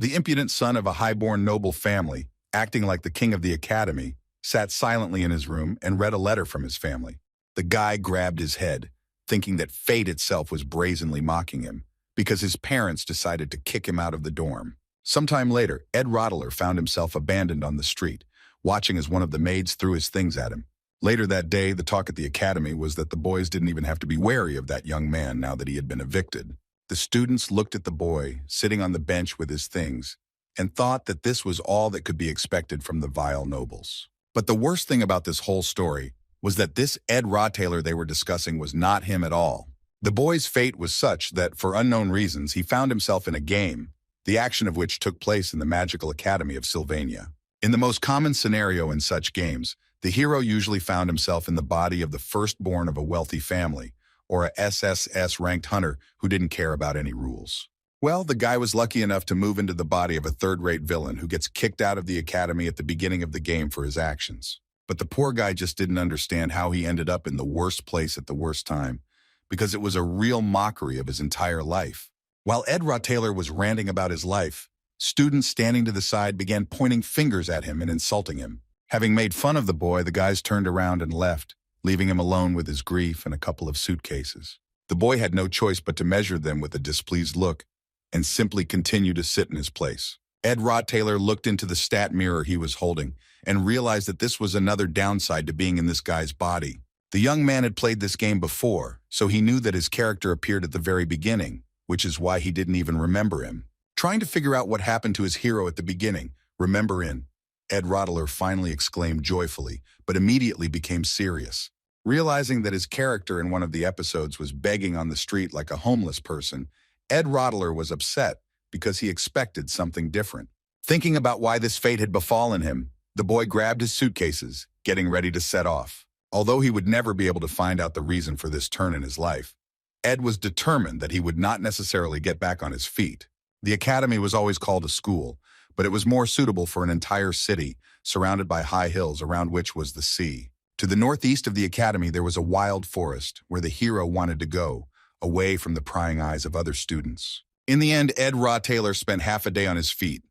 The impudent son of a high-born noble family, acting like the king of the academy, sat silently in his room and read a letter from his family. The guy grabbed his head, thinking that fate itself was brazenly mocking him, because his parents decided to kick him out of the dorm. Sometime later, Ed Rottler found himself abandoned on the street, watching as one of the maids threw his things at him. Later that day, the talk at the academy was that the boys didn't even have to be wary of that young man now that he had been evicted. The students looked at the boy, sitting on the bench with his things, and thought that this was all that could be expected from the vile nobles. But the worst thing about this whole story was that this Ed Rottler they were discussing was not him at all. The boy's fate was such that, for unknown reasons, he found himself in a game, the action of which took place in the magical academy of Sylvania. In the most common scenario in such games, the hero usually found himself in the body of the firstborn of a wealthy family, or a SSS-ranked hunter who didn't care about any rules. Well, the guy was lucky enough to move into the body of a third-rate villain who gets kicked out of the academy at the beginning of the game for his actions. But the poor guy just didn't understand how he ended up in the worst place at the worst time, because it was a real mockery of his entire life. While Ed Rottler was ranting about his life, students standing to the side began pointing fingers at him and insulting him. Having made fun of the boy, the guys turned around and left, leaving him alone with his grief and a couple of suitcases. The boy had no choice but to measure them with a displeased look and simply continue to sit in his place. Ed Rottler looked into the stat mirror he was holding and realized that this was another downside to being in this guy's body. The young man had played this game before, so he knew that his character appeared at the very beginning, which is why he didn't even remember him. Trying to figure out what happened to his hero at the beginning, Ed Rottler finally exclaimed joyfully, but immediately became serious. Realizing that his character in one of the episodes was begging on the street like a homeless person, Ed Rottler was upset because he expected something different. Thinking about why this fate had befallen him, the boy grabbed his suitcases, getting ready to set off. Although he would never be able to find out the reason for this turn in his life, Ed was determined that he would not necessarily get back on his feet. The academy was always called a school, but it was more suitable for an entire city surrounded by high hills around which was the sea. To the northeast of the academy there was a wild forest where the hero wanted to go, away from the prying eyes of other students. In the end, Ed Rottler spent half a day on his feet,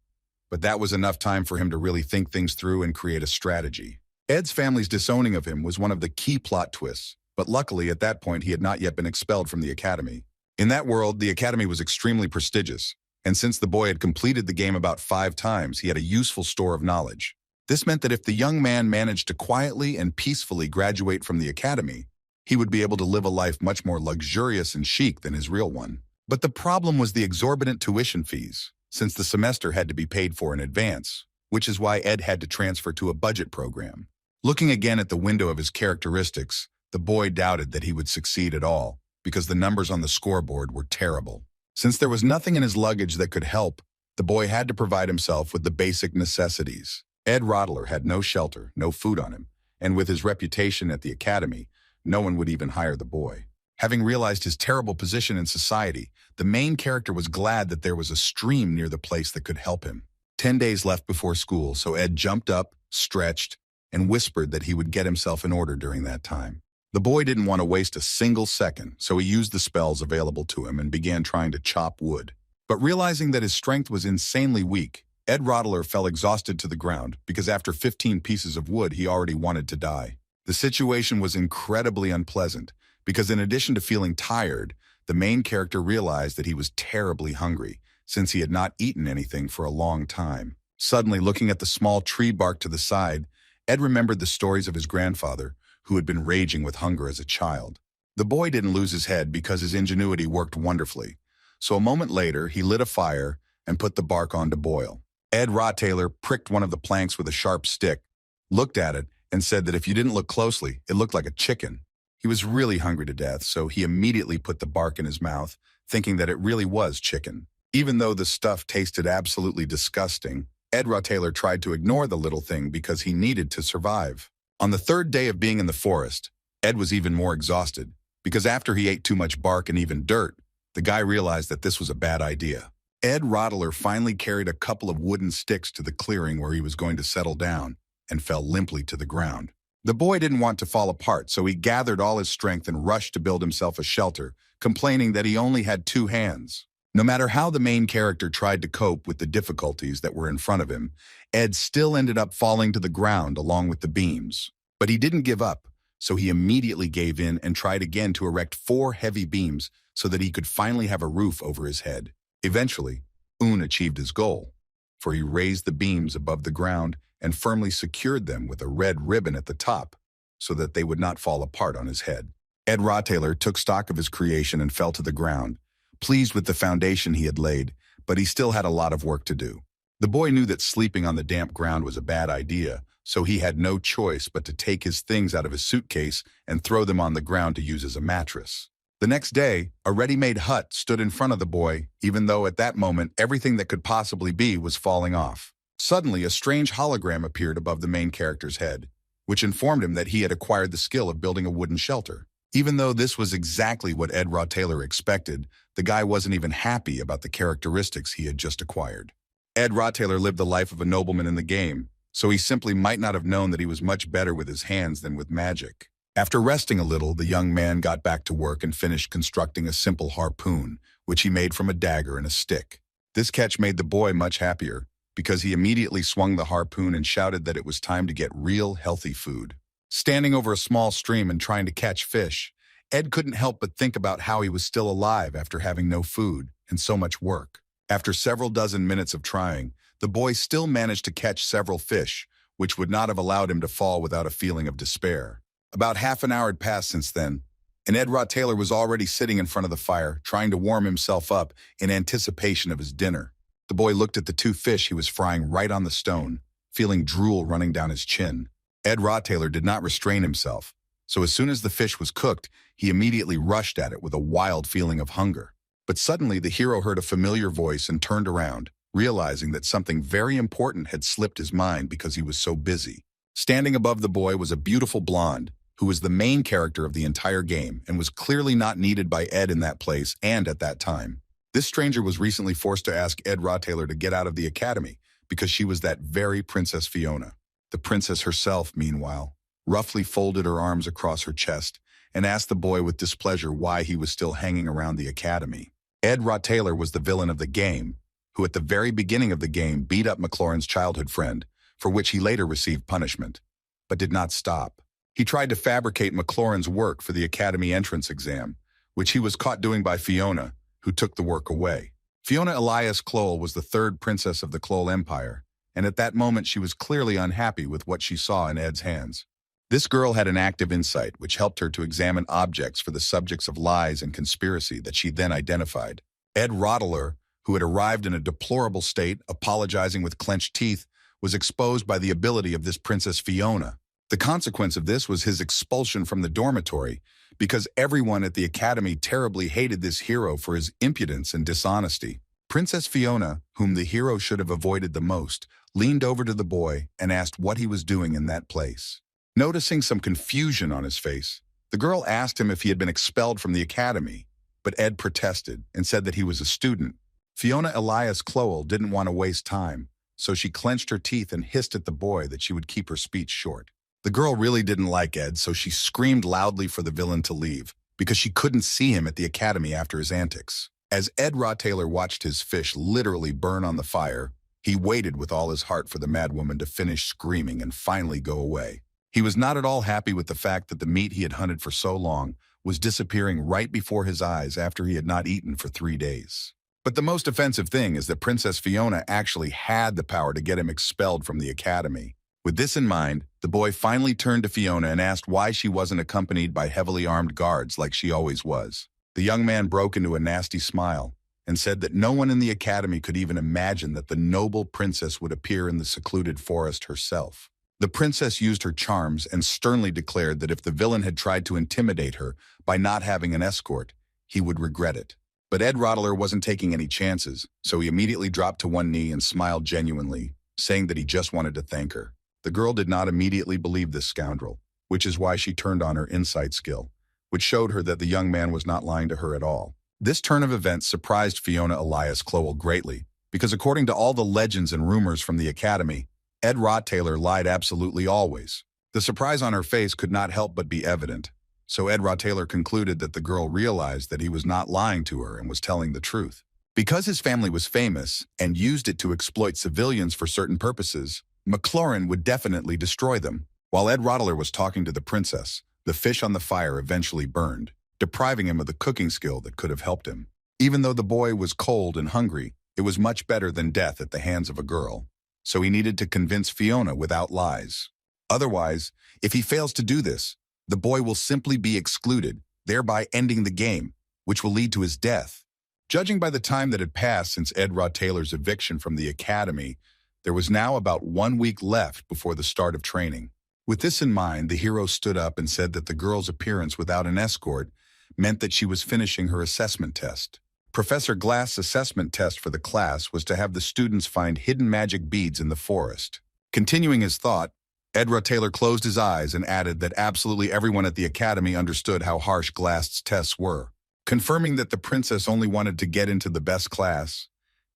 but that was enough time for him to really think things through and create a strategy. Ed's family's disowning of him was one of the key plot twists, but luckily at that point he had not yet been expelled from the academy. In that world, the academy was extremely prestigious, and since the boy had completed the game about 5 times, he had a useful store of knowledge. This meant that if the young man managed to quietly and peacefully graduate from the academy, he would be able to live a life much more luxurious and chic than his real one. But the problem was the exorbitant tuition fees, since the semester had to be paid for in advance, which is why Ed had to transfer to a budget program. Looking again at the window of his characteristics, the boy doubted that he would succeed at all, because the numbers on the scoreboard were terrible. Since there was nothing in his luggage that could help, the boy had to provide himself with the basic necessities. Ed Rottler had no shelter, no food on him, and with his reputation at the academy, no one would even hire the boy. Having realized his terrible position in society, the main character was glad that there was a stream near the place that could help him. 10 days left before school, so Ed jumped up, stretched, and whispered that he would get himself in order during that time. The boy didn't want to waste a single second, so he used the spells available to him and began trying to chop wood. But realizing that his strength was insanely weak, Ed Rottler fell exhausted to the ground because after 15 pieces of wood, he already wanted to die. The situation was incredibly unpleasant because in addition to feeling tired, the main character realized that he was terribly hungry since he had not eaten anything for a long time. Suddenly, looking at the small tree bark to the side, Ed remembered the stories of his grandfather, who had been raging with hunger as a child. The boy didn't lose his head because his ingenuity worked wonderfully. So a moment later, he lit a fire and put the bark on to boil. Ed Rottler pricked one of the planks with a sharp stick, looked at it, and said that if you didn't look closely, it looked like a chicken. He was really hungry to death, so he immediately put the bark in his mouth, thinking that it really was chicken. Even though the stuff tasted absolutely disgusting, Ed Rottler tried to ignore the little thing because he needed to survive. On the 3rd day of being in the forest, Ed was even more exhausted, because after he ate too much bark and even dirt, the guy realized that this was a bad idea. Ed Rottler finally carried a couple of wooden sticks to the clearing where he was going to settle down and fell limply to the ground. The boy didn't want to fall apart, so he gathered all his strength and rushed to build himself a shelter, complaining that he only had 2 hands. No matter how the main character tried to cope with the difficulties that were in front of him, Ed still ended up falling to the ground along with the beams. But he didn't give up, so he immediately gave in and tried again to erect 4 heavy beams so that he could finally have a roof over his head. Eventually, Un achieved his goal, for he raised the beams above the ground and firmly secured them with a red ribbon at the top so that they would not fall apart on his head. Ed Rottailer took stock of his creation and fell to the ground, pleased with the foundation he had laid, but he still had a lot of work to do. The boy knew that sleeping on the damp ground was a bad idea, so he had no choice but to take his things out of his suitcase and throw them on the ground to use as a mattress. The next day, a ready-made hut stood in front of the boy, even though at that moment everything that could possibly be was falling off. Suddenly, a strange hologram appeared above the main character's head, which informed him that he had acquired the skill of building a wooden shelter. Even though this was exactly what Ed Rottailer expected, the guy wasn't even happy about the characteristics he had just acquired. Ed Rottailer lived the life of a nobleman in the game, so he simply might not have known that he was much better with his hands than with magic. After resting a little, the young man got back to work and finished constructing a simple harpoon, which he made from a dagger and a stick. This catch made the boy much happier, because he immediately swung the harpoon and shouted that it was time to get real healthy food. Standing over a small stream and trying to catch fish, Ed couldn't help but think about how he was still alive after having no food and so much work. After several dozen minutes of trying, the boy still managed to catch several fish, which would not have allowed him to fall without a feeling of despair. About half an hour had passed since then, and Ed Rottailer was already sitting in front of the fire, trying to warm himself up in anticipation of his dinner. The boy looked at the 2 fish he was frying right on the stone, feeling drool running down his chin. Ed Rottailer did not restrain himself, so as soon as the fish was cooked, he immediately rushed at it with a wild feeling of hunger. But suddenly the hero heard a familiar voice and turned around, realizing that something very important had slipped his mind because he was so busy. Standing above the boy was a beautiful blonde, who was the main character of the entire game and was clearly not needed by Ed in that place and at that time. This stranger was recently forced to ask Ed Rottailer to get out of the academy because she was that very Princess Fiona. The princess herself, meanwhile, roughly folded her arms across her chest and asked the boy with displeasure why he was still hanging around the academy. Ed Rottailer was the villain of the game, who at the very beginning of the game beat up McLaurin's childhood friend, for which he later received punishment, but did not stop. He tried to fabricate McLaurin's work for the academy entrance exam, which he was caught doing by Fiona, who took the work away. Fiona Elias Clowell was the 3rd princess of the Clowell Empire, and at that moment she was clearly unhappy with what she saw in Ed's hands. This girl had an active insight which helped her to examine objects for the subjects of lies and conspiracy that she then identified. Ed Rottailer, who had arrived in a deplorable state, apologizing with clenched teeth, was exposed by the ability of this Princess Fiona. The consequence of this was his expulsion from the dormitory, because everyone at the academy terribly hated this hero for his impudence and dishonesty. Princess Fiona, whom the hero should have avoided the most, leaned over to the boy and asked what he was doing in that place. Noticing some confusion on his face, the girl asked him if he had been expelled from the academy, but Ed protested and said that he was a student. Fiona Elias Clowell didn't want to waste time, so she clenched her teeth and hissed at the boy that she would keep her speech short. The girl really didn't like Ed, so she screamed loudly for the villain to leave, because she couldn't see him at the academy after his antics. As Ed Rottailer watched his fish literally burn on the fire, he waited with all his heart for the madwoman to finish screaming and finally go away. He was not at all happy with the fact that the meat he had hunted for so long was disappearing right before his eyes after he had not eaten for 3 days. But the most offensive thing is that Princess Fiona actually had the power to get him expelled from the academy. With this in mind, the boy finally turned to Fiona and asked why she wasn't accompanied by heavily armed guards like she always was. The young man broke into a nasty smile and said that no one in the academy could even imagine that the noble princess would appear in the secluded forest herself. The princess used her charms and sternly declared that if the villain had tried to intimidate her by not having an escort, he would regret it. But Ed Rottailer wasn't taking any chances, so he immediately dropped to one knee and smiled genuinely, saying that he just wanted to thank her. The girl did not immediately believe this scoundrel, which is why she turned on her insight skill, which showed her that the young man was not lying to her at all. This turn of events surprised Fiona Elias Clowell greatly, because according to all the legends and rumors from the academy, Ed Rottailer lied absolutely always. The surprise on her face could not help but be evident, so Ed Rottailer concluded that the girl realized that he was not lying to her and was telling the truth. Because his family was famous and used it to exploit civilians for certain purposes, McLaurin would definitely destroy them. While Ed Rottler was talking to the princess, the fish on the fire eventually burned, depriving him of the cooking skill that could have helped him. Even though the boy was cold and hungry, it was much better than death at the hands of a girl. So he needed to convince Fiona without lies. Otherwise, if he fails to do this, the boy will simply be excluded, thereby ending the game, which will lead to his death. Judging by the time that had passed since Ed Taylor's eviction from the academy, there was now about 1 week left before the start of training. With this in mind, the hero stood up and said that the girl's appearance without an escort meant that she was finishing her assessment test. Professor Glass's assessment test for the class was to have the students find hidden magic beads in the forest. Continuing his thought, Ed Taylor closed his eyes and added that absolutely everyone at the academy understood how harsh Glass's tests were. Confirming that the princess only wanted to get into the best class,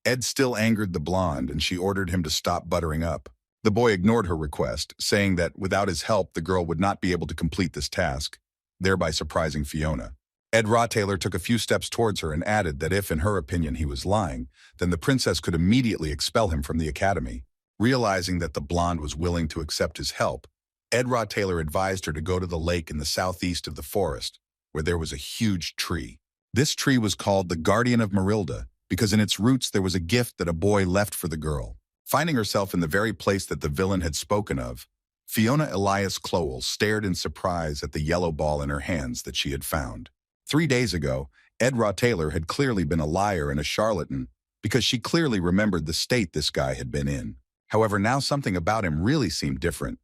Ed still angered the blonde and she ordered him to stop buttering up. The boy ignored her request, saying that without his help, the girl would not be able to complete this task, thereby surprising Fiona. Ed Taylor took a few steps towards her and added that if, in her opinion, he was lying, then the princess could immediately expel him from the academy. Realizing that the blonde was willing to accept his help, Ed Taylor advised her to go to the lake in the southeast of the forest, where there was a huge tree. This tree was called the Guardian of Marilda because in its roots there was a gift that a boy left for the girl. Finding herself in the very place that the villain had spoken of, Fiona Elias Clowell stared in surprise at the yellow ball in her hands that she had found. 3 days ago, Ed Taylor had clearly been a liar and a charlatan because she clearly remembered the state this guy had been in. However, now something about him really seemed different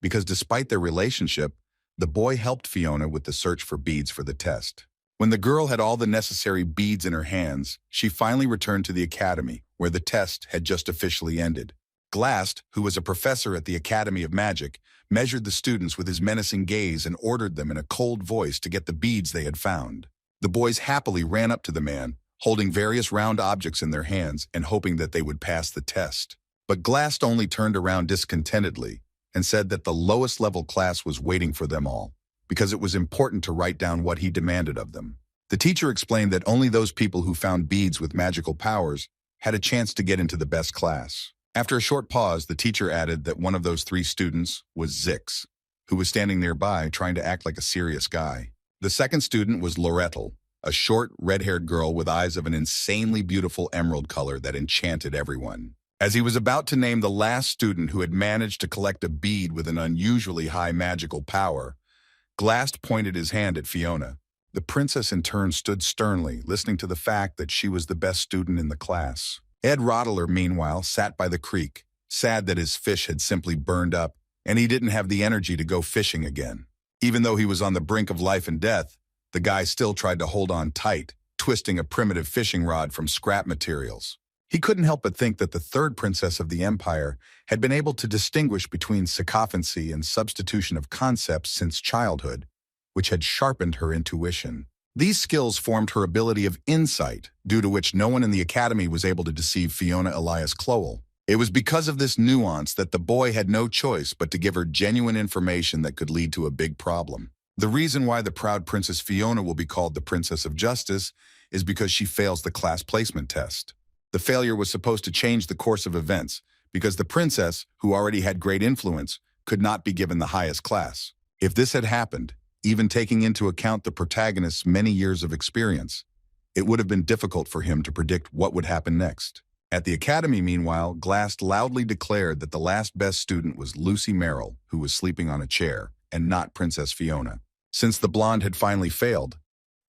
because despite their relationship, the boy helped Fiona with the search for beads for the test. When the girl had all the necessary beads in her hands, she finally returned to the academy, where the test had just officially ended. Glast, who was a professor at the Academy of Magic, measured the students with his menacing gaze and ordered them in a cold voice to get the beads they had found. The boys happily ran up to the man, holding various round objects in their hands and hoping that they would pass the test. But Glast only turned around discontentedly and said that the lowest level class was waiting for them all, because it was important to write down what he demanded of them. The teacher explained that only those people who found beads with magical powers had a chance to get into the best class. After a short pause, the teacher added that one of those 3 students was Zix, who was standing nearby trying to act like a serious guy. The second student was Lorettel, a short, red-haired girl with eyes of an insanely beautiful emerald color that enchanted everyone. As he was about to name the last student who had managed to collect a bead with an unusually high magical power, Glast pointed his hand at Fiona. The princess in turn stood sternly, listening to the fact that she was the best student in the class. Ed Rottler, meanwhile, sat by the creek, sad that his fish had simply burned up, and he didn't have the energy to go fishing again. Even though he was on the brink of life and death, the guy still tried to hold on tight, twisting a primitive fishing rod from scrap materials. He couldn't help but think that the third princess of the empire had been able to distinguish between sycophancy and substitution of concepts since childhood, which had sharpened her intuition. These skills formed her ability of insight, due to which no one in the academy was able to deceive Fiona Elias Clowell. It was because of this nuance that the boy had no choice but to give her genuine information that could lead to a big problem. The reason why the proud Princess Fiona will be called the Princess of Justice is because she fails the class placement test. The failure was supposed to change the course of events, because the princess, who already had great influence, could not be given the highest class. If this had happened, even taking into account the protagonist's many years of experience, it would have been difficult for him to predict what would happen next. At the academy, meanwhile, Glast loudly declared that the last best student was Lucy Merrill, who was sleeping on a chair, and not Princess Fiona. Since the blonde had finally failed,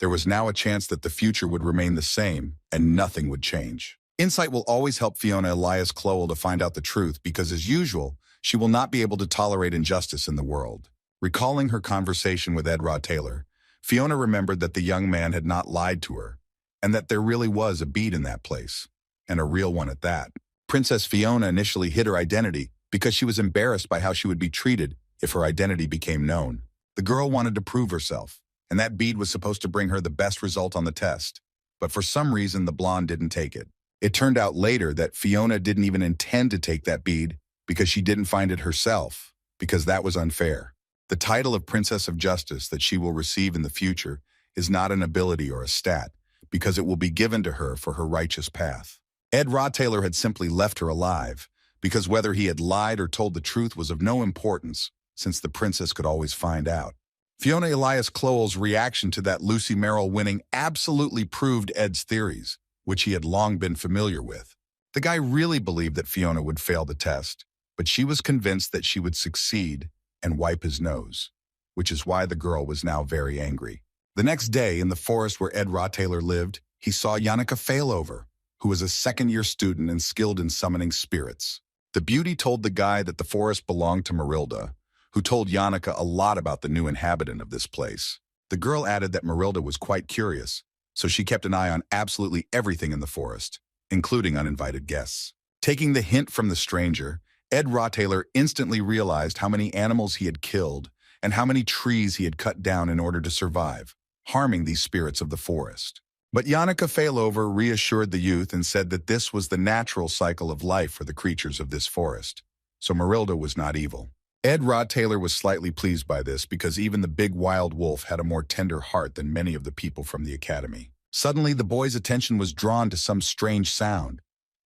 there was now a chance that the future would remain the same and nothing would change. Insight will always help Fiona Elias Clowell to find out the truth because, as usual, she will not be able to tolerate injustice in the world. Recalling her conversation with Ed Taylor, Fiona remembered that the young man had not lied to her, and that there really was a bead in that place, and a real one at that. Princess Fiona initially hid her identity because she was embarrassed by how she would be treated if her identity became known. The girl wanted to prove herself, and that bead was supposed to bring her the best result on the test, but for some reason the blonde didn't take it. It turned out later that Fiona didn't even intend to take that bead because she didn't find it herself, because that was unfair. The title of Princess of Justice that she will receive in the future is not an ability or a stat, because it will be given to her for her righteous path. Ed Rottaylor had simply left her alive, because whether he had lied or told the truth was of no importance, since the princess could always find out. Fiona Elias Clowell's reaction to that Lucy Merrill winning absolutely proved Ed's theories, which he had long been familiar with. The guy really believed that Fiona would fail the test, but she was convinced that she would succeed and wipe his nose, which is why the girl was now very angry. The next day, in the forest where Ed Rottaylor lived, he saw Yannicka Failover, who was a second-year student and skilled in summoning spirits. The beauty told the guy that the forest belonged to Marilda, who told Yannicka a lot about the new inhabitant of this place. The girl added that Marilda was quite curious, so she kept an eye on absolutely everything in the forest, including uninvited guests. Taking the hint from the stranger, Ed Rottaylor instantly realized how many animals he had killed and how many trees he had cut down in order to survive, harming these spirits of the forest. But Yannicka Failover reassured the youth and said that this was the natural cycle of life for the creatures of this forest, so Marilda was not evil. Ed Rottaylor was slightly pleased by this because even the big wild wolf had a more tender heart than many of the people from the academy. Suddenly, the boys' attention was drawn to some strange sound,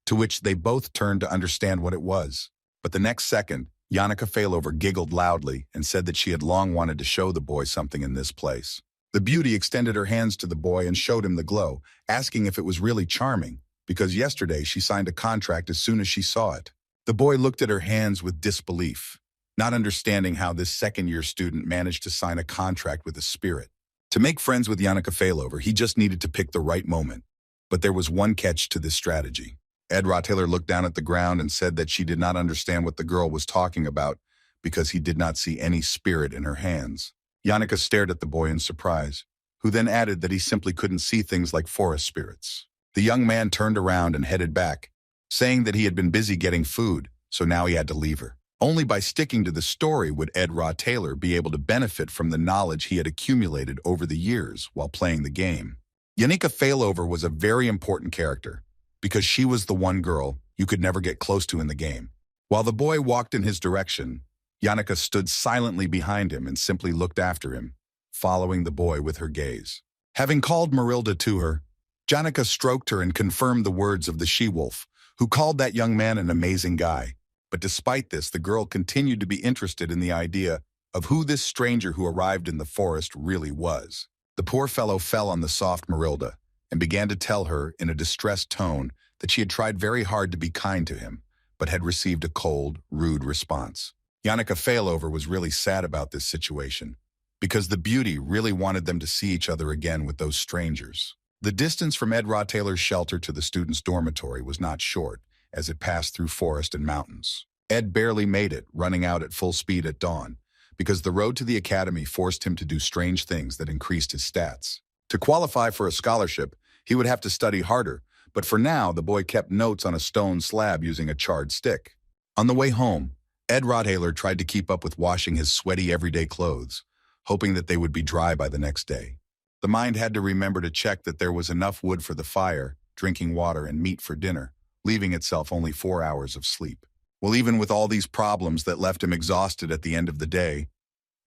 to which they both turned to understand what it was. But the next second, Yannicka Failover giggled loudly and said that she had long wanted to show the boy something in this place. The beauty extended her hands to the boy and showed him the glow, asking if it was really charming, because yesterday she signed a contract as soon as she saw it. The boy looked at her hands with disbelief, not understanding how this second-year student managed to sign a contract with a spirit. To make friends with Yannicka Failover, he just needed to pick the right moment. But there was one catch to this strategy. Ed Rottaylor looked down at the ground and said that she did not understand what the girl was talking about because he did not see any spirit in her hands. Yannicka stared at the boy in surprise, who then added that he simply couldn't see things like forest spirits. The young man turned around and headed back, saying that he had been busy getting food, so now he had to leave her. Only by sticking to the story would Ed Rottaylor be able to benefit from the knowledge he had accumulated over the years while playing the game. Yannicka Failover was a very important character, because she was the one girl you could never get close to in the game. While the boy walked in his direction, Yannicka stood silently behind him and simply looked after him, following the boy with her gaze. Having called Marilda to her, Yannicka stroked her and confirmed the words of the she-wolf, who called that young man an amazing guy. But despite this, the girl continued to be interested in the idea of who this stranger who arrived in the forest really was. The poor fellow fell on the soft Marilda and began to tell her in a distressed tone that she had tried very hard to be kind to him, but had received a cold, rude response. Yannicka Failover was really sad about this situation, because the beauty really wanted them to see each other again with those strangers. The distance from Ed Rottaylor's shelter to the students' dormitory was not short, as it passed through forest and mountains. Ed barely made it, running out at full speed at dawn, because the road to the academy forced him to do strange things that increased his stats. To qualify for a scholarship, he would have to study harder, but for now, the boy kept notes on a stone slab using a charred stick. On the way home, Ed Rottaylor tried to keep up with washing his sweaty everyday clothes, hoping that they would be dry by the next day. The mind had to remember to check that there was enough wood for the fire, drinking water, and meat for dinner, leaving itself only 4 hours of sleep. Well, even with all these problems that left him exhausted at the end of the day,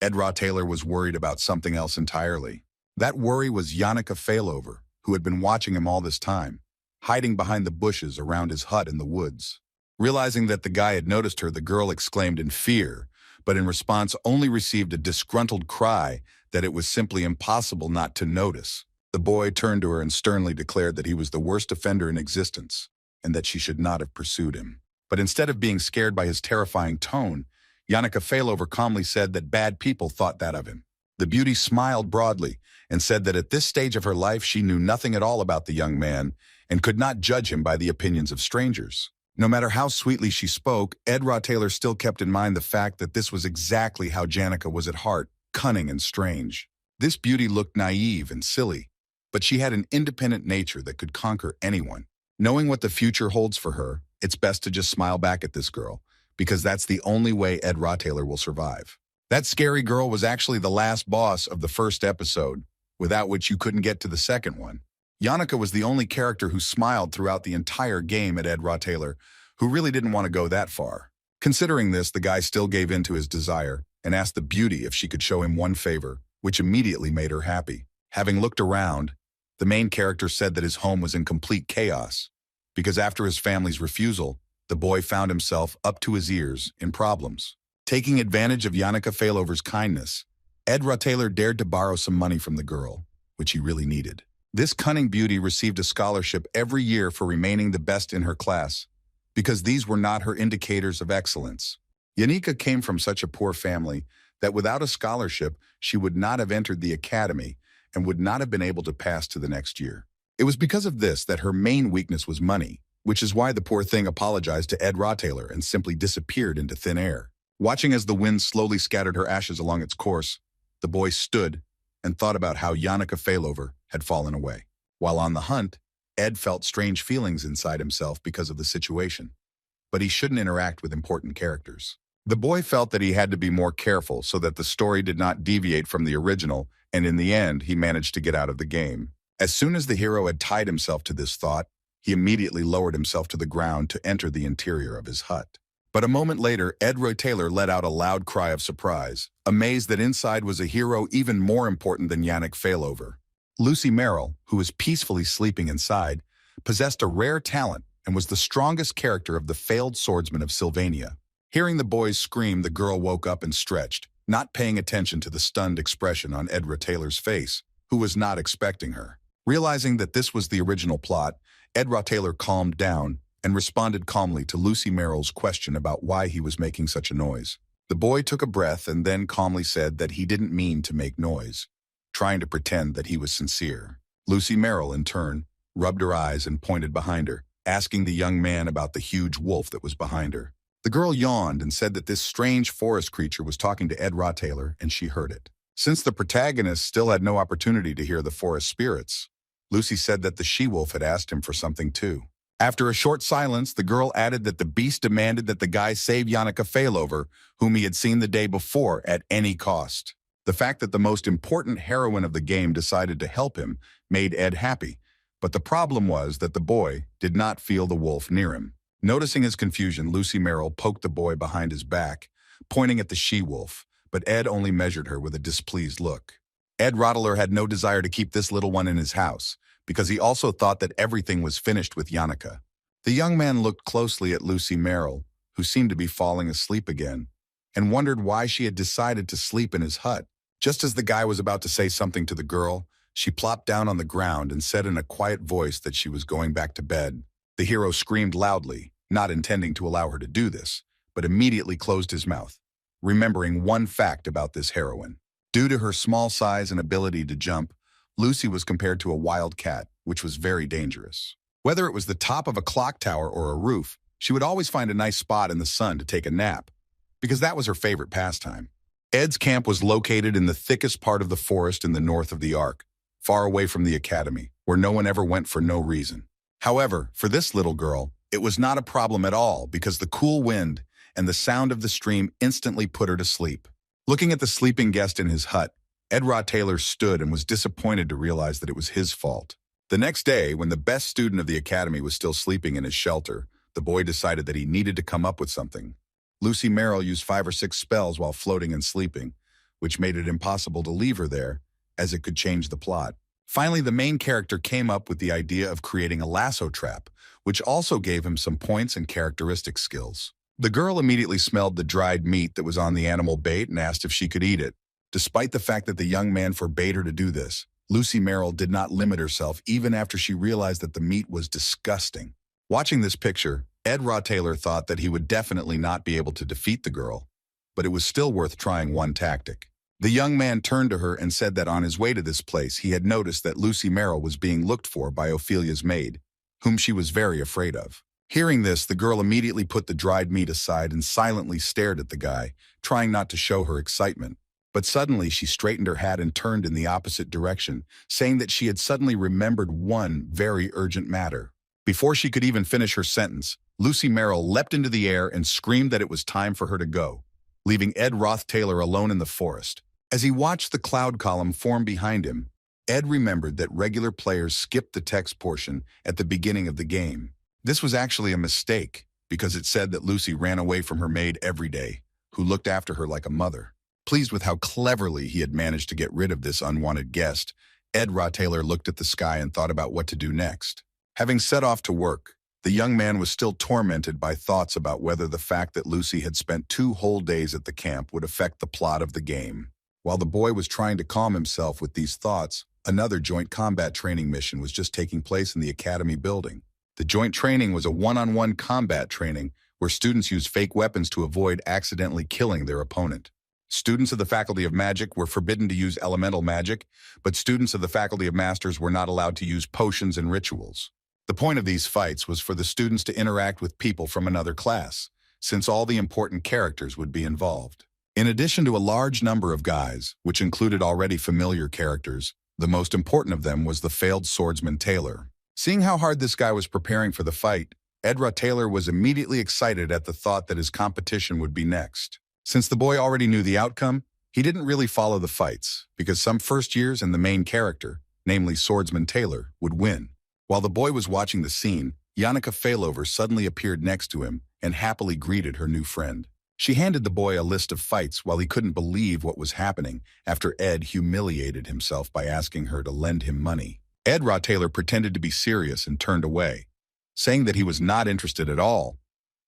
Ed Rottaylor was worried about something else entirely. That worry was Yannicka Failover, who had been watching him all this time, hiding behind the bushes around his hut in the woods. Realizing that the guy had noticed her, the girl exclaimed in fear, but in response only received a disgruntled cry that it was simply impossible not to notice. The boy turned to her and sternly declared that he was the worst offender in existence, and that she should not have pursued him. But instead of being scared by his terrifying tone, Yannicka Failover calmly said that bad people thought that of him. The beauty smiled broadly and said that at this stage of her life she knew nothing at all about the young man and could not judge him by the opinions of strangers. No matter how sweetly she spoke, Ed Rottaylor still kept in mind the fact that this was exactly how Yannicka was at heart, cunning and strange. This beauty looked naive and silly, but she had an independent nature that could conquer anyone. Knowing what the future holds for her, it's best to just smile back at this girl, because that's the only way Ed Rottaylor will survive. That scary girl was actually the last boss of the first episode, without which you couldn't get to the second one. Yannicka was the only character who smiled throughout the entire game at Ed Rottaylor, who really didn't want to go that far. Considering this, the guy still gave in to his desire and asked the beauty if she could show him one favor, which immediately made her happy. Having looked around, The main character said that his home was in complete chaos, because after his family's refusal, the boy found himself up to his ears in problems. Taking advantage of Yannicka Failover's kindness, Ed Taylor dared to borrow some money from the girl, which he really needed. This cunning beauty received a scholarship every year for remaining the best in her class, because these were not her indicators of excellence. Yannicka came from such a poor family that without a scholarship, she would not have entered the academy and would not have been able to pass to the next year. It was because of this that her main weakness was money, which is why the poor thing apologized to Ed Taylor and simply disappeared into thin air. Watching as the wind slowly scattered her ashes along its course, the boy stood and thought about how Yannicka Failover had fallen away. While on the hunt, Ed felt strange feelings inside himself because of the situation, but he shouldn't interact with important characters. The boy felt that he had to be more careful so that the story did not deviate from the original, and in the end, he managed to get out of the game. As soon as the hero had tied himself to this thought, he immediately lowered himself to the ground to enter the interior of his hut. But a moment later, Ed Taylor let out a loud cry of surprise, amazed that inside was a hero even more important than Yannick Failover. Lucy Merrill, who was peacefully sleeping inside, possessed a rare talent and was the strongest character of the failed swordsman of Sylvania. Hearing the boy's scream, the girl woke up and stretched, not paying attention to the stunned expression on Ed Taylor's face, who was not expecting her. Realizing that this was the original plot, Ed Taylor calmed down and responded calmly to Lucy Merrill's question about why he was making such a noise. The boy took a breath and then calmly said that he didn't mean to make noise, trying to pretend that he was sincere. Lucy Merrill, in turn, rubbed her eyes and pointed behind her, asking the young man about the huge wolf that was behind her. The girl yawned and said that this strange forest creature was talking to Ed Taylor, and she heard it. Since the protagonist still had no opportunity to hear the forest spirits, Lucy said that the she-wolf had asked him for something too. After a short silence, the girl added that the beast demanded that the guy save Yannicka Failover, whom he had seen the day before, at any cost. The fact that the most important heroine of the game decided to help him made Ed happy, but the problem was that the boy did not feel the wolf near him. Noticing his confusion, Lucy Merrill poked the boy behind his back, pointing at the she-wolf, but Ed only measured her with a displeased look. Ed Rottler had no desire to keep this little one in his house, because he also thought that everything was finished with Yannicka. The young man looked closely at Lucy Merrill, who seemed to be falling asleep again, and wondered why she had decided to sleep in his hut. Just as the guy was about to say something to the girl, she plopped down on the ground and said in a quiet voice that she was going back to bed. The hero screamed loudly, not intending to allow her to do this, but immediately closed his mouth, remembering one fact about this heroine. Due to her small size and ability to jump, Lucy was compared to a wild cat, which was very dangerous. Whether it was the top of a clock tower or a roof, she would always find a nice spot in the sun to take a nap, because that was her favorite pastime. Ed's camp was located in the thickest part of the forest in the north of the Ark, far away from the academy, where no one ever went for no reason. However, for this little girl, it was not a problem at all because the cool wind and the sound of the stream instantly put her to sleep. Looking at the sleeping guest in his hut, Ed Taylor stood and was disappointed to realize that it was his fault. The next day, when the best student of the academy was still sleeping in his shelter, the boy decided that he needed to come up with something. Lucy Merrill used 5 or 6 spells while floating and sleeping, which made it impossible to leave her there, as it could change the plot. Finally, the main character came up with the idea of creating a lasso trap, which also gave him some points and characteristic skills. The girl immediately smelled the dried meat that was on the animal bait and asked if she could eat it. Despite the fact that the young man forbade her to do this, Lucy Merrill did not limit herself even after she realized that the meat was disgusting. Watching this picture, Ed Taylor thought that he would definitely not be able to defeat the girl, but it was still worth trying one tactic. The young man turned to her and said that on his way to this place, he had noticed that Lucy Merrill was being looked for by Ophelia's maid, whom she was very afraid of. Hearing this, the girl immediately put the dried meat aside and silently stared at the guy, trying not to show her excitement. But suddenly she straightened her hat and turned in the opposite direction, saying that she had suddenly remembered one very urgent matter. Before she could even finish her sentence, Lucy Merrill leapt into the air and screamed that it was time for her to go, leaving Ed Taylor alone in the forest. As he watched the cloud column form behind him, Ed remembered that regular players skipped the text portion at the beginning of the game. This was actually a mistake, because it said that Lucy ran away from her maid every day, who looked after her like a mother. Pleased with how cleverly he had managed to get rid of this unwanted guest, Ed Rottailer looked at the sky and thought about what to do next. Having set off to work, the young man was still tormented by thoughts about whether the fact that Lucy had spent 2 whole days at the camp would affect the plot of the game. While the boy was trying to calm himself with these thoughts, another joint combat training mission was just taking place in the academy building. The joint training was a one-on-one combat training where students used fake weapons to avoid accidentally killing their opponent. Students of the Faculty of Magic were forbidden to use elemental magic, but students of the Faculty of Masters were not allowed to use potions and rituals. The point of these fights was for the students to interact with people from another class, since all the important characters would be involved. In addition to a large number of guys, which included already familiar characters, the most important of them was the failed swordsman Taylor. Seeing how hard this guy was preparing for the fight, Ed Rottailer was immediately excited at the thought that his competition would be next. Since the boy already knew the outcome, he didn't really follow the fights, because some first years and the main character, namely swordsman Taylor, would win. While the boy was watching the scene, Yannicka Failover suddenly appeared next to him and happily greeted her new friend. She handed the boy a list of fights while he couldn't believe what was happening after Ed humiliated himself by asking her to lend him money. Ed Rottailer pretended to be serious and turned away, saying that he was not interested at all.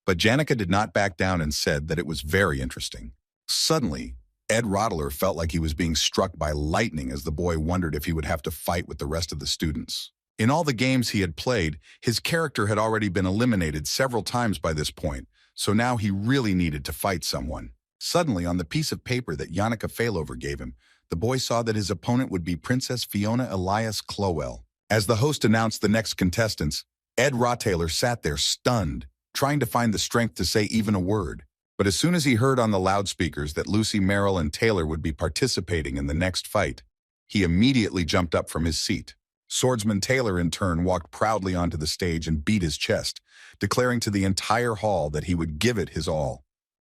But Yannicka did not back down and said that it was very interesting. Suddenly, Ed Rottailer felt like he was being struck by lightning as the boy wondered if he would have to fight with the rest of the students. In all the games he had played, his character had already been eliminated several times by this point, so now he really needed to fight someone. Suddenly, on the piece of paper that Yannicka Failover gave him, the boy saw that his opponent would be Princess Fiona Elias Clowell. As the host announced the next contestants, Ed Rottailer sat there stunned, trying to find the strength to say even a word. But as soon as he heard on the loudspeakers that Lucy Merrill and Taylor would be participating in the next fight, he immediately jumped up from his seat. Swordsman Taylor, in turn, walked proudly onto the stage and beat his chest, declaring to the entire hall that he would give it his all.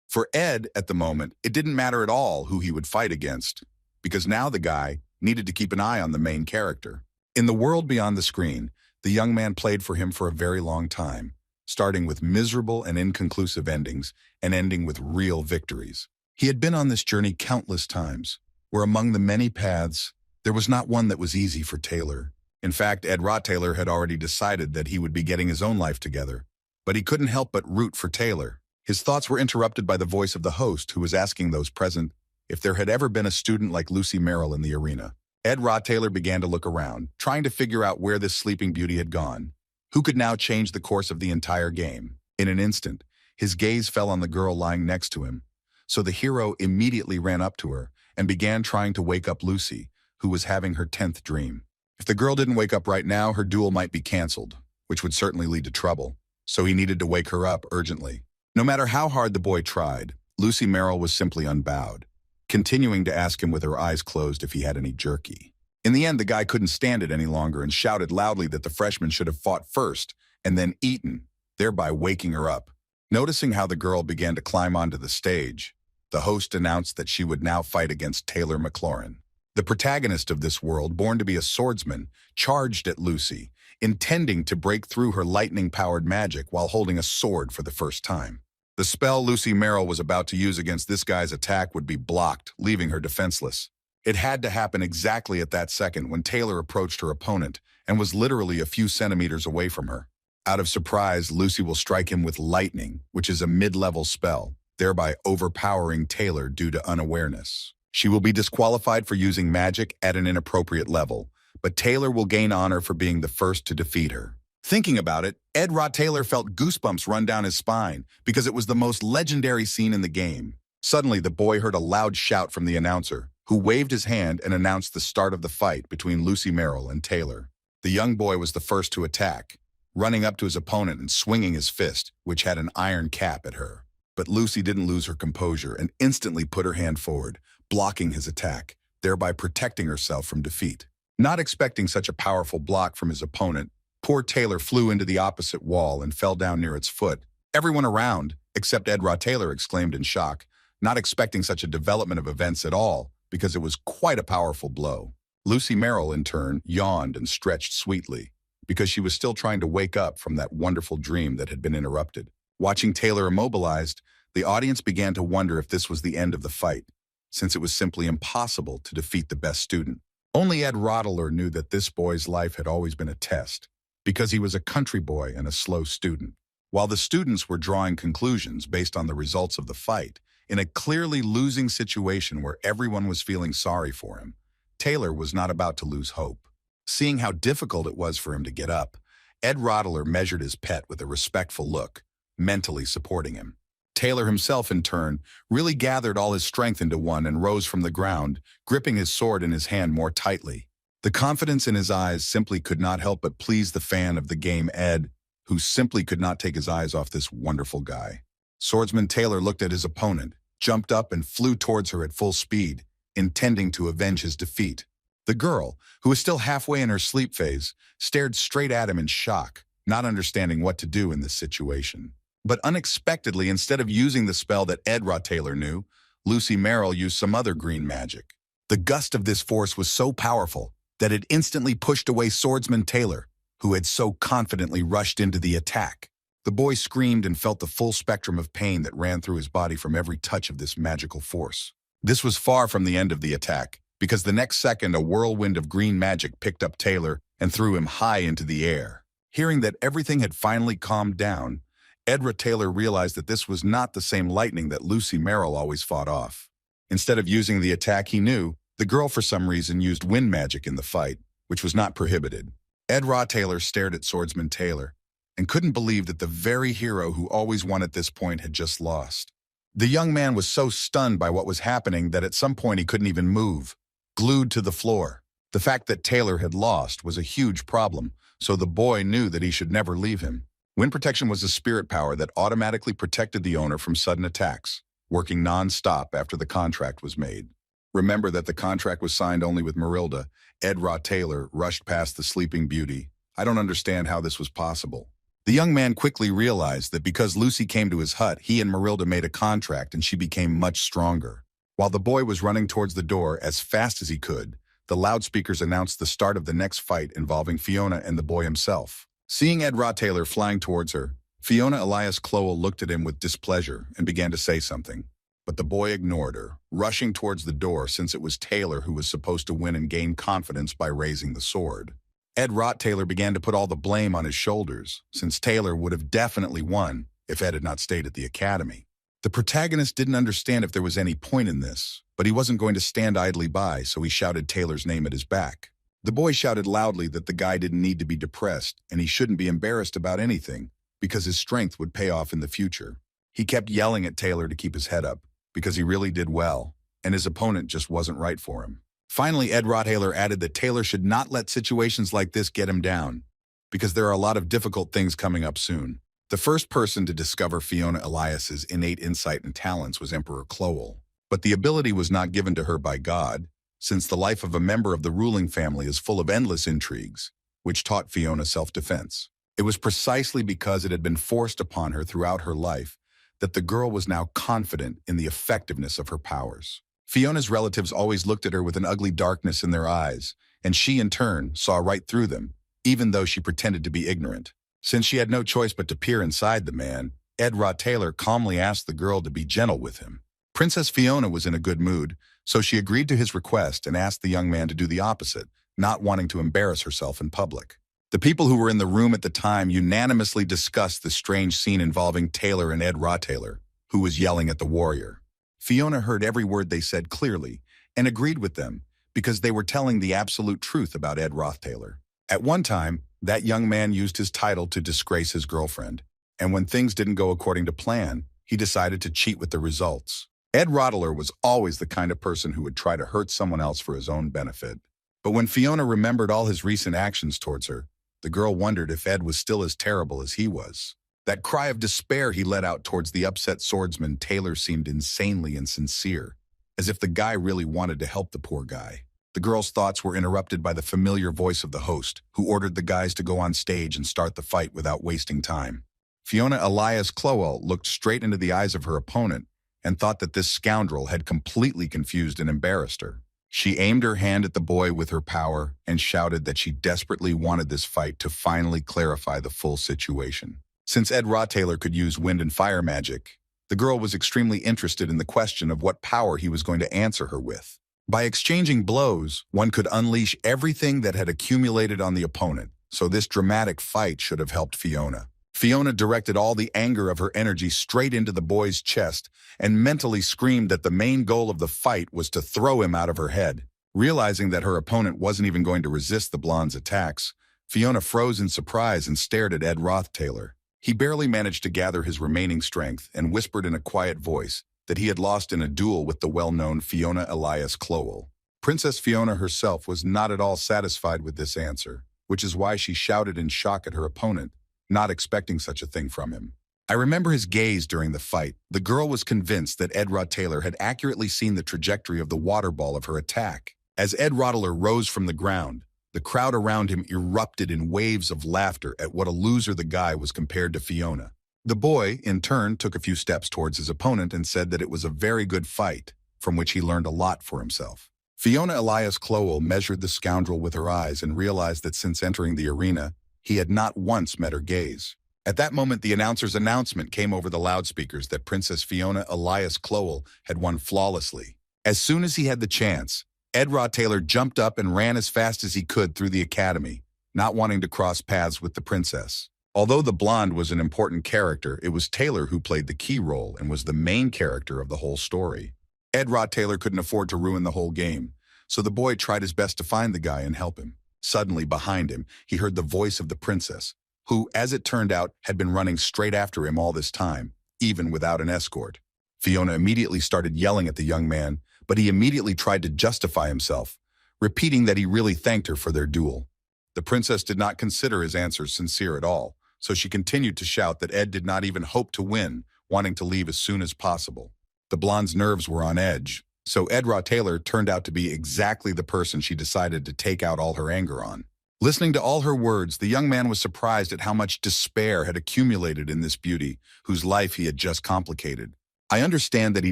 For Ed, at the moment, it didn't matter at all who he would fight against, because now the guy needed to keep an eye on the main character. In the world beyond the screen, the young man played for him for a very long time, starting with miserable and inconclusive endings and ending with real victories. He had been on this journey countless times, where among the many paths, there was not one that was easy for Taylor. In fact, Ed Rottailer had already decided that he would be getting his own life together, but he couldn't help but root for Taylor. His thoughts were interrupted by the voice of the host, who was asking those present if there had ever been a student like Lucy Merrill in the arena. Ed Rottailer began to look around, trying to figure out where this sleeping beauty had gone. Who could now change the course of the entire game? In an instant, his gaze fell on the girl lying next to him, so the hero immediately ran up to her and began trying to wake up Lucy, who was having her 10th dream. If the girl didn't wake up right now, her duel might be canceled, which would certainly lead to trouble, so he needed to wake her up urgently. No matter how hard the boy tried, Lucy Merrill was simply unbowed, continuing to ask him with her eyes closed if he had any jerky. In the end, the guy couldn't stand it any longer and shouted loudly that the freshman should have fought first and then eaten, thereby waking her up. Noticing how the girl began to climb onto the stage, the host announced that she would now fight against Taylor McLaurin. The protagonist of this world, born to be a swordsman, charged at Lucy, intending to break through her lightning-powered magic while holding a sword for the first time. The spell Lucy Merrill was about to use against this guy's attack would be blocked, leaving her defenseless. It had to happen exactly at that second when Taylor approached her opponent and was literally a few centimeters away from her. Out of surprise, Lucy will strike him with lightning, which is a mid-level spell, thereby overpowering Taylor due to unawareness. She will be disqualified for using magic at an inappropriate level, but Taylor will gain honor for being the first to defeat her. Thinking about it, Ed Rottailer felt goosebumps run down his spine because it was the most legendary scene in the game. Suddenly, the boy heard a loud shout from the announcer, who waved his hand and announced the start of the fight between Lucy Merrill and Taylor. The young boy was the first to attack, running up to his opponent and swinging his fist, which had an iron cap at her. But Lucy didn't lose her composure and instantly put her hand forward, blocking his attack, thereby protecting herself from defeat. Not expecting such a powerful block from his opponent, poor Taylor flew into the opposite wall and fell down near its foot. Everyone around, except Ed Rottailer, exclaimed in shock, not expecting such a development of events at all, because it was quite a powerful blow. Lucy Merrill, in turn, yawned and stretched sweetly, because she was still trying to wake up from that wonderful dream that had been interrupted. Watching Taylor immobilized, the audience began to wonder if this was the end of the fight, since it was simply impossible to defeat the best student. Only Ed Rottler knew that this boy's life had always been a test, because he was a country boy and a slow student. While the students were drawing conclusions based on the results of the fight, in a clearly losing situation where everyone was feeling sorry for him, Taylor was not about to lose hope. Seeing how difficult it was for him to get up, Ed Rottler measured his pet with a respectful look, mentally supporting him. Taylor himself, in turn, really gathered all his strength into one and rose from the ground, gripping his sword in his hand more tightly. The confidence in his eyes simply could not help but please the fan of the game, Ed, who simply could not take his eyes off this wonderful guy. Swordsman Taylor looked at his opponent, jumped up and flew towards her at full speed, intending to avenge his defeat. The girl, who was still halfway in her sleep phase, stared straight at him in shock, not understanding what to do in this situation. But unexpectedly, instead of using the spell that Ed Rottler knew, Lucy Merrill used some other green magic. The gust of this force was so powerful that it instantly pushed away Swordsman Taylor, who had so confidently rushed into the attack. The boy screamed and felt the full spectrum of pain that ran through his body from every touch of this magical force. This was far from the end of the attack, because the next second a whirlwind of green magic picked up Taylor and threw him high into the air. Hearing that everything had finally calmed down, Ed Rottler realized that this was not the same lightning that Lucy Merrill always fought off. Instead of using the attack he knew, the girl for some reason used wind magic in the fight, which was not prohibited. Ed Rottler stared at Swordsman Taylor and couldn't believe that the very hero who always won at this point had just lost. The young man was so stunned by what was happening that at some point he couldn't even move, glued to the floor. The fact that Taylor had lost was a huge problem, so the boy knew that he should never leave him. Wind protection was a spirit power that automatically protected the owner from sudden attacks, working non-stop after the contract was made. Remember that the contract was signed only with Marilda. Ed Rottler rushed past the sleeping beauty. I don't understand how this was possible. The young man quickly realized that because Lucy came to his hut, he and Marilda made a contract and she became much stronger. While the boy was running towards the door as fast as he could, the loudspeakers announced the start of the next fight involving Fiona and the boy himself. Seeing Ed Rottler flying towards her, Fiona Elias Clowell looked at him with displeasure and began to say something. But the boy ignored her, rushing towards the door since it was Taylor who was supposed to win and gain confidence by raising the sword. Ed Rottler began to put all the blame on his shoulders, since Taylor would have definitely won if Ed had not stayed at the academy. The protagonist didn't understand if there was any point in this, but he wasn't going to stand idly by, so he shouted Taylor's name at his back. The boy shouted loudly that the guy didn't need to be depressed and he shouldn't be embarrassed about anything because his strength would pay off in the future. He kept yelling at Taylor to keep his head up because he really did well, and his opponent just wasn't right for him. Finally, Ed Rottler added that Taylor should not let situations like this get him down because there are a lot of difficult things coming up soon. The first person to discover Fiona Elias's innate insight and talents was Emperor Clowell, but the ability was not given to her by God, since the life of a member of the ruling family is full of endless intrigues, which taught Fiona self-defense. It was precisely because it had been forced upon her throughout her life that the girl was now confident in the effectiveness of her powers. Fiona's relatives always looked at her with an ugly darkness in their eyes, and she, in turn, saw right through them, even though she pretended to be ignorant. Since she had no choice but to peer inside the man, Ed Rottler calmly asked the girl to be gentle with him. Princess Fiona was in a good mood, so she agreed to his request and asked the young man to do the opposite, not wanting to embarrass herself in public. The people who were in the room at the time unanimously discussed the strange scene involving Taylor and Ed Rottler, who was yelling at the warrior. Fiona heard every word they said clearly and agreed with them because they were telling the absolute truth about Ed Rottler. At one time, that young man used his title to disgrace his girlfriend, and when things didn't go according to plan, he decided to cheat with the results. Ed Rottler was always the kind of person who would try to hurt someone else for his own benefit. But when Fiona remembered all his recent actions towards her, the girl wondered if Ed was still as terrible as he was. That cry of despair he let out towards the upset swordsman Taylor seemed insanely insincere, as if the guy really wanted to help the poor guy. The girl's thoughts were interrupted by the familiar voice of the host, who ordered the guys to go on stage and start the fight without wasting time. Fiona Elias Clowell looked straight into the eyes of her opponent and thought that this scoundrel had completely confused and embarrassed her. She aimed her hand at the boy with her power and shouted that she desperately wanted this fight to finally clarify the full situation. Since Ed Rottler could use wind and fire magic, the girl was extremely interested in the question of what power he was going to answer her with. By exchanging blows, one could unleash everything that had accumulated on the opponent, so this dramatic fight should have helped Fiona. Fiona directed all the anger of her energy straight into the boy's chest and mentally screamed that the main goal of the fight was to throw him out of her head. Realizing that her opponent wasn't even going to resist the blonde's attacks, Fiona froze in surprise and stared at Ed Rothtaylor. He barely managed to gather his remaining strength and whispered in a quiet voice that he had lost in a duel with the well-known Fiona Elias Clowell. Princess Fiona herself was not at all satisfied with this answer, which is why she shouted in shock at her opponent, not expecting such a thing from him. I remember his gaze during the fight. The girl was convinced that Ed Rothtaylor had accurately seen the trajectory of the water ball of her attack. As Ed Rothtaylor rose from the ground, the crowd around him erupted in waves of laughter at what a loser the guy was compared to Fiona. The boy, in turn, took a few steps towards his opponent and said that it was a very good fight, from which he learned a lot for himself. Fiona Elias Clowell measured the scoundrel with her eyes and realized that since entering the arena, he had not once met her gaze. At that moment, the announcer's announcement came over the loudspeakers that Princess Fiona Elias Clowell had won flawlessly. As soon as he had the chance, Ed Rothtaylor jumped up and ran as fast as he could through the academy, not wanting to cross paths with the princess. Although the blonde was an important character, it was Taylor who played the key role and was the main character of the whole story. Ed Rothtaylor couldn't afford to ruin the whole game, so the boy tried his best to find the guy and help him. Suddenly, behind him, he heard the voice of the princess, who, as it turned out, had been running straight after him all this time, even without an escort. Fiona immediately started yelling at the young man, but he immediately tried to justify himself, repeating that he really thanked her for their duel. The princess did not consider his answers sincere at all, so she continued to shout that Ed did not even hope to win, wanting to leave as soon as possible. The blonde's nerves were on edge, so Ed Rothtaylor turned out to be exactly the person she decided to take out all her anger on. Listening to all her words, the young man was surprised at how much despair had accumulated in this beauty, whose life he had just complicated. I understand that he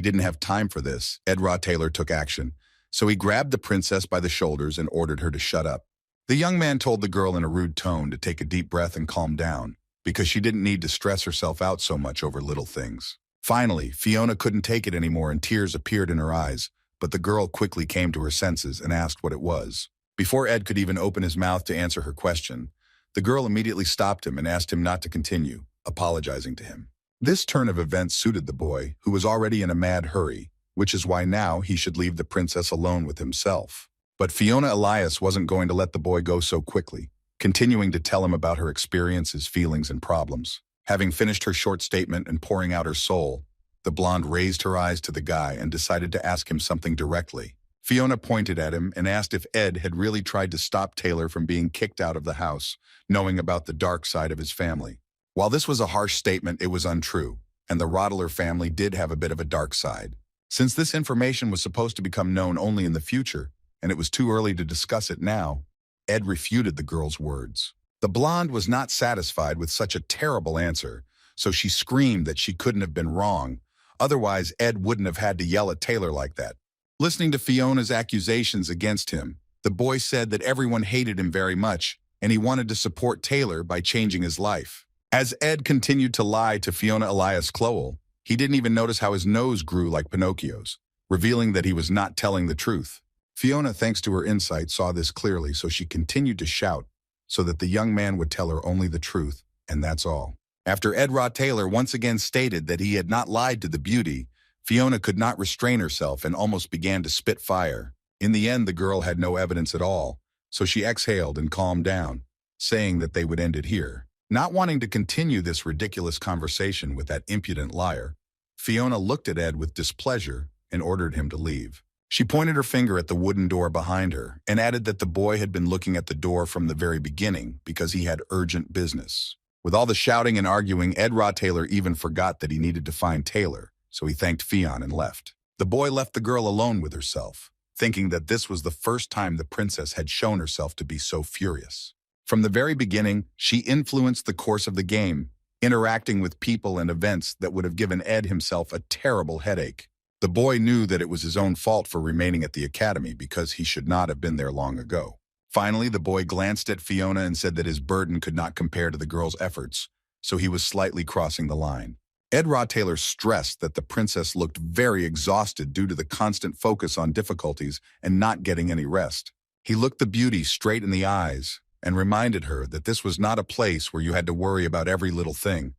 didn't have time for this. Ed Rothtaylor took action, so he grabbed the princess by the shoulders and ordered her to shut up. The young man told the girl in a rude tone to take a deep breath and calm down, because she didn't need to stress herself out so much over little things. Finally, Fiona couldn't take it anymore and tears appeared in her eyes, but the girl quickly came to her senses and asked what it was. Before Ed could even open his mouth to answer her question, the girl immediately stopped him and asked him not to continue, apologizing to him. This turn of events suited the boy, who was already in a mad hurry, which is why now he should leave the princess alone with himself. But Fiona Elias wasn't going to let the boy go so quickly, continuing to tell him about her experiences, feelings, and problems. Having finished her short statement and pouring out her soul, the blonde raised her eyes to the guy and decided to ask him something directly. Fiona pointed at him and asked if Ed had really tried to stop Taylor from being kicked out of the house, knowing about the dark side of his family. While this was a harsh statement, it was untrue, and the Rothtaylor family did have a bit of a dark side. Since this information was supposed to become known only in the future, and it was too early to discuss it now, Ed refuted the girl's words. The blonde was not satisfied with such a terrible answer, so she screamed that she couldn't have been wrong. Otherwise, Ed wouldn't have had to yell at Taylor like that. Listening to Fiona's accusations against him, the boy said that everyone hated him very much, and he wanted to support Taylor by changing his life. As Ed continued to lie to Fiona Elias Clowell, he didn't even notice how his nose grew like Pinocchio's, revealing that he was not telling the truth. Fiona, thanks to her insight, saw this clearly, so she continued to shout so that the young man would tell her only the truth, and that's all. After Ed Rothtaylor once again stated that he had not lied to the beauty, Fiona could not restrain herself and almost began to spit fire. In the end, the girl had no evidence at all, so she exhaled and calmed down, saying that they would end it here. Not wanting to continue this ridiculous conversation with that impudent liar, Fiona looked at Ed with displeasure and ordered him to leave. She pointed her finger at the wooden door behind her and added that the boy had been looking at the door from the very beginning because he had urgent business. With all the shouting and arguing, Ed Rothtaylor even forgot that he needed to find Taylor, so he thanked Fiona and left. The boy left the girl alone with herself, thinking that this was the first time the princess had shown herself to be so furious. From the very beginning, she influenced the course of the game, interacting with people and events that would have given Ed himself a terrible headache. The boy knew that it was his own fault for remaining at the academy because he should not have been there long ago. Finally, the boy glanced at Fiona and said that his burden could not compare to the girl's efforts, so he was slightly crossing the line. Ed Taylor stressed that the princess looked very exhausted due to the constant focus on difficulties and not getting any rest. He looked the beauty straight in the eyes and reminded her that this was not a place where you had to worry about every little thing.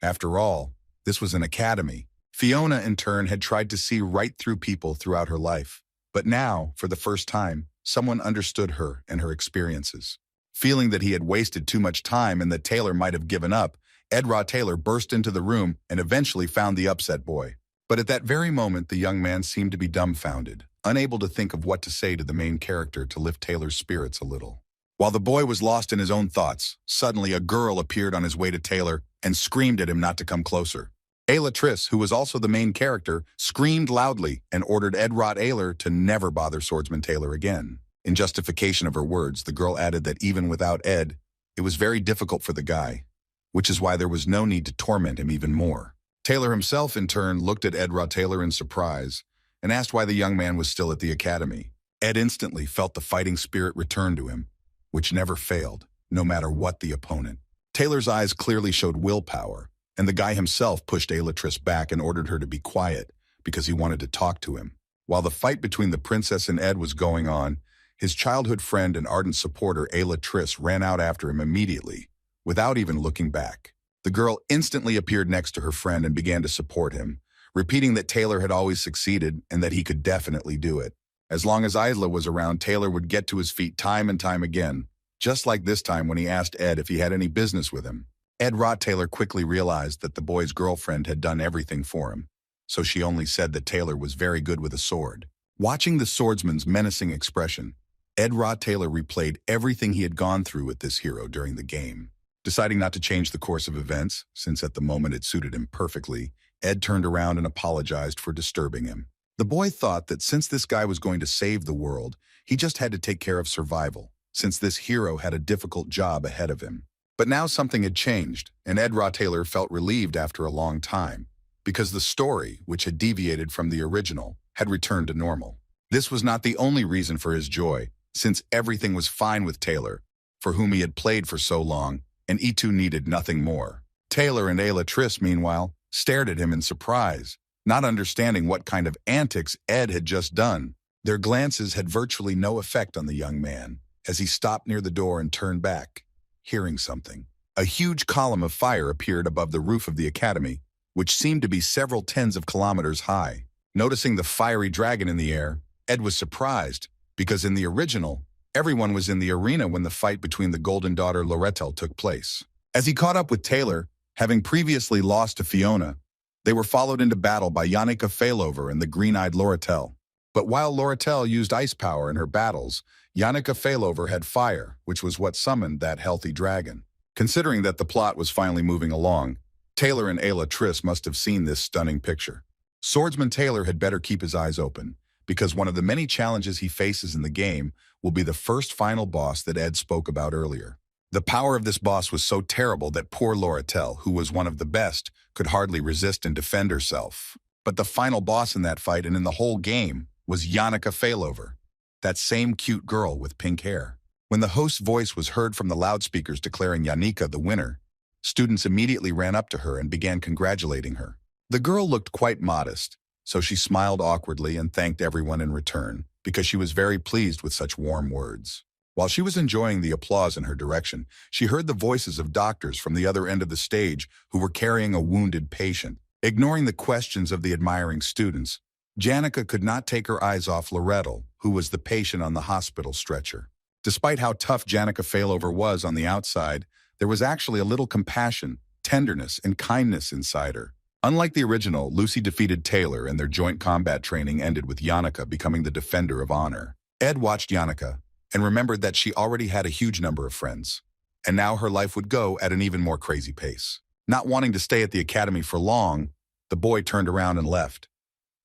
After all, this was an academy. Fiona, in turn, had tried to see right through people throughout her life. But now, for the first time, someone understood her and her experiences. Feeling that he had wasted too much time and that Taylor might have given up, Ed Taylor burst into the room and eventually found the upset boy. But at that very moment, the young man seemed to be dumbfounded, unable to think of what to say to the main character to lift Taylor's spirits a little. While the boy was lost in his own thoughts, suddenly a girl appeared on his way to Taylor and screamed at him not to come closer. Ailia, who was also the main character, screamed loudly and ordered Ed Taylor to never bother Swordsman Taylor again. In justification of her words, the girl added that even without Ed, it was very difficult for the guy, which is why there was no need to torment him even more. Taylor himself, in turn, looked at Ed Taylor in surprise and asked why the young man was still at the academy. Ed instantly felt the fighting spirit return to him, which never failed, no matter what the opponent. Taylor's eyes clearly showed willpower, and the guy himself pushed Ailia back and ordered her to be quiet because he wanted to talk to him. While the fight between the princess and Ed was going on, his childhood friend and ardent supporter Ailia ran out after him immediately, without even looking back. The girl instantly appeared next to her friend and began to support him, repeating that Taylor had always succeeded and that he could definitely do it. As long as Ailia was around, Taylor would get to his feet time and time again, just like this time when he asked Ed if he had any business with him. Ed Taylor quickly realized that the boy's girlfriend had done everything for him, so she only said that Taylor was very good with a sword. Watching the swordsman's menacing expression, Ed Taylor replayed everything he had gone through with this hero during the game. Deciding not to change the course of events, since at the moment it suited him perfectly, Ed turned around and apologized for disturbing him. The boy thought that since this guy was going to save the world, he just had to take care of survival, since this hero had a difficult job ahead of him. But now something had changed, and Ed Taylor felt relieved after a long time, because the story, which had deviated from the original, had returned to normal. This was not the only reason for his joy, since everything was fine with Taylor, for whom he had played for so long, and E2 needed nothing more. Taylor and Ailia, meanwhile, stared at him in surprise, not understanding what kind of antics Ed had just done. Their glances had virtually no effect on the young man, as he stopped near the door and turned back, hearing something. A huge column of fire appeared above the roof of the academy, which seemed to be several tens of kilometers high. Noticing the fiery dragon in the air, Ed was surprised, because in the original, everyone was in the arena when the fight between the Golden Daughter Redhead took place. As he caught up with Taylor, having previously lost to Fiona, they were followed into battle by Yannicka Failover and the green-eyed Loretel. But while Loretel used ice power in her battles, Yannicka Failover had fire, which was what summoned that healthy dragon. Considering that the plot was finally moving along, Taylor and Ailia must have seen this stunning picture. Swordsman Taylor had better keep his eyes open, because one of the many challenges he faces in the game will be the first final boss that Ed spoke about earlier. The power of this boss was so terrible that poor Loretel, who was one of the best, could hardly resist and defend herself. But the final boss in that fight and in the whole game was Yannicka Failover, that same cute girl with pink hair. When the host's voice was heard from the loudspeakers declaring Yannicka the winner, students immediately ran up to her and began congratulating her. The girl looked quite modest, so she smiled awkwardly and thanked everyone in return, because she was very pleased with such warm words. While she was enjoying the applause in her direction, she heard the voices of doctors from the other end of the stage who were carrying a wounded patient. Ignoring the questions of the admiring students, Yannicka could not take her eyes off Loretel, who was the patient on the hospital stretcher. Despite how tough Yannicka Failover was on the outside, there was actually a little compassion, tenderness, and kindness inside her. Unlike the original, Lucy defeated Taylor and their joint combat training ended with Yannicka becoming the defender of honor. Ed watched Yannicka and remembered that she already had a huge number of friends, and now her life would go at an even more crazy pace. Not wanting to stay at the academy for long, the boy turned around and left,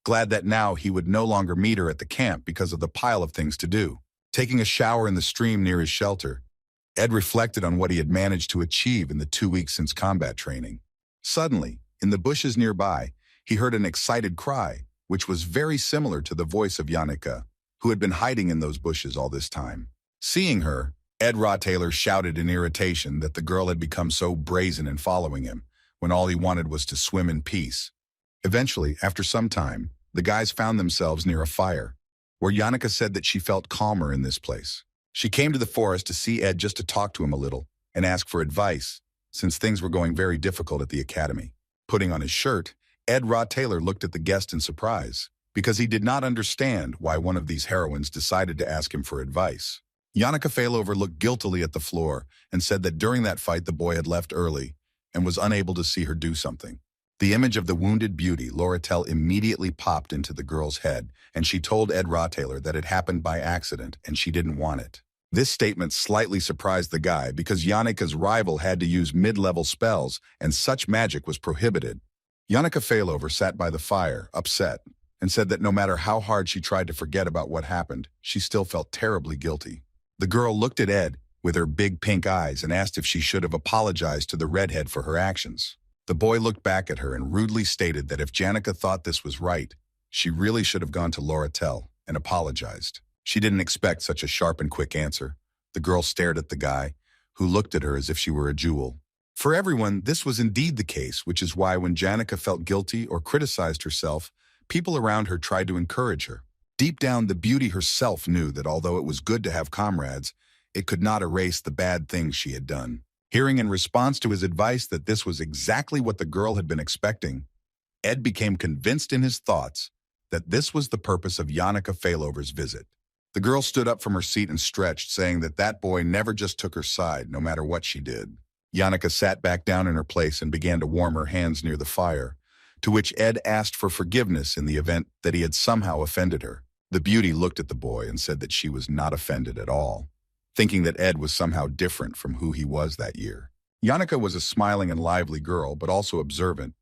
glad that now he would no longer meet her at the camp because of the pile of things to do. Taking a shower in the stream near his shelter, Ed reflected on what he had managed to achieve in the 2 weeks since combat training. Suddenly, in the bushes nearby, he heard an excited cry, which was very similar to the voice of Yannicka, who had been hiding in those bushes all this time. Seeing her, Ed Taylor shouted in irritation that the girl had become so brazen in following him, when all he wanted was to swim in peace. Eventually, after some time, the guys found themselves near a fire, where Yannicka said that she felt calmer in this place. She came to the forest to see Ed just to talk to him a little and ask for advice, since things were going very difficult at the academy. Putting on his shirt, Ed Taylor looked at the guest in surprise, because he did not understand why one of these heroines decided to ask him for advice. Yannicka Failover looked guiltily at the floor and said that during that fight the boy had left early and was unable to see her do something. The image of the wounded beauty, Lorettel, immediately popped into the girl's head, and she told Ed Taylor that it happened by accident and she didn't want it. This statement slightly surprised the guy because Yannicka's rival had to use mid-level spells and such magic was prohibited. Yannicka Failover sat by the fire, upset, and said that no matter how hard she tried to forget about what happened, she still felt terribly guilty. The girl looked at Ed with her big pink eyes and asked if she should have apologized to the redhead for her actions. The boy looked back at her and rudely stated that if Yannicka thought this was right, she really should have gone to Lorettel and apologized. She didn't expect such a sharp and quick answer. The girl stared at the guy, who looked at her as if she were a jewel. For everyone, this was indeed the case, which is why when Yannicka felt guilty or criticized herself, people around her tried to encourage her. Deep down, the beauty herself knew that although it was good to have comrades, it could not erase the bad things she had done. Hearing in response to his advice that this was exactly what the girl had been expecting, Ed became convinced in his thoughts that this was the purpose of Yannicka Failover's visit. The girl stood up from her seat and stretched, saying that that boy never just took her side, no matter what she did. Yannicka sat back down in her place and began to warm her hands near the fire, to which Ed asked for forgiveness in the event that he had somehow offended her. The beauty looked at the boy and said that she was not offended at all, thinking that Ed was somehow different from who he was that year. Yannicka was a smiling and lively girl, but also observant,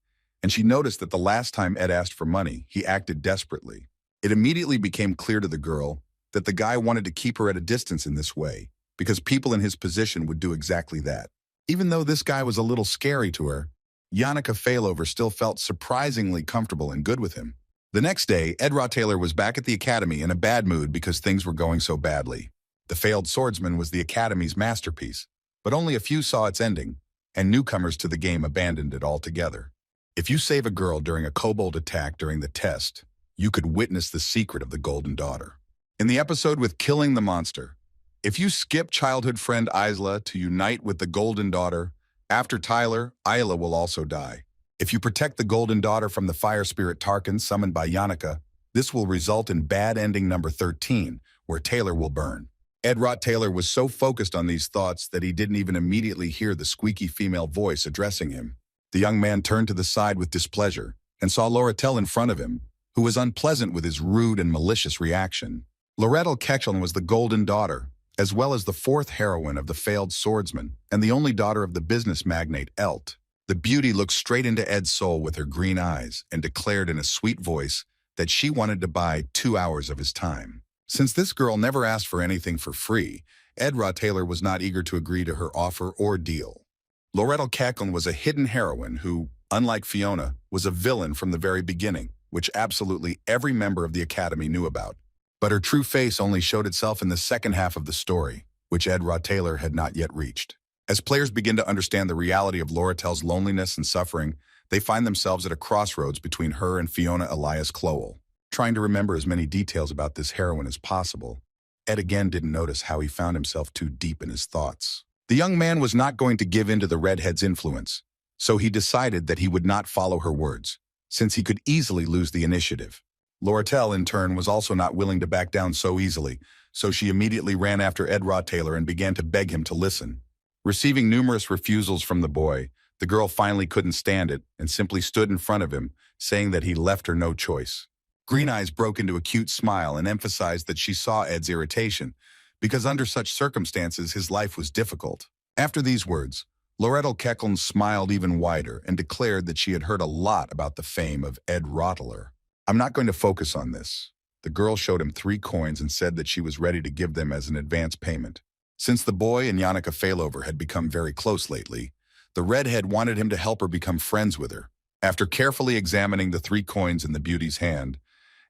and she noticed that the last time Ed asked for money, he acted desperately. It immediately became clear to the girl that the guy wanted to keep her at a distance in this way, because people in his position would do exactly that. Even though this guy was a little scary to her, Yannicka Failover still felt surprisingly comfortable and good with him. The next day, Ed Taylor was back at the academy in a bad mood because things were going so badly. The Failed Swordsman was the academy's masterpiece, but only a few saw its ending, and newcomers to the game abandoned it altogether. If you save a girl during a kobold attack during the test, you could witness the secret of the Golden Daughter. In the episode with Killing the Monster, if you skip childhood friend Isla to unite with the Golden Daughter, after Tyler, Ailia will also die. If you protect the Golden Daughter from the fire spirit Tarkin summoned by Yannicka, this will result in bad ending number 13, where Taylor will burn. Ed Taylor was so focused on these thoughts that he didn't even immediately hear the squeaky female voice addressing him. The young man turned to the side with displeasure and saw Lorettel in front of him, who was unpleasant with his rude and malicious reaction. Lorettel was the Golden Daughter, as well as the fourth heroine of the Failed Swordsman and the only daughter of the business magnate Elt. The beauty looked straight into Ed's soul with her green eyes and declared in a sweet voice that she wanted to buy 2 hours of his time. Since this girl never asked for anything for free, Ed Taylor was not eager to agree to her offer or deal. Lorettel was a hidden heroine who, unlike Fiona, was a villain from the very beginning, which absolutely every member of the Academy knew about. But her true face only showed itself in the second half of the story, which Ed Taylor had not yet reached. As players begin to understand the reality of Lorettel's loneliness and suffering, they find themselves at a crossroads between her and Fiona Elias Clowell. Trying to remember as many details about this heroine as possible, Ed again didn't notice how he found himself too deep in his thoughts. The young man was not going to give in to the redhead's influence, so he decided that he would not follow her words, since he could easily lose the initiative. Lorettel, in turn, was also not willing to back down so easily, so she immediately ran after Ed Taylor and began to beg him to listen. Receiving numerous refusals from the boy, the girl finally couldn't stand it and simply stood in front of him, saying that he left her no choice. Green Eyes broke into a cute smile and emphasized that she saw Ed's irritation, because under such circumstances his life was difficult. After these words, Lorettel smiled even wider and declared that she had heard a lot about the fame of Ed Rottler. I'm not going to focus on this. The girl showed him 3 coins and said that she was ready to give them as an advance payment. Since the boy and Yannicka Failover had become very close lately, the redhead wanted him to help her become friends with her. After carefully examining the 3 coins in the beauty's hand,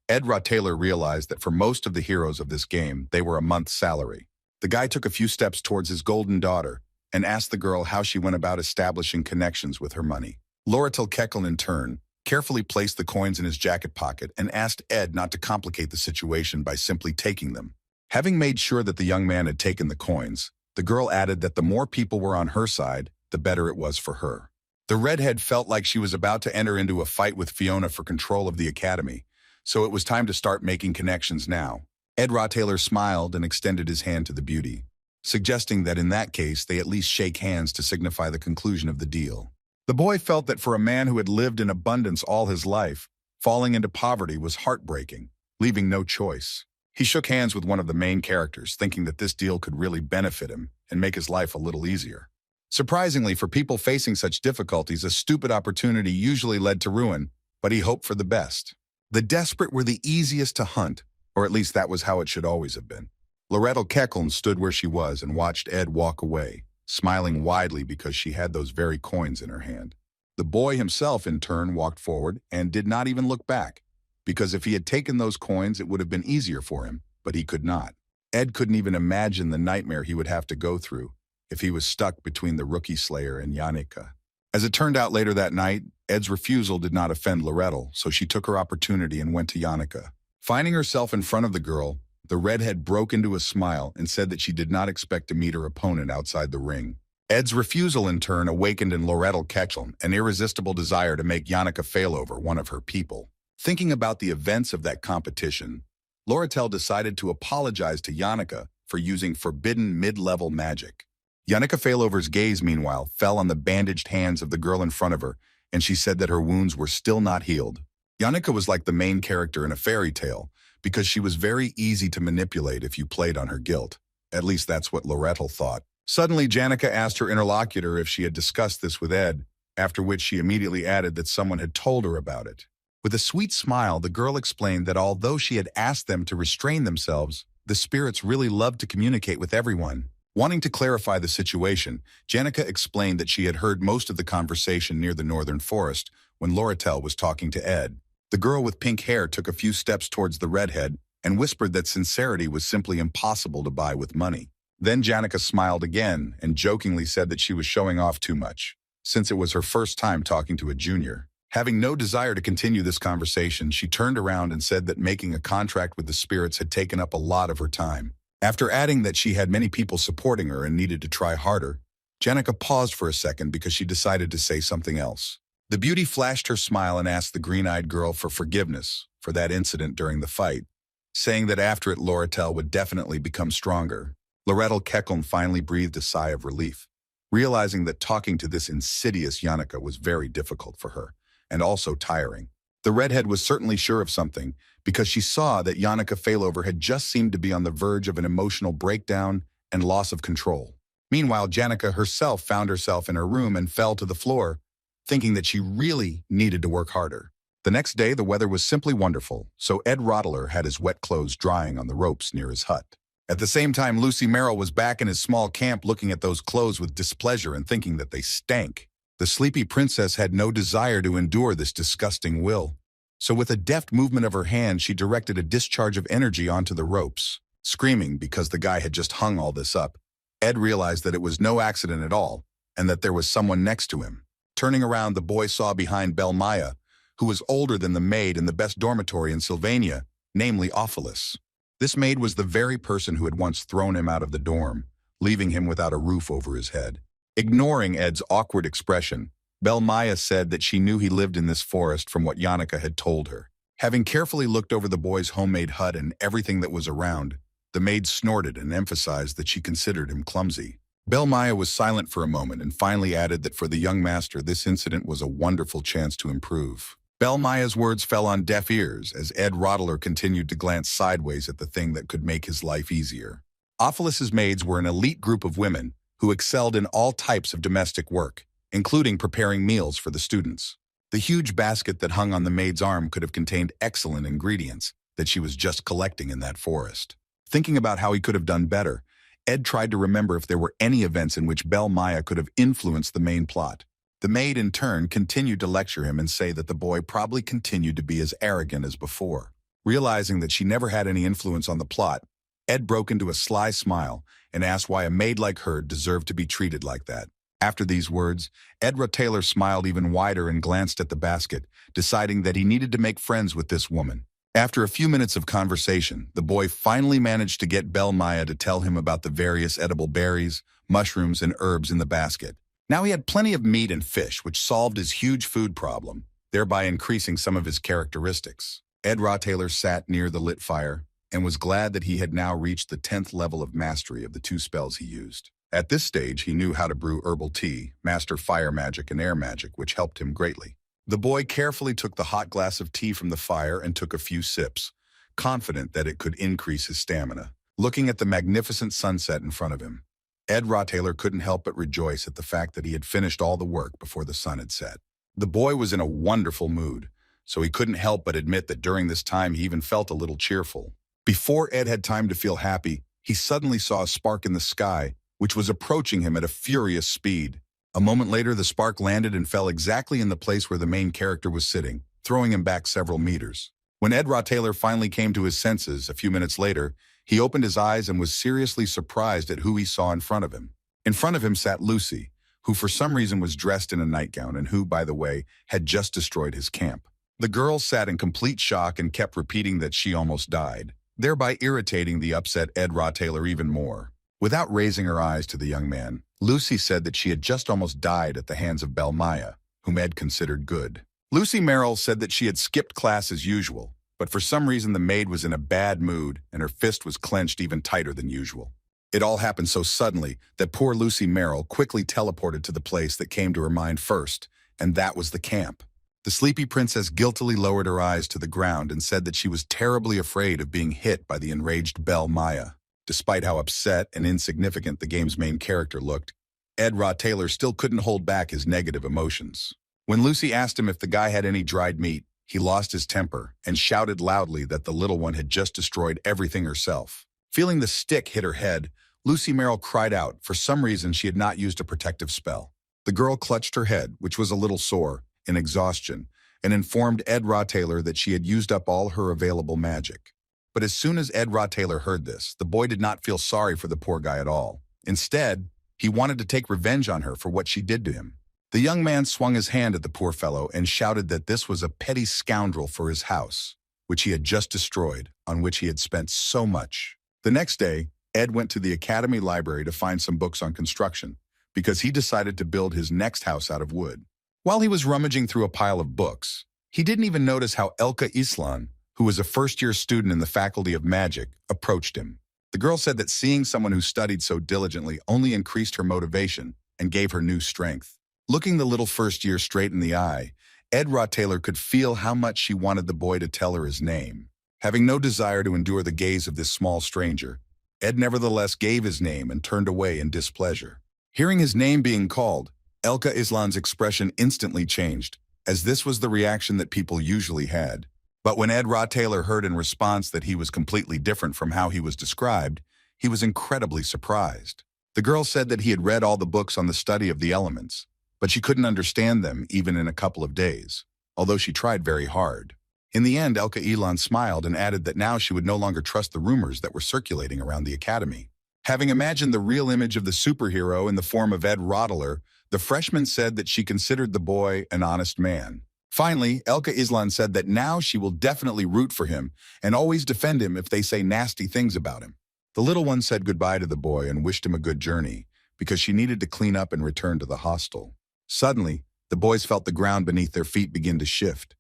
Ed Taylor realized that for most of the heroes of this game, they were a month's salary. The guy took a few steps towards his Golden Daughter and asked the girl how she went about establishing connections with her money. Loretel Keckle, in turn, carefully placed the coins in his jacket pocket and asked Ed not to complicate the situation by simply taking them. Having made sure that the young man had taken the coins, the girl added that the more people were on her side, the better it was for her. The Redhead felt like she was about to enter into a fight with Fiona for control of the academy, so it was time to start making connections now. Ed Rottaler smiled and extended his hand to the beauty, suggesting that in that case they at least shake hands to signify the conclusion of the deal. The boy felt that for a man who had lived in abundance all his life, falling into poverty was heartbreaking, leaving no choice. He shook hands with one of the main characters, thinking that this deal could really benefit him and make his life a little easier. Surprisingly, for people facing such difficulties, a stupid opportunity usually led to ruin, but he hoped for the best. The desperate were the easiest to hunt, or at least that was how it should always have been. Loretel Keckle stood where she was and watched Ed walk away, smiling widely because she had those very coins in her hand. The boy himself, in turn, walked forward and did not even look back, because if he had taken those coins, it would have been easier for him, but he could not. Ed couldn't even imagine the nightmare he would have to go through if he was stuck between the Rookie Slayer and Yannicka. As it turned out later that night, Ed's refusal did not offend Loretel, so she took her opportunity and went to Yannicka. Finding herself in front of the girl, the Redhead broke into a smile and said that she did not expect to meet her opponent outside the ring. Ed's refusal, in turn, awakened in Loretel Keckle an irresistible desire to make Yannicka fail over one of her people. Thinking about the events of that competition, Loretel decided to apologize to Yannicka for using forbidden mid-level magic. Yannicka Failover's gaze, meanwhile, fell on the bandaged hands of the girl in front of her, and she said that her wounds were still not healed. Yannicka was like the main character in a fairy tale, because she was very easy to manipulate if you played on her guilt. At least that's what Loretel thought. Suddenly, Yannicka asked her interlocutor if she had discussed this with Ed, after which she immediately added that someone had told her about it. With a sweet smile, the girl explained that although she had asked them to restrain themselves, the spirits really loved to communicate with everyone. Wanting to clarify the situation, Yannicka explained that she had heard most of the conversation near the northern forest when Loretel was talking to Ed. The girl with pink hair took a few steps towards the Redhead and whispered that sincerity was simply impossible to buy with money. Then Yannicka smiled again and jokingly said that she was showing off too much, since it was her first time talking to a junior. Having no desire to continue this conversation, she turned around and said that making a contract with the spirits had taken up a lot of her time. After adding that she had many people supporting her and needed to try harder, Yannicka paused for a second because she decided to say something else. The beauty flashed her smile and asked the green-eyed girl for forgiveness for that incident during the fight, saying that after it Loretel would definitely become stronger. Loretel Keckle finally breathed a sigh of relief, realizing that talking to this insidious Yannicka was very difficult for her, and also tiring. The Redhead was certainly sure of something, because she saw that Yannicka Failover had just seemed to be on the verge of an emotional breakdown and loss of control. Meanwhile, Yannicka herself found herself in her room and fell to the floor, thinking that she really needed to work harder. The next day, the weather was simply wonderful, so Ed Rottaler had his wet clothes drying on the ropes near his hut. At the same time, Lucy Merrill was back in his small camp looking at those clothes with displeasure and thinking that they stank. The sleepy princess had no desire to endure this disgusting will. So with a deft movement of her hand, she directed a discharge of energy onto the ropes. Screaming because the guy had just hung all this up, Ed realized that it was no accident at all, and that there was someone next to him. Turning around, the boy saw behind Belle Maya, who was older than the maid in the best dormitory in Sylvania, namely Ophelis. This maid was the very person who had once thrown him out of the dorm, leaving him without a roof over his head. Ignoring Ed's awkward expression, Belle Maya said that she knew he lived in this forest from what Yannicka had told her. Having carefully looked over the boy's homemade hut and everything that was around, the maid snorted and emphasized that she considered him clumsy. Belle Maya was silent for a moment and finally added that for the young master this incident was a wonderful chance to improve. Belle Maya's words fell on deaf ears as Ed Rottaler continued to glance sideways at the thing that could make his life easier. Ophelis's maids were an elite group of women who excelled in all types of domestic work, including preparing meals for the students. The huge basket that hung on the maid's arm could have contained excellent ingredients that she was just collecting in that forest. Thinking about how he could have done better, Ed tried to remember if there were any events in which Belle Maya could have influenced the main plot. The maid, in turn, continued to lecture him and say that the boy probably continued to be as arrogant as before. Realizing that she never had any influence on the plot, Ed broke into a sly smile and asked why a maid like her deserved to be treated like that. After these words, Edra Taylor smiled even wider and glanced at the basket, deciding that he needed to make friends with this woman. After a few minutes of conversation, the boy finally managed to get Belle Maya to tell him about the various edible berries, mushrooms, and herbs in the basket. Now he had plenty of meat and fish, which solved his huge food problem, thereby increasing some of his characteristics. Edra Taylor sat near the lit fire and was glad that he had now reached the 10th level of mastery of the 2 spells he used. At this stage, he knew how to brew herbal tea, master fire magic and air magic, which helped him greatly. The boy carefully took the hot glass of tea from the fire and took a few sips, confident that it could increase his stamina. Looking at the magnificent sunset in front of him, Edra Taylor couldn't help but rejoice at the fact that he had finished all the work before the sun had set. The boy was in a wonderful mood, so he couldn't help but admit that during this time he even felt a little cheerful. Before Ed had time to feel happy, he suddenly saw a spark in the sky, which was approaching him at a furious speed. A moment later, the spark landed and fell exactly in the place where the main character was sitting, throwing him back several meters. When Edra Taylor finally came to his senses a few minutes later, he opened his eyes and was seriously surprised at who he saw in front of him. In front of him sat Lucy, who for some reason was dressed in a nightgown and who, by the way, had just destroyed his camp. The girl sat in complete shock and kept repeating that she almost died, thereby irritating the upset Edra Taylor even more. Without raising her eyes to the young man, Lucy said that she had just almost died at the hands of Belle Maya, whom Ed considered good. Lucy Merrill said that she had skipped class as usual, but for some reason the maid was in a bad mood and her fist was clenched even tighter than usual. It all happened so suddenly that poor Lucy Merrill quickly teleported to the place that came to her mind first, and that was the camp. The sleepy princess guiltily lowered her eyes to the ground and said that she was terribly afraid of being hit by the enraged Belle Maya. Despite how upset and insignificant the game's main character looked, Edra Taylor still couldn't hold back his negative emotions. When Lucy asked him if the guy had any dried meat, he lost his temper and shouted loudly that the little one had just destroyed everything herself. Feeling the stick hit her head, Lucy Merrill cried out. For some reason, she had not used a protective spell. The girl clutched her head, which was a little sore, in exhaustion, and informed Edra Taylor that she had used up all her available magic. But as soon as Edra Taylor heard this, the boy did not feel sorry for the poor guy at all. Instead, he wanted to take revenge on her for what she did to him. The young man swung his hand at the poor fellow and shouted that this was a petty scoundrel for his house, which he had just destroyed, on which he had spent so much. The next day, Ed went to the academy library to find some books on construction, because he decided to build his next house out of wood. While he was rummaging through a pile of books, he didn't even notice how Elka Islan, who was a first-year student in the Faculty of Magic, approached him. The girl said that seeing someone who studied so diligently only increased her motivation and gave her new strength. Looking the little first-year straight in the eye, Edra Taylor could feel how much she wanted the boy to tell her his name. Having no desire to endure the gaze of this small stranger, Ed nevertheless gave his name and turned away in displeasure. Hearing his name being called, Elka Islan's expression instantly changed, as this was the reaction that people usually had. But when Edra Taylor heard in response that he was completely different from how he was described, he was incredibly surprised. The girl said that he had read all the books on the study of the elements, but she couldn't understand them even in a couple of days, although she tried very hard. In the end, Elka Ilan smiled and added that now she would no longer trust the rumors that were circulating around the academy. Having imagined the real image of the superhero in the form of Ed Rottler, the freshman said that she considered the boy an honest man. Finally, Elka Islan said that now she will definitely root for him and always defend him if they say nasty things about him. The little one said goodbye to the boy and wished him a good journey because she needed to clean up and return to the hostel. Suddenly, the boys felt the ground beneath their feet begin to shift,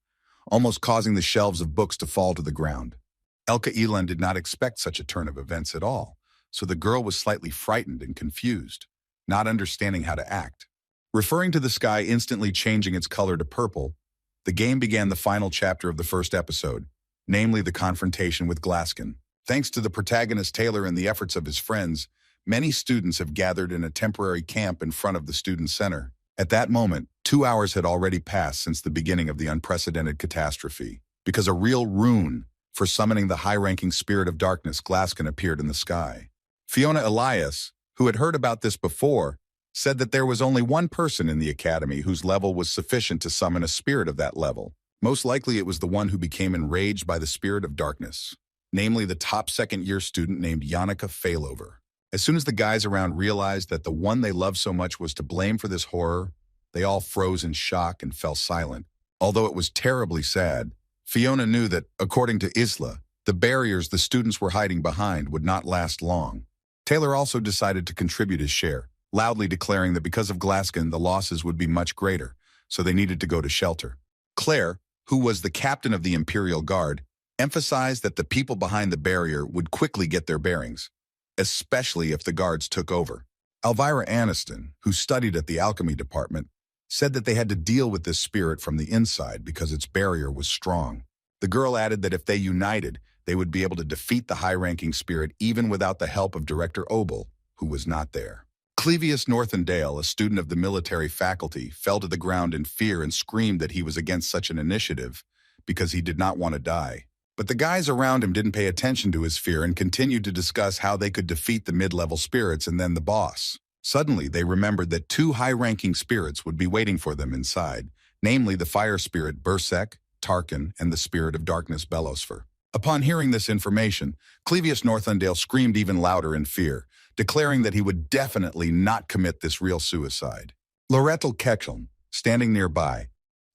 almost causing the shelves of books to fall to the ground. Elka Ilan did not expect such a turn of events at all, so the girl was slightly frightened and confused, not understanding how to act. Referring to the sky instantly changing its color to purple, the game began the final chapter of the first episode, namely the confrontation with Glaskin. Thanks to the protagonist Taylor and the efforts of his friends, many students have gathered in a temporary camp in front of the student center. At that moment, 2 hours had already passed since the beginning of the unprecedented catastrophe, because a real rune for summoning the high-ranking spirit of darkness Glaskin appeared in the sky. Fiona Elias, who had heard about this before, said that there was only one person in the academy whose level was sufficient to summon a spirit of that level. Most likely it was the one who became enraged by the spirit of darkness, namely the top second-year student named Yannicka Failover. As soon as the guys around realized that the one they loved so much was to blame for this horror, they all froze in shock and fell silent. Although it was terribly sad, Fiona knew that, according to Isla, the barriers the students were hiding behind would not last long. Taylor also decided to contribute his share, loudly declaring that because of Glaskin, the losses would be much greater, so they needed to go to shelter. Claire, who was the captain of the Imperial Guard, emphasized that the people behind the barrier would quickly get their bearings, especially if the guards took over. Elvira Aniston, who studied at the alchemy department, said that they had to deal with this spirit from the inside because its barrier was strong. The girl added that if they united, they would be able to defeat the high-ranking spirit even without the help of Director Obel, who was not there. Clevius Northendale, a student of the military faculty, fell to the ground in fear and screamed that he was against such an initiative because he did not want to die. But the guys around him didn't pay attention to his fear and continued to discuss how they could defeat the mid-level spirits and then the boss. Suddenly, they remembered that two high-ranking spirits would be waiting for them inside, namely the fire spirit Bursek, Tarkin, and the spirit of darkness Belosfer. Upon hearing this information, Clevius Northendale screamed even louder in fear, declaring that he would definitely not commit this real suicide. Lorettel Ketchum, standing nearby,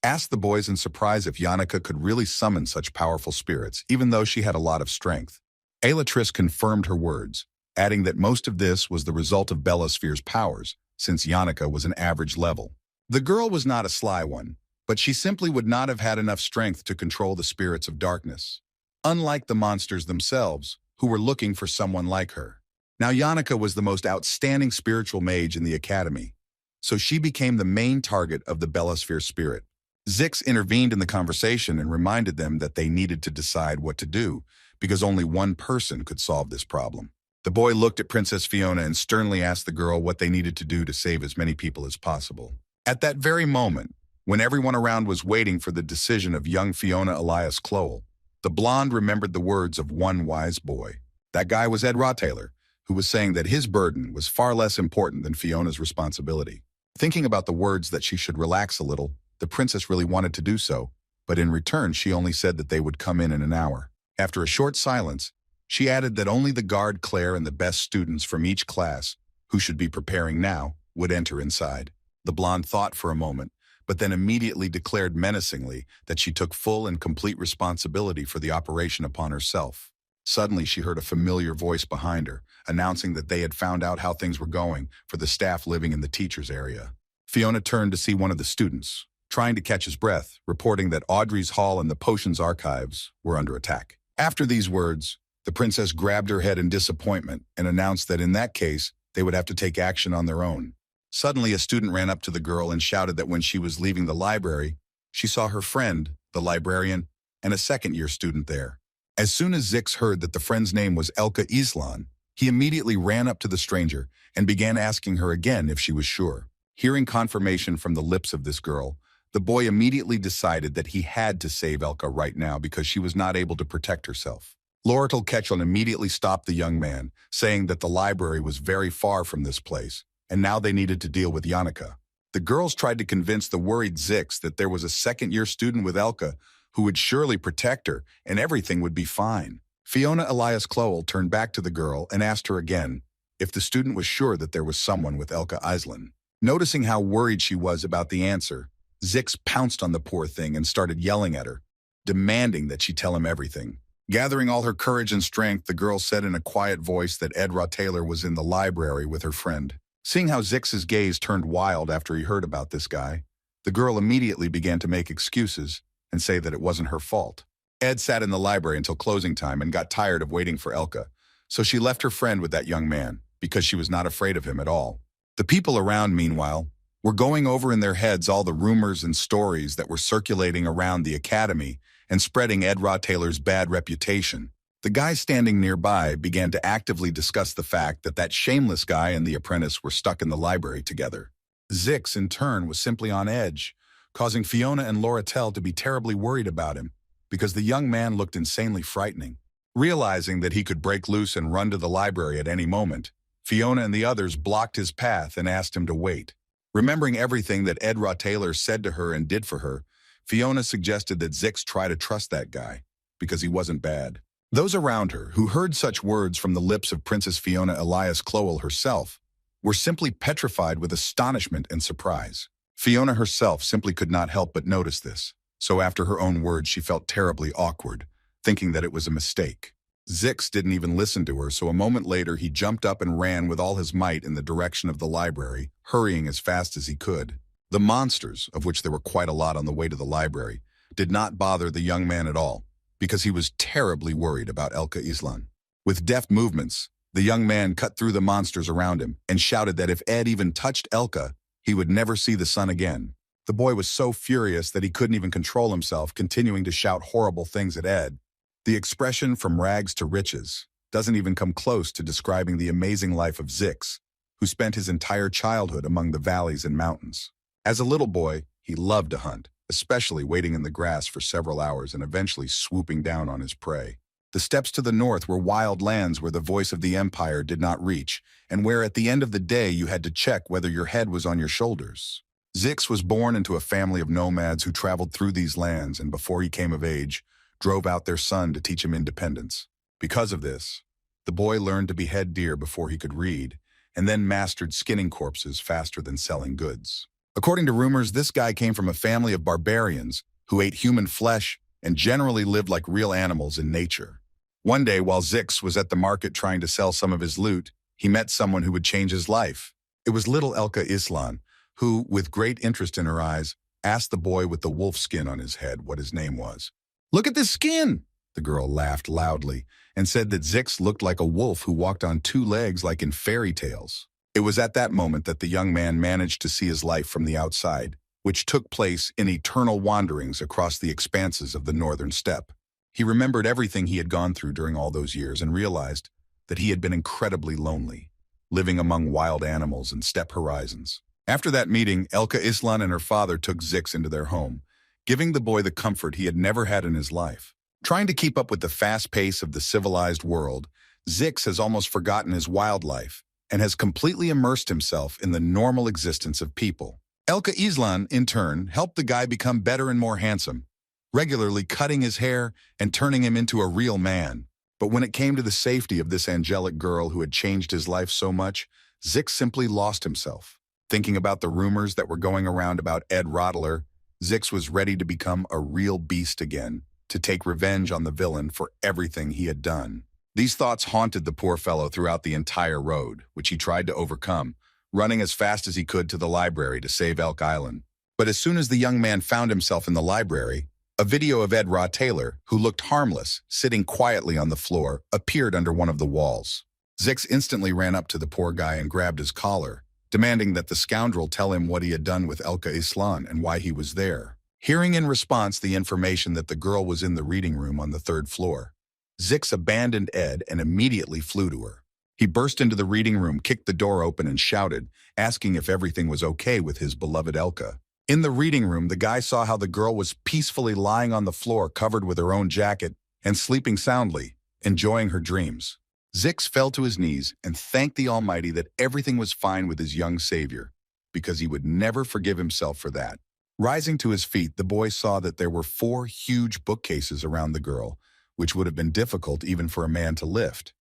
asked the boys in surprise if Yannicka could really summon such powerful spirits, even though she had a lot of strength. Elatrice confirmed her words, adding that most of this was the result of Bellasphere's powers, since Yannicka was an average level. The girl was not a sly one, but she simply would not have had enough strength to control the spirits of darkness, unlike the monsters themselves, who were looking for someone like her. Now Yannicka was the most outstanding spiritual mage in the academy, so she became the main target of the Bellasphere spirit. Zix intervened in the conversation and reminded them that they needed to decide what to do, because only one person could solve this problem. The boy looked at Princess Fiona and sternly asked the girl what they needed to do to save as many people as possible. At that very moment, when everyone around was waiting for the decision of young Fiona Elias Clowell, the blonde remembered the words of one wise boy. That guy was Ed Rottaylor, who was saying that his burden was far less important than Fiona's responsibility. Thinking about the words that she should relax a little, the princess really wanted to do so, but in return she only said that they would come in an hour. After a short silence, she added that only the guard Claire and the best students from each class, who should be preparing now, would enter inside. The blonde thought for a moment, but then immediately declared menacingly that she took full and complete responsibility for the operation upon herself. Suddenly she heard a familiar voice behind her, announcing that they had found out how things were going for the staff living in the teachers' area. Fiona turned to see one of the students, trying to catch his breath, reporting that Audrey's hall and the potions archives were under attack. After these words, the princess grabbed her head in disappointment and announced that in that case, they would have to take action on their own. Suddenly, a student ran up to the girl and shouted that when she was leaving the library, she saw her friend, the librarian, and a second-year student there. As soon as Zix heard that the friend's name was Elka Islan, he immediately ran up to the stranger and began asking her again if she was sure. Hearing confirmation from the lips of this girl, the boy immediately decided that he had to save Elka right now because she was not able to protect herself. Lorettel Ketchum immediately stopped the young man, saying that the library was very far from this place, and now they needed to deal with Yannicka. The girls tried to convince the worried Zix that there was a second-year student with Elka who would surely protect her and everything would be fine. Fiona Elias Clowell turned back to the girl and asked her again if the student was sure that there was someone with Elka Islan. Noticing how worried she was about the answer, Zix pounced on the poor thing and started yelling at her, demanding that she tell him everything. Gathering all her courage and strength, the girl said in a quiet voice that Ed Rottaylor was in the library with her friend. Seeing how Zix's gaze turned wild after he heard about this guy, the girl immediately began to make excuses and say that it wasn't her fault. Ed sat in the library until closing time and got tired of waiting for Elka, so she left her friend with that young man because she was not afraid of him at all. The people around, meanwhile, were going over in their heads all the rumors and stories that were circulating around the academy and spreading Ed Rottaylor's bad reputation. The guy standing nearby began to actively discuss the fact that that shameless guy and the apprentice were stuck in the library together. Zix, in turn, was simply on edge, causing Fiona and Lorettel to be terribly worried about him because the young man looked insanely frightening. Realizing that he could break loose and run to the library at any moment, Fiona and the others blocked his path and asked him to wait. Remembering everything that Ed Rottaylor said to her and did for her, Fiona suggested that Zix try to trust that guy because he wasn't bad. Those around her, who heard such words from the lips of Princess Fiona Elias Clowell herself, were simply petrified with astonishment and surprise. Fiona herself simply could not help but notice this, so after her own words she felt terribly awkward, thinking that it was a mistake. Zix didn't even listen to her, so a moment later he jumped up and ran with all his might in the direction of the library, hurrying as fast as he could. The monsters, of which there were quite a lot on the way to the library, did not bother the young man at all, because he was terribly worried about Elka Islan. With deft movements, the young man cut through the monsters around him and shouted that if Ed even touched Elka, he would never see the sun again. The boy was so furious that he couldn't even control himself, continuing to shout horrible things at Ed. The expression "from rags to riches" doesn't even come close to describing the amazing life of Zix, who spent his entire childhood among the valleys and mountains. As a little boy, he loved to hunt, especially waiting in the grass for several hours and eventually swooping down on his prey. The steppes to the north were wild lands where the voice of the empire did not reach, and where at the end of the day you had to check whether your head was on your shoulders. Zix was born into a family of nomads who traveled through these lands, and before he came of age, drove out their son to teach him independence. Because of this, the boy learned to behead deer before he could read, and then mastered skinning corpses faster than selling goods. According to rumors, this guy came from a family of barbarians who ate human flesh and generally lived like real animals in nature. One day, while Zix was at the market trying to sell some of his loot, he met someone who would change his life. It was little Elka Islan, who, with great interest in her eyes, asked the boy with the wolf skin on his head what his name was. "Look at this skin!" The girl laughed loudly and said that Zix looked like a wolf who walked on two legs like in fairy tales. It was at that moment that the young man managed to see his life from the outside, which took place in eternal wanderings across the expanses of the northern steppe. He remembered everything he had gone through during all those years and realized that he had been incredibly lonely, living among wild animals and steppe horizons. After that meeting, Elka Islan and her father took Zix into their home, giving the boy the comfort he had never had in his life. Trying to keep up with the fast pace of the civilized world, Zix has almost forgotten his wildlife and has completely immersed himself in the normal existence of people. Elka Islan, in turn, helped the guy become better and more handsome, regularly cutting his hair and turning him into a real man. But when it came to the safety of this angelic girl who had changed his life so much, Zix simply lost himself. Thinking about the rumors that were going around about Ed Rottler, Zix was ready to become a real beast again, to take revenge on the villain for everything he had done. These thoughts haunted the poor fellow throughout the entire road, which he tried to overcome, running as fast as he could to the library to save Elk Island. But as soon as the young man found himself in the library, a video of Ed Rottler, who looked harmless, sitting quietly on the floor, appeared under one of the walls. Zix instantly ran up to the poor guy and grabbed his collar, demanding that the scoundrel tell him what he had done with Elka Islan and why he was there. Hearing in response the information that the girl was in the reading room on the third floor, Zix abandoned Ed and immediately flew to her. He burst into the reading room, kicked the door open, and shouted, asking if everything was okay with his beloved Elka. In the reading room, the guy saw how the girl was peacefully lying on the floor covered with her own jacket and sleeping soundly, enjoying her dreams. Zix fell to his knees and thanked the Almighty that everything was fine with his young savior, because he would never forgive himself for that. Rising to his feet, the boy saw that there were 4 huge bookcases around the girl, which would have been difficult even for a man to lift.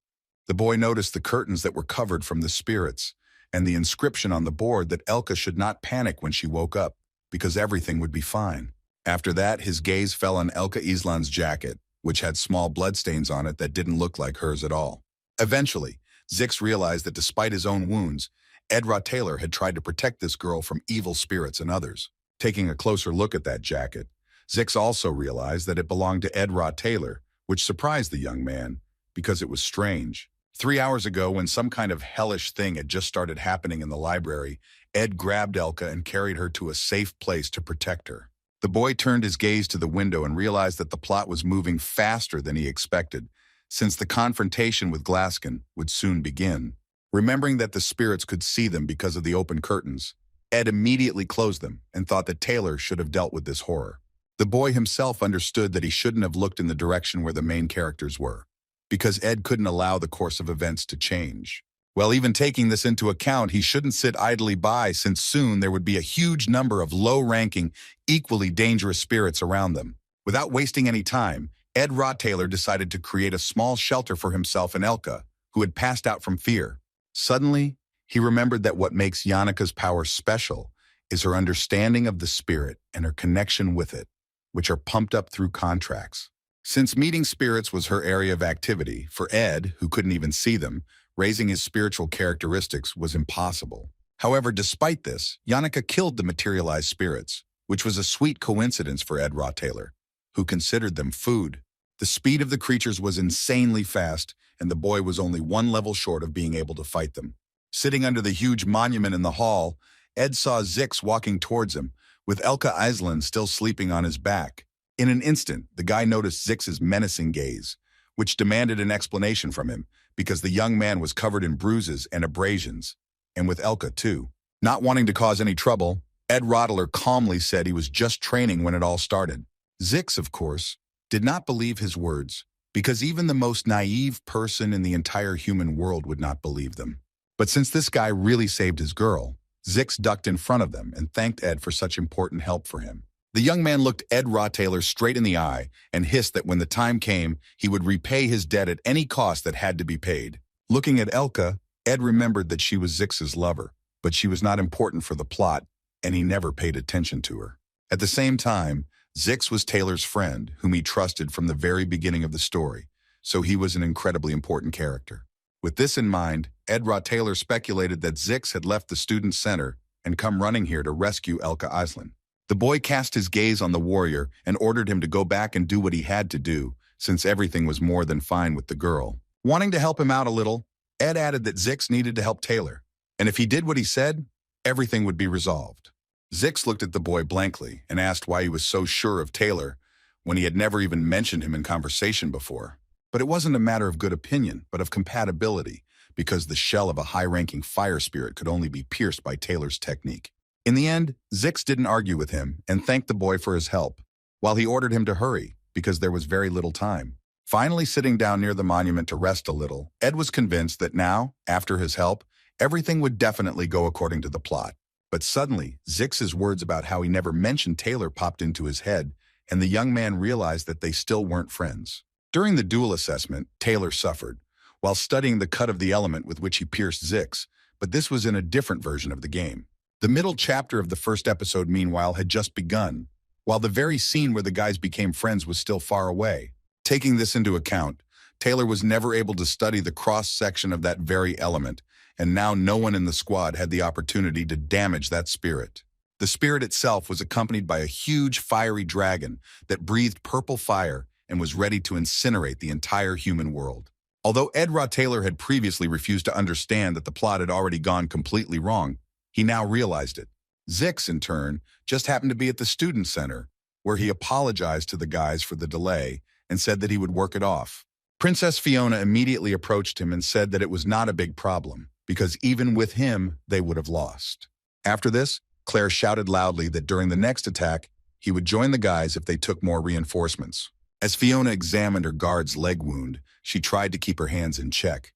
The boy noticed the curtains that were covered from the spirits, and the inscription on the board that Elka should not panic when she woke up, because everything would be fine. After that, his gaze fell on Elka Islan's jacket, which had small bloodstains on it that didn't look like hers at all. Eventually, Zix realized that despite his own wounds, Ed Rottler had tried to protect this girl from evil spirits and others. Taking a closer look at that jacket, Zix also realized that it belonged to Ed Rottler, which surprised the young man, because it was strange. 3 hours ago, when some kind of hellish thing had just started happening in the library, Ed grabbed Elka and carried her to a safe place to protect her. The boy turned his gaze to the window and realized that the plot was moving faster than he expected, since the confrontation with Glaskin would soon begin. Remembering that the spirits could see them because of the open curtains, Ed immediately closed them and thought that Taylor should have dealt with this horror. The boy himself understood that he shouldn't have looked in the direction where the main characters were, because Ed couldn't allow the course of events to change. Well, even taking this into account, he shouldn't sit idly by, since soon there would be a huge number of low-ranking, equally dangerous spirits around them. Without wasting any time, Ed Taylor decided to create a small shelter for himself and Elka, who had passed out from fear. Suddenly, he remembered that what makes Yannika's power special is her understanding of the spirit and her connection with it, which are pumped up through contracts. Since meeting spirits was her area of activity, for Ed, who couldn't even see them, raising his spiritual characteristics was impossible. However, despite this, Yannika killed the materialized spirits, which was a sweet coincidence for Ed Taylor, who considered them food. The speed of the creatures was insanely fast, and the boy was only one level short of being able to fight them. Sitting under the huge monument in the hall, Ed saw Zix walking towards him, with Elka Island still sleeping on his back. In an instant, the guy noticed Zix's menacing gaze, which demanded an explanation from him, because the young man was covered in bruises and abrasions, and with Elka too. Not wanting to cause any trouble, Ed Rottler calmly said he was just training when it all started. Zix, of course, did not believe his words, because even the most naive person in the entire human world would not believe them. But since this guy really saved his girl, Zix ducked in front of them and thanked Ed for such important help for him. The young man looked Ed Taylor straight in the eye and hissed that when the time came, he would repay his debt at any cost that had to be paid. Looking at Elka, Ed remembered that she was Zix's lover, but she was not important for the plot, and he never paid attention to her. At the same time, Zix was Taylor's friend, whom he trusted from the very beginning of the story, so he was an incredibly important character. With this in mind, Ed Taylor speculated that Zix had left the student center and come running here to rescue Elka Island. The boy cast his gaze on the warrior and ordered him to go back and do what he had to do, since everything was more than fine with the girl. Wanting to help him out a little, Ed added that Zix needed to help Taylor, and if he did what he said, everything would be resolved. Zix looked at the boy blankly and asked why he was so sure of Taylor when he had never even mentioned him in conversation before. But it wasn't a matter of good opinion, but of compatibility, because the shell of a high-ranking fire spirit could only be pierced by Taylor's technique. In the end, Zix didn't argue with him and thanked the boy for his help, while he ordered him to hurry, because there was very little time. Finally sitting down near the monument to rest a little, Ed was convinced that now, after his help, everything would definitely go according to the plot. But suddenly, Zix's words about how he never mentioned Taylor popped into his head, and the young man realized that they still weren't friends. During the duel assessment, Taylor suffered, while studying the cut of the element with which he pierced Zix, but this was in a different version of the game. The middle chapter of the first episode, meanwhile, had just begun, while the very scene where the guys became friends was still far away. Taking this into account, Taylor was never able to study the cross-section of that very element, and now no one in the squad had the opportunity to damage that spirit. The spirit itself was accompanied by a huge fiery dragon that breathed purple fire and was ready to incinerate the entire human world. Although Ed Taylor had previously refused to understand that the plot had already gone completely wrong, he now realized it. Zix, in turn, just happened to be at the student center, where he apologized to the guys for the delay and said that he would work it off. Princess Fiona immediately approached him and said that it was not a big problem, because even with him, they would have lost. After this, Claire shouted loudly that during the next attack, he would join the guys if they took more reinforcements. As Fiona examined her guard's leg wound, she tried to keep her hands in check,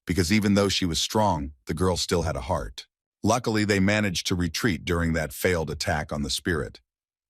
because even though she was strong, the girl still had a heart. Luckily, they managed to retreat during that failed attack on the spirit.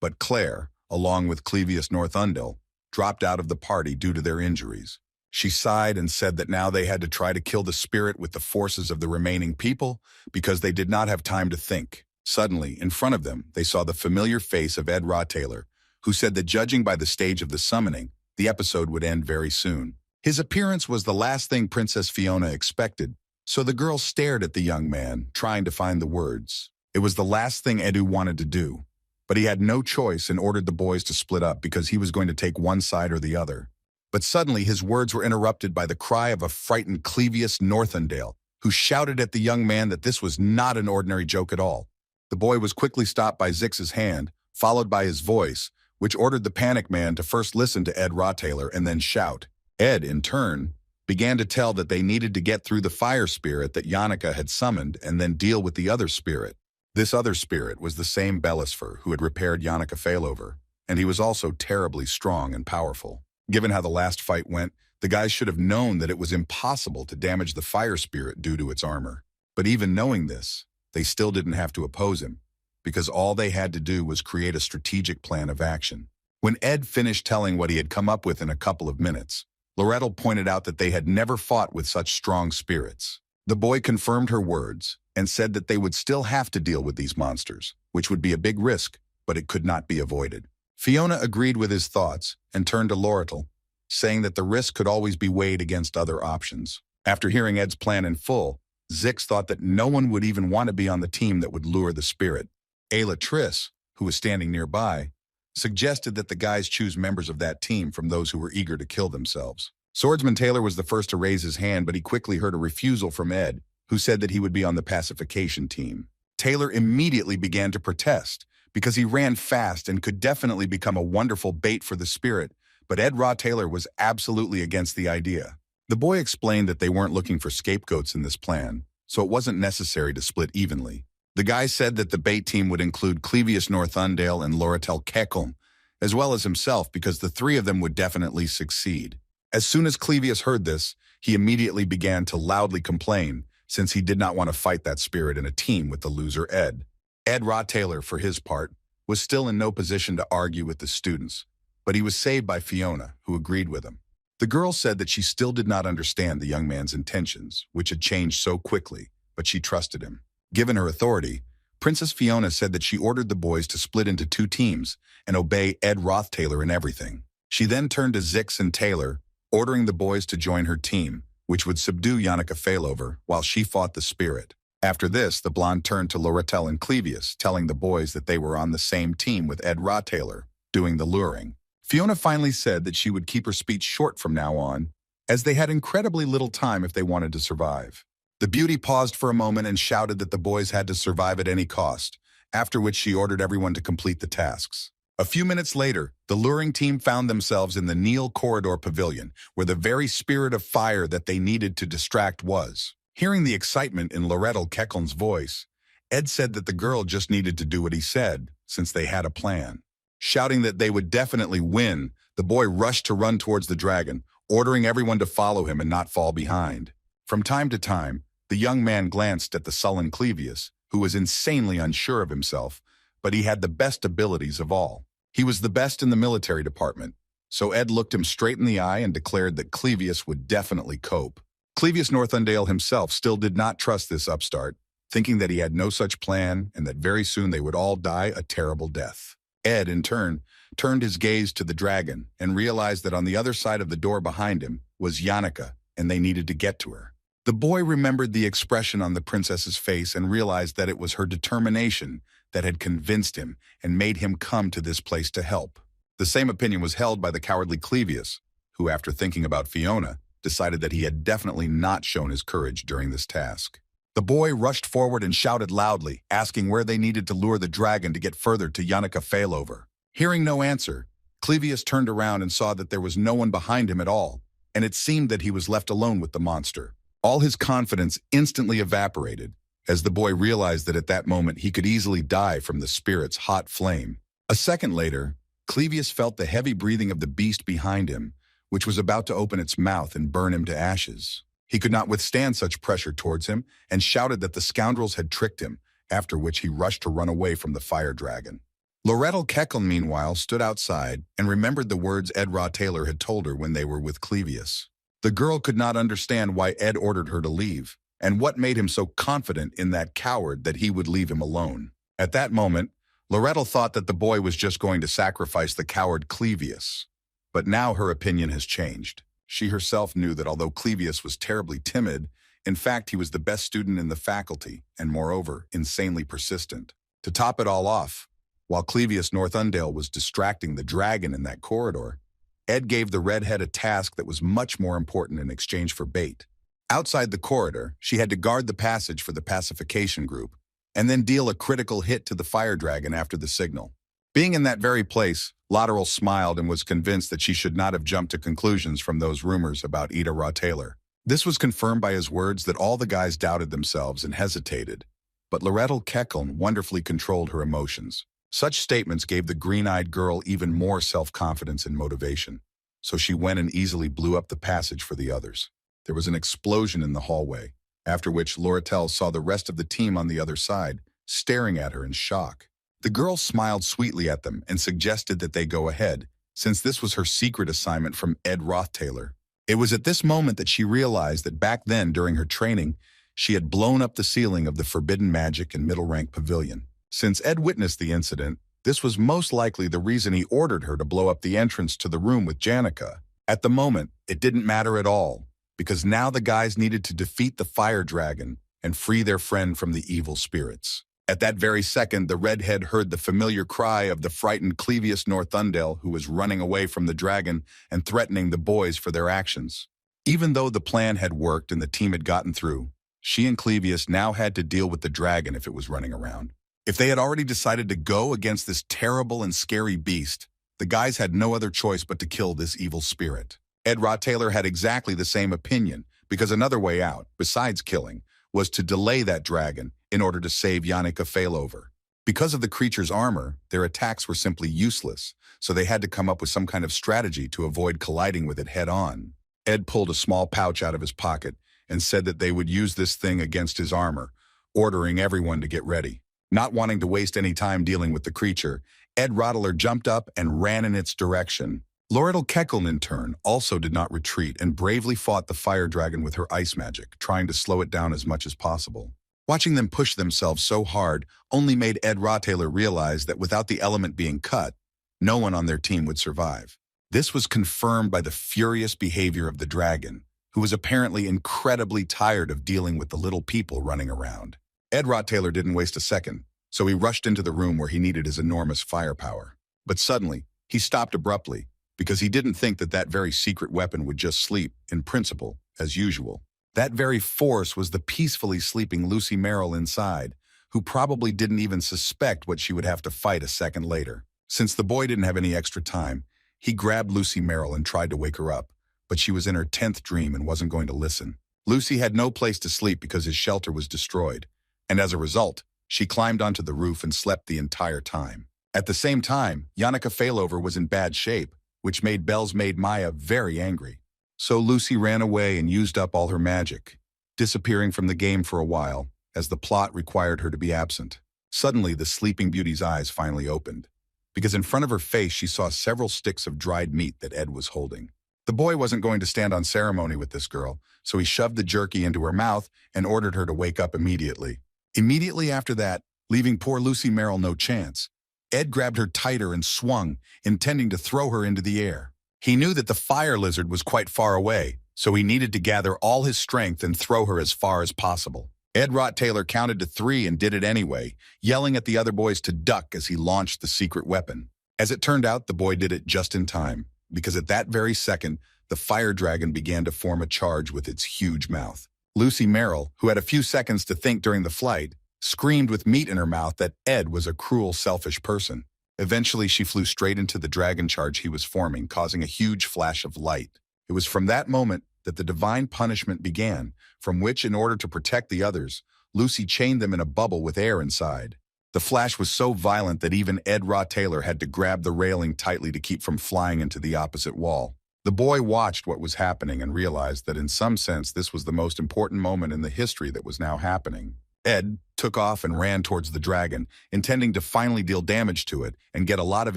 But Claire, along with Clevius Northundel, dropped out of the party due to their injuries. She sighed and said that now they had to try to kill the spirit with the forces of the remaining people because they did not have time to think. Suddenly, in front of them, they saw the familiar face of Ed Taylor, who said that judging by the stage of the summoning, the episode would end very soon. His appearance was the last thing Princess Fiona expected, so the girl stared at the young man, trying to find the words. It was the last thing Edu wanted to do, but he had no choice and ordered the boys to split up because he was going to take one side or the other. But suddenly his words were interrupted by the cry of a frightened Clevius Northundale, who shouted at the young man that this was not an ordinary joke at all. The boy was quickly stopped by Zix's hand, followed by his voice, which ordered the panic man to first listen to Ed Taylor and then shout. Ed, in turn, began to tell that they needed to get through the fire spirit that Yannika had summoned and then deal with the other spirit. This other spirit was the same Bellisfer who had repaired Yannika Failover, and he was also terribly strong and powerful. Given how the last fight went, the guys should have known that it was impossible to damage the fire spirit due to its armor. But even knowing this, they still didn't have to oppose him, because all they had to do was create a strategic plan of action. When Ed finished telling what he had come up with in a couple of minutes, Lorettel pointed out that they had never fought with such strong spirits. The boy confirmed her words and said that they would still have to deal with these monsters, which would be a big risk, but it could not be avoided. Fiona agreed with his thoughts and turned to Lorettel, saying that the risk could always be weighed against other options. After hearing Ed's plan in full, Zix thought that no one would even want to be on the team that would lure the spirit. Ailia, who was standing nearby, suggested that the guys choose members of that team from those who were eager to kill themselves. Swordsman Taylor was the first to raise his hand, but he quickly heard a refusal from Ed, who said that he would be on the pacification team. Taylor immediately began to protest, because he ran fast and could definitely become a wonderful bait for the spirit, but Ed Taylor was absolutely against the idea. The boy explained that they weren't looking for scapegoats in this plan, so it wasn't necessary to split evenly. The guy said that the bait team would include Clevius Northundale and Lorettel Kekelm, as well as himself, because the three of them would definitely succeed. As soon as Clevius heard this, he immediately began to loudly complain, since he did not want to fight that spirit in a team with the loser Ed. Ed Taylor, for his part, was still in no position to argue with the students, but he was saved by Fiona, who agreed with him. The girl said that she still did not understand the young man's intentions, which had changed so quickly, but she trusted him. Given her authority, Princess Fiona said that she ordered the boys to split into 2 teams and obey Ed Taylor in everything. She then turned to Zix and Taylor, ordering the boys to join her team, which would subdue Yannicka Failover while she fought the spirit. After this, the blonde turned to Lorettel and Clevius, telling the boys that they were on the same team with Ed Taylor, doing the luring. Fiona finally said that she would keep her speech short from now on, as they had incredibly little time if they wanted to survive. The beauty paused for a moment and shouted that the boys had to survive at any cost, after which she ordered everyone to complete the tasks. A few minutes later, the luring team found themselves in the Neil Corridor Pavilion, where the very spirit of fire that they needed to distract was. Hearing the excitement in Lorettel Kekelm's voice, Ed said that the girl just needed to do what he said, since they had a plan. Shouting that they would definitely win, the boy rushed to run towards the dragon, ordering everyone to follow him and not fall behind. From time to time, the young man glanced at the sullen Clevius, who was insanely unsure of himself, but he had the best abilities of all. He was the best in the military department, so Ed looked him straight in the eye and declared that Clevius would definitely cope. Clevius Northundale himself still did not trust this upstart, thinking that he had no such plan and that very soon they would all die a terrible death. Ed, in turn, turned his gaze to the dragon and realized that on the other side of the door behind him was Yannicka, and they needed to get to her. The boy remembered the expression on the princess's face and realized that it was her determination that had convinced him and made him come to this place to help. The same opinion was held by the cowardly Clevius, who, after thinking about Fiona, decided that he had definitely not shown his courage during this task. The boy rushed forward and shouted loudly, asking where they needed to lure the dragon to get further to Yannicka Failover. Hearing no answer, Clevius turned around and saw that there was no one behind him at all, and it seemed that he was left alone with the monster. All his confidence instantly evaporated, as the boy realized that at that moment he could easily die from the spirit's hot flame. A second later, Clevius felt the heavy breathing of the beast behind him, which was about to open its mouth and burn him to ashes. He could not withstand such pressure towards him and shouted that the scoundrels had tricked him, after which he rushed to run away from the fire dragon. Lorettel Kekelm, meanwhile, stood outside and remembered the words Ed Taylor had told her when they were with Clevius. The girl could not understand why Ed ordered her to leave, and what made him so confident in that coward that he would leave him alone. At that moment, Lorettel thought that the boy was just going to sacrifice the coward Clevius. But now her opinion has changed. She herself knew that although Clevius was terribly timid, in fact he was the best student in the faculty, and moreover, insanely persistent. To top it all off, while Clevius Northundale was distracting the dragon in that corridor, Ed gave the Redhead a task that was much more important in exchange for bait. Outside the corridor, she had to guard the passage for the pacification group, and then deal a critical hit to the fire dragon after the signal. Being in that very place, Lateral smiled and was convinced that she should not have jumped to conclusions from those rumors about Ida Taylor. This was confirmed by his words that all the guys doubted themselves and hesitated, but Lorettel Kekelm wonderfully controlled her emotions. Such statements gave the green-eyed girl even more self-confidence and motivation, so she went and easily blew up the passage for the others. There was an explosion in the hallway, after which Lorettel saw the rest of the team on the other side, staring at her in shock. The girl smiled sweetly at them and suggested that they go ahead, since this was her secret assignment from Ed Rothtaylor. It was at this moment that she realized that back then, during her training, she had blown up the ceiling of the Forbidden Magic and Middle Rank Pavilion. Since Ed witnessed the incident, this was most likely the reason he ordered her to blow up the entrance to the room with Janica. At the moment, it didn't matter at all, because now the guys needed to defeat the fire dragon and free their friend from the evil spirits. At that very second, the Redhead heard the familiar cry of the frightened Clevius Northundale, who was running away from the dragon and threatening the boys for their actions. Even though the plan had worked and the team had gotten through, she and Clevius now had to deal with the dragon if it was running around. If they had already decided to go against this terrible and scary beast, the guys had no other choice but to kill this evil spirit. Ed Rothtaylor had exactly the same opinion, because another way out, besides killing, was to delay that dragon in order to save Janica Failover. Because of the creature's armor, their attacks were simply useless, so they had to come up with some kind of strategy to avoid colliding with it head-on. Ed pulled a small pouch out of his pocket and said that they would use this thing against his armor, ordering everyone to get ready. Not wanting to waste any time dealing with the creature, Ed Rottler jumped up and ran in its direction. Loretal Keckeln, in turn, also did not retreat and bravely fought the fire dragon with her ice magic, trying to slow it down as much as possible. Watching them push themselves so hard only made Ed Rothtaylor realize that without the element being cut, no one on their team would survive. This was confirmed by the furious behavior of the dragon, who was apparently incredibly tired of dealing with the little people running around. Ed Rothtaylor didn't waste a second, so he rushed into the room where he needed his enormous firepower. But suddenly, he stopped abruptly, because he didn't think that that very secret weapon would just sleep, in principle, as usual. That very force was the peacefully sleeping Lucy Merrill inside, who probably didn't even suspect what she would have to fight a second later. Since the boy didn't have any extra time, he grabbed Lucy Merrill and tried to wake her up, but she was in her 10th dream and wasn't going to listen. Lucy had no place to sleep because his shelter was destroyed, and as a result, she climbed onto the roof and slept the entire time. At the same time, Janica Failover was in bad shape, which made Belle's maid Maya very angry. So Lucy ran away and used up all her magic, disappearing from the game for a while, as the plot required her to be absent. Suddenly, the Sleeping Beauty's eyes finally opened, because in front of her face she saw several sticks of dried meat that Ed was holding. The boy wasn't going to stand on ceremony with this girl, so he shoved the jerky into her mouth and ordered her to wake up immediately. Immediately after that, leaving poor Lucy Merrill no chance, Ed grabbed her tighter and swung, intending to throw her into the air. He knew that the fire lizard was quite far away, so he needed to gather all his strength and throw her as far as possible. Ed Rothtaylor counted to 3 and did it anyway, yelling at the other boys to duck as he launched the secret weapon. As it turned out, the boy did it just in time, because at that very second, the fire dragon began to form a charge with its huge mouth. Lucy Merrill, who had a few seconds to think during the flight, screamed with meat in her mouth that Ed was a cruel, selfish person. Eventually, she flew straight into the dragon charge he was forming, causing a huge flash of light. It was from that moment that the divine punishment began, from which, in order to protect the others, Lucy chained them in a bubble with air inside. The flash was so violent that even Ed Rothtaylor had to grab the railing tightly to keep from flying into the opposite wall. The boy watched what was happening and realized that in some sense this was the most important moment in the history that was now happening. Ed took off and ran towards the dragon, intending to finally deal damage to it and get a lot of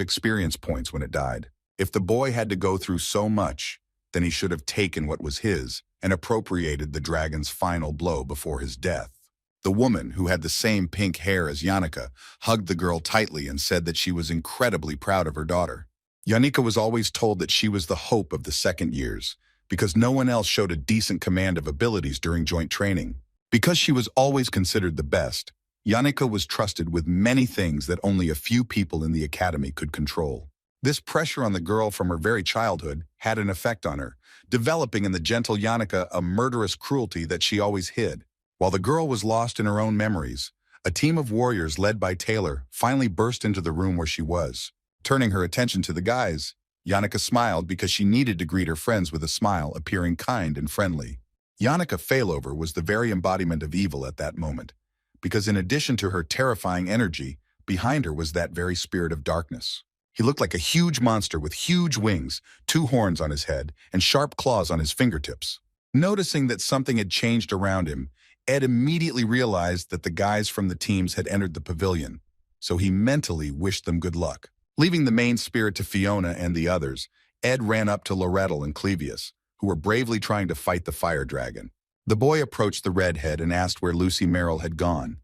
experience points when it died. If the boy had to go through so much, then he should have taken what was his and appropriated the dragon's final blow before his death. The woman, who had the same pink hair as Janica, hugged the girl tightly and said that she was incredibly proud of her daughter. Janica was always told that she was the hope of the second years, because no one else showed a decent command of abilities during joint training. Because she was always considered the best, Janica was trusted with many things that only a few people in the academy could control. This pressure on the girl from her very childhood had an effect on her, developing in the gentle Janica a murderous cruelty that she always hid. While the girl was lost in her own memories, a team of warriors led by Taylor finally burst into the room where she was. Turning her attention to the guys, Janica smiled because she needed to greet her friends with a smile, appearing kind and friendly. Janica Failover was the very embodiment of evil at that moment, because in addition to her terrifying energy, behind her was that very spirit of darkness. He looked like a huge monster with huge wings, 2 horns on his head, and sharp claws on his fingertips. Noticing that something had changed around him, Ed immediately realized that the guys from the teams had entered the pavilion, so he mentally wished them good luck. Leaving the main spirit to Fiona and the others, Ed ran up to Lorettel and Clevius, who were bravely trying to fight the fire dragon. The boy approached the Redhead and asked where Lucy Merrill had gone,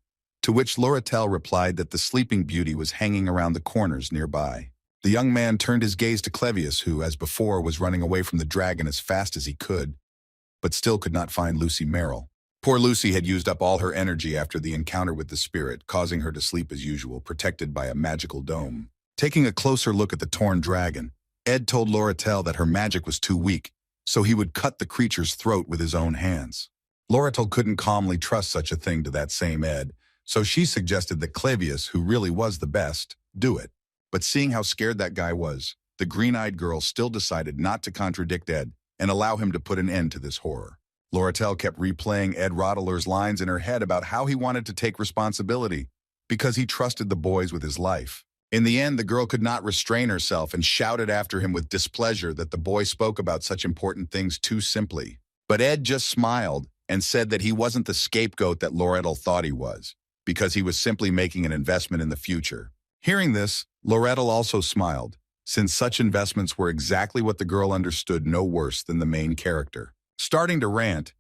to which Lorettel replied that the Sleeping Beauty was hanging around the corners nearby. The young man turned his gaze to Clevius, who, as before, was running away from the dragon as fast as he could, but still could not find Lucy Merrill. Poor Lucy had used up all her energy after the encounter with the spirit, causing her to sleep as usual, protected by a magical dome. Taking a closer look at the torn dragon, Ed told Lorettel that her magic was too weak, so he would cut the creature's throat with his own hands. Lorettel couldn't calmly trust such a thing to that same Ed, so she suggested that Clevius, who really was the best, do it. But seeing how scared that guy was, the green-eyed girl still decided not to contradict Ed and allow him to put an end to this horror. Lorettel kept replaying Ed Rottler's lines in her head about how he wanted to take responsibility because he trusted the boys with his life. In the end, the girl could not restrain herself and shouted after him with displeasure that the boy spoke about such important things too simply. But Ed just smiled and said that he wasn't the scapegoat that Lorettel thought he was, because he was simply making an investment in the future. Hearing this, Lorettel also smiled, since such investments were exactly what the girl understood no worse than the main character. Starting to rant,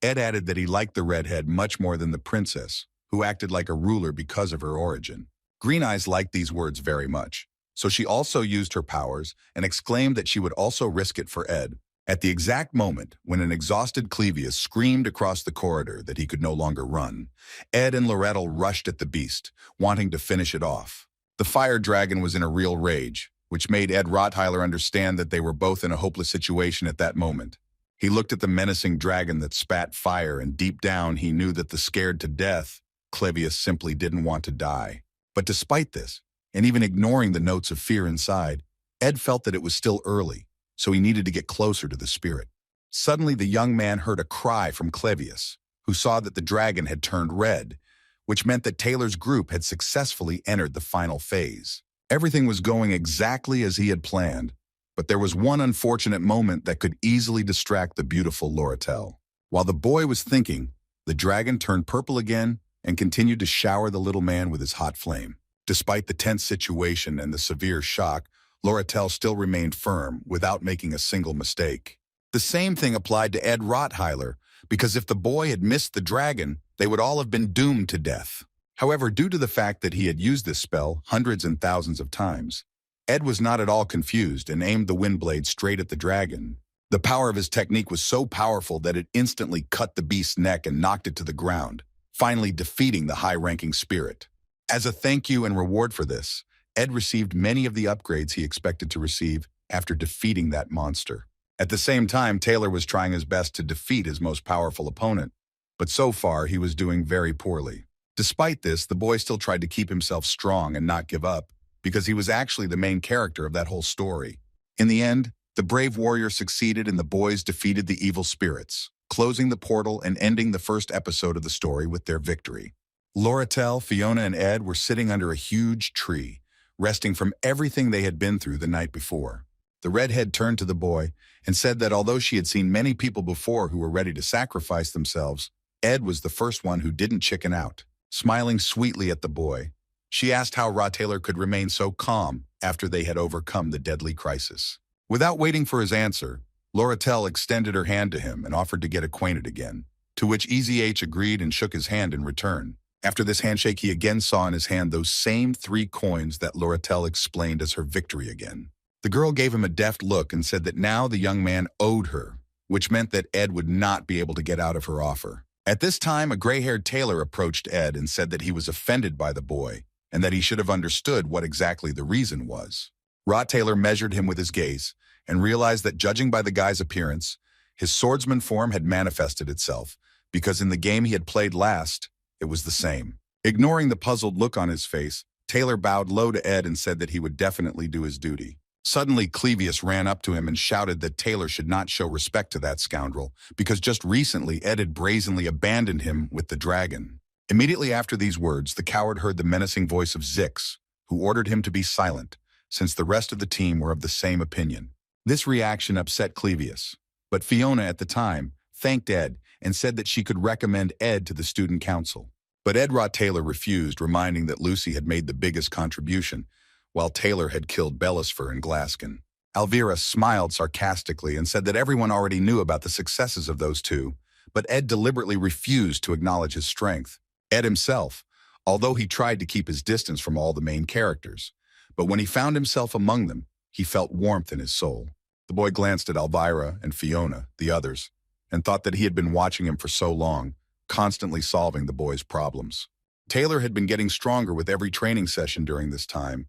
Ed added that he liked the Redhead much more than the princess, who acted like a ruler because of her origin. Green Eyes liked these words very much, so she also used her powers and exclaimed that she would also risk it for Ed. At the exact moment when an exhausted Clevius screamed across the corridor that he could no longer run, Ed and Lorettel rushed at the beast, wanting to finish it off. The fire dragon was in a real rage, which made Ed Rottweiler understand that they were both in a hopeless situation at that moment. He looked at the menacing dragon that spat fire, and deep down he knew that the scared to death, Clevius simply didn't want to die. But despite this, and even ignoring the notes of fear inside, Ed felt that it was still early, so he needed to get closer to the spirit. Suddenly the young man heard a cry from Clevius, who saw that the dragon had turned red, which meant that Taylor's group had successfully entered the final phase. Everything was going exactly as he had planned, but there was one unfortunate moment that could easily distract the beautiful Lorettel. While the boy was thinking, the dragon turned purple again and continued to shower the little man with his hot flame. Despite the tense situation and the severe shock, Lorettel still remained firm without making a single mistake. The same thing applied to Ed Rottweiler, because if the boy had missed the dragon, they would all have been doomed to death. However, due to the fact that he had used this spell hundreds and thousands of times, Ed was not at all confused and aimed the wind blade straight at the dragon. The power of his technique was so powerful that it instantly cut the beast's neck and knocked it to the ground, finally defeating the high-ranking spirit. As a thank you and reward for this, Ed received many of the upgrades he expected to receive after defeating that monster. At the same time, Taylor was trying his best to defeat his most powerful opponent, but so far he was doing very poorly. Despite this, the boy still tried to keep himself strong and not give up, because he was actually the main character of that whole story. In the end, the brave warrior succeeded and the boys defeated the evil spirits, closing the portal and ending the first episode of the story with their victory. Lorettel, Fiona, and Ed were sitting under a huge tree, resting from everything they had been through the night before. The Redhead turned to the boy and said that although she had seen many people before who were ready to sacrifice themselves, Ed was the first one who didn't chicken out. Smiling sweetly at the boy, she asked how Rottweiler could remain so calm after they had overcome the deadly crisis. Without waiting for his answer, Lorettel extended her hand to him and offered to get acquainted again, to which Easy H agreed and shook his hand in return. After this handshake, he again saw in his hand those same 3 coins that Lorettel explained as her victory again. The girl gave him a deft look and said that now the young man owed her, which meant that Ed would not be able to get out of her offer. At this time, a gray-haired tailor approached Ed and said that he was offended by the boy and that he should have understood what exactly the reason was. Rottweiler measured him with his gaze and realized that judging by the guy's appearance, his swordsman form had manifested itself, because in the game he had played last, it was the same. Ignoring the puzzled look on his face, Taylor bowed low to Ed and said that he would definitely do his duty. Suddenly, Clevius ran up to him and shouted that Taylor should not show respect to that scoundrel, because just recently Ed had brazenly abandoned him with the dragon. Immediately after these words, the coward heard the menacing voice of Zix, who ordered him to be silent, since the rest of the team were of the same opinion. This reaction upset Clevius, but Fiona at the time thanked Ed and said that she could recommend Ed to the student council. But Ed Rottweiler refused, reminding that Lucy had made the biggest contribution, while Taylor had killed Bellisfer and Glaskin. Elvira smiled sarcastically and said that everyone already knew about the successes of those two, but Ed deliberately refused to acknowledge his strength. Ed himself, although he tried to keep his distance from all the main characters, but when he found himself among them, he felt warmth in his soul. The boy glanced at Elvira and Fiona, the others, and thought that he had been watching him for so long, constantly solving the boy's problems. Taylor had been getting stronger with every training session during this time,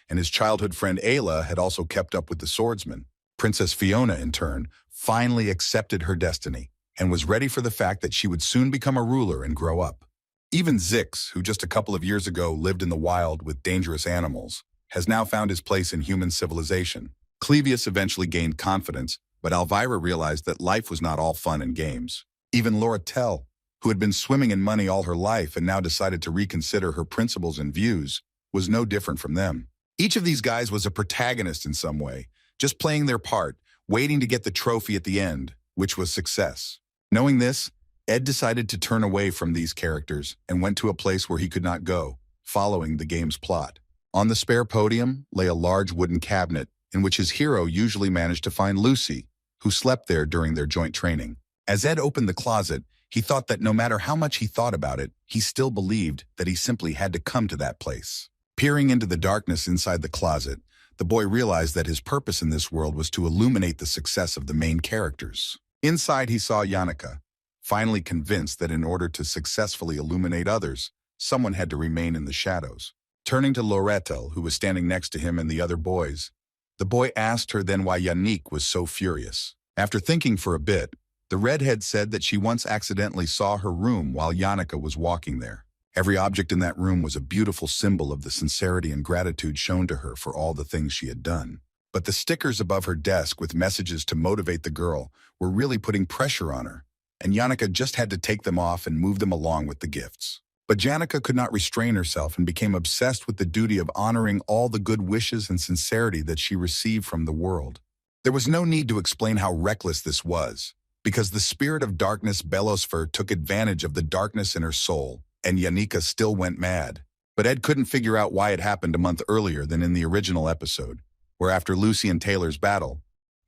and his childhood friend Ayla had also kept up with the swordsman. Princess Fiona, in turn, finally accepted her destiny and was ready for the fact that she would soon become a ruler and grow up. Even Zix, who just a couple of years ago lived in the wild with dangerous animals, has now found his place in human civilization. Clevius eventually gained confidence, but Elvira realized that life was not all fun and games. Even Loretell, who had been swimming in money all her life and now decided to reconsider her principles and views, was no different from them. Each of these guys was a protagonist in some way, just playing their part, waiting to get the trophy at the end, which was success. Knowing this, Ed decided to turn away from these characters and went to a place where he could not go, following the game's plot. On the spare podium lay a large wooden cabinet in which his hero usually managed to find Lucy, who slept there during their joint training. As Ed opened the closet, he thought that no matter how much he thought about it, he still believed that he simply had to come to that place. Peering into the darkness inside the closet, the boy realized that his purpose in this world was to illuminate the success of the main characters. Inside, he saw Yannicka, finally convinced that in order to successfully illuminate others, someone had to remain in the shadows. Turning to Loretell, who was standing next to him and the other boys, the boy asked her then why Yannick was so furious. After thinking for a bit, the redhead said that she once accidentally saw her room while Yannicka was walking there. Every object in that room was a beautiful symbol of the sincerity and gratitude shown to her for all the things she had done. But the stickers above her desk with messages to motivate the girl were really putting pressure on her, and Yannicka just had to take them off and move them along with the gifts. But Yannicka could not restrain herself and became obsessed with the duty of honoring all the good wishes and sincerity that she received from the world. There was no need to explain how reckless this was, because the spirit of darkness Bellisfer took advantage of the darkness in her soul, and Yannicka still went mad. But Ed couldn't figure out why it happened a month earlier than in the original episode, where after Lucy and Taylor's battle,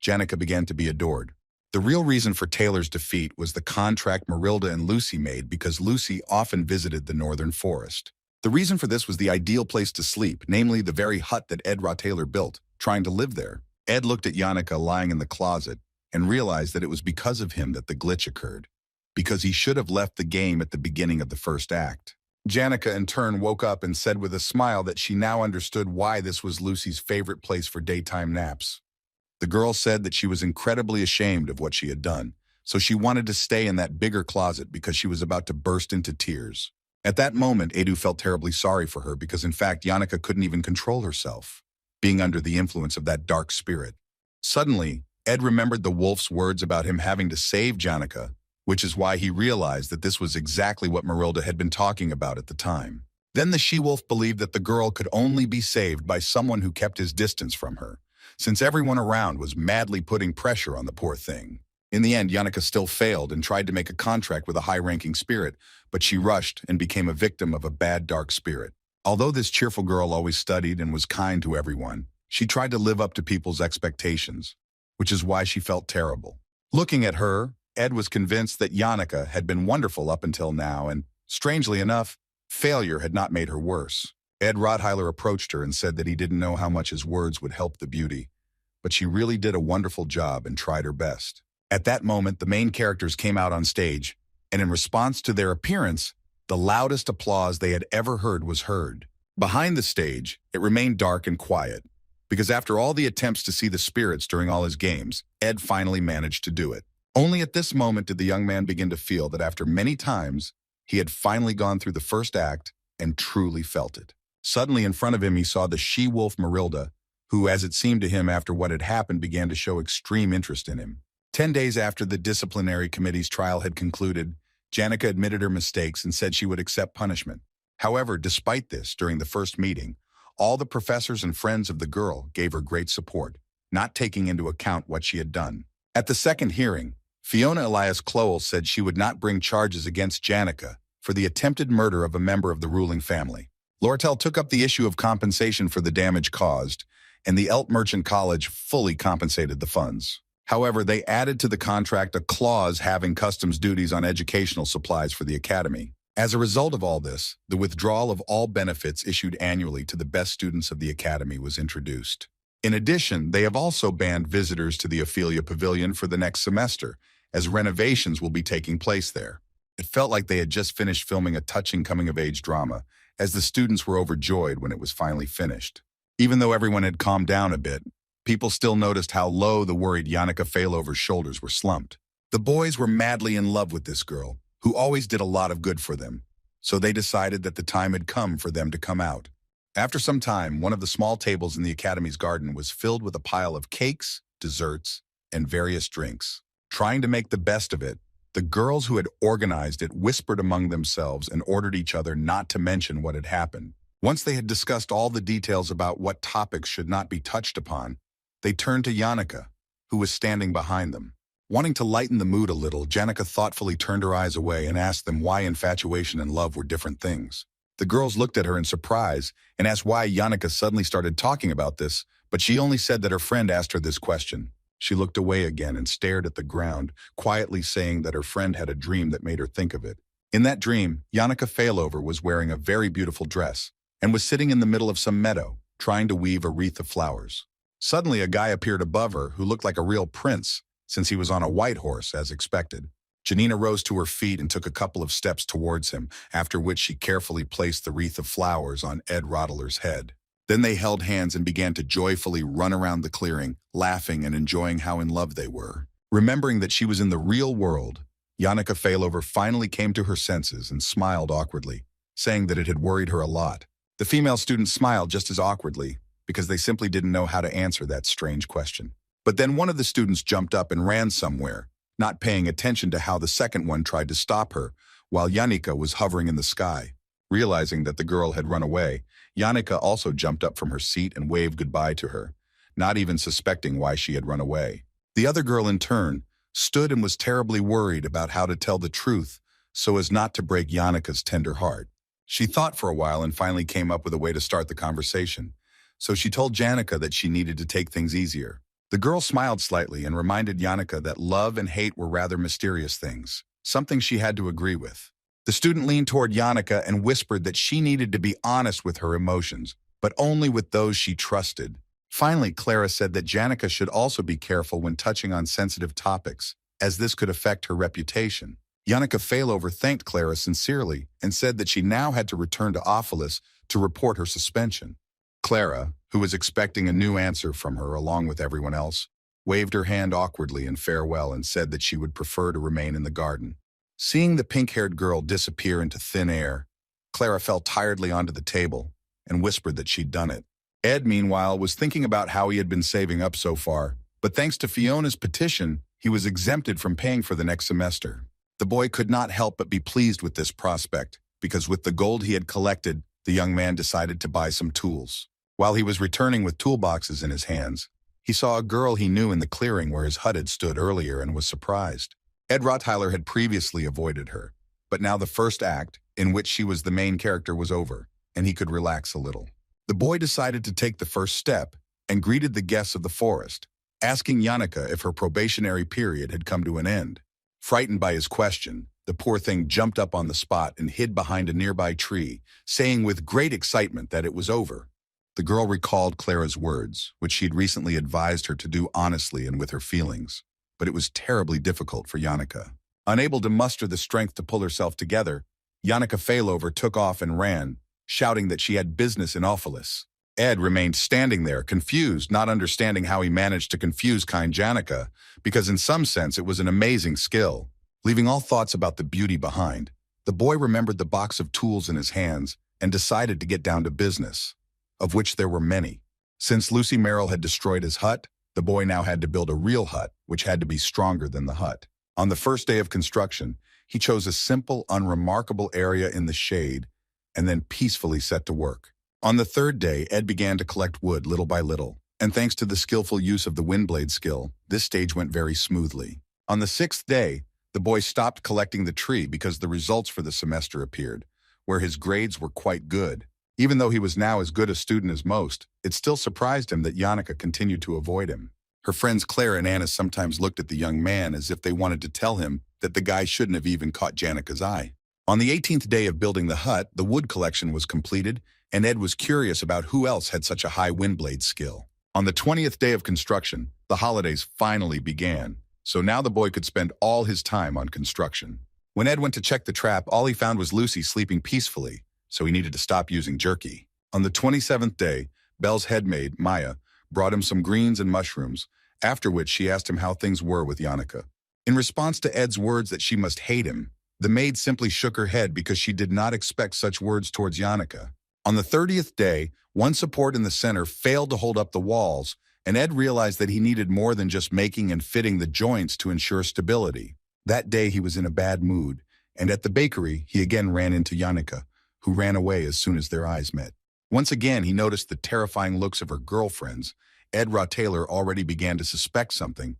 Yannicka began to be adored. The real reason for Taylor's defeat was the contract Marilda and Lucy made because Lucy often visited the northern forest. The reason for this was the ideal place to sleep, namely the very hut that Ed Taylor built, trying to live there. Ed looked at Yannicka lying in the closet and realized that it was because of him that the glitch occurred, because he should have left the game at the beginning of the first act. Yannicka in turn woke up and said with a smile that she now understood why this was Lucy's favorite place for daytime naps. The girl said that she was incredibly ashamed of what she had done, so she wanted to stay in that bigger closet because she was about to burst into tears. At that moment, Edu felt terribly sorry for her because in fact Yannicka couldn't even control herself, being under the influence of that dark spirit. Suddenly, Ed remembered the wolf's words about him having to save Yannicka, which is why he realized that this was exactly what Marilda had been talking about at the time. Then the she-wolf believed that the girl could only be saved by someone who kept his distance from her, since everyone around was madly putting pressure on the poor thing. In the end, Yannicka still failed and tried to make a contract with a high-ranking spirit, but she rushed and became a victim of a bad dark spirit. Although this cheerful girl always studied and was kind to everyone, she tried to live up to people's expectations, which is why she felt terrible. Looking at her, Ed was convinced that Yannicka had been wonderful up until now, and, strangely enough, failure had not made her worse. Ed Rottweiler approached her and said that he didn't know how much his words would help the beauty, but she really did a wonderful job and tried her best. At that moment, the main characters came out on stage, and in response to their appearance, the loudest applause they had ever heard was heard. Behind the stage, it remained dark and quiet, because after all the attempts to see the spirits during all his games, Ed finally managed to do it. Only at this moment did the young man begin to feel that after many times, he had finally gone through the first act and truly felt it. Suddenly in front of him he saw the she-wolf Marilda, who, as it seemed to him after what had happened, began to show extreme interest in him. 10 days after the disciplinary committee's trial had concluded, Yannicka admitted her mistakes and said she would accept punishment. However, despite this, during the first meeting, all the professors and friends of the girl gave her great support, not taking into account what she had done. At the second hearing, Fiona Elias Clowell said she would not bring charges against Yannicka for the attempted murder of a member of the ruling family. Lortel took up the issue of compensation for the damage caused, and the Elt Merchant College fully compensated the funds. However, they added to the contract a clause having customs duties on educational supplies for the academy. As a result of all this, the withdrawal of all benefits issued annually to the best students of the academy was introduced. In addition, they have also banned visitors to the Ophelia Pavilion for the next semester, as renovations will be taking place there. It felt like they had just finished filming a touching coming-of-age drama, as the students were overjoyed when it was finally finished. Even though everyone had calmed down a bit, people still noticed how low the worried Yannicka Failover's shoulders were slumped. The boys were madly in love with this girl, who always did a lot of good for them, so they decided that the time had come for them to come out. After some time, one of the small tables in the academy's garden was filled with a pile of cakes, desserts, and various drinks. Trying to make the best of it, the girls who had organized it whispered among themselves and ordered each other not to mention what had happened. Once they had discussed all the details about what topics should not be touched upon, they turned to Yannicka, who was standing behind them. Wanting to lighten the mood a little, Yannicka thoughtfully turned her eyes away and asked them why infatuation and love were different things. The girls looked at her in surprise and asked why Yannicka suddenly started talking about this, but she only said that her friend asked her this question. She looked away again and stared at the ground, quietly saying that her friend had a dream that made her think of it. In that dream, Yannicka Failover was wearing a very beautiful dress and was sitting in the middle of some meadow, trying to weave a wreath of flowers. Suddenly, a guy appeared above her who looked like a real prince, since he was on a white horse, as expected. Janina rose to her feet and took a couple of steps towards him, after which she carefully placed the wreath of flowers on Ed Rottler's head. Then they held hands and began to joyfully run around the clearing, laughing and enjoying how in love they were. Remembering that she was in the real world, Yannicka Failover finally came to her senses and smiled awkwardly, saying that it had worried her a lot. The female students smiled just as awkwardly, because they simply didn't know how to answer that strange question. But then one of the students jumped up and ran somewhere, not paying attention to how the second one tried to stop her, while Yannicka was hovering in the sky. Realizing that the girl had run away, Yannicka also jumped up from her seat and waved goodbye to her, not even suspecting why she had run away. The other girl, in turn, stood and was terribly worried about how to tell the truth so as not to break Yannicka's tender heart. She thought for a while and finally came up with a way to start the conversation. So she told Yannicka that she needed to take things easier. The girl smiled slightly and reminded Yannicka that love and hate were rather mysterious things, something she had to agree with. The student leaned toward Yannicka and whispered that she needed to be honest with her emotions, but only with those she trusted. Finally, Clara said that Yannicka should also be careful when touching on sensitive topics, as this could affect her reputation. Yannicka Failover thanked Clara sincerely and said that she now had to return to Ophelis to report her suspension. Clara, who was expecting a new answer from her along with everyone else, waved her hand awkwardly in farewell and said that she would prefer to remain in the garden. Seeing the pink-haired girl disappear into thin air, Clara fell tiredly onto the table and whispered that she'd done it. Ed, meanwhile, was thinking about how he had been saving up so far, but thanks to Fiona's petition, he was exempted from paying for the next semester. The boy could not help but be pleased with this prospect, because with the gold he had collected, the young man decided to buy some tools. While he was returning with toolboxes in his hands, he saw a girl he knew in the clearing where his hut had stood earlier and was surprised. Ed Rottweiler had previously avoided her, but now the first act, in which she was the main character, was over, and he could relax a little. The boy decided to take the first step and greeted the guests of the forest, asking Yannicka if her probationary period had come to an end. Frightened by his question, the poor thing jumped up on the spot and hid behind a nearby tree, saying with great excitement that it was over. The girl recalled Clara's words, which she'd recently advised her to do honestly and with her feelings, but it was terribly difficult for Yannicka. Unable to muster the strength to pull herself together, Yannicka Failover took off and ran, shouting that she had business in Ophelis. Ed remained standing there, confused, not understanding how he managed to confuse kind Yannicka, because in some sense it was an amazing skill. Leaving all thoughts about the beauty behind, the boy remembered the box of tools in his hands and decided to get down to business, of which there were many. Since Lucy Merrill had destroyed his hut, the boy now had to build a real hut, which had to be stronger than the hut. On the first day of construction, he chose a simple, unremarkable area in the shade and then peacefully set to work. On the third day, Ed began to collect wood little by little, and thanks to the skillful use of the windblade skill, this stage went very smoothly. On the sixth day, the boy stopped collecting the tree because the results for the semester appeared, where his grades were quite good. Even though he was now as good a student as most, it still surprised him that Yannicka continued to avoid him. Her friends Claire and Anna sometimes looked at the young man as if they wanted to tell him that the guy shouldn't have even caught Janika's eye. On the 18th day of building the hut, the wood collection was completed, and Ed was curious about who else had such a high windblade skill. On the 20th day of construction, the holidays finally began, so now the boy could spend all his time on construction. When Ed went to check the trap, all he found was Lucy sleeping peacefully, so he needed to stop using jerky. On the 27th day, Belle's head maid, Maya, brought him some greens and mushrooms, after which she asked him how things were with Yannicka. In response to Ed's words that she must hate him, the maid simply shook her head because she did not expect such words towards Yannicka. On the 30th day, one support in the center failed to hold up the walls, and Ed realized that he needed more than just making and fitting the joints to ensure stability. That day he was in a bad mood, and at the bakery he again ran into Yannicka, who ran away as soon as their eyes met. Once again he noticed the terrifying looks of her girlfriends. Ed Taylor already began to suspect something,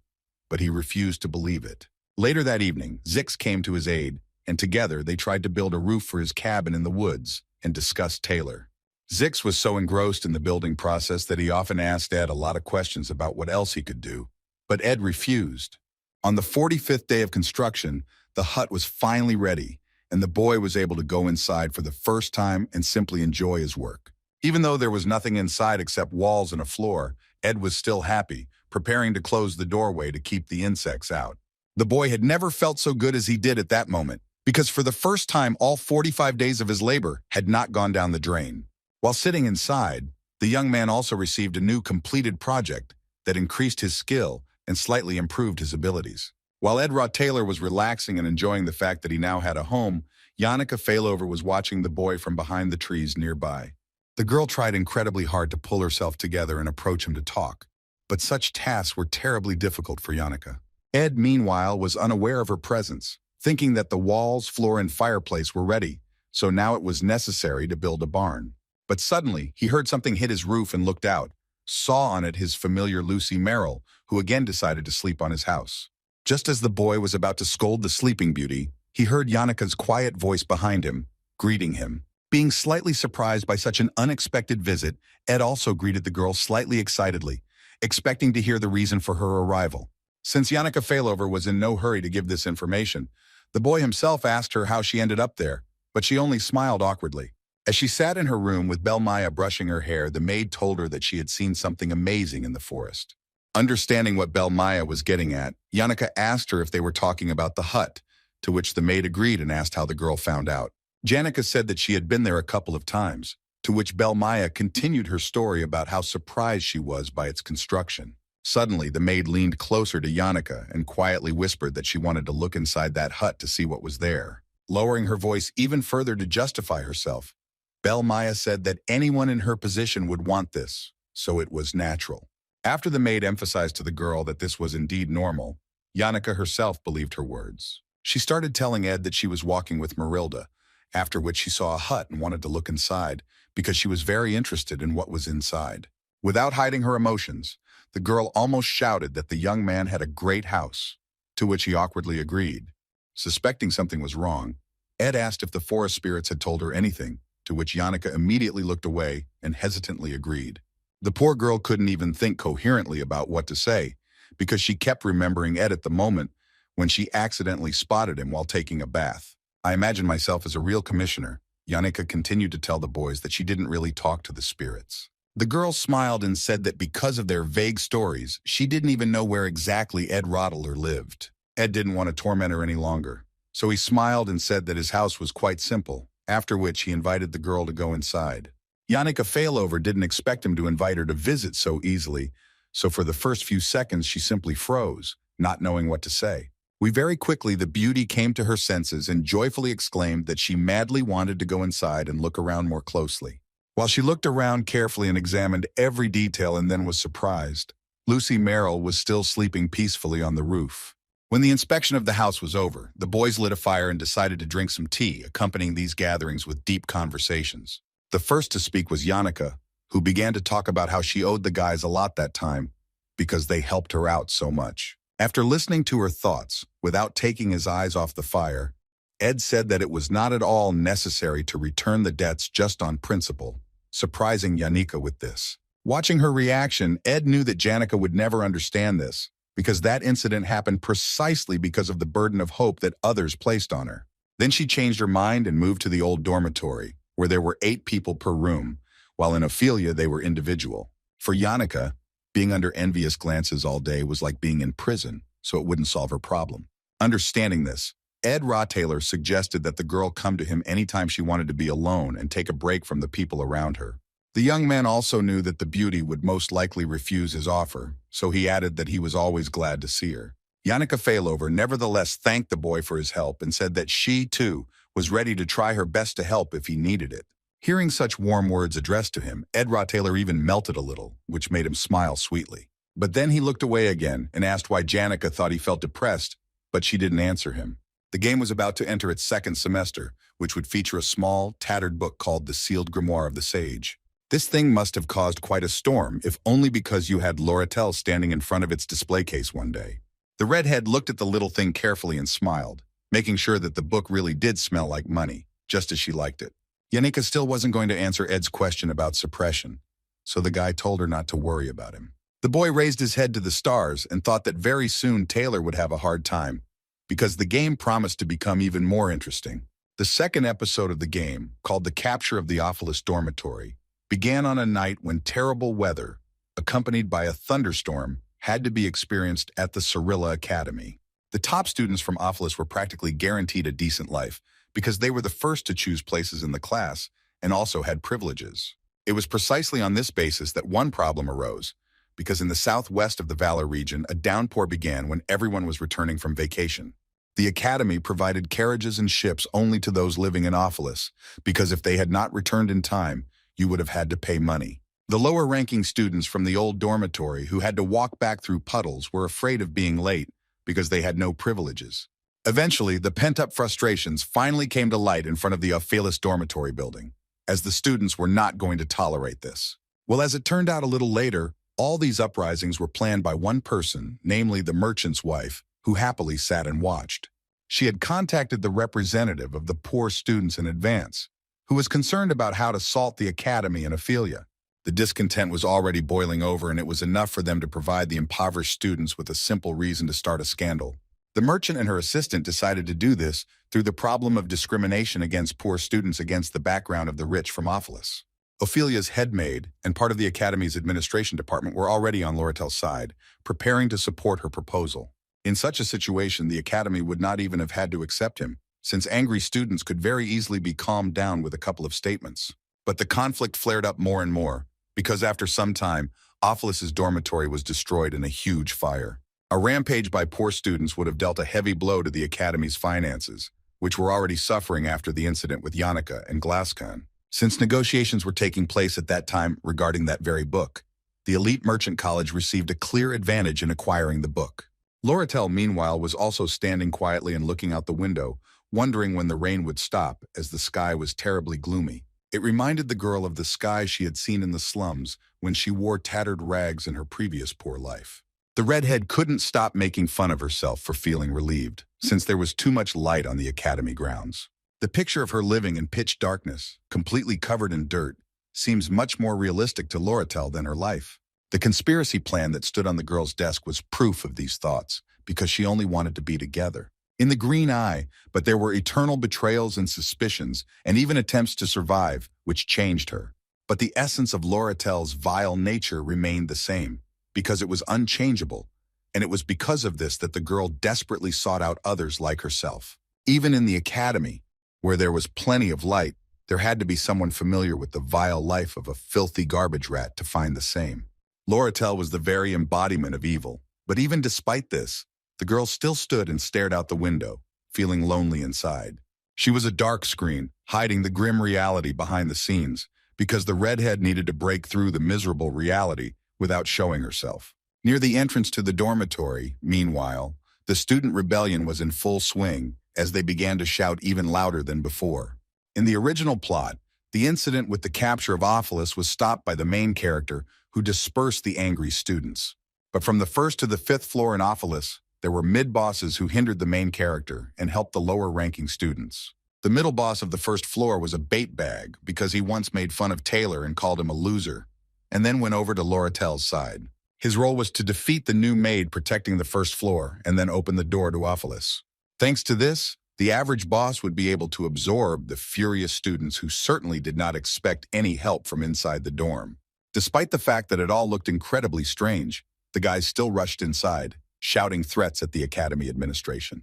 but he refused to believe it. Later that evening, Zix came to his aid, and together they tried to build a roof for his cabin in the woods and discussed Taylor. Zix was so engrossed in the building process that he often asked Ed a lot of questions about what else he could do, but Ed refused. On the 45th day of construction, the hut was finally ready, and the boy was able to go inside for the first time and simply enjoy his work. Even though there was nothing inside except walls and a floor, Ed was still happy, preparing to close the doorway to keep the insects out. The boy had never felt so good as he did at that moment, because for the first time all 45 days of his labor had not gone down the drain. While sitting inside, the young man also received a new completed project that increased his skill and slightly improved his abilities. While Ed Taylor was relaxing and enjoying the fact that he now had a home, Yannicka Failover was watching the boy from behind the trees nearby. The girl tried incredibly hard to pull herself together and approach him to talk, but such tasks were terribly difficult for Yannicka. Ed, meanwhile, was unaware of her presence, thinking that the walls, floor, and fireplace were ready, so now it was necessary to build a barn. But suddenly, he heard something hit his roof and looked out, saw on it his familiar Lucy Merrill, who again decided to sleep on his house. Just as the boy was about to scold the sleeping beauty, he heard Yannicka's quiet voice behind him, greeting him. Being slightly surprised by such an unexpected visit, Ed also greeted the girl slightly excitedly, expecting to hear the reason for her arrival. Since Yannicka Failover was in no hurry to give this information, the boy himself asked her how she ended up there, but she only smiled awkwardly. As she sat in her room with Belle Maya brushing her hair, the maid told her that she had seen something amazing in the forest. Understanding what Belle Maya was getting at, Yannicka asked her if they were talking about the hut, to which the maid agreed and asked how the girl found out. Yannicka said that she had been there a couple of times, to which Belle Maya continued her story about how surprised she was by its construction. Suddenly, the maid leaned closer to Yannicka and quietly whispered that she wanted to look inside that hut to see what was there. Lowering her voice even further to justify herself, Belle Maya said that anyone in her position would want this, so it was natural. After the maid emphasized to the girl that this was indeed normal, Yannicka herself believed her words. She started telling Ed that she was walking with Marilda, after which she saw a hut and wanted to look inside because she was very interested in what was inside. Without hiding her emotions, the girl almost shouted that the young man had a great house, to which he awkwardly agreed. Suspecting something was wrong, Ed asked if the forest spirits had told her anything, to which Yannicka immediately looked away and hesitantly agreed. The poor girl couldn't even think coherently about what to say, because she kept remembering Ed at the moment when she accidentally spotted him while taking a bath. I imagine myself as a real commissioner. Yannicka continued to tell the boys that she didn't really talk to the spirits. The girl smiled and said that because of their vague stories, she didn't even know where exactly Ed Rottler lived. Ed didn't want to torment her any longer, so he smiled and said that his house was quite simple, after which he invited the girl to go inside. Yannicka Failover didn't expect him to invite her to visit so easily, so for the first few seconds she simply froze, not knowing what to say. Very quickly the beauty came to her senses and joyfully exclaimed that she madly wanted to go inside and look around more closely. While she looked around carefully and examined every detail and then was surprised, Lucy Merrill was still sleeping peacefully on the roof. When the inspection of the house was over, the boys lit a fire and decided to drink some tea, accompanying these gatherings with deep conversations. The first to speak was Yannicka, who began to talk about how she owed the guys a lot that time because they helped her out so much. After listening to her thoughts, without taking his eyes off the fire, Ed said that it was not at all necessary to return the debts just on principle, surprising Janika with this. Watching her reaction, Ed knew that Janika would never understand this, because that incident happened precisely because of the burden of hope that others placed on her. Then she changed her mind and moved to the old dormitory, where there were 8 people per room, while in Ophelia they were individual. For Janika, being under envious glances all day was like being in prison, so it wouldn't solve her problem. Understanding this, Ed Taylor suggested that the girl come to him anytime she wanted to be alone and take a break from the people around her. The young man also knew that the beauty would most likely refuse his offer, so he added that he was always glad to see her. Janika Failover nevertheless thanked the boy for his help and said that she, too, was ready to try her best to help if he needed it. Hearing such warm words addressed to him, Ed Taylor even melted a little, which made him smile sweetly. But then he looked away again and asked why Janika thought he felt depressed, but she didn't answer him. The game was about to enter its second semester, which would feature a small, tattered book called The Sealed Grimoire of the Sage. This thing must have caused quite a storm, if only because you had Loretel standing in front of its display case one day. The redhead looked at the little thing carefully and smiled, making sure that the book really did smell like money, just as she liked it. Janika still wasn't going to answer Ed's question about suppression, so the guy told her not to worry about him. The boy raised his head to the stars and thought that very soon Taylor would have a hard time, because the game promised to become even more interesting. The second episode of the game, called The Capture of the Theophilus Dormitory, began on a night when terrible weather, accompanied by a thunderstorm, had to be experienced at the Cyrilla Academy. The top students from Theophilus were practically guaranteed a decent life because they were the first to choose places in the class and also had privileges. It was precisely on this basis that one problem arose, because in the southwest of the Valor region, a downpour began when everyone was returning from vacation. The academy provided carriages and ships only to those living in Theophilus, because if they had not returned in time, you would have had to pay money. The lower-ranking students from the old dormitory who had to walk back through puddles were afraid of being late because they had no privileges. Eventually, the pent-up frustrations finally came to light in front of the Theophilus dormitory building, as the students were not going to tolerate this. Well, as it turned out a little later, all these uprisings were planned by one person, namely the merchant's wife, who happily sat and watched. She had contacted the representative of the poor students in advance, who was concerned about how to salt the academy in Ophelia. The discontent was already boiling over, and it was enough for them to provide the impoverished students with a simple reason to start a scandal. The merchant and her assistant decided to do this through the problem of discrimination against poor students against the background of the rich from Theophilus. Ophelia's head maid and part of the academy's administration department were already on Loretel's side, preparing to support her proposal. In such a situation, the academy would not even have had to accept him, since angry students could very easily be calmed down with a couple of statements. But the conflict flared up more and more, because after some time, Theophilus's dormitory was destroyed in a huge fire. A rampage by poor students would have dealt a heavy blow to the academy's finances, which were already suffering after the incident with Janika and Glasscan. Since negotiations were taking place at that time regarding that very book, the elite merchant college received a clear advantage in acquiring the book. Loretel, meanwhile, was also standing quietly and looking out the window, wondering when the rain would stop, as the sky was terribly gloomy. It reminded the girl of the sky she had seen in the slums when she wore tattered rags in her previous poor life. The redhead couldn't stop making fun of herself for feeling relieved, since there was too much light on the academy grounds. The picture of her living in pitch darkness, completely covered in dirt, seems much more realistic to Loretel than her life. The conspiracy plan that stood on the girl's desk was proof of these thoughts, because she only wanted to be together. In the green eye, but there were eternal betrayals and suspicions, and even attempts to survive, which changed her. But the essence of Loretel's vile nature remained the same, because it was unchangeable, and it was because of this that the girl desperately sought out others like herself. Even in the academy, where there was plenty of light, there had to be someone familiar with the vile life of a filthy garbage rat to find the same. Loretel was the very embodiment of evil, but even despite this, the girl still stood and stared out the window, feeling lonely inside. She was a dark screen, hiding the grim reality behind the scenes, because the redhead needed to break through the miserable reality without showing herself. Near the entrance to the dormitory, meanwhile, the student rebellion was in full swing as they began to shout even louder than before. In the original plot, the incident with the capture of Theophilus was stopped by the main character who dispersed the angry students. But from the first to the 5th floor in Theophilus, there were mid-bosses who hindered the main character and helped the lower-ranking students. The middle boss of the first floor was a bait bag because he once made fun of Taylor and called him a loser, and then went over to Loratel's side. His role was to defeat the new maid protecting the first floor and then open the door to Ophelis. Thanks to this, the average boss would be able to absorb the furious students who certainly did not expect any help from inside the dorm. Despite the fact that it all looked incredibly strange, the guys still rushed inside, shouting threats at the academy administration.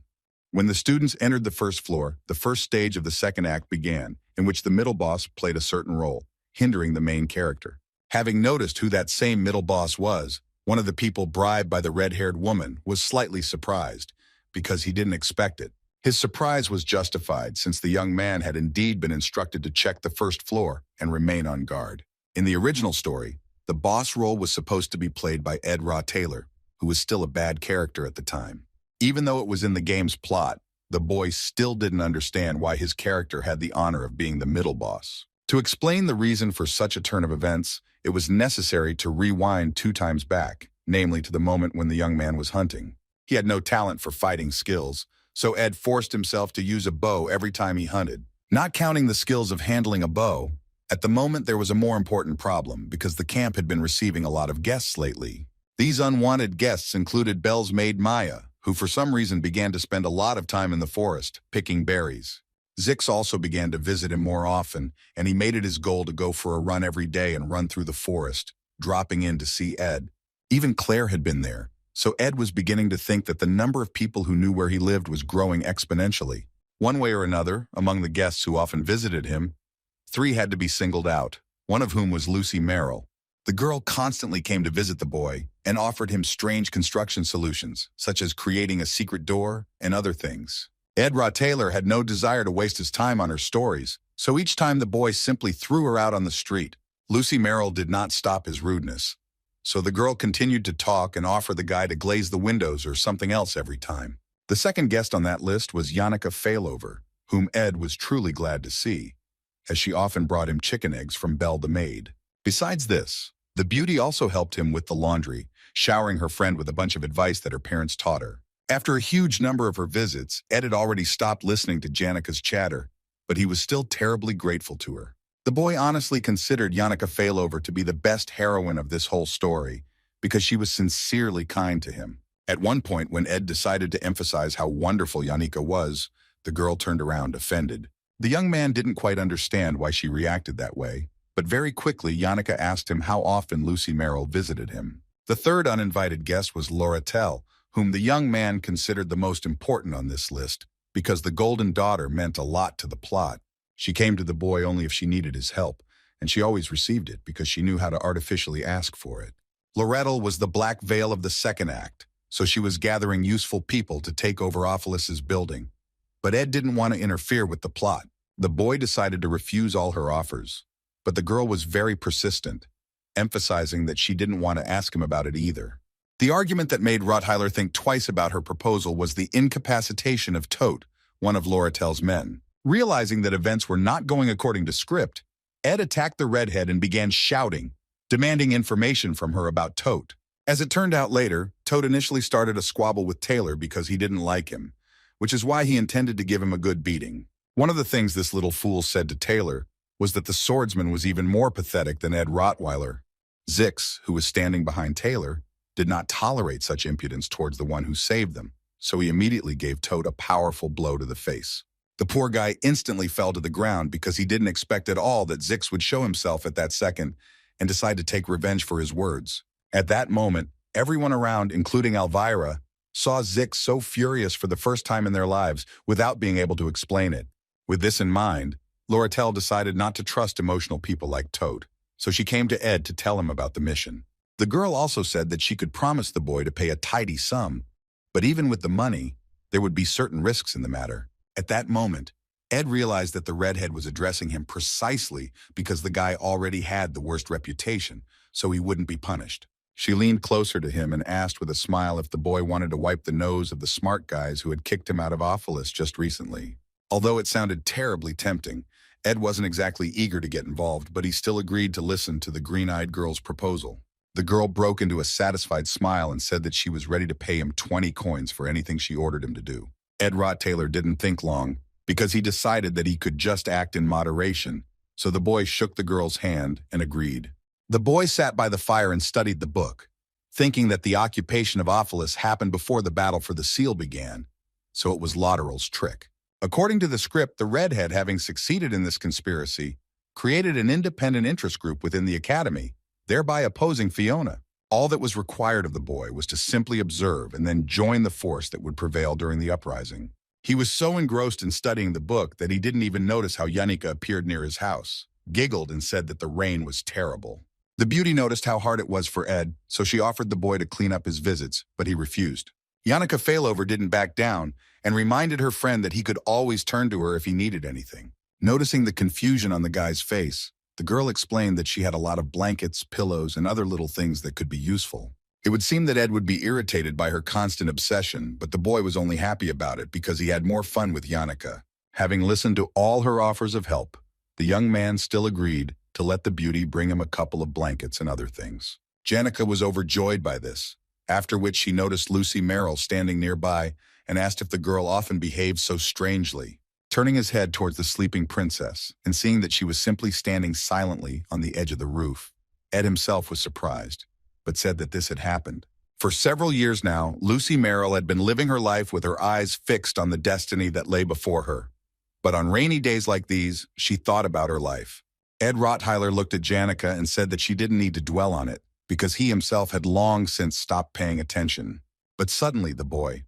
When the students entered the first floor, the first stage of the second act began, in which the middle boss played a certain role, hindering the main character. Having noticed who that same middle boss was, one of the people bribed by the red-haired woman was slightly surprised, because he didn't expect it. His surprise was justified since the young man had indeed been instructed to check the first floor and remain on guard. In the original story, the boss role was supposed to be played by Ed Taylor, who was still a bad character at the time. Even though it was in the game's plot, the boy still didn't understand why his character had the honor of being the middle boss. To explain the reason for such a turn of events, it was necessary to rewind 2 times back, namely to the moment when the young man was hunting. He had no talent for fighting skills, so Ed forced himself to use a bow every time he hunted. Not counting the skills of handling a bow, at the moment there was a more important problem because the camp had been receiving a lot of guests lately. These unwanted guests included Belle's maid Maya, who for some reason began to spend a lot of time in the forest, picking berries. Zix also began to visit him more often, and he made it his goal to go for a run every day and run through the forest, dropping in to see Ed. Even Claire had been there, so Ed was beginning to think that the number of people who knew where he lived was growing exponentially. One way or another, among the guests who often visited him, 3 had to be singled out, one of whom was Lucy Merrill. The girl constantly came to visit the boy and offered him strange construction solutions, such as creating a secret door and other things. Ed Taylor had no desire to waste his time on her stories, so each time the boy simply threw her out on the street. Lucy Merrill did not stop his rudeness, so the girl continued to talk and offer the guy to glaze the windows or something else every time. The second guest on that list was Yannicka Failover, whom Ed was truly glad to see, as she often brought him chicken eggs from Belle the maid. Besides this, the beauty also helped him with the laundry, showering her friend with a bunch of advice that her parents taught her. After a huge number of her visits, Ed had already stopped listening to Janicka's chatter, but he was still terribly grateful to her. The boy honestly considered Yannicka Failover to be the best heroine of this whole story, because she was sincerely kind to him. At one point, when Ed decided to emphasize how wonderful Yannicka was, the girl turned around offended. The young man didn't quite understand why she reacted that way, but very quickly Yannicka asked him how often Lucy Merrill visited him. The third uninvited guest was Loratel, whom the young man considered the most important on this list, because the golden daughter meant a lot to the plot. She came to the boy only if she needed his help, and she always received it because she knew how to artificially ask for it. Loretel was the black veil of the second act, so she was gathering useful people to take over Ophelis's building. But Ed didn't want to interfere with the plot. The boy decided to refuse all her offers, but the girl was very persistent, emphasizing that she didn't want to ask him about it either. The argument that made Rottweiler think twice about her proposal was the incapacitation of Tote, one of Loratel's men. Realizing that events were not going according to script, Ed attacked the Redhead and began shouting, demanding information from her about Tote. As it turned out later, Tote initially started a squabble with Taylor because he didn't like him, which is why he intended to give him a good beating. One of the things this little fool said to Taylor was that the swordsman was even more pathetic than Ed Rottweiler. Zix, who was standing behind Taylor, did not tolerate such impudence towards the one who saved them, so he immediately gave Tote a powerful blow to the face. The poor guy instantly fell to the ground because he didn't expect at all that Zix would show himself at that second and decide to take revenge for his words. At that moment, everyone around, including Elvira, saw Zix so furious for the first time in their lives without being able to explain it. With this in mind, Loratel decided not to trust emotional people like Tote, so she came to Ed to tell him about the mission. The girl also said that she could promise the boy to pay a tidy sum, but even with the money, there would be certain risks in the matter. At that moment, Ed realized that the Redhead was addressing him precisely because the guy already had the worst reputation, so he wouldn't be punished. She leaned closer to him and asked with a smile if the boy wanted to wipe the nose of the smart guys who had kicked him out of Ophelis just recently. Although it sounded terribly tempting, Ed wasn't exactly eager to get involved, but he still agreed to listen to the green-eyed girl's proposal. The girl broke into a satisfied smile and said that she was ready to pay him 20 coins for anything she ordered him to do. Ed Taylor didn't think long, because he decided that he could just act in moderation, so the boy shook the girl's hand and agreed. The boy sat by the fire and studied the book, thinking that the occupation of Ophilis happened before the battle for the seal began, so it was Lauderel's trick. According to the script, the Redhead, having succeeded in this conspiracy, created an independent interest group within the Academy, thereby opposing Fiona. All that was required of the boy was to simply observe and then join the force that would prevail during the uprising. He was so engrossed in studying the book that he didn't even notice how Yannicka appeared near his house, giggled, and said that the rain was terrible. The beauty noticed how hard it was for Ed, so she offered the boy to clean up his visits, but he refused. Yannicka Failover didn't back down and reminded her friend that he could always turn to her if he needed anything. Noticing the confusion on the guy's face, the girl explained that she had a lot of blankets, pillows, and other little things that could be useful. It would seem that Ed would be irritated by her constant obsession, but the boy was only happy about it because he had more fun with Yannicka. Having listened to all her offers of help, the young man still agreed to let the beauty bring him a couple of blankets and other things. Yannicka was overjoyed by this, after which she noticed Lucy Merrill standing nearby and asked if the girl often behaved so strangely. Turning his head towards the sleeping princess and seeing that she was simply standing silently on the edge of the roof, Ed himself was surprised, but said that this had happened. For several years now, Lucy Merrill had been living her life with her eyes fixed on the destiny that lay before her. But on rainy days like these, she thought about her life. Ed Rottweiler looked at Yannicka and said that she didn't need to dwell on it, because he himself had long since stopped paying attention. But suddenly the boy,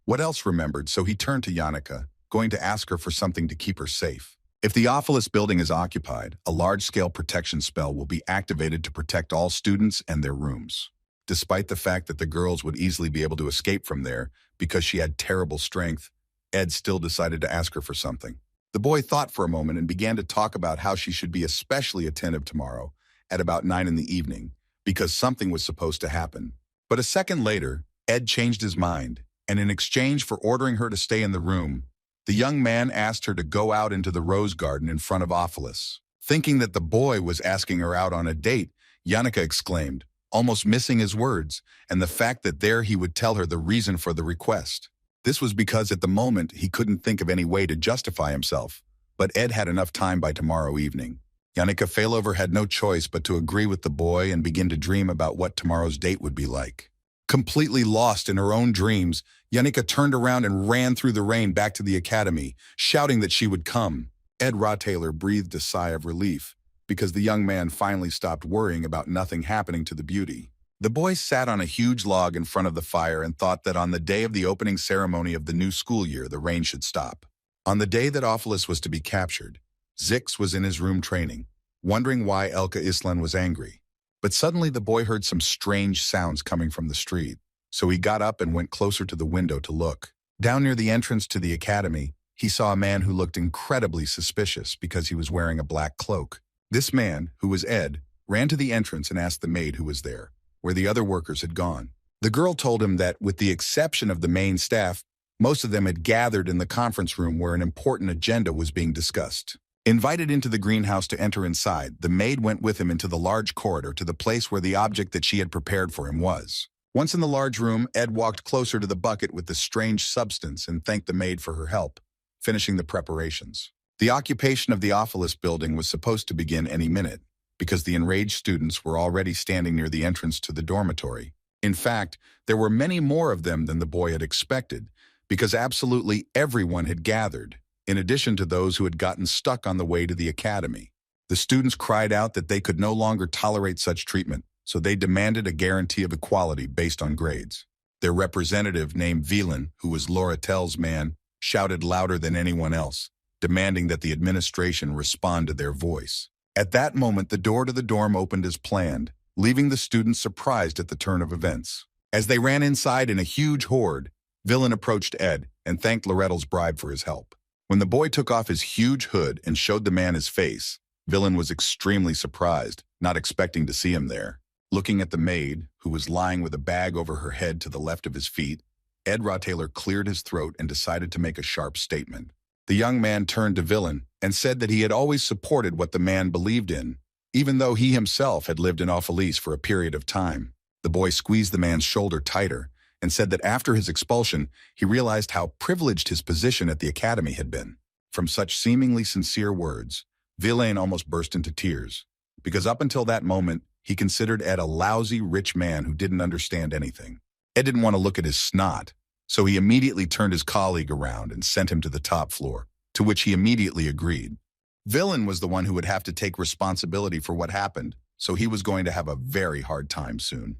what else remembered, so he turned to Yannicka, going to ask her for something to keep her safe. If the Ophilis building is occupied, a large-scale protection spell will be activated to protect all students and their rooms. Despite the fact that the girls would easily be able to escape from there because she had terrible strength, Ed still decided to ask her for something. The boy thought for a moment and began to talk about how she should be especially attentive tomorrow at about 9 in the evening because something was supposed to happen. But a second later, Ed changed his mind, and in exchange for ordering her to stay in the room, the young man asked her to go out into the rose garden in front of Ophilis. Thinking that the boy was asking her out on a date, Yannicka exclaimed, almost missing his words, and the fact that there he would tell her the reason for the request. This was because at the moment he couldn't think of any way to justify himself, but Ed had enough time by tomorrow evening. Yannicka Failover had no choice but to agree with the boy and begin to dream about what tomorrow's date would be like. Completely lost in her own dreams, Yannicka turned around and ran through the rain back to the academy, shouting that she would come. Ed Rottweiler breathed a sigh of relief, because the young man finally stopped worrying about nothing happening to the beauty. The boy sat on a huge log in front of the fire and thought that on the day of the opening ceremony of the new school year, the rain should stop. On the day that Ophilis was to be captured, Zix was in his room training, wondering why Elka Islan was angry. But suddenly the boy heard some strange sounds coming from the street, so he got up and went closer to the window to look. Down near the entrance to the academy, he saw a man who looked incredibly suspicious because he was wearing a black cloak. This man, who was Ed, ran to the entrance and asked the maid who was there, where the other workers had gone. The girl told him that, with the exception of the main staff, most of them had gathered in the conference room where an important agenda was being discussed. Invited into the greenhouse to enter inside, the maid went with him into the large corridor to the place where the object that she had prepared for him was. Once in the large room, Ed walked closer to the bucket with the strange substance and thanked the maid for her help, finishing the preparations. The occupation of the Ophilis building was supposed to begin any minute, because the enraged students were already standing near the entrance to the dormitory. In fact, there were many more of them than the boy had expected, because absolutely everyone had gathered, in addition to those who had gotten stuck on the way to the academy. The students cried out that they could no longer tolerate such treatment, so they demanded a guarantee of equality based on grades. Their representative, named Velan, who was Laura Tell's man, shouted louder than anyone else, demanding that the administration respond to their voice. At that moment, the door to the dorm opened as planned, leaving the students surprised at the turn of events. As they ran inside in a huge horde, Velan approached Ed and thanked Lorettel's bribe for his help. When the boy took off his huge hood and showed the man his face, Velan was extremely surprised, not expecting to see him there. Looking at the maid, who was lying with a bag over her head to the left of his feet, Ed Rottweiler cleared his throat and decided to make a sharp statement. The young man turned to Velan and said that he had always supported what the man believed in, even though he himself had lived in Ophilis for a period of time. The boy squeezed the man's shoulder tighter and said that after his expulsion, he realized how privileged his position at the academy had been. From such seemingly sincere words, Villain almost burst into tears, because up until that moment, he considered Ed a lousy, rich man who didn't understand anything. Ed didn't want to look at his snot, so he immediately turned his colleague around and sent him to the top floor, to which he immediately agreed. Villain was the one who would have to take responsibility for what happened, so he was going to have a very hard time soon.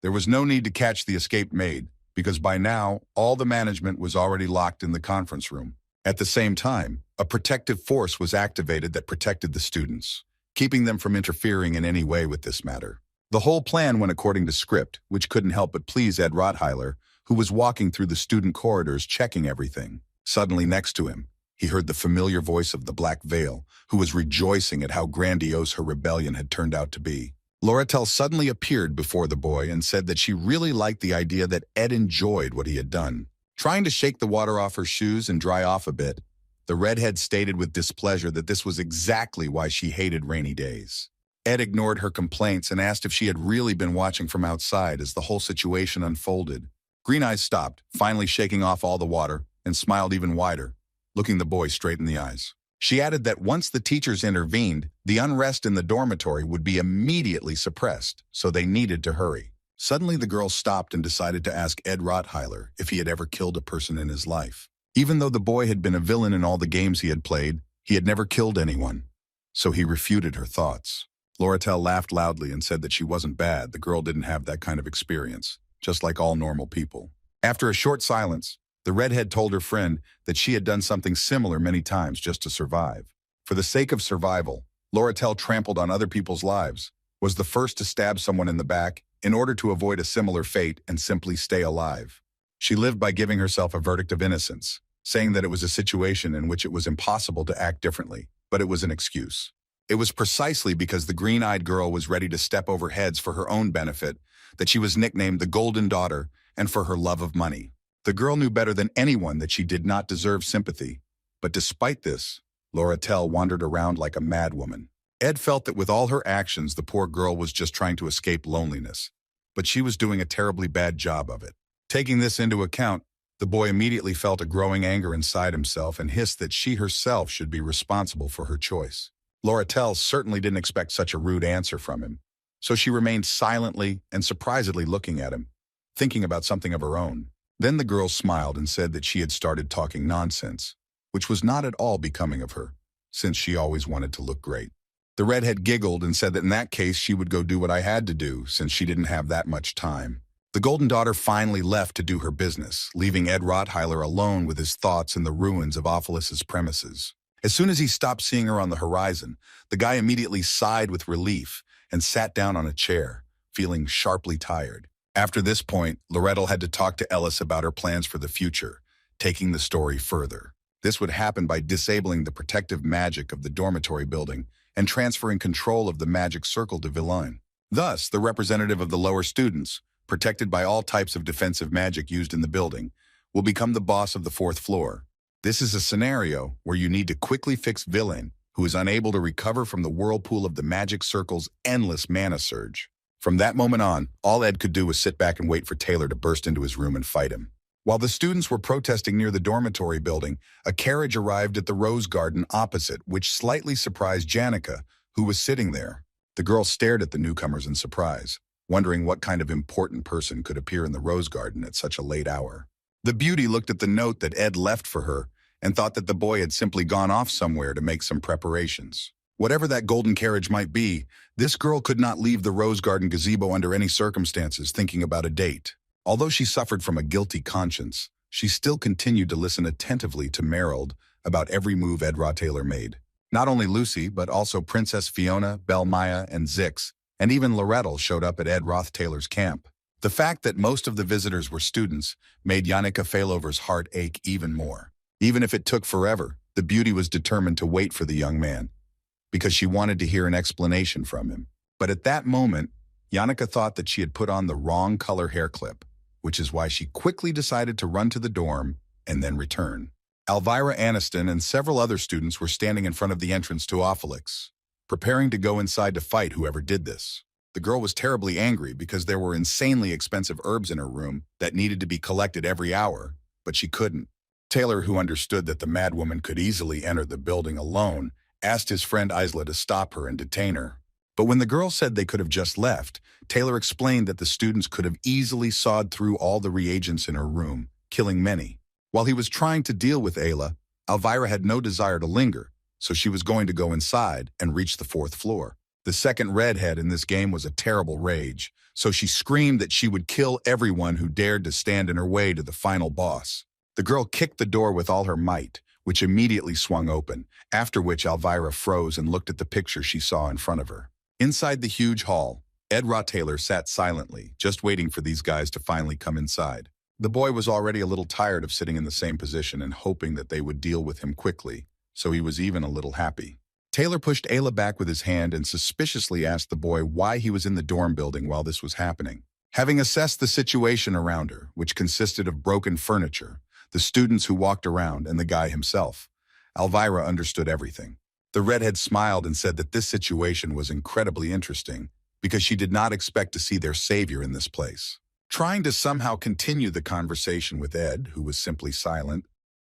There was no need to catch the escaped Maid, because by now, all the management was already locked in the conference room. At the same time, a protective force was activated that protected the students, keeping them from interfering in any way with this matter. The whole plan went according to script, which couldn't help but please Ed Rottweiler, who was walking through the student corridors checking everything. Suddenly next to him, he heard the familiar voice of the Black Veil, who was rejoicing at how grandiose her rebellion had turned out to be. Lorettel suddenly appeared before the boy and said that she really liked the idea that Ed enjoyed what he had done. Trying to shake the water off her shoes and dry off a bit, the Redhead stated with displeasure that this was exactly why she hated rainy days. Ed ignored her complaints and asked if she had really been watching from outside as the whole situation unfolded. Green Eyes stopped, finally shaking off all the water, and smiled even wider, looking the boy straight in the eyes. She added that once the teachers intervened, the unrest in the dormitory would be immediately suppressed, so they needed to hurry. Suddenly the girl stopped and decided to ask Ed Rottweiler if he had ever killed a person in his life. Even though the boy had been a villain in all the games he had played, he had never killed anyone. So he refuted her thoughts. Lorettel laughed loudly and said that she wasn't bad. The girl didn't have that kind of experience, just like all normal people. After a short silence, the Redhead told her friend that she had done something similar many times just to survive. For the sake of survival, Lorettel trampled on other people's lives, was the first to stab someone in the back in order to avoid a similar fate and simply stay alive. She lived by giving herself a verdict of innocence, saying that it was a situation in which it was impossible to act differently, but it was an excuse. It was precisely because the green-eyed girl was ready to step over heads for her own benefit that she was nicknamed the Golden Daughter, and for her love of money. The girl knew better than anyone that she did not deserve sympathy, but despite this, Lorettel wandered around like a madwoman. Ed felt that with all her actions, the poor girl was just trying to escape loneliness, but she was doing a terribly bad job of it. Taking this into account, the boy immediately felt a growing anger inside himself and hissed that she herself should be responsible for her choice. Lorettel certainly didn't expect such a rude answer from him, so she remained silently and surprisedly looking at him, thinking about something of her own. Then the girl smiled and said that she had started talking nonsense, which was not at all becoming of her, since she always wanted to look great. The Redhead giggled and said that in that case she would go do what I had to do, since she didn't have that much time. The Golden Daughter finally left to do her business, leaving Ed Rottweiler alone with his thoughts in the ruins of Ophelus's premises. As soon as he stopped seeing her on the horizon, the guy immediately sighed with relief and sat down on a chair, feeling sharply tired. After this point, Lorettel had to talk to Ellis about her plans for the future, taking the story further. This would happen by disabling the protective magic of the dormitory building and transferring control of the magic circle to Villain. Thus, the representative of the lower students, protected by all types of defensive magic used in the building, will become the boss of the fourth floor. This is a scenario where you need to quickly fix Villain, who is unable to recover from the whirlpool of the magic circle's endless mana surge. From that moment on, all Ed could do was sit back and wait for Taylor to burst into his room and fight him. While the students were protesting near the dormitory building, a carriage arrived at the rose garden opposite, which slightly surprised Janica, who was sitting there. The girl stared at the newcomers in surprise, wondering what kind of important person could appear in the rose garden at such a late hour. The beauty looked at the note that Ed left for her and thought that the boy had simply gone off somewhere to make some preparations. Whatever that golden carriage might be, this girl could not leave the rose garden gazebo under any circumstances thinking about a date. Although she suffered from a guilty conscience, she still continued to listen attentively to Merrill about every move Ed Rottweiler made. Not only Lucy, but also Princess Fiona, Belle Maya, and Zix, and even Lorettel showed up at Ed Rottweiler's camp. The fact that most of the visitors were students made Janica Failover's heart ache even more. Even if it took forever, the beauty was determined to wait for the young man, because she wanted to hear an explanation from him. But at that moment, Janica thought that she had put on the wrong color hair clip, which is why she quickly decided to run to the dorm and then return. Elvira Aniston and several other students were standing in front of the entrance to Ophelix, preparing to go inside to fight whoever did this. The girl was terribly angry because there were insanely expensive herbs in her room that needed to be collected every hour, but she couldn't. Taylor, who understood that the madwoman could easily enter the building alone, asked his friend Isla to stop her and detain her. But when the girl said they could have just left, Taylor explained that the students could have easily sawed through all the reagents in her room, killing many. While he was trying to deal with Ayla, Elvira had no desire to linger, so she was going to go inside and reach the 4th floor. The second redhead in this game was a terrible rage, so she screamed that she would kill everyone who dared to stand in her way to the final boss. The girl kicked the door with all her might, which immediately swung open, after which Elvira froze and looked at the picture she saw in front of her. Inside the huge hall, Ed Taylor sat silently, just waiting for these guys to finally come inside. The boy was already a little tired of sitting in the same position and hoping that they would deal with him quickly, so he was even a little happy. Taylor pushed Ayla back with his hand and suspiciously asked the boy why he was in the dorm building while this was happening. Having assessed the situation around her, which consisted of broken furniture, the students who walked around, and the guy himself, Elvira understood everything. The redhead smiled and said that this situation was incredibly interesting because she did not expect to see their savior in this place. Trying to somehow continue the conversation with Ed, who was simply silent,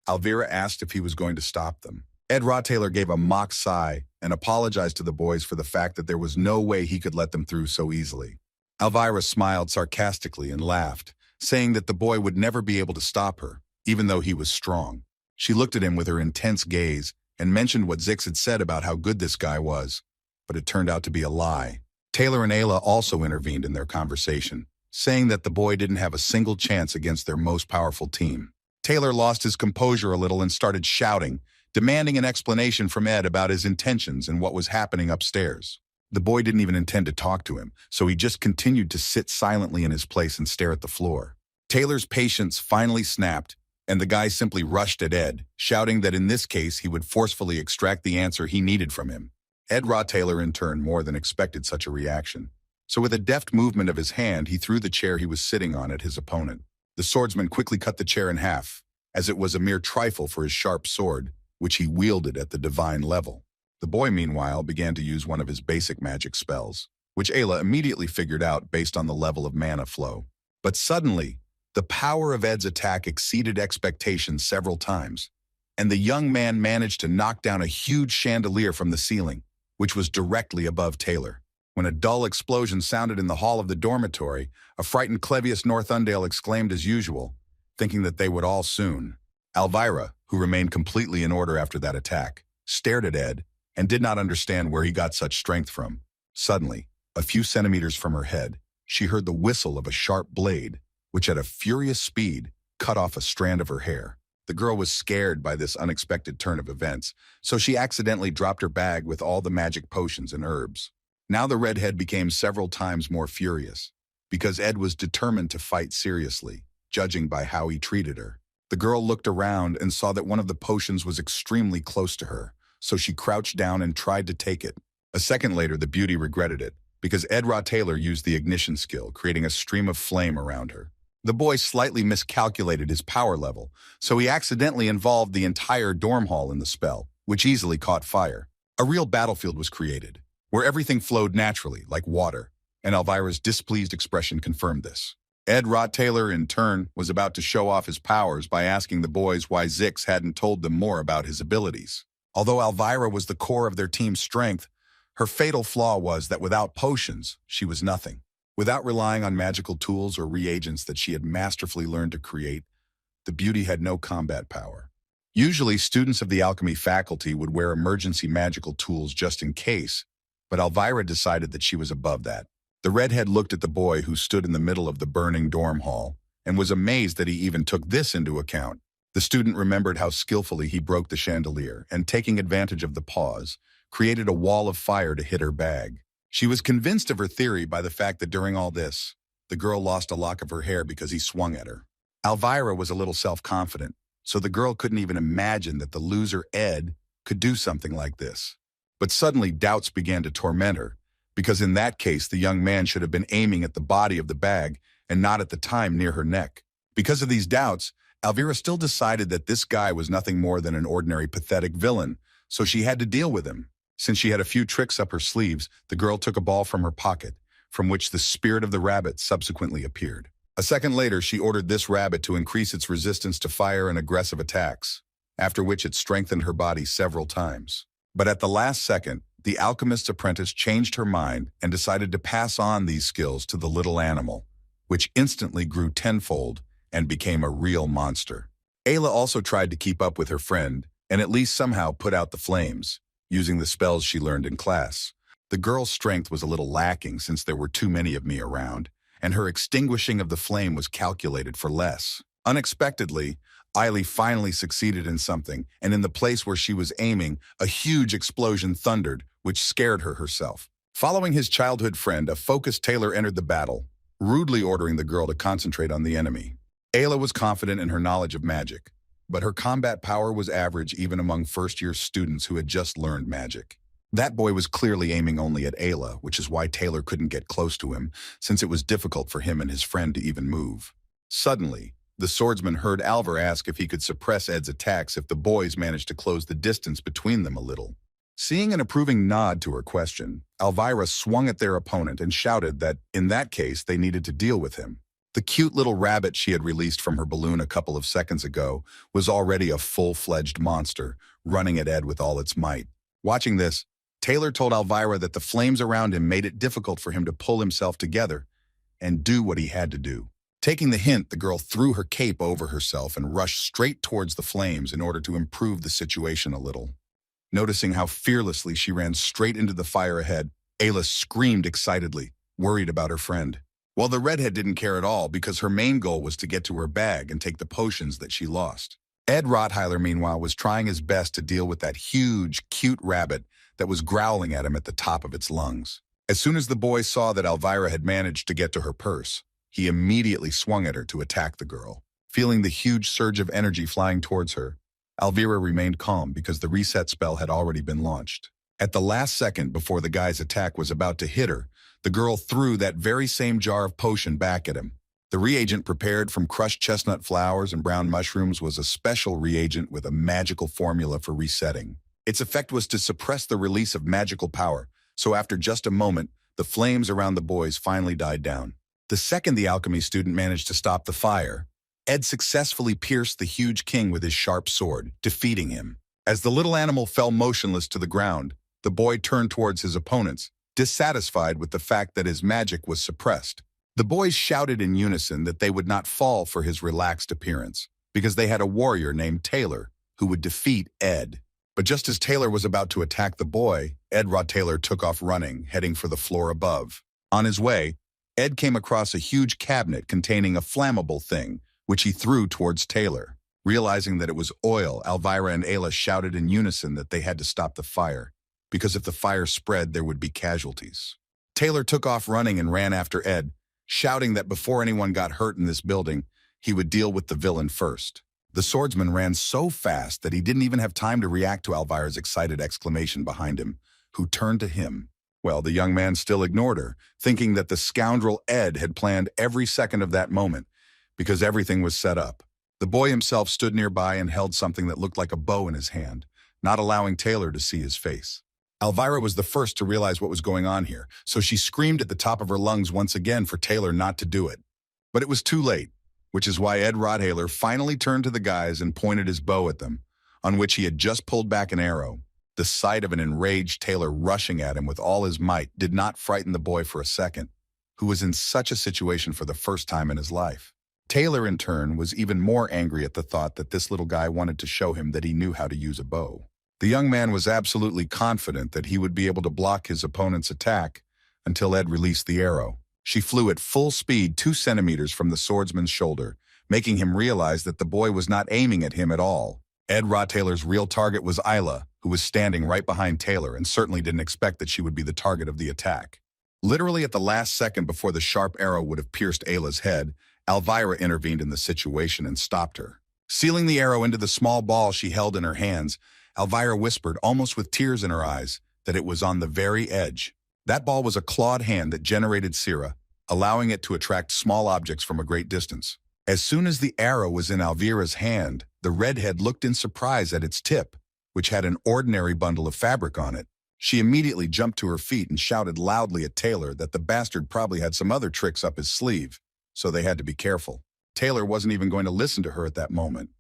Elvira asked if he was going to stop them. Ed Taylor gave a mock sigh and apologized to the boys for the fact that there was no way he could let them through so easily. Elvira smiled sarcastically and laughed, saying that the boy would never be able to stop her, even though he was strong. She looked at him with her intense gaze and mentioned what Zix had said about how good this guy was, but it turned out to be a lie. Taylor and Ayla also intervened in their conversation, saying that the boy didn't have a single chance against their most powerful team. Taylor lost his composure a little and started shouting, demanding an explanation from Ed about his intentions and what was happening upstairs. The boy didn't even intend to talk to him, so he just continued to sit silently in his place and stare at the floor. Taylor's patience finally snapped, and the guy simply rushed at Ed, shouting that in this case he would forcefully extract the answer he needed from him. Ed Taylor in turn more than expected such a reaction. So with a deft movement of his hand, he threw the chair he was sitting on at his opponent. The swordsman quickly cut the chair in half, as it was a mere trifle for his sharp sword, which he wielded at the divine level. The boy, meanwhile, began to use one of his basic magic spells, which Ayla immediately figured out based on the level of mana flow. But suddenly, the power of Ed's attack exceeded expectations several times, and the young man managed to knock down a huge chandelier from the ceiling, which was directly above Taylor. When a dull explosion sounded in the hall of the dormitory, a frightened Clevius Northundale exclaimed as usual, thinking that they would all soon. Elvira, who remained completely in order after that attack, stared at Ed and did not understand where he got such strength from. Suddenly, a few centimeters from her head, she heard the whistle of a sharp blade, which at a furious speed cut off a strand of her hair. The girl was scared by this unexpected turn of events, so she accidentally dropped her bag with all the magic potions and herbs. Now the redhead became several times more furious, because Ed was determined to fight seriously, judging by how he treated her. The girl looked around and saw that one of the potions was extremely close to her, so she crouched down and tried to take it. A second later, the beauty regretted it, because Ed Taylor used the ignition skill, creating a stream of flame around her. The boy slightly miscalculated his power level, so he accidentally involved the entire dorm hall in the spell, which easily caught fire. A real battlefield was created, where everything flowed naturally, like water, and Elvira's displeased expression confirmed this. Ed Taylor, in turn, was about to show off his powers by asking the boys why Zix hadn't told them more about his abilities. Although Elvira was the core of their team's strength, her fatal flaw was that without potions, she was nothing. Without relying on magical tools or reagents that she had masterfully learned to create, the beauty had no combat power. Usually, students of the alchemy faculty would wear emergency magical tools just in case, but Elvira decided that she was above that. The redhead looked at the boy who stood in the middle of the burning dorm hall and was amazed that he even took this into account. The student remembered how skillfully he broke the chandelier and, taking advantage of the pause, created a wall of fire to hit her bag. She was convinced of her theory by the fact that during all this, the girl lost a lock of her hair because he swung at her. Elvira was a little self-confident, so the girl couldn't even imagine that the loser Ed could do something like this. But suddenly doubts began to torment her, because in that case the young man should have been aiming at the body of the bag and not at the time near her neck. Because of these doubts, Elvira still decided that this guy was nothing more than an ordinary pathetic villain, so she had to deal with him. Since she had a few tricks up her sleeves, the girl took a ball from her pocket, from which the spirit of the rabbit subsequently appeared. A second later, she ordered this rabbit to increase its resistance to fire and aggressive attacks, after which it strengthened her body several times. But at the last second, the alchemist's apprentice changed her mind and decided to pass on these skills to the little animal, which instantly grew tenfold and became a real monster. Ayla also tried to keep up with her friend and at least somehow put out the flames, using the spells she learned in class. The girl's strength was a little lacking since there were too many of me around, and her extinguishing of the flame was calculated for less. Unexpectedly, Ailia finally succeeded in something, and in the place where she was aiming, a huge explosion thundered, which scared her herself. Following his childhood friend, a focused tailor entered the battle, rudely ordering the girl to concentrate on the enemy. Ayla was confident in her knowledge of magic, but her combat power was average even among first-year students who had just learned magic. That boy was clearly aiming only at Ayla, which is why Taylor couldn't get close to him, since it was difficult for him and his friend to even move. Suddenly, the swordsman heard Alvar ask if he could suppress Ed's attacks if the boys managed to close the distance between them a little. Seeing an approving nod to her question, Elvira swung at their opponent and shouted that, in that case, they needed to deal with him. The cute little rabbit she had released from her balloon a couple of seconds ago was already a full-fledged monster, running at Ed with all its might. Watching this, Taylor told Elvira that the flames around him made it difficult for him to pull himself together and do what he had to do. Taking the hint, the girl threw her cape over herself and rushed straight towards the flames in order to improve the situation a little. Noticing how fearlessly she ran straight into the fire ahead, Ayla screamed excitedly, worried about her friend. While the redhead didn't care at all because her main goal was to get to her bag and take the potions that she lost. Ed Rottweiler, meanwhile, was trying his best to deal with that huge, cute rabbit that was growling at him at the top of its lungs. As soon as the boy saw that Elvira had managed to get to her purse, he immediately swung at her to attack the girl. Feeling the huge surge of energy flying towards her, Elvira remained calm because the reset spell had already been launched. At the last second before the guy's attack was about to hit her, the girl threw that very same jar of potion back at him. The reagent prepared from crushed chestnut flowers and brown mushrooms was a special reagent with a magical formula for resetting. Its effect was to suppress the release of magical power, so after just a moment, the flames around the boys finally died down. The second the alchemy student managed to stop the fire, Ed successfully pierced the huge king with his sharp sword, defeating him. As the little animal fell motionless to the ground, the boy turned towards his opponents, dissatisfied with the fact that his magic was suppressed. The boys shouted in unison that they would not fall for his relaxed appearance, because they had a warrior named Taylor who would defeat Ed. But just as Taylor was about to attack the boy, Ed Rottweiler took off running, heading for the floor above. On his way, Ed came across a huge cabinet containing a flammable thing, which he threw towards Taylor. Realizing that it was oil, Elvira and Ayla shouted in unison that they had to stop the fire, because if the fire spread, there would be casualties. Taylor took off running and ran after Ed, shouting that before anyone got hurt in this building, he would deal with the villain first. The swordsman ran so fast that he didn't even have time to react to Elvira's excited exclamation behind him, who turned to him. Well, the young man still ignored her, thinking that the scoundrel Ed had planned every second of that moment, because everything was set up. The boy himself stood nearby and held something that looked like a bow in his hand, not allowing Taylor to see his face. Elvira was the first to realize what was going on here, so she screamed at the top of her lungs once again for Taylor not to do it. But it was too late, which is why Ed Rottweiler finally turned to the guys and pointed his bow at them, on which he had just pulled back an arrow. The sight of an enraged Taylor rushing at him with all his might did not frighten the boy for a second, who was in such a situation for the first time in his life. Taylor, in turn, was even more angry at the thought that this little guy wanted to show him that he knew how to use a bow. The young man was absolutely confident that he would be able to block his opponent's attack until Ed released the arrow. She flew at full speed 2 centimeters from the swordsman's shoulder, making him realize that the boy was not aiming at him at all. Ed Rottweiler's real target was Ayla, who was standing right behind Taylor and certainly didn't expect that she would be the target of the attack. Literally at the last second before the sharp arrow would have pierced Ayla's head, Elvira intervened in the situation and stopped her. Sealing the arrow into the small ball she held in her hands, Elvira whispered, almost with tears in her eyes, that it was on the very edge. That ball was a clawed hand that generated Sira, allowing it to attract small objects from a great distance. As soon as the arrow was in Elvira's hand, the redhead looked in surprise at its tip, which had an ordinary bundle of fabric on it. She immediately jumped to her feet and shouted loudly at Taylor that the bastard probably had some other tricks up his sleeve. so they had to be careful. Taylor wasn't even going to listen to her at that moment,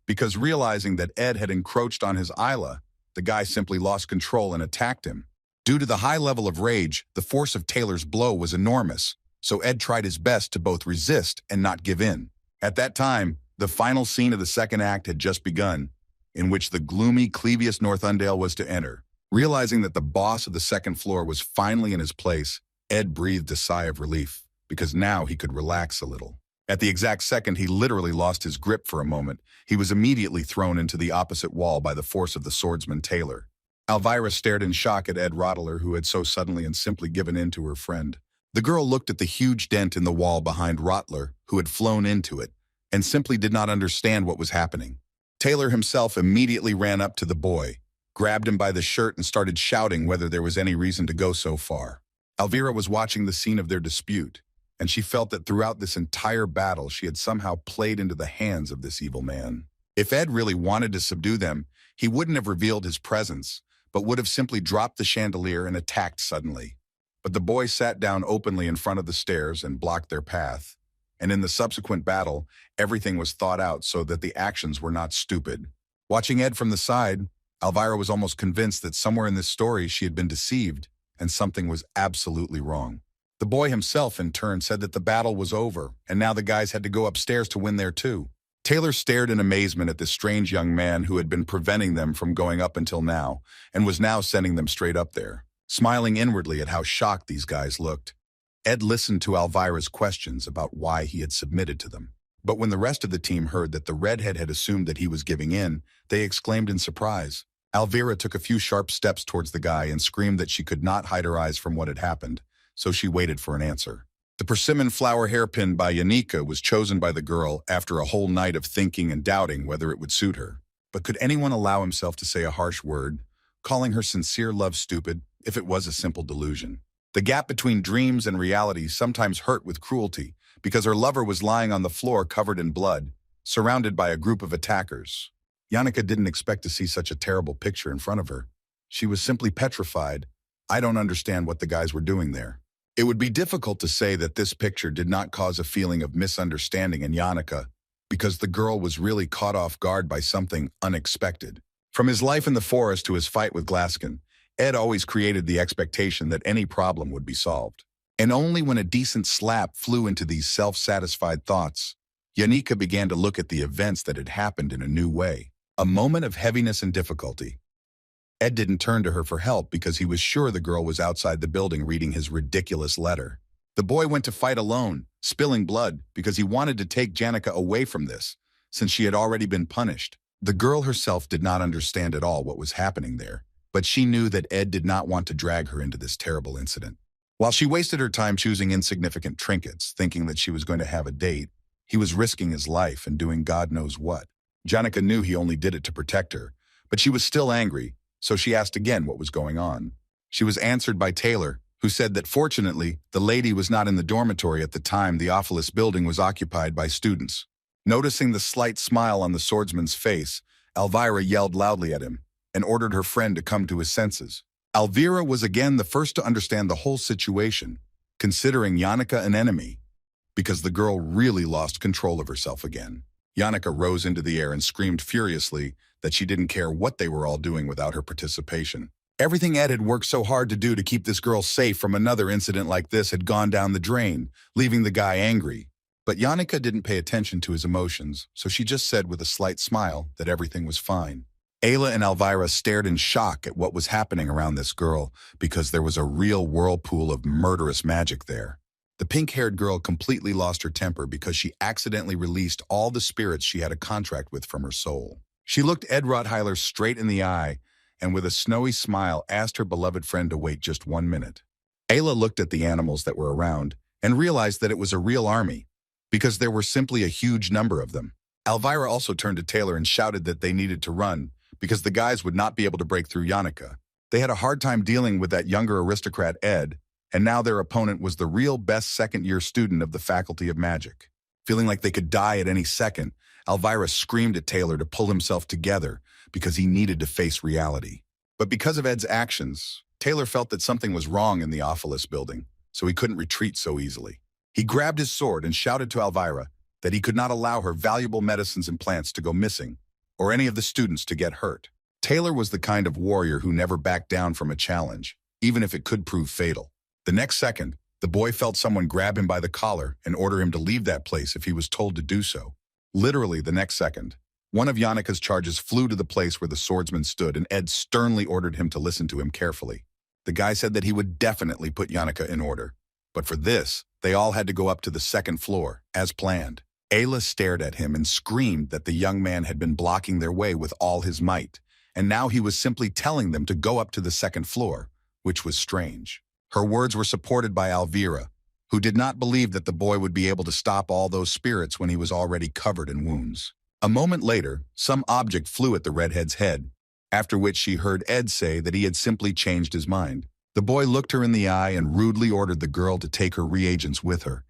because realizing that Ed had encroached on his ailia, the guy simply lost control and attacked him. Due to the high level of rage, the force of Taylor's blow was enormous, so Ed tried his best to both resist and not give in. At that time, the final scene of the second act had just begun, in which the gloomy Clevius Northundale was to enter. Realizing that the boss of the second floor was finally in his place, Ed breathed a sigh of relief, because now he could relax a little. At the exact second he literally lost his grip for a moment, he was immediately thrown into the opposite wall by the force of the swordsman Taylor. Elvira stared in shock at Ed Rottler, who had so suddenly and simply given in to her friend. The girl looked at the huge dent in the wall behind Rottler, who had flown into it, and simply did not understand what was happening. Taylor himself immediately ran up to the boy, grabbed him by the shirt and started shouting whether there was any reason to go so far. Elvira was watching the scene of their dispute, and she felt that throughout this entire battle she had somehow played into the hands of this evil man. If Ed really wanted to subdue them, he wouldn't have revealed his presence, but would have simply dropped the chandelier and attacked suddenly. But the boy sat down openly in front of the stairs and blocked their path, and in the subsequent battle, everything was thought out so that the actions were not stupid. Watching Ed from the side, Elvira was almost convinced that somewhere in this story she had been deceived, and something was absolutely wrong. The boy himself, in turn, said that the battle was over, and now the guys had to go upstairs to win there too. Taylor stared in amazement at this strange young man who had been preventing them from going up until now, and was now sending them straight up there, smiling inwardly at how shocked these guys looked. Ed listened to Elvira's questions about why he had submitted to them. But when the rest of the team heard that the Redhead had assumed that he was giving in, they exclaimed in surprise. Elvira took a few sharp steps towards the guy and screamed that she could not hide her eyes from what had happened, so she waited for an answer. The persimmon flower hairpin by Yanika was chosen by the girl after a whole night of thinking and doubting whether it would suit her. But could anyone allow himself to say a harsh word, calling her sincere love stupid, if it was a simple delusion? The gap between dreams and reality sometimes hurt with cruelty, because her lover was lying on the floor covered in blood, surrounded by a group of attackers. Yanika didn't expect to see such a terrible picture in front of her. She was simply petrified. I don't understand what the guys were doing there. It would be difficult to say that this picture did not cause a feeling of misunderstanding in Yanika, because the girl was really caught off guard by something unexpected. From his life in the forest to his fight with Glaskin, Ed always created the expectation that any problem would be solved. And only when a decent slap flew into these self-satisfied thoughts, Yanika began to look at the events that had happened in a new way. A moment of heaviness and difficulty. Ed didn't turn to her for help because he was sure the girl was outside the building reading his ridiculous letter. The boy went to fight alone, spilling blood, because he wanted to take Janica away from this, since she had already been punished. The girl herself did not understand at all what was happening there, but she knew that Ed did not want to drag her into this terrible incident. While she wasted her time choosing insignificant trinkets, thinking that she was going to have a date, he was risking his life and doing God knows what. Janica knew he only did it to protect her, but she was still angry, so she asked again what was going on. She was answered by Taylor, who said that fortunately, the lady was not in the dormitory at the time the Ophelis building was occupied by students. Noticing the slight smile on the swordsman's face, Elvira yelled loudly at him and ordered her friend to come to his senses. Elvira was again the first to understand the whole situation, considering Yanika an enemy, because the girl really lost control of herself again. Yanika rose into the air and screamed furiously that she didn't care what they were all doing without her participation. Everything Ed had worked so hard to do to keep this girl safe from another incident like this had gone down the drain, leaving the guy angry. But Yanika didn't pay attention to his emotions, so she just said with a slight smile that everything was fine. Ayla and Elvira stared in shock at what was happening around this girl, because there was a real whirlpool of murderous magic there. The pink-haired girl completely lost her temper because she accidentally released all the spirits she had a contract with from her soul. She looked Ed Rottweiler straight in the eye and with a snowy smile asked her beloved friend to wait just 1 minute. Ayla looked at the animals that were around and realized that it was a real army, because there were simply a huge number of them. Elvira also turned to Taylor and shouted that they needed to run, because the guys would not be able to break through Yanika. They had a hard time dealing with that younger aristocrat Ed, and now their opponent was the real best second-year student of the Faculty of Magic. Feeling like they could die at any second, Elvira screamed at Taylor to pull himself together because he needed to face reality. But because of Ed's actions, Taylor felt that something was wrong in the Ophelis building, so he couldn't retreat so easily. He grabbed his sword and shouted to Elvira that he could not allow her valuable medicines and plants to go missing, or any of the students to get hurt. Taylor was the kind of warrior who never backed down from a challenge, even if it could prove fatal. The next second, the boy felt someone grab him by the collar and order him to leave that place if he was told to do so. Literally the next second, one of Yannika's charges flew to the place where the swordsman stood, and Ed sternly ordered him to listen to him carefully. The guy said that he would definitely put Yannika in order. But for this, they all had to go up to the second floor, as planned. Ayla stared at him and screamed that the young man had been blocking their way with all his might, and now he was simply telling them to go up to the second floor, which was strange. Her words were supported by Elvira, who did not believe that the boy would be able to stop all those spirits when he was already covered in wounds. A moment later, some object flew at the redhead's head, after which she heard Ed say that he had simply changed his mind. The boy looked her in the eye and rudely ordered the girl to take her reagents with her,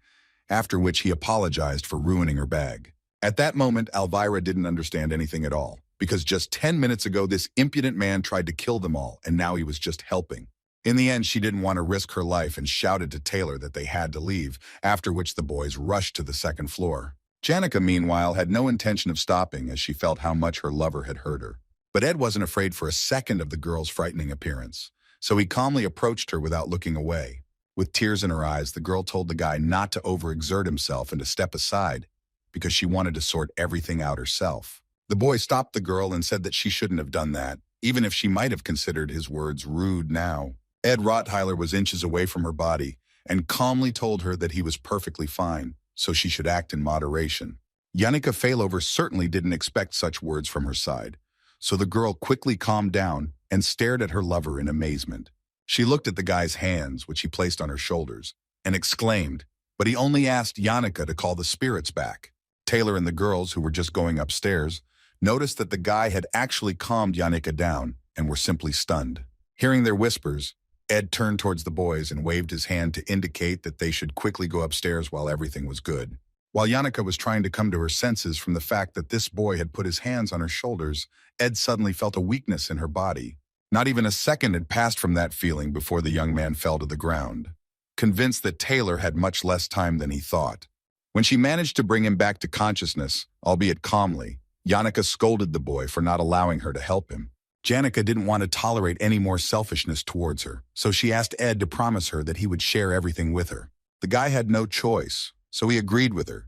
after which he apologized for ruining her bag. At that moment, Elvira didn't understand anything at all, because just 10 minutes ago this impudent man tried to kill them all, and now he was just helping. In the end, she didn't want to risk her life and shouted to Taylor that they had to leave, after which the boys rushed to the second floor. Janica, meanwhile, had no intention of stopping as she felt how much her lover had hurt her. But Ed wasn't afraid for a second of the girl's frightening appearance, so he calmly approached her without looking away. With tears in her eyes, the girl told the guy not to overexert himself and to step aside, because she wanted to sort everything out herself. The boy stopped the girl and said that she shouldn't have done that, even if she might have considered his words rude now. Ed Rottweiler was inches away from her body and calmly told her that he was perfectly fine, so she should act in moderation. Yannika Failover certainly didn't expect such words from her side, so the girl quickly calmed down and stared at her lover in amazement. She looked at the guy's hands, which he placed on her shoulders, and exclaimed, but he only asked Yannika to call the spirits back. Taylor and the girls, who were just going upstairs, noticed that the guy had actually calmed Yannika down and were simply stunned. Hearing their whispers, Ed turned towards the boys and waved his hand to indicate that they should quickly go upstairs while everything was good. While Yannika was trying to come to her senses from the fact that this boy had put his hands on her shoulders, Ed suddenly felt a weakness in her body. Not even a second had passed from that feeling before the young man fell to the ground, convinced that Taylor had much less time than he thought. When she managed to bring him back to consciousness, albeit calmly, Yannika scolded the boy for not allowing her to help him. Janica didn't want to tolerate any more selfishness towards her, so she asked Ed to promise her that he would share everything with her. The guy had no choice, so he agreed with her,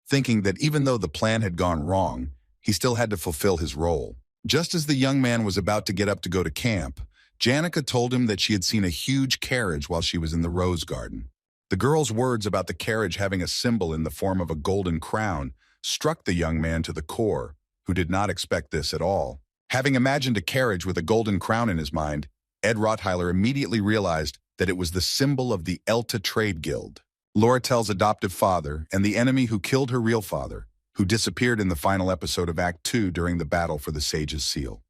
thinking that even though the plan had gone wrong, he still had to fulfill his role. Just as the young man was about to get up to go to camp, Janica told him that she had seen a huge carriage while she was in the rose garden. The girl's words about the carriage having a symbol in the form of a golden crown struck the young man to the core, who did not expect this at all. Having imagined a carriage with a golden crown in his mind, Ed Rottweiler immediately realized that it was the symbol of the Elta Trade Guild, Loratel's adoptive father and the enemy who killed her real father, who disappeared in the final episode of Act 2 during the battle for the Sage's Seal.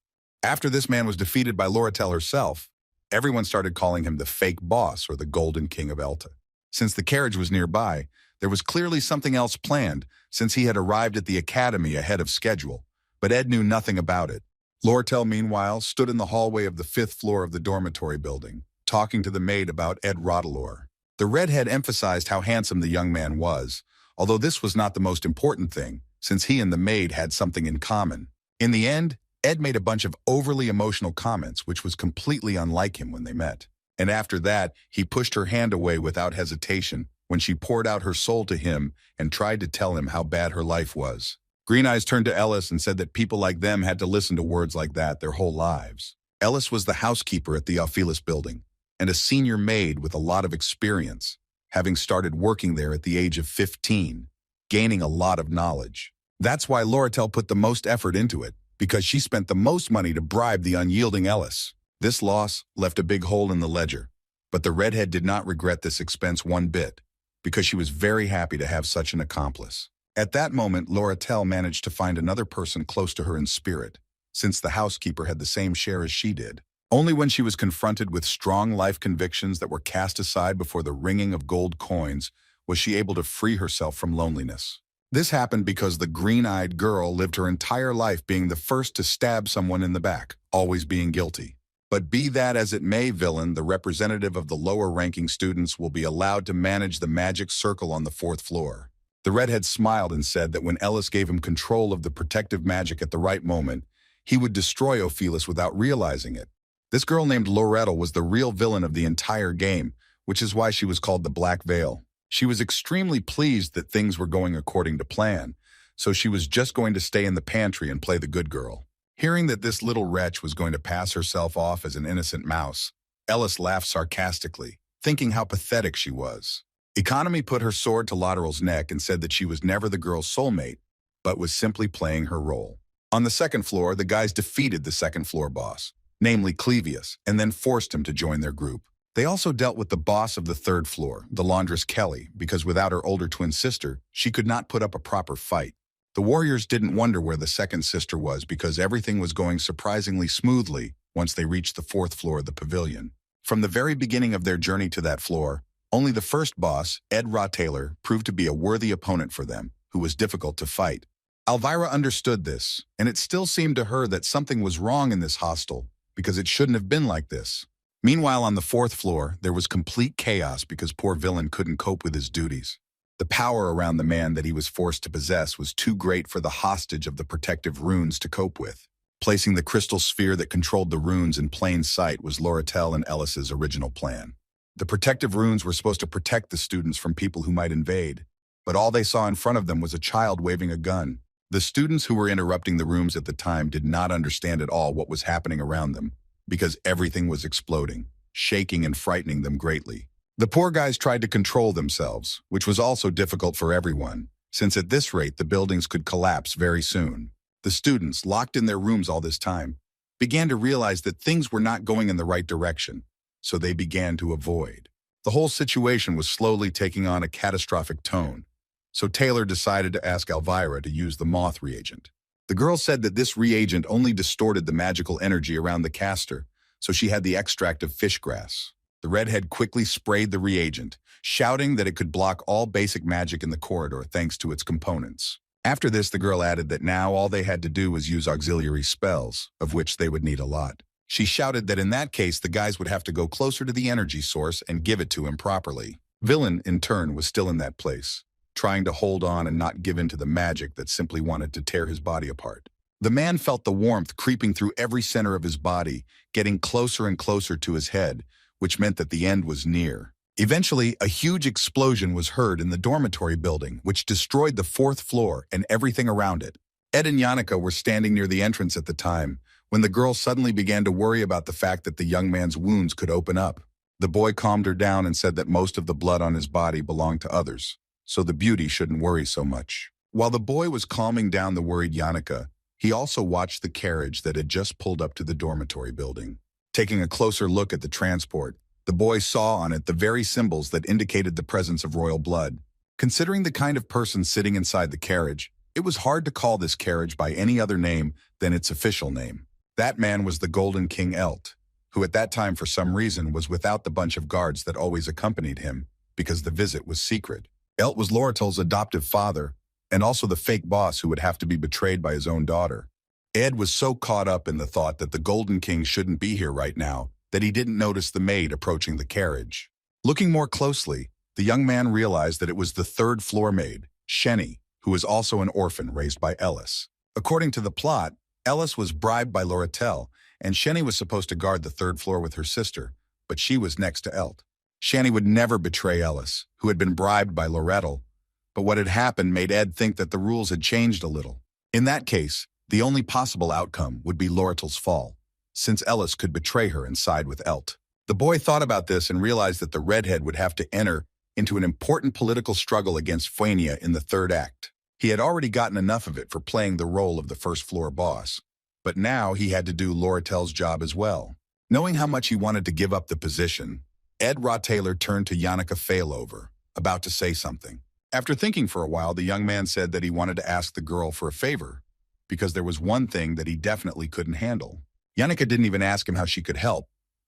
After this man was defeated by Loratel herself, everyone started calling him the fake boss or the Golden King of Elta. Since the carriage was nearby, there was clearly something else planned since he had arrived at the academy ahead of schedule, but Ed knew nothing about it. Loratel, meanwhile, stood in the hallway of the 5th floor of the dormitory building, talking to the maid about Ed Rottweiler. The redhead emphasized how handsome the young man was, although this was not the most important thing, since he and the maid had something in common. In the end, Ed made a bunch of overly emotional comments, which was completely unlike him when they met. And after that, he pushed her hand away without hesitation when she poured out her soul to him and tried to tell him how bad her life was. Green Eyes turned to Ellis and said that people like them had to listen to words like that their whole lives. Ellis was the housekeeper at the Ophelis building and a senior maid with a lot of experience, having started working there at the age of 15, gaining a lot of knowledge. That's why Loratel put the most effort into it, because she spent the most money to bribe the unyielding Ellis. This loss left a big hole in the ledger, but the redhead did not regret this expense one bit, because she was very happy to have such an accomplice. At that moment, Loratel managed to find another person close to her in spirit, since the housekeeper had the same share as she did. Only when she was confronted with strong life convictions that were cast aside before the ringing of gold coins was she able to free herself from loneliness. This happened because the green-eyed girl lived her entire life being the first to stab someone in the back, always being guilty. But be that as it may, villain, the representative of the lower-ranking students will be allowed to manage the magic circle on the fourth floor. The redhead smiled and said that when Ellis gave him control of the protective magic at the right moment, he would destroy Ophelis without realizing it. This girl named Lorettel was the real villain of the entire game, which is why she was called the Black Veil. She was extremely pleased that things were going according to plan, so she was just going to stay in the pantry and play the good girl. Hearing that this little wretch was going to pass herself off as an innocent mouse, Ellis laughed sarcastically, thinking how pathetic she was. Economy put her sword to Lateral's neck and said that she was never the girl's soulmate, but was simply playing her role. On the second floor, the guys defeated the second floor boss, namely Clevius, and then forced him to join their group. They also dealt with the boss of the third floor, the laundress Kelly, because without her older twin sister, she could not put up a proper fight. The warriors didn't wonder where the second sister was because everything was going surprisingly smoothly once they reached the fourth floor of the pavilion. From the very beginning of their journey to that floor, only the first boss, Ed Rottaylor, proved to be a worthy opponent for them, who was difficult to fight. Elvira understood this, and it still seemed to her that something was wrong in this hostel because it shouldn't have been like this. Meanwhile, on the fourth floor, there was complete chaos because poor villain couldn't cope with his duties. The power around the man that he was forced to possess was too great for the hostage of the protective runes to cope with. Placing the crystal sphere that controlled the runes in plain sight was Lorettel and Ellis's original plan. The protective runes were supposed to protect the students from people who might invade, but all they saw in front of them was a child waving a gun. The students who were interrupting the rooms at the time did not understand at all what was happening around them, because everything was exploding, shaking and frightening them greatly. The poor guys tried to control themselves, which was also difficult for everyone, since at this rate the buildings could collapse very soon. The students, locked in their rooms all this time, began to realize that things were not going in the right direction, so they began to avoid. The whole situation was slowly taking on a catastrophic tone, so Taylor decided to ask Elvira to use the moth reagent. The girl said that this reagent only distorted the magical energy around the caster, so she had the extract of fish grass. The redhead quickly sprayed the reagent, shouting that it could block all basic magic in the corridor thanks to its components. After this, the girl added that now all they had to do was use auxiliary spells, of which they would need a lot. She shouted that in that case, the guys would have to go closer to the energy source and give it to him properly. Villain, in turn, was still in that place, trying to hold on and not give in to the magic that simply wanted to tear his body apart. The man felt the warmth creeping through every center of his body, getting closer and closer to his head, which meant that the end was near. Eventually, a huge explosion was heard in the dormitory building, which destroyed the fourth floor and everything around it. Ed and Yannicka were standing near the entrance at the time, when the girl suddenly began to worry about the fact that the young man's wounds could open up. The boy calmed her down and said that most of the blood on his body belonged to others, so the beauty shouldn't worry so much. While the boy was calming down the worried Yannicka, he also watched the carriage that had just pulled up to the dormitory building. Taking a closer look at the transport, the boy saw on it the very symbols that indicated the presence of royal blood. Considering the kind of person sitting inside the carriage, it was hard to call this carriage by any other name than its official name. That man was the Golden King Elt, who at that time for some reason was without the bunch of guards that always accompanied him, because the visit was secret. Elt was Lorettel's adoptive father, and also the fake boss who would have to be betrayed by his own daughter. Ed was so caught up in the thought that the Golden King shouldn't be here right now that he didn't notice the maid approaching the carriage. Looking more closely, the young man realized that it was the third floor maid, Shenny, who was also an orphan raised by Ellis. According to the plot, Ellis was bribed by Lorettel, and Shenny was supposed to guard the third floor with her sister, but she was next to Elt. Shenny would never betray Ellis, who had been bribed by Lorettel, but what had happened made Ed think that the rules had changed a little. In that case, the only possible outcome would be Lorettel's fall, since Ellis could betray her and side with Elt. The boy thought about this and realized that the Redhead would have to enter into an important political struggle against Fuenia in the third act. He had already gotten enough of it for playing the role of the first floor boss, but now he had to do Lorettel's job as well. Knowing how much he wanted to give up the position, Ed Rottaylor turned to Yannicka Failover, about to say something. After thinking for a while, the young man said that he wanted to ask the girl for a favor, because there was one thing that he definitely couldn't handle. Yannicka didn't even ask him how she could help,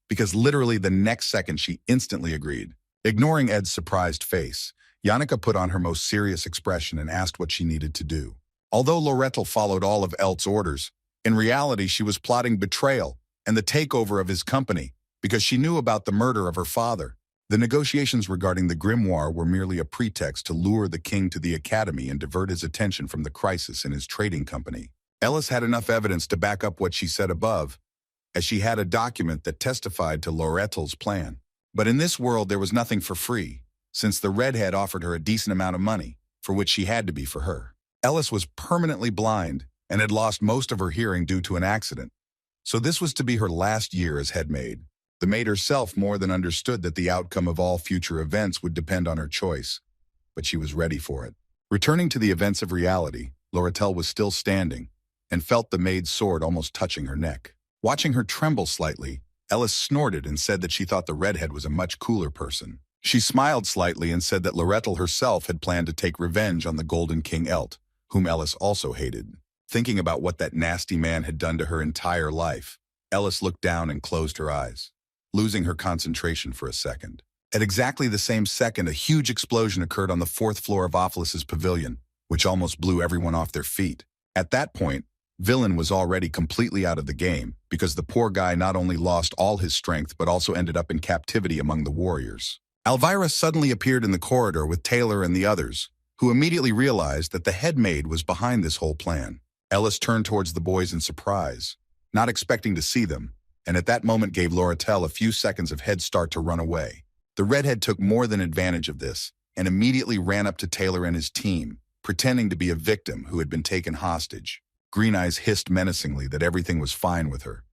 because literally the next second she instantly agreed. Ignoring Ed's surprised face, Yannicka put on her most serious expression and asked what she needed to do. Although Lorettel followed all of Elt's orders, in reality she was plotting betrayal and the takeover of his company because she knew about the murder of her father. The negotiations regarding the grimoire were merely a pretext to lure the king to the academy and divert his attention from the crisis in his trading company. Ellis had enough evidence to back up what she said above, as she had a document that testified to Lorettel's plan. But in this world there was nothing for free, since the Redhead offered her a decent amount of money, for which she had to be for her. Ellis was permanently blind and had lost most of her hearing due to an accident, so this was to be her last year as head maid. The maid herself more than understood that the outcome of all future events would depend on her choice, but she was ready for it. Returning to the events of reality, Lorettel was still standing and felt the maid's sword almost touching her neck. Watching her tremble slightly, Ellis snorted and said that she thought the Redhead was a much cooler person. She smiled slightly and said that Lorettel herself had planned to take revenge on the Golden King Elt, whom Ellis also hated. Thinking about what that nasty man had done to her entire life, Ellis looked down and closed her eyes, losing her concentration for a second. At exactly the same second, a huge explosion occurred on the 4th floor of Ophilis's pavilion, which almost blew everyone off their feet. At that point, Villain was already completely out of the game because the poor guy not only lost all his strength but also ended up in captivity among the warriors. Elvira suddenly appeared in the corridor with Taylor and the others, who immediately realized that the head maid was behind this whole plan. Ellis turned towards the boys in surprise, not expecting to see them, and at that moment gave Lorettel a few seconds of head start to run away. The Redhead took more than advantage of this and immediately ran up to Taylor and his team, pretending to be a victim who had been taken hostage. Green Eyes hissed menacingly that everything was fine with her,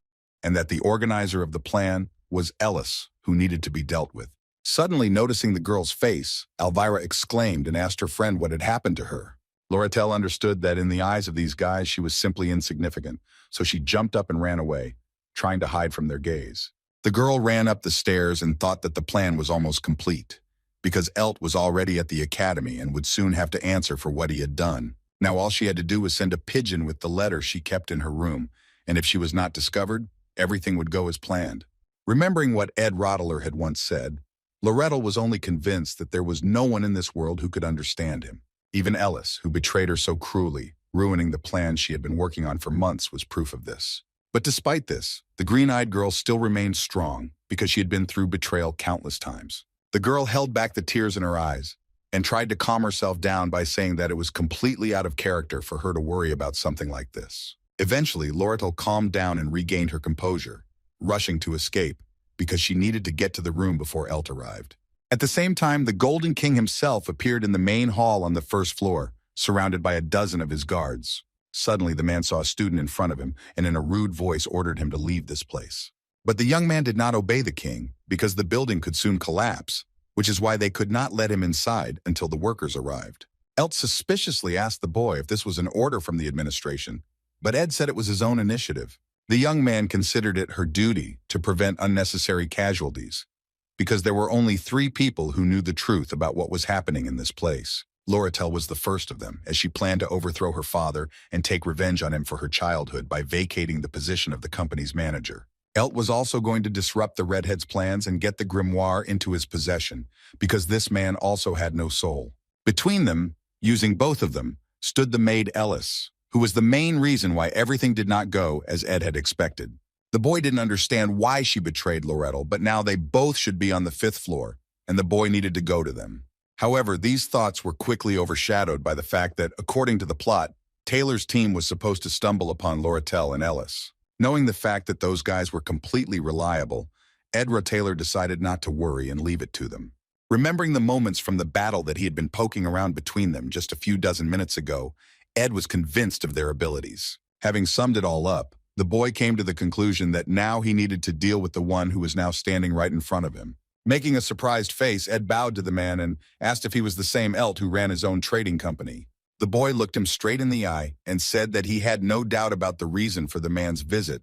and that the organizer of the plan was Ellis, who needed to be dealt with. Suddenly noticing the girl's face, Elvira exclaimed and asked her friend what had happened to her. Lorettel understood that in the eyes of these guys she was simply insignificant, so she jumped up and ran away, trying to hide from their gaze. The girl ran up the stairs and thought that the plan was almost complete, because Elt was already at the academy and would soon have to answer for what he had done. Now all she had to do was send a pigeon with the letter she kept in her room, and if she was not discovered, everything would go as planned. Remembering what Ed Rottler had once said, Lorettel was only convinced that there was no one in this world who could understand him. Even Ellis, who betrayed her so cruelly, ruining the plan she had been working on for months, was proof of this. But despite this, the green-eyed girl still remained strong because she had been through betrayal countless times. The girl held back the tears in her eyes and tried to calm herself down by saying that it was completely out of character for her to worry about something like this. Eventually, Lorettel calmed down and regained her composure, rushing to escape because she needed to get to the room before Elt arrived. At the same time, the Golden King himself appeared in the main hall on the 1st floor, surrounded by a dozen of his guards. Suddenly, the man saw a student in front of him and in a rude voice ordered him to leave this place. But the young man did not obey the king because the building could soon collapse, which is why they could not let him inside until the workers arrived. Elt suspiciously asked the boy if this was an order from the administration, but Ed said it was his own initiative. The young man considered it her duty to prevent unnecessary casualties, because there were only 3 people who knew the truth about what was happening in this place. Lorettel was the first of them, as she planned to overthrow her father and take revenge on him for her childhood by vacating the position of the company's manager. Elt was also going to disrupt the Redhead's plans and get the grimoire into his possession, because this man also had no soul. Between them, using both of them, stood the maid Ellis, who was the main reason why everything did not go as Ed had expected. The boy didn't understand why she betrayed Lorettel, but now they both should be on the 5th floor, and the boy needed to go to them. However, these thoughts were quickly overshadowed by the fact that, according to the plot, Taylor's team was supposed to stumble upon Lorettel and Ellis. Knowing the fact that those guys were completely reliable, Edra Taylor decided not to worry and leave it to them. Remembering the moments from the battle that he had been poking around between them just a few dozen minutes ago, Ed was convinced of their abilities. Having summed it all up, the boy came to the conclusion that now he needed to deal with the one who was now standing right in front of him. Making a surprised face, Ed bowed to the man and asked if he was the same Elt who ran his own trading company. The boy looked him straight in the eye and said that he had no doubt about the reason for the man's visit,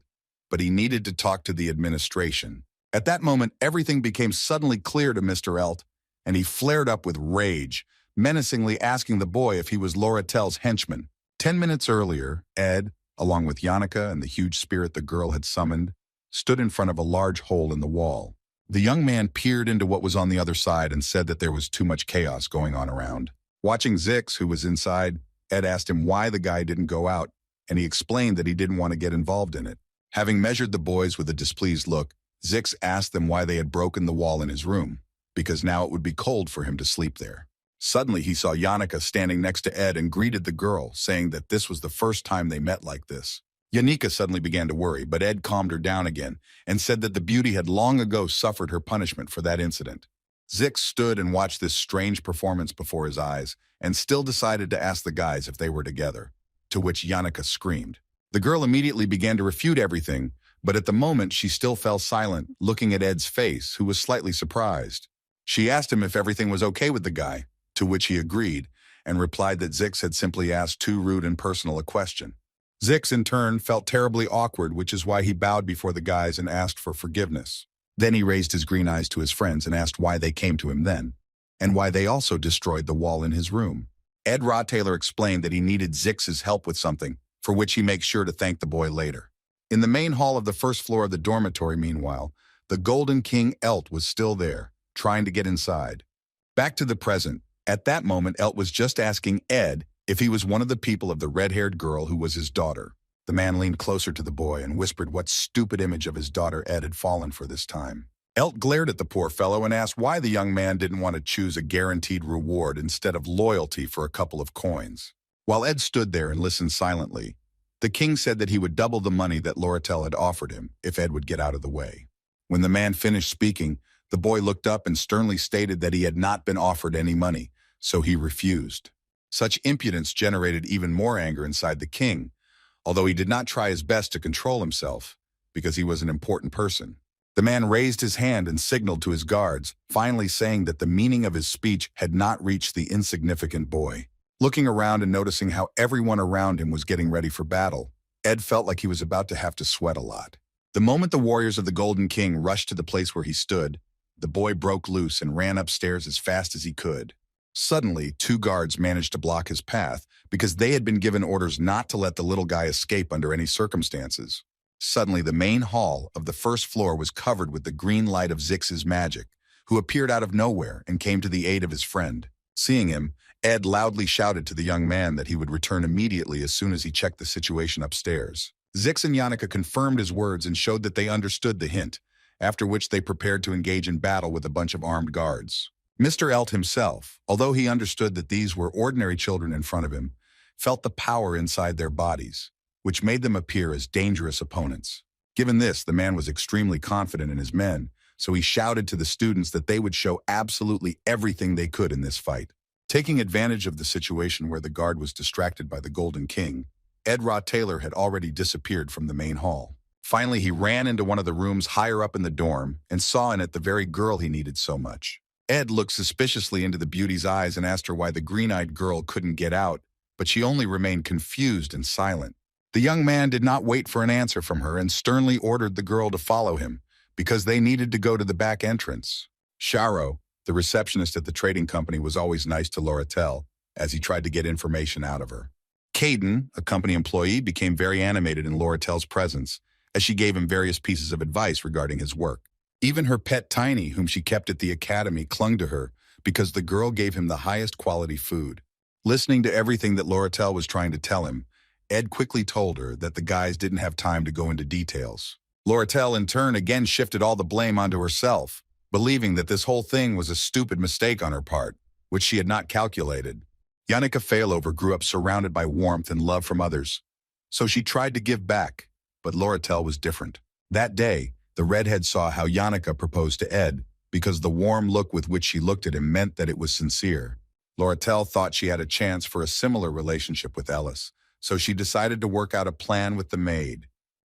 but he needed to talk to the administration. At that moment, everything became suddenly clear to Mr. Elt, and he flared up with rage, menacingly asking the boy if he was Lorettel's henchman. 10 minutes earlier, Ed, along with Yannicka and the huge spirit the girl had summoned, stood in front of a large hole in the wall. The young man peered into what was on the other side and said that there was too much chaos going on around. Watching Zix, who was inside, Ed asked him why the guy didn't go out, and he explained that he didn't want to get involved in it. Having measured the boys with a displeased look, Zix asked them why they had broken the wall in his room, because now it would be cold for him to sleep there. Suddenly, he saw Yannicka standing next to Ed and greeted the girl, saying that this was the first time they met like this. Yannicka suddenly began to worry, but Ed calmed her down again and said that the beauty had long ago suffered her punishment for that incident. Zix stood and watched this strange performance before his eyes and still decided to ask the guys if they were together, to which Yannicka screamed. The girl immediately began to refute everything, but at the moment she still fell silent, looking at Ed's face, who was slightly surprised. She asked him if everything was okay with the guy, to which he agreed, and replied that Zix had simply asked too rude and personal a question. Zix, in turn, felt terribly awkward, which is why he bowed before the guys and asked for forgiveness. Then he raised his green eyes to his friends and asked why they came to him then, and why they also destroyed the wall in his room. Ed Taylor explained that he needed Zix's help with something, for which he makes sure to thank the boy later. In the main hall of the first floor of the dormitory, meanwhile, the Golden King Elt was still there, trying to get inside. Back to the present, at that moment Elt was just asking Ed if he was one of the people of the red-haired girl who was his daughter. The man leaned closer to the boy and whispered what stupid image of his daughter Ed had fallen for this time. Elt glared at the poor fellow and asked why the young man didn't want to choose a guaranteed reward instead of loyalty for a couple of coins. While Ed stood there and listened silently, the king said that he would double the money that Loretel had offered him if Ed would get out of the way. When the man finished speaking, the boy looked up and sternly stated that he had not been offered any money, so he refused. Such impudence generated even more anger inside the king, although he did not try his best to control himself, because he was an important person. The man raised his hand and signaled to his guards, finally saying that the meaning of his speech had not reached the insignificant boy. Looking around and noticing how everyone around him was getting ready for battle, Ed felt like he was about to have to sweat a lot. The moment the warriors of the Golden King rushed to the place where he stood, the boy broke loose and ran upstairs as fast as he could. Suddenly, 2 guards managed to block his path because they had been given orders not to let the little guy escape under any circumstances. Suddenly, the main hall of the first floor was covered with the green light of Zix's magic, who appeared out of nowhere and came to the aid of his friend. Seeing him, Ed loudly shouted to the young man that he would return immediately as soon as he checked the situation upstairs. Zix and Yannicka confirmed his words and showed that they understood the hint, after which they prepared to engage in battle with a bunch of armed guards. Mr. Elt himself, although he understood that these were ordinary children in front of him, felt the power inside their bodies, which made them appear as dangerous opponents. Given this, the man was extremely confident in his men, so he shouted to the students that they would show absolutely everything they could in this fight. Taking advantage of the situation where the guard was distracted by the Golden King, Ed Taylor had already disappeared from the main hall. Finally, he ran into one of the rooms higher up in the dorm and saw in it the very girl he needed so much. Ed looked suspiciously into the beauty's eyes and asked her why the green-eyed girl couldn't get out, but she only remained confused and silent. The young man did not wait for an answer from her and sternly ordered the girl to follow him, because they needed to go to the back entrance. Sharo, the receptionist at the trading company, was always nice to Loretel, as he tried to get information out of her. Caden, a company employee, became very animated in Loretel's presence, as she gave him various pieces of advice regarding his work. Even her pet Tiny, whom she kept at the academy, clung to her, because the girl gave him the highest quality food. Listening to everything that Loretel was trying to tell him, Ed quickly told her that the guys didn't have time to go into details. Loretel, in turn, again shifted all the blame onto herself, believing that this whole thing was a stupid mistake on her part, which she had not calculated. Yannicka Failover grew up surrounded by warmth and love from others, so she tried to give back, but Loretel was different. That day, the Redhead saw how Yannicka proposed to Ed, because the warm look with which she looked at him meant that it was sincere. Loretel thought she had a chance for a similar relationship with Ellis, so she decided to work out a plan with the Maid.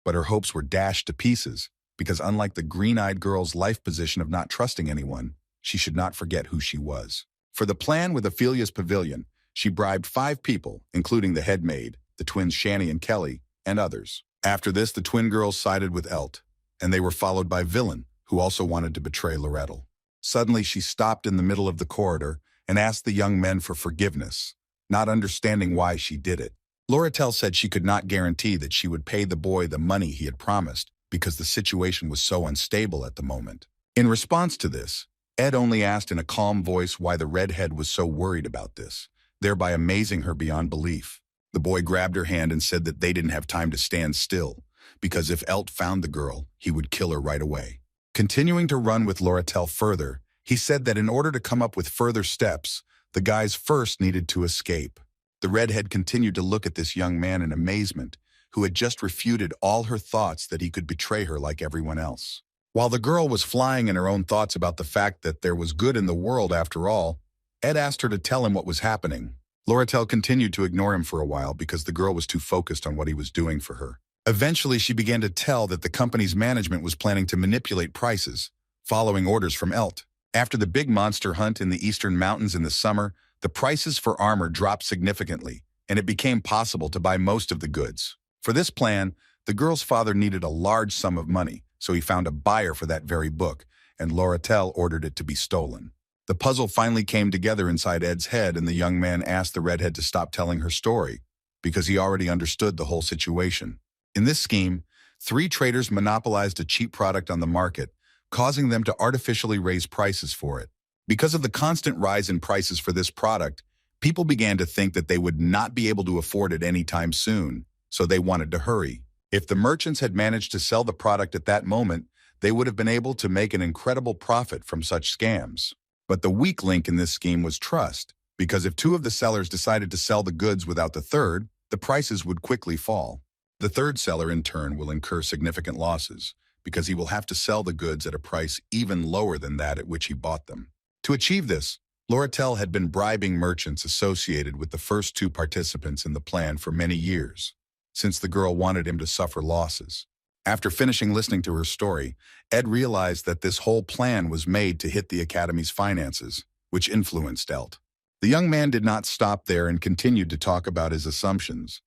But her hopes were dashed to pieces, because unlike the green-eyed girl's life position of not trusting anyone, she should not forget who she was. For the plan with Ophelia's pavilion, she bribed 5 people, including the head maid, the twins Shani and Kelly, and others. After this, the twin girls sided with Elt, and they were followed by Villain, who also wanted to betray Lorettel. Suddenly, she stopped in the middle of the corridor and asked the young men for forgiveness, not understanding why she did it. Loretel said she could not guarantee that she would pay the boy the money he had promised because the situation was so unstable at the moment. In response to this, Ed only asked in a calm voice why the Redhead was so worried about this, thereby amazing her beyond belief. The boy grabbed her hand and said that they didn't have time to stand still, because if Elt found the girl, he would kill her right away. Continuing to run with Loratel further, he said that in order to come up with further steps, the guys first needed to escape. The redhead continued to look at this young man in amazement, who had just refuted all her thoughts that he could betray her like everyone else. While the girl was flying in her own thoughts about the fact that there was good in the world after all, Ed asked her to tell him what was happening. Loratel continued to ignore him for a while because the girl was too focused on what he was doing for her. Eventually, she began to tell that the company's management was planning to manipulate prices, following orders from Elt. After the big monster hunt in the eastern mountains in the summer, the prices for armor dropped significantly, and it became possible to buy most of the goods. For this plan, the girl's father needed a large sum of money, so he found a buyer for that very book, and Loratel ordered it to be stolen. The puzzle finally came together inside Ed's head, and the young man asked the redhead to stop telling her story, because he already understood the whole situation. In this scheme, 3 traders monopolized a cheap product on the market, causing them to artificially raise prices for it. Because of the constant rise in prices for this product, people began to think that they would not be able to afford it anytime soon, so they wanted to hurry. If the merchants had managed to sell the product at that moment, they would have been able to make an incredible profit from such scams. But the weak link in this scheme was trust, because if 2 of the sellers decided to sell the goods without the third, the prices would quickly fall. The third seller, in turn, will incur significant losses, because he will have to sell the goods at a price even lower than that at which he bought them. To achieve this, Loratel had been bribing merchants associated with the first 2 participants in the plan for many years, since the girl wanted him to suffer losses. After finishing listening to her story, Ed realized that this whole plan was made to hit the Academy's finances, which influenced Elt. The young man did not stop there and continued to talk about his assumptions,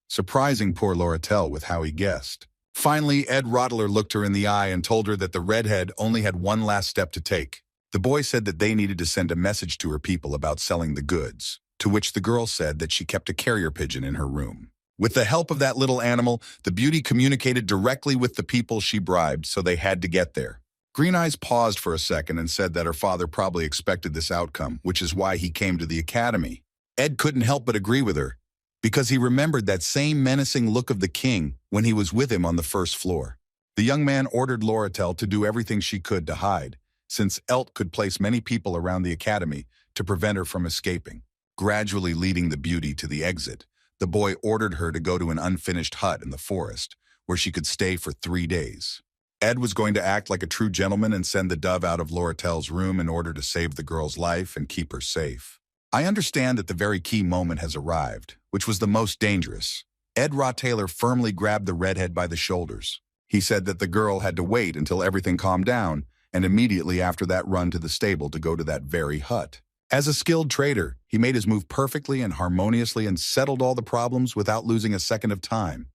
surprising poor Loratel with how he guessed. Finally, Ed Rottler looked her in the eye and told her that the redhead only had one last step to take. The boy said that they needed to send a message to her people about selling the goods, to which the girl said that she kept a carrier pigeon in her room. With the help of that little animal, the beauty communicated directly with the people she bribed, so they had to get there. Green Eyes paused for a second and said that her father probably expected this outcome, which is why he came to the academy. Ed couldn't help but agree with her, because he remembered that same menacing look of the king when he was with him on the first floor. The young man ordered Loratel to do everything she could to hide, since Elt could place many people around the academy to prevent her from escaping. Gradually leading the beauty to the exit, the boy ordered her to go to an unfinished hut in the forest, where she could stay for 3 days. Ed was going to act like a true gentleman and send the dove out of Loratel's room in order to save the girl's life and keep her safe. I understand that the very key moment has arrived, which was the most dangerous. Ed Rottler firmly grabbed the redhead by the shoulders. He said that the girl had to wait until everything calmed down, and immediately after that run to the stable to go to that very hut. As a skilled trader, he made his move perfectly and harmoniously and settled all the problems without losing a second of time.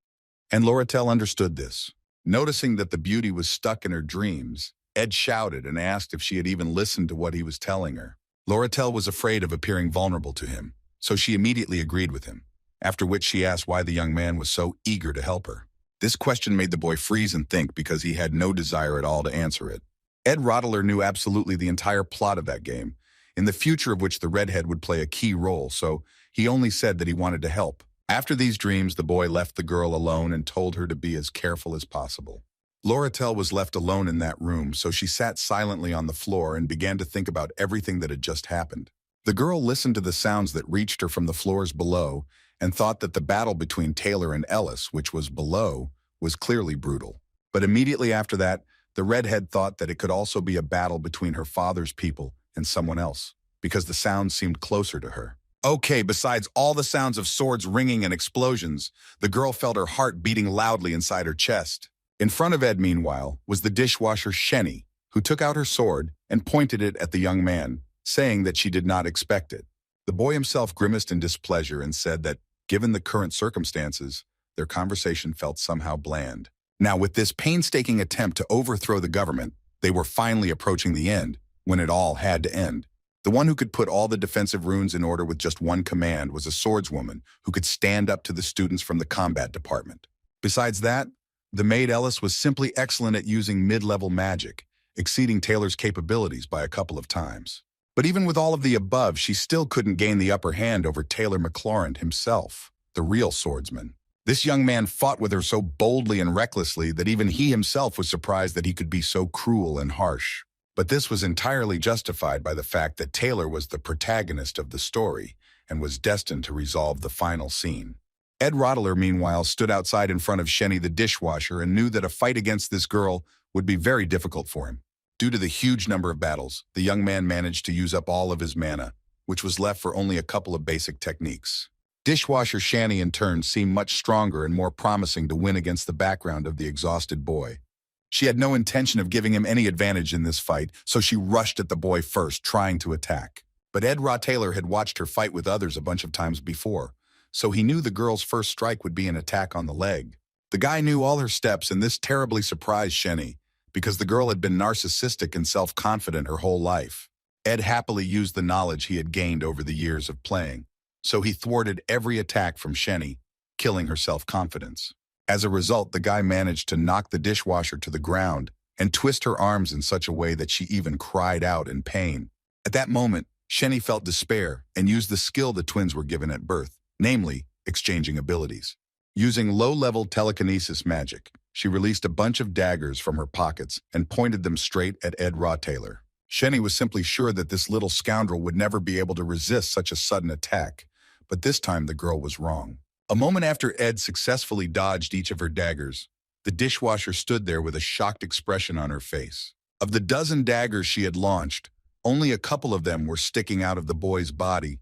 And Loratel understood this. Noticing that the beauty was stuck in her dreams, Ed shouted and asked if she had even listened to what he was telling her. Loratel was afraid of appearing vulnerable to him, so she immediately agreed with him, after which she asked why the young man was so eager to help her. This question made the boy freeze and think because he had no desire at all to answer it. Ed Rottler knew absolutely the entire plot of that game, in the future of which the redhead would play a key role, so he only said that he wanted to help. After these dreams, the boy left the girl alone and told her to be as careful as possible. Loratel was left alone in that room, so she sat silently on the floor and began to think about everything that had just happened. The girl listened to the sounds that reached her from the floors below and thought that the battle between Taylor and Ellis, which was below, was clearly brutal. But immediately after that, the redhead thought that it could also be a battle between her father's people and someone else, because the sounds seemed closer to her. Okay, besides all the sounds of swords ringing and explosions, the girl felt her heart beating loudly inside her chest. In front of Ed, meanwhile, was the dishwasher Shenny, who took out her sword and pointed it at the young man, saying that she did not expect it. The boy himself grimaced in displeasure and said that, given the current circumstances, their conversation felt somehow bland. Now, with this painstaking attempt to overthrow the government, they were finally approaching the end, when it all had to end. The one who could put all the defensive runes in order with just one command was a swordswoman who could stand up to the students from the combat department. Besides that, the Maid Ellis was simply excellent at using mid-level magic, exceeding Taylor's capabilities by a couple of times. But even with all of the above, she still couldn't gain the upper hand over Taylor McLaurin himself, the real swordsman. This young man fought with her so boldly and recklessly that even he himself was surprised that he could be so cruel and harsh. But this was entirely justified by the fact that Taylor was the protagonist of the story and was destined to resolve the final scene. Ed Rottler, meanwhile, stood outside in front of Shenny the dishwasher and knew that a fight against this girl would be very difficult for him. Due to the huge number of battles, the young man managed to use up all of his mana, which was left for only a couple of basic techniques. Dishwasher Shanny, in turn, seemed much stronger and more promising to win against the background of the exhausted boy. She had no intention of giving him any advantage in this fight, so she rushed at the boy first, trying to attack. But Ed Taylor had watched her fight with others a bunch of times before, so he knew the girl's first strike would be an attack on the leg. The guy knew all her steps, and this terribly surprised Shenny, because the girl had been narcissistic and self-confident her whole life. Ed happily used the knowledge he had gained over the years of playing, so he thwarted every attack from Shenny, killing her self-confidence. As a result, the guy managed to knock the dishwasher to the ground and twist her arms in such a way that she even cried out in pain. At that moment, Shenny felt despair and used the skill the twins were given at birth, namely, exchanging abilities. Using low-level telekinesis magic, she released a bunch of daggers from her pockets and pointed them straight at Ed Taylor. Shenny was simply sure that this little scoundrel would never be able to resist such a sudden attack, but this time the girl was wrong. A moment after Ed successfully dodged each of her daggers, the dishwasher stood there with a shocked expression on her face. Of the dozen daggers she had launched, only a couple of them were sticking out of the boy's body,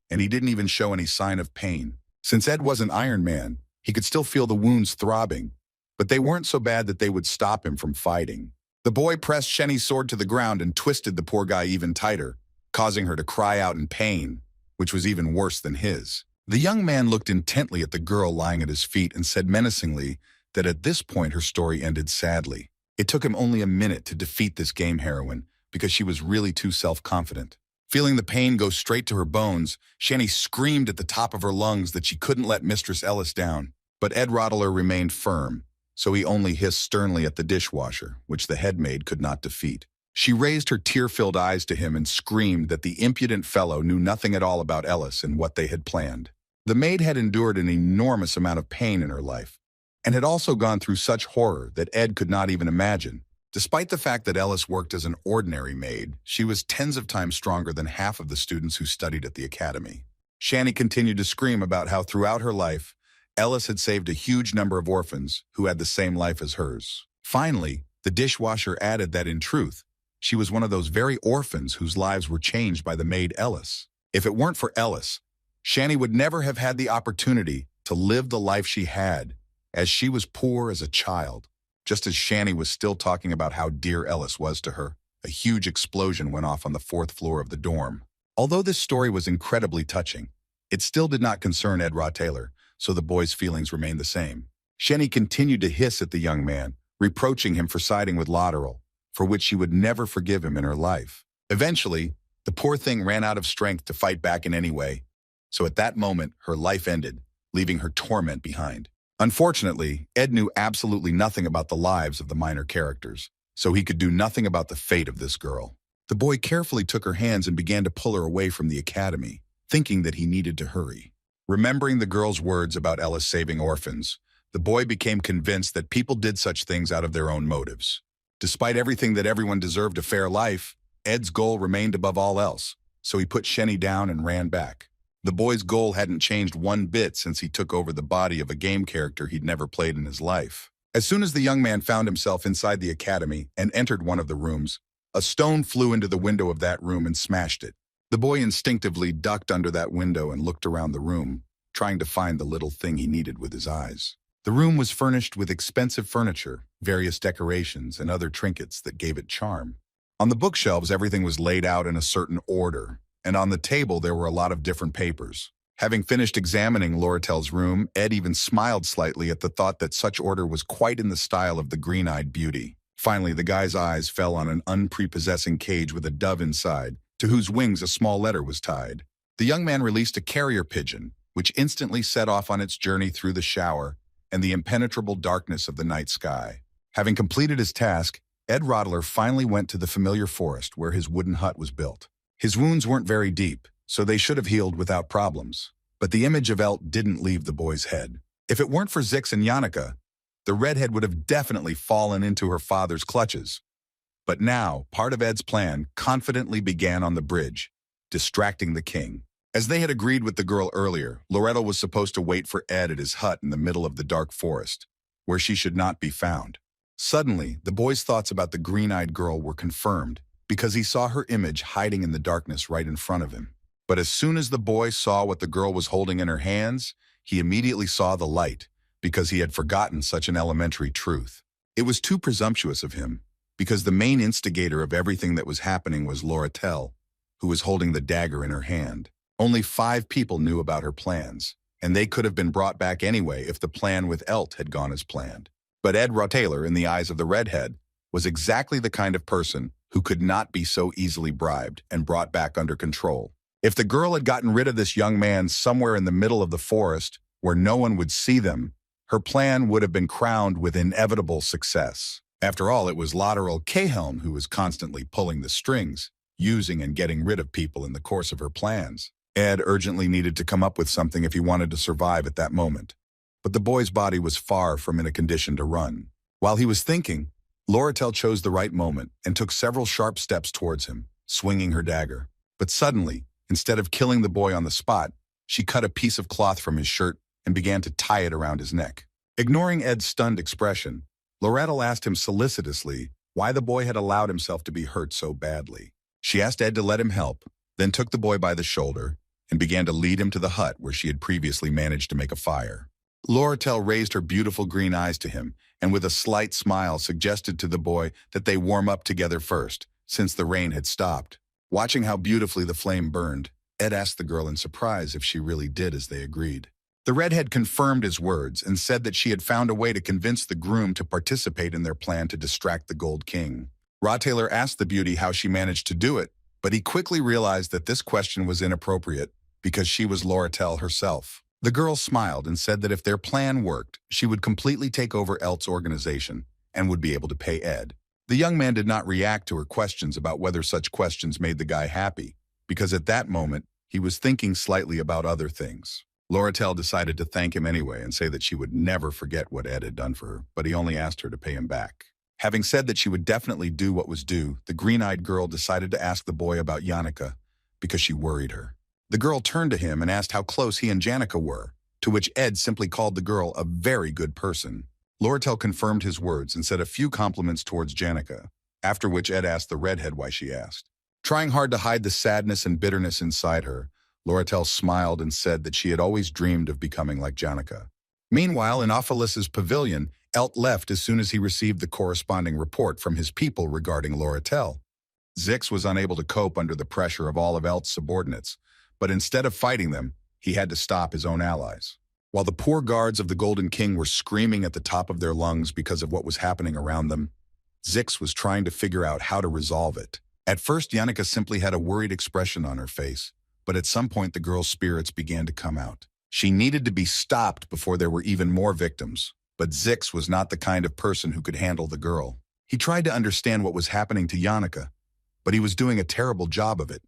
and he didn't even show any sign of pain. Since Ed wasn't Iron Man, he could still feel the wounds throbbing, but they weren't so bad that they would stop him from fighting. The boy pressed Shenny's sword to the ground and twisted the poor guy even tighter, causing her to cry out in pain, which was even worse than his. The young man looked intently at the girl lying at his feet and said menacingly that at this point her story ended sadly. It took him only a minute to defeat this game heroine because she was really too self-confident. Feeling the pain go straight to her bones, Shenny screamed at the top of her lungs that she couldn't let Mistress Ellis down. But Ed Rottler remained firm, so he only hissed sternly at the dishwasher, which the head maid could not defeat. She raised her tear-filled eyes to him and screamed that the impudent fellow knew nothing at all about Ellis and what they had planned. The maid had endured an enormous amount of pain in her life, and had also gone through such horror that Ed could not even imagine. Despite the fact that Ellis worked as an ordinary maid, she was tens of times stronger than half of the students who studied at the academy. Shanny continued to scream about how throughout her life, Ellis had saved a huge number of orphans who had the same life as hers. Finally, the dishwasher added that in truth, she was one of those very orphans whose lives were changed by the maid Ellis. If it weren't for Ellis, Shanny would never have had the opportunity to live the life she had, as she was poor as a child. Just as Shanny was still talking about how dear Ellis was to her, a huge explosion went off on the 4th floor of the dorm. Although this story was incredibly touching, it still did not concern Ed Taylor, so the boy's feelings remained the same. Shenny continued to hiss at the young man, reproaching him for siding with Lateral, for which she would never forgive him in her life. Eventually, the poor thing ran out of strength to fight back in any way, so at that moment, her life ended, leaving her torment behind. Unfortunately, Ed knew absolutely nothing about the lives of the minor characters, so he could do nothing about the fate of this girl. The boy carefully took her hands and began to pull her away from the academy, thinking that he needed to hurry. Remembering the girl's words about Ellis saving orphans, the boy became convinced that people did such things out of their own motives. Despite everything that everyone deserved a fair life, Ed's goal remained above all else, so he put Shenny down and ran back. The boy's goal hadn't changed one bit since he took over the body of a game character he'd never played in his life. As soon as the young man found himself inside the academy and entered one of the rooms, a stone flew into the window of that room and smashed it. The boy instinctively ducked under that window and looked around the room, trying to find the little thing he needed with his eyes. The room was furnished with expensive furniture, various decorations, and other trinkets that gave it charm. On the bookshelves, everything was laid out in a certain order, and on the table there were a lot of different papers. Having finished examining Loratel's room, Ed even smiled slightly at the thought that such order was quite in the style of the green-eyed beauty. Finally, the guy's eyes fell on an unprepossessing cage with a dove inside, to whose wings a small letter was tied. The young man released a carrier pigeon, which instantly set off on its journey through the shower and the impenetrable darkness of the night sky. Having completed his task, Ed Rottler finally went to the familiar forest where his wooden hut was built. His wounds weren't very deep, so they should have healed without problems. But the image of Elt didn't leave the boy's head. If it weren't for Zix and Yannicka, the redhead would have definitely fallen into her father's clutches. But now, part of Ed's plan confidently began on the bridge, distracting the king. As they had agreed with the girl earlier, Loretta was supposed to wait for Ed at his hut in the middle of the dark forest, where she should not be found. Suddenly, the boy's thoughts about the green-eyed girl were confirmed because he saw her image hiding in the darkness right in front of him. But as soon as the boy saw what the girl was holding in her hands, he immediately saw the light because he had forgotten such an elementary truth. It was too presumptuous of him because the main instigator of everything that was happening was Lorettel, who was holding the dagger in her hand. Only 5 people knew about her plans, and they could have been brought back anyway if the plan with Elt had gone as planned. But Ed Rotaylor, in the eyes of the redhead, was exactly the kind of person who could not be so easily bribed and brought back under control. If the girl had gotten rid of this young man somewhere in the middle of the forest where no one would see them, her plan would have been crowned with inevitable success. After all, it was Lateral Cahelm who was constantly pulling the strings, using and getting rid of people in the course of her plans. Ed urgently needed to come up with something if he wanted to survive at that moment. But the boy's body was far from in a condition to run. While he was thinking, Lorettel chose the right moment and took several sharp steps towards him, swinging her dagger. But suddenly, instead of killing the boy on the spot, she cut a piece of cloth from his shirt and began to tie it around his neck. Ignoring Ed's stunned expression, Lorettel asked him solicitously why the boy had allowed himself to be hurt so badly. She asked Ed to let him help, then took the boy by the shoulder and began to lead him to the hut where she had previously managed to make a fire. Lorettel raised her beautiful green eyes to him and with a slight smile suggested to the boy that they warm up together first, since the rain had stopped. Watching how beautifully the flame burned, Ed asked the girl in surprise if she really did as they agreed. The redhead confirmed his words and said that she had found a way to convince the groom to participate in their plan to distract the Gold King. Rotaylor asked the beauty how she managed to do it, but he quickly realized that this question was inappropriate because she was Lorettel herself. The girl smiled and said that if their plan worked, she would completely take over Elt's organization and would be able to pay Ed. The young man did not react to her questions about whether such questions made the guy happy, because at that moment, he was thinking slightly about other things. Lorettel decided to thank him anyway and say that she would never forget what Ed had done for her, but he only asked her to pay him back. Having said that she would definitely do what was due, the green-eyed girl decided to ask the boy about Yannicka because she worried her. The girl turned to him and asked how close he and Yannicka were, to which Ed simply called the girl a very good person. Lorettel confirmed his words and said a few compliments towards Yannicka, after which Ed asked the redhead why she asked. Trying hard to hide the sadness and bitterness inside her, Lorettel smiled and said that she had always dreamed of becoming like Yannicka. Meanwhile, in Ophelus's pavilion, Elt left as soon as he received the corresponding report from his people regarding Lorettel. Zix was unable to cope under the pressure of all of Elt's subordinates, but instead of fighting them, he had to stop his own allies. While the poor guards of the Golden King were screaming at the top of their lungs because of what was happening around them, Zix was trying to figure out how to resolve it. At first, Yannicka simply had a worried expression on her face, but at some point the girl's spirits began to come out. She needed to be stopped before there were even more victims, but Zix was not the kind of person who could handle the girl. He tried to understand what was happening to Yannicka, but he was doing a terrible job of it,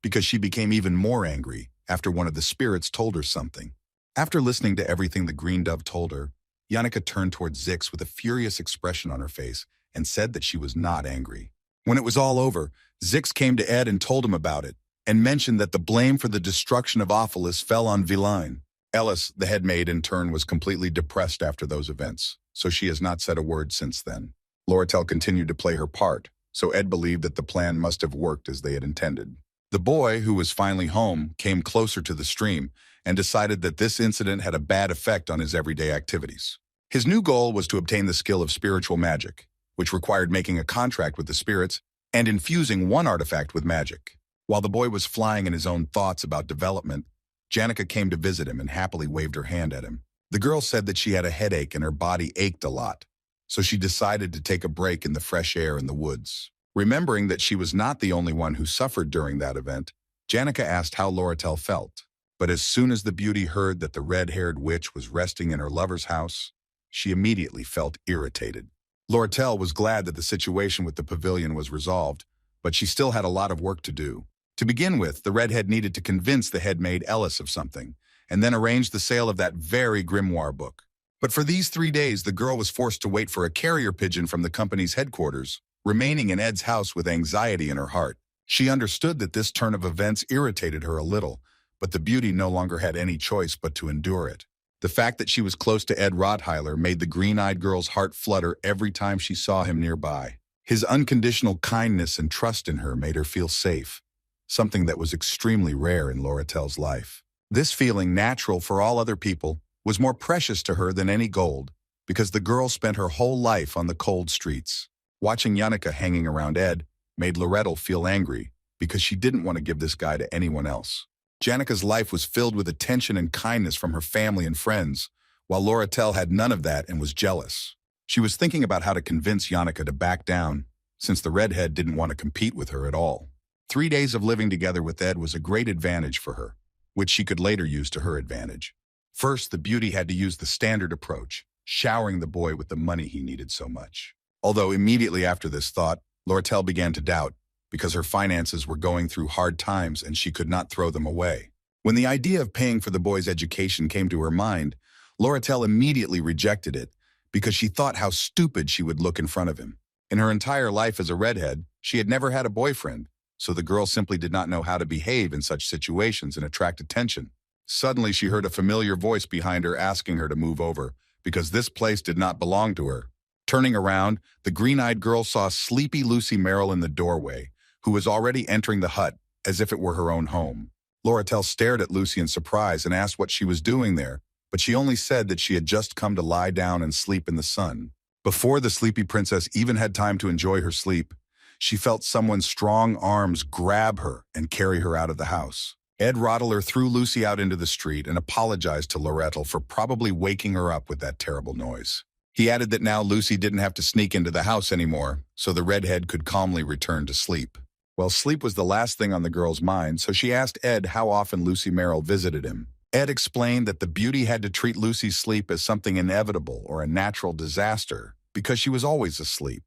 because she became even more angry after one of the spirits told her something. After listening to everything the green dove told her, Yannicka turned towards Zix with a furious expression on her face and said that she was not angry. When it was all over, Zix came to Ed and told him about it, and mentioned that the blame for the destruction of Ophelus fell on Vilain. Ellis, the head maid, in turn, was completely depressed after those events, so she has not said a word since then. Lorettel continued to play her part, so Ed believed that the plan must have worked as they had intended. The boy, who was finally home, came closer to the stream and decided that this incident had a bad effect on his everyday activities. His new goal was to obtain the skill of spiritual magic, which required making a contract with the spirits and infusing one artifact with magic. While the boy was flying in his own thoughts about development, Yannicka came to visit him and happily waved her hand at him. The girl said that she had a headache and her body ached a lot, so she decided to take a break in the fresh air in the woods. Remembering that she was not the only one who suffered during that event, Yannicka asked how Lorettel felt. But as soon as the beauty heard that the red-haired witch was resting in her lover's house, she immediately felt irritated. Lorettel was glad that the situation with the pavilion was resolved, but she still had a lot of work to do. To begin with, the redhead needed to convince the head maid Ellis of something, and then arranged the sale of that very grimoire book. But for these 3 days, the girl was forced to wait for a carrier pigeon from the company's headquarters, remaining in Ed's house with anxiety in her heart. She understood that this turn of events irritated her a little, but the beauty no longer had any choice but to endure it. The fact that she was close to Ed Rottweiler made the green-eyed girl's heart flutter every time she saw him nearby. His unconditional kindness and trust in her made her feel safe, something that was extremely rare in Loratel's life. This feeling, natural for all other people, was more precious to her than any gold, because the girl spent her whole life on the cold streets. Watching Yannicka hanging around Ed made Loretel feel angry, because she didn't want to give this guy to anyone else. Yannicka's life was filled with attention and kindness from her family and friends, while Loretel had none of that and was jealous. She was thinking about how to convince Yannicka to back down, since the Redhead didn't want to compete with her at all. 3 days of living together with Ed was a great advantage for her, which she could later use to her advantage. First, the beauty had to use the standard approach, showering the boy with the money he needed so much. Although immediately after this thought, Loretel began to doubt, because her finances were going through hard times and she could not throw them away. When the idea of paying for the boy's education came to her mind, Loretel immediately rejected it, because she thought how stupid she would look in front of him. In her entire life as a redhead, she had never had a boyfriend, so the girl simply did not know how to behave in such situations and attract attention. Suddenly, she heard a familiar voice behind her asking her to move over, because this place did not belong to her. Turning around, the green-eyed girl saw sleepy Lucy Merrill in the doorway, who was already entering the hut as if it were her own home. Loretel stared at Lucy in surprise and asked what she was doing there, but she only said that she had just come to lie down and sleep in the sun. Before the sleepy princess even had time to enjoy her sleep, she felt someone's strong arms grab her and carry her out of the house. Ed Rottweiler threw Lucy out into the street and apologized to Loretel for probably waking her up with that terrible noise. He added that now Lucy didn't have to sneak into the house anymore, so the redhead could calmly return to sleep. Well, sleep was the last thing on the girl's mind, so she asked Ed how often Lucy Merrill visited him. Ed explained that the beauty had to treat Lucy's sleep as something inevitable or a natural disaster, because she was always asleep.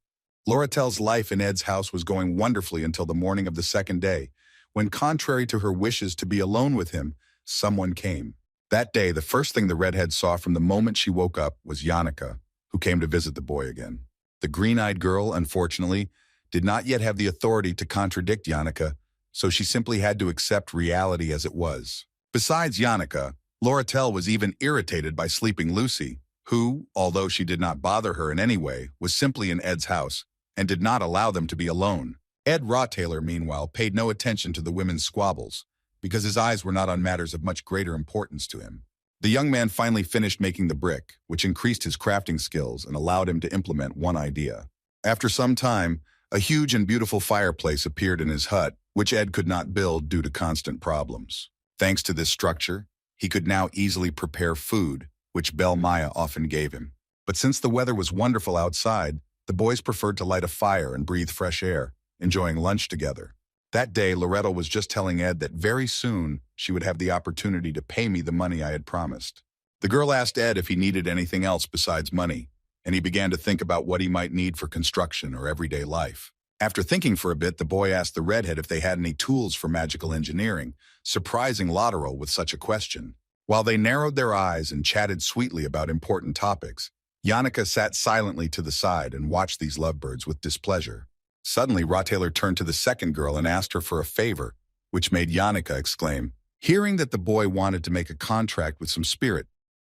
Loretel's life in Ed's house was going wonderfully until the morning of the second day, when, contrary to her wishes to be alone with him, someone came. That day, the first thing the redhead saw from the moment she woke up was Yannicka, who came to visit the boy again. The green-eyed girl, unfortunately, did not yet have the authority to contradict Yannicka, so she simply had to accept reality as it was. Besides Yannicka, Loretel was even irritated by sleeping Lucy, who, although she did not bother her in any way, was simply in Ed's house and did not allow them to be alone. Ed Rottweiler, meanwhile, paid no attention to the women's squabbles, because his eyes were not on matters of much greater importance to him. The young man finally finished making the brick, which increased his crafting skills and allowed him to implement one idea. After some time, a huge and beautiful fireplace appeared in his hut, which Ed could not build due to constant problems. Thanks to this structure, he could now easily prepare food, which Belle Maya often gave him. But since the weather was wonderful outside, the boys preferred to light a fire and breathe fresh air, enjoying lunch together. That day, Loretel was just telling Ed that very soon she would have the opportunity to pay me the money I had promised. The girl asked Ed if he needed anything else besides money, and he began to think about what he might need for construction or everyday life. After thinking for a bit, the boy asked the redhead if they had any tools for magical engineering, surprising Loretel with such a question. While they narrowed their eyes and chatted sweetly about important topics, Yannicka sat silently to the side and watched these lovebirds with displeasure. Suddenly, Rottweiler turned to the second girl and asked her for a favor, which made Yannicka exclaim. Hearing that the boy wanted to make a contract with some spirit,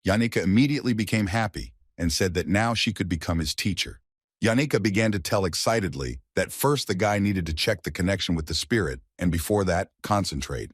Yannicka immediately became happy and said that now she could become his teacher. Yannicka began to tell excitedly that first the guy needed to check the connection with the spirit, and before that, concentrate.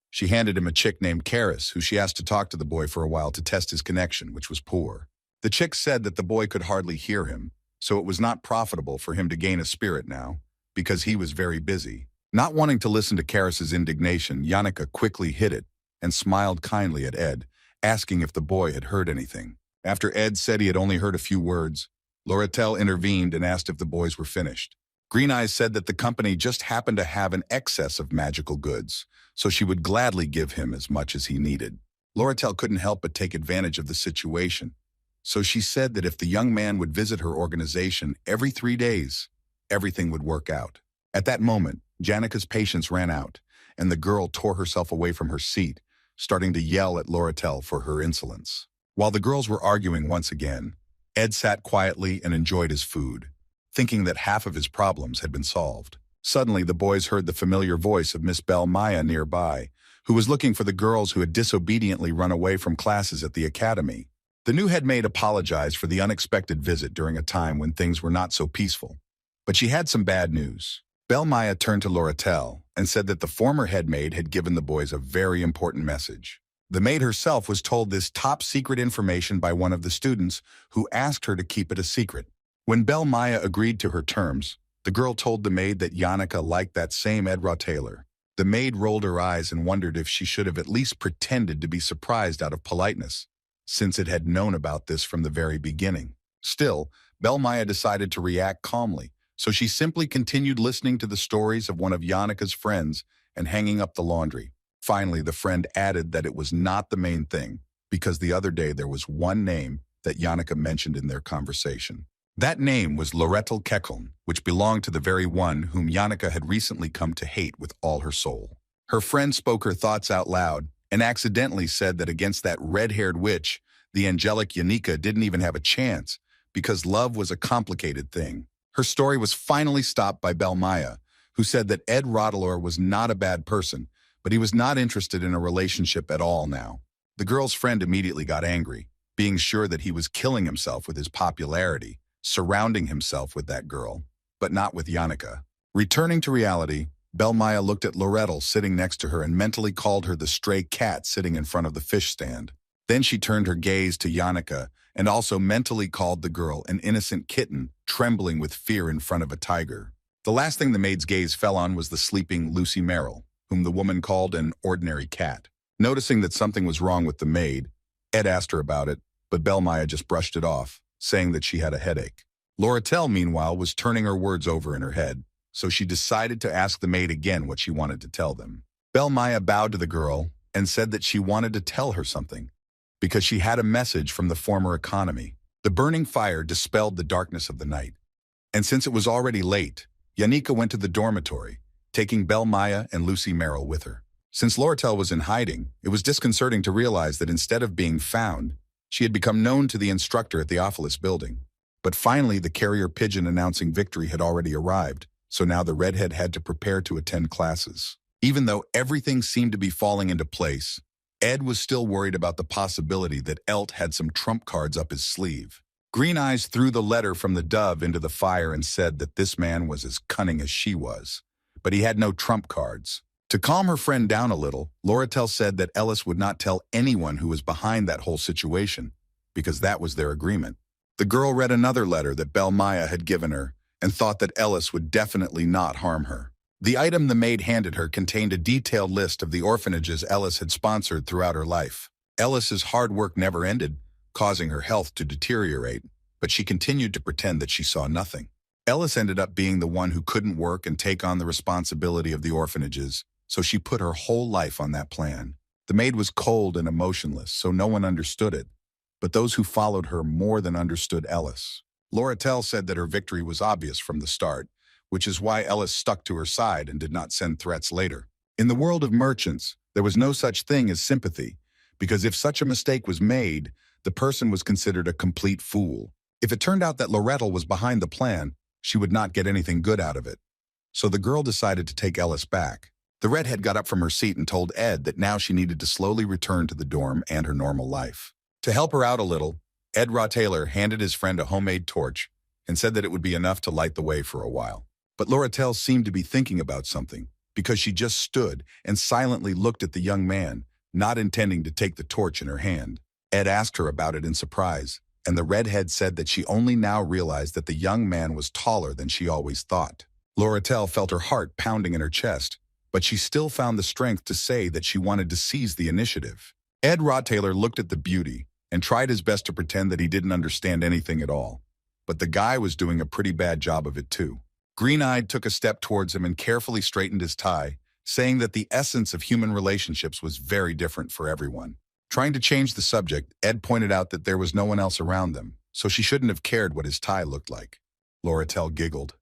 She handed him a chick named Karis, who she asked to talk to the boy for a while to test his connection, which was poor. The chick said that the boy could hardly hear him, so it was not profitable for him to gain a spirit now, because he was very busy. Not wanting to listen to Karis's indignation, Yannicka quickly hid it and smiled kindly at Ed, asking if the boy had heard anything. After Ed said he had only heard a few words, Loretel intervened and asked if the boys were finished. Green Eyes said that the company just happened to have an excess of magical goods, so she would gladly give him as much as he needed. Loretel couldn't help but take advantage of the situation, so she said that if the young man would visit her organization every 3 days, everything would work out. At that moment, Yannicka's patience ran out, and the girl tore herself away from her seat, starting to yell at Lorettel for her insolence. While the girls were arguing once again, Ed sat quietly and enjoyed his food, thinking that half of his problems had been solved. Suddenly, the boys heard the familiar voice of Miss Belle Maya nearby, who was looking for the girls who had disobediently run away from classes at the academy. The new head maid apologized for the unexpected visit during a time when things were not so peaceful. But she had some bad news. Belle Maya turned to Lorettel and said that the former head maid had given the boys a very important message. The maid herself was told this top-secret information by one of the students who asked her to keep it a secret. When Belle Maya agreed to her terms, the girl told the maid that Yannicka liked that same Ed Taylor. The maid rolled her eyes and wondered if she should have at least pretended to be surprised out of politeness, since it had known about this from the very beginning. Still, Belle Maya decided to react calmly, so she simply continued listening to the stories of one of Yannicka's friends and hanging up the laundry. Finally, the friend added that it was not the main thing, because the other day there was one name that Yannicka mentioned in their conversation. That name was Lorettel Kekeln, which belonged to the very one whom Yannicka had recently come to hate with all her soul. Her friend spoke her thoughts out loud and accidentally said that against that red-haired witch, the angelic Yannicka didn't even have a chance, because love was a complicated thing. Her story was finally stopped by Belle Maya, who said that Ed Rotelor was not a bad person, but he was not interested in a relationship at all now. The girl's friend immediately got angry, being sure that he was killing himself with his popularity, surrounding himself with that girl, but not with Yannicka. Returning to reality, Belle Maya looked at Lorettel sitting next to her and mentally called her the stray cat sitting in front of the fish stand. Then she turned her gaze to Yannicka and also mentally called the girl an innocent kitten, trembling with fear in front of a tiger. The last thing the maid's gaze fell on was the sleeping Lucy Merrill, whom the woman called an ordinary cat. Noticing that something was wrong with the maid, Ed asked her about it, but Belle Maya just brushed it off, saying that she had a headache. Lorettel, meanwhile, was turning her words over in her head, so she decided to ask the maid again what she wanted to tell them. Belle Maya bowed to the girl and said that she wanted to tell her something, because she had a message from the former economy. The burning fire dispelled the darkness of the night, and since it was already late, Yannicka went to the dormitory, taking Belle Maya and Lucy Merrill with her. Since Lorettel was in hiding, it was disconcerting to realize that instead of being found, she had become known to the instructor at the Ophelis building. But finally, the carrier pigeon announcing victory had already arrived, so now the Redhead had to prepare to attend classes. Even though everything seemed to be falling into place, Ed was still worried about the possibility that Elt had some trump cards up his sleeve. Green Eyes threw the letter from the dove into the fire and said that this man was as cunning as she was, but he had no trump cards. To calm her friend down a little, Lorettel said that Ellis would not tell anyone who was behind that whole situation, because that was their agreement. The girl read another letter that Belle Maya had given her and thought that Ellis would definitely not harm her. The item the maid handed her contained a detailed list of the orphanages Ellis had sponsored throughout her life. Ellis's hard work never ended, causing her health to deteriorate, but she continued to pretend that she saw nothing. Ellis ended up being the one who couldn't work and take on the responsibility of the orphanages, so she put her whole life on that plan. The maid was cold and emotionless, so no one understood it, but those who followed her more than understood Ellis. Lorettel said that her victory was obvious from the start, which is why Ellis stuck to her side and did not send threats later. In the world of merchants, there was no such thing as sympathy, because if such a mistake was made, the person was considered a complete fool. If it turned out that Lorettel was behind the plan, she would not get anything good out of it. So the girl decided to take Ellis back. The Redhead got up from her seat and told Ed that now she needed to slowly return to the dorm and her normal life. To help her out a little, Ed Taylor handed his friend a homemade torch and said that it would be enough to light the way for a while. But Lorettel seemed to be thinking about something, because she just stood and silently looked at the young man, not intending to take the torch in her hand. Ed asked her about it in surprise, and the Redhead said that she only now realized that the young man was taller than she always thought. Lorettel felt her heart pounding in her chest, but she still found the strength to say that she wanted to seize the initiative. Ed Taylor looked at the beauty and tried his best to pretend that he didn't understand anything at all, but the guy was doing a pretty bad job of it too. Green-Eyed took a step towards him and carefully straightened his tie, saying that the essence of human relationships was very different for everyone. Trying to change the subject, Ed pointed out that there was no one else around them, so she shouldn't have cared what his tie looked like. Lorettel giggled,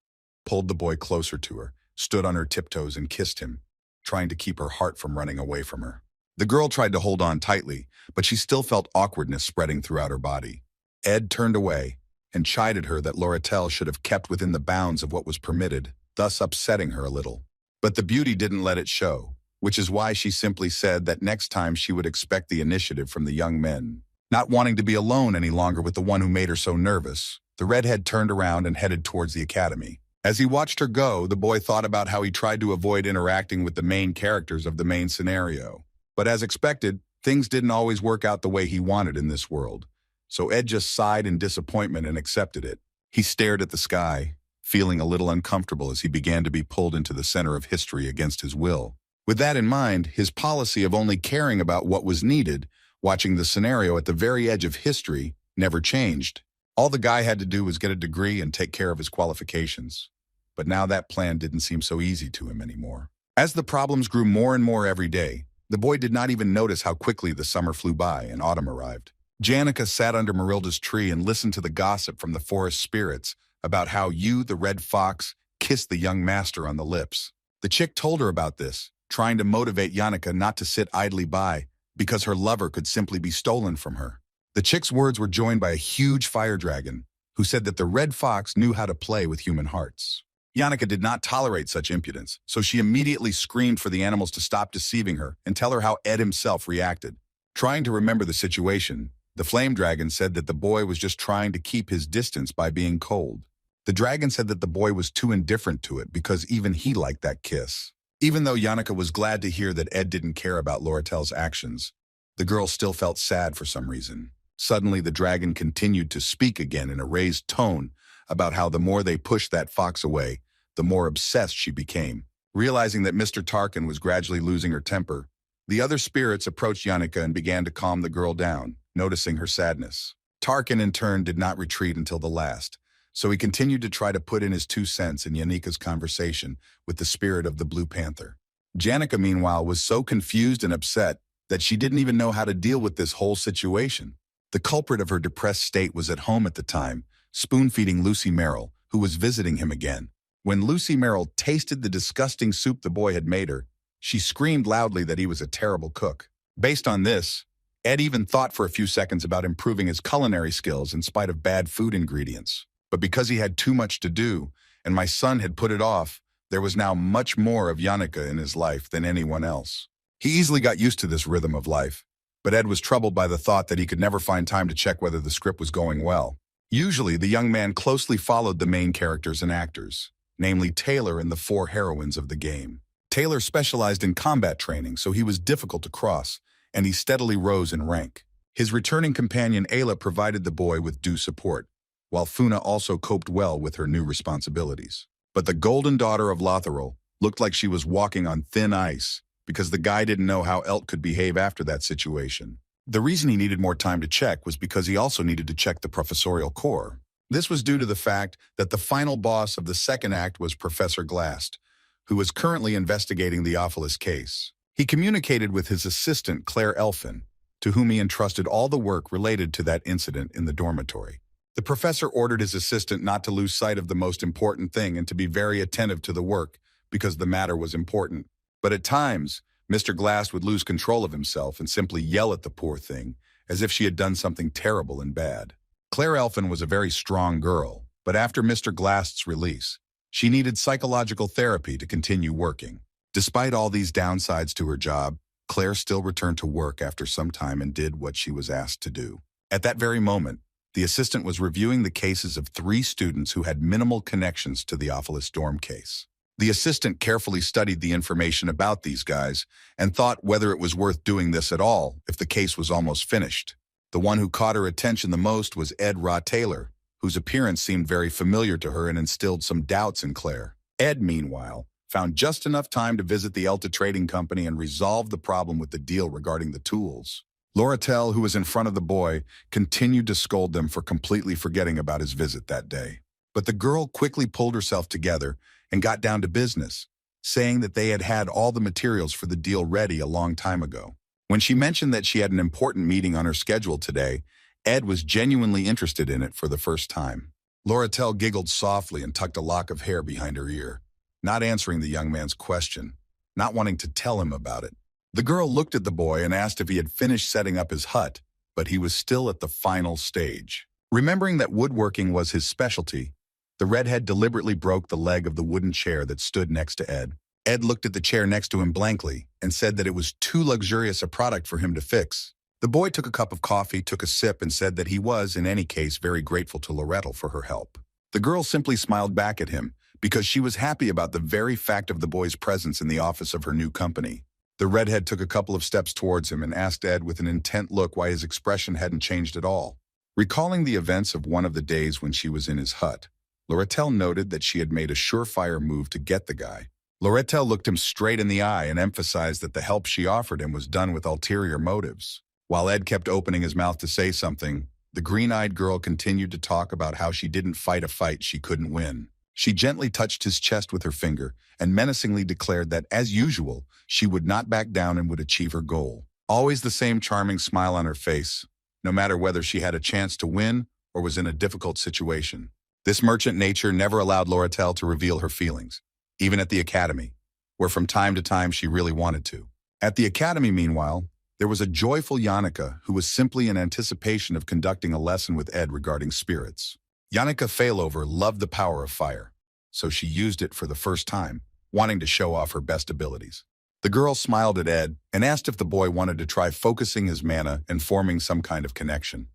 pulled the boy closer to her, stood on her tiptoes and kissed him, trying to keep her heart from running away from her. The girl tried to hold on tightly, but she still felt awkwardness spreading throughout her body. Ed turned away and chided her that Lorettel should have kept within the bounds of what was permitted, thus upsetting her a little. But the beauty didn't let it show, which is why she simply said that next time she would expect the initiative from the young men. Not wanting to be alone any longer with the one who made her so nervous, the redhead turned around and headed towards the academy. As he watched her go, the boy thought about how he tried to avoid interacting with the main characters of the main scenario. But as expected, things didn't always work out the way he wanted in this world. So Ed just sighed in disappointment and accepted it. He stared at the sky, feeling a little uncomfortable as he began to be pulled into the center of history against his will. With that in mind, his policy of only caring about what was needed, watching the scenario at the very edge of history, never changed. All the guy had to do was get a degree and take care of his qualifications. But now that plan didn't seem so easy to him anymore. As the problems grew more and more every day, the boy did not even notice how quickly the summer flew by and autumn arrived. Janica sat under Marilda's tree and listened to the gossip from the forest spirits about how you, the red fox, kissed the young master on the lips. The chick told her about this, trying to motivate Janica not to sit idly by because her lover could simply be stolen from her. The chick's words were joined by a huge fire dragon who said that the red fox knew how to play with human hearts. Janica did not tolerate such impudence, so she immediately screamed for the animals to stop deceiving her and tell her how Ed himself reacted. Trying to remember the situation, the flame dragon said that the boy was just trying to keep his distance by being cold. The dragon said that the boy was too indifferent to it because even he liked that kiss. Even though Janica was glad to hear that Ed didn't care about Lorettel's actions, the girl still felt sad for some reason. Suddenly, the dragon continued to speak again in a raised tone about how the more they pushed that fox away, the more obsessed she became. Realizing that Mr. Tarkin was gradually losing her temper, the other spirits approached Janica and began to calm the girl down, noticing her sadness. Tarkin, in turn, did not retreat until the last, so he continued to try to put in his 2 cents in Janica's conversation with the spirit of the Blue Panther. Janica, meanwhile, was so confused and upset that she didn't even know how to deal with this whole situation. The culprit of her depressed state was at home at the time, spoon-feeding Lucy Merrill, who was visiting him again. When Lucy Merrill tasted the disgusting soup the boy had made her, she screamed loudly that he was a terrible cook. Based on this, Ed even thought for a few seconds about improving his culinary skills in spite of bad food ingredients. But because he had too much to do, and my son had put it off, there was now much more of Janica in his life than anyone else. He easily got used to this rhythm of life, but Ed was troubled by the thought that he could never find time to check whether the script was going well. Usually, the young man closely followed the main characters and actors, namely Taylor and the 4 heroines of the game. Taylor specialized in combat training, so he was difficult to cross, and he steadily rose in rank. His returning companion Ayla provided the boy with due support, while Funa also coped well with her new responsibilities. But the golden daughter of Lotharal looked like she was walking on thin ice, because the guy didn't know how Elt could behave after that situation. The reason he needed more time to check was because he also needed to check the professorial core. This was due to the fact that the final boss of the second act was Professor Glast, who was currently investigating the Theophilus case. He communicated with his assistant, Claire Elfin, to whom he entrusted all the work related to that incident in the dormitory. The professor ordered his assistant not to lose sight of the most important thing and to be very attentive to the work because the matter was important. But at times, Mr. Glass would lose control of himself and simply yell at the poor thing as if she had done something terrible and bad. Claire Elfin was a very strong girl, but after Mr. Glass's release, she needed psychological therapy to continue working. Despite all these downsides to her job, Claire still returned to work after some time and did what she was asked to do. At that very moment, the assistant was reviewing the cases of 3 students who had minimal connections to the Theophilus dorm case. The assistant carefully studied the information about these guys and thought whether it was worth doing this at all if the case was almost finished. The one who caught her attention the most was Ed Taylor, whose appearance seemed very familiar to her and instilled some doubts in Claire. Ed, meanwhile, found just enough time to visit the Elta Trading Company and resolve the problem with the deal regarding the tools. Lorettel, who was in front of the boy, continued to scold them for completely forgetting about his visit that day. But the girl quickly pulled herself together and got down to business, saying that they had had all the materials for the deal ready a long time ago. When she mentioned that she had an important meeting on her schedule today, Ed was genuinely interested in it for the first time. Lorettel giggled softly and tucked a lock of hair behind her ear, not answering the young man's question, not wanting to tell him about it. The girl looked at the boy and asked if he had finished setting up his hut, but he was still at the final stage. Remembering that woodworking was his specialty, the redhead deliberately broke the leg of the wooden chair that stood next to Ed. Ed looked at the chair next to him blankly and said that it was too luxurious a product for him to fix. The boy took a cup of coffee, took a sip, and said that he was, in any case, very grateful to Lorettel for her help. The girl simply smiled back at him because she was happy about the very fact of the boy's presence in the office of her new company. The redhead took a couple of steps towards him and asked Ed with an intent look why his expression hadn't changed at all. Recalling the events of one of the days when she was in his hut, Lorettel noted that she had made a surefire move to get the guy. Lorettel looked him straight in the eye and emphasized that the help she offered him was done with ulterior motives. While Ed kept opening his mouth to say something, the green-eyed girl continued to talk about how she didn't fight a fight she couldn't win. She gently touched his chest with her finger and menacingly declared that, as usual, she would not back down and would achieve her goal. Always the same charming smile on her face, no matter whether she had a chance to win or was in a difficult situation. This merchant nature never allowed Lorettel to reveal her feelings, even at the academy, where from time to time she really wanted to. At the academy, meanwhile, there was a joyful Yannicka who was simply in anticipation of conducting a lesson with Ed regarding spirits. Yannicka Failover loved the power of fire, so she used it for the first time, wanting to show off her best abilities. The girl smiled at Ed and asked if the boy wanted to try focusing his mana and forming some kind of connection.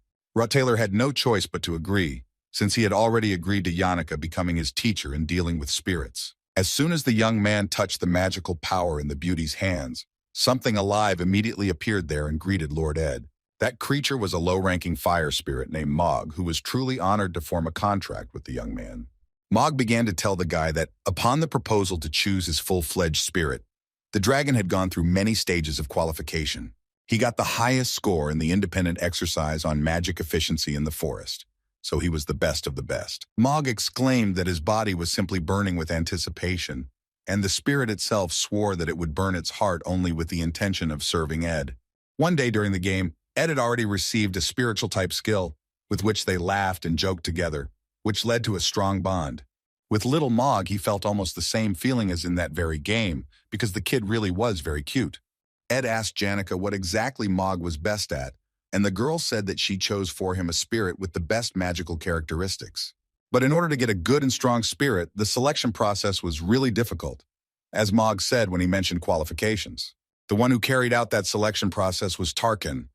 Taylor had no choice but to agree, since he had already agreed to Yannicka becoming his teacher in dealing with spirits. As soon as the young man touched the magical power in the beauty's hands, something alive immediately appeared there and greeted Lord Ed. That creature was a low-ranking fire spirit named Mog, who was truly honored to form a contract with the young man. Mog began to tell the guy that, upon the proposal to choose his full-fledged spirit, the dragon had gone through many stages of qualification. He got the highest score in the independent exercise on magic efficiency in the forest, so he was the best of the best. Mog exclaimed that his body was simply burning with anticipation, and the spirit itself swore that it would burn its heart only with the intention of serving Ed. One day during the game, Ed had already received a spiritual-type skill, with which they laughed and joked together, which led to a strong bond. With little Mog, he felt almost the same feeling as in that very game, because the kid really was very cute. Ed asked Yannicka what exactly Mog was best at, and the girl said that she chose for him a spirit with the best magical characteristics. But in order to get a good and strong spirit, the selection process was really difficult, as Mog said when he mentioned qualifications. The one who carried out that selection process was Tarkin,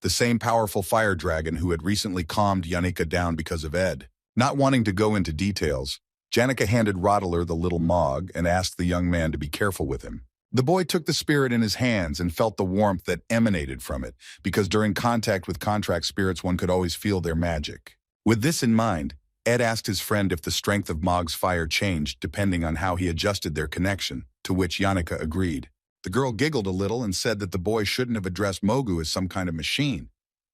the same powerful fire dragon who had recently calmed Yannicka down because of Ed. Not wanting to go into details, Yannicka handed Rottler the little Mog and asked the young man to be careful with him. The boy took the spirit in his hands and felt the warmth that emanated from it, because during contact with contract spirits one could always feel their magic. With this in mind, Ed asked his friend if the strength of Mog's fire changed depending on how he adjusted their connection, to which Yannicka agreed. The girl giggled a little and said that the boy shouldn't have addressed Mogu as some kind of machine,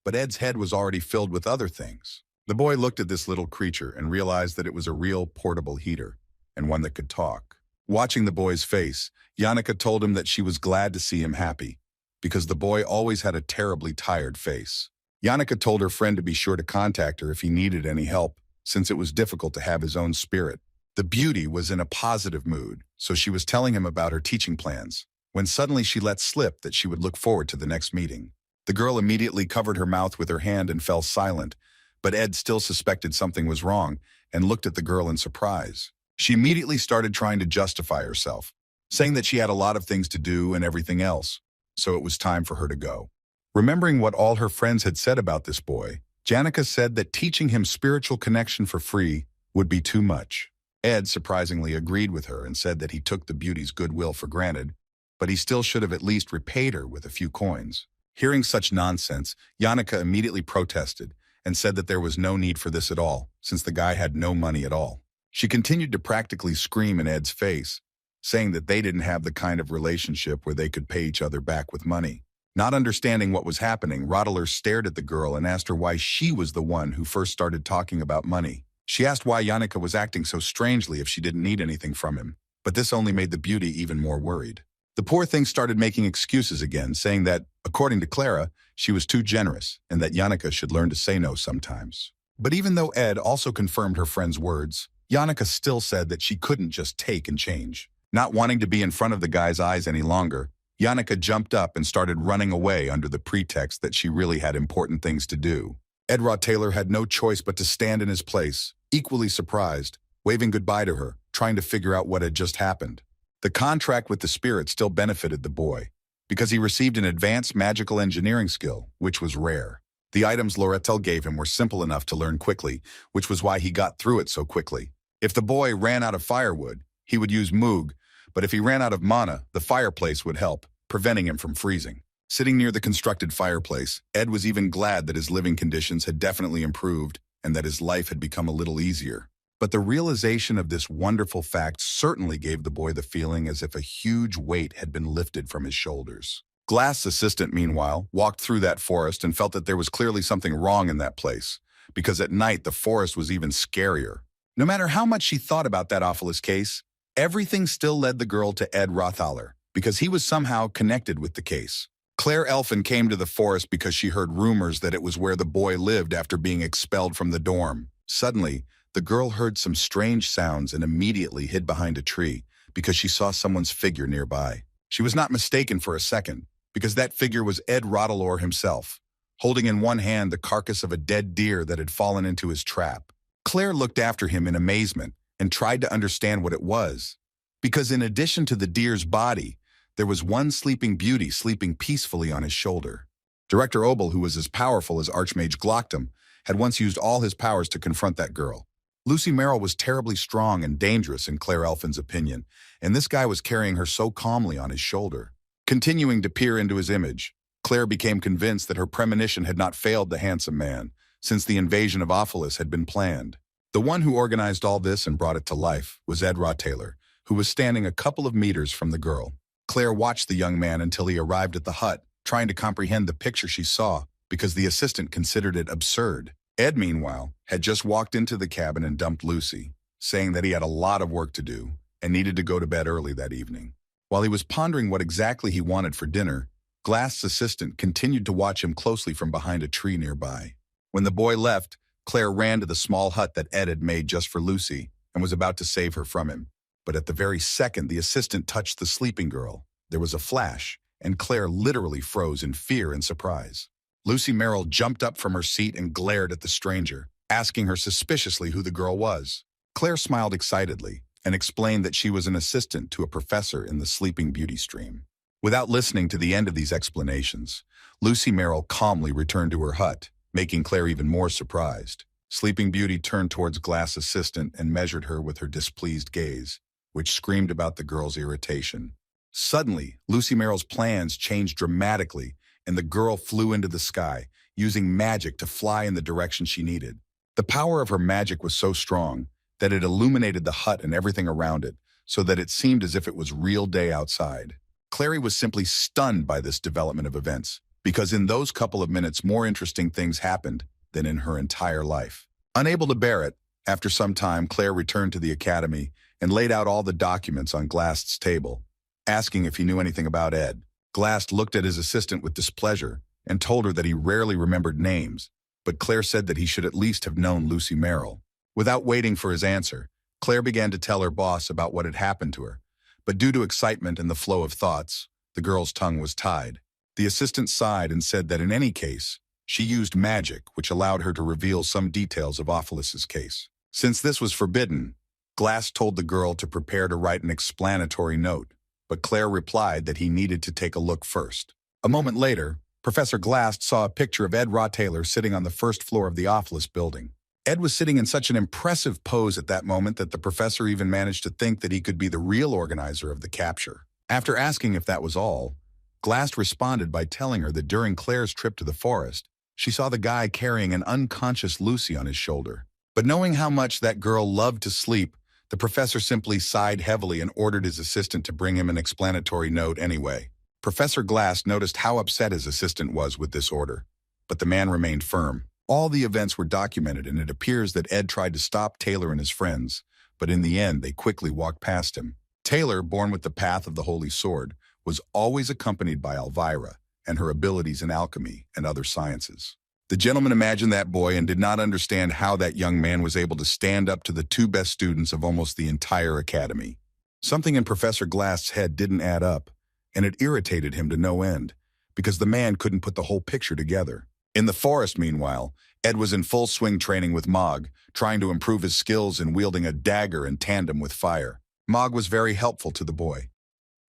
but Ed's head was already filled with other things. The boy looked at this little creature and realized that it was a real portable heater, and one that could talk. Watching the boy's face, Yannicka told him that she was glad to see him happy, because the boy always had a terribly tired face. Yannicka told her friend to be sure to contact her if he needed any help, since it was difficult to have his own spirit. The beauty was in a positive mood, so she was telling him about her teaching plans, when suddenly she let slip that she would look forward to the next meeting. The girl immediately covered her mouth with her hand and fell silent, but Ed still suspected something was wrong and looked at the girl in surprise. She immediately started trying to justify herself, saying that she had a lot of things to do and everything else, so it was time for her to go. Remembering what all her friends had said about this boy, Yannicka said that teaching him spiritual connection for free would be too much. Ed surprisingly agreed with her and said that he took the beauty's goodwill for granted, but he still should have at least repaid her with a few coins. Hearing such nonsense, Yannicka immediately protested and said that there was no need for this at all, since the guy had no money at all. She continued to practically scream in Ed's face, saying that they didn't have the kind of relationship where they could pay each other back with money. Not understanding what was happening, Rottler stared at the girl and asked her why she was the one who first started talking about money. She asked why Yannicka was acting so strangely if she didn't need anything from him, but this only made the beauty even more worried. The poor thing started making excuses again, saying that, according to Clara, she was too generous and that Yannicka should learn to say no sometimes. But even though Ed also confirmed her friend's words, Yannicka still said that she couldn't just take and change. Not wanting to be in front of the guy's eyes any longer, Yannicka jumped up and started running away under the pretext that she really had important things to do. Ed Taylor had no choice but to stand in his place, equally surprised, waving goodbye to her, trying to figure out what had just happened. The contract with the spirit still benefited the boy, because he received an advanced magical engineering skill, which was rare. The items Loretel gave him were simple enough to learn quickly, which was why he got through it so quickly. If the boy ran out of firewood, he would use Moog, but if he ran out of mana, the fireplace would help, preventing him from freezing. Sitting near the constructed fireplace, Ed was even glad that his living conditions had definitely improved and that his life had become a little easier. But the realization of this wonderful fact certainly gave the boy the feeling as if a huge weight had been lifted from his shoulders. Glass's assistant, meanwhile, walked through that forest and felt that there was clearly something wrong in that place, because at night the forest was even scarier. No matter how much she thought about that Awfulest case, everything still led the girl to Ed Rothaler, because he was somehow connected with the case. Claire Elfin came to the forest because she heard rumors that it was where the boy lived after being expelled from the dorm. Suddenly, the girl heard some strange sounds and immediately hid behind a tree because she saw someone's figure nearby. She was not mistaken for a second, because that figure was Ed Rottelor himself, holding in one hand the carcass of a dead deer that had fallen into his trap. Claire looked after him in amazement and tried to understand what it was, because in addition to the deer's body, there was one sleeping beauty sleeping peacefully on his shoulder. Director Obel, who was as powerful as Archmage Glocktum, had once used all his powers to confront that girl. Lucy Merrill was terribly strong and dangerous in Claire Elfin's opinion, and this guy was carrying her so calmly on his shoulder. Continuing to peer into his image, Claire became convinced that her premonition had not failed the handsome man, since the invasion of Ophelis had been planned. The one who organized all this and brought it to life was Ed Taylor, who was standing a couple of meters from the girl. Claire watched the young man until he arrived at the hut, trying to comprehend the picture she saw, because the assistant considered it absurd. Ed, meanwhile, had just walked into the cabin and dumped Lucy, saying that he had a lot of work to do and needed to go to bed early that evening. While he was pondering what exactly he wanted for dinner, Glass's assistant continued to watch him closely from behind a tree nearby. When the boy left, Claire ran to the small hut that Ed had made just for Lucy and was about to save her from him. But at the very second the assistant touched the sleeping girl, there was a flash, and Claire literally froze in fear and surprise. Lucy Merrill jumped up from her seat and glared at the stranger, asking her suspiciously who the girl was. Claire smiled excitedly and explained that she was an assistant to a professor in the Sleeping Beauty stream. Without listening to the end of these explanations, Lucy Merrill calmly returned to her hut, making Claire even more surprised. Sleeping Beauty turned towards Glass' assistant and measured her with her displeased gaze, which screamed about the girl's irritation. Suddenly, Lucy Merrill's plans changed dramatically, and the girl flew into the sky, using magic to fly in the direction she needed. The power of her magic was so strong that it illuminated the hut and everything around it, so that it seemed as if it was real day outside. Clary was simply stunned by this development of events, because in those couple of minutes more interesting things happened than in her entire life. Unable to bear it, after some time Claire returned to the academy and laid out all the documents on Glass's table, asking if he knew anything about Ed. Glass looked at his assistant with displeasure and told her that he rarely remembered names, but Claire said that he should at least have known Lucy Merrill. Without waiting for his answer, Claire began to tell her boss about what had happened to her, but due to excitement and the flow of thoughts, the girl's tongue was tied. The assistant sighed and said that in any case, she used magic, which allowed her to reveal some details of Ophelis's case. Since this was forbidden, Glass told the girl to prepare to write an explanatory note, but Claire replied that he needed to take a look first. A moment later, Professor Glass saw a picture of Ed Taylor sitting on the first floor of the Ophelis building. Ed was sitting in such an impressive pose at that moment that the professor even managed to think that he could be the real organizer of the capture. After asking if that was all, Glass responded by telling her that during Claire's trip to the forest, she saw the guy carrying an unconscious Lucy on his shoulder. But knowing how much that girl loved to sleep, the professor simply sighed heavily and ordered his assistant to bring him an explanatory note anyway. Professor Glass noticed how upset his assistant was with this order, but the man remained firm. All the events were documented, and it appears that Ed tried to stop Taylor and his friends, but in the end they quickly walked past him. Taylor, born with the path of the Holy Sword, was always accompanied by Elvira and her abilities in alchemy and other sciences. The gentleman imagined that boy and did not understand how that young man was able to stand up to the two best students of almost the entire academy. Something in Professor Glass's head didn't add up, and it irritated him to no end, because the man couldn't put the whole picture together. In the forest, meanwhile, Ed was in full swing training with Mog, trying to improve his skills in wielding a dagger in tandem with fire. Mog was very helpful to the boy,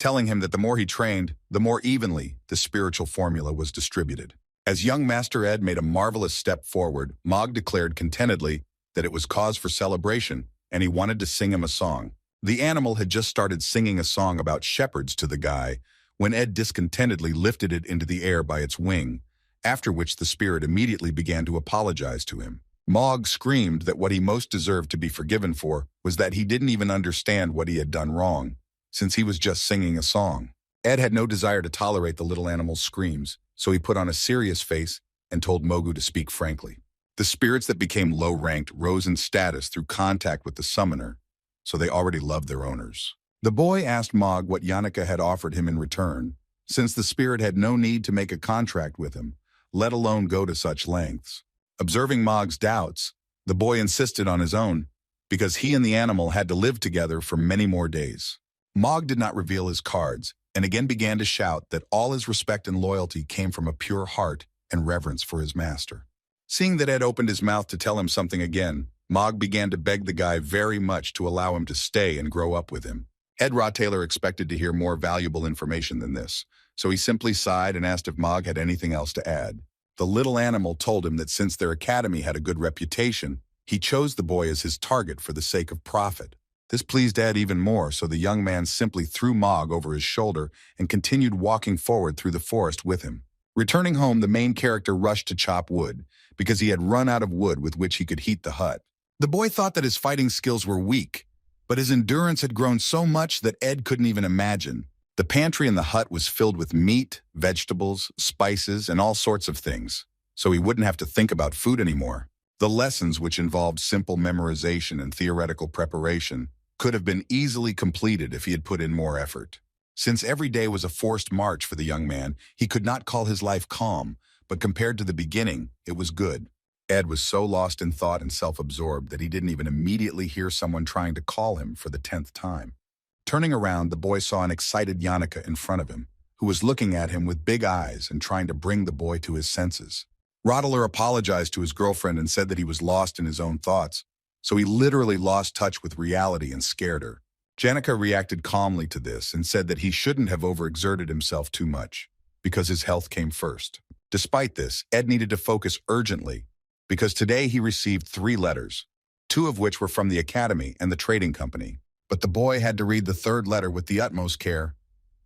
telling him that the more he trained, the more evenly the spiritual formula was distributed. As young Master Ed made a marvelous step forward, Mog declared contentedly that it was cause for celebration, and he wanted to sing him a song. The animal had just started singing a song about shepherds to the guy when Ed discontentedly lifted it into the air by its wing, after which the spirit immediately began to apologize to him. Mog screamed that what he most deserved to be forgiven for was that he didn't even understand what he had done wrong, since he was just singing a song. Ed had no desire to tolerate the little animal's screams, so he put on a serious face and told Mogu to speak frankly. The spirits that became low-ranked rose in status through contact with the summoner, so they already loved their owners. The boy asked Mog what Yannicka had offered him in return, since the spirit had no need to make a contract with him, let alone go to such lengths. Observing Mog's doubts, the boy insisted on his own, because he and the animal had to live together for many more days. Mog did not reveal his cards, and again began to shout that all his respect and loyalty came from a pure heart and reverence for his master. Seeing that Ed opened his mouth to tell him something again, Mog began to beg the guy very much to allow him to stay and grow up with him. Ed Rottailer expected to hear more valuable information than this, so he simply sighed and asked if Mog had anything else to add. The little animal told him that since their academy had a good reputation, he chose the boy as his target for the sake of profit. This pleased Ed even more, so the young man simply threw Mog over his shoulder and continued walking forward through the forest with him. Returning home, the main character rushed to chop wood, because he had run out of wood with which he could heat the hut. The boy thought that his fighting skills were weak, but his endurance had grown so much that Ed couldn't even imagine. The pantry in the hut was filled with meat, vegetables, spices, and all sorts of things, so he wouldn't have to think about food anymore. The lessons, which involved simple memorization and theoretical preparation, could have been easily completed if he had put in more effort. Since every day was a forced march for the young man, he could not call his life calm, but compared to the beginning, it was good. Ed was so lost in thought and self-absorbed that he didn't even immediately hear someone trying to call him for the 10th time. Turning around, the boy saw an excited Yannicka in front of him, who was looking at him with big eyes and trying to bring the boy to his senses. Rottailer apologized to his girlfriend and said that he was lost in his own thoughts, so he literally lost touch with reality and scared her. Yannicka reacted calmly to this and said that he shouldn't have overexerted himself too much, because his health came first. Despite this, Ed needed to focus urgently, because today he received 3 letters, 2 of which were from the academy and the trading company. But the boy had to read the 3rd letter with the utmost care,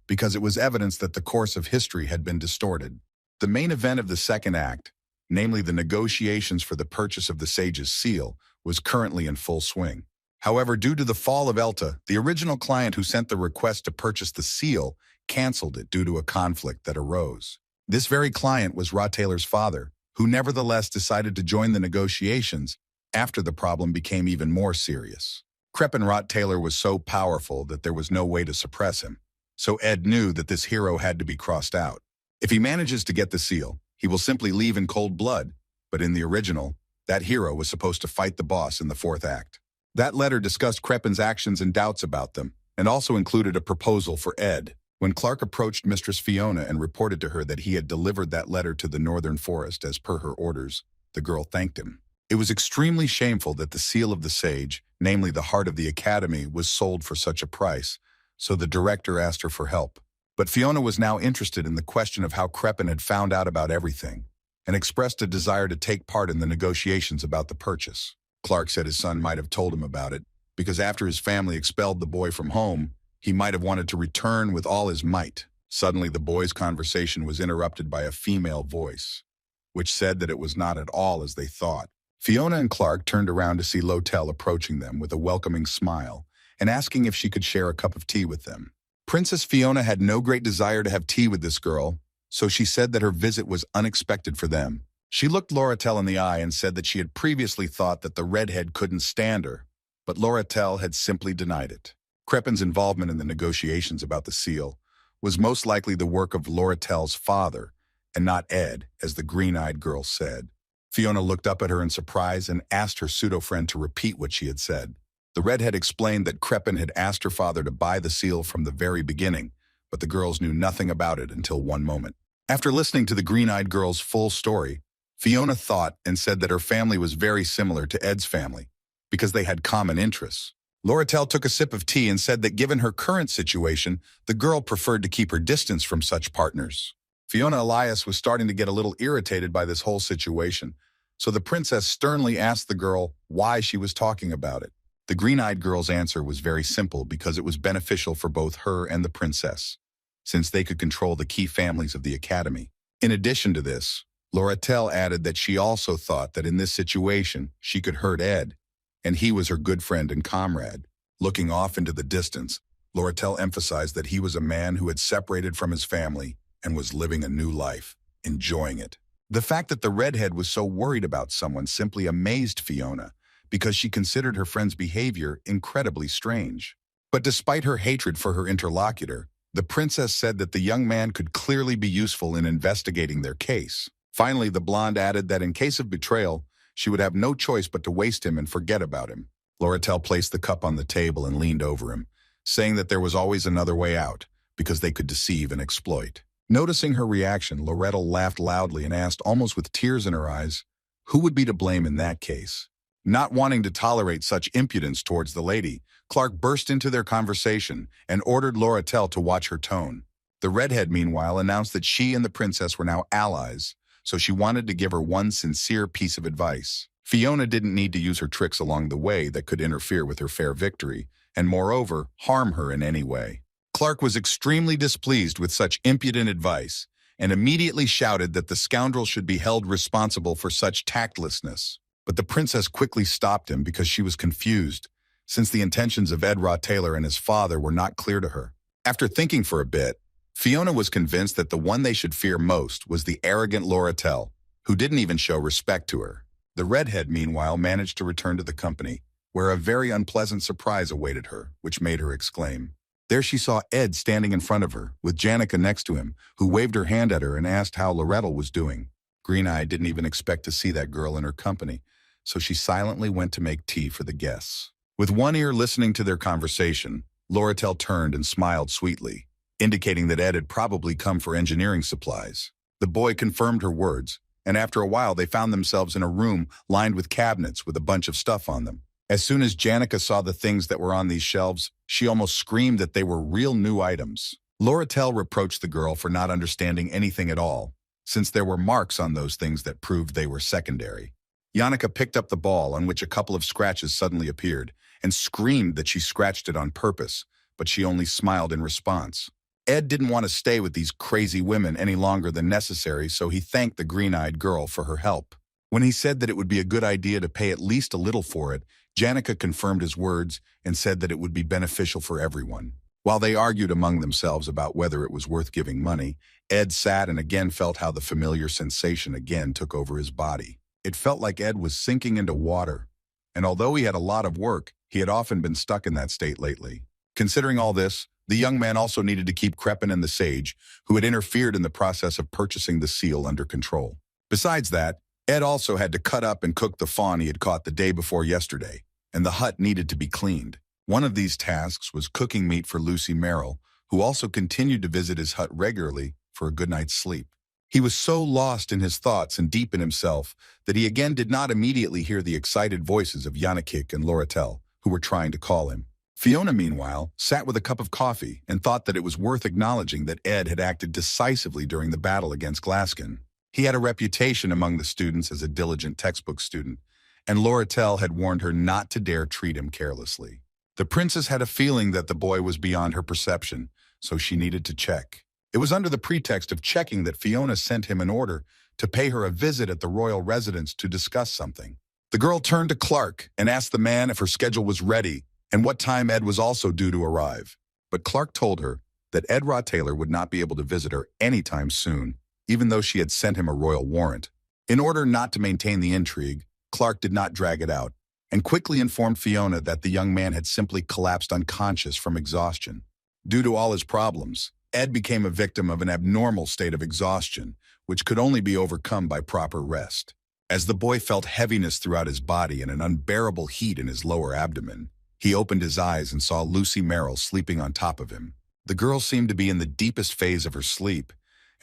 because it was evidence that the course of history had been distorted. The main event of the 2nd act, namely the negotiations for the purchase of the sage's seal, was currently in full swing. However, due to the fall of Elta, the original client who sent the request to purchase the seal canceled it due to a conflict that arose. This very client was Rottailer's father, who nevertheless decided to join the negotiations after the problem became even more serious. Crepin Rottailer was so powerful that there was no way to suppress him, so Ed knew that this hero had to be crossed out. If he manages to get the seal, he will simply leave in cold blood, but in the original, that hero was supposed to fight the boss in the 4th act. That letter discussed Crepin's actions and doubts about them, and also included a proposal for Ed. When Clark approached Mistress Fiona and reported to her that he had delivered that letter to the Northern Forest as per her orders, the girl thanked him. It was extremely shameful that the seal of the sage, namely the heart of the academy, was sold for such a price, so the director asked her for help. But Fiona was now interested in the question of how Crepin had found out about everything, and expressed a desire to take part in the negotiations about the purchase. Clark said his son might have told him about it, because after his family expelled the boy from home, he might have wanted to return with all his might. Suddenly, the boy's conversation was interrupted by a female voice, which said that it was not at all as they thought. Fiona and Clark turned around to see Lotel approaching them with a welcoming smile and asking if she could share a cup of tea with them. Princess Fiona had no great desire to have tea with this girl, so she said that her visit was unexpected for them. She looked Loratel in the eye and said that she had previously thought that the Redhead couldn't stand her, but Loratel had simply denied it. Crepin's involvement in the negotiations about the seal was most likely the work of Loratel's father, and not Ed, as the green-eyed girl said. Fiona looked up at her in surprise and asked her pseudo-friend to repeat what she had said. The Redhead explained that Crepin had asked her father to buy the seal from the very beginning, but the girls knew nothing about it until one moment. After listening to the green-eyed girl's full story, Fiona thought and said that her family was very similar to Ed's family because they had common interests. Laurel took a sip of tea and said that given her current situation, the girl preferred to keep her distance from such partners. Fiona Elias was starting to get a little irritated by this whole situation, so the princess sternly asked the girl why she was talking about it. The green-eyed girl's answer was very simple because it was beneficial for both her and the princess, since they could control the key families of the academy. In addition to this, Laurel added that she also thought that in this situation she could hurt Ed, and he was her good friend and comrade. Looking off into the distance, Laurel emphasized that he was a man who had separated from his family and was living a new life, enjoying it. The fact that the redhead was so worried about someone simply amazed Fiona, because she considered her friend's behavior incredibly strange. But despite her hatred for her interlocutor, the princess said that the young man could clearly be useful in investigating their case. Finally, the blonde added that in case of betrayal, she would have no choice but to waste him and forget about him. Laurel placed the cup on the table and leaned over him, saying that there was always another way out, because they could deceive and exploit. Noticing her reaction, Laurel laughed loudly and asked, almost with tears in her eyes, who would be to blame in that case? Not wanting to tolerate such impudence towards the lady, Clark burst into their conversation and ordered Laurel to watch her tone. The redhead, meanwhile, announced that she and the princess were now allies, so she wanted to give her one sincere piece of advice. Fiona didn't need to use her tricks along the way that could interfere with her fair victory, and moreover, harm her in any way. Clark was extremely displeased with such impudent advice, and immediately shouted that the scoundrel should be held responsible for such tactlessness. But the princess quickly stopped him because she was confused, since the intentions of Ed Taylor and his father were not clear to her. After thinking for a bit, Fiona was convinced that the one they should fear most was the arrogant Laurel, who didn't even show respect to her. The redhead, meanwhile, managed to return to the company, where a very unpleasant surprise awaited her, which made her exclaim. There she saw Ed standing in front of her, with Janica next to him, who waved her hand at her and asked how Laurel was doing. Green-Eye didn't even expect to see that girl in her company, so she silently went to make tea for the guests. With one ear listening to their conversation, Laurel turned and smiled sweetly, indicating that Ed had probably come for engineering supplies. The boy confirmed her words, and after a while they found themselves in a room lined with cabinets with a bunch of stuff on them. As soon as Janica saw the things that were on these shelves, she almost screamed that they were real new items. Laurel reproached the girl for not understanding anything at all, since there were marks on those things that proved they were secondary. Janica picked up the ball, on which a couple of scratches suddenly appeared, and screamed that she scratched it on purpose, but she only smiled in response. Ed didn't want to stay with these crazy women any longer than necessary, so he thanked the green-eyed girl for her help. When he said that it would be a good idea to pay at least a little for it, Janica confirmed his words and said that it would be beneficial for everyone. While they argued among themselves about whether it was worth giving money, Ed sat and again felt how the familiar sensation again took over his body. It felt like Ed was sinking into water, and although he had a lot of work, he had often been stuck in that state lately. Considering all this, the young man also needed to keep Crepin and the sage, who had interfered in the process of purchasing the seal, under control. Besides that, Ed also had to cut up and cook the fawn he had caught the day before yesterday, and the hut needed to be cleaned. One of these tasks was cooking meat for Lucy Merrill, who also continued to visit his hut regularly for a good night's sleep. He was so lost in his thoughts and deep in himself that he again did not immediately hear the excited voices of Yannick and Laurel, who were trying to call him. Fiona, meanwhile, sat with a cup of coffee and thought that it was worth acknowledging that Ed had acted decisively during the battle against Glaskin. He had a reputation among the students as a diligent textbook student, and Laurel had warned her not to dare treat him carelessly. The princess had a feeling that the boy was beyond her perception, so she needed to check. It was under the pretext of checking that Fiona sent him an order to pay her a visit at the royal residence to discuss something. The girl turned to Clark and asked the man if her schedule was ready and what time Ed was also due to arrive. But Clark told her that Ed Taylor would not be able to visit her anytime soon, even though she had sent him a royal warrant. In order not to maintain the intrigue, Clark did not drag it out, and quickly informed Fiona that the young man had simply collapsed unconscious from exhaustion. Due to all his problems, Ed became a victim of an abnormal state of exhaustion, which could only be overcome by proper rest. As the boy felt heaviness throughout his body and an unbearable heat in his lower abdomen, he opened his eyes and saw Lucy Merrill sleeping on top of him. The girl seemed to be in the deepest phase of her sleep,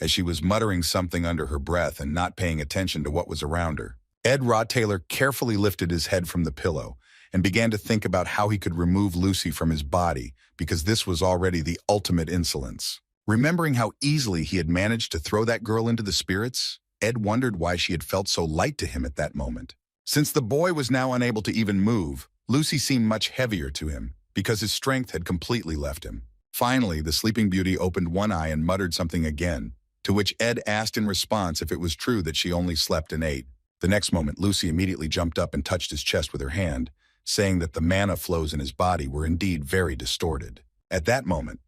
as she was muttering something under her breath and not paying attention to what was around her. Ed Taylor carefully lifted his head from the pillow and began to think about how he could remove Lucy from his body, because this was already the ultimate insolence. Remembering how easily he had managed to throw that girl into the spirits, Ed wondered why she had felt so light to him at that moment. Since the boy was now unable to even move, Lucy seemed much heavier to him, because his strength had completely left him. Finally, the Sleeping Beauty opened one eye and muttered something again, to which Ed asked in response if it was true that she only slept and ate. The next moment, Lucy immediately jumped up and touched his chest with her hand, saying that the mana flows in his body were indeed very distorted. At that moment,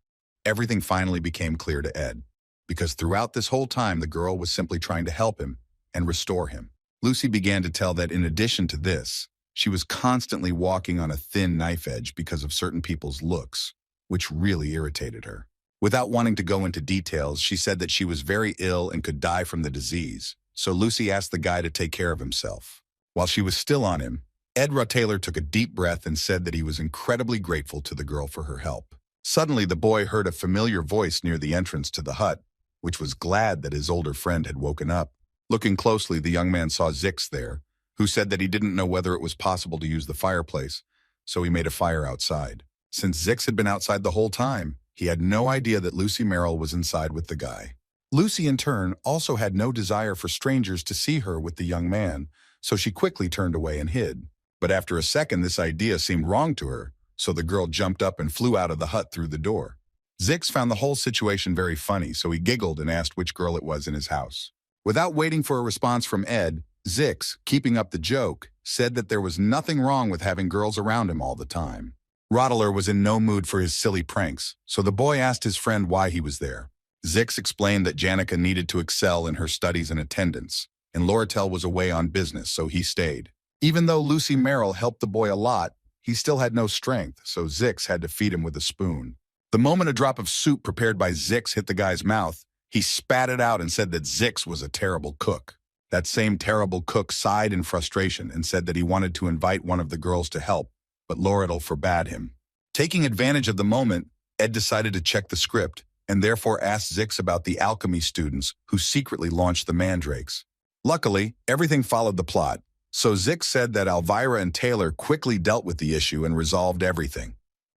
everything finally became clear to Ed, because throughout this whole time the girl was simply trying to help him and restore him. Lucy began to tell that in addition to this, she was constantly walking on a thin knife edge because of certain people's looks, which really irritated her. Without wanting to go into details, she said that she was very ill and could die from the disease, so Lucy asked the guy to take care of himself. While she was still on him, Ed Taylor took a deep breath and said that he was incredibly grateful to the girl for her help. Suddenly, the boy heard a familiar voice near the entrance to the hut, which was glad that his older friend had woken up. Looking closely, the young man saw Zix there, who said that he didn't know whether it was possible to use the fireplace, so he made a fire outside. Since Zix had been outside the whole time, he had no idea that Lucy Merrill was inside with the guy. Lucy, in turn, also had no desire for strangers to see her with the young man, so she quickly turned away and hid. But after a second, this idea seemed wrong to her, so the girl jumped up and flew out of the hut through the door. Zix found the whole situation very funny, so he giggled and asked which girl it was in his house. Without waiting for a response from Ed, Zix, keeping up the joke, said that there was nothing wrong with having girls around him all the time. Rottler was in no mood for his silly pranks, so the boy asked his friend why he was there. Zix explained that Janica needed to excel in her studies and attendance, and Loretel was away on business, so he stayed. Even though Lucy Merrill helped the boy a lot, he still had no strength, so Zix had to feed him with a spoon. The moment a drop of soup prepared by Zix hit the guy's mouth, he spat it out and said that Zix was a terrible cook. That same terrible cook sighed in frustration and said that he wanted to invite one of the girls to help, but Loretel forbade him. Taking advantage of the moment, Ed decided to check the script and therefore asked Zix about the alchemy students who secretly launched the mandrakes. Luckily, everything followed the plot, so Zix said that Elvira and Taylor quickly dealt with the issue and resolved everything.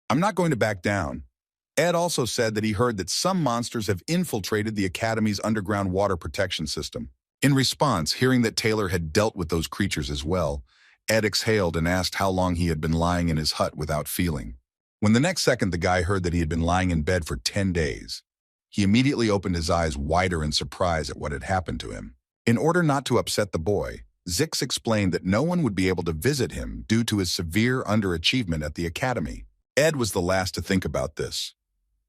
I'm not going to back down. Ed also said that he heard that some monsters have infiltrated the Academy's underground water protection system. In response, hearing that Taylor had dealt with those creatures as well, Ed exhaled and asked how long he had been lying in his hut without feeling. When the next second the guy heard that he had been lying in bed for 10 days, he immediately opened his eyes wider in surprise at what had happened to him. In order not to upset the boy, Zix explained that no one would be able to visit him due to his severe underachievement at the Academy. Ed was the last to think about this,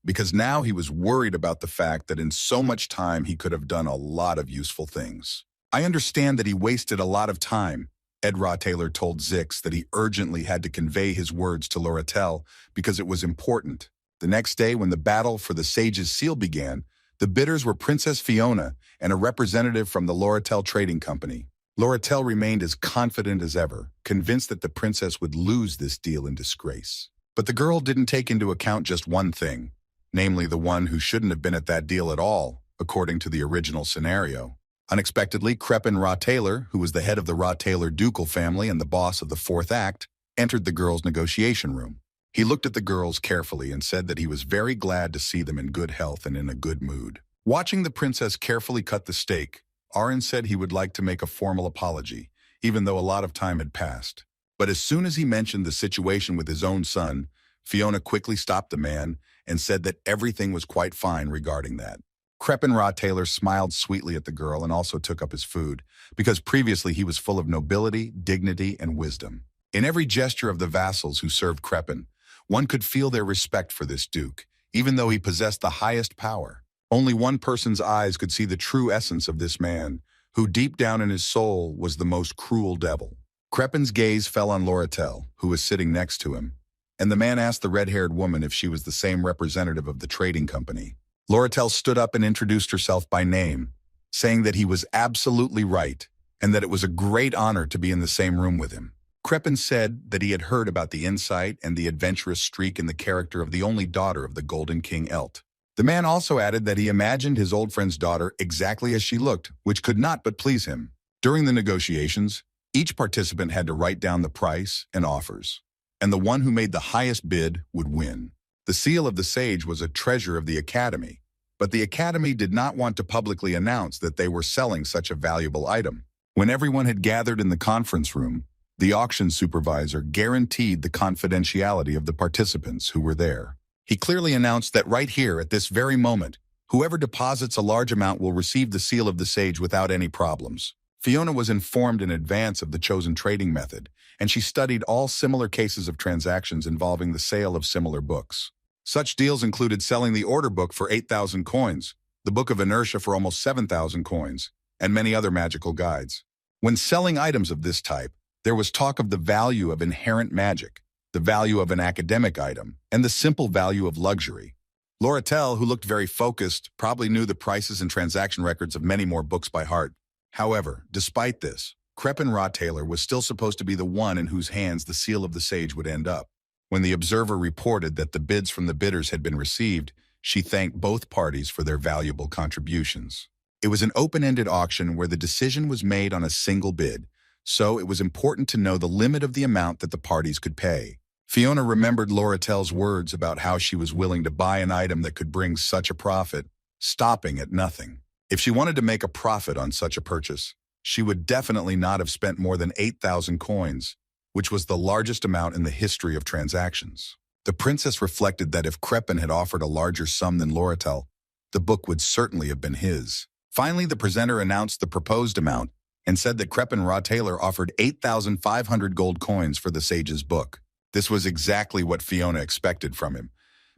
because now he was worried about the fact that in so much time he could have done a lot of useful things. I understand that he wasted a lot of time. Ed Taylor told Zix that he urgently had to convey his words to Loretel because it was important. The next day, when the battle for the Sage's Seal began, the bidders were Princess Fiona and a representative from the Loretel Trading Company. Loretel remained as confident as ever, convinced that the princess would lose this deal in disgrace. But the girl didn't take into account just one thing, namely the one who shouldn't have been at that deal at all, according to the original scenario. Unexpectedly, Crepin Taylor, who was the head of the Taylor ducal family and the boss of the fourth act, entered the girls' negotiation room. He looked at the girls carefully and said that he was very glad to see them in good health and in a good mood. Watching the princess carefully cut the steak, Arin said he would like to make a formal apology, even though a lot of time had passed. But as soon as he mentioned the situation with his own son, Fiona quickly stopped the man and said that everything was quite fine regarding that. Crepin Taylor smiled sweetly at the girl and also took up his food, because previously he was full of nobility, dignity, and wisdom. In every gesture of the vassals who served Crepin, one could feel their respect for this duke, even though he possessed the highest power. Only one person's eyes could see the true essence of this man, who deep down in his soul was the most cruel devil. Crepin's gaze fell on Loretel, who was sitting next to him, and the man asked the red-haired woman if she was the same representative of the trading company. Loretel stood up and introduced herself by name, saying that he was absolutely right and that it was a great honor to be in the same room with him. Crepin said that he had heard about the insight and the adventurous streak in the character of the only daughter of the Golden King Elt. The man also added that he imagined his old friend's daughter exactly as she looked, which could not but please him. During the negotiations, each participant had to write down the price and offers, and the one who made the highest bid would win. The seal of the sage was a treasure of the Academy, but the Academy did not want to publicly announce that they were selling such a valuable item. When everyone had gathered in the conference room, the auction supervisor guaranteed the confidentiality of the participants who were there. He clearly announced that right here, at this very moment, whoever deposits a large amount will receive the seal of the sage without any problems. Fiona was informed in advance of the chosen trading method, and she studied all similar cases of transactions involving the sale of similar books. Such deals included selling the order book for 8,000 coins, the Book of Inertia for almost 7,000 coins, and many other magical guides. When selling items of this type, there was talk of the value of inherent magic, the value of an academic item, and the simple value of luxury. Loretell, who looked very focused, probably knew the prices and transaction records of many more books by heart. However, despite this, Crepin Taylor was still supposed to be the one in whose hands the seal of the sage would end up. When the observer reported that the bids from the bidders had been received, she thanked both parties for their valuable contributions. It was an open-ended auction where the decision was made on a single bid, so it was important to know the limit of the amount that the parties could pay. Fiona remembered Loretell's words about how she was willing to buy an item that could bring such a profit, stopping at nothing. If she wanted to make a profit on such a purchase, she would definitely not have spent more than 8,000 coins, which was the largest amount in the history of transactions. The princess reflected that if Crepin had offered a larger sum than Loretell, the book would certainly have been his. Finally, the presenter announced the proposed amount and said that Crepin Taylor offered 8,500 gold coins for the sage's book. This was exactly what Fiona expected from him,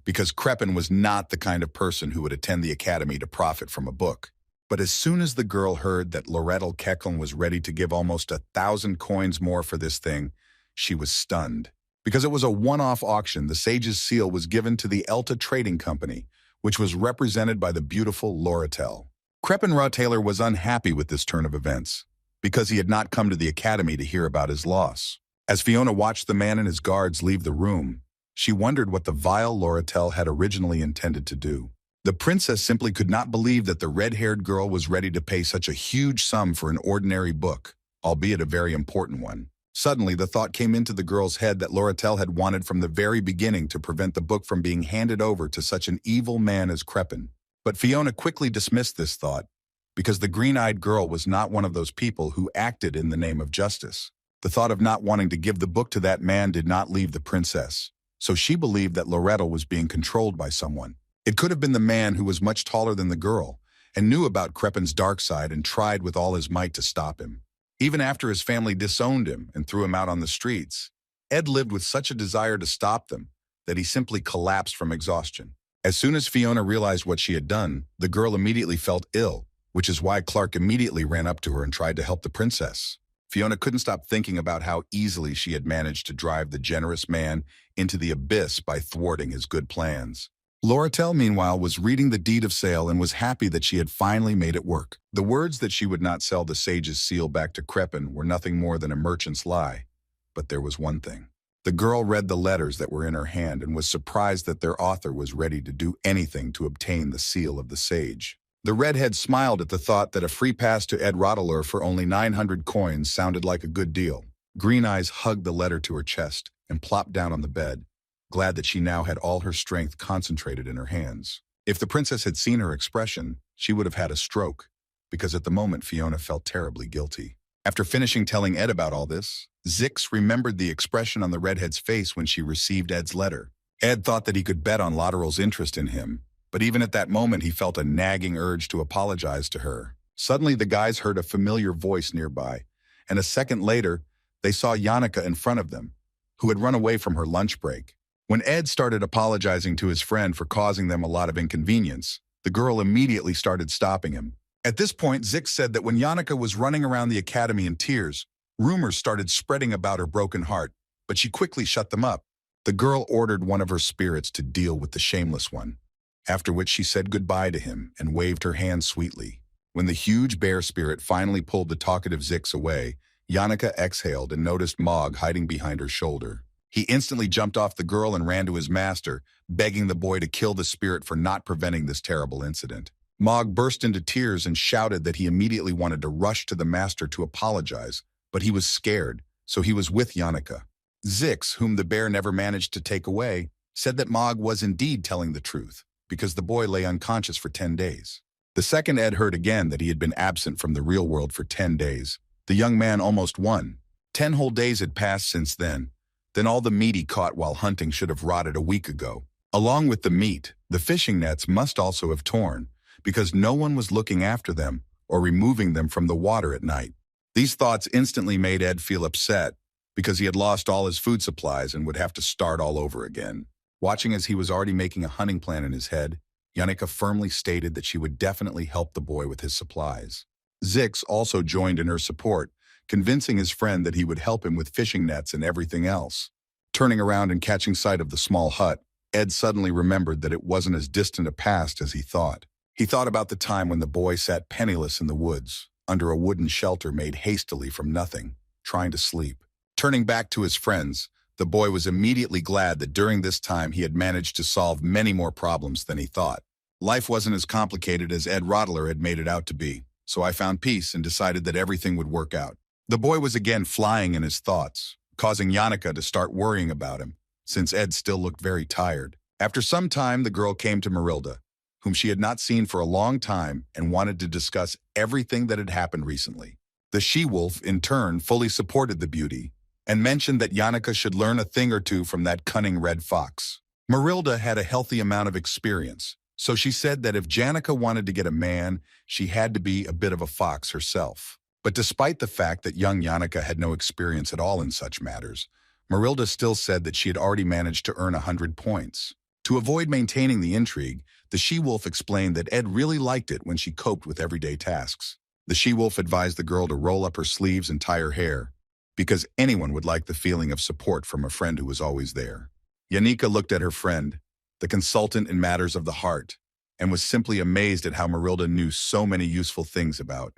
because Crepin was not the kind of person who would attend the academy to profit from a book. But as soon as the girl heard that Loretell Kecklin was ready to give almost 1,000 coins more for this thing, she was stunned. Because it was a one-off auction, the sage's seal was given to the Elta Trading Company, which was represented by the beautiful Loretell. Crepin Taylor was unhappy with this turn of events, because he had not come to the academy to hear about his loss. As Fiona watched the man and his guards leave the room, she wondered what the vile Loretell had originally intended to do. The princess simply could not believe that the red-haired girl was ready to pay such a huge sum for an ordinary book, albeit a very important one. Suddenly, the thought came into the girl's head that Loretell had wanted from the very beginning to prevent the book from being handed over to such an evil man as Crepin. But Fiona quickly dismissed this thought, because the green-eyed girl was not one of those people who acted in the name of justice. The thought of not wanting to give the book to that man did not leave the princess, so she believed that Loretell was being controlled by someone. It could have been the man who was much taller than the girl and knew about Crepin's dark side and tried with all his might to stop him. Even after his family disowned him and threw him out on the streets, Ed lived with such a desire to stop them that he simply collapsed from exhaustion. As soon as Fiona realized what she had done, the girl immediately felt ill, which is why Clark immediately ran up to her and tried to help the princess. Fiona couldn't stop thinking about how easily she had managed to drive the generous man into the abyss by thwarting his good plans. Loretell, meanwhile, was reading the deed of sale and was happy that she had finally made it work. The words that she would not sell the sage's seal back to Crepin were nothing more than a merchant's lie. But there was one thing. The girl read the letters that were in her hand and was surprised that their author was ready to do anything to obtain the seal of the sage. The redhead smiled at the thought that a free pass to Ed Rottler for only 900 coins sounded like a good deal. Green Eyes hugged the letter to her chest and plopped down on the bed, glad that she now had all her strength concentrated in her hands. If the princess had seen her expression, she would have had a stroke, because at the moment Fiona felt terribly guilty. After finishing telling Ed about all this, Zix remembered the expression on the redhead's face when she received Ed's letter. Ed thought that he could bet on Lotterell's interest in him, but even at that moment he felt a nagging urge to apologize to her. Suddenly the guys heard a familiar voice nearby, and a second later, they saw Yannicka in front of them, who had run away from her lunch break. When Ed started apologizing to his friend for causing them a lot of inconvenience, the girl immediately started stopping him. At this point, Zix said that when Yannicka was running around the academy in tears, rumors started spreading about her broken heart, but she quickly shut them up. The girl ordered one of her spirits to deal with the shameless one, after which she said goodbye to him and waved her hand sweetly. When the huge bear spirit finally pulled the talkative Zix away, Yannicka exhaled and noticed Mog hiding behind her shoulder. He instantly jumped off the girl and ran to his master, begging the boy to kill the spirit for not preventing this terrible incident. Mog burst into tears and shouted that he immediately wanted to rush to the master to apologize, but he was scared, so he was with Yannicka. Zix, whom the bear never managed to take away, said that Mog was indeed telling the truth, because the boy lay unconscious for 10 days. The second Ed heard again that he had been absent from the real world for 10 days. The young man almost won. 10 whole days had passed since then. Then all the meat he caught while hunting should have rotted a week ago. Along with the meat, the fishing nets must also have torn, because no one was looking after them or removing them from the water at night. These thoughts instantly made Ed feel upset, because he had lost all his food supplies and would have to start all over again. Watching as he was already making a hunting plan in his head, Yannicka firmly stated that she would definitely help the boy with his supplies. Zix also joined in her support, convincing his friend that he would help him with fishing nets and everything else. Turning around and catching sight of the small hut, Ed suddenly remembered that it wasn't as distant a past as he thought. He thought about the time when the boy sat penniless in the woods, under a wooden shelter made hastily from nothing, trying to sleep. Turning back to his friends, the boy was immediately glad that during this time he had managed to solve many more problems than he thought. Life wasn't as complicated as Ed Rottler had made it out to be, so I found peace and decided that everything would work out. The boy was again flying in his thoughts, causing Yannicka to start worrying about him, since Ed still looked very tired. After some time, the girl came to Marilda, whom she had not seen for a long time, and wanted to discuss everything that had happened recently. The she-wolf, in turn, fully supported the beauty, and mentioned that Yannicka should learn a thing or two from that cunning red fox. Marilda had a healthy amount of experience, so she said that if Yannicka wanted to get a man, she had to be a bit of a fox herself. But despite the fact that young Yannicka had no experience at all in such matters, Marilda still said that she had already managed to earn 100 points. To avoid maintaining the intrigue, the she-wolf explained that Ed really liked it when she coped with everyday tasks. The she-wolf advised the girl to roll up her sleeves and tie her hair, because anyone would like the feeling of support from a friend who was always there. Yannicka looked at her friend, the consultant in matters of the heart, and was simply amazed at how Marilda knew so many useful things about.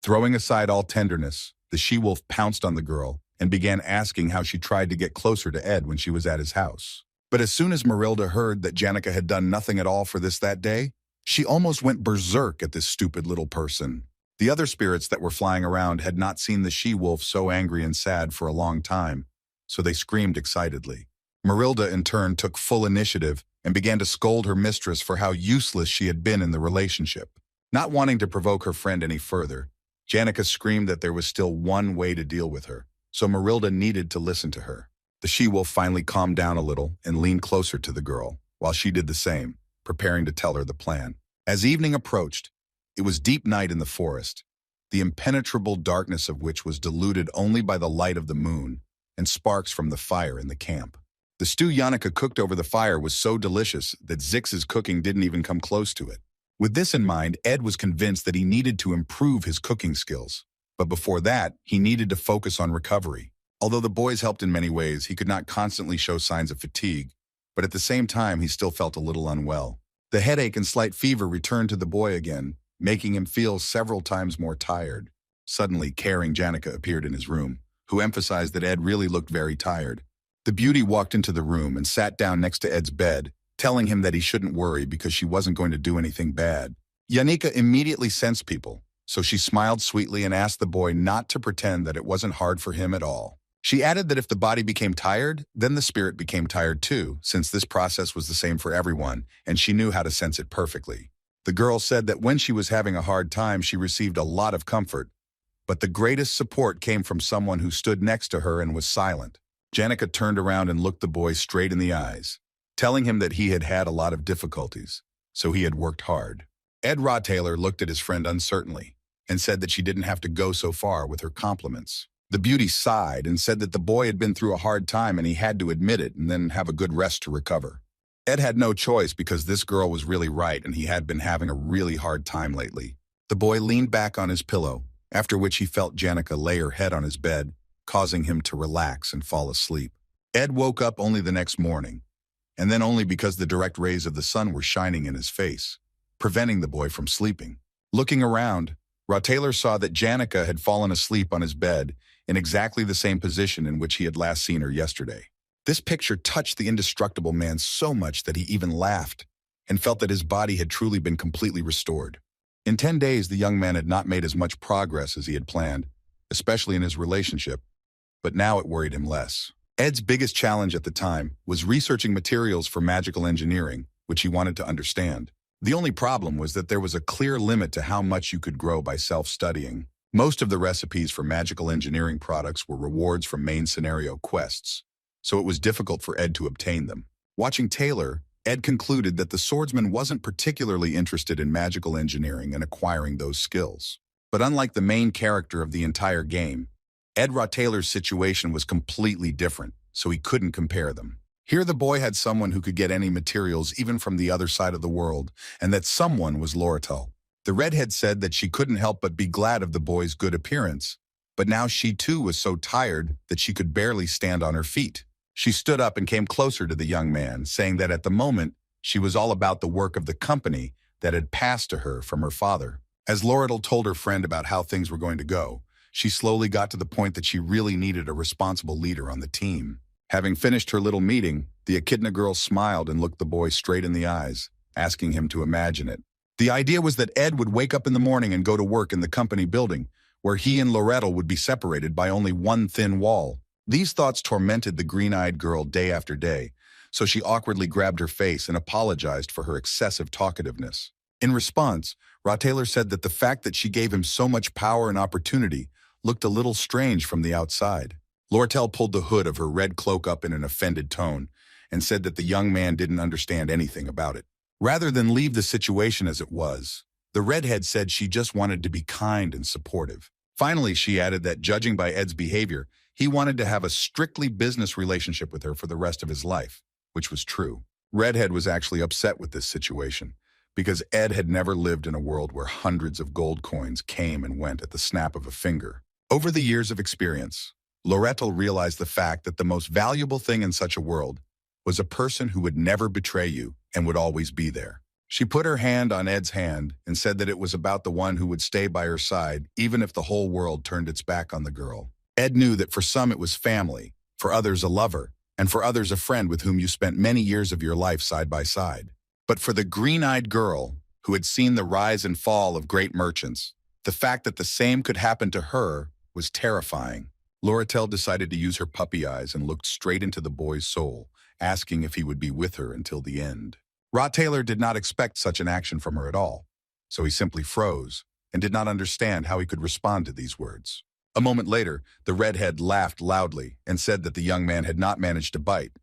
Throwing aside all tenderness, the she-wolf pounced on the girl and began asking how she tried to get closer to Ed when she was at his house. But as soon as Marilda heard that Yannicka had done nothing at all for this that day, she almost went berserk at this stupid little person. The other spirits that were flying around had not seen the she-wolf so angry and sad for a long time, so they screamed excitedly. Marilda, in turn, took full initiative and began to scold her mistress for how useless she had been in the relationship. Not wanting to provoke her friend any further, Yannicka screamed that there was still one way to deal with her, so Marilda needed to listen to her. The she-wolf finally calmed down a little and leaned closer to the girl, while she did the same, preparing to tell her the plan. As evening approached, it was deep night in the forest, the impenetrable darkness of which was diluted only by the light of the moon and sparks from the fire in the camp. The stew Yannicka cooked over the fire was so delicious that Zix's cooking didn't even come close to it. With this in mind, Ed was convinced that he needed to improve his cooking skills. But before that, he needed to focus on recovery. Although the boys helped in many ways, he could not constantly show signs of fatigue, but at the same time, he still felt a little unwell. The headache and slight fever returned to the boy again, making him feel several times more tired. Suddenly, caring Yannicka appeared in his room, who emphasized that Ed really looked very tired. The beauty walked into the room and sat down next to Ed's bed, telling him that he shouldn't worry because she wasn't going to do anything bad. Yannicka immediately sensed people, so she smiled sweetly and asked the boy not to pretend that it wasn't hard for him at all. She added that if the body became tired, then the spirit became tired too, since this process was the same for everyone, and she knew how to sense it perfectly. The girl said that when she was having a hard time, she received a lot of comfort, but the greatest support came from someone who stood next to her and was silent. Yannicka turned around and looked the boy straight in the eyes, telling him that he had had a lot of difficulties, so he had worked hard. Ed Rottler looked at his friend uncertainly and said that she didn't have to go so far with her compliments. The beauty sighed and said that the boy had been through a hard time and he had to admit it and then have a good rest to recover. Ed had no choice because this girl was really right and he had been having a really hard time lately. The boy leaned back on his pillow, after which he felt Yannicka lay her head on his bed, causing him to relax and fall asleep. Ed woke up only the next morning, and then only because the direct rays of the sun were shining in his face, preventing the boy from sleeping. Looking around, Rottler saw that Yannicka had fallen asleep on his bed, in exactly the same position in which he had last seen her yesterday. This picture touched the indestructible man so much that he even laughed and felt that his body had truly been completely restored. In 10 days, the young man had not made as much progress as he had planned, especially in his relationship, but now it worried him less. Ed's biggest challenge at the time was researching materials for magical engineering, which he wanted to understand. The only problem was that there was a clear limit to how much you could grow by self-studying. Most of the recipes for magical engineering products were rewards from main scenario quests, so it was difficult for Ed to obtain them. Watching Taylor, Ed concluded that the swordsman wasn't particularly interested in magical engineering and acquiring those skills. But unlike the main character of the entire game, Ed Taylor's situation was completely different, so he couldn't compare them. Here the boy had someone who could get any materials even from the other side of the world, and that someone was Loretel. The Redhead said that she couldn't help but be glad of the boy's good appearance, but now she too was so tired that she could barely stand on her feet. She stood up and came closer to the young man, saying that at the moment, she was all about the work of the company that had passed to her from her father. As Loretel told her friend about how things were going to go, she slowly got to the point that she really needed a responsible leader on the team. Having finished her little meeting, the Echidna girl smiled and looked the boy straight in the eyes, asking him to imagine it. The idea was that Ed would wake up in the morning and go to work in the company building, where he and Loretel would be separated by only one thin wall. These thoughts tormented the green-eyed girl day after day, so she awkwardly grabbed her face and apologized for her excessive talkativeness. In response, Taylor said that the fact that she gave him so much power and opportunity looked a little strange from the outside. Loretel pulled the hood of her red cloak up in an offended tone and said that the young man didn't understand anything about it. Rather than leave the situation as it was, the Redhead said she just wanted to be kind and supportive. Finally, she added that judging by Ed's behavior, he wanted to have a strictly business relationship with her for the rest of his life, which was true. Redhead was actually upset with this situation, because Ed had never lived in a world where hundreds of gold coins came and went at the snap of a finger. Over the years of experience, Loretel realized the fact that the most valuable thing in such a world was a person who would never betray you and would always be there. She put her hand on Ed's hand and said that it was about the one who would stay by her side even if the whole world turned its back on the girl. Ed knew that for some it was family, for others a lover, and for others a friend with whom you spent many years of your life side by side. But for the green-eyed girl, who had seen the rise and fall of great merchants, the fact that the same could happen to her was terrifying. Loretel decided to use her puppy eyes and looked straight into the boy's soul, asking if he would be with her until the end. Taylor did not expect such an action from her at all, so he simply froze and did not understand how he could respond to these words. A moment later, the Redhead laughed loudly and said that the young man had not managed to bite,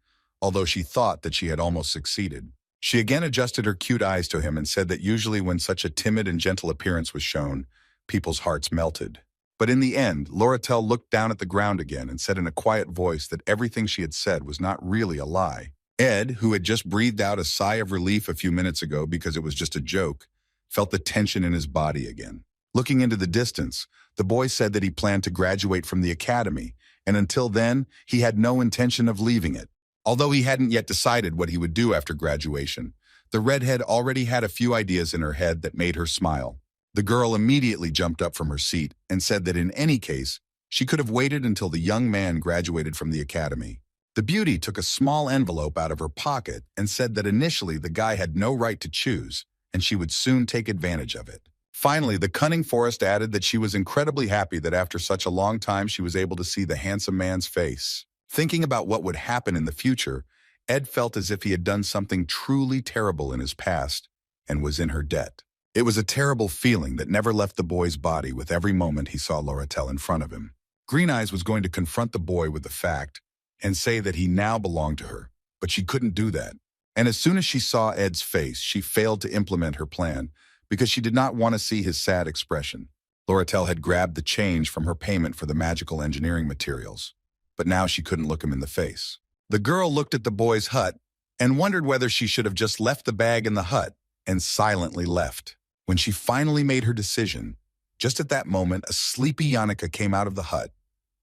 although she thought that she had almost succeeded. She again adjusted her cute eyes to him and said that usually when such a timid and gentle appearance was shown, people's hearts melted. But in the end, Loretel looked down at the ground again and said in a quiet voice that everything she had said was not really a lie. Ed, who had just breathed out a sigh of relief a few minutes ago because it was just a joke, felt the tension in his body again. Looking into the distance, the boy said that he planned to graduate from the academy, and until then, he had no intention of leaving it. Although he hadn't yet decided what he would do after graduation, the Redhead already had a few ideas in her head that made her smile. The girl immediately jumped up from her seat and said that in any case, she could have waited until the young man graduated from the academy. The beauty took a small envelope out of her pocket and said that initially the guy had no right to choose, and she would soon take advantage of it. Finally, the cunning Forest added that she was incredibly happy that after such a long time she was able to see the handsome man's face. Thinking about what would happen in the future, Ed felt as if he had done something truly terrible in his past and was in her debt. It was a terrible feeling that never left the boy's body with every moment he saw Loretel in front of him. Green Eyes was going to confront the boy with the fact and say that he now belonged to her, but she couldn't do that. And as soon as she saw Ed's face, she failed to implement her plan because she did not want to see his sad expression. Loretel had grabbed the change from her payment for the magical engineering materials, but now she couldn't look him in the face. The girl looked at the boy's hut and wondered whether she should have just left the bag in the hut and silently left. When she finally made her decision, just at that moment, a sleepy Yannicka came out of the hut,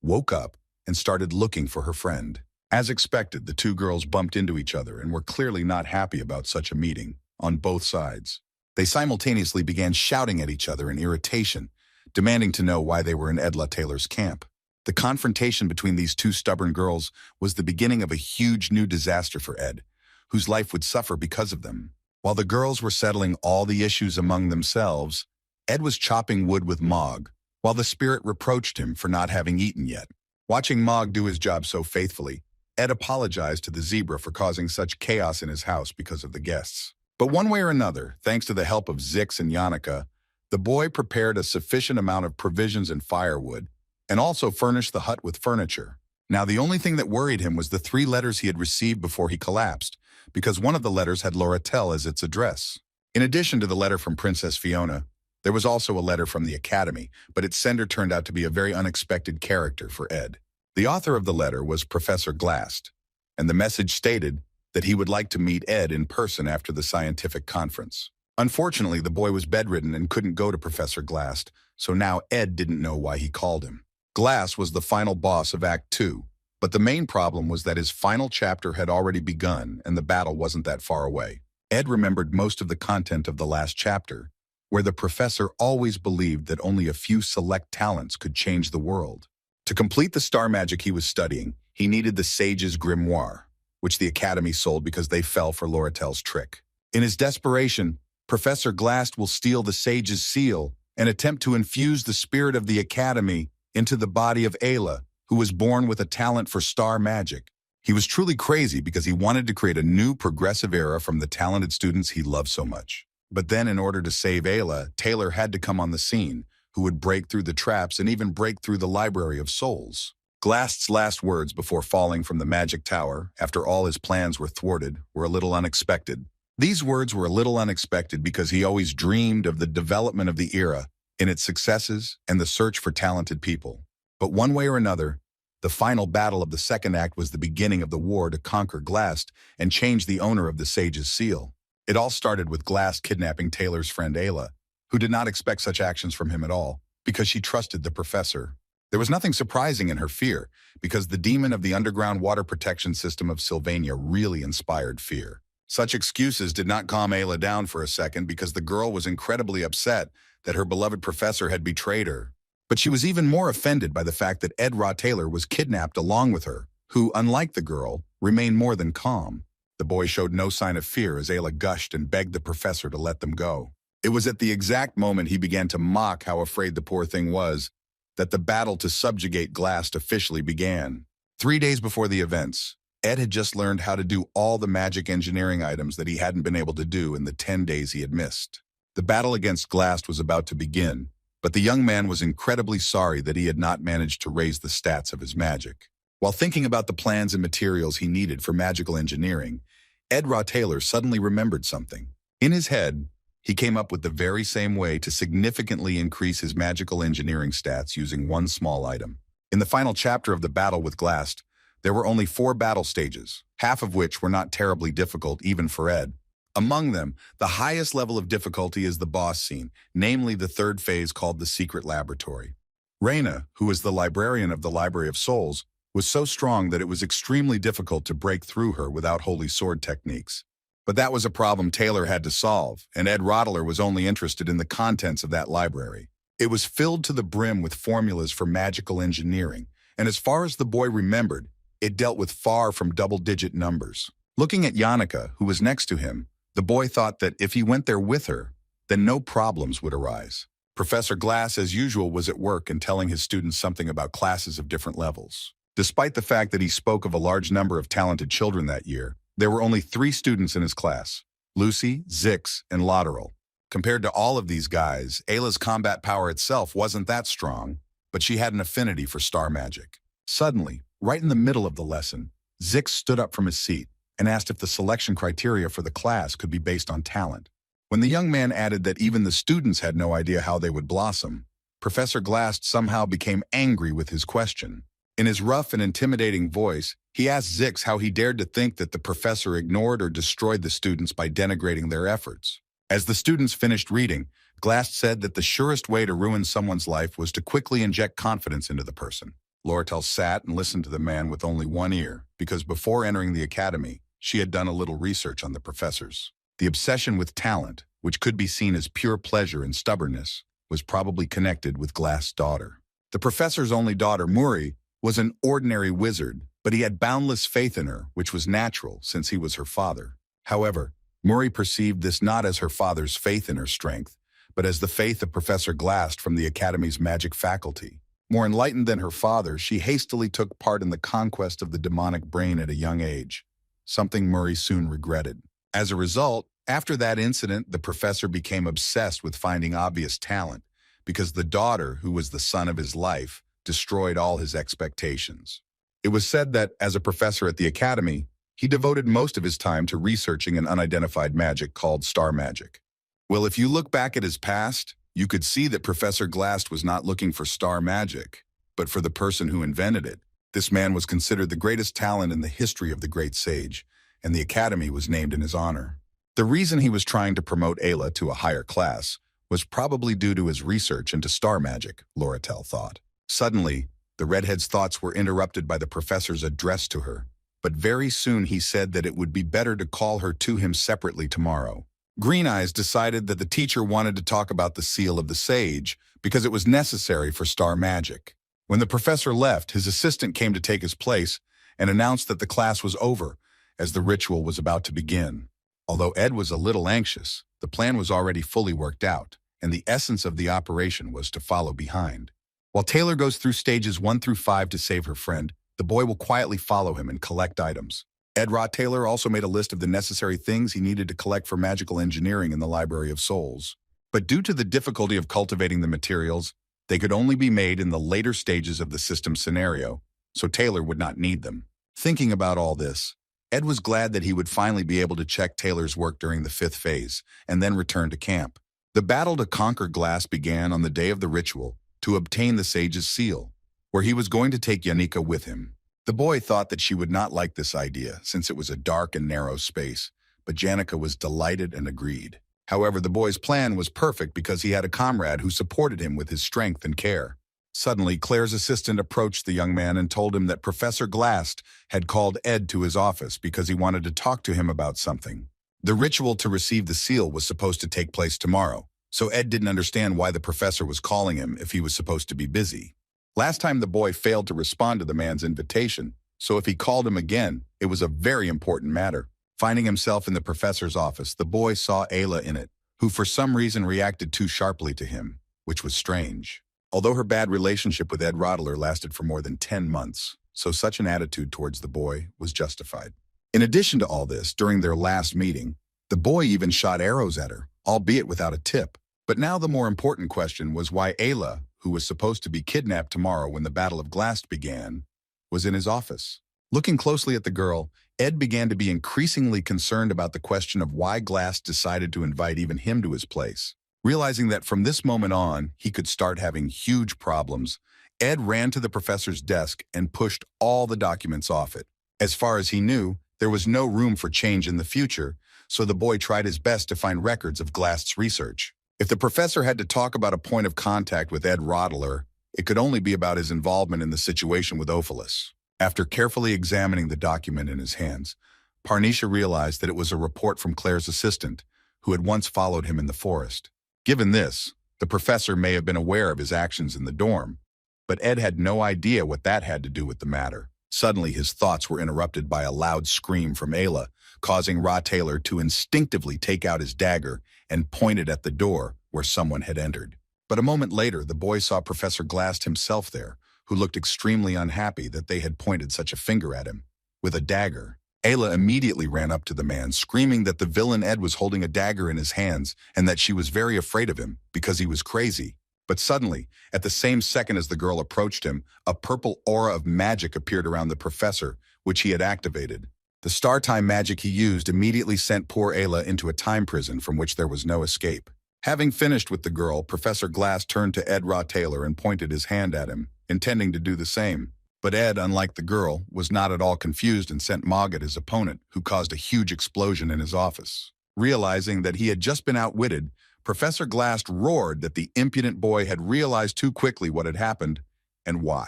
woke up, and started looking for her friend. As expected, the two girls bumped into each other and were clearly not happy about such a meeting, on both sides. They simultaneously began shouting at each other in irritation, demanding to know why they were in Ed Taylor's camp. The confrontation between these two stubborn girls was the beginning of a huge new disaster for Ed, whose life would suffer because of them. While the girls were settling all the issues among themselves, Ed was chopping wood with Mog, while the spirit reproached him for not having eaten yet. Watching Mog do his job so faithfully, Ed apologized to the zebra for causing such chaos in his house because of the guests. But one way or another, thanks to the help of Zix and Yannicka, the boy prepared a sufficient amount of provisions and firewood, and also furnished the hut with furniture. Now, the only thing that worried him was the 3 letters he had received before he collapsed, because one of the letters had Loretel as its address. In addition to the letter from Princess Fiona, there was also a letter from the Academy, but its sender turned out to be a very unexpected character for Ed. The author of the letter was Professor Glast, and the message stated that he would like to meet Ed in person after the scientific conference. Unfortunately, the boy was bedridden and couldn't go to Professor Glast, so now Ed didn't know why he called him. Glass was the final boss of Act 2, but the main problem was that his final chapter had already begun and the battle wasn't that far away. Ed remembered most of the content of the last chapter, where the professor always believed that only a few select talents could change the world. To complete the star magic he was studying, he needed the Sage's Grimoire, which the Academy sold because they fell for Loretel's trick. In his desperation, Professor Glast will steal the Sage's seal and attempt to infuse the spirit of the Academy into the body of Ailia, who was born with a talent for star magic. He was truly crazy because he wanted to create a new progressive era from the talented students he loved so much. But then in order to save Ailia, Taylor had to come on the scene, who would break through the traps and even break through the Library of Souls. Glast's last words before falling from the magic tower, after all his plans were thwarted, were a little unexpected. These words were a little unexpected because he always dreamed of the development of the era, in its successes and the search for talented people. But one way or another, the final battle of the second act was the beginning of the war to conquer Glast and change the owner of the Sage's seal. It all started with Glast kidnapping Taylor's friend Ailia, who did not expect such actions from him at all, because she trusted the professor. There was nothing surprising in her fear, because the demon of the underground water protection system of Sylvania really inspired fear. Such excuses did not calm Ailia down for a second because the girl was incredibly upset that her beloved professor had betrayed her. But she was even more offended by the fact that Ed Taylor was kidnapped along with her, who, unlike the girl, remained more than calm. The boy showed no sign of fear as Ailia gushed and begged the professor to let them go. It was at the exact moment he began to mock how afraid the poor thing was that the battle to subjugate Glast officially began. 3 days before the events, Ed had just learned how to do all the magic engineering items that he hadn't been able to do in the 10 days he had missed. The battle against Glast was about to begin, but the young man was incredibly sorry that he had not managed to raise the stats of his magic. While thinking about the plans and materials he needed for magical engineering, Ed Taylor suddenly remembered something. In his head, he came up with the very same way to significantly increase his magical engineering stats using one small item. In the final chapter of the battle with Glast, there were only 4 battle stages, half of which were not terribly difficult even for Ed. Among them, the highest level of difficulty is the boss scene, namely the 3rd phase called the Secret Laboratory. Raina, who was the librarian of the Library of Souls, was so strong that it was extremely difficult to break through her without holy sword techniques. But that was a problem Taylor had to solve, and Ed Rottler was only interested in the contents of that library. It was filled to the brim with formulas for magical engineering, and as far as the boy remembered, it dealt with far from double-digit numbers. Looking at Yannicka, who was next to him, the boy thought that if he went there with her, then no problems would arise. Professor Glass, as usual, was at work and telling his students something about classes of different levels. Despite the fact that he spoke of a large number of talented children that year, there were only 3 students in his class: Lucy, Zix, and Lateral. Compared to all of these guys, Ayla's combat power itself wasn't that strong, but she had an affinity for star magic. Suddenly, right in the middle of the lesson, Zix stood up from his seat and asked if the selection criteria for the class could be based on talent. When the young man added that even the students had no idea how they would blossom, Professor Glast somehow became angry with his question. In his rough and intimidating voice, he asked Zix how he dared to think that the professor ignored or destroyed the students by denigrating their efforts. As the students finished reading, Glast said that the surest way to ruin someone's life was to quickly inject confidence into the person. Loretel sat and listened to the man with only one ear, because before entering the academy, she had done a little research on the professors. The obsession with talent, which could be seen as pure pleasure and stubbornness, was probably connected with Glast's daughter. The professor's only daughter, Muri, was an ordinary wizard, but he had boundless faith in her, which was natural since he was her father. However, Muri perceived this not as her father's faith in her strength, but as the faith of Professor Glast from the Academy's magic faculty. More enlightened than her father, she hastily took part in the conquest of the demonic brain at a young age, something Muri soon regretted. As a result, after that incident, the professor became obsessed with finding obvious talent, because the daughter, who was the sun of his life, destroyed all his expectations. It was said that, as a professor at the Academy, he devoted most of his time to researching an unidentified magic called star magic. Well, if you look back at his past, you could see that Professor Glast was not looking for star magic, but for the person who invented it. This man was considered the greatest talent in the history of the great sage, and the Academy was named in his honor. The reason he was trying to promote Ayla to a higher class was probably due to his research into star magic, Loratel thought. Suddenly, the redhead's thoughts were interrupted by the professor's address to her, but very soon he said that it would be better to call her to him separately tomorrow. Green Eyes decided that the teacher wanted to talk about the seal of the sage because it was necessary for star magic. When the professor left, his assistant came to take his place and announced that the class was over, as the ritual was about to begin. Although Ed was a little anxious, the plan was already fully worked out, and the essence of the operation was to follow behind. While Taylor goes through stages 1 through 5 to save her friend, the boy will quietly follow him and collect items. Ed Taylor also made a list of the necessary things he needed to collect for magical engineering in the Library of Souls. But due to the difficulty of cultivating the materials, they could only be made in the later stages of the system scenario, so Taylor would not need them. Thinking about all this, Ed was glad that he would finally be able to check Taylor's work during the 5th phase, and then return to camp. The battle to conquer Glass began on the day of the ritual to obtain the sage's seal, where he was going to take Yanika with him. The boy thought that she would not like this idea, since it was a dark and narrow space, but Janica was delighted and agreed. However, the boy's plan was perfect because he had a comrade who supported him with his strength and care. Suddenly, Claire's assistant approached the young man and told him that Professor Glast had called Ed to his office because he wanted to talk to him about something. The ritual to receive the seal was supposed to take place tomorrow, so Ed didn't understand why the professor was calling him if he was supposed to be busy. Last time the boy failed to respond to the man's invitation, so if he called him again, it was a very important matter. Finding himself in the professor's office, the boy saw Ayla in it, who for some reason reacted too sharply to him, which was strange. Although her bad relationship with Ed Rodler lasted for more than 10 months, so such an attitude towards the boy was justified. In addition to all this, during their last meeting, the boy even shot arrows at her, albeit without a tip. But now the more important question was why Ayla, who was supposed to be kidnapped tomorrow when the Battle of Glass began, was in his office. Looking closely at the girl, Ed began to be increasingly concerned about the question of why Glass decided to invite even him to his place. Realizing that from this moment on, he could start having huge problems, Ed ran to the professor's desk and pushed all the documents off it. As far as he knew, there was no room for change in the future, so the boy tried his best to find records of Glass's research. If the professor had to talk about a point of contact with Ed Rodler, it could only be about his involvement in the situation with Ophelis. After carefully examining the document in his hands, Parnisha realized that it was a report from Claire's assistant, who had once followed him in the forest. Given this, the professor may have been aware of his actions in the dorm, but Ed had no idea what that had to do with the matter. Suddenly, his thoughts were interrupted by a loud scream from Ayla, causing Taylor to instinctively take out his dagger and point it at the door where someone had entered. But a moment later, the boy saw Professor Glast himself there, who looked extremely unhappy that they had pointed such a finger at him. With a dagger, Ayla immediately ran up to the man, screaming that the villain Ed was holding a dagger in his hands and that she was very afraid of him because he was crazy. But suddenly, at the same second as the girl approached him, a purple aura of magic appeared around the professor, which he had activated. The star time magic he used immediately sent poor Ayla into a time prison from which there was no escape. Having finished with the girl, Professor Glass turned to Ed Taylor and pointed his hand at him, intending to do the same. But Ed, unlike the girl, was not at all confused and sent Mog at his opponent, who caused a huge explosion in his office. Realizing that he had just been outwitted, Professor Glass roared that the impudent boy had realized too quickly what had happened and why.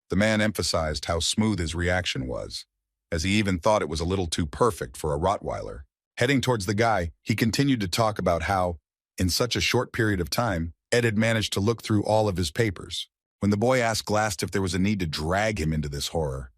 The man emphasized how smooth his reaction was, as he even thought it was a little too perfect for a Rottweiler. Heading towards the guy, he continued to talk about how, in such a short period of time, Ed had managed to look through all of his papers. When the boy asked Glast if there was a need to drag him into this horror,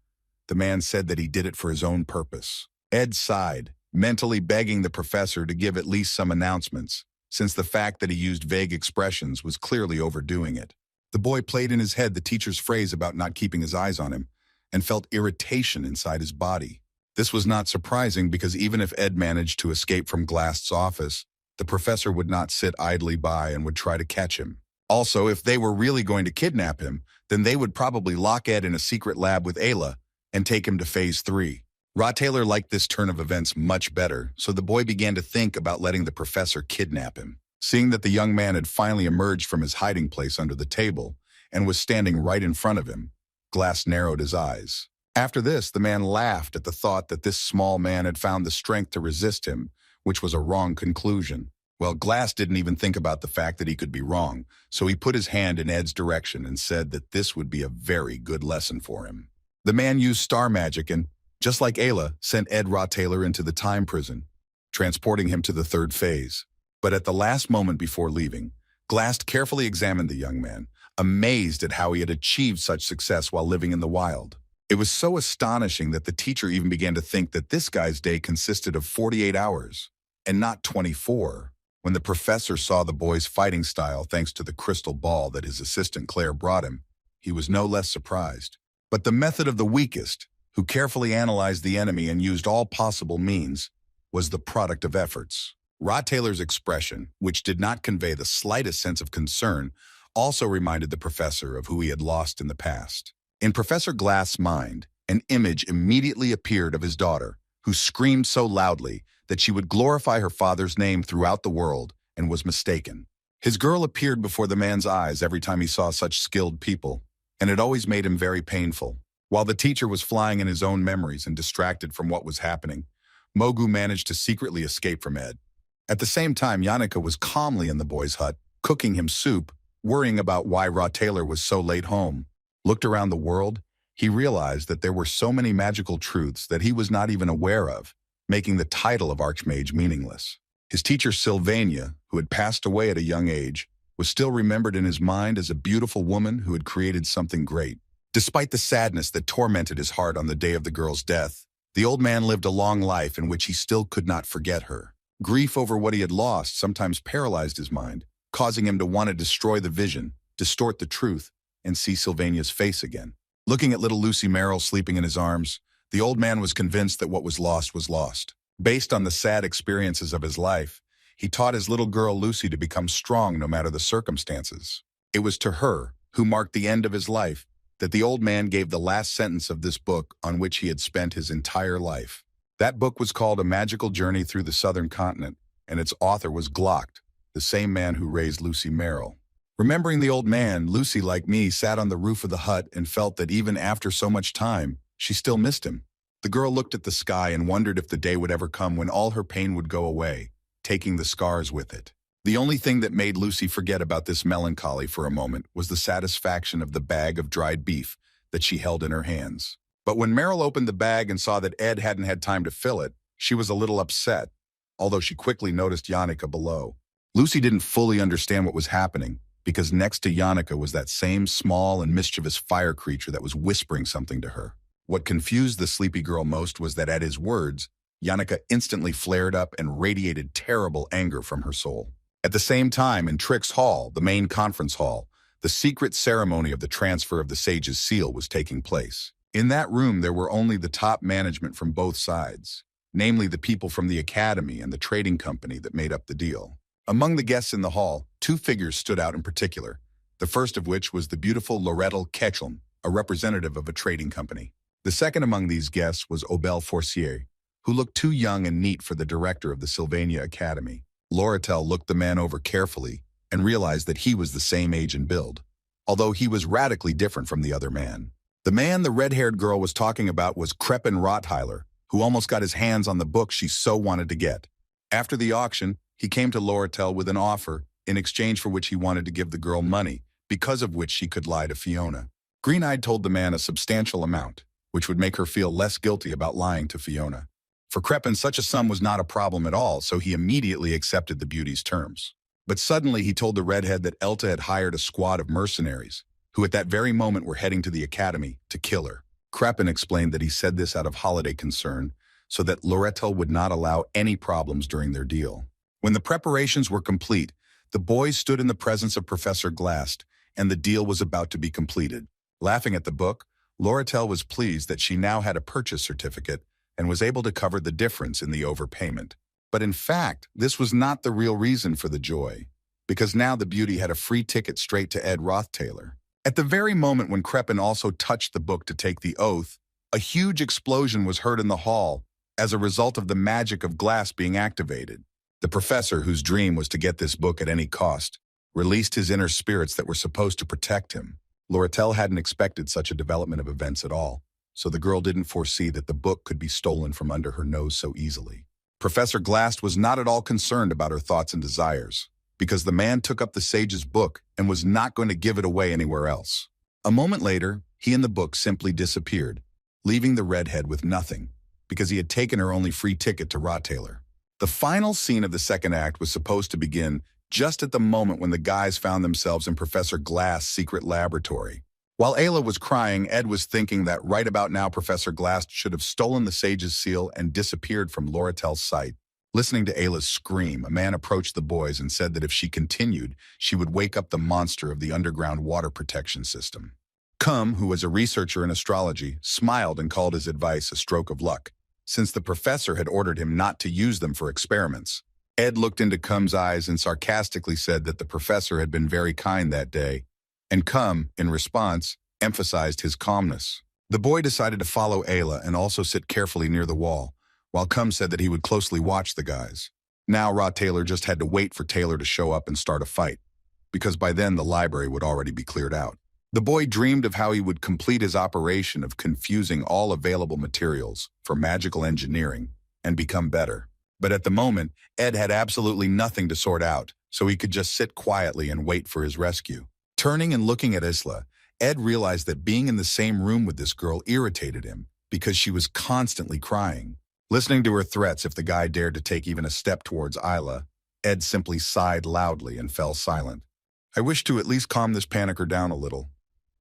the man said that he did it for his own purpose. Ed sighed, mentally begging the professor to give at least some announcements, since the fact that he used vague expressions was clearly overdoing it. The boy played in his head the teacher's phrase about not keeping his eyes on him, and felt irritation inside his body. This was not surprising because even if Ed managed to escape from Glast's office, the professor would not sit idly by and would try to catch him. Also, if they were really going to kidnap him, then they would probably lock Ed in a secret lab with Ailia and take him to Phase 3. Taylor liked this turn of events much better, so the boy began to think about letting the professor kidnap him. Seeing that the young man had finally emerged from his hiding place under the table and was standing right in front of him, Glast narrowed his eyes. After this, the man laughed at the thought that this small man had found the strength to resist him, which was a wrong conclusion. Well, Glast didn't even think about the fact that he could be wrong, so he put his hand in Ed's direction and said that this would be a very good lesson for him. The man used star magic and, just like Ailia, sent Ed Taylor into the time prison, transporting him to the third phase. But at the last moment before leaving, Glast carefully examined the young man, amazed at how he had achieved such success while living in the wild. It was so astonishing that the teacher even began to think that this guy's day consisted of 48 hours, and not 24. When the professor saw the boy's fighting style thanks to the crystal ball that his assistant Claire brought him, he was no less surprised. But the method of the weakest, who carefully analyzed the enemy and used all possible means, was the product of efforts. Taylor's expression, which did not convey the slightest sense of concern, also reminded the professor of who he had lost in the past. In Professor Glast's mind, an image immediately appeared of his daughter, who screamed so loudly that she would glorify her father's name throughout the world and was mistaken. His girl appeared before the man's eyes every time he saw such skilled people, and it always made him very painful. While the teacher was flying in his own memories and distracted from what was happening, Mogu managed to secretly escape from Ed. At the same time, Yannicka was calmly in the boy's hut, cooking him soup, worrying about why Taylor was so late home. Looked around the world, he realized that there were so many magical truths that he was not even aware of, making the title of Archmage meaningless. His teacher Sylvania, who had passed away at a young age, was still remembered in his mind as a beautiful woman who had created something great. Despite the sadness that tormented his heart on the day of the girl's death, the old man lived a long life in which he still could not forget her. Grief over what he had lost sometimes paralyzed his mind, causing him to want to destroy the vision, distort the truth, and see Sylvania's face again. Looking at little Lucy Merrill sleeping in his arms, the old man was convinced that what was lost was lost. Based on the sad experiences of his life, he taught his little girl Lucy to become strong no matter the circumstances. It was to her, who marked the end of his life, that the old man gave the last sentence of this book on which he had spent his entire life. That book was called A Magical Journey Through the Southern Continent, and its author was Glocked, the same man who raised Lucy Merrill. Remembering the old man, Lucy, like me, sat on the roof of the hut and felt that even after so much time, she still missed him. The girl looked at the sky and wondered if the day would ever come when all her pain would go away, taking the scars with it. The only thing that made Lucy forget about this melancholy for a moment was the satisfaction of the bag of dried beef that she held in her hands. But when Merrill opened the bag and saw that Ed hadn't had time to fill it, she was a little upset, although she quickly noticed Yannicka below. Lucy didn't fully understand what was happening, because next to Yannicka was that same small and mischievous fire creature that was whispering something to her. What confused the sleepy girl most was that at his words, Yannicka instantly flared up and radiated terrible anger from her soul. At the same time, in Trick's hall, the main conference hall, the secret ceremony of the transfer of the sage's seal was taking place. In that room, there were only the top management from both sides, namely the people from the academy and the trading company that made up the deal. Among the guests in the hall, two figures stood out in particular, the first of which was the beautiful Lorettel Ketchum, a representative of a trading company. The second among these guests was Obel Forcier, who looked too young and neat for the director of the Sylvania Academy. Lorettel looked the man over carefully and realized that he was the same age and build, although he was radically different from the other man. The man the red-haired girl was talking about was Kreppen Rotheiler, who almost got his hands on the book she so wanted to get. After the auction, he came to Lorettel with an offer, in exchange for which he wanted to give the girl money, because of which she could lie to Fiona. Green-Eyed told the man a substantial amount, which would make her feel less guilty about lying to Fiona. For Kreppen, such a sum was not a problem at all, so he immediately accepted the beauty's terms. But suddenly he told the redhead that Elta had hired a squad of mercenaries, who at that very moment were heading to the academy to kill her. Kreppen explained that he said this out of holiday concern, so that Lorettel would not allow any problems during their deal. When the preparations were complete, the boys stood in the presence of Professor Glast, and the deal was about to be completed. Laughing at the book, Lorettel was pleased that she now had a purchase certificate and was able to cover the difference in the overpayment. But in fact, this was not the real reason for the joy, because now the beauty had a free ticket straight to Ed Roththaler. At the very moment when Kreppen also touched the book to take the oath, a huge explosion was heard in the hall as a result of the magic of glass being activated. The professor, whose dream was to get this book at any cost, released his inner spirits that were supposed to protect him. Lorettel hadn't expected such a development of events at all, so the girl didn't foresee that the book could be stolen from under her nose so easily. Professor Glast was not at all concerned about her thoughts and desires, because the man took up the sage's book and was not going to give it away anywhere else. A moment later, he and the book simply disappeared, leaving the redhead with nothing, because he had taken her only free ticket to Roththaler. The final scene of the second act was supposed to begin just at the moment when the guys found themselves in Professor Glast's secret laboratory. While Ayla was crying, Ed was thinking that right about now Professor Glast should have stolen the sage's seal and disappeared from Lorettel's sight. Listening to Ayla's scream, a man approached the boys and said that if she continued, she would wake up the monster of the underground water protection system. Cum, who was a researcher in astrology, smiled and called his advice a stroke of luck, since the professor had ordered him not to use them for experiments. Ed looked into Cum's eyes and sarcastically said that the professor had been very kind that day, and Cum, in response, emphasized his calmness. The boy decided to follow Ayla and also sit carefully near the wall, while Cum said that he would closely watch the guys. Now Roththaler just had to wait for Taylor to show up and start a fight, because by then the library would already be cleared out. The boy dreamed of how he would complete his operation of confusing all available materials for magical engineering and become better. But at the moment, Ed had absolutely nothing to sort out, so he could just sit quietly and wait for his rescue. Turning and looking at Isla, Ed realized that being in the same room with this girl irritated him because she was constantly crying. Listening to her threats if the guy dared to take even a step towards Isla, Ed simply sighed loudly and fell silent. I wish to at least calm this panicker down a little.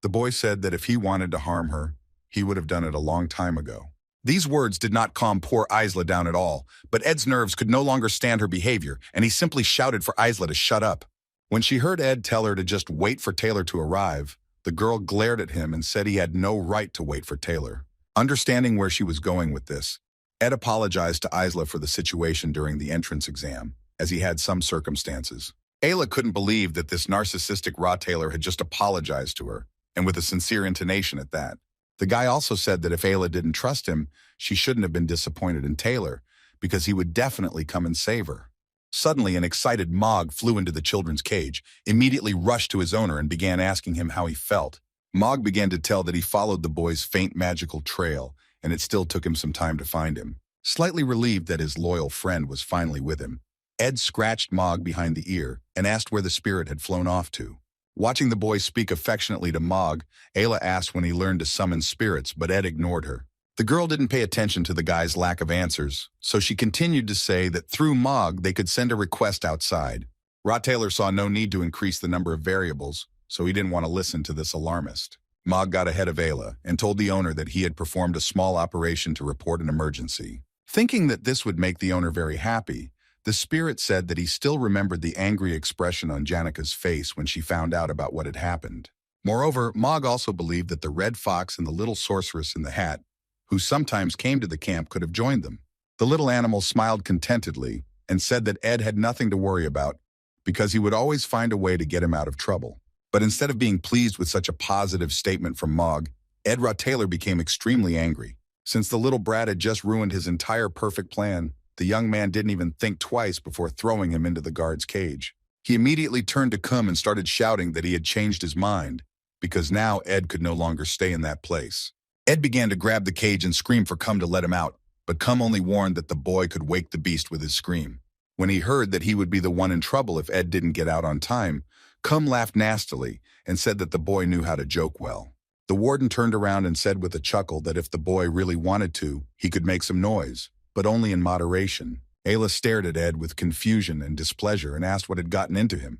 The boy said that if he wanted to harm her, he would have done it a long time ago. These words did not calm poor Isla down at all, but Ed's nerves could no longer stand her behavior, and he simply shouted for Isla to shut up. When she heard Ed tell her to just wait for Taylor to arrive, the girl glared at him and said he had no right to wait for Taylor. Understanding where she was going with this, Ed apologized to Isla for the situation during the entrance exam, as he had some circumstances. Ayla couldn't believe that this narcissistic Roththaler had just apologized to her, and with a sincere intonation at that. The guy also said that if Ayla didn't trust him, she shouldn't have been disappointed in Taylor, because he would definitely come and save her. Suddenly, an excited Mog flew into the children's cage, immediately rushed to his owner and began asking him how he felt. Mog began to tell that he followed the boy's faint magical trail, and it still took him some time to find him. Slightly relieved that his loyal friend was finally with him, Ed scratched Mog behind the ear and asked where the spirit had flown off to. Watching the boy speak affectionately to Mog, Ayla asked when he learned to summon spirits, but Ed ignored her. The girl didn't pay attention to the guy's lack of answers, so she continued to say that through Mog they could send a request outside. Roththaler saw no need to increase the number of variables, so he didn't want to listen to this alarmist. Mog got ahead of Ayla and told the owner that he had performed a small operation to report an emergency. Thinking that this would make the owner very happy, the spirit said that he still remembered the angry expression on Janika's face when she found out about what had happened. Moreover, Mog also believed that the red fox and the little sorceress in the hat, who sometimes came to the camp, could have joined them. The little animal smiled contentedly and said that Ed had nothing to worry about because he would always find a way to get him out of trouble. But instead of being pleased with such a positive statement from Mog, Ed Roththaler became extremely angry. Since the little brat had just ruined his entire perfect plan, the young man didn't even think twice before throwing him into the guard's cage. He immediately turned to Cum and started shouting that he had changed his mind, because now Ed could no longer stay in that place. Ed began to grab the cage and scream for Cum to let him out, but Cum only warned that the boy could wake the beast with his scream. When he heard that he would be the one in trouble if Ed didn't get out on time, Cum laughed nastily and said that the boy knew how to joke well. The warden turned around and said with a chuckle that if the boy really wanted to, he could make some noise, but only in moderation. Ayla stared at Ed with confusion and displeasure and asked what had gotten into him,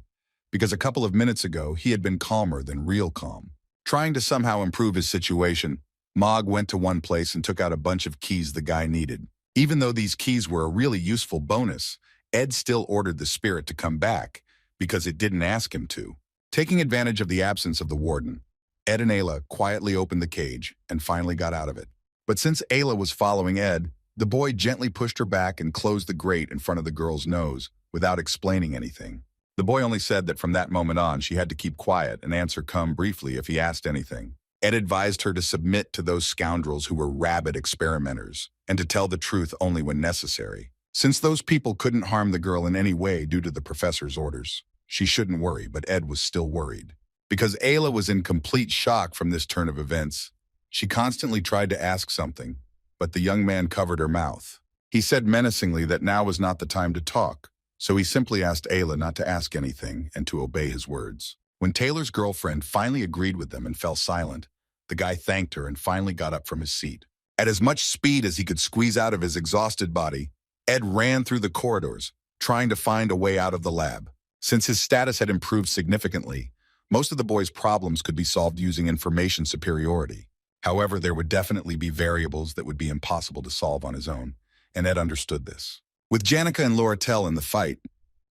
because a couple of minutes ago he had been calmer than real calm. Trying to somehow improve his situation, Mog went to one place and took out a bunch of keys the guy needed. Even though these keys were a really useful bonus, Ed still ordered the spirit to come back because it didn't ask him to. Taking advantage of the absence of the warden, Ed and Ayla quietly opened the cage and finally got out of it. But since Ayla was following Ed, the boy gently pushed her back and closed the grate in front of the girl's nose without explaining anything. The boy only said that from that moment on she had to keep quiet and answer come briefly if he asked anything. Ed advised her to submit to those scoundrels who were rabid experimenters and to tell the truth only when necessary. Since those people couldn't harm the girl in any way due to the professor's orders, she shouldn't worry, but Ed was still worried. Because Ayla was in complete shock from this turn of events, she constantly tried to ask something, but the young man covered her mouth. He said menacingly that now was not the time to talk, so he simply asked Ayla not to ask anything and to obey his words. When Taylor's girlfriend finally agreed with them and fell silent, the guy thanked her and finally got up from his seat. At as much speed as he could squeeze out of his exhausted body, Ed ran through the corridors, trying to find a way out of the lab. Since his status had improved significantly, most of the boy's problems could be solved using information superiority. However, there would definitely be variables that would be impossible to solve on his own, and Ed understood this. With Janica and Loratel in the fight,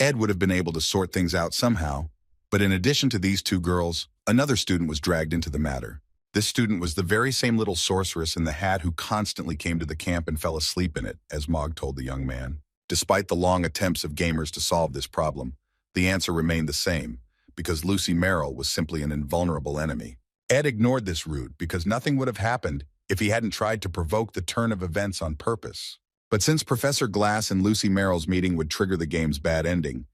Ed would have been able to sort things out somehow, but in addition to these two girls, another student was dragged into the matter. This student was the very same little sorceress in the hat who constantly came to the camp and fell asleep in it, as Mog told the young man. Despite the long attempts of gamers to solve this problem, the answer remained the same, because Lucy Merrill was simply an invulnerable enemy. Ed ignored this route because nothing would have happened if he hadn't tried to provoke the turn of events on purpose. But since Professor Glass and Lucy Merrill's meeting would trigger the game's bad ending,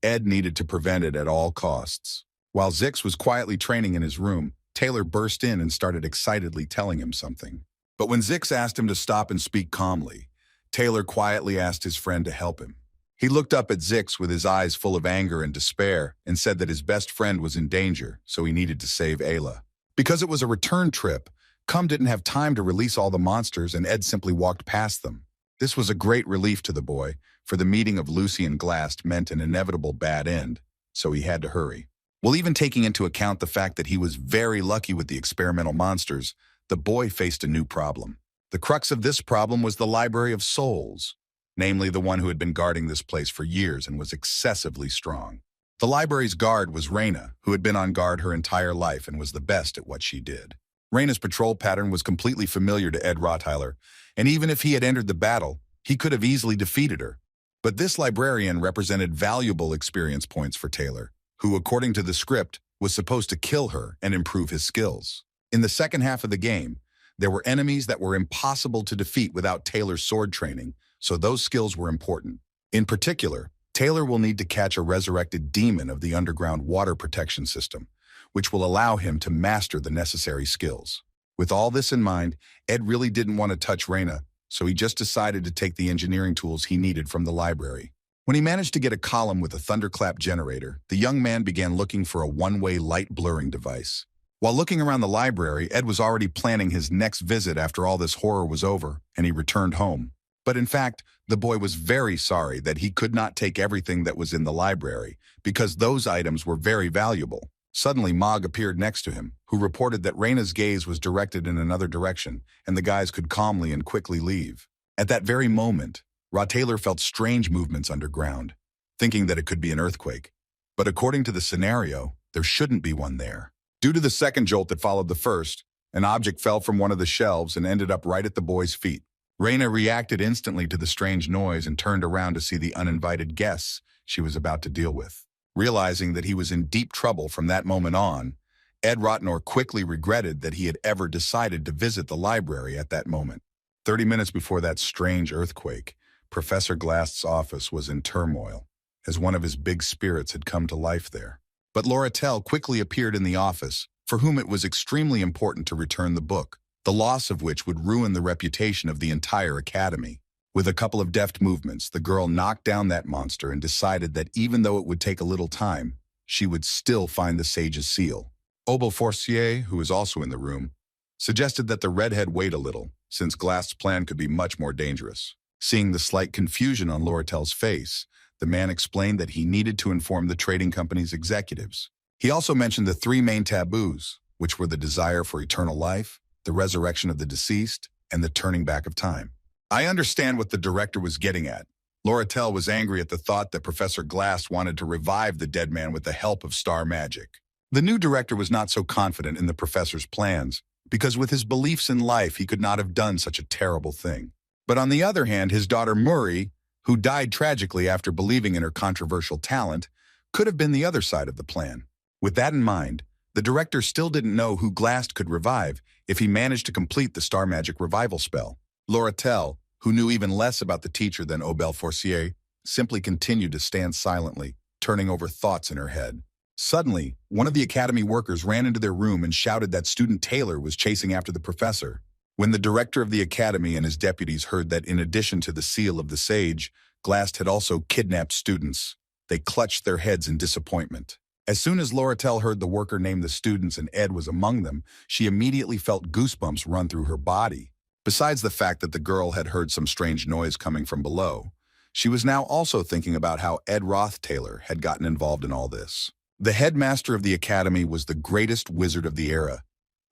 Ed needed to prevent it at all costs. While Zix was quietly training in his room, Taylor burst in and started excitedly telling him something. But when Zix asked him to stop and speak calmly, Taylor quietly asked his friend to help him. He looked up at Zix with his eyes full of anger and despair and said that his best friend was in danger, so he needed to save Ayla. Because it was a return trip, Cum didn't have time to release all the monsters and Ed simply walked past them. This was a great relief to the boy, for the meeting of Lucy and Glass meant an inevitable bad end, so he had to hurry. While even taking into account the fact that he was very lucky with the experimental monsters, the boy faced a new problem. The crux of this problem was the Library of Souls, namely the one who had been guarding this place for years and was excessively strong. The library's guard was Reyna, who had been on guard her entire life and was the best at what she did. Reyna's patrol pattern was completely familiar to Ed Rottweiler, and even if he had entered the battle, he could have easily defeated her. But this librarian represented valuable experience points for Taylor, who, according to the script, was supposed to kill her and improve his skills. In the second half of the game, there were enemies that were impossible to defeat without Taylor's sword training, so those skills were important. In particular, Taylor will need to catch a resurrected demon of the underground water protection system, which will allow him to master the necessary skills. With all this in mind, Ed really didn't want to touch Reyna, so he just decided to take the engineering tools he needed from the library. When he managed to get a column with a thunderclap generator, the young man began looking for a one-way light blurring device. While looking around the library, Ed was already planning his next visit after all this horror was over, and he returned home. But in fact, the boy was very sorry that he could not take everything that was in the library, because those items were very valuable. Suddenly, Mog appeared next to him, who reported that Reyna's gaze was directed in another direction, and the guys could calmly and quickly leave. At that very moment, Taylor felt strange movements underground, thinking that it could be an earthquake. But according to the scenario, there shouldn't be one there. Due to the second jolt that followed the first, an object fell from one of the shelves and ended up right at the boy's feet. Reyna reacted instantly to the strange noise and turned around to see the uninvited guests she was about to deal with. Realizing that he was in deep trouble from that moment on, Ed Rotnor quickly regretted that he had ever decided to visit the library at that moment. 30 minutes before that strange earthquake, Professor Glass's office was in turmoil, as one of his big spirits had come to life there. But Loratel quickly appeared in the office, for whom it was extremely important to return the book, the loss of which would ruin the reputation of the entire academy. With a couple of deft movements, the girl knocked down that monster and decided that even though it would take a little time, she would still find the sage's seal. Obel Forcier, who was also in the room, suggested that the Redhead wait a little, since Glass's plan could be much more dangerous. Seeing the slight confusion on Loratel's face, the man explained that he needed to inform the trading company's executives. He also mentioned the three main taboos, which were the desire for eternal life, the resurrection of the deceased, and the turning back of time. I understand what the director was getting at. Lorettel was angry at the thought that Professor Glass wanted to revive the dead man with the help of star magic. The new director was not so confident in the professor's plans, because with his beliefs in life, he could not have done such a terrible thing. But on the other hand, his daughter Murray, who died tragically after believing in her controversial talent, could have been the other side of the plan. With that in mind, the director still didn't know who Glass could revive if he managed to complete the star magic revival spell. Lorettel, who knew even less about the teacher than Aubel Forcier, simply continued to stand silently, turning over thoughts in her head. Suddenly, one of the academy workers ran into their room and shouted that student Taylor was chasing after the professor. When the director of the academy and his deputies heard that in addition to the seal of the sage, Glass had also kidnapped students, they clutched their heads in disappointment. As soon as Lorettel heard the worker name the students and Ed was among them, she immediately felt goosebumps run through her body. Besides the fact that the girl had heard some strange noise coming from below, she was now also thinking about how Ed Roth Taylor had gotten involved in all this. The headmaster of the academy was the greatest wizard of the era,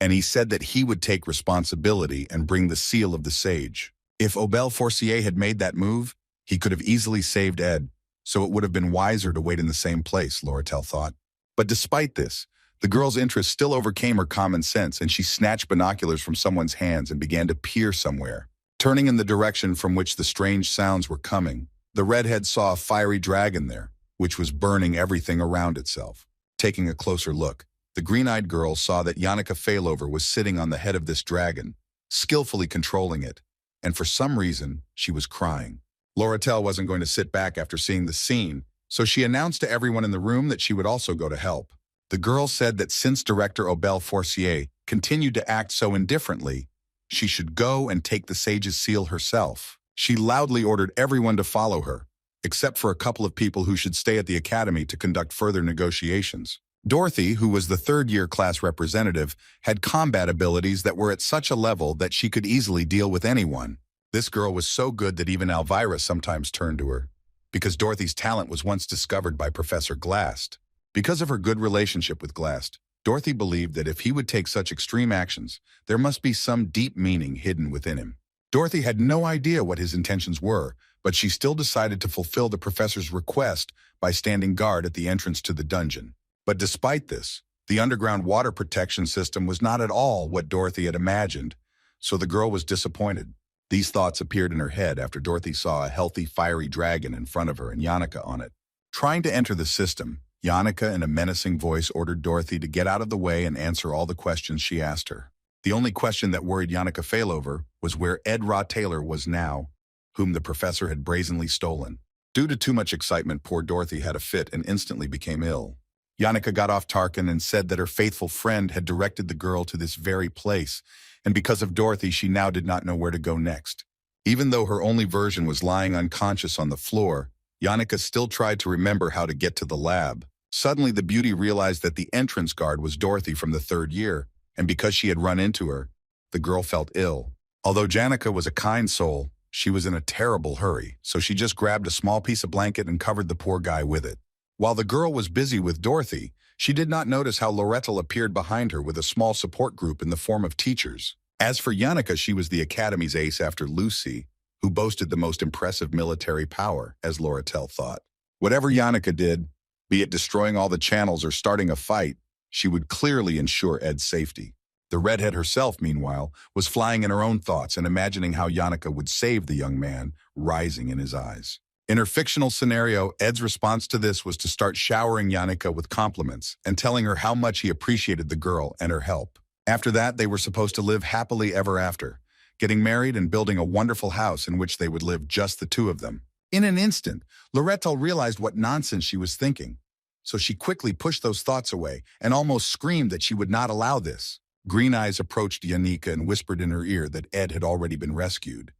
and he said that he would take responsibility and bring the seal of the sage. If Aubel Forcier had made that move, he could have easily saved Ed, so it would have been wiser to wait in the same place, Lorettel thought. But despite this, the girl's interest still overcame her common sense, and she snatched binoculars from someone's hands and began to peer somewhere. Turning in the direction from which the strange sounds were coming, the redhead saw a fiery dragon there, which was burning everything around itself. Taking a closer look, the green-eyed girl saw that Yannicka Failover was sitting on the head of this dragon, skillfully controlling it, and for some reason, she was crying. Lorettel wasn't going to sit back after seeing the scene, so she announced to everyone in the room that she would also go to help. The girl said that since Director Aubel Forcier continued to act so indifferently, she should go and take the sage's seal herself. She loudly ordered everyone to follow her, except for a couple of people who should stay at the academy to conduct further negotiations. Dorothy, who was the third-year class representative, had combat abilities that were at such a level that she could easily deal with anyone. This girl was so good that even Elvira sometimes turned to her, because Dorothy's talent was once discovered by Professor Glast. Because of her good relationship with Glast, Dorothy believed that if he would take such extreme actions, there must be some deep meaning hidden within him. Dorothy had no idea what his intentions were, but she still decided to fulfill the professor's request by standing guard at the entrance to the dungeon. But despite this, the underground water protection system was not at all what Dorothy had imagined, so the girl was disappointed. These thoughts appeared in her head after Dorothy saw a healthy, fiery dragon in front of her and Yannicka on it. Trying to enter the system, Yannicka in a menacing voice ordered Dorothy to get out of the way and answer all the questions she asked her. The only question that worried Yannicka Failover was where Ed Roth Taylor was now, whom the professor had brazenly stolen. Due to too much excitement, poor Dorothy had a fit and instantly became ill. Yannicka got off Tarkin and said that her faithful friend had directed the girl to this very place, and because of Dorothy, she now did not know where to go next. Even though her only version was lying unconscious on the floor, Yannicka still tried to remember how to get to the lab. Suddenly, the beauty realized that the entrance guard was Dorothy from the third year, and because she had run into her, the girl felt ill. Although Yannicka was a kind soul, she was in a terrible hurry, so she just grabbed a small piece of blanket and covered the poor guy with it. While the girl was busy with Dorothy, she did not notice how Lorettel appeared behind her with a small support group in the form of teachers. As for Yannicka, she was the academy's ace after Lucy, who boasted the most impressive military power, as Lorettel thought. Whatever Yannicka did, be it destroying all the channels or starting a fight, she would clearly ensure Ed's safety. The redhead herself, meanwhile, was flying in her own thoughts and imagining how Yannicka would save the young man, rising in his eyes. In her fictional scenario, Ed's response to this was to start showering Yannicka with compliments and telling her how much he appreciated the girl and her help. After that, they were supposed to live happily ever after, getting married and building a wonderful house in which they would live just the two of them. In an instant, Lorettel realized what nonsense she was thinking, so she quickly pushed those thoughts away and almost screamed that she would not allow this. Green Eyes approached Yannicka and whispered in her ear that Ed had already been rescued,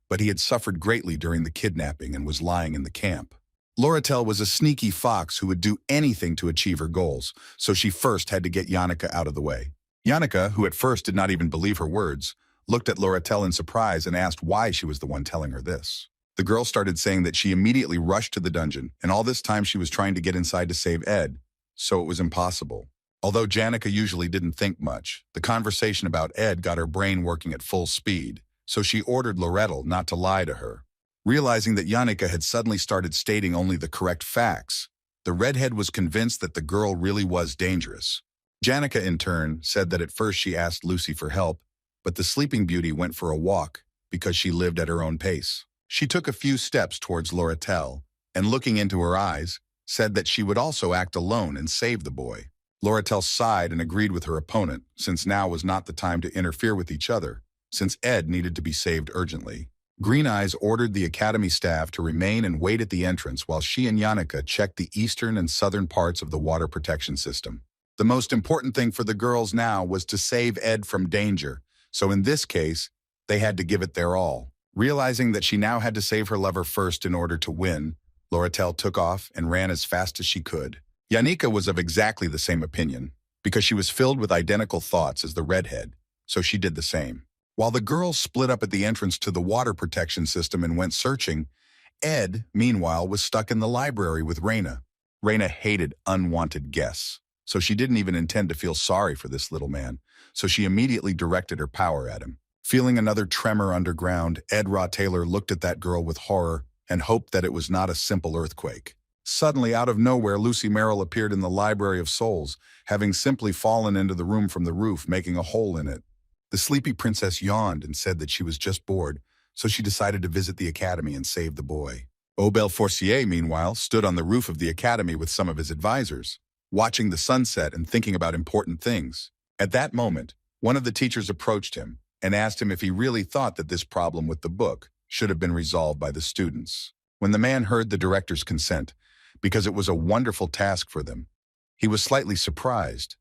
but he had suffered greatly during the kidnapping and was lying in the camp. Lorettel was a sneaky fox who would do anything to achieve her goals, so she first had to get Yannicka out of the way. Yannicka, who at first did not even believe her words, looked at Lorettel in surprise and asked why she was the one telling her this. The girl started saying that she immediately rushed to the dungeon, and all this time she was trying to get inside to save Ed, so it was impossible. Although Janica usually didn't think much, the conversation about Ed got her brain working at full speed, so she ordered Lorettel not to lie to her. Realizing that Janica had suddenly started stating only the correct facts, the redhead was convinced that the girl really was dangerous. Janica, in turn, said that at first she asked Lucy for help, but the sleeping beauty went for a walk because she lived at her own pace. She took a few steps towards Lorettel, and looking into her eyes, said that she would also act alone and save the boy. Lorettel sighed and agreed with her opponent, since now was not the time to interfere with each other, since Ed needed to be saved urgently. Green Eyes ordered the academy staff to remain and wait at the entrance while she and Janica checked the eastern and southern parts of the water protection system. The most important thing for the girls now was to save Ed from danger, so in this case, they had to give it their all. Realizing that she now had to save her lover first in order to win, Lorettel took off and ran as fast as she could. Janica was of exactly the same opinion, because she was filled with identical thoughts as the redhead, so she did the same. While the girls split up at the entrance to the water protection system and went searching, Ed, meanwhile, was stuck in the library with Raina. Raina hated unwanted guests, so she didn't even intend to feel sorry for this little man, so she immediately directed her power at him. Feeling another tremor underground, Ed Taylor looked at that girl with horror and hoped that it was not a simple earthquake. Suddenly, out of nowhere, Lucy Merrill appeared in the Library of Souls, having simply fallen into the room from the roof, making a hole in it. The sleepy princess yawned and said that she was just bored, so she decided to visit the academy and save the boy. Obel Forcier, meanwhile, stood on the roof of the academy with some of his advisors, watching the sunset and thinking about important things. At that moment, one of the teachers approached him and asked him if he really thought that this problem with the book should have been resolved by the students. When the man heard the director's consent, because it was a wonderful task for them, he was slightly surprised,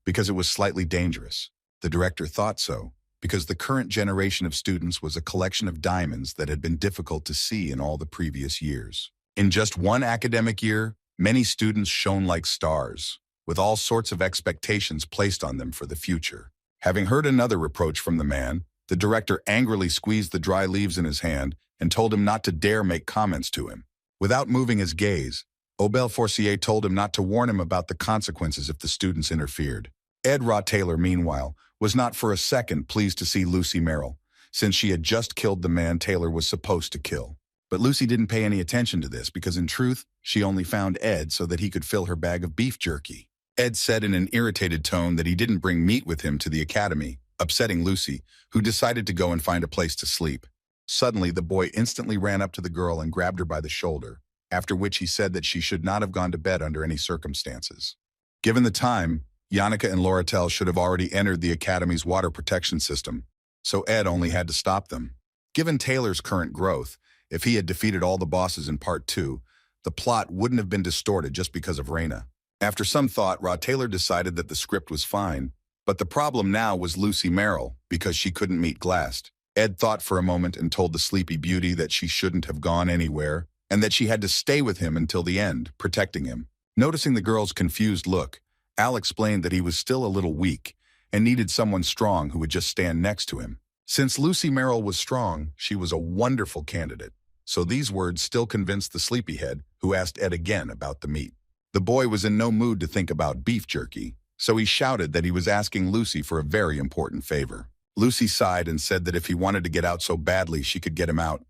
because it was slightly dangerous. The director thought so, because the current generation of students was a collection of diamonds that had been difficult to see in all the previous years. In just one academic year, many students shone like stars, with all sorts of expectations placed on them for the future. Having heard another reproach from the man, the director angrily squeezed the dry leaves in his hand and told him not to dare make comments to him. Without moving his gaze, Obel Forcier told him not to warn him about the consequences if the students interfered. Ed Taylor, meanwhile, was not for a second pleased to see Lucy Merrill, since she had just killed the man Taylor was supposed to kill. But Lucy didn't pay any attention to this because in truth, she only found Ed so that he could fill her bag of beef jerky. Ed said in an irritated tone that he didn't bring meat with him to the academy, upsetting Lucy, who decided to go and find a place to sleep. Suddenly, the boy instantly ran up to the girl and grabbed her by the shoulder, after which he said that she should not have gone to bed under any circumstances. Given the time, Janica and Lorettel should have already entered the academy's water protection system, so Ed only had to stop them. Given Taylor's current growth, if he had defeated all the bosses in Part 2, the plot wouldn't have been distorted just because of Raina. After some thought, Taylor decided that the script was fine, but the problem now was Lucy Merrill, because she couldn't meet Glast. Ed thought for a moment and told the sleepy beauty that she shouldn't have gone anywhere, and that she had to stay with him until the end, protecting him. Noticing the girl's confused look, Al explained that he was still a little weak and needed someone strong who would just stand next to him. Since Lucy Merrill was strong, she was a wonderful candidate. So these words still convinced the sleepyhead, who asked Ed again about the meat. The boy was in no mood to think about beef jerky, so he shouted that he was asking Lucy for a very important favor. Lucy sighed and said that if he wanted to get out so badly, she could get him out.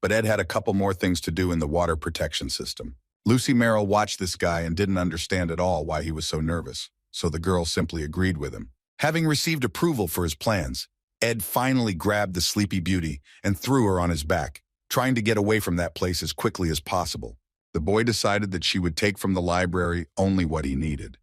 But Ed had a couple more things to do in the water protection system. Lucy Merrill watched this guy and didn't understand at all why he was so nervous, so the girl simply agreed with him. Having received approval for his plans, Ed finally grabbed the sleepy beauty and threw her on his back, trying to get away from that place as quickly as possible. The boy decided that she would take from the library only what he needed,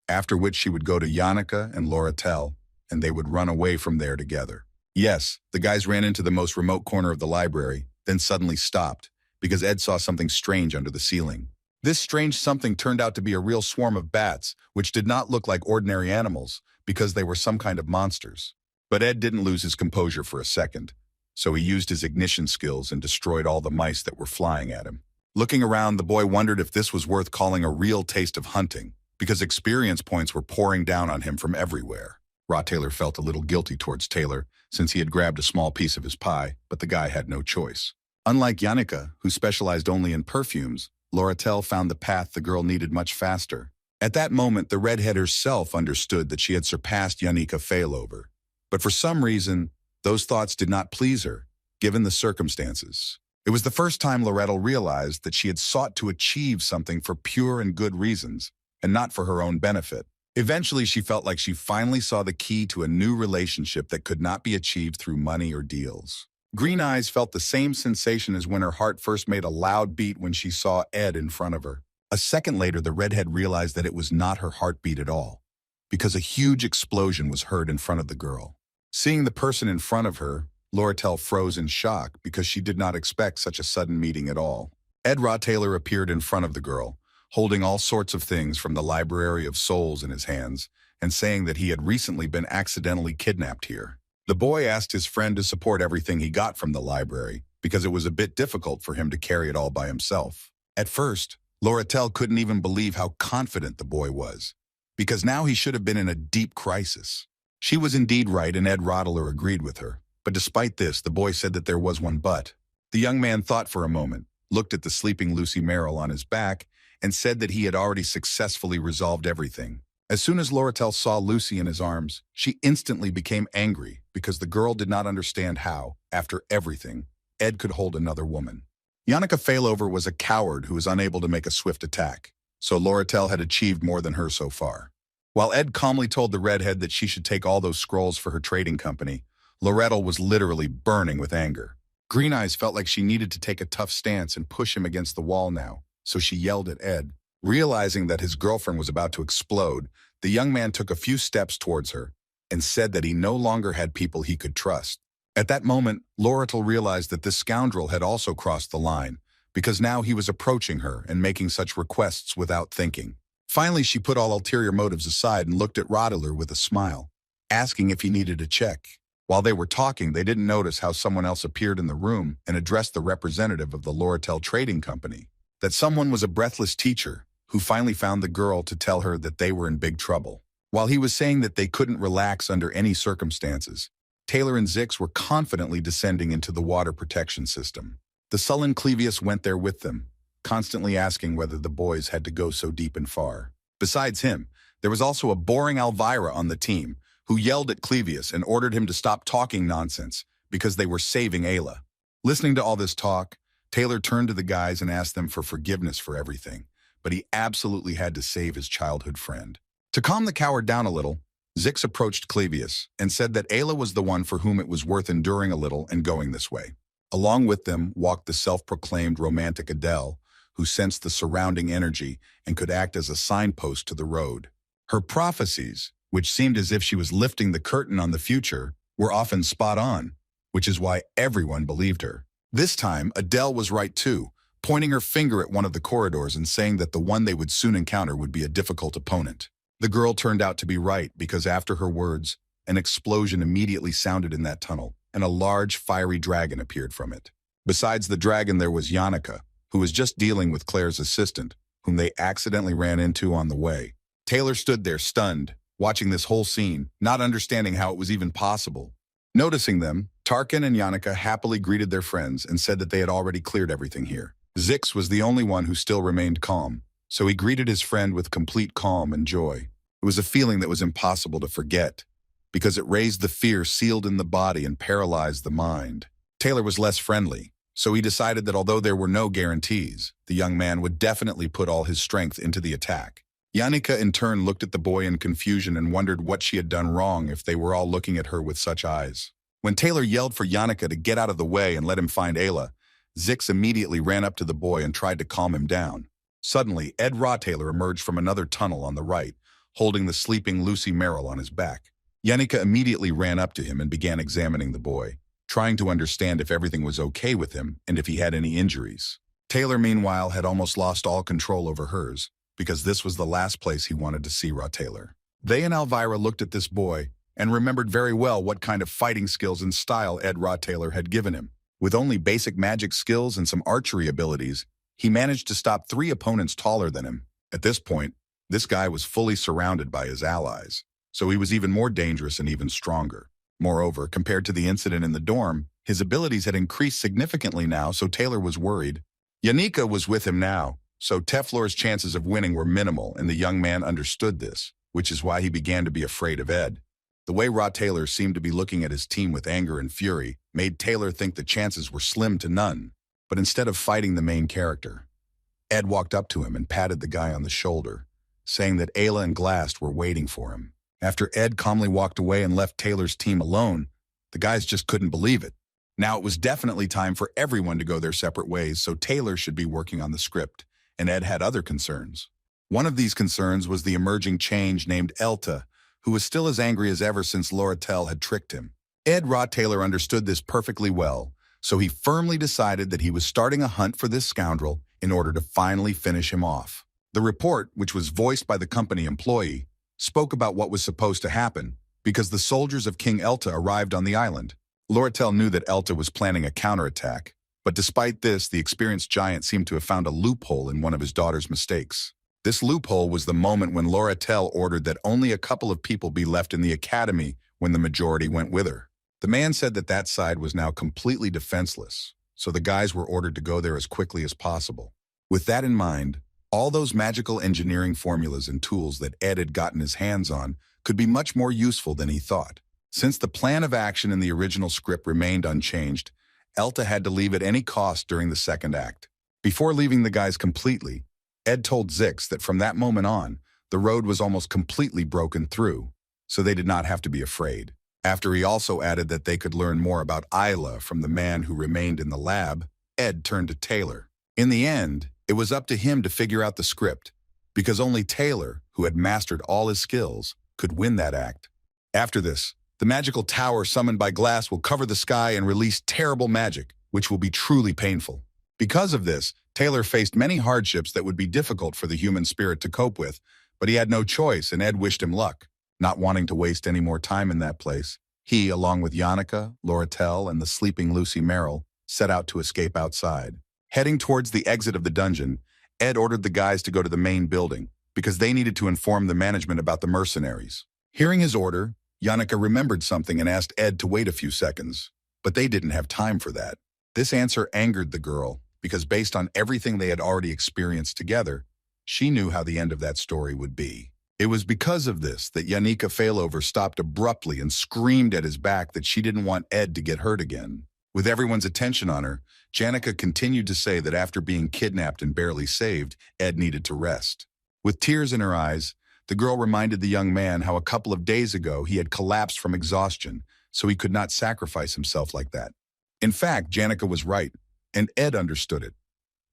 after which she would go to Janica and Lorettel, and they would run away from there together. Yes, the guys ran into the most remote corner of the library, then suddenly stopped, because Ed saw something strange under the ceiling. This strange something turned out to be a real swarm of bats, which did not look like ordinary animals, because they were some kind of monsters. But Ed didn't lose his composure for a second, so he used his ignition skills and destroyed all the mice that were flying at him. Looking around, the boy wondered if this was worth calling a real taste of hunting, because experience points were pouring down on him from everywhere. Taylor felt a little guilty towards Taylor, since he had grabbed a small piece of his pie, but the guy had no choice. Unlike Janica, who specialized only in perfumes, Lorettel found the path the girl needed much faster. At that moment, the redhead herself understood that she had surpassed Yannicka failover. But for some reason, those thoughts did not please her, given the circumstances. It was the first time Lorettel realized that she had sought to achieve something for pure and good reasons, and not for her own benefit. Eventually, she felt like she finally saw the key to a new relationship that could not be achieved through money or deals. Green Eyes felt the same sensation as when her heart first made a loud beat when she saw Ed in front of her. A second later, the redhead realized that it was not her heartbeat at all, because a huge explosion was heard in front of the girl. Seeing the person in front of her, Lorettel froze in shock because she did not expect such a sudden meeting at all. Ed Taylor appeared in front of the girl, holding all sorts of things from the Library of Souls in his hands, and saying that he had recently been accidentally kidnapped here. The boy asked his friend to support everything he got from the library, because it was a bit difficult for him to carry it all by himself. At first, Lorettel couldn't even believe how confident the boy was, because now he should have been in a deep crisis. She was indeed right, and Ed Rottler agreed with her. But despite this, the boy said that there was one but. The young man thought for a moment, looked at the sleeping Lucy Merrill on his back, and said that he had already successfully resolved everything. As soon as Lorettel saw Lucy in his arms, she instantly became angry because the girl did not understand how, after everything, Ed could hold another woman. Yannicka failover was a coward who was unable to make a swift attack, so Lorettel had achieved more than her so far. While Ed calmly told the redhead that she should take all those scrolls for her trading company, Lorettel was literally burning with anger. Green Eyes felt like she needed to take a tough stance and push him against the wall now, so she yelled at Ed. Realizing that his girlfriend was about to explode, the young man took a few steps towards her and said that he no longer had people he could trust. At that moment, Lorettel realized that this scoundrel had also crossed the line, because now he was approaching her and making such requests without thinking. Finally, she put all ulterior motives aside and looked at Rottler with a smile, asking if he needed a check. While they were talking, they didn't notice how someone else appeared in the room and addressed the representative of the Lorettel Trading Company. That someone was a breathless teacher who finally found the girl to tell her that they were in big trouble. While he was saying that they couldn't relax under any circumstances, Taylor and Zix were confidently descending into the water protection system. The sullen Clevius went there with them, constantly asking whether the boys had to go so deep and far. Besides him, there was also a boring Elvira on the team, who yelled at Clevius and ordered him to stop talking nonsense because they were saving Ayla. Listening to all this talk, Taylor turned to the guys and asked them for forgiveness for everything, but he absolutely had to save his childhood friend. To calm the coward down a little, Zix approached Clevius and said that Ayla was the one for whom it was worth enduring a little and going this way. Along with them walked the self-proclaimed romantic Adele, who sensed the surrounding energy and could act as a signpost to the road. Her prophecies, which seemed as if she was lifting the curtain on the future, were often spot on, which is why everyone believed her. This time, Adele was right too, pointing her finger at one of the corridors and saying that the one they would soon encounter would be a difficult opponent. The girl turned out to be right because after her words, an explosion immediately sounded in that tunnel, and a large fiery dragon appeared from it. Besides the dragon, there was Yannicka, who was just dealing with Claire's assistant, whom they accidentally ran into on the way. Taylor stood there stunned, watching this whole scene, not understanding how it was even possible. Noticing them, Tarkin and Yannicka happily greeted their friends and said that they had already cleared everything here. Zix was the only one who still remained calm, so he greeted his friend with complete calm and joy. It was a feeling that was impossible to forget, because it raised the fear sealed in the body and paralyzed the mind. Taylor was less friendly, so he decided that although there were no guarantees, the young man would definitely put all his strength into the attack. Yannicka in turn looked at the boy in confusion and wondered what she had done wrong if they were all looking at her with such eyes. When Taylor yelled for Yannicka to get out of the way and let him find Ayla, Zix immediately ran up to the boy and tried to calm him down. Suddenly, Ed Taylor emerged from another tunnel on the right, holding the sleeping Lucy Merrill on his back. Yannicka immediately ran up to him and began examining the boy, trying to understand if everything was okay with him and if he had any injuries. Taylor, meanwhile, had almost lost all control over hers, because this was the last place he wanted to see Taylor. They and Elvira looked at this boy and remembered very well what kind of fighting skills and style Ed Taylor had given him. With only basic magic skills and some archery abilities, he managed to stop 3 opponents taller than him. At this point, this guy was fully surrounded by his allies, so he was even more dangerous and even stronger. Moreover, compared to the incident in the dorm, his abilities had increased significantly now, so Taylor was worried. Yannicka was with him now, so Teflor's chances of winning were minimal, and the young man understood this, which is why he began to be afraid of Ed. The way Raw Taylor seemed to be looking at his team with anger and fury made Taylor think the chances were slim to none. But instead of fighting the main character, Ed walked up to him and patted the guy on the shoulder, saying that Ayla and Glass were waiting for him. After Ed calmly walked away and left Taylor's team alone, the guys just couldn't believe it. Now it was definitely time for everyone to go their separate ways, so Taylor should be working on the script, and Ed had other concerns. One of these concerns was the emerging change named Elta, who was still as angry as ever since Loratel had tricked him. Ed Raw Taylor understood this perfectly well, so he firmly decided that he was starting a hunt for this scoundrel in order to finally finish him off. The report, which was voiced by the company employee, spoke about what was supposed to happen because the soldiers of King Elta arrived on the island. Loratel knew that Elta was planning a counterattack, but despite this, the experienced giant seemed to have found a loophole in one of his daughter's mistakes. This loophole was the moment when Loratel ordered that only a couple of people be left in the academy when the majority went with her. The man said that that side was now completely defenseless, so the guys were ordered to go there as quickly as possible. With that in mind, all those magical engineering formulas and tools that Ed had gotten his hands on could be much more useful than he thought. Since the plan of action in the original script remained unchanged, Elta had to leave at any cost during the second act. Before leaving the guys completely, Ed told Zix that from that moment on, the road was almost completely broken through, so they did not have to be afraid. After he also added that they could learn more about Ayla from the man who remained in the lab, Ed turned to Taylor. In the end, it was up to him to figure out the script, because only Taylor, who had mastered all his skills, could win that act. After this, the magical tower summoned by Glass will cover the sky and release terrible magic, which will be truly painful. Because of this, Taylor faced many hardships that would be difficult for the human spirit to cope with, but he had no choice, and Ed wished him luck. Not wanting to waste any more time in that place, he, along with Yannicka, Loratel, and the sleeping Lucy Merrill, set out to escape outside. Heading towards the exit of the dungeon, Ed ordered the guys to go to the main building, because they needed to inform the management about the mercenaries. Hearing his order, Yannicka remembered something and asked Ed to wait a few seconds, but they didn't have time for that. This answer angered the girl, because based on everything they had already experienced together, she knew how the end of that story would be. It was because of this that Yannicka Failover stopped abruptly and screamed at his back that she didn't want Ed to get hurt again. With everyone's attention on her, Yannicka continued to say that after being kidnapped and barely saved, Ed needed to rest. With tears in her eyes, the girl reminded the young man how a couple of days ago he had collapsed from exhaustion, so he could not sacrifice himself like that. In fact, Yannicka was right, and Ed understood it.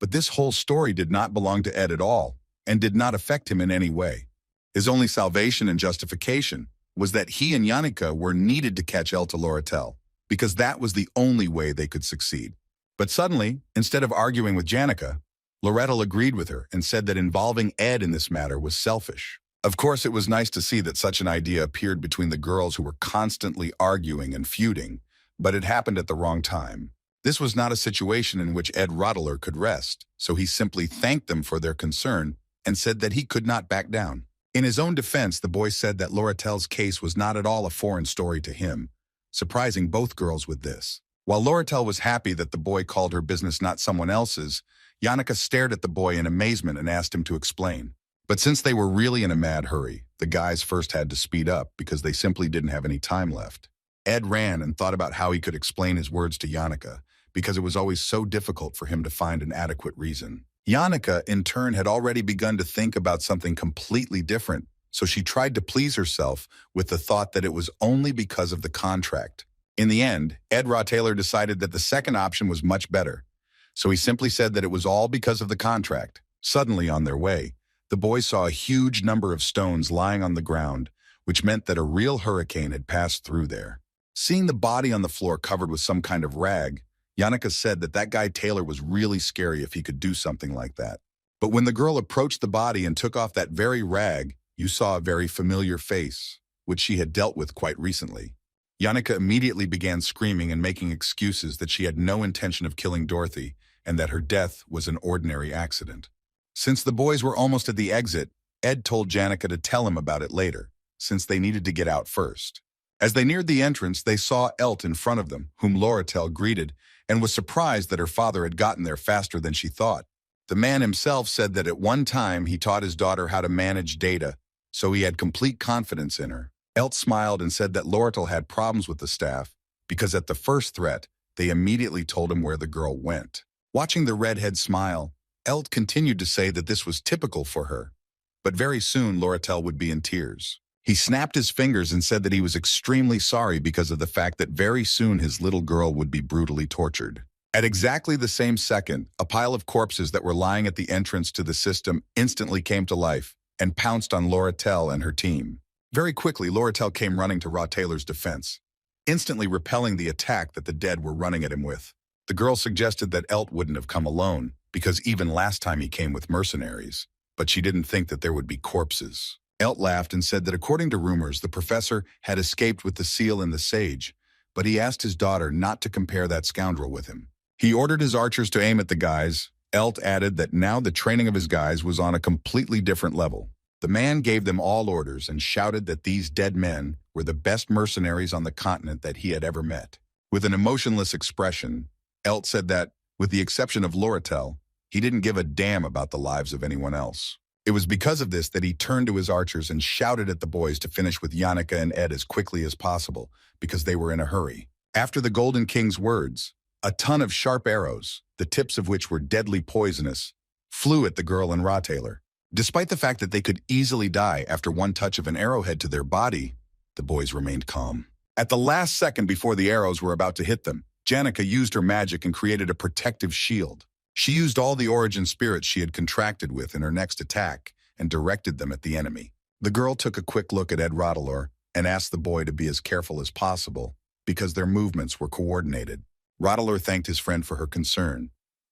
But this whole story did not belong to Ed at all, and did not affect him in any way. His only salvation and justification was that he and Yannicka were needed to catch Elta Loratel, because that was the only way they could succeed. But suddenly, instead of arguing with Yannicka, Loretel agreed with her and said that involving Ed in this matter was selfish. Of course, it was nice to see that such an idea appeared between the girls who were constantly arguing and feuding, but it happened at the wrong time. This was not a situation in which Ed Rottler could rest, so he simply thanked them for their concern and said that he could not back down. In his own defense, the boy said that Loratel's case was not at all a foreign story to him, surprising both girls with this. While Loratel was happy that the boy called her business not someone else's, Yannicka stared at the boy in amazement and asked him to explain. But since they were really in a mad hurry, the guys first had to speed up because they simply didn't have any time left. Ed ran and thought about how he could explain his words to Yannicka, because it was always so difficult for him to find an adequate reason. Yannicka, in turn, had already begun to think about something completely different, so she tried to please herself with the thought that it was only because of the contract. In the end, Ed Raw Taylor decided that the second option was much better, so he simply said that it was all because of the contract. Suddenly, on their way, the boys saw a huge number of stones lying on the ground, which meant that a real hurricane had passed through there. Seeing the body on the floor covered with some kind of rag, Yannicka said that that guy Taylor was really scary if he could do something like that. But when the girl approached the body and took off that very rag, you saw a very familiar face, which she had dealt with quite recently. Yannicka immediately began screaming and making excuses that she had no intention of killing Dorothy and that her death was an ordinary accident. Since the boys were almost at the exit, Ed told Yannicka to tell him about it later, since they needed to get out first. As they neared the entrance, they saw Elt in front of them, whom Loratel greeted, and was surprised that her father had gotten there faster than she thought. The man himself said that at one time he taught his daughter how to manage data, so he had complete confidence in her. Elt smiled and said that Lortel had problems with the staff because at the first threat, they immediately told him where the girl went. Watching the redhead smile, Elt continued to say that this was typical for her, but very soon Lortel would be in tears. He snapped his fingers and said that he was extremely sorry because of the fact that very soon his little girl would be brutally tortured. At exactly the same second, a pile of corpses that were lying at the entrance to the system instantly came to life and pounced on Lortel and her team. Very quickly, Lortel came running to Raw Taylor's defense, instantly repelling the attack that the dead were running at him with. The girl suggested that Elt wouldn't have come alone, because even last time he came with mercenaries, but she didn't think that there would be corpses. Elt laughed and said that according to rumors, the professor had escaped with the seal and the sage, but he asked his daughter not to compare that scoundrel with him. He ordered his archers to aim at the guys. Elt added that now the training of his guys was on a completely different level. The man gave them all orders and shouted that these dead men were the best mercenaries on the continent that he had ever met. With an emotionless expression, Elt said that, with the exception of Lortel, he didn't give a damn about the lives of anyone else. It was because of this that he turned to his archers and shouted at the boys to finish with Yannicka and Ed as quickly as possible, because they were in a hurry. After the Golden King's words, a ton of sharp arrows, the tips of which were deadly poisonous, flew at the girl and Raw Taylor. Despite the fact that they could easily die after one touch of an arrowhead to their body, the boys remained calm. At the last second before the arrows were about to hit them, Yannicka used her magic and created a protective shield. She used all the origin spirits she had contracted with in her next attack and directed them at the enemy. The girl took a quick look at Ed Roddelor and asked the boy to be as careful as possible because their movements were coordinated. Roddelor thanked his friend for her concern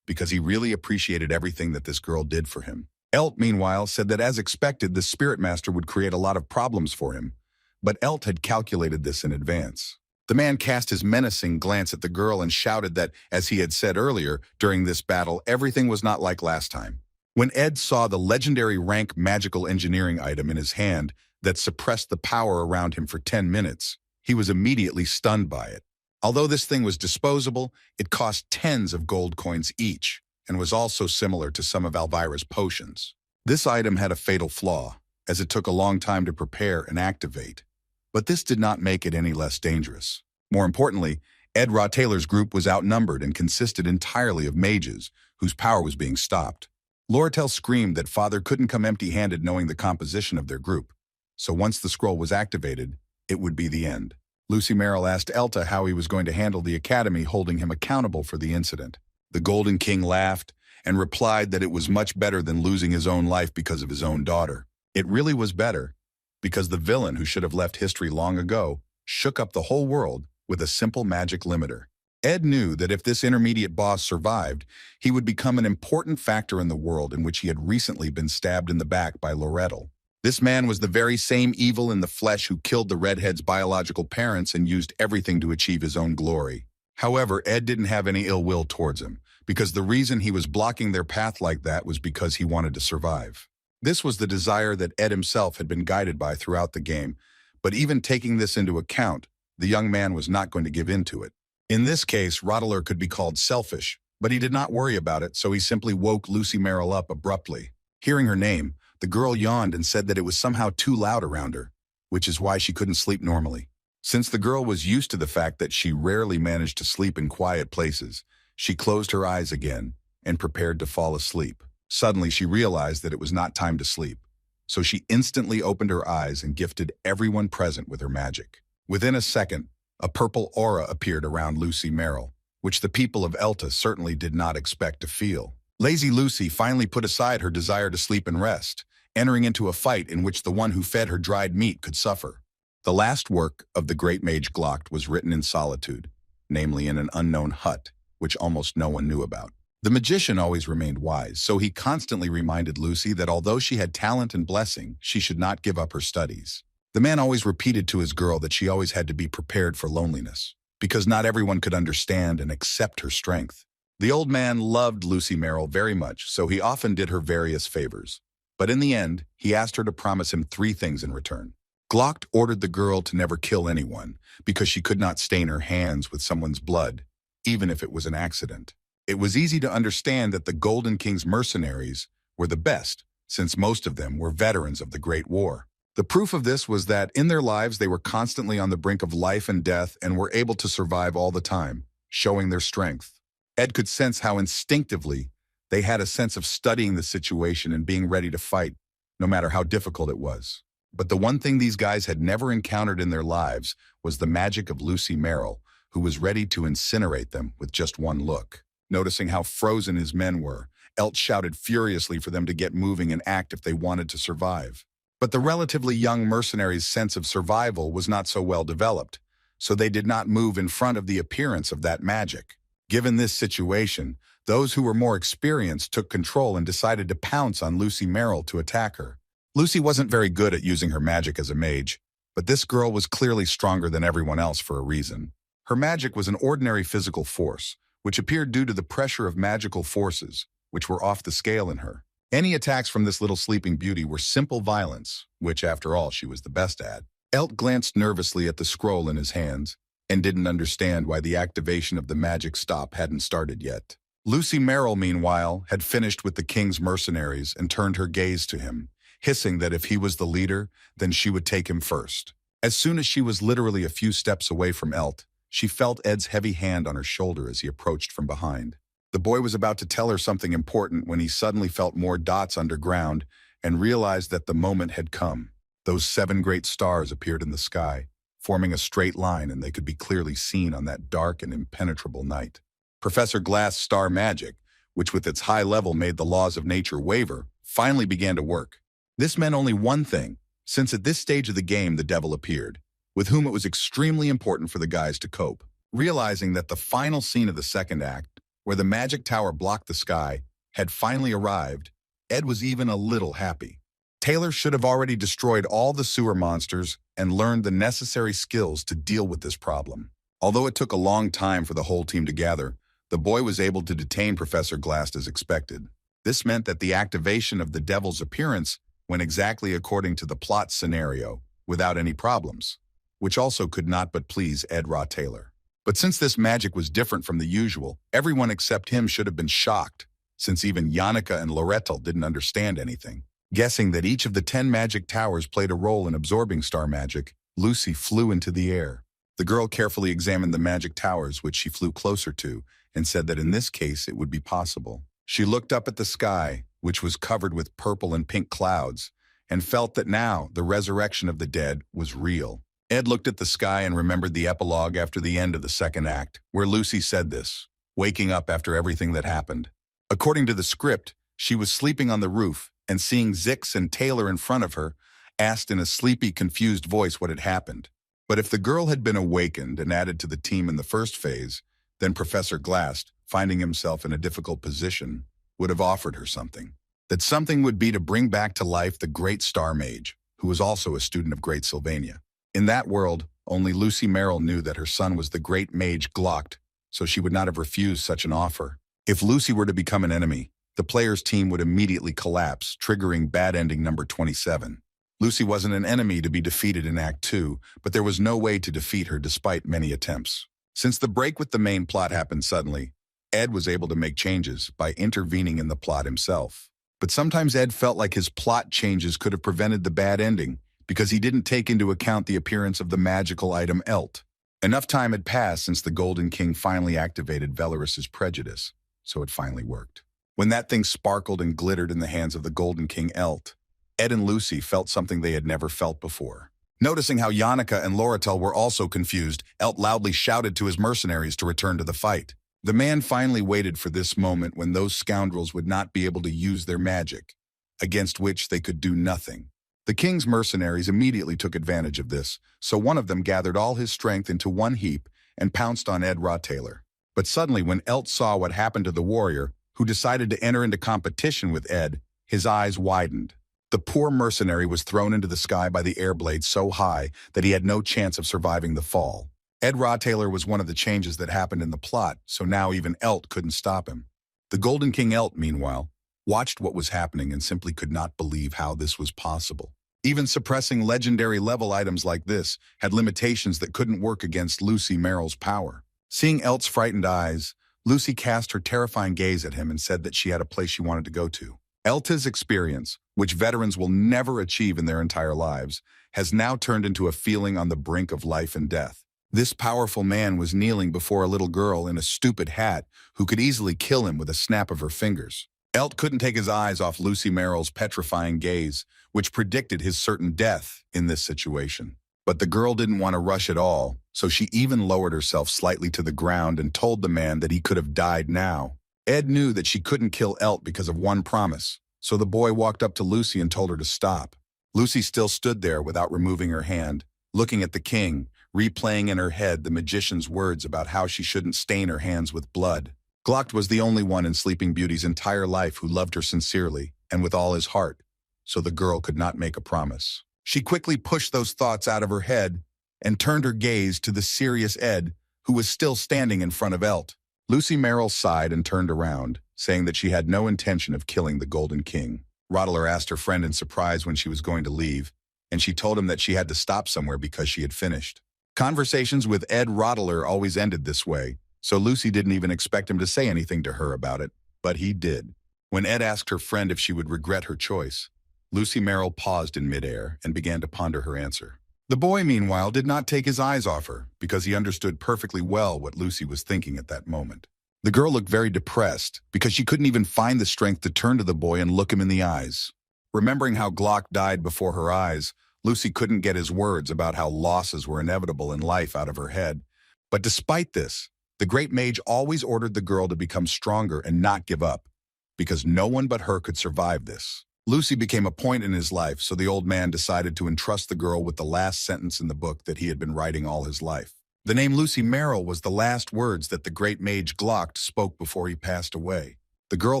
because he really appreciated everything that this girl did for him. Elt, meanwhile, said that as expected, the Spirit Master would create a lot of problems for him, but Elt had calculated this in advance. The man cast his menacing glance at the girl and shouted that, as he had said earlier, during this battle, everything was not like last time. When Ed saw the legendary rank magical engineering item in his hand that suppressed the power around him for 10 minutes, he was immediately stunned by it. Although this thing was disposable, it cost tens of gold coins each, and was also similar to some of Elvira's potions. This item had a fatal flaw, as it took a long time to prepare and activate. But this did not make it any less dangerous. More importantly, Ed Raw Taylor's group was outnumbered and consisted entirely of mages, whose power was being stopped. Lortel screamed that Father couldn't come empty-handed knowing the composition of their group. So once the scroll was activated, it would be the end. Lucy Merrill asked Elta how he was going to handle the academy, holding him accountable for the incident. The Golden King laughed and replied that it was much better than losing his own life because of his own daughter. It really was better, because the villain who should have left history long ago shook up the whole world with a simple magic limiter. Ed knew that if this intermediate boss survived, he would become an important factor in the world in which he had recently been stabbed in the back by Lorettel. This man was the very same evil in the flesh who killed the Redhead's biological parents and used everything to achieve his own glory. However, Ed didn't have any ill will towards him, because the reason he was blocking their path like that was because he wanted to survive. This was the desire that Ed himself had been guided by throughout the game, but even taking this into account, the young man was not going to give in to it. In this case, Roddeler could be called selfish, but he did not worry about it, so he simply woke Lucy Merrill up abruptly. Hearing her name, the girl yawned and said that it was somehow too loud around her, which is why she couldn't sleep normally. Since the girl was used to the fact that she rarely managed to sleep in quiet places, she closed her eyes again and prepared to fall asleep. Suddenly, she realized that it was not time to sleep, so she instantly opened her eyes and gifted everyone present with her magic. Within a second, a purple aura appeared around Lucy Merrill, which the people of Elta certainly did not expect to feel. Lazy Lucy finally put aside her desire to sleep and rest, entering into a fight in which the one who fed her dried meat could suffer. The last work of the great mage Glocht was written in solitude, namely in an unknown hut, which almost no one knew about. The magician always remained wise, so he constantly reminded Lucy that although she had talent and blessing, she should not give up her studies. The man always repeated to his girl that she always had to be prepared for loneliness, because not everyone could understand and accept her strength. The old man loved Lucy Merrill very much, so he often did her various favors. But in the end, he asked her to promise him 3 things in return. Glocht ordered the girl to never kill anyone, because she could not stain her hands with someone's blood, even if it was an accident. It was easy to understand that the Golden King's mercenaries were the best, since most of them were veterans of the Great War. The proof of this was that in their lives they were constantly on the brink of life and death and were able to survive all the time, showing their strength. Ed could sense how instinctively they had a sense of studying the situation and being ready to fight, no matter how difficult it was. But the one thing these guys had never encountered in their lives was the magic of Lucy Merrill, who was ready to incinerate them with just one look. Noticing how frozen his men were, Elt shouted furiously for them to get moving and act if they wanted to survive. But the relatively young mercenaries' sense of survival was not so well developed, so they did not move in front of the appearance of that magic. Given this situation, those who were more experienced took control and decided to pounce on Lucy Merrill to attack her. Lucy wasn't very good at using her magic as a mage, but this girl was clearly stronger than everyone else for a reason. Her magic was an ordinary physical force, which appeared due to the pressure of magical forces, which were off the scale in her. Any attacks from this little sleeping beauty were simple violence, which, after all, she was the best at. Elt glanced nervously at the scroll in his hands and didn't understand why the activation of the magic stop hadn't started yet. Lucy Merrill, meanwhile, had finished with the king's mercenaries and turned her gaze to him, hissing that if he was the leader, then she would take him first. As soon as she was literally a few steps away from Elt, she felt Ed's heavy hand on her shoulder as he approached from behind. The boy was about to tell her something important when he suddenly felt more dots underground and realized that the moment had come. Those 7 great stars appeared in the sky, forming a straight line, and they could be clearly seen on that dark and impenetrable night. Professor Glass' star magic, which with its high level made the laws of nature waver, finally began to work. This meant only one thing, since at this stage of the game the devil appeared, with whom it was extremely important for the guys to cope. Realizing that the final scene of the second act, where the magic tower blocked the sky, had finally arrived, Ed was even a little happy. Taylor should have already destroyed all the sewer monsters and learned the necessary skills to deal with this problem. Although it took a long time for the whole team to gather, the boy was able to detain Professor Glass as expected. This meant that the activation of the devil's appearance went exactly according to the plot scenario, without any problems, which also could not but please Ed Taylor. But since this magic was different from the usual, everyone except him should have been shocked, since even Yannicka and Loretto didn't understand anything. Guessing that each of the 10 magic towers played a role in absorbing star magic, Lucy flew into the air. The girl carefully examined the magic towers, which she flew closer to, and said that in this case it would be possible. She looked up at the sky, which was covered with purple and pink clouds, and felt that now the resurrection of the dead was real. Ed looked at the sky and remembered the epilogue after the end of the second act, where Lucy said this, waking up after everything that happened. According to the script, she was sleeping on the roof and seeing Zix and Taylor in front of her, asked in a sleepy, confused voice what had happened. But if the girl had been awakened and added to the team in the first phase, then Professor Glass, finding himself in a difficult position, would have offered her something. That something would be to bring back to life the great star mage, who was also a student of Great Sylvania. In that world, only Lucy Merrill knew that her son was the great mage Glocked, so she would not have refused such an offer. If Lucy were to become an enemy, the player's team would immediately collapse, triggering bad ending number 27. Lucy wasn't an enemy to be defeated in Act 2, but there was no way to defeat her despite many attempts. Since the break with the main plot happened suddenly, Ed was able to make changes by intervening in the plot himself. But sometimes Ed felt like his plot changes could have prevented the bad ending because he didn't take into account the appearance of the magical item Elt. Enough time had passed since the Golden King finally activated Velaris's prejudice, so it finally worked. When that thing sparkled and glittered in the hands of the Golden King Elt, Ed and Lucy felt something they had never felt before. Noticing how Yannicka and Loretto were also confused, Elt loudly shouted to his mercenaries to return to the fight. The man finally waited for this moment when those scoundrels would not be able to use their magic, against which they could do nothing. The king's mercenaries immediately took advantage of this, so one of them gathered all his strength into one heap and pounced on Ed Taylor. But suddenly when Elt saw what happened to the warrior, who decided to enter into competition with Ed, his eyes widened. The poor mercenary was thrown into the sky by the air blade so high that he had no chance of surviving the fall. Ed Taylor was one of the changes that happened in the plot, so now even Elt couldn't stop him. The Golden King Elt, meanwhile, watched what was happening and simply could not believe how this was possible. Even suppressing legendary level items like this had limitations that couldn't work against Lucy Merrill's power. Seeing Elt's frightened eyes, Lucy cast her terrifying gaze at him and said that she had a place she wanted to go to. Elta's experience, which veterans will never achieve in their entire lives, has now turned into a feeling on the brink of life and death. This powerful man was kneeling before a little girl in a stupid hat who could easily kill him with a snap of her fingers. Elt couldn't take his eyes off Lucy Merrill's petrifying gaze, which predicted his certain death in this situation. But the girl didn't want to rush at all, so she even lowered herself slightly to the ground and told the man that he could have died now. Ed knew that she couldn't kill Elt because of one promise, so the boy walked up to Lucy and told her to stop. Lucy still stood there without removing her hand, looking at the king, replaying in her head the magician's words about how she shouldn't stain her hands with blood. Glock was the only one in Sleeping Beauty's entire life who loved her sincerely and with all his heart, so the girl could not make a promise. She quickly pushed those thoughts out of her head and turned her gaze to the serious Ed, who was still standing in front of Elt. Lucy Merrill sighed and turned around, saying that she had no intention of killing the Golden King. Rottler asked her friend in surprise when she was going to leave, and she told him that she had to stop somewhere because she had finished. Conversations with Ed Rottler always ended this way, so Lucy didn't even expect him to say anything to her about it, but he did. When Ed asked her friend if she would regret her choice, Lucy Merrill paused in midair and began to ponder her answer. The boy, meanwhile, did not take his eyes off her because he understood perfectly well what Lucy was thinking at that moment. The girl looked very depressed because she couldn't even find the strength to turn to the boy and look him in the eyes. Remembering how Glock died before her eyes, Lucy couldn't get his words about how losses were inevitable in life out of her head. But despite this, the great mage always ordered the girl to become stronger and not give up, because no one but her could survive this. Lucy became a point in his life, so the old man decided to entrust the girl with the last sentence in the book that he had been writing all his life. The name Lucy Merrill was the last words that the great mage Glock spoke before he passed away. The girl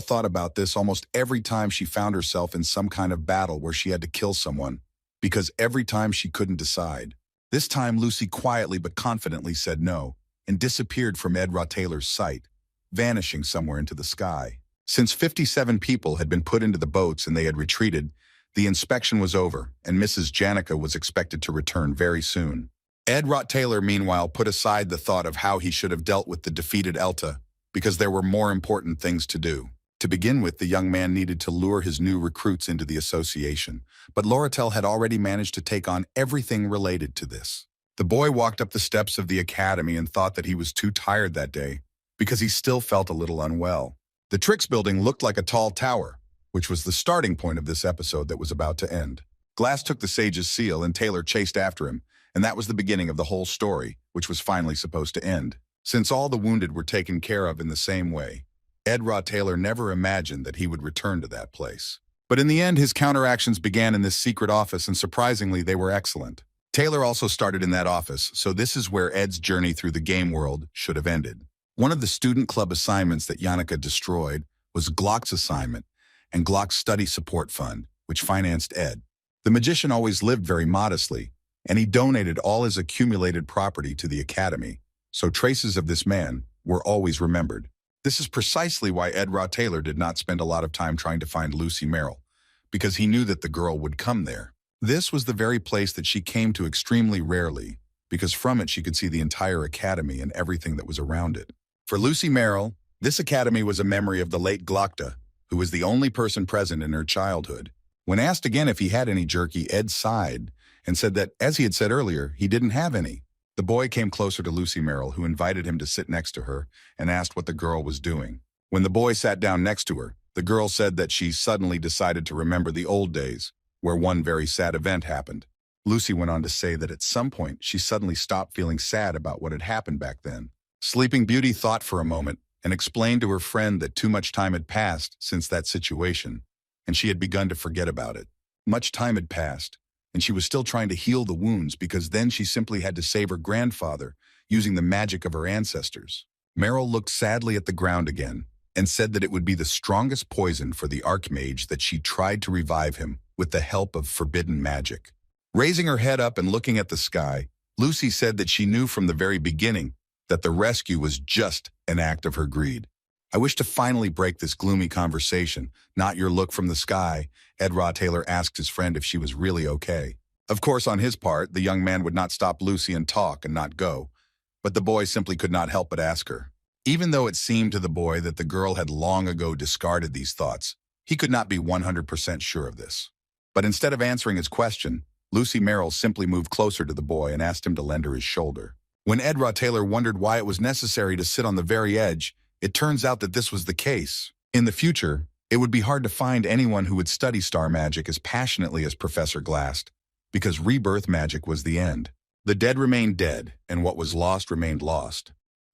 thought about this almost every time she found herself in some kind of battle where she had to kill someone, because every time she couldn't decide. This time Lucy quietly but confidently said no, and disappeared from Ed Rottler's sight, vanishing somewhere into the sky. Since 57 people had been put into the boats and they had retreated, the inspection was over, and Mrs. Janica was expected to return very soon. Ed Rottler, meanwhile, put aside the thought of how he should have dealt with the defeated Elta, because there were more important things to do. To begin with, the young man needed to lure his new recruits into the association, but Loratel had already managed to take on everything related to this. The boy walked up the steps of the academy and thought that he was too tired that day, because he still felt a little unwell. The Tricks building looked like a tall tower, which was the starting point of this episode that was about to end. Glass took the sage's seal and Taylor chased after him, and that was the beginning of the whole story, which was finally supposed to end. Since all the wounded were taken care of in the same way, Ed Rottler never imagined that he would return to that place. But in the end, his counteractions began in this secret office, and surprisingly, they were excellent. Taylor also started in that office, so this is where Ed's journey through the game world should have ended. One of the student club assignments that Janica destroyed was Glock's assignment and Glock's study support fund, which financed Ed. The magician always lived very modestly, and he donated all his accumulated property to the academy, so traces of this man were always remembered. This is precisely why Ed Rottler did not spend a lot of time trying to find Lucy Merrill, because he knew that the girl would come there. This was the very place that she came to extremely rarely, because from it she could see the entire academy and everything that was around it. For Lucy Merrill, this academy was a memory of the late Glockta, who was the only person present in her childhood. When asked again if he had any jerky, Ed sighed and said that, as he had said earlier, he didn't have any. The boy came closer to Lucy Merrill, who invited him to sit next to her and asked what the girl was doing. When the boy sat down next to her, the girl said that she suddenly decided to remember the old days, where one very sad event happened. Lucy went on to say that at some point she suddenly stopped feeling sad about what had happened back then. Sleeping Beauty thought for a moment and explained to her friend that too much time had passed since that situation, and she had begun to forget about it. Much time had passed, and she was still trying to heal the wounds because then she simply had to save her grandfather using the magic of her ancestors. Merrill looked sadly at the ground again and said that it would be the strongest poison for the Archmage that she tried to revive him with the help of forbidden magic. Raising her head up and looking at the sky, Lucy said that she knew from the very beginning that the rescue was just an act of her greed. I wish to finally break this gloomy conversation, not your look from the sky. Ed Rottler asked his friend if she was really okay. Of course, on his part, the young man would not stop Lucy and talk and not go, but the boy simply could not help but ask her. Even though it seemed to the boy that the girl had long ago discarded these thoughts, he could not be 100% sure of this. But instead of answering his question, Lucy Merrill simply moved closer to the boy and asked him to lend her his shoulder. When Edra Taylor wondered why it was necessary to sit on the very edge, it turns out that this was the case. In the future, it would be hard to find anyone who would study star magic as passionately as Professor Glass, because rebirth magic was the end. The dead remained dead, and what was lost remained lost.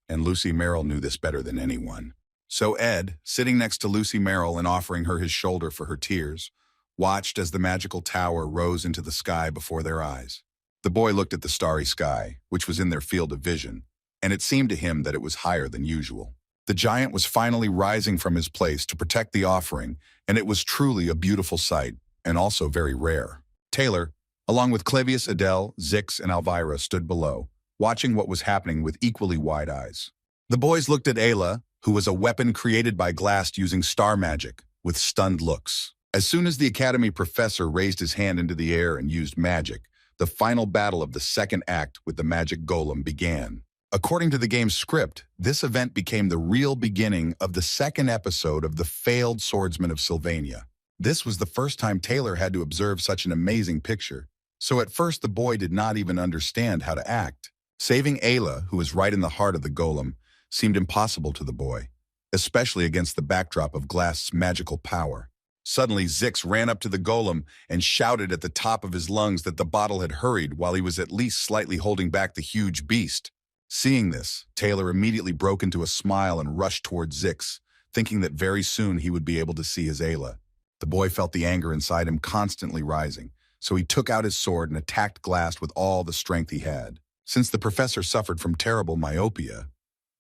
And Lucy Merrill knew this better than anyone. So Ed, sitting next to Lucy Merrill and offering her his shoulder for her tears, watched as the magical tower rose into the sky before their eyes. The boy looked at the starry sky, which was in their field of vision, and it seemed to him that it was higher than usual. The giant was finally rising from his place to protect the offering, and it was truly a beautiful sight, and also very rare. Taylor, along with Clavius, Adele, Zix, and Elvira, stood below, watching what was happening with equally wide eyes. The boys looked at Ayla, who was a weapon created by Glass using star magic, with stunned looks. As soon as the Academy professor raised his hand into the air and used magic, the final battle of the second act with the magic golem began. According to the game's script, this event became the real beginning of the second episode of The Failed Swordsman of Sylvania. This was the first time Taylor had to observe such an amazing picture, so at first the boy did not even understand how to act. Saving Ayla, who was right in the heart of the golem, seemed impossible to the boy, especially against the backdrop of Glass's magical power. Suddenly, Zix ran up to the golem and shouted at the top of his lungs that the bottle had hurried while he was at least slightly holding back the huge beast. Seeing this, Taylor immediately broke into a smile and rushed towards Zix, thinking that very soon he would be able to see his Ayla. The boy felt the anger inside him constantly rising, so he took out his sword and attacked Glass with all the strength he had. Since the professor suffered from terrible myopia,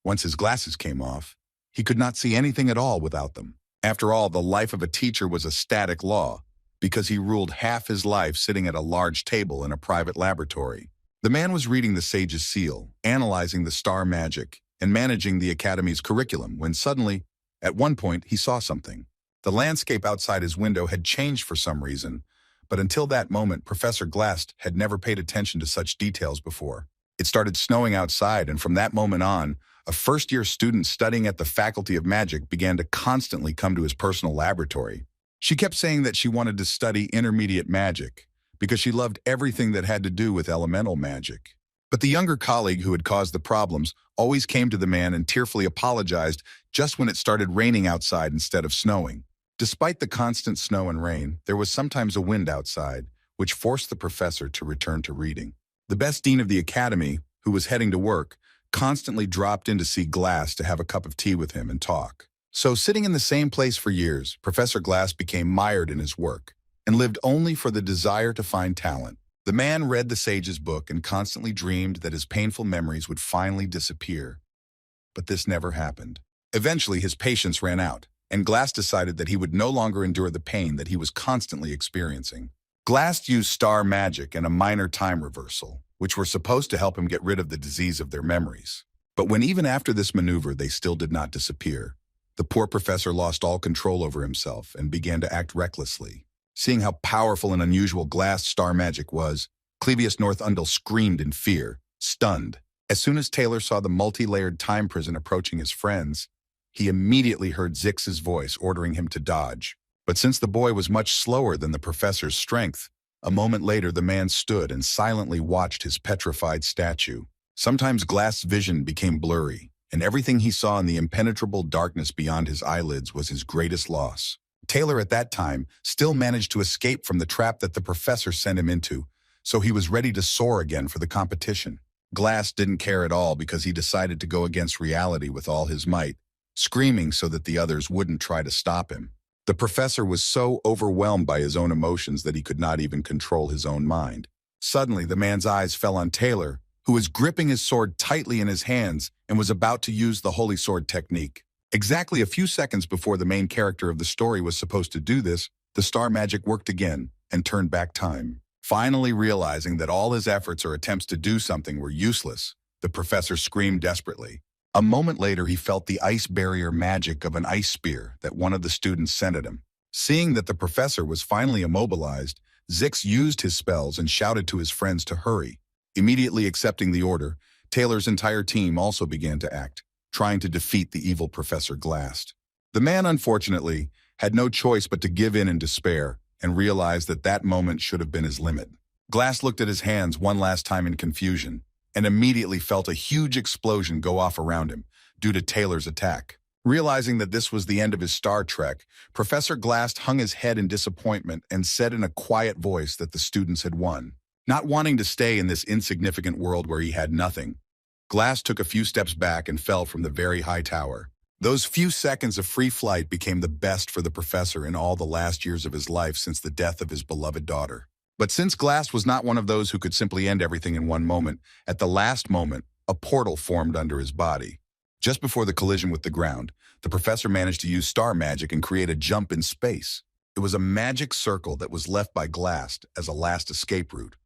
once his glasses came off, he could not see anything at all without them. After all, the life of a teacher was a static law, because he ruled half his life sitting at a large table in a private laboratory. The man was reading the Sage's Seal, analyzing the star magic, and managing the Academy's curriculum when suddenly, at one point, he saw something. The landscape outside his window had changed for some reason, but until that moment, Professor Glass had never paid attention to such details before. It started snowing outside, and from that moment on, a first-year student studying at the Faculty of Magic began to constantly come to his personal laboratory. She kept saying that she wanted to study intermediate magic because she loved everything that had to do with elemental magic. But the younger colleague who had caused the problems always came to the man and tearfully apologized just when it started raining outside instead of snowing. Despite the constant snow and rain, there was sometimes a wind outside, which forced the professor to return to reading. The best dean of the academy, who was heading to work, constantly dropped in to see Glass to have a cup of tea with him and talk. So, sitting in the same place for years, Professor Glass became mired in his work and lived only for the desire to find talent. The man read the sage's book and constantly dreamed that his painful memories would finally disappear. But this never happened. Eventually, his patience ran out, and Glass decided that he would no longer endure the pain that he was constantly experiencing. Glass used star magic and a minor time reversal, which were supposed to help him get rid of the disease of their memories. But when even after this maneuver they still did not disappear, the poor professor lost all control over himself and began to act recklessly. Seeing how powerful and unusual Glass star magic was, Clevius Northundel screamed in fear, stunned. As soon as Taylor saw the multi-layered time prison approaching his friends, he immediately heard Zix's voice ordering him to dodge. But since the boy was much slower than the professor's strength, a moment later the man stood and silently watched his petrified statue. Sometimes Glass' vision became blurry, and everything he saw in the impenetrable darkness beyond his eyelids was his greatest loss. Taylor at that time still managed to escape from the trap that the professor sent him into, so he was ready to soar again for the competition. Glass didn't care at all because he decided to go against reality with all his might, screaming so that the others wouldn't try to stop him. The professor was so overwhelmed by his own emotions that he could not even control his own mind. Suddenly, the man's eyes fell on Taylor, who was gripping his sword tightly in his hands and was about to use the holy sword technique. Exactly a few seconds before the main character of the story was supposed to do this, the star magic worked again and turned back time. Finally realizing that all his efforts or attempts to do something were useless, the professor screamed desperately. A moment later, he felt the ice barrier magic of an ice spear that one of the students sent at him. Seeing that the professor was finally immobilized, Zix used his spells and shouted to his friends to hurry. Immediately accepting the order, Taylor's entire team also began to act. trying to defeat the evil Professor Glass. The man, unfortunately, had no choice but to give in despair and realized that that moment should have been his limit. Glass looked at his hands one last time in confusion and immediately felt a huge explosion go off around him due to Taylor's attack. Realizing that this was the end of his Star Trek, Professor Glass hung his head in disappointment and said in a quiet voice that the students had won. Not wanting to stay in this insignificant world where he had nothing, Glass took a few steps back and fell from the very high tower. Those few seconds of free flight became the best for the professor in all the last years of his life since the death of his beloved daughter. But since Glass was not one of those who could simply end everything in one moment, at the last moment, a portal formed under his body. Just before the collision with the ground, the professor managed to use star magic and create a jump in space. It was a magic circle that was left by Glass as a last escape route,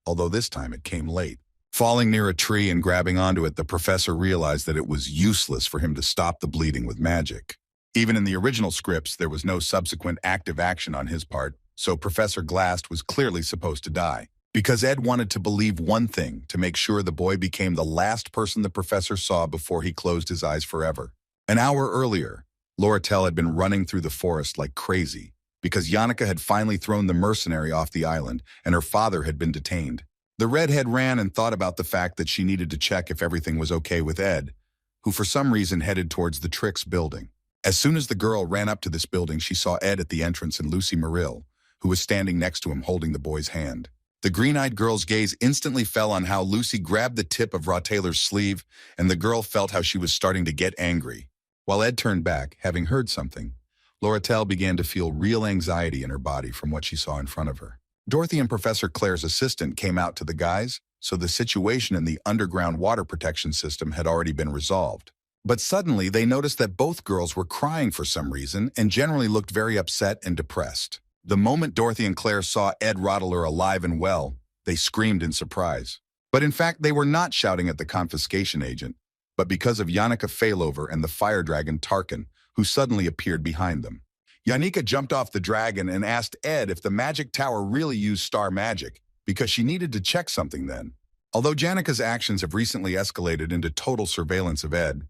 although this time it came late. Falling near a tree and grabbing onto it, the professor realized that it was useless for him to stop the bleeding with magic. Even in the original scripts, there was no subsequent active action on his part, so Professor Glass was clearly supposed to die. Because Ed wanted to believe one thing, to make sure the boy became the last person the professor saw before he closed his eyes forever. An hour earlier, Lortel had been running through the forest like crazy, because Yannicka had finally thrown the mercenary off the island and her father had been detained. The Redhead ran and thought about the fact that she needed to check if everything was okay with Ed, who for some reason headed towards the Tricks building. As soon as the girl ran up to this building, she saw Ed at the entrance and Lucy Merrill, who was standing next to him holding the boy's hand. The green-eyed girl's gaze instantly fell on how Lucy grabbed the tip of Raw Taylor's sleeve, and the girl felt how she was starting to get angry. While Ed turned back, having heard something, Lortel began to feel real anxiety in her body from what she saw in front of her. Dorothy and Professor Claire's assistant came out to the guys, so the situation in the underground water protection system had already been resolved. But suddenly they noticed that both girls were crying for some reason and generally looked very upset and depressed. The moment Dorothy and Claire saw Ed Rottler alive and well, they screamed in surprise. But in fact, they were not shouting at the confiscation agent, but because of Yannicka Failover and the fire dragon Tarkin, who suddenly appeared behind them. Yannicka jumped off the dragon and asked Ed if the magic tower really used star magic, because she needed to check something then. Although Yannicka's actions have recently escalated into total surveillance of Ed,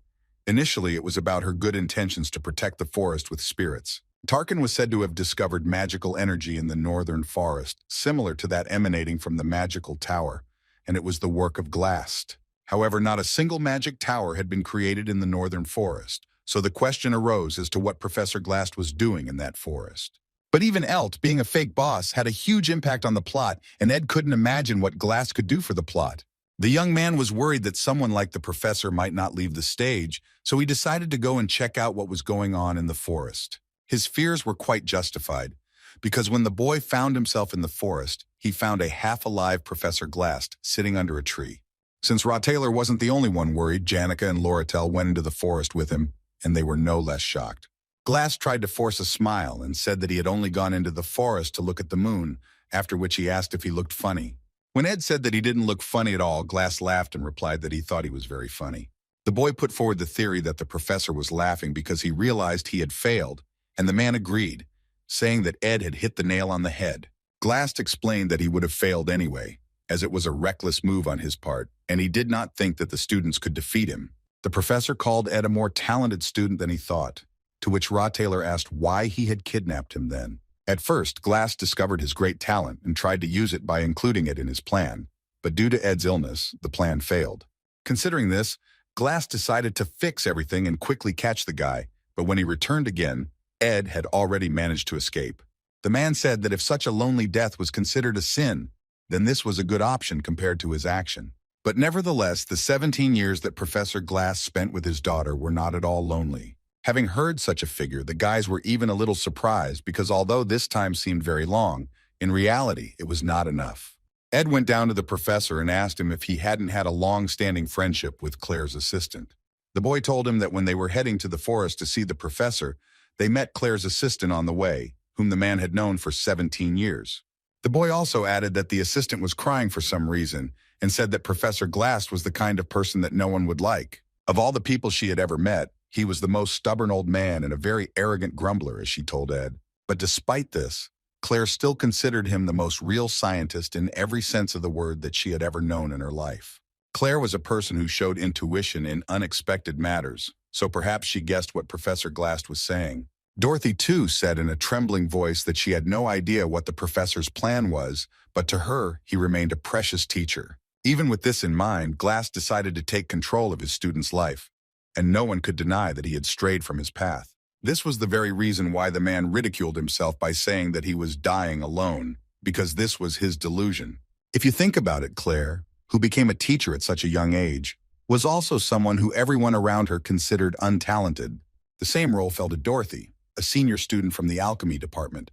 initially it was about her good intentions to protect the forest with spirits. Tarkin was said to have discovered magical energy in the northern forest, similar to that emanating from the magical tower, and it was the work of Glass. However, not a single magic tower had been created in the northern forest, so the question arose as to what Professor Glass was doing in that forest. But even Elt, being a fake boss, had a huge impact on the plot, and Ed couldn't imagine what Glass could do for the plot. The young man was worried that someone like the professor might not leave the stage, so he decided to go and check out what was going on in the forest. His fears were quite justified, because when the boy found himself in the forest, he found a half-alive Professor Glass sitting under a tree. Since Raw Taylor wasn't the only one worried, Yannicka and Lortel went into the forest with him, and they were no less shocked. Glass tried to force a smile and said that he had only gone into the forest to look at the moon, after which he asked if he looked funny. When Ed said that he didn't look funny at all, Glass laughed and replied that he thought he was very funny. The boy put forward the theory that the professor was laughing because he realized he had failed, and the man agreed, saying that Ed had hit the nail on the head. Glass explained that he would have failed anyway, as it was a reckless move on his part, and he did not think that the students could defeat him. The professor called Ed a more talented student than he thought, to which Raw Taylor asked why he had kidnapped him then. At first, Glass discovered his great talent and tried to use it by including it in his plan, but due to Ed's illness, the plan failed. Considering this, Glass decided to fix everything and quickly catch the guy, but when he returned again, Ed had already managed to escape. The man said that if such a lonely death was considered a sin, then this was a good option compared to his action. But nevertheless, the 17 years that Professor Glass spent with his daughter were not at all lonely. Having heard such a figure, the guys were even a little surprised because although this time seemed very long, in reality, it was not enough. Ed went down to the professor and asked him if he hadn't had a long-standing friendship with Claire's assistant. The boy told him that when they were heading to the forest to see the professor, they met Claire's assistant on the way, whom the man had known for 17 years. The boy also added that the assistant was crying for some reason and said that Professor Glass was the kind of person that no one would like. Of all the people she had ever met, he was the most stubborn old man and a very arrogant grumbler, as she told Ed. But despite this, Claire still considered him the most real scientist in every sense of the word that she had ever known in her life. Claire was a person who showed intuition in unexpected matters, so perhaps she guessed what Professor Glass was saying. Dorothy, too, said in a trembling voice that she had no idea what the professor's plan was, but to her, he remained a precious teacher. Even with this in mind, Glass decided to take control of his student's life, and no one could deny that he had strayed from his path. This was the very reason why the man ridiculed himself by saying that he was dying alone, because this was his delusion. If you think about it, Claire, who became a teacher at such a young age, was also someone who everyone around her considered untalented. The same role fell to Dorothy, a senior student from the alchemy department,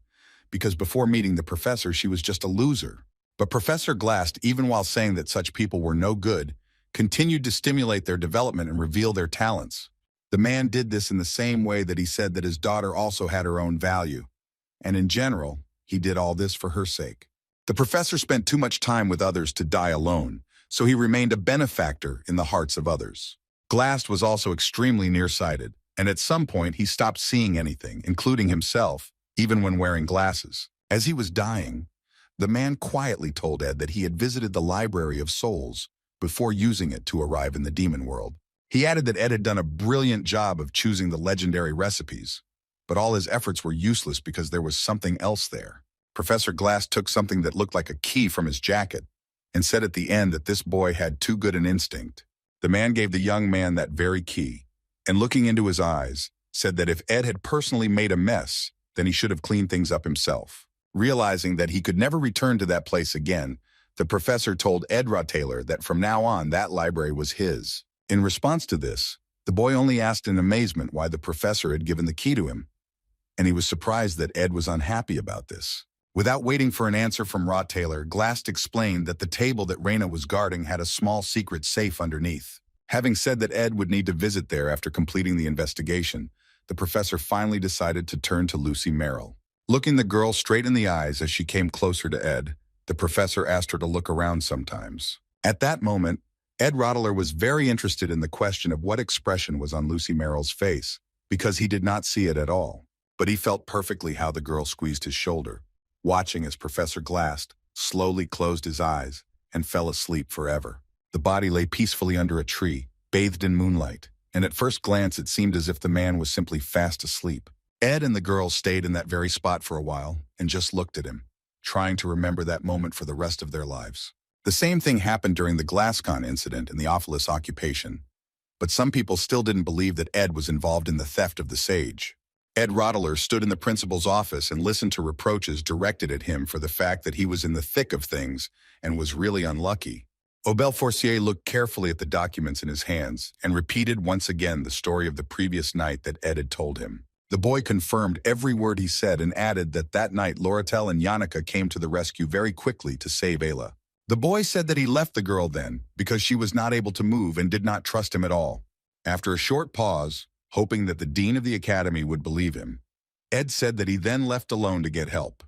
because before meeting the professor, she was just a loser. But Professor Glass, even while saying that such people were no good, continued to stimulate their development and reveal their talents. The man did this in the same way that he said that his daughter also had her own value. And in general, he did all this for her sake. The professor spent too much time with others to die alone, so he remained a benefactor in the hearts of others. Glass was also extremely nearsighted, and at some point he stopped seeing anything, including himself, even when wearing glasses. As he was dying, the man quietly told Ed that he had visited the Library of Souls before using it to arrive in the demon world. He added that Ed had done a brilliant job of choosing the legendary recipes, but all his efforts were useless because there was something else there. Professor Glass took something that looked like a key from his jacket and said at the end that this boy had too good an instinct. The man gave the young man that very key, and looking into his eyes, said that if Ed had personally made a mess, then he should have cleaned things up himself. Realizing that he could never return to that place again, the professor told Ed Rotaylor that from now on that library was his. In response to this, the boy only asked in amazement why the professor had given the key to him, and he was surprised that Ed was unhappy about this. Without waiting for an answer from Rotaylor, Glass explained that the table that Raina was guarding had a small secret safe underneath. Having said that Ed would need to visit there after completing the investigation, the professor finally decided to turn to Lucy Merrill. Looking the girl straight in the eyes as she came closer to Ed, the professor asked her to look around sometimes. At that moment, Ed Rotaylor was very interested in the question of what expression was on Lucy Merrill's face, because he did not see it at all. But he felt perfectly how the girl squeezed his shoulder, watching as Professor Glass slowly closed his eyes and fell asleep forever. The body lay peacefully under a tree, bathed in moonlight, and at first glance it seemed as if the man was simply fast asleep. Ed and the girl stayed in that very spot for a while and just looked at him, trying to remember that moment for the rest of their lives. The same thing happened during the GlassCon incident in the Ophilus occupation, but some people still didn't believe that Ed was involved in the theft of the sage. Ed Rotaylor stood in the principal's office and listened to reproaches directed at him for the fact that he was in the thick of things and was really unlucky. Obel Forcier looked carefully at the documents in his hands and repeated once again the story of the previous night that Ed had told him. The boy confirmed every word he said and added that that night Loretel and Yannicka came to the rescue very quickly to save Ayla. The boy said that he left the girl then because she was not able to move and did not trust him at all. After a short pause, hoping that the dean of the academy would believe him, Ed said that he then left alone to get help.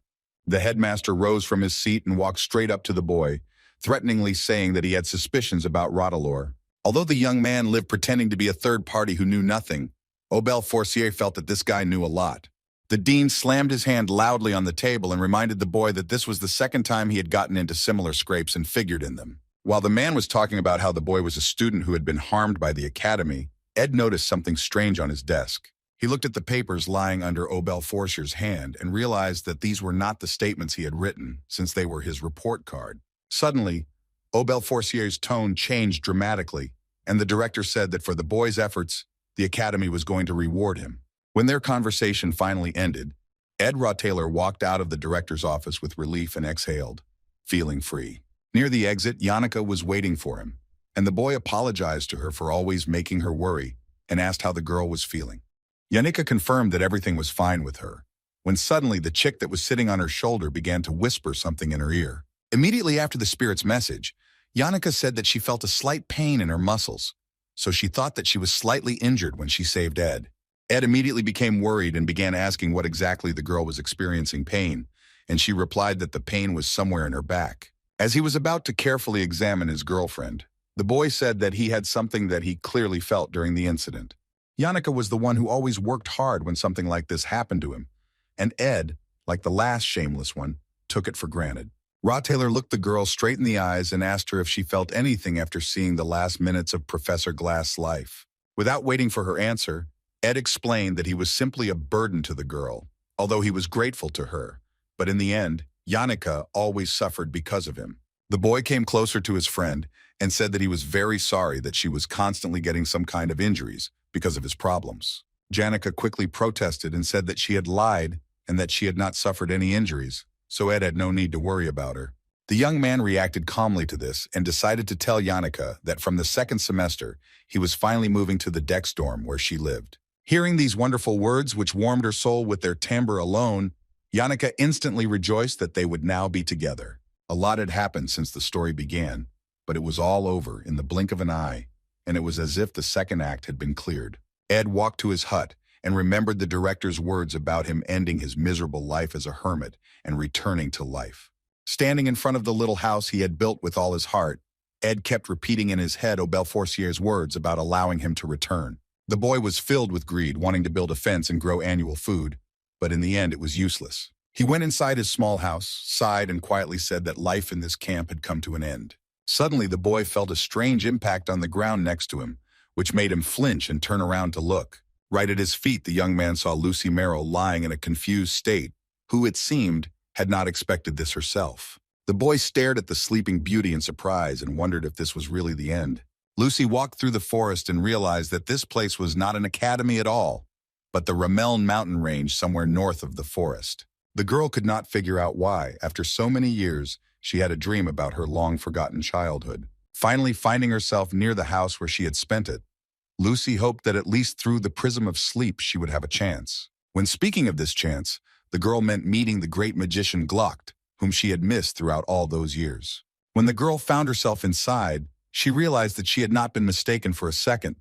The headmaster rose from his seat and walked straight up to the boy, threateningly saying that he had suspicions about Rotaylor. Although the young man lived pretending to be a third party who knew nothing, Obel Forcier felt that this guy knew a lot. The dean slammed his hand loudly on the table and reminded the boy that this was the second time he had gotten into similar scrapes and figured in them. While the man was talking about how the boy was a student who had been harmed by the academy, Ed noticed something strange on his desk. He looked at the papers lying under Obel Forcier's hand and realized that these were not the statements he had written, since they were his report card. Suddenly, Obel Forcier's tone changed dramatically, and the director said that for the boy's efforts, the academy was going to reward him. When their conversation finally ended, Ed Rotaylor walked out of the director's office with relief and exhaled, feeling free. Near the exit, Yannicka was waiting for him, and the boy apologized to her for always making her worry and asked how the girl was feeling. Yannicka confirmed that everything was fine with her, when suddenly the chick that was sitting on her shoulder began to whisper something in her ear. Immediately after the spirit's message, Yannicka said that she felt a slight pain in her muscles, so she thought that she was slightly injured when she saved Ed. Ed immediately became worried and began asking what exactly the girl was experiencing pain, and she replied that the pain was somewhere in her back. As he was about to carefully examine his girlfriend, the boy said that he had something that he clearly felt during the incident. Yannicka was the one who always worked hard when something like this happened to him, and Ed, like the last shameless one, took it for granted. Taylor looked the girl straight in the eyes and asked her if she felt anything after seeing the last minutes of Professor Glass's life. Without waiting for her answer, Ed explained that he was simply a burden to the girl, although he was grateful to her. But in the end, Yannicka always suffered because of him. The boy came closer to his friend and said that he was very sorry that she was constantly getting some kind of injuries because of his problems. Yannicka quickly protested and said that she had lied and that she had not suffered any injuries, so Ed had no need to worry about her. The young man reacted calmly to this and decided to tell Yannicka that from the second semester, he was finally moving to the Dex dorm where she lived. Hearing these wonderful words which warmed her soul with their timbre alone, Yannicka instantly rejoiced that they would now be together. A lot had happened since the story began, but it was all over in the blink of an eye, and it was as if the second act had been cleared. Ed walked to his hut and remembered the director's words about him ending his miserable life as a hermit and returning to life. Standing in front of the little house he had built with all his heart, Ed kept repeating in his head Belforcier's words about allowing him to return. The boy was filled with greed, wanting to build a fence and grow annual food, but in the end it was useless. He went inside his small house, sighed, and quietly said that life in this camp had come to an end. Suddenly the boy felt a strange impact on the ground next to him, which made him flinch and turn around to look. Right at his feet, the young man saw Lucy Merrill lying in a confused state, who, it seemed, had not expected this herself. The boy stared at the sleeping beauty in surprise and wondered if this was really the end. Lucy walked through the forest and realized that this place was not an academy at all, but the Ramel mountain range somewhere north of the forest. The girl could not figure out why, after so many years, she had a dream about her long-forgotten childhood. Finally finding herself near the house where she had spent it, Lucy hoped that at least through the prism of sleep she would have a chance. When speaking of this chance, the girl meant meeting the great magician Glocht, whom she had missed throughout all those years. When the girl found herself inside, she realized that she had not been mistaken for a second,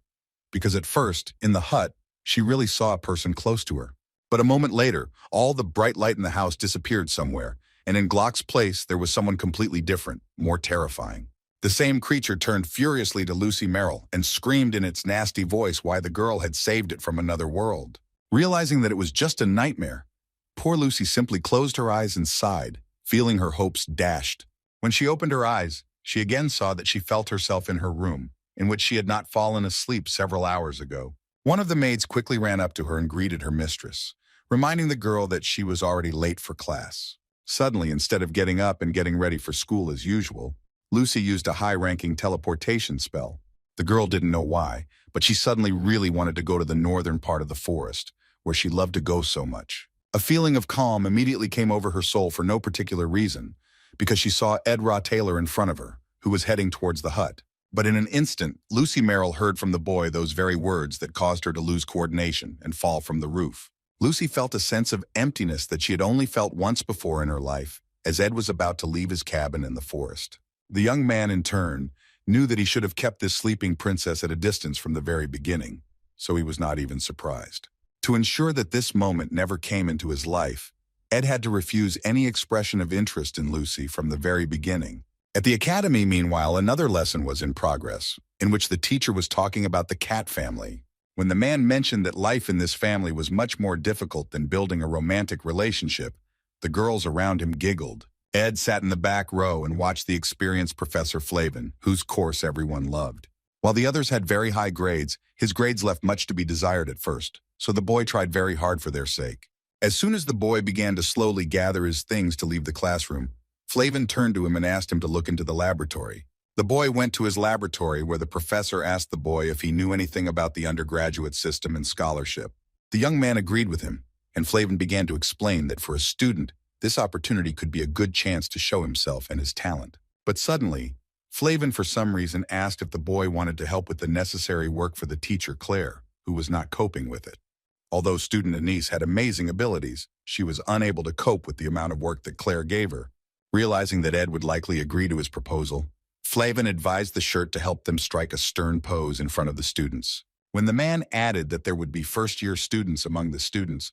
because at first, in the hut, she really saw a person close to her. But a moment later, all the bright light in the house disappeared somewhere, and in Glock's place there was someone completely different, more terrifying. The same creature turned furiously to Lucy Merrill and screamed in its nasty voice why the girl had saved it from another world. Realizing that it was just a nightmare, poor Lucy simply closed her eyes and sighed, feeling her hopes dashed. When she opened her eyes, she again saw that she felt herself in her room, in which she had not fallen asleep several hours ago. One of the maids quickly ran up to her and greeted her mistress, reminding the girl that she was already late for class. Suddenly, instead of getting up and getting ready for school as usual, Lucy used a high-ranking teleportation spell. The girl didn't know why, but she suddenly really wanted to go to the northern part of the forest, where she loved to go so much. A feeling of calm immediately came over her soul for no particular reason, because she saw Ed Taylor in front of her, who was heading towards the hut. But in an instant, Lucy Merrill heard from the boy those very words that caused her to lose coordination and fall from the roof. Lucy felt a sense of emptiness that she had only felt once before in her life, as Ed was about to leave his cabin in the forest. The young man, in turn, knew that he should have kept this sleeping princess at a distance from the very beginning, so he was not even surprised. To ensure that this moment never came into his life, Ed had to refuse any expression of interest in Lucy from the very beginning. At the academy, meanwhile, another lesson was in progress, in which the teacher was talking about the cat family. When the man mentioned that life in this family was much more difficult than building a romantic relationship, the girls around him giggled. Ed sat in the back row and watched the experienced Professor Flavin, whose course everyone loved. While the others had very high grades, his grades left much to be desired at first, so the boy tried very hard for their sake. As soon as the boy began to slowly gather his things to leave the classroom, Flavin turned to him and asked him to look into the laboratory. The boy went to his laboratory where the professor asked the boy if he knew anything about the undergraduate system and scholarship. The young man agreed with him, and Flavin began to explain that for a student, this opportunity could be a good chance to show himself and his talent. But suddenly, Flavin for some reason asked if the boy wanted to help with the necessary work for the teacher Claire, who was not coping with it. Although student Anise had amazing abilities, she was unable to cope with the amount of work that Claire gave her. Realizing that Ed would likely agree to his proposal, Flavin advised the shirt to help them strike a stern pose in front of the students. When the man added that there would be first-year students among the students,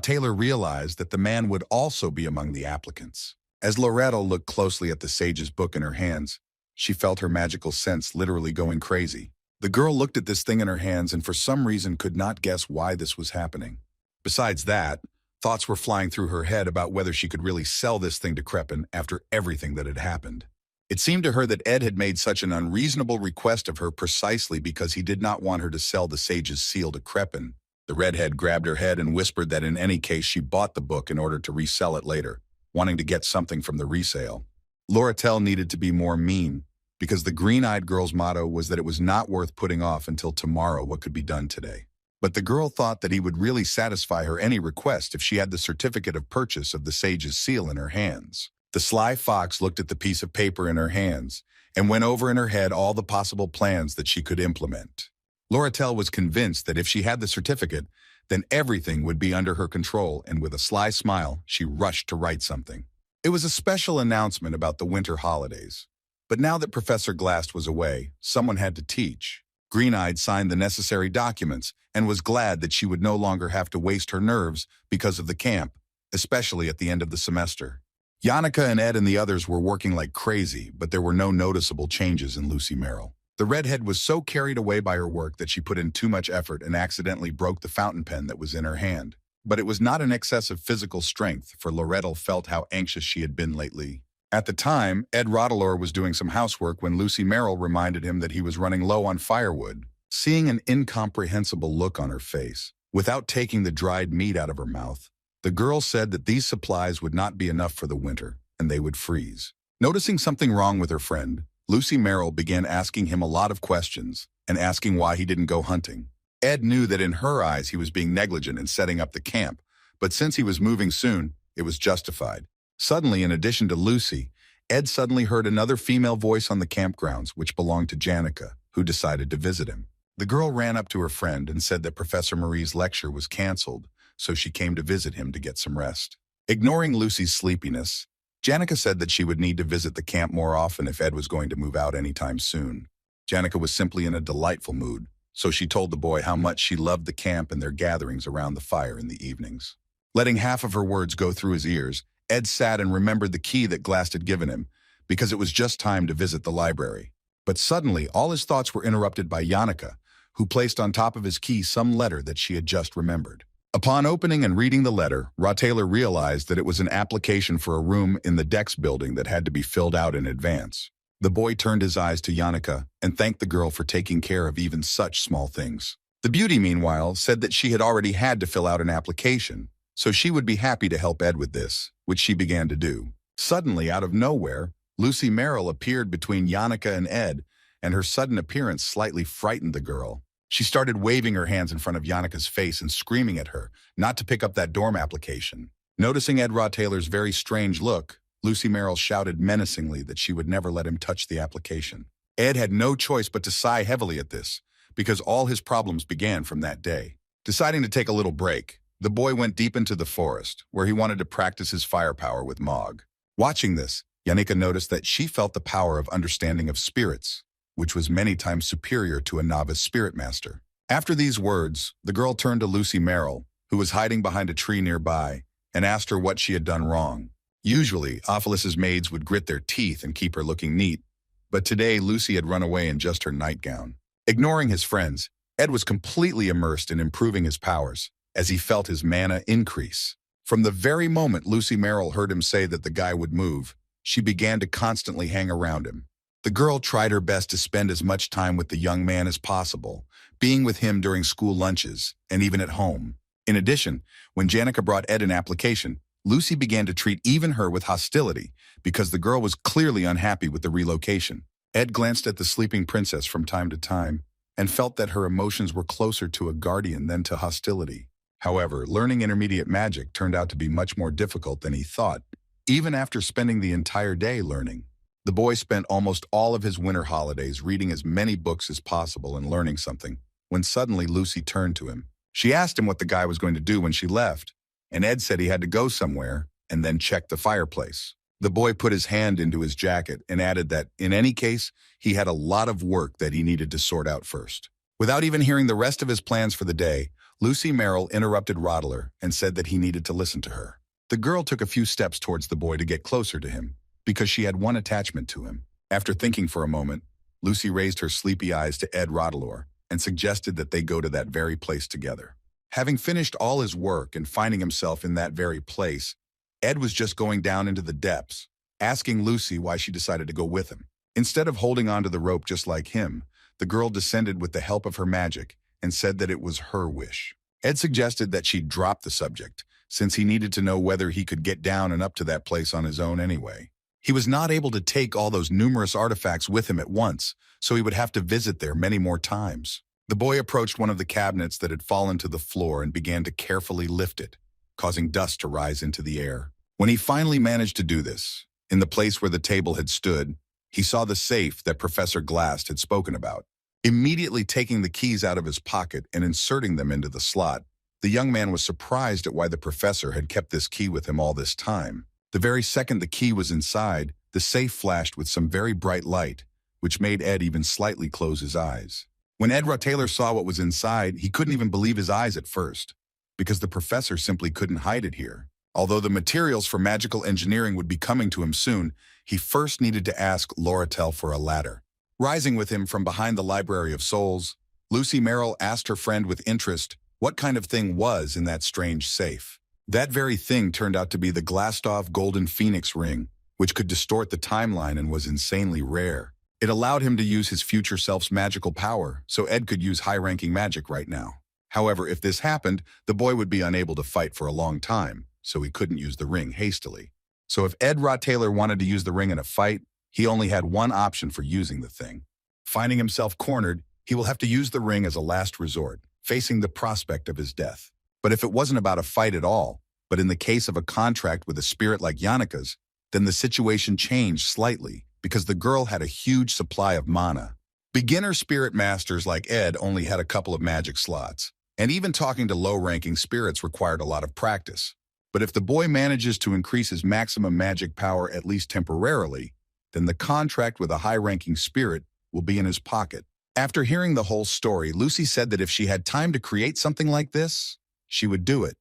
Taylor realized that the man would also be among the applicants. As Loretta looked closely at the sage's book in her hands, she felt her magical sense literally going crazy. The girl looked at this thing in her hands and for some reason could not guess why this was happening. Besides that, Thoughts were flying through her head about whether she could really sell this thing to Crepin after everything that had happened. It seemed to her that Ed had made such an unreasonable request of her precisely because he did not want her to sell the sage's seal to Crepin. The redhead grabbed her head and whispered that in any case she bought the book in order to resell it later, wanting to get something from the resale. Lorettel needed to be more mean, because the green-eyed girl's motto was that it was not worth putting off until tomorrow what could be done today. But the girl thought that he would really satisfy her any request if she had the certificate of purchase of the sage's seal in her hands. The sly fox looked at the piece of paper in her hands and went over in her head all the possible plans that she could implement. Lorettel was convinced that if she had the certificate, then everything would be under her control, and with a sly smile, she rushed to write something. It was a special announcement about the winter holidays. But now that Professor Glast was away, someone had to teach. Green-Eyed signed the necessary documents and was glad that she would no longer have to waste her nerves because of the camp, especially at the end of the semester. Yannicka and Ed and the others were working like crazy, but there were no noticeable changes in Lucy Merrill. The redhead was so carried away by her work that she put in too much effort and accidentally broke the fountain pen that was in her hand. But it was not an excess of physical strength, for Lorettel felt how anxious she had been lately. At the time, Ed Rotelor was doing some housework when Lucy Merrill reminded him that he was running low on firewood. Seeing an incomprehensible look on her face, without taking the dried meat out of her mouth, the girl said that these supplies would not be enough for the winter, and they would freeze. Noticing something wrong with her friend, Lucy Merrill began asking him a lot of questions and asking why he didn't go hunting. Ed knew that in her eyes he was being negligent in setting up the camp, but since he was moving soon, it was justified. Suddenly, in addition to Lucy, Ed suddenly heard another female voice on the campgrounds, which belonged to Janica, who decided to visit him. The girl ran up to her friend and said that Professor Marie's lecture was canceled, so she came to visit him to get some rest. Ignoring Lucy's sleepiness, Janica said that she would need to visit the camp more often if Ed was going to move out anytime soon. Janica was simply in a delightful mood, so she told the boy how much she loved the camp and their gatherings around the fire in the evenings. Letting half of her words go through his ears, Ed sat and remembered the key that Glast had given him, because it was just time to visit the library. But suddenly, all his thoughts were interrupted by Yannicka, who placed on top of his key some letter that she had just remembered. Upon opening and reading the letter, Rotelor realized that it was an application for a room in the Dex building that had to be filled out in advance. The boy turned his eyes to Yannicka and thanked the girl for taking care of even such small things. The beauty, meanwhile, said that she had already had to fill out an application, so she would be happy to help Ed with this, which she began to do. Suddenly, out of nowhere, Lucy Merrill appeared between Yannicka and Ed, and her sudden appearance slightly frightened the girl. She started waving her hands in front of Yannicka's face and screaming at her not to pick up that dorm application. Noticing Ed Rotelor's very strange look, Lucy Merrill shouted menacingly that she would never let him touch the application. Ed had no choice but to sigh heavily at this, because all his problems began from that day. Deciding to take a little break, the boy went deep into the forest, where he wanted to practice his firepower with Mog. Watching this, Yannicka noticed that she felt the power of understanding of spirits, which was many times superior to a novice spirit master. After these words, the girl turned to Lucy Merrill, who was hiding behind a tree nearby, and asked her what she had done wrong. Usually, Ophilis's maids would grit their teeth and keep her looking neat, but today Lucy had run away in just her nightgown. Ignoring his friends, Ed was completely immersed in improving his powers, as he felt his mana increase. From the very moment Lucy Merrill heard him say that the guy would move, she began to constantly hang around him. The girl tried her best to spend as much time with the young man as possible, being with him during school lunches and even at home. In addition, when Janica brought Ed an application, Lucy began to treat even her with hostility because the girl was clearly unhappy with the relocation. Ed glanced at the sleeping princess from time to time and felt that her emotions were closer to a guardian than to hostility. However, learning intermediate magic turned out to be much more difficult than he thought, even after spending the entire day learning. The boy spent almost all of his winter holidays reading as many books as possible and learning something, when suddenly Lucy turned to him. She asked him what the guy was going to do when she left, and Ed said he had to go somewhere and then check the fireplace. The boy put his hand into his jacket and added that, in any case, he had a lot of work that he needed to sort out first. Without even hearing the rest of his plans for the day, Lucy Merrill interrupted Rotelor and said that he needed to listen to her. The girl took a few steps towards the boy to get closer to him, because she had one attachment to him. After thinking for a moment, Lucy raised her sleepy eyes to Ed Rotelor and suggested that they go to that very place together. Having finished all his work and finding himself in that very place, Ed was just going down into the depths, asking Lucy why she decided to go with him. Instead of holding onto the rope just like him, the girl descended with the help of her magic and said that it was her wish. Ed suggested that she drop the subject, since he needed to know whether he could get down and up to that place on his own anyway. He was not able to take all those numerous artifacts with him at once, so he would have to visit there many more times. The boy approached one of the cabinets that had fallen to the floor and began to carefully lift it, causing dust to rise into the air. When he finally managed to do this, in the place where the table had stood, he saw the safe that Professor Glass had spoken about. Immediately taking the keys out of his pocket and inserting them into the slot, the young man was surprised at why the professor had kept this key with him all this time. The very second the key was inside, the safe flashed with some very bright light, which made Ed even slightly close his eyes. When Ed Taylor saw what was inside, he couldn't even believe his eyes at first, because the professor simply couldn't hide it here. Although the materials for magical engineering would be coming to him soon, he first needed to ask Loratel for a ladder. Rising with him from behind the Library of Souls, Lucy Merrill asked her friend with interest what kind of thing was in that strange safe. That very thing turned out to be the glassed-off golden phoenix ring, which could distort the timeline and was insanely rare. It allowed him to use his future self's magical power, so Ed could use high-ranking magic right now. However, if this happened, the boy would be unable to fight for a long time, so he couldn't use the ring hastily. So if Ed Taylor wanted to use the ring in a fight, he only had one option for using the thing. Finding himself cornered, he will have to use the ring as a last resort, facing the prospect of his death. But if it wasn't about a fight at all, but in the case of a contract with a spirit like Yannicka's, then the situation changed slightly, because the girl had a huge supply of mana. Beginner spirit masters like Ed only had a couple of magic slots, and even talking to low-ranking spirits required a lot of practice. But if the boy manages to increase his maximum magic power at least temporarily, then the contract with a high-ranking spirit will be in his pocket. After hearing the whole story, Lucy said that if she had time to create something like this, she would do it.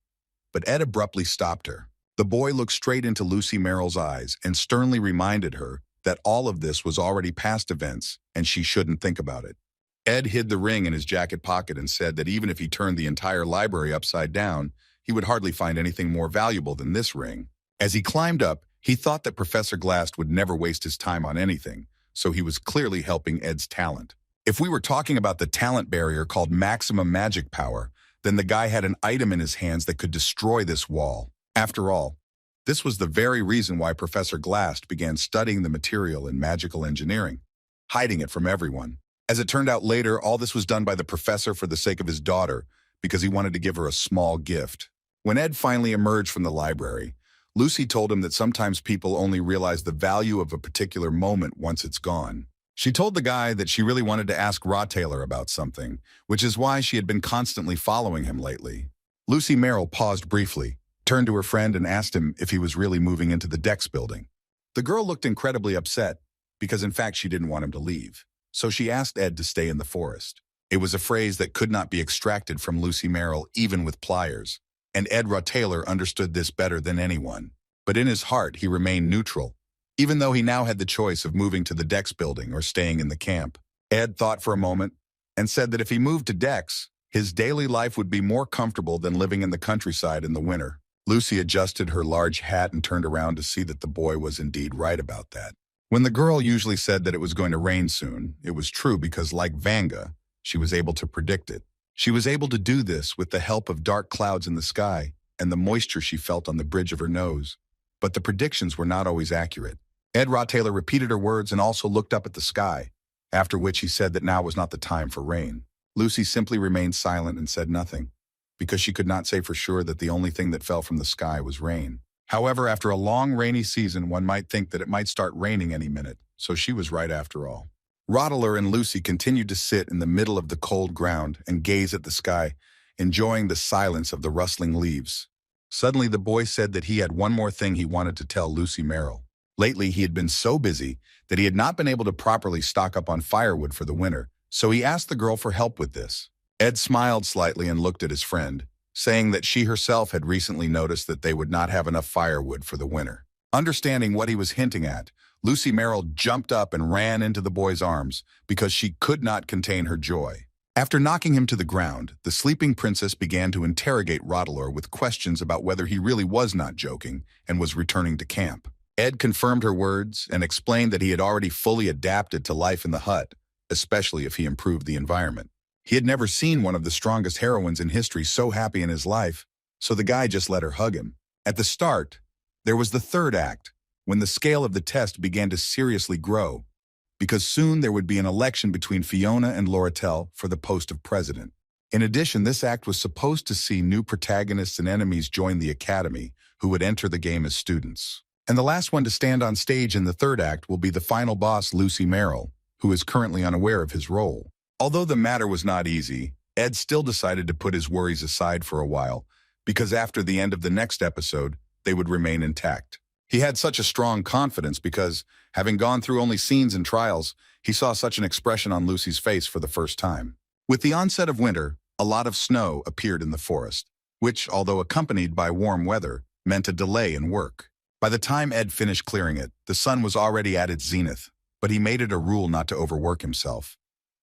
But Ed abruptly stopped her. The boy looked straight into Lucy Merrill's eyes and sternly reminded her that all of this was already past events and she shouldn't think about it. Ed hid the ring in his jacket pocket and said that even if he turned the entire library upside down, he would hardly find anything more valuable than this ring. As he climbed up, he thought that Professor Glass would never waste his time on anything, so he was clearly helping Ed's talent. If we were talking about the talent barrier called maximum magic power, then the guy had an item in his hands that could destroy this wall. After all, this was the very reason why Professor Glass began studying the material in magical engineering, hiding it from everyone. As it turned out later, all this was done by the professor for the sake of his daughter, because he wanted to give her a small gift. When Ed finally emerged from the library, Lucy told him that sometimes people only realize the value of a particular moment once it's gone. She told the guy that she really wanted to ask Taylor about something, which is why she had been constantly following him lately. Lucy Merrill paused briefly, turned to her friend and asked him if he was really moving into the Dex building. The girl looked incredibly upset, because in fact she didn't want him to leave. So she asked Ed to stay in the forest. It was a phrase that could not be extracted from Lucy Merrill even with pliers, and Ed Taylor understood this better than anyone. But in his heart he remained neutral, even though he now had the choice of moving to the Dex building or staying in the camp. Ed thought for a moment and said that if he moved to Dex, his daily life would be more comfortable than living in the countryside in the winter. Lucy adjusted her large hat and turned around to see that the boy was indeed right about that. When the girl usually said that it was going to rain soon, it was true because, like Manga, she was able to predict it. She was able to do this with the help of dark clouds in the sky and the moisture she felt on the bridge of her nose. But the predictions were not always accurate. Ed Taylor repeated her words and also looked up at the sky, after which he said that now was not the time for rain. Lucy simply remained silent and said nothing, because she could not say for sure that the only thing that fell from the sky was rain. However, after a long rainy season, one might think that it might start raining any minute, so she was right after all. Rottler and Lucy continued to sit in the middle of the cold ground and gaze at the sky, enjoying the silence of the rustling leaves. Suddenly, the boy said that he had one more thing he wanted to tell Lucy Merrill. Lately, he had been so busy that he had not been able to properly stock up on firewood for the winter, so he asked the girl for help with this. Ed smiled slightly and looked at his friend, saying that she herself had recently noticed that they would not have enough firewood for the winter. Understanding what he was hinting at, Lucy Merrill jumped up and ran into the boy's arms because she could not contain her joy. After knocking him to the ground, the sleeping princess began to interrogate Rottler with questions about whether he really was not joking and was returning to camp. Ed confirmed her words and explained that he had already fully adapted to life in the hut, especially if he improved the environment. He had never seen one of the strongest heroines in history so happy in his life, so the guy just let her hug him. At the start, there was the third act, when the scale of the test began to seriously grow, because soon there would be an election between Fiona and Lorratel for the post of president. In addition, this act was supposed to see new protagonists and enemies join the academy, who would enter the game as students. And the last one to stand on stage in the third act will be the final boss, Lucy Merrill, who is currently unaware of his role. Although the matter was not easy, Ed still decided to put his worries aside for a while, because after the end of the next episode, they would remain intact. He had such a strong confidence because, having gone through only scenes and trials, he saw such an expression on Lucy's face for the first time. With the onset of winter, a lot of snow appeared in the forest, which, although accompanied by warm weather, meant a delay in work. By the time Ed finished clearing it, the sun was already at its zenith, but he made it a rule not to overwork himself,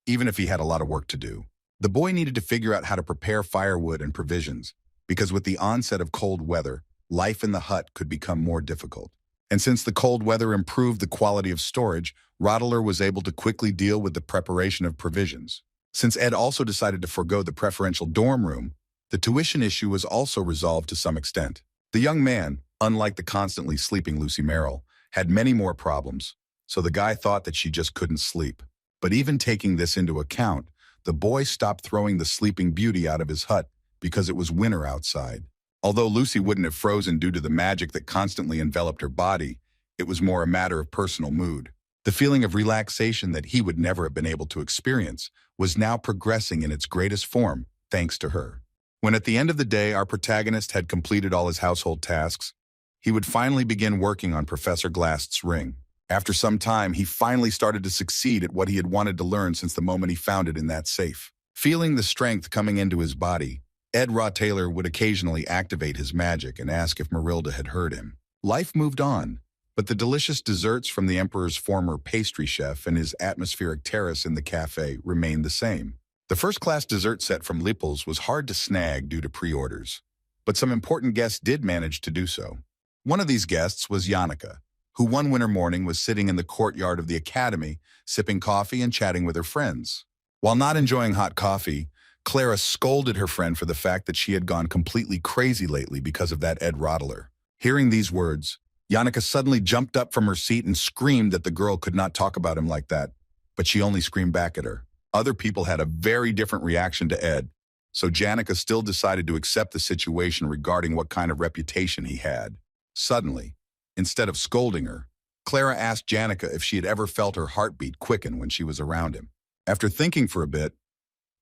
even if he had a lot of work to do. The boy needed to figure out how to prepare firewood and provisions, because with the onset of cold weather, life in the hut could become more difficult. And since the cold weather improved the quality of storage, Rottler was able to quickly deal with the preparation of provisions. Since Ed also decided to forego the preferential dorm room, the tuition issue was also resolved to some extent. The young man, unlike the constantly sleeping Lucy Merrill, had many more problems, so the guy thought that she just couldn't sleep. But even taking this into account, the boy stopped throwing the sleeping beauty out of his hut because it was winter outside. Although Lucy wouldn't have frozen due to the magic that constantly enveloped her body, it was more a matter of personal mood. The feeling of relaxation that he would never have been able to experience was now progressing in its greatest form, thanks to her. When at the end of the day our protagonist had completed all his household tasks, he would finally begin working on Professor Glast's ring. After some time, he finally started to succeed at what he had wanted to learn since the moment he found it in that safe. Feeling the strength coming into his body, Ed Rottler would occasionally activate his magic and ask if Marilda had heard him. Life moved on, but the delicious desserts from the Emperor's former pastry chef and his atmospheric terrace in the cafe remained the same. The first-class dessert set from Lippel's was hard to snag due to pre-orders, but some important guests did manage to do so. One of these guests was Yannicka, who one winter morning was sitting in the courtyard of the academy, sipping coffee and chatting with her friends. While not enjoying hot coffee, Clara scolded her friend for the fact that she had gone completely crazy lately because of that Ed Rottler. Hearing these words, Yannicka suddenly jumped up from her seat and screamed that the girl could not talk about him like that, but she only screamed back at her. Other people had a very different reaction to Ed, so Yannicka still decided to accept the situation regarding what kind of reputation he had. Suddenly, instead of scolding her, Clara asked Yannicka if she had ever felt her heartbeat quicken when she was around him. After thinking for a bit,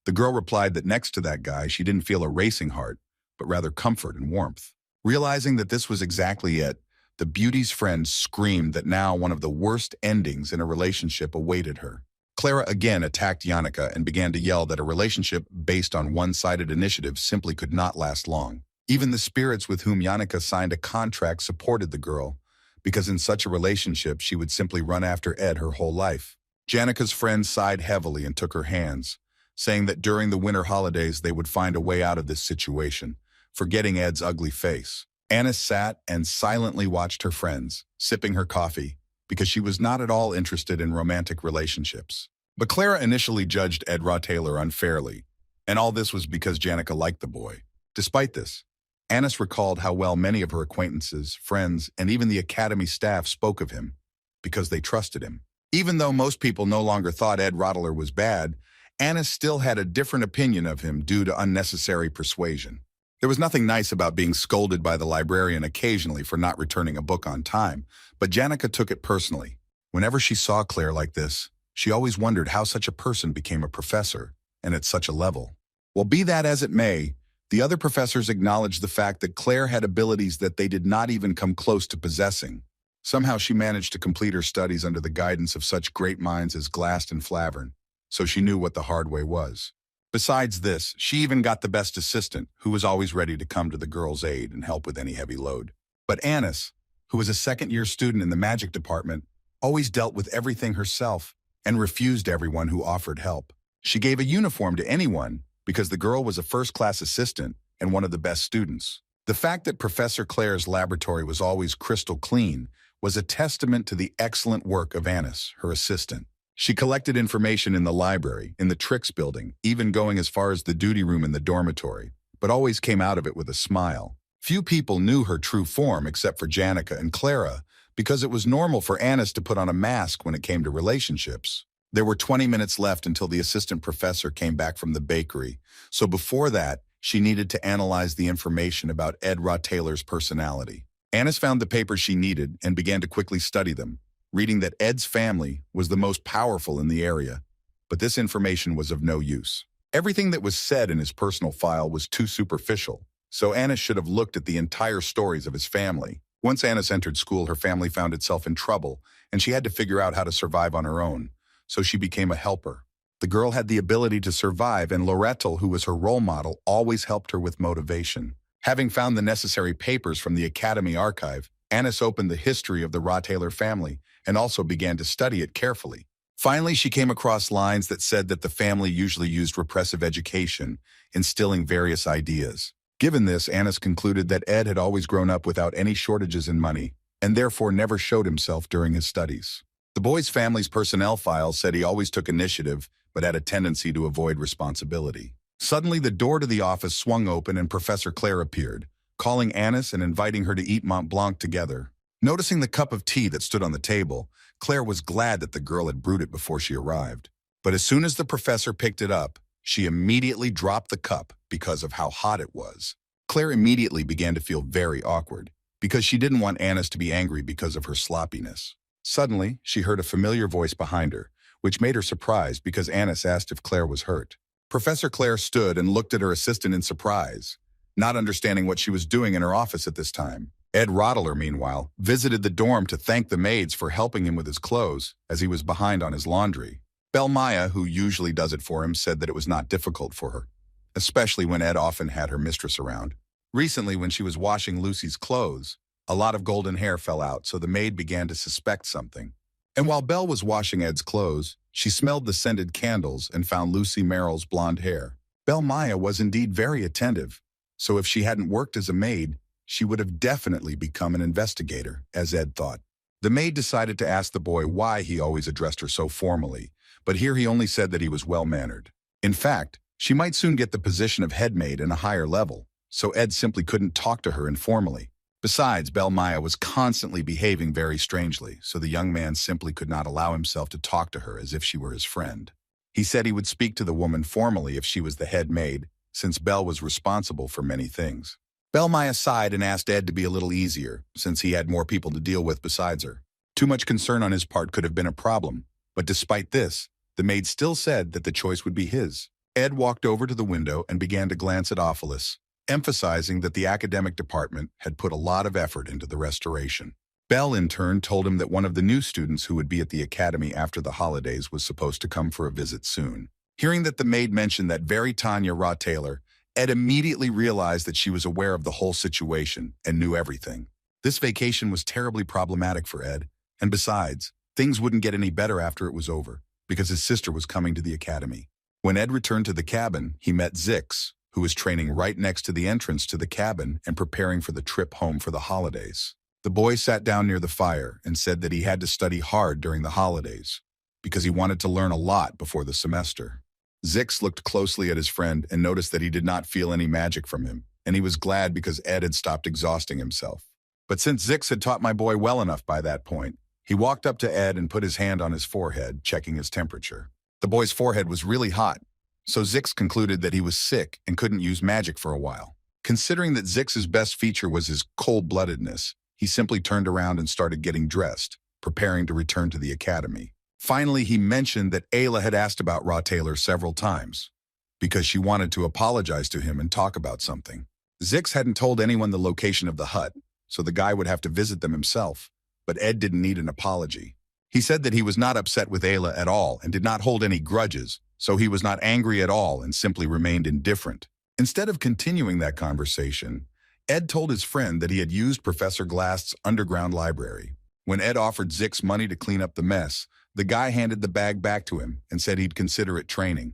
the girl replied that next to that guy she didn't feel a racing heart, but rather comfort and warmth. Realizing that this was exactly it, the beauty's friend screamed that now one of the worst endings in a relationship awaited her. Clara again attacked Yannicka and began to yell that a relationship based on one-sided initiative simply could not last long. Even the spirits with whom Yannicka signed a contract supported the girl, because in such a relationship she would simply run after Ed her whole life. Yannicka's friend sighed heavily and took her hands, saying that during the winter holidays they would find a way out of this situation, forgetting Ed's ugly face. Annis sat and silently watched her friends, sipping her coffee, because she was not at all interested in romantic relationships. But Clara initially judged Ed Rottler unfairly, and all this was because Yannicka liked the boy. Despite this, Annis recalled how well many of her acquaintances, friends, and even the academy staff spoke of him, because they trusted him. Even though most people no longer thought Ed Rottler was bad, Annis still had a different opinion of him due to unnecessary persuasion. There was nothing nice about being scolded by the librarian occasionally for not returning a book on time, but Yannicka took it personally. Whenever she saw Claire like this, she always wondered how such a person became a professor, and at such a level. Well, be that as it may, the other professors acknowledged the fact that Claire had abilities that they did not even come close to possessing. Somehow she managed to complete her studies under the guidance of such great minds as Glast and Flavern, so she knew what the hard way was. Besides this, she even got the best assistant, who was always ready to come to the girl's aid and help with any heavy load. But Annis, who was a second-year student in the magic department, always dealt with everything herself and refused everyone who offered help. She gave a uniform to anyone because the girl was a first-class assistant and one of the best students. The fact that Professor Claire's laboratory was always crystal clean was a testament to the excellent work of Annis, her assistant. She collected information in the library, in the tricks building, even going as far as the duty room in the dormitory, but always came out of it with a smile. Few people knew her true form except for Janica and Clara, because it was normal for Annis to put on a mask when it came to relationships. There were 20 minutes left until the assistant professor came back from the bakery, so before that, she needed to analyze the information about Ed Taylor's personality. Annis found the papers she needed and began to quickly study them, reading that Ed's family was the most powerful in the area, but this information was of no use. Everything that was said in his personal file was too superficial, so Annis should have looked at the entire stories of his family. Once Annis entered school, her family found itself in trouble, and she had to figure out how to survive on her own, so she became a helper. The girl had the ability to survive, and Lorettel, who was her role model, always helped her with motivation. Having found the necessary papers from the Academy archive, Annis opened the history of the Taylor family and also began to study it carefully. Finally, she came across lines that said that the family usually used repressive education, instilling various ideas. Given this, Annis concluded that Ed had always grown up without any shortages in money, and therefore never showed himself during his studies. The boy's family's personnel file said he always took initiative, but had a tendency to avoid responsibility. Suddenly, the door to the office swung open and Professor Claire appeared, calling Annis and inviting her to eat Mont Blanc together. Noticing the cup of tea that stood on the table, Claire was glad that the girl had brewed it before she arrived. But as soon as the professor picked it up, she immediately dropped the cup because of how hot it was. Claire immediately began to feel very awkward, because she didn't want Annis to be angry because of her sloppiness. Suddenly, she heard a familiar voice behind her, which made her surprised because Annis asked if Claire was hurt. Professor Claire stood and looked at her assistant in surprise, not understanding what she was doing in her office at this time. Ed Rottler, meanwhile, visited the dorm to thank the maids for helping him with his clothes, as he was behind on his laundry. Maya, who usually does it for him, said that it was not difficult for her, especially when Ed often had her mistress around. Recently, when she was washing Lucy's clothes, a lot of golden hair fell out, so the maid began to suspect something. And while Belle was washing Ed's clothes, she smelled the scented candles and found Lucy Merrill's blonde hair. Maya was indeed very attentive, so if she hadn't worked as a maid, she would have definitely become an investigator, as Ed thought. The maid decided to ask the boy why he always addressed her so formally, but here he only said that he was well-mannered. In fact, she might soon get the position of head maid in a higher level, so Ed simply couldn't talk to her informally. Besides, Maya was constantly behaving very strangely, so the young man simply could not allow himself to talk to her as if she were his friend. He said he would speak to the woman formally if she was the head maid, since Belle was responsible for many things. Maya sighed and asked Ed to be a little easier, since he had more people to deal with besides her. Too much concern on his part could have been a problem, but despite this, the maid still said that the choice would be his. Ed walked over to the window and began to glance at Ophilus, emphasizing that the academic department had put a lot of effort into the restoration. Belle, in turn, told him that one of the new students who would be at the academy after the holidays was supposed to come for a visit soon. Hearing that the maid mentioned that very Tanya Taylor, Ed immediately realized that she was aware of the whole situation and knew everything. This vacation was terribly problematic for Ed, and besides, things wouldn't get any better after it was over, because his sister was coming to the academy. When Ed returned to the cabin, he met Zix, who was training right next to the entrance to the cabin and preparing for the trip home for the holidays. The boy sat down near the fire and said that he had to study hard during the holidays, because he wanted to learn a lot before the semester. Zix looked closely at his friend and noticed that he did not feel any magic from him, and he was glad because Ed had stopped exhausting himself. But since Zix had taught my boy well enough by that point, he walked up to Ed and put his hand on his forehead, checking his temperature. The boy's forehead was really hot, so Zix concluded that he was sick and couldn't use magic for a while. Considering that Zix's best feature was his cold-bloodedness, he simply turned around and started getting dressed, preparing to return to the academy. Finally, he mentioned that Ayla had asked about Taylor several times, because she wanted to apologize to him and talk about something. Zix hadn't told anyone the location of the hut, so the guy would have to visit them himself, but Ed didn't need an apology. He said that he was not upset with Ayla at all and did not hold any grudges, so he was not angry at all and simply remained indifferent. Instead of continuing that conversation, Ed told his friend that he had used Professor Glast's underground library. When Ed offered Zix money to clean up the mess, the guy handed the bag back to him and said he'd consider it training.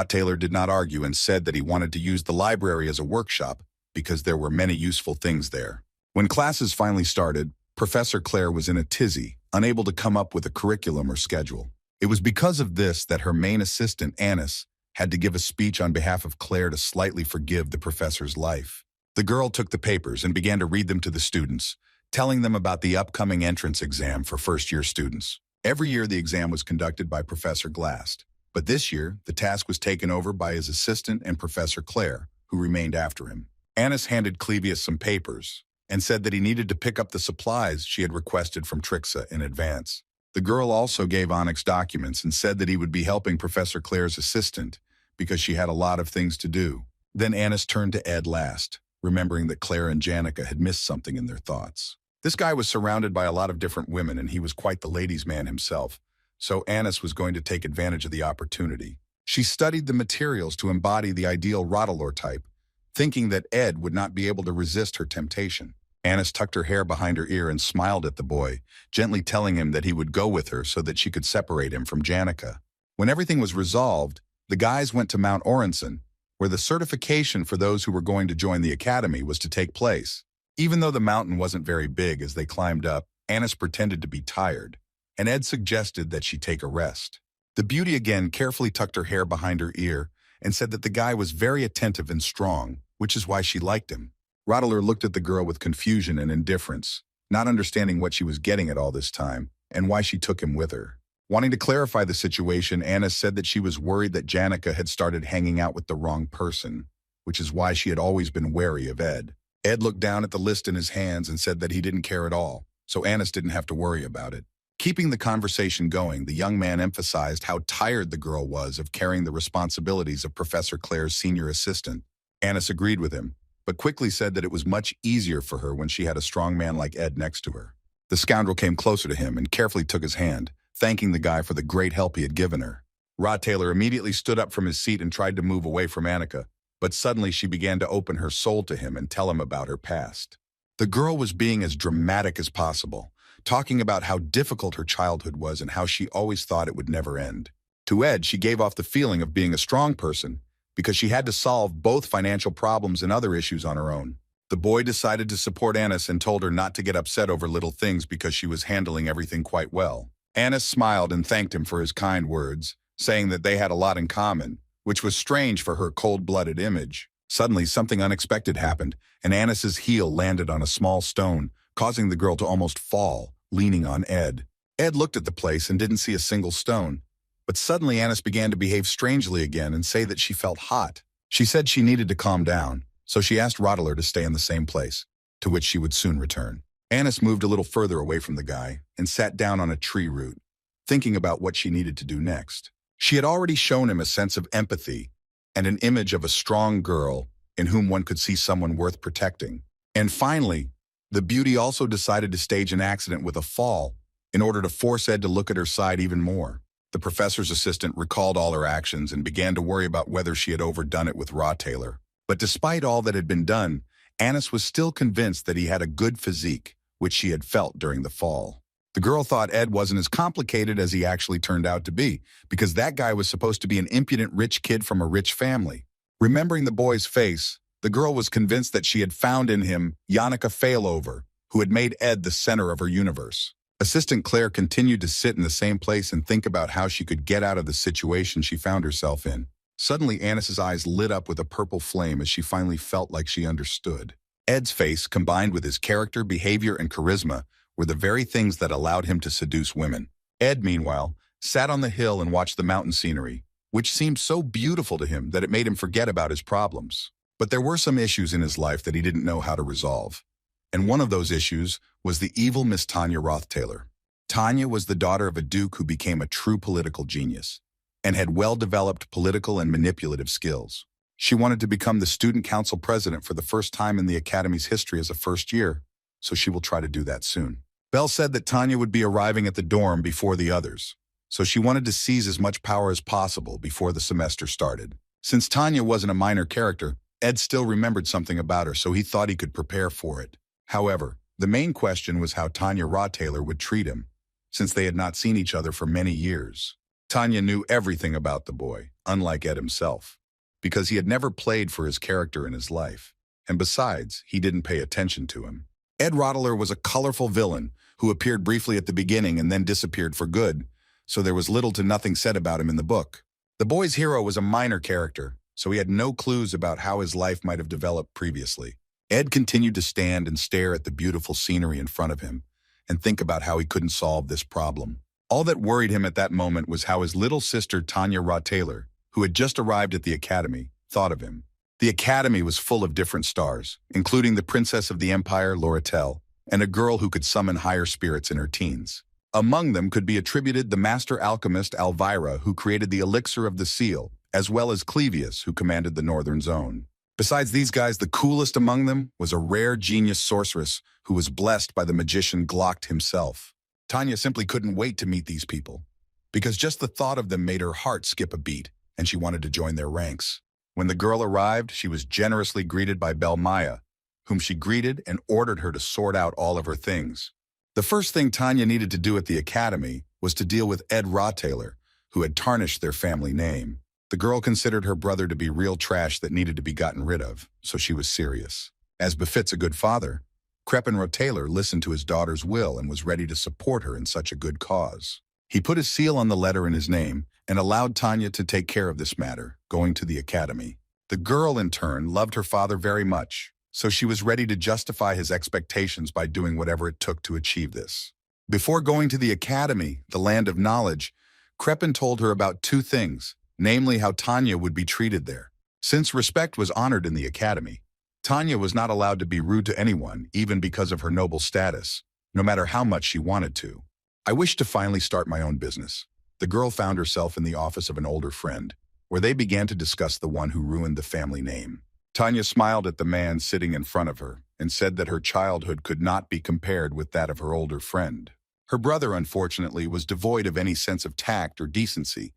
Taylor did not argue and said that he wanted to use the library as a workshop because there were many useful things there. When classes finally started, Professor Claire was in a tizzy, unable to come up with a curriculum or schedule. It was because of this that her main assistant, Annis, had to give a speech on behalf of Claire to slightly forgive the professor's life. The girl took the papers and began to read them to the students, telling them about the upcoming entrance exam for first-year students. Every year the exam was conducted by Professor Glast, but this year the task was taken over by his assistant and Professor Claire, who remained after him. Annis handed Clevius some papers and said that he needed to pick up the supplies she had requested from Trixa in advance. The girl also gave Onyx documents and said that he would be helping Professor Claire's assistant because she had a lot of things to do. Then Annis turned to Ed last, remembering that Claire and Janica had missed something in their thoughts. This guy was surrounded by a lot of different women and he was quite the ladies' man himself, so Annis was going to take advantage of the opportunity. She studied the materials to embody the ideal Rotterdam type, thinking that Ed would not be able to resist her temptation. Annis tucked her hair behind her ear and smiled at the boy, gently telling him that he would go with her so that she could separate him from Janica. When everything was resolved, the guys went to Mount Orenson, where the certification for those who were going to join the academy was to take place. Even though the mountain wasn't very big as they climbed up, Annis pretended to be tired, and Ed suggested that she take a rest. The beauty again carefully tucked her hair behind her ear and said that the guy was very attentive and strong, which is why she liked him. Rotterdam looked at the girl with confusion and indifference, not understanding what she was getting at all this time and why she took him with her. Wanting to clarify the situation, Annis said that she was worried that Janica had started hanging out with the wrong person, which is why she had always been wary of Ed. Ed looked down at the list in his hands and said that he didn't care at all, so Annis didn't have to worry about it. Keeping the conversation going, the young man emphasized how tired the girl was of carrying the responsibilities of Professor Claire's senior assistant. Annis agreed with him, but quickly said that it was much easier for her when she had a strong man like Ed next to her. The scoundrel came closer to him and carefully took his hand, thanking the guy for the great help he had given her. Taylor immediately stood up from his seat and tried to move away from Annika, but suddenly she began to open her soul to him and tell him about her past. The girl was being as dramatic as possible, talking about how difficult her childhood was and how she always thought it would never end. To Ed, she gave off the feeling of being a strong person because she had to solve both financial problems and other issues on her own. The boy decided to support Annis and told her not to get upset over little things because she was handling everything quite well. Annis smiled and thanked him for his kind words, saying that they had a lot in common, which was strange for her cold-blooded image. Suddenly, something unexpected happened, and Annis's heel landed on a small stone, causing the girl to almost fall, leaning on Ed. Ed looked at the place and didn't see a single stone. But suddenly Annis began to behave strangely again and say that she felt hot. She said she needed to calm down, so she asked Rotterdam to stay in the same place, to which she would soon return. Annis moved a little further away from the guy and sat down on a tree root, thinking about what she needed to do next. She had already shown him a sense of empathy and an image of a strong girl in whom one could see someone worth protecting. And finally, the beauty also decided to stage an accident with a fall in order to force Ed to look at her side even more. The professor's assistant recalled all her actions and began to worry about whether she had overdone it with Taylor. But despite all that had been done, Annis was still convinced that he had a good physique, which she had felt during the fall. The girl thought Ed wasn't as complicated as he actually turned out to be, because that guy was supposed to be an impudent rich kid from a rich family. Remembering the boy's face, the girl was convinced that she had found in him Yannicka Failover, who had made Ed the center of her universe. Assistant Claire continued to sit in the same place and think about how she could get out of the situation she found herself in. Suddenly, Annis's eyes lit up with a purple flame as she finally felt like she understood. Ed's face, combined with his character, behavior, and charisma, were the very things that allowed him to seduce women. Ed, meanwhile, sat on the hill and watched the mountain scenery, which seemed so beautiful to him that it made him forget about his problems. But there were some issues in his life that he didn't know how to resolve. And one of those issues was the evil Miss Tanya Taylor. Tanya was the daughter of a duke who became a true political genius and had well-developed political and manipulative skills. She wanted to become the student council president for the first time in the academy's history as a first year, so she will try to do that soon. Belle said that Tanya would be arriving at the dorm before the others, so she wanted to seize as much power as possible before the semester started. Since Tanya wasn't a minor character, Ed still remembered something about her, so he thought he could prepare for it. However, the main question was how Tanya Taylor would treat him, since they had not seen each other for many years. Tanya knew everything about the boy, unlike Ed himself, because he had never played for his character in his life. And besides, he didn't pay attention to him. Ed Rottler was a colorful villain who appeared briefly at the beginning and then disappeared for good, so there was little to nothing said about him in the book. The boy's hero was a minor character, so he had no clues about how his life might have developed previously. Ed continued to stand and stare at the beautiful scenery in front of him and think about how he couldn't solve this problem. All that worried him at that moment was how his little sister Tanya Rottler, who had just arrived at the academy, thought of him. The academy was full of different stars, including the princess of the empire, Lorettel, and a girl who could summon higher spirits in her teens. Among them could be attributed the master alchemist Elvira, who created the elixir of the seal, as well as Clevius, who commanded the northern zone. Besides these guys, the coolest among them was a rare genius sorceress who was blessed by the magician Glock himself. Tanya simply couldn't wait to meet these people, because just the thought of them made her heart skip a beat, and she wanted to join their ranks. When the girl arrived, she was generously greeted by Belle Maya, whom she greeted and ordered her to sort out all of her things. The first thing Tanya needed to do at the academy was to deal with Ed Rottler, who had tarnished their family name. The girl considered her brother to be real trash that needed to be gotten rid of, so she was serious. As befits a good father, Crepin Rottler listened to his daughter's will and was ready to support her in such a good cause. He put his seal on the letter in his name and allowed Tanya to take care of this matter, going to the academy. The girl, in turn, loved her father very much, so she was ready to justify his expectations by doing whatever it took to achieve this. Before going to the academy, the land of knowledge, Crepin told her about two things, namely how Tanya would be treated there. Since respect was honored in the academy, Tanya was not allowed to be rude to anyone, even because of her noble status, no matter how much she wanted to. I wished to finally start my own business. The girl found herself in the office of an older friend, where they began to discuss the one who ruined the family name. Tanya smiled at the man sitting in front of her and said that her childhood could not be compared with that of her older friend. Her brother, unfortunately, was devoid of any sense of tact or decency,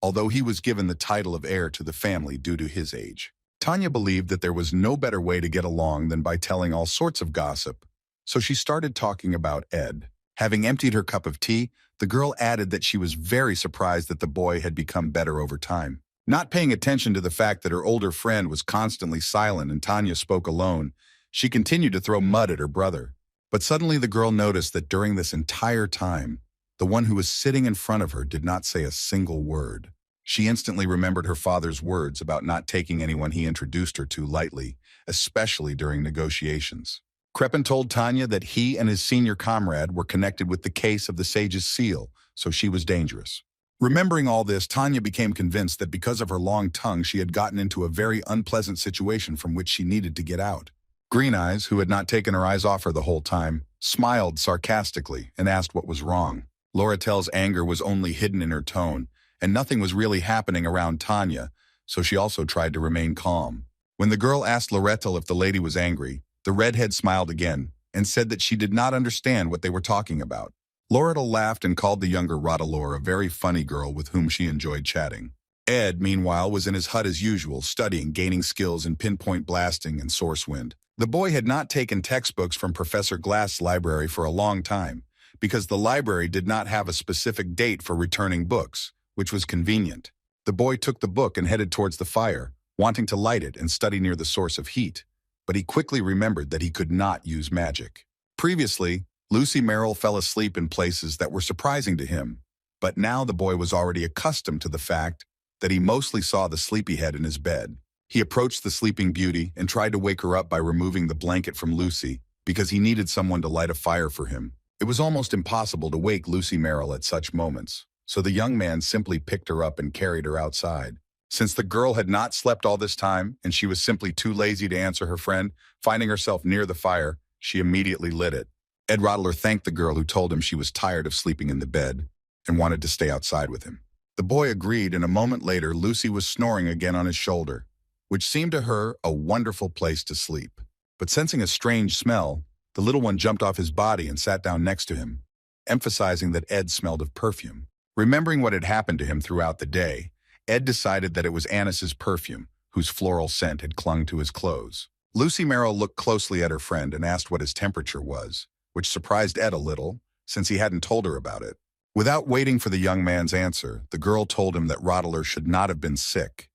although he was given the title of heir to the family due to his age. Tanya believed that there was no better way to get along than by telling all sorts of gossip, so she started talking about Ed. Having emptied her cup of tea, the girl added that she was very surprised that the boy had become better over time. Not paying attention to the fact that her older friend was constantly silent and Tanya spoke alone, she continued to throw mud at her brother. But suddenly the girl noticed that during this entire time, the one who was sitting in front of her did not say a single word. She instantly remembered her father's words about not taking anyone he introduced her to lightly, especially during negotiations. Crepin told Tanya that he and his senior comrade were connected with the case of the Sage's seal, so she was dangerous. Remembering all this, Tanya became convinced that because of her long tongue, she had gotten into a very unpleasant situation from which she needed to get out. Green Eyes, who had not taken her eyes off her the whole time, smiled sarcastically and asked what was wrong. Lorettel's anger was only hidden in her tone, and nothing was really happening around Tanya, so she also tried to remain calm. When the girl asked Lorettel if the lady was angry, the Redhead smiled again and said that she did not understand what they were talking about. Lorettel laughed and called the younger Rottler a very funny girl with whom she enjoyed chatting. Ed, meanwhile, was in his hut as usual, studying, gaining skills in pinpoint blasting and source wind. The boy had not taken textbooks from Professor Glass's library for a long time, because the library did not have a specific date for returning books, which was convenient. The boy took the book and headed towards the fire, wanting to light it and study near the source of heat, but he quickly remembered that he could not use magic. Previously, Lucy Merrill fell asleep in places that were surprising to him, but now the boy was already accustomed to the fact that he mostly saw the sleepyhead in his bed. He approached the sleeping beauty and tried to wake her up by removing the blanket from Lucy because he needed someone to light a fire for him. It was almost impossible to wake Lucy Merrill at such moments, so the young man simply picked her up and carried her outside. Since the girl had not slept all this time and she was simply too lazy to answer her friend, finding herself near the fire, she immediately lit it. Ed Rottler thanked the girl who told him she was tired of sleeping in the bed and wanted to stay outside with him. The boy agreed, and a moment later Lucy was snoring again on his shoulder, which seemed to her a wonderful place to sleep. But sensing a strange smell, the little one jumped off his body and sat down next to him, emphasizing that Ed smelled of perfume. Remembering what had happened to him throughout the day, Ed decided that it was Anis's perfume, whose floral scent had clung to his clothes. Lucy Merrill looked closely at her friend and asked what his temperature was, which surprised Ed a little, since he hadn't told her about it. Without waiting for the young man's answer, the girl told him that Rottler should not have been sick.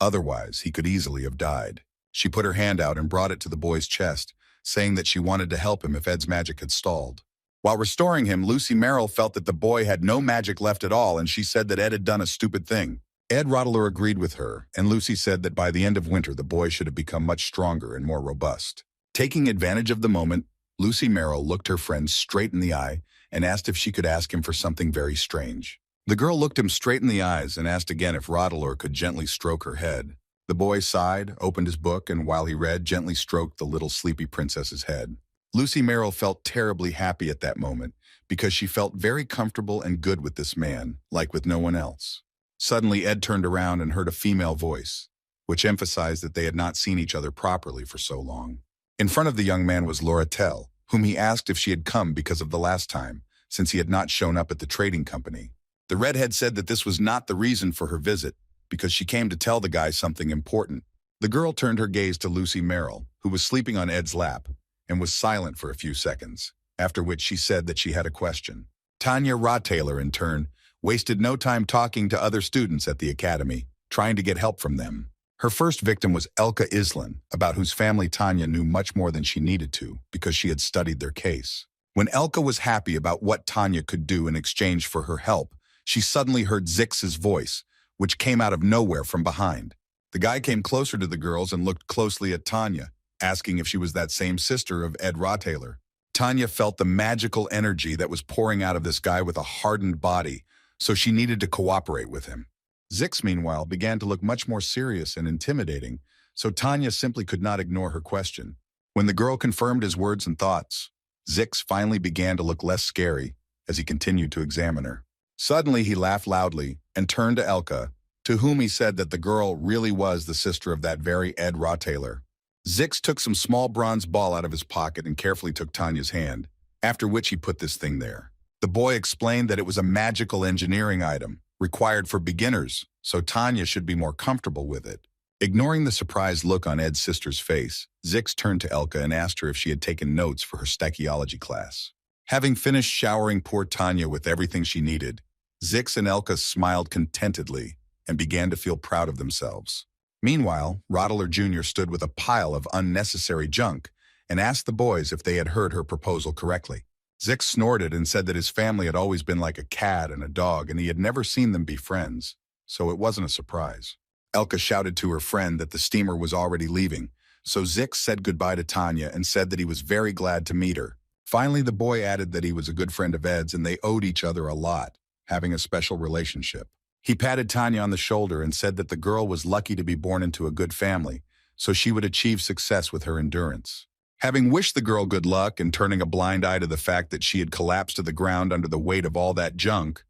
Otherwise, he could easily have died. She put her hand out and brought it to the boy's chest, saying that she wanted to help him if Ed's magic had stalled. While restoring him, Lucy Merrill felt that the boy had no magic left at all, and she said that Ed had done a stupid thing. Ed Rottler agreed with her, and Lucy said that by the end of winter, the boy should have become much stronger and more robust. Taking advantage of the moment, Lucy Merrill looked her friend straight in the eye and asked if she could ask him for something very strange. The girl looked him straight in the eyes and asked again if Rottler could gently stroke her head. The boy sighed, opened his book, and while he read, gently stroked the little sleepy princess's head. Lucy Merrill felt terribly happy at that moment because she felt very comfortable and good with this man, like with no one else. Suddenly, Ed turned around and heard a female voice, which emphasized that they had not seen each other properly for so long. In front of the young man was Laura Tell, whom he asked if she had come because of the last time, since he had not shown up at the trading company. The redhead said that this was not the reason for her visit, because she came to tell the guy something important. The girl turned her gaze to Lucy Merrill, who was sleeping on Ed's lap, and was silent for a few seconds, after which she said that she had a question. Tanya Rottler, in turn, wasted no time talking to other students at the academy, trying to get help from them. Her first victim was Elka Islan, about whose family Tanya knew much more than she needed to, because she had studied their case. When Elka was happy about what Tanya could do in exchange for her help, she suddenly heard Zix's voice, which came out of nowhere from behind. The guy came closer to the girls and looked closely at Tanya, asking if she was that same sister of Ed Rottler. Tanya felt the magical energy that was pouring out of this guy with a hardened body, so she needed to cooperate with him. Zix, meanwhile, began to look much more serious and intimidating, so Tanya simply could not ignore her question. When the girl confirmed his words and thoughts, Zix finally began to look less scary as he continued to examine her. Suddenly, he laughed loudly and turned to Elka, to whom he said that the girl really was the sister of that very Ed Rottler. Zix took some small bronze ball out of his pocket and carefully took Tanya's hand, after which he put this thing there. The boy explained that it was a magical engineering item, required for beginners, so Tanya should be more comfortable with it. Ignoring the surprised look on Ed's sister's face, Zix turned to Elka and asked her if she had taken notes for her stachiology class. Having finished showering poor Tanya with everything she needed, Zix and Elka smiled contentedly and began to feel proud of themselves. Meanwhile, Rottler Jr. stood with a pile of unnecessary junk and asked the boys if they had heard her proposal correctly. Zix snorted and said that his family had always been like a cat and a dog and he had never seen them be friends, so it wasn't a surprise. Elka shouted to her friend that the steamer was already leaving, so Zix said goodbye to Tanya and said that he was very glad to meet her. Finally, the boy added that he was a good friend of Ed's and they owed each other a lot, having a special relationship. He patted Tanya on the shoulder and said that the girl was lucky to be born into a good family, so she would achieve success with her endurance. Having wished the girl good luck and turning a blind eye to the fact that she had collapsed to the ground under the weight of all that junk,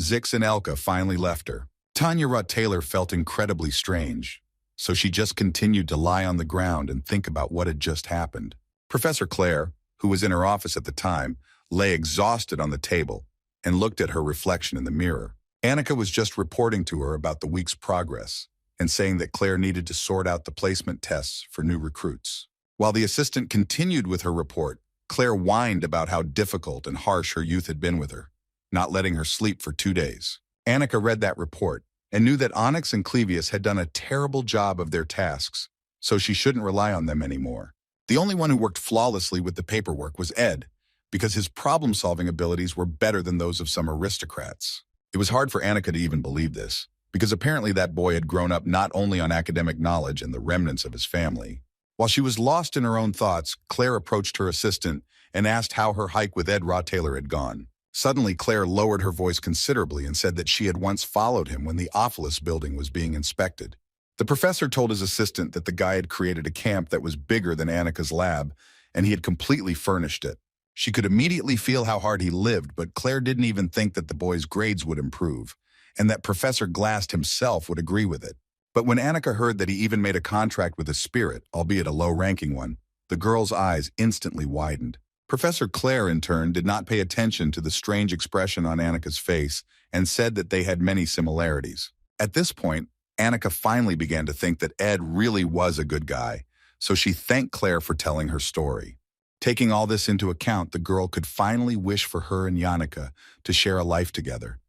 Zix and Elka finally left her. Tanya Rottler felt incredibly strange, so she just continued to lie on the ground and think about what had just happened. Professor Claire, who was in her office at the time, lay exhausted on the table and looked at her reflection in the mirror. Annika was just reporting to her about the week's progress and saying that Claire needed to sort out the placement tests for new recruits. While the assistant continued with her report, Claire whined about how difficult and harsh her youth had been with her, not letting her sleep for 2 days. Annika read that report and knew that Onyx and Clevius had done a terrible job of their tasks, so she shouldn't rely on them anymore. The only one who worked flawlessly with the paperwork was Ed, because his problem-solving abilities were better than those of some aristocrats. It was hard for Annika to even believe this, because apparently that boy had grown up not only on academic knowledge and the remnants of his family. While she was lost in her own thoughts, Claire approached her assistant and asked how her hike with Ed Rottler had gone. Suddenly, Claire lowered her voice considerably and said that she had once followed him when the Ophilis building was being inspected. The professor told his assistant that the guy had created a camp that was bigger than Annika's lab, and he had completely furnished it. She could immediately feel how hard he lived, but Claire didn't even think that the boy's grades would improve, and that Professor Glass himself would agree with it. But when Annika heard that he even made a contract with a spirit, albeit a low-ranking one, the girl's eyes instantly widened. Professor Claire, in turn, did not pay attention to the strange expression on Annika's face and said that they had many similarities. At this point, Annika finally began to think that Ed really was a good guy, so she thanked Claire for telling her story. Taking all this into account, the girl could finally wish for her and Yannicka to share a life together.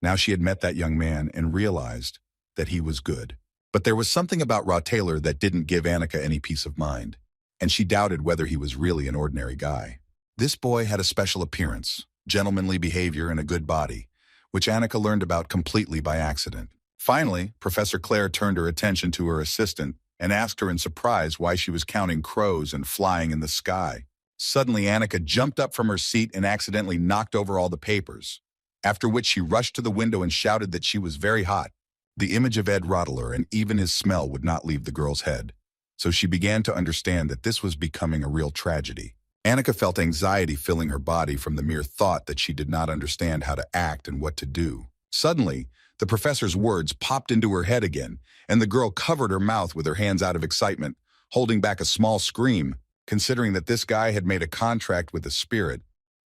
Now she had met that young man and realized that he was good. But there was something about Taylor that didn't give Annika any peace of mind, and she doubted whether he was really an ordinary guy. This boy had a special appearance, gentlemanly behavior, and a good body, which Annika learned about completely by accident. Finally, Professor Claire turned her attention to her assistant and asked her in surprise why she was counting crows and flying in the sky. Suddenly, Annika jumped up from her seat and accidentally knocked over all the papers, after which she rushed to the window and shouted that she was very hot. The image of Ed Rottler and even his smell would not leave the girl's head, so she began to understand that this was becoming a real tragedy. Annika felt anxiety filling her body from the mere thought that she did not understand how to act and what to do. Suddenly, the professor's words popped into her head again, and the girl covered her mouth with her hands out of excitement, holding back a small scream. Considering that this guy had made a contract with the spirit,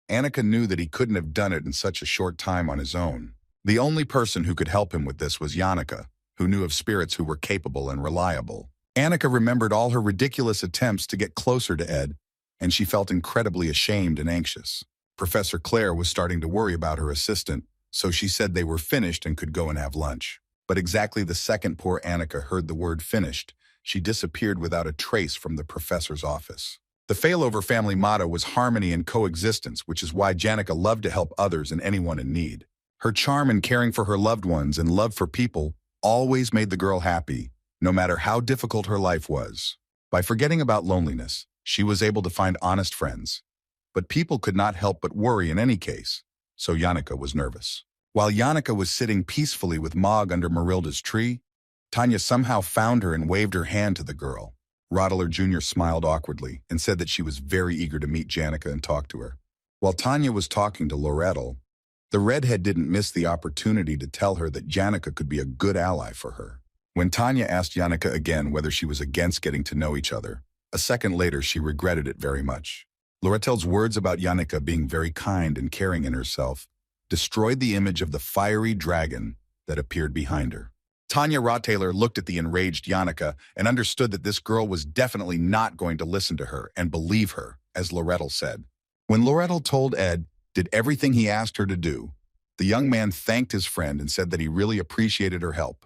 Annika knew that he couldn't have done it in such a short time on his own. The only person who could help him with this was Yannicka, who knew of spirits who were capable and reliable. Annika remembered all her ridiculous attempts to get closer to Ed, and she felt incredibly ashamed and anxious. Professor Claire was starting to worry about her assistant, so she said they were finished and could go and have lunch. But exactly the second poor Annika heard the word finished, she disappeared without a trace from the professor's office. The Failover family motto was harmony and coexistence, which is why Janica loved to help others and anyone in need. Her charm in caring for her loved ones and love for people always made the girl happy, no matter how difficult her life was. By forgetting about loneliness, she was able to find honest friends. But people could not help but worry in any case, so Yannicka was nervous. While Yannicka was sitting peacefully with Mog under Marilda's tree, Tanya somehow found her and waved her hand to the girl. Rottler Jr. smiled awkwardly and said that she was very eager to meet Janica and talk to her. While Tanya was talking to Lorettel, the Redhead didn't miss the opportunity to tell her that Janica could be a good ally for her. When Tanya asked Janica again whether she was against getting to know each other, a second later she regretted it very much. Lorettel's words about Janica being very kind and caring in herself destroyed the image of the fiery dragon that appeared behind her. Tanya Rottler looked at the enraged Janica and understood that this girl was definitely not going to listen to her and believe her, as Lorettel said. When Lorettel told Ed did everything he asked her to do, the young man thanked his friend and said that he really appreciated her help.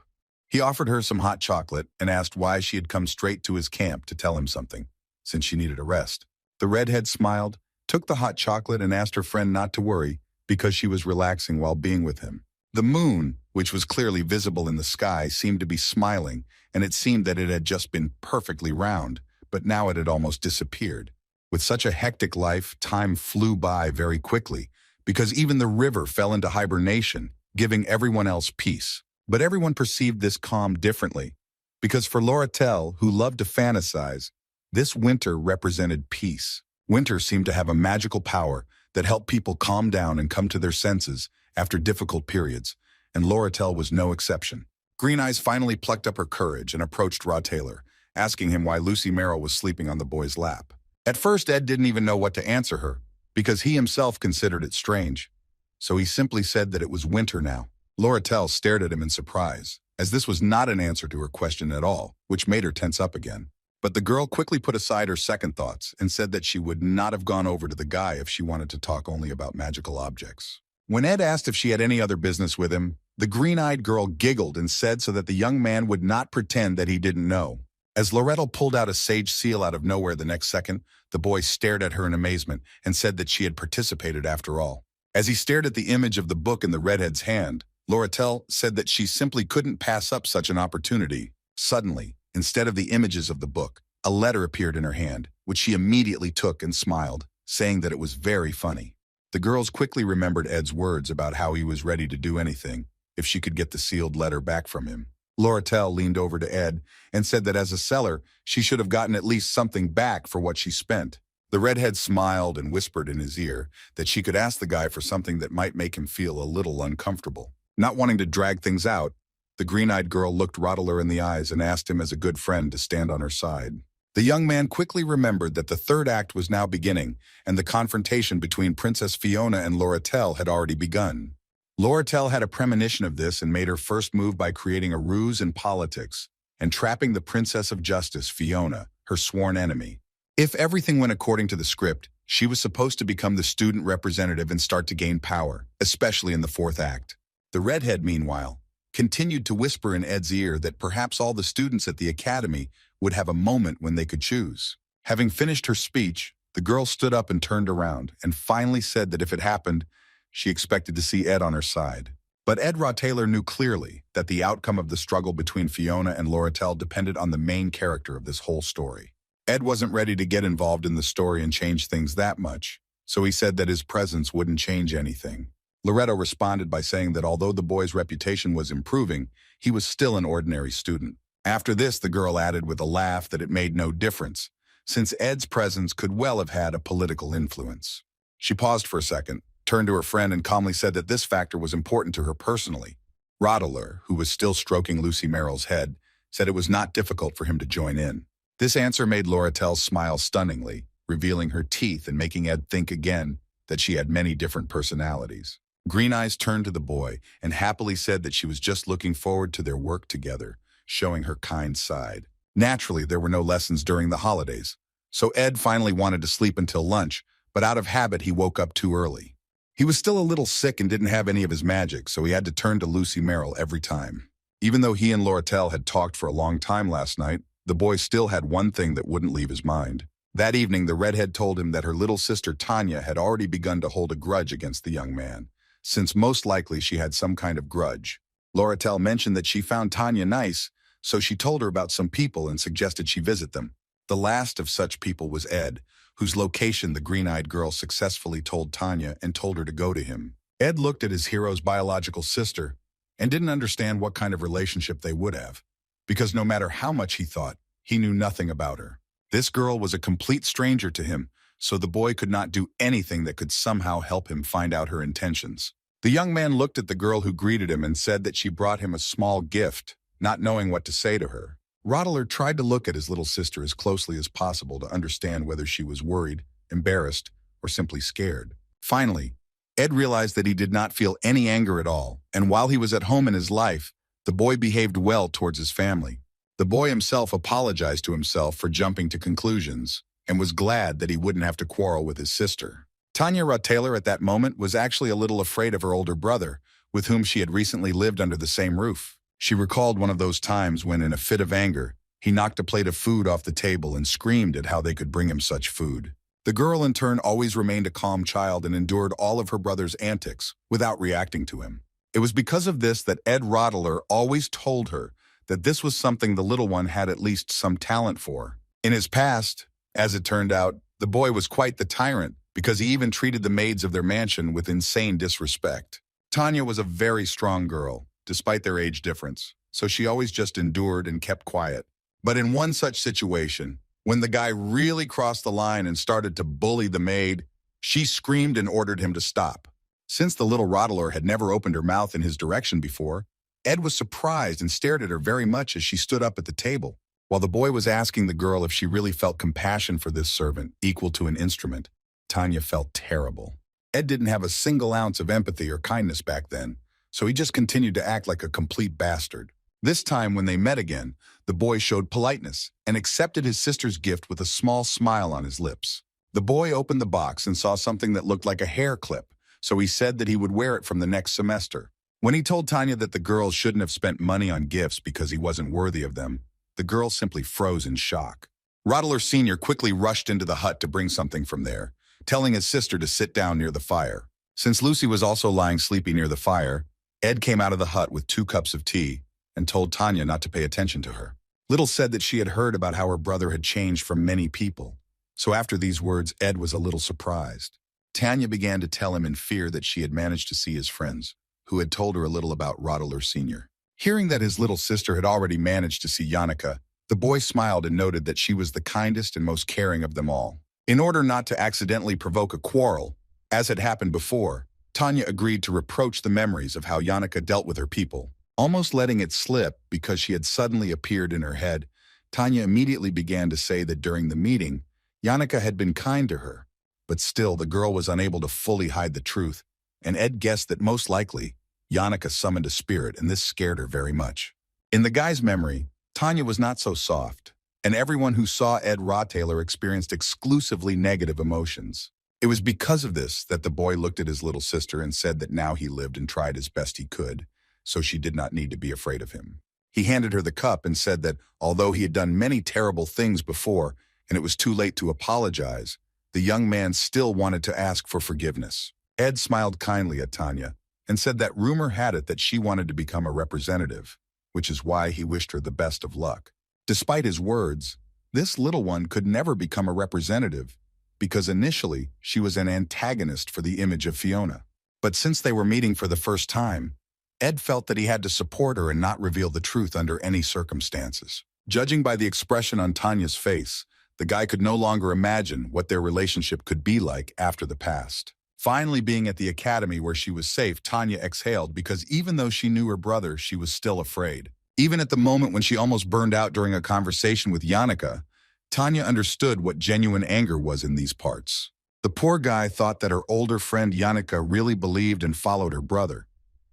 He offered her some hot chocolate and asked why she had come straight to his camp to tell him something, since she needed a rest. The Redhead smiled, took the hot chocolate and asked her friend not to worry because she was relaxing while being with him. The moon, which was clearly visible in the sky, seemed to be smiling, and it seemed that it had just been perfectly round, but now it had almost disappeared. With such a hectic life, time flew by very quickly, because even the river fell into hibernation, giving everyone else peace. But everyone perceived this calm differently, because for Lorettel, who loved to fantasize, this winter represented peace. Winter seemed to have a magical power that helped people calm down and come to their senses after difficult periods, and Lorettel was no exception. Green Eyes finally plucked up her courage and approached Taylor, asking him why Lucy Merrill was sleeping on the boy's lap. At first, Ed didn't even know what to answer her, because he himself considered it strange. So he simply said that it was winter now. Lorettel stared at him in surprise, as this was not an answer to her question at all, which made her tense up again. But the girl quickly put aside her second thoughts and said that she would not have gone over to the guy if she wanted to talk only about magical objects. When Ed asked if she had any other business with him, the green-eyed girl giggled and said so that the young man would not pretend that he didn't know. As Lorettel pulled out a sage seal out of nowhere the next second, the boy stared at her in amazement and said that she had participated after all. As he stared at the image of the book in the Redhead's hand, Lorettel said that she simply couldn't pass up such an opportunity. Suddenly, instead of the images of the book, a letter appeared in her hand, which she immediately took and smiled, saying that it was very funny. The girls quickly remembered Ed's words about how he was ready to do anything if she could get the sealed letter back from him. Lorettel leaned over to Ed and said that as a seller, she should have gotten at least something back for what she spent. The Redhead smiled and whispered in his ear that she could ask the guy for something that might make him feel a little uncomfortable. Not wanting to drag things out, the green-eyed girl looked Rottler in the eyes and asked him as a good friend to stand on her side. The young man quickly remembered that the third act was now beginning, and the confrontation between Princess Fiona and Lorettel had already begun. Lorettel had a premonition of this and made her first move by creating a ruse in politics and trapping the Princess of Justice, Fiona, her sworn enemy. If everything went according to the script, she was supposed to become the student representative and start to gain power, especially in the fourth act. The Redhead, meanwhile, continued to whisper in Ed's ear that perhaps all the students at the academy would have a moment when they could choose. Having finished her speech, the girl stood up and turned around, and finally said that if it happened, she expected to see Ed on her side. But Ed Taylor knew clearly that the outcome of the struggle between Fiona and Loretel depended on the main character of this whole story. Ed wasn't ready to get involved in the story and change things that much, so he said that his presence wouldn't change anything. Loretto responded by saying that although the boy's reputation was improving, he was still an ordinary student. After this, the girl added with a laugh that it made no difference, since Ed's presence could well have had a political influence. She paused for a second, turned to her friend and calmly said that this factor was important to her personally. Rottler, who was still stroking Lucy Merrill's head, said it was not difficult for him to join in. This answer made Loretel smile stunningly, revealing her teeth and making Ed think again that she had many different personalities. Green Eyes turned to the boy and happily said that she was just looking forward to their work together, showing her kind side. Naturally, there were no lessons during the holidays, so Ed finally wanted to sleep until lunch, but out of habit he woke up too early. He was still a little sick and didn't have any of his magic, so he had to turn to Lucy Merrill every time. Even though he and Loretel had talked for a long time last night, the boy still had one thing that wouldn't leave his mind. That evening, the Redhead told him that her little sister Tanya had already begun to hold a grudge against the young man, since most likely she had some kind of grudge. Loretel mentioned that she found Tanya nice, so she told her about some people and suggested she visit them. The last of such people was Ed, whose location the green-eyed girl successfully told Tanya and told her to go to him. Ed looked at his hero's biological sister and didn't understand what kind of relationship they would have, because no matter how much he thought, he knew nothing about her. This girl was a complete stranger to him, so the boy could not do anything that could somehow help him find out her intentions. The young man looked at the girl who greeted him and said that she brought him a small gift, not knowing what to say to her. Rottler tried to look at his little sister as closely as possible to understand whether she was worried, embarrassed, or simply scared. Finally, Ed realized that he did not feel any anger at all, and while he was at home in his life, the boy behaved well towards his family. The boy himself apologized to himself for jumping to conclusions, and was glad that he wouldn't have to quarrel with his sister. Tanya Taylor at that moment was actually a little afraid of her older brother, with whom she had recently lived under the same roof. She recalled one of those times when, in a fit of anger, he knocked a plate of food off the table and screamed at how they could bring him such food. The girl, in turn, always remained a calm child and endured all of her brother's antics without reacting to him. It was because of this that Ed Rottler always told her that this was something the little one had at least some talent for. In his past, as it turned out, the boy was quite the tyrant because he even treated the maids of their mansion with insane disrespect. Tanya was a very strong girl, despite their age difference, so she always just endured and kept quiet. But in one such situation, when the guy really crossed the line and started to bully the maid, she screamed and ordered him to stop. Since the little Rottler had never opened her mouth in his direction before, Ed was surprised and stared at her very much as she stood up at the table. While the boy was asking the girl if she really felt compassion for this servant, equal to an instrument, Tanya felt terrible. Ed didn't have a single ounce of empathy or kindness back then, so he just continued to act like a complete bastard. This time, when they met again, the boy showed politeness and accepted his sister's gift with a small smile on his lips. The boy opened the box and saw something that looked like a hair clip, so he said that he would wear it from the next semester. When he told Tanya that the girls shouldn't have spent money on gifts because he wasn't worthy of them, the girl simply froze in shock. Rottler Sr. quickly rushed into the hut to bring something from there, telling his sister to sit down near the fire. Since Lucy was also lying sleepy near the fire, Ed came out of the hut with 2 cups of tea and told Tanya not to pay attention to her. Little said that she had heard about how her brother had changed from many people, so after these words, Ed was a little surprised. Tanya began to tell him in fear that she had managed to see his friends, who had told her a little about Rottler Sr. Hearing that his little sister had already managed to see Yannicka, the boy smiled and noted that she was the kindest and most caring of them all. In order not to accidentally provoke a quarrel, as had happened before, Tanya agreed to reproach the memories of how Yannicka dealt with her people. Almost letting it slip because she had suddenly appeared in her head, Tanya immediately began to say that during the meeting, Yannicka had been kind to her, but still the girl was unable to fully hide the truth, and Ed guessed that most likely, Yannicka summoned a spirit, and this scared her very much. In the guy's memory, Tanya was not so soft. and everyone who saw Ed Rottaler experienced exclusively negative emotions. It was because of this that the boy looked at his little sister and said that now he lived and tried as best he could, so she did not need to be afraid of him. He handed her the cup and said that although he had done many terrible things before and it was too late to apologize, the young man still wanted to ask for forgiveness. Ed smiled kindly at Tanya and said that rumor had it that she wanted to become a representative, which is why he wished her the best of luck. Despite his words, this little one could never become a representative because initially she was an antagonist for the image of Fiona. But since they were meeting for the first time, Ed felt that he had to support her and not reveal the truth under any circumstances. Judging by the expression on Tanya's face, the guy could no longer imagine what their relationship could be like after the past. Finally being at the academy where she was safe, Tanya exhaled because even though she knew her brother, she was still afraid. Even at the moment when she almost burned out during a conversation with Yannicka, Tanya understood what genuine anger was in these parts. The poor guy thought that her older friend Yannicka really believed and followed her brother,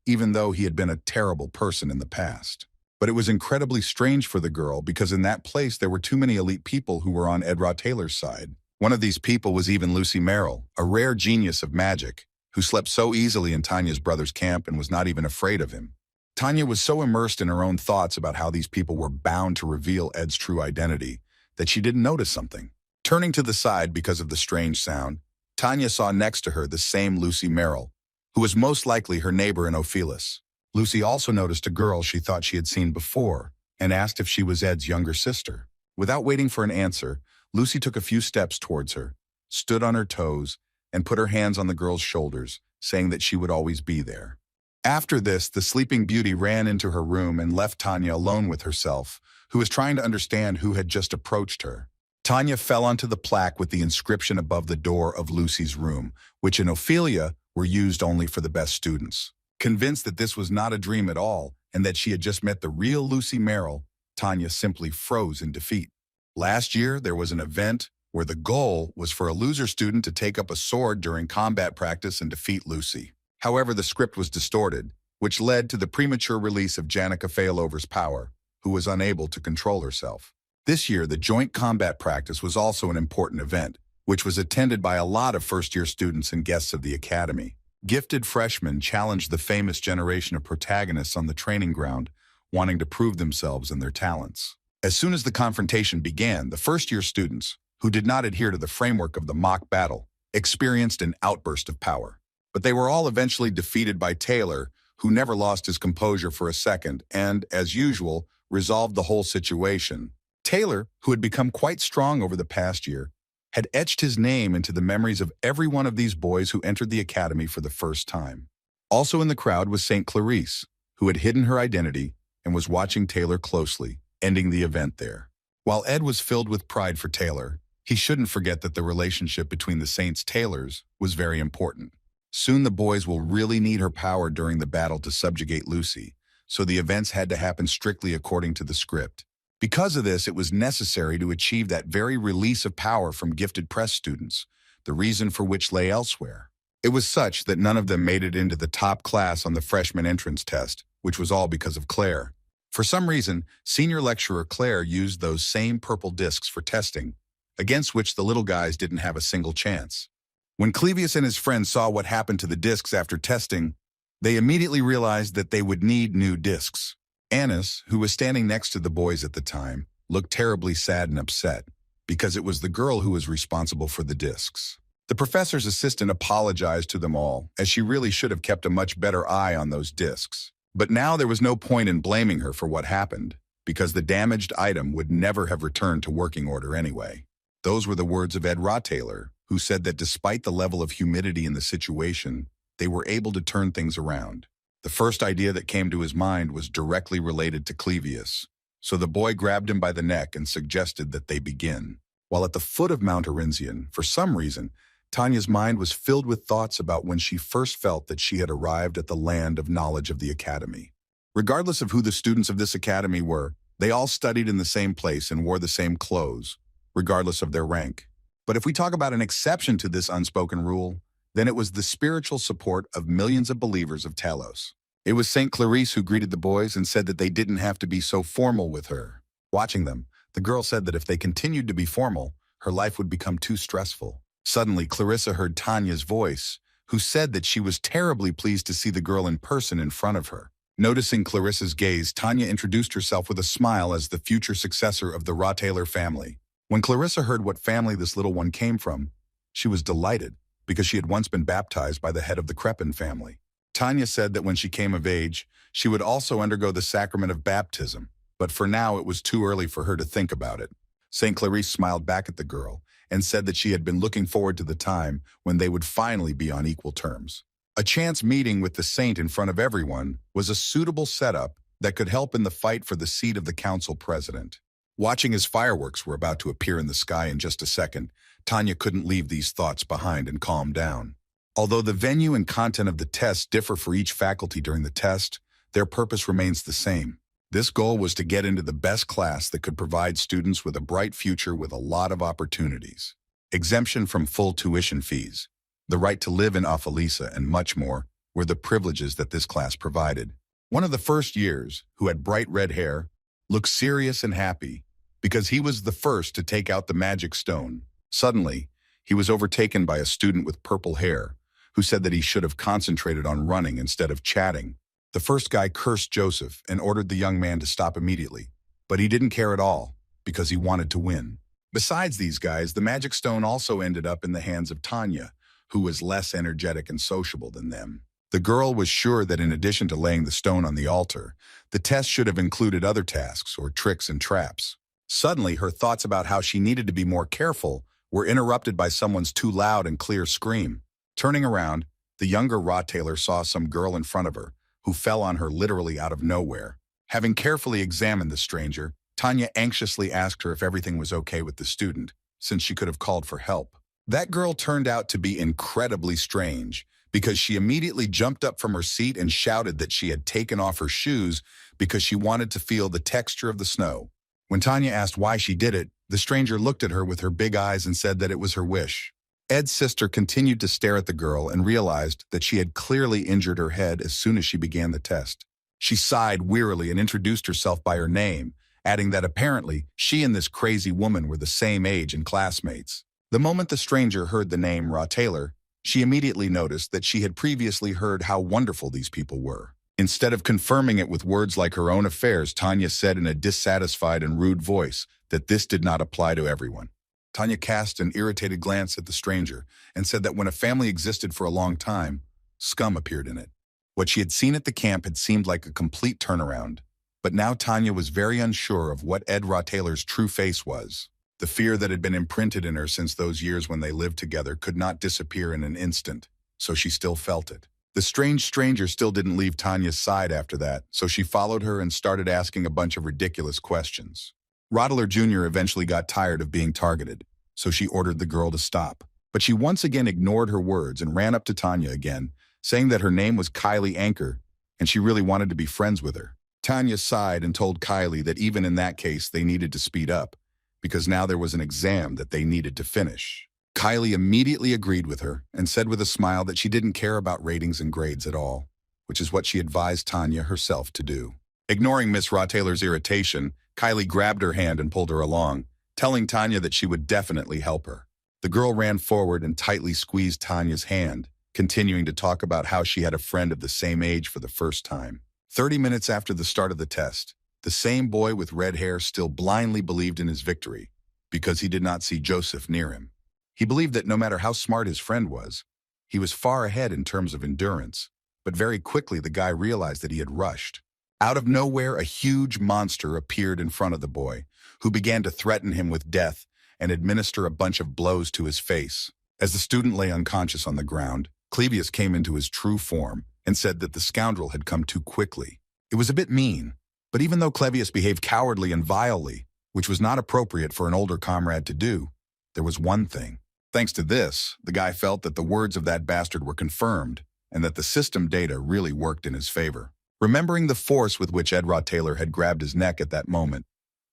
even though he had been a terrible person in the past. But it was incredibly strange for the girl because in that place there were too many elite people who were on Ed Rottaler's side. One of these people was even Lucy Merrill, a rare genius of magic, who slept so easily in Tanya's brother's camp and was not even afraid of him. Tanya was so immersed in her own thoughts about how these people were bound to reveal Ed's true identity that she didn't notice something. Turning to the side because of the strange sound, Tanya saw next to her the same Lucy Merrill, who was most likely her neighbor in Ophelis. Lucy also noticed a girl she thought she had seen before and asked if she was Ed's younger sister. Without waiting for an answer, Lucy took a few steps towards her, stood on her toes, and put her hands on the girl's shoulders, saying that she would always be there. After this, the sleeping beauty ran into her room and left Tanya alone with herself, who was trying to understand who had just approached her. Tanya fell onto the plaque with the inscription above the door of Lucy's room, which in Ophelia were used only for the best students. Convinced that this was not a dream at all and that she had just met the real Lucy Merrill, Tanya simply froze in defeat. Last year, there was an event where the goal was for a loser student to take up a sword during combat practice and defeat Lucy. However, the script was distorted, which led to the premature release of Janica Failover's power, who was unable to control herself. This year, the joint combat practice was also an important event, which was attended by a lot of first-year students and guests of the academy. Gifted freshmen challenged the famous generation of protagonists on the training ground, wanting to prove themselves and their talents. As soon as the confrontation began, the first-year students, who did not adhere to the framework of the mock battle, experienced an outburst of power. But they were all eventually defeated by Taylor, who never lost his composure for a second and, as usual, resolved the whole situation. Taylor, who had become quite strong over the past year, had etched his name into the memories of every one of these boys who entered the academy for the first time. Also in the crowd was St. Clarice, who had hidden her identity and was watching Taylor closely, ending the event there. While Ed was filled with pride for Taylor, he shouldn't forget that the relationship between the Saints Taylors was very important. Soon the boys will really need her power during the battle to subjugate Lucy, so the events had to happen strictly according to the script. Because of this, it was necessary to achieve that very release of power from gifted press students, the reason for which lay elsewhere. It was such that none of them made it into the top class on the freshman entrance test, which was all because of Claire. For some reason, senior lecturer Claire used those same purple discs for testing, against which the little guys didn't have a single chance. When Clevius and his friends saw what happened to the discs after testing, they immediately realized that they would need new discs. Annis, who was standing next to the boys at the time, looked terribly sad and upset, because it was the girl who was responsible for the discs. The professor's assistant apologized to them all, as she really should have kept a much better eye on those discs. But now there was no point in blaming her for what happened, because the damaged item would never have returned to working order anyway. Those were the words of Ed Rottaler, who said that despite the level of humidity in the situation, they were able to turn things around. The first idea that came to his mind was directly related to Clevius, so the boy grabbed him by the neck and suggested that they begin. While at the foot of Mount Arinzian, for some reason, Tanya's mind was filled with thoughts about when she first felt that she had arrived at the land of knowledge of the academy. Regardless of who the students of this academy were, they all studied in the same place and wore the same clothes, regardless of their rank. But if we talk about an exception to this unspoken rule, then it was the spiritual support of millions of believers of Talos. It was St. Clarice who greeted the boys and said that they didn't have to be so formal with her. Watching them, The girl said that if they continued to be formal, her life would become too stressful. Suddenly, Clarissa heard Tanya's voice, who said that she was terribly pleased to see the girl in person in front of her. Noticing Clarissa's gaze, Tanya introduced herself with a smile as the future successor of the Retellings family. When Clarissa heard what family this little one came from, she was delighted because she had once been baptized by the head of the Crepin family. Tanya said that when she came of age, she would also undergo the sacrament of baptism, but for now it was too early for her to think about it. St. Clarice smiled back at the girl and said that she had been looking forward to the time when they would finally be on equal terms. A chance meeting with the saint in front of everyone was a suitable setup that could help in the fight for the seat of the council president. Watching as fireworks were about to appear in the sky in just a second, Tanya couldn't leave these thoughts behind and calm down. Although the venue and content of the test differ for each faculty during the test, their purpose remains the same. This goal was to get into the best class that could provide students with a bright future with a lot of opportunities. Exemption from full tuition fees, the right to live in Afalisa, and much more were the privileges that this class provided. One of the first years, who had bright red hair, looked serious and happy because he was the first to take out the magic stone. Suddenly, he was overtaken by a student with purple hair who said that he should have concentrated on running instead of chatting. The first guy cursed Joseph and ordered the young man to stop immediately, but he didn't care at all because he wanted to win. Besides these guys, the magic stone also ended up in the hands of Tanya, who was less energetic and sociable than them. The girl was sure that in addition to laying the stone on the altar, the test should have included other tasks or tricks and traps. Suddenly, her thoughts about how she needed to be more careful were interrupted by someone's too loud and clear scream. Turning around, the younger Retailer saw some girl in front of her, who fell on her literally out of nowhere. Having carefully examined the stranger, Tanya anxiously asked her if everything was okay with the student, since she could have called for help. That girl turned out to be incredibly strange, because she immediately jumped up from her seat and shouted that she had taken off her shoes because she wanted to feel the texture of the snow. When Tanya asked why she did it, the stranger looked at her with her big eyes and said that it was her wish. Ed's sister continued to stare at the girl and realized that she had clearly injured her head as soon as she began the test. She sighed wearily and introduced herself by her name, adding that apparently she and this crazy woman were the same age and classmates. The moment the stranger heard the name Retailer, she immediately noticed that she had previously heard how wonderful these people were. Instead of confirming it with words like her own affairs, Tanya said in a dissatisfied and rude voice that this did not apply to everyone. Tanya cast an irritated glance at the stranger and said that when a family existed for a long time, scum appeared in it. What she had seen at the camp had seemed like a complete turnaround, but now Tanya was very unsure of what Ed Retailer's true face was. The fear that had been imprinted in her since those years when they lived together could not disappear in an instant, so she still felt it. The strange stranger still didn't leave Tanya's side after that, so she followed her and started asking a bunch of ridiculous questions. Rodler Jr. eventually got tired of being targeted, so she ordered the girl to stop. But she once again ignored her words and ran up to Tanya again, saying that her name was Kylie Anchor, and she really wanted to be friends with her. Tanya sighed and told Kylie that even in that case they needed to speed up, because now there was an exam that they needed to finish. Kylie immediately agreed with her and said with a smile that she didn't care about ratings and grades at all, which is what she advised Tanya herself to do. Ignoring Miss Retailer's irritation, Kylie grabbed her hand and pulled her along, telling Tanya that she would definitely help her. The girl ran forward and tightly squeezed Tanya's hand, continuing to talk about how she had a friend of the same age for the first time. 30 minutes after the start of the test, the same boy with red hair still blindly believed in his victory because he did not see Joseph near him. He believed that no matter how smart his friend was, he was far ahead in terms of endurance, but very quickly the guy realized that he had rushed. Out of nowhere, a huge monster appeared in front of the boy, who began to threaten him with death and administer a bunch of blows to his face. As the student lay unconscious on the ground, Clevius came into his true form and said that the scoundrel had come too quickly. It was a bit mean, but even though Clevius behaved cowardly and vilely, which was not appropriate for an older comrade to do, there was one thing. Thanks to this, the guy felt that the words of that bastard were confirmed and that the system data really worked in his favor. Remembering the force with which Ed Retailer had grabbed his neck at that moment,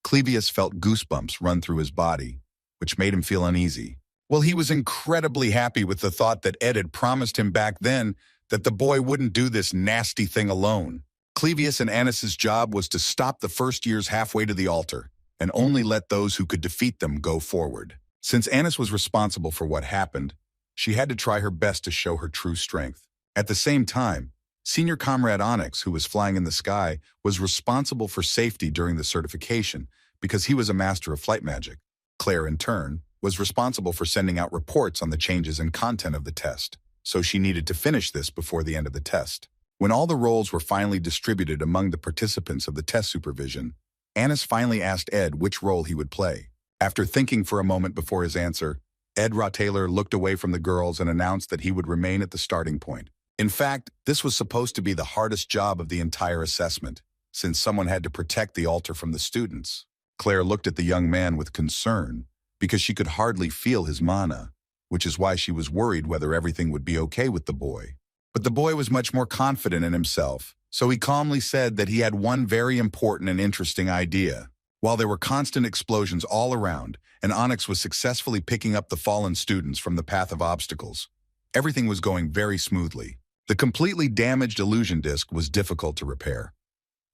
Clevius felt goosebumps run through his body, which made him feel uneasy. Well, he was incredibly happy with the thought that Ed had promised him back then that the boy wouldn't do this nasty thing alone. Clevius and Annis's job was to stop the first years halfway to the altar, and only let those who could defeat them go forward. Since Anis was responsible for what happened, she had to try her best to show her true strength. At the same time, senior comrade Onyx, who was flying in the sky, was responsible for safety during the certification because he was a master of flight magic. Claire, in turn, was responsible for sending out reports on the changes in content of the test, so she needed to finish this before the end of the test. When all the roles were finally distributed among the participants of the test supervision, Anis finally asked Ed which role he would play. After thinking for a moment before his answer, Ed Rotaylor looked away from the girls and announced that he would remain at the starting point. In fact, this was supposed to be the hardest job of the entire assessment, since someone had to protect the altar from the students. Claire looked at the young man with concern, because she could hardly feel his mana, which is why she was worried whether everything would be okay with the boy. But the boy was much more confident in himself, so he calmly said that he had one very important and interesting idea. While there were constant explosions all around, and Onyx was successfully picking up the fallen students from the path of obstacles, everything was going very smoothly. The completely damaged illusion disc was difficult to repair.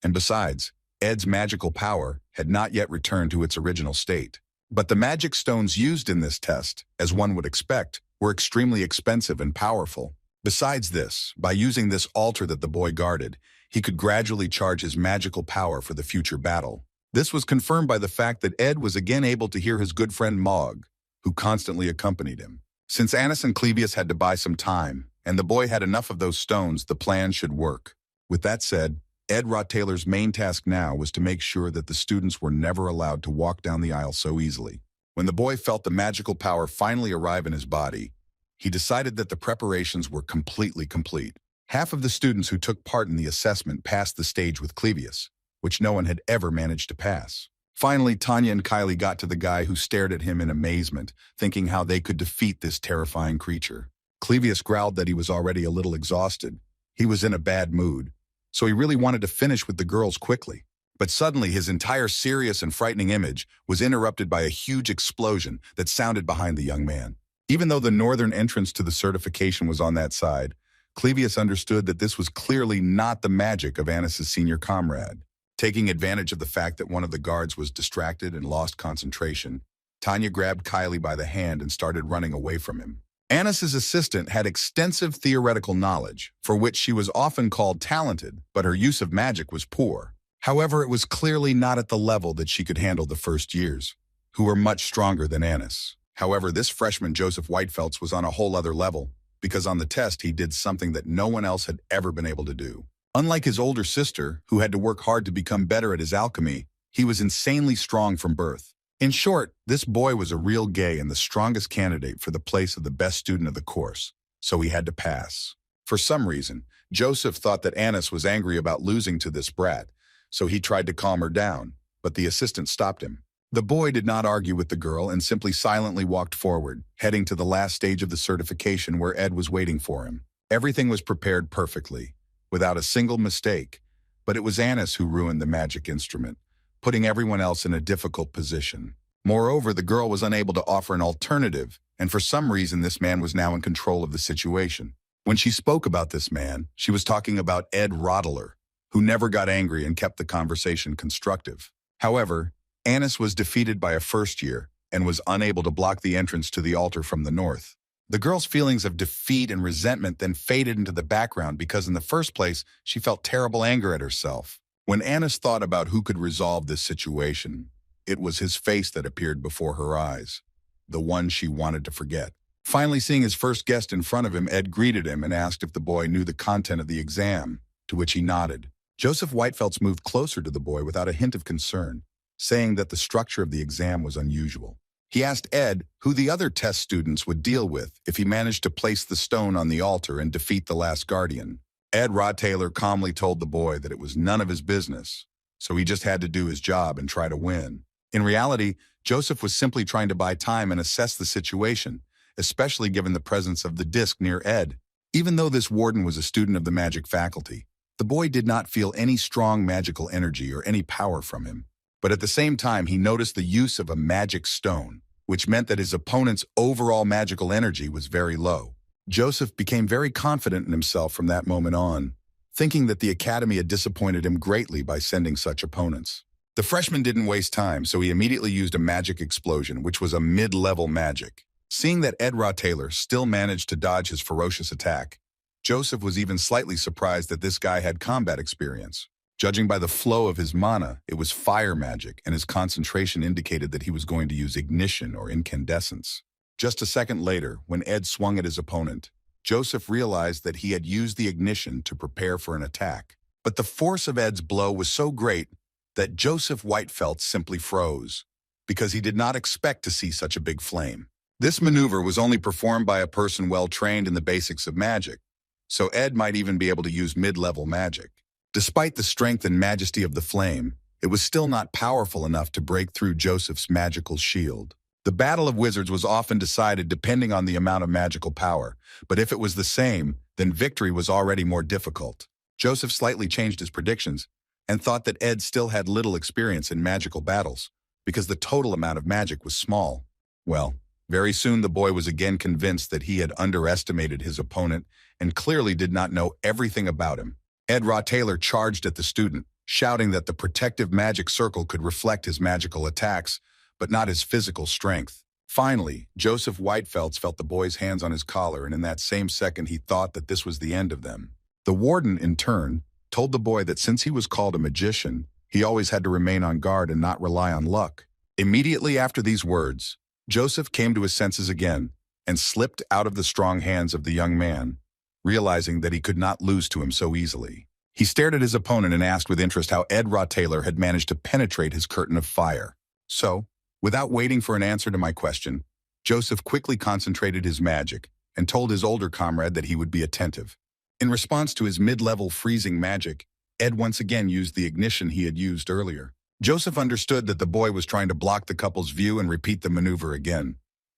And besides, Ed's magical power had not yet returned to its original state. But the magic stones used in this test, as one would expect, were extremely expensive and powerful. Besides this, by using this altar that the boy guarded, he could gradually charge his magical power for the future battle. This was confirmed by the fact that Ed was again able to hear his good friend Mog, who constantly accompanied him. Since Anis and Clevius had to buy some time, and the boy had enough of those stones, the plan should work. With that said, Ed Rotaylor's main task now was to make sure that the students were never allowed to walk down the aisle so easily. When the boy felt the magical power finally arrive in his body, he decided that the preparations were completely complete. Half of the students who took part in the assessment passed the stage with Clevius, which no one had ever managed to pass. Finally, Tanya and Kylie got to the guy who stared at him in amazement, thinking how they could defeat this terrifying creature. Clevius growled that he was already a little exhausted. He was in a bad mood, so he really wanted to finish with the girls quickly. But suddenly, his entire serious and frightening image was interrupted by a huge explosion that sounded behind the young man. Even though the northern entrance to the certification was on that side, Clevius understood that this was clearly not the magic of Anis's senior comrade. Taking advantage of the fact that one of the guards was distracted and lost concentration, Tanya grabbed Kylie by the hand and started running away from him. Anis's assistant had extensive theoretical knowledge, for which she was often called talented, but her use of magic was poor. However, it was clearly not at the level that she could handle the first years, who were much stronger than Anis. However, this freshman Joseph Whitefelts was on a whole other level, because on the test he did something that no one else had ever been able to do. Unlike his older sister, who had to work hard to become better at his alchemy, he was insanely strong from birth. In short, this boy was a real gay and the strongest candidate for the place of the best student of the course, so he had to pass. For some reason, Joseph thought that Anis was angry about losing to this brat, so he tried to calm her down, but the assistant stopped him. The boy did not argue with the girl and simply silently walked forward, heading to the last stage of the certification where Ed was waiting for him. Everything was prepared perfectly, without a single mistake, but it was Anis who ruined the magic instrument, putting everyone else in a difficult position. Moreover, the girl was unable to offer an alternative, and for some reason this man was now in control of the situation. When she spoke about this man, she was talking about Ed Rotaylor, who never got angry and kept the conversation constructive. However, Anis was defeated by a first year and was unable to block the entrance to the altar from the north. The girl's feelings of defeat and resentment then faded into the background because in the first place, she felt terrible anger at herself. When Anis thought about who could resolve this situation, it was his face that appeared before her eyes, the one she wanted to forget. Finally seeing his first guest in front of him, Ed greeted him and asked if the boy knew the content of the exam, to which he nodded. Joseph Whitefelts moved closer to the boy without a hint of concern, saying that the structure of the exam was unusual. He asked Ed who the other test students would deal with if he managed to place the stone on the altar and defeat the last guardian. Ed Rotaylor calmly told the boy that it was none of his business, so he just had to do his job and try to win. In reality, Joseph was simply trying to buy time and assess the situation, especially given the presence of the disc near Ed. Even though this warden was a student of the magic faculty, the boy did not feel any strong magical energy or any power from him. But at the same time, he noticed the use of a magic stone, which meant that his opponent's overall magical energy was very low. Joseph became very confident in himself from that moment on, thinking that the academy had disappointed him greatly by sending such opponents. The freshman didn't waste time, so he immediately used a magic explosion, which was a mid-level magic. Seeing that Ed Taylor still managed to dodge his ferocious attack, Joseph was even slightly surprised that this guy had combat experience. Judging by the flow of his mana, it was fire magic, and his concentration indicated that he was going to use ignition or incandescence. Just a second later, when Ed swung at his opponent, Joseph realized that he had used the ignition to prepare for an attack. But the force of Ed's blow was so great that Joseph Whitefelt simply froze, because he did not expect to see such a big flame. This maneuver was only performed by a person well trained in the basics of magic, so Ed might even be able to use mid-level magic. Despite the strength and majesty of the flame, it was still not powerful enough to break through Joseph's magical shield. The Battle of Wizards was often decided depending on the amount of magical power, but if it was the same, then victory was already more difficult. Joseph slightly changed his predictions and thought that Ed still had little experience in magical battles because the total amount of magic was small. Well, very soon the boy was again convinced that he had underestimated his opponent and clearly did not know everything about him. Ed Taylor charged at the student, shouting that the protective magic circle could reflect his magical attacks, but not his physical strength. Finally, Joseph Whitefelt felt the boy's hands on his collar, and in that same second he thought that this was the end of them. The warden, in turn, told the boy that since he was called a magician, he always had to remain on guard and not rely on luck. Immediately after these words, Joseph came to his senses again and slipped out of the strong hands of the young man, realizing that he could not lose to him so easily. He stared at his opponent and asked with interest how Ed Taylor had managed to penetrate his curtain of fire. So, without waiting for an answer to my question, Joseph quickly concentrated his magic and told his older comrade that he would be attentive. In response to his mid-level freezing magic, Ed once again used the ignition he had used earlier. Joseph understood that the boy was trying to block the couple's view and repeat the maneuver again,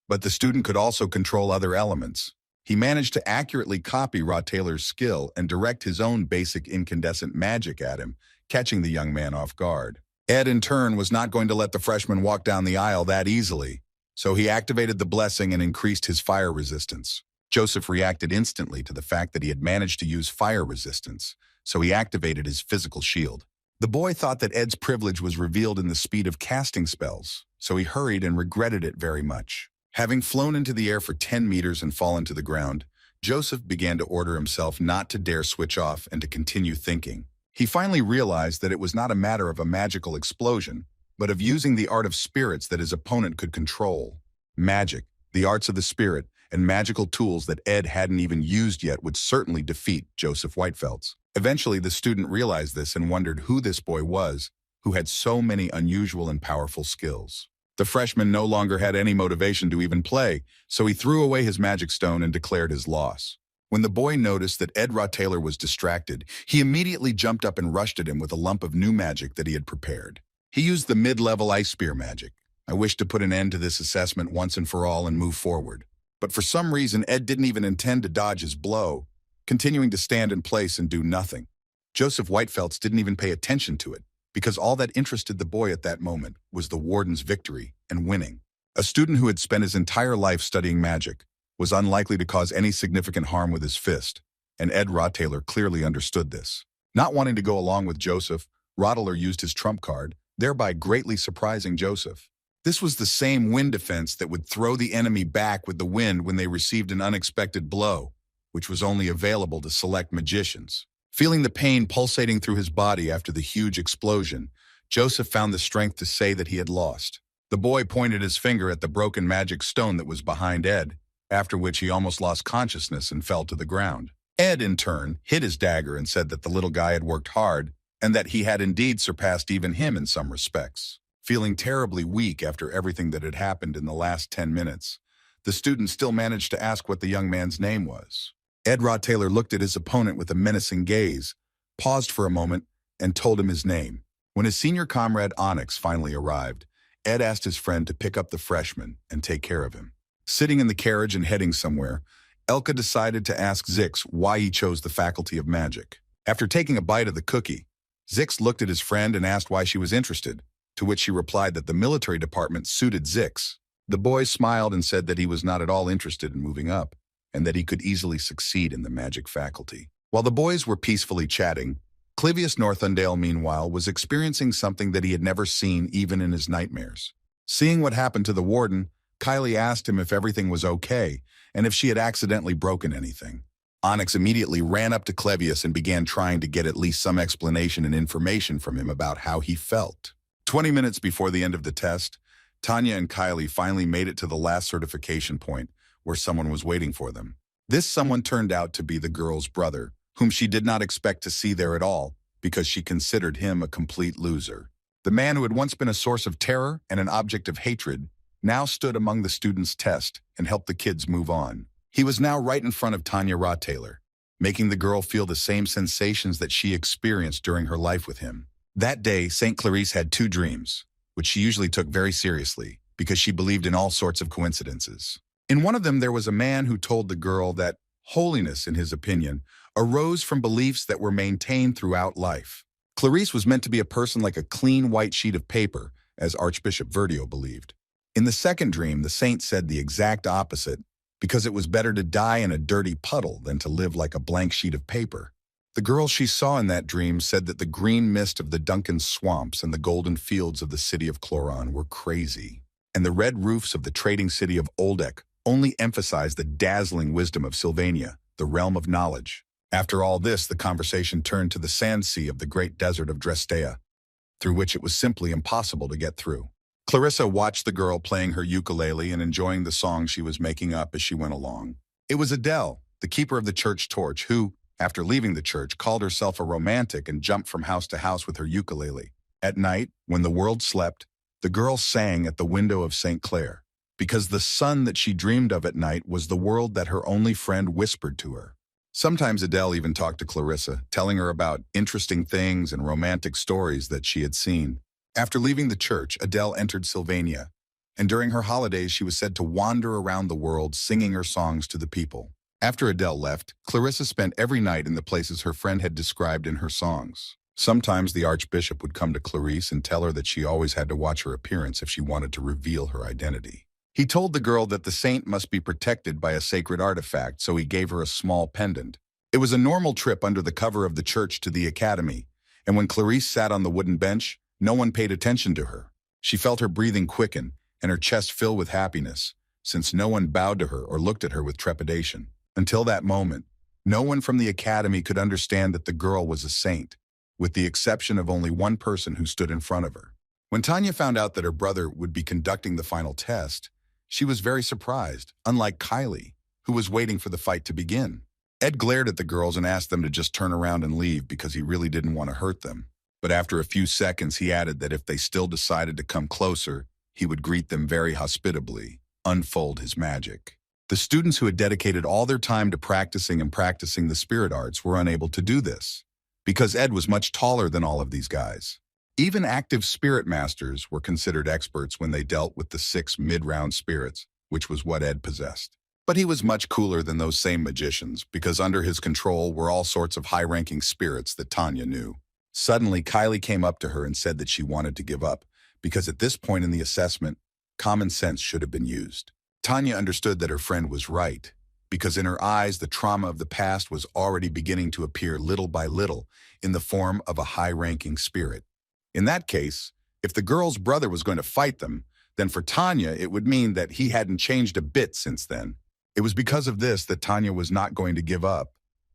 but the student could also control other elements. He managed to accurately copy Taylor's skill and direct his own basic incandescent magic at him, catching the young man off guard. Ed, in turn, was not going to let the freshman walk down the aisle that easily, so he activated the blessing and increased his fire resistance. Joseph reacted instantly to the fact that he had managed to use fire resistance, so he activated his physical shield. The boy thought that Ed's privilege was revealed in the speed of casting spells, so he hurried and regretted it very much. Having flown into the air for 10 meters and fallen to the ground, Joseph began to order himself not to dare switch off and to continue thinking. He finally realized that it was not a matter of a magical explosion, but of using the art of spirits that his opponent could control. Magic, the arts of the spirit, and magical tools that Ed hadn't even used yet would certainly defeat Joseph Whitefelt. Eventually, the student realized this and wondered who this boy was, who had so many unusual and powerful skills. The freshman no longer had any motivation to even play, so he threw away his magic stone and declared his loss. When the boy noticed that Ed Taylor was distracted, he immediately jumped up and rushed at him with a lump of new magic that he had prepared. He used the mid-level ice spear magic. I wish to put an end to this assessment once and for all and move forward. But for some reason, Ed didn't even intend to dodge his blow, continuing to stand in place and do nothing. Joseph Whitefelt didn't even pay attention to it, because all that interested the boy at that moment was the warden's victory and winning. A student who had spent his entire life studying magic was unlikely to cause any significant harm with his fist, and Ed Taylor clearly understood this. Not wanting to go along with Joseph, Taylor used his trump card, thereby greatly surprising Joseph. This was the same wind defense that would throw the enemy back with the wind when they received an unexpected blow, which was only available to select magicians. Feeling the pain pulsating through his body after the huge explosion, Joseph found the strength to say that he had lost. The boy pointed his finger at the broken magic stone that was behind Ed, after which he almost lost consciousness and fell to the ground. Ed, in turn, hid his dagger and said that the little guy had worked hard and that he had indeed surpassed even him in some respects. Feeling terribly weak after everything that had happened in the last 10 minutes, the student still managed to ask what the young man's name was. Ed Taylor looked at his opponent with a menacing gaze, paused for a moment, and told him his name. When his senior comrade Onyx finally arrived, Ed asked his friend to pick up the freshman and take care of him. Sitting in the carriage and heading somewhere, Elka decided to ask Zix why he chose the Faculty of Magic. After taking a bite of the cookie, Zix looked at his friend and asked why she was interested, to which she replied that the military department suited Zix. The boy smiled and said that he was not at all interested in moving up, and that he could easily succeed in the magic faculty. While the boys were peacefully chatting, Clivius Northundale, meanwhile, was experiencing something that he had never seen even in his nightmares. Seeing what happened to the warden, Kylie asked him if everything was okay and if she had accidentally broken anything. Onyx immediately ran up to Clivius and began trying to get at least some explanation and information from him about how he felt. 20 minutes before the end of the test, Tanya and Kylie finally made it to the last certification point where someone was waiting for them. This someone turned out to be the girl's brother, whom she did not expect to see there at all because she considered him a complete loser. The man who had once been a source of terror and an object of hatred now stood among the students' test and helped the kids move on. He was now right in front of Tanya Taylor, making the girl feel the same sensations that she experienced during her life with him. That day, St. Clarice had two dreams, which she usually took very seriously because she believed in all sorts of coincidences. In one of them, there was a man who told the girl that holiness, in his opinion, arose from beliefs that were maintained throughout life. Clarice was meant to be a person like a clean white sheet of paper, as Archbishop Verdio believed. In the second dream, the saint said the exact opposite, because it was better to die in a dirty puddle than to live like a blank sheet of paper. The girl she saw in that dream said that the green mist of the Duncan swamps and the golden fields of the city of Chloron were crazy, and the red roofs of the trading city of Oldek only emphasized the dazzling wisdom of Sylvania, the realm of knowledge. After all this, the conversation turned to the sand sea of the great desert of Drestea, through which it was simply impossible to get through. Clarissa watched the girl playing her ukulele and enjoying the song she was making up as she went along. It was Adele, the keeper of the church torch, who, after leaving the church, called herself a romantic and jumped from house to house with her ukulele. At night, when the world slept, the girl sang at the window of St. Clair, because the sun that she dreamed of at night was the world that her only friend whispered to her. Sometimes Adele even talked to Clarissa, telling her about interesting things and romantic stories that she had seen. After leaving the church, Adele entered Sylvania, and during her holidays she was said to wander around the world singing her songs to the people. After Adele left, Clarissa spent every night in the places her friend had described in her songs. Sometimes the Archbishop would come to Clarice and tell her that she always had to watch her appearance if she wanted to reveal her identity. He told the girl that the saint must be protected by a sacred artifact, so he gave her a small pendant. It was a normal trip under the cover of the church to the academy, and when Clarice sat on the wooden bench, no one paid attention to her. She felt her breathing quicken and her chest fill with happiness, since no one bowed to her or looked at her with trepidation. Until that moment, no one from the academy could understand that the girl was a saint, with the exception of only one person who stood in front of her. When Tanya found out that her brother would be conducting the final test, she was very surprised, unlike Kylie, who was waiting for the fight to begin. Ed glared at the girls and asked them to just turn around and leave because he really didn't want to hurt them. But after a few seconds, he added that if they still decided to come closer, he would greet them very hospitably, unfold his magic. The students who had dedicated all their time to practicing the spirit arts were unable to do this, because Ed was much taller than all of these guys. Even active spirit masters were considered experts when they dealt with the 6 mid-round spirits, which was what Ed possessed. But he was much cooler than those same magicians, because under his control were all sorts of high-ranking spirits that Tanya knew. Suddenly, Kylie came up to her and said that she wanted to give up, because at this point in the assessment, common sense should have been used. Tanya understood that her friend was right, because in her eyes, the trauma of the past was already beginning to appear little by little in the form of a high-ranking spirit. In that case, if the girl's brother was going to fight them, then for Tanya, it would mean that he hadn't changed a bit since then. It was because of this that Tanya was not going to give up,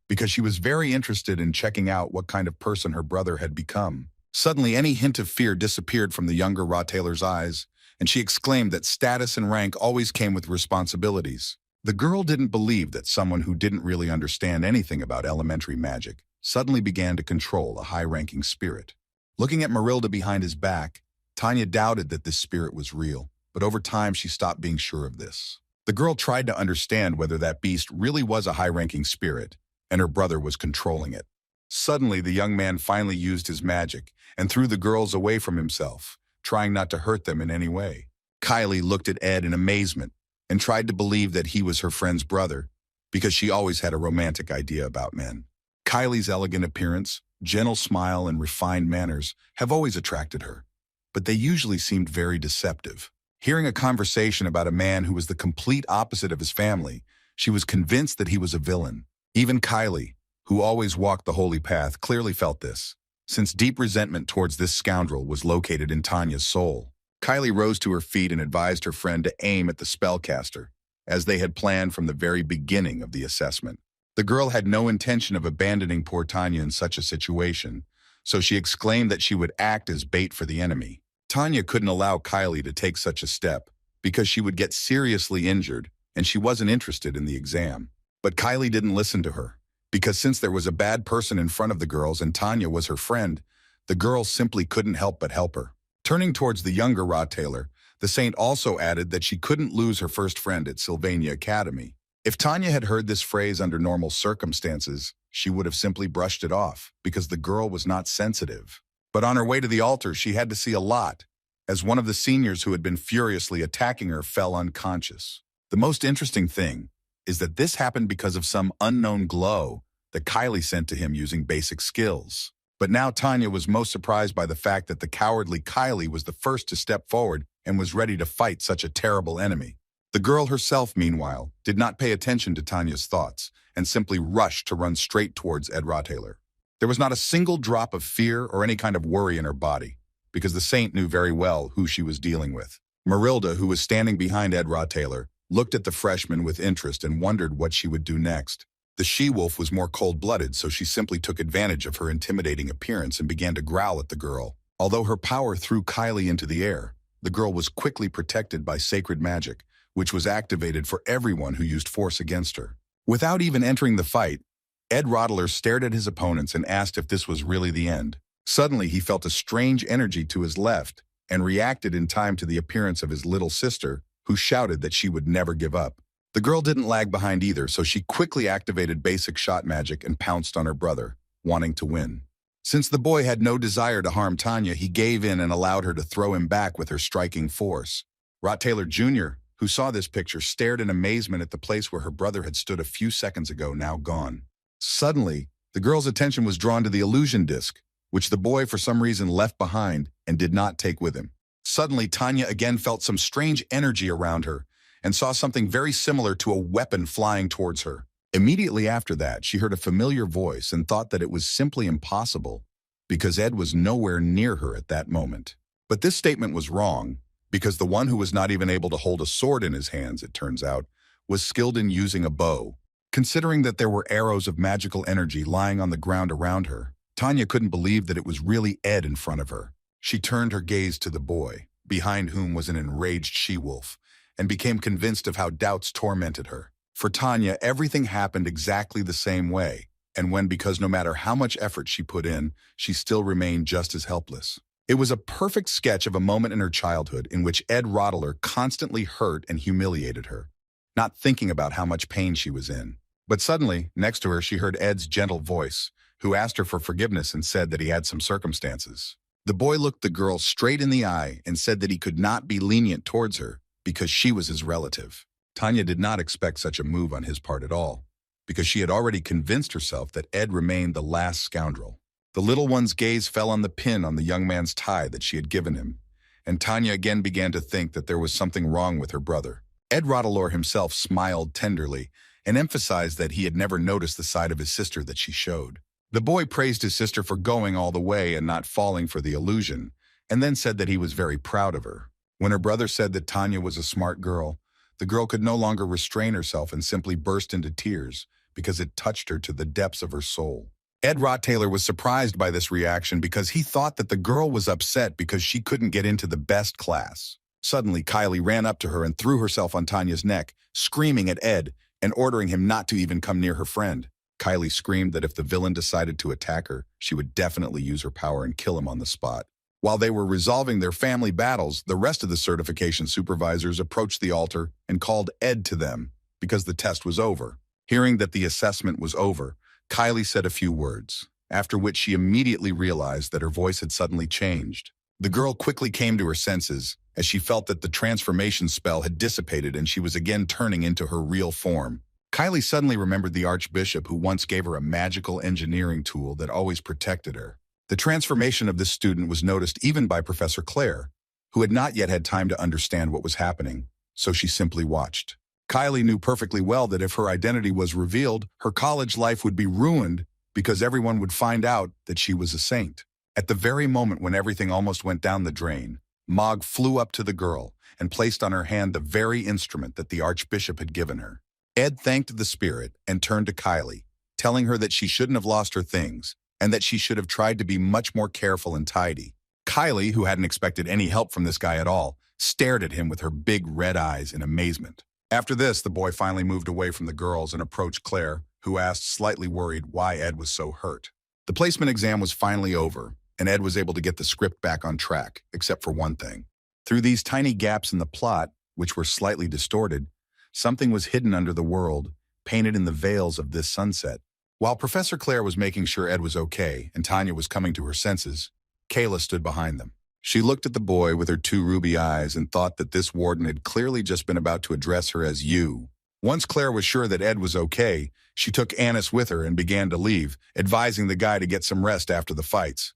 because she was very interested in checking out what kind of person her brother had become. Suddenly, any hint of fear disappeared from the younger Taylor's eyes, and she exclaimed that status and rank always came with responsibilities. The girl didn't believe that someone who didn't really understand anything about elementary magic suddenly began to control a high-ranking spirit. Looking at Marilda behind his back, Tanya doubted that this spirit was real, but over time she stopped being sure of this. The girl tried to understand whether that beast really was a high-ranking spirit, and her brother was controlling it. Suddenly, the young man finally used his magic and threw the girls away from himself, trying not to hurt them in any way. Kylie looked at Ed in amazement and tried to believe that he was her friend's brother, because she always had a romantic idea about men. Kylie's elegant appearance, gentle smile, and refined manners have always attracted her, but they usually seemed very deceptive. Hearing a conversation about a man who was the complete opposite of his family, she was convinced that he was a villain. Even Kylie, who always walked the holy path, clearly felt this, since deep resentment towards this scoundrel was located in Tanya's soul. Kylie rose to her feet and advised her friend to aim at the spellcaster, as they had planned from the very beginning of the assessment. The girl had no intention of abandoning poor Tanya in such a situation, so she exclaimed that she would act as bait for the enemy. Tanya couldn't allow Kylie to take such a step because she would get seriously injured and she wasn't interested in the exam. But Kylie didn't listen to her, because since there was a bad person in front of the girls and Tanya was her friend, the girls simply couldn't help but help her. Turning towards the younger Rottweiler, the saint also added that she couldn't lose her first friend at Sylvania Academy. If Tanya had heard this phrase under normal circumstances, she would have simply brushed it off, because the girl was not sensitive. But on her way to the altar, she had to see a lot, as one of the seniors who had been furiously attacking her fell unconscious. The most interesting thing is that this happened because of some unknown glow that Kylie sent to him using basic skills. But now Tanya was most surprised by the fact that the cowardly Kylie was the first to step forward and was ready to fight such a terrible enemy. The girl herself, meanwhile, did not pay attention to Tanya's thoughts and simply rushed to run straight towards Ed Rottweiler. There was not a single drop of fear or any kind of worry in her body, because the saint knew very well who she was dealing with. Marilda, who was standing behind Ed Rottweiler, looked at the freshman with interest and wondered what she would do next. The she-wolf was more cold-blooded, so she simply took advantage of her intimidating appearance and began to growl at the girl. Although her power threw Kylie into the air, the girl was quickly protected by sacred magic, which was activated for everyone who used force against her. Without even entering the fight, Ed Rottweiler stared at his opponents and asked if this was really the end. Suddenly, he felt a strange energy to his left and reacted in time to the appearance of his little sister, who shouted that she would never give up. The girl didn't lag behind either, so she quickly activated basic shot magic and pounced on her brother, wanting to win. Since the boy had no desire to harm Tanya, he gave in and allowed her to throw him back with her striking force. Rottweiler Jr., who saw this picture, stared in amazement at the place where her brother had stood a few seconds ago, now gone. Suddenly, the girl's attention was drawn to the illusion disc, which the boy for some reason left behind and did not take with him. Suddenly, Tanya again felt some strange energy around her and saw something very similar to a weapon flying towards her. Immediately after that, she heard a familiar voice and thought that it was simply impossible because Ed was nowhere near her at that moment. But this statement was wrong, because the one who was not even able to hold a sword in his hands, it turns out, was skilled in using a bow. Considering that there were arrows of magical energy lying on the ground around her, Tanya couldn't believe that it was really Ed in front of her. She turned her gaze to the boy, behind whom was an enraged she-wolf, and became convinced of how doubts tormented her. For Tanya, everything happened exactly the same way, and because no matter how much effort she put in, she still remained just as helpless. It was a perfect sketch of a moment in her childhood in which Ed Rottweiler constantly hurt and humiliated her, not thinking about how much pain she was in. But suddenly, next to her, she heard Ed's gentle voice, who asked her for forgiveness and said that he had some circumstances. The boy looked the girl straight in the eye and said that he could not be lenient towards her because she was his relative. Tanya did not expect such a move on his part at all, because she had already convinced herself that Ed remained the last scoundrel. The little one's gaze fell on the pin on the young man's tie that she had given him, and Tanya again began to think that there was something wrong with her brother. Ed Rottweiler himself smiled tenderly and emphasized that he had never noticed the side of his sister that she showed. The boy praised his sister for going all the way and not falling for the illusion, and then said that he was very proud of her. When her brother said that Tanya was a smart girl, the girl could no longer restrain herself and simply burst into tears because it touched her to the depths of her soul. Ed Rottweiler was surprised by this reaction because he thought that the girl was upset because she couldn't get into the best class. Suddenly, Kylie ran up to her and threw herself on Tanya's neck, screaming at Ed and ordering him not to even come near her friend. Kylie screamed that if the villain decided to attack her, she would definitely use her power and kill him on the spot. While they were resolving their family battles, the rest of the certification supervisors approached the altar and called Ed to them because the test was over. Hearing that the assessment was over, Kylie said a few words, after which she immediately realized that her voice had suddenly changed. The girl quickly came to her senses as she felt that the transformation spell had dissipated and she was again turning into her real form. Kylie suddenly remembered the archbishop who once gave her a magical engineering tool that always protected her. The transformation of this student was noticed even by Professor Claire, who had not yet had time to understand what was happening, so she simply watched. Kylie knew perfectly well that if her identity was revealed, her college life would be ruined because everyone would find out that she was a saint. At the very moment when everything almost went down the drain, Mog flew up to the girl and placed on her hand the very instrument that the Archbishop had given her. Ed thanked the spirit and turned to Kylie, telling her that she shouldn't have lost her things and that she should have tried to be much more careful and tidy. Kylie, who hadn't expected any help from this guy at all, stared at him with her big red eyes in amazement. After this, the boy finally moved away from the girls and approached Claire, who asked, slightly worried, why Ed was so hurt. The placement exam was finally over, and Ed was able to get the script back on track, except for one thing. Through these tiny gaps in the plot, which were slightly distorted, something was hidden under the world, painted in the veils of this sunset. While Professor Claire was making sure Ed was okay and Tanya was coming to her senses, Kayla stood behind them. She looked at the boy with her two ruby eyes and thought that this warden had clearly just been about to address her as you. Once Claire was sure that Ed was okay, she took Annis with her and began to leave, advising the guy to get some rest after the fights.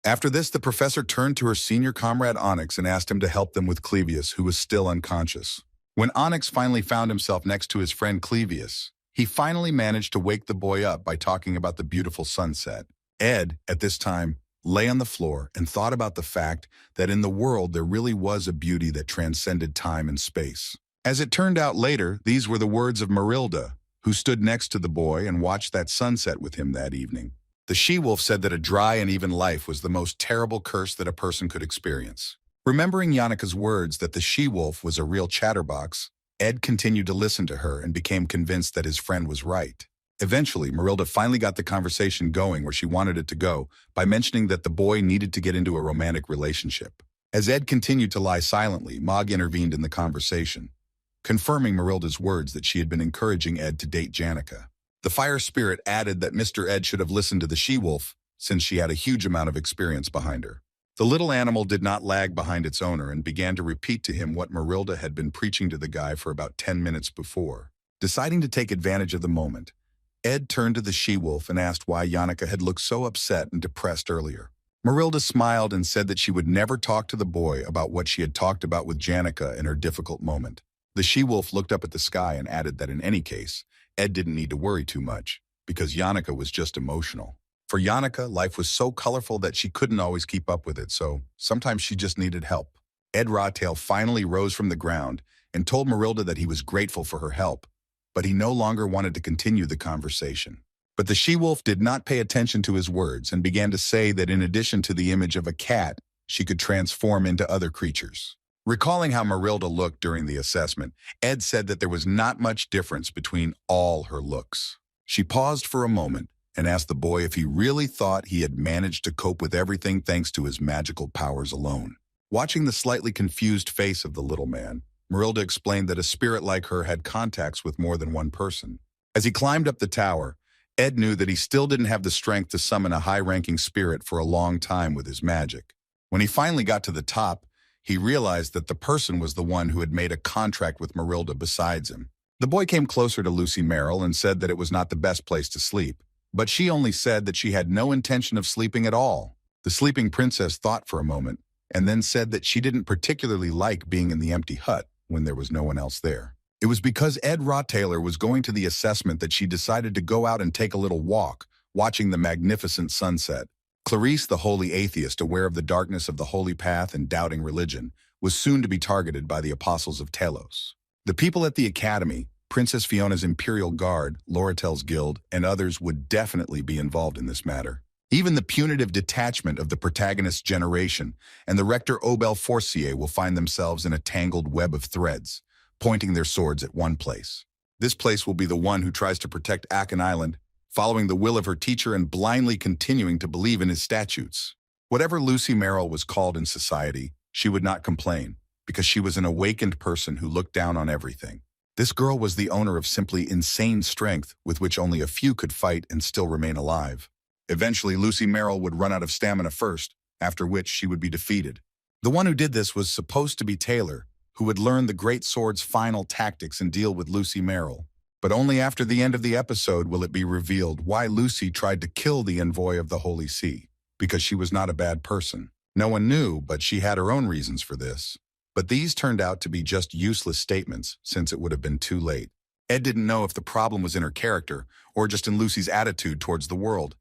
After this, the professor turned to her senior comrade Onyx and asked him to help them with Clevius, who was still unconscious. When Onyx finally found himself next to his friend Clevius, he finally managed to wake the boy up by talking about the beautiful sunset. Ed, at this time, lay on the floor and thought about the fact that in the world there really was a beauty that transcended time and space. As it turned out later, these were the words of Marilda, who stood next to the boy and watched that sunset with him that evening. The she-wolf said that a dry and even life was the most terrible curse that a person could experience. Remembering Yannika's words that the she-wolf was a real chatterbox, Ed continued to listen to her and became convinced that his friend was right. Eventually, Marilda finally got the conversation going where she wanted it to go by mentioning that the boy needed to get into a romantic relationship. As Ed continued to lie silently, Mog intervened in the conversation, confirming Marilda's words that she had been encouraging Ed to date Jannika. The fire spirit added that Mr. Ed should have listened to the she-wolf since she had a huge amount of experience behind her. The little animal did not lag behind its owner and began to repeat to him what Marilda had been preaching to the guy for about 10 minutes before. Deciding to take advantage of the moment, Ed turned to the she-wolf and asked why Yannika had looked so upset and depressed earlier. Marilda smiled and said that she would never talk to the boy about what she had talked about with Jannika in her difficult moment. The she-wolf looked up at the sky and added that in any case, Ed didn't need to worry too much, because Yannika was just emotional. For Yannika, life was so colorful that she couldn't always keep up with it, so sometimes she just needed help. Ed Rawtail finally rose from the ground and told Marilda that he was grateful for her help, but he no longer wanted to continue the conversation. But the she-wolf did not pay attention to his words and began to say that in addition to the image of a cat, she could transform into other creatures. Recalling how Marilda looked during the assessment, Ed said that there was not much difference between all her looks. She paused for a moment and asked the boy if he really thought he had managed to cope with everything thanks to his magical powers alone. Watching the slightly confused face of the little man, Marilda explained that a spirit like her had contacts with more than one person. As he climbed up the tower, Ed knew that he still didn't have the strength to summon a high-ranking spirit for a long time with his magic. When he finally got to the top, he realized that the person was the one who had made a contract with Marilda besides him. The boy came closer to Lucy Merrill and said that it was not the best place to sleep, but she only said that she had no intention of sleeping at all. The sleeping princess thought for a moment and then said that she didn't particularly like being in the empty hut when there was no one else there. It was because Ed Rawtailor was going to the assessment that she decided to go out and take a little walk, watching the magnificent sunset. Clarice, the holy atheist, aware of the darkness of the holy path and doubting religion, was soon to be targeted by the apostles of Telos. The people at the academy, Princess Fiona's Imperial Guard, Loratel's Guild, and others would definitely be involved in this matter. Even the punitive detachment of the protagonist's generation and the Rector Obel Forcier will find themselves in a tangled web of threads, pointing their swords at one place. This place will be the one who tries to protect Akan Island, following the will of her teacher and blindly continuing to believe in his statutes. Whatever Lucy Merrill was called in society, she would not complain, because she was an awakened person who looked down on everything. This girl was the owner of simply insane strength with which only a few could fight and still remain alive. Eventually, Lucy Merrill would run out of stamina first, after which she would be defeated. The one who did this was supposed to be Taylor, who would learn the Great Sword's final tactics and deal with Lucy Merrill. But only after the end of the episode will it be revealed why Lucy tried to kill the envoy of the Holy See, because she was not a bad person. No one knew, but she had her own reasons for this. But these turned out to be just useless statements, since it would have been too late. Ed didn't know if the problem was in her character or just in Lucy's attitude towards the world.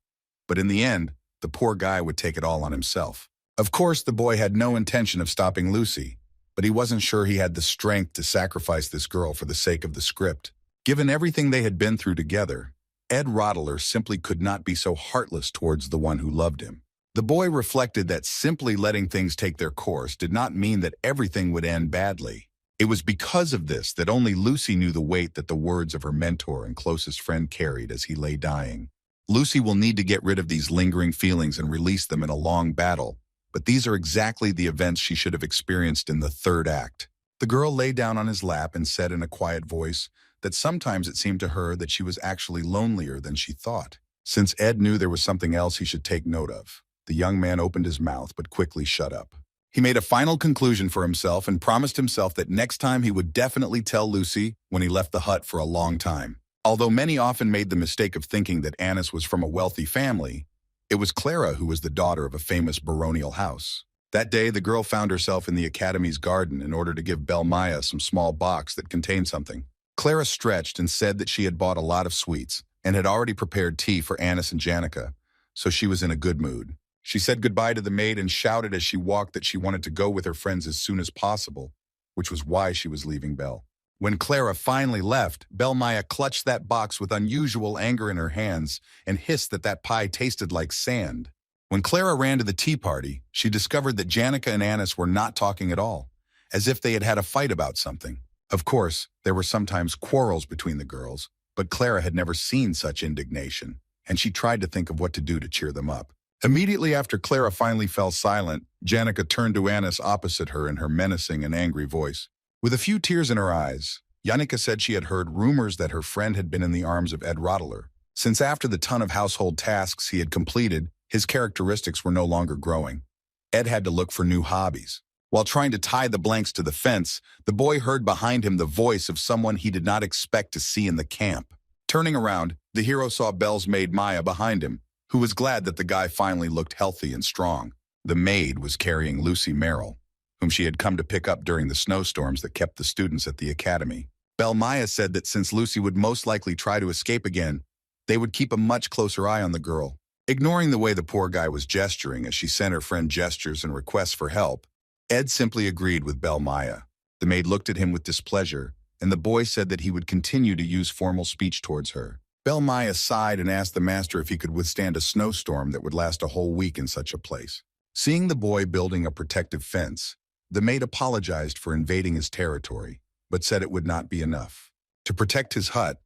But in the end, the poor guy would take it all on himself. Of course, the boy had no intention of stopping Lucy, but he wasn't sure he had the strength to sacrifice this girl for the sake of the script. Given everything they had been through together, Ed Rottler simply could not be so heartless towards the one who loved him. The boy reflected that simply letting things take their course did not mean that everything would end badly. It was because of this that only Lucy knew the weight that the words of her mentor and closest friend carried as he lay dying. Lucy will need to get rid of these lingering feelings and release them in a long battle, but these are exactly the events she should have experienced in the third act. The girl lay down on his lap and said in a quiet voice that sometimes it seemed to her that she was actually lonelier than she thought. Since Ed knew there was something else he should take note of, the young man opened his mouth but quickly shut up. He made a final conclusion for himself and promised himself that next time he would definitely tell Lucy when he left the hut for a long time. Although many often made the mistake of thinking that Annis was from a wealthy family, it was Clara who was the daughter of a famous baronial house. That day, the girl found herself in the Academy's garden in order to give Belmaya some small box that contained something. Clara stretched and said that she had bought a lot of sweets and had already prepared tea for Annis and Janica, so she was in a good mood. She said goodbye to the maid and shouted as she walked that she wanted to go with her friends as soon as possible, which was why she was leaving Belle. When Clara finally left, Belmaya clutched that box with unusual anger in her hands and hissed that that pie tasted like sand. When Clara ran to the tea party, she discovered that Janica and Annis were not talking at all, as if they had had a fight about something. Of course, there were sometimes quarrels between the girls, but Clara had never seen such indignation, and she tried to think of what to do to cheer them up. Immediately after Clara finally fell silent, Janica turned to Annis opposite her in her menacing and angry voice. With a few tears in her eyes, Janica said she had heard rumors that her friend had been in the arms of Ed Rottler. Since after the ton of household tasks he had completed, his characteristics were no longer growing. Ed had to look for new hobbies. While trying to tie the blanks to the fence, the boy heard behind him the voice of someone he did not expect to see in the camp. Turning around, the hero saw Belle's maid Maya behind him, who was glad that the guy finally looked healthy and strong. The maid was carrying Lucy Merrill, whom she had come to pick up during the snowstorms that kept the students at the academy. Belmaya said that since Lucy would most likely try to escape again, they would keep a much closer eye on the girl. Ignoring the way the poor guy was gesturing as she sent her friend gestures and requests for help, Ed simply agreed with Belmaya. The maid looked at him with displeasure, and the boy said that he would continue to use formal speech towards her. Belmaya sighed and asked the master if he could withstand a snowstorm that would last a whole week in such a place. Seeing the boy building a protective fence, the maid apologized for invading his territory, but said it would not be enough. To protect his hut,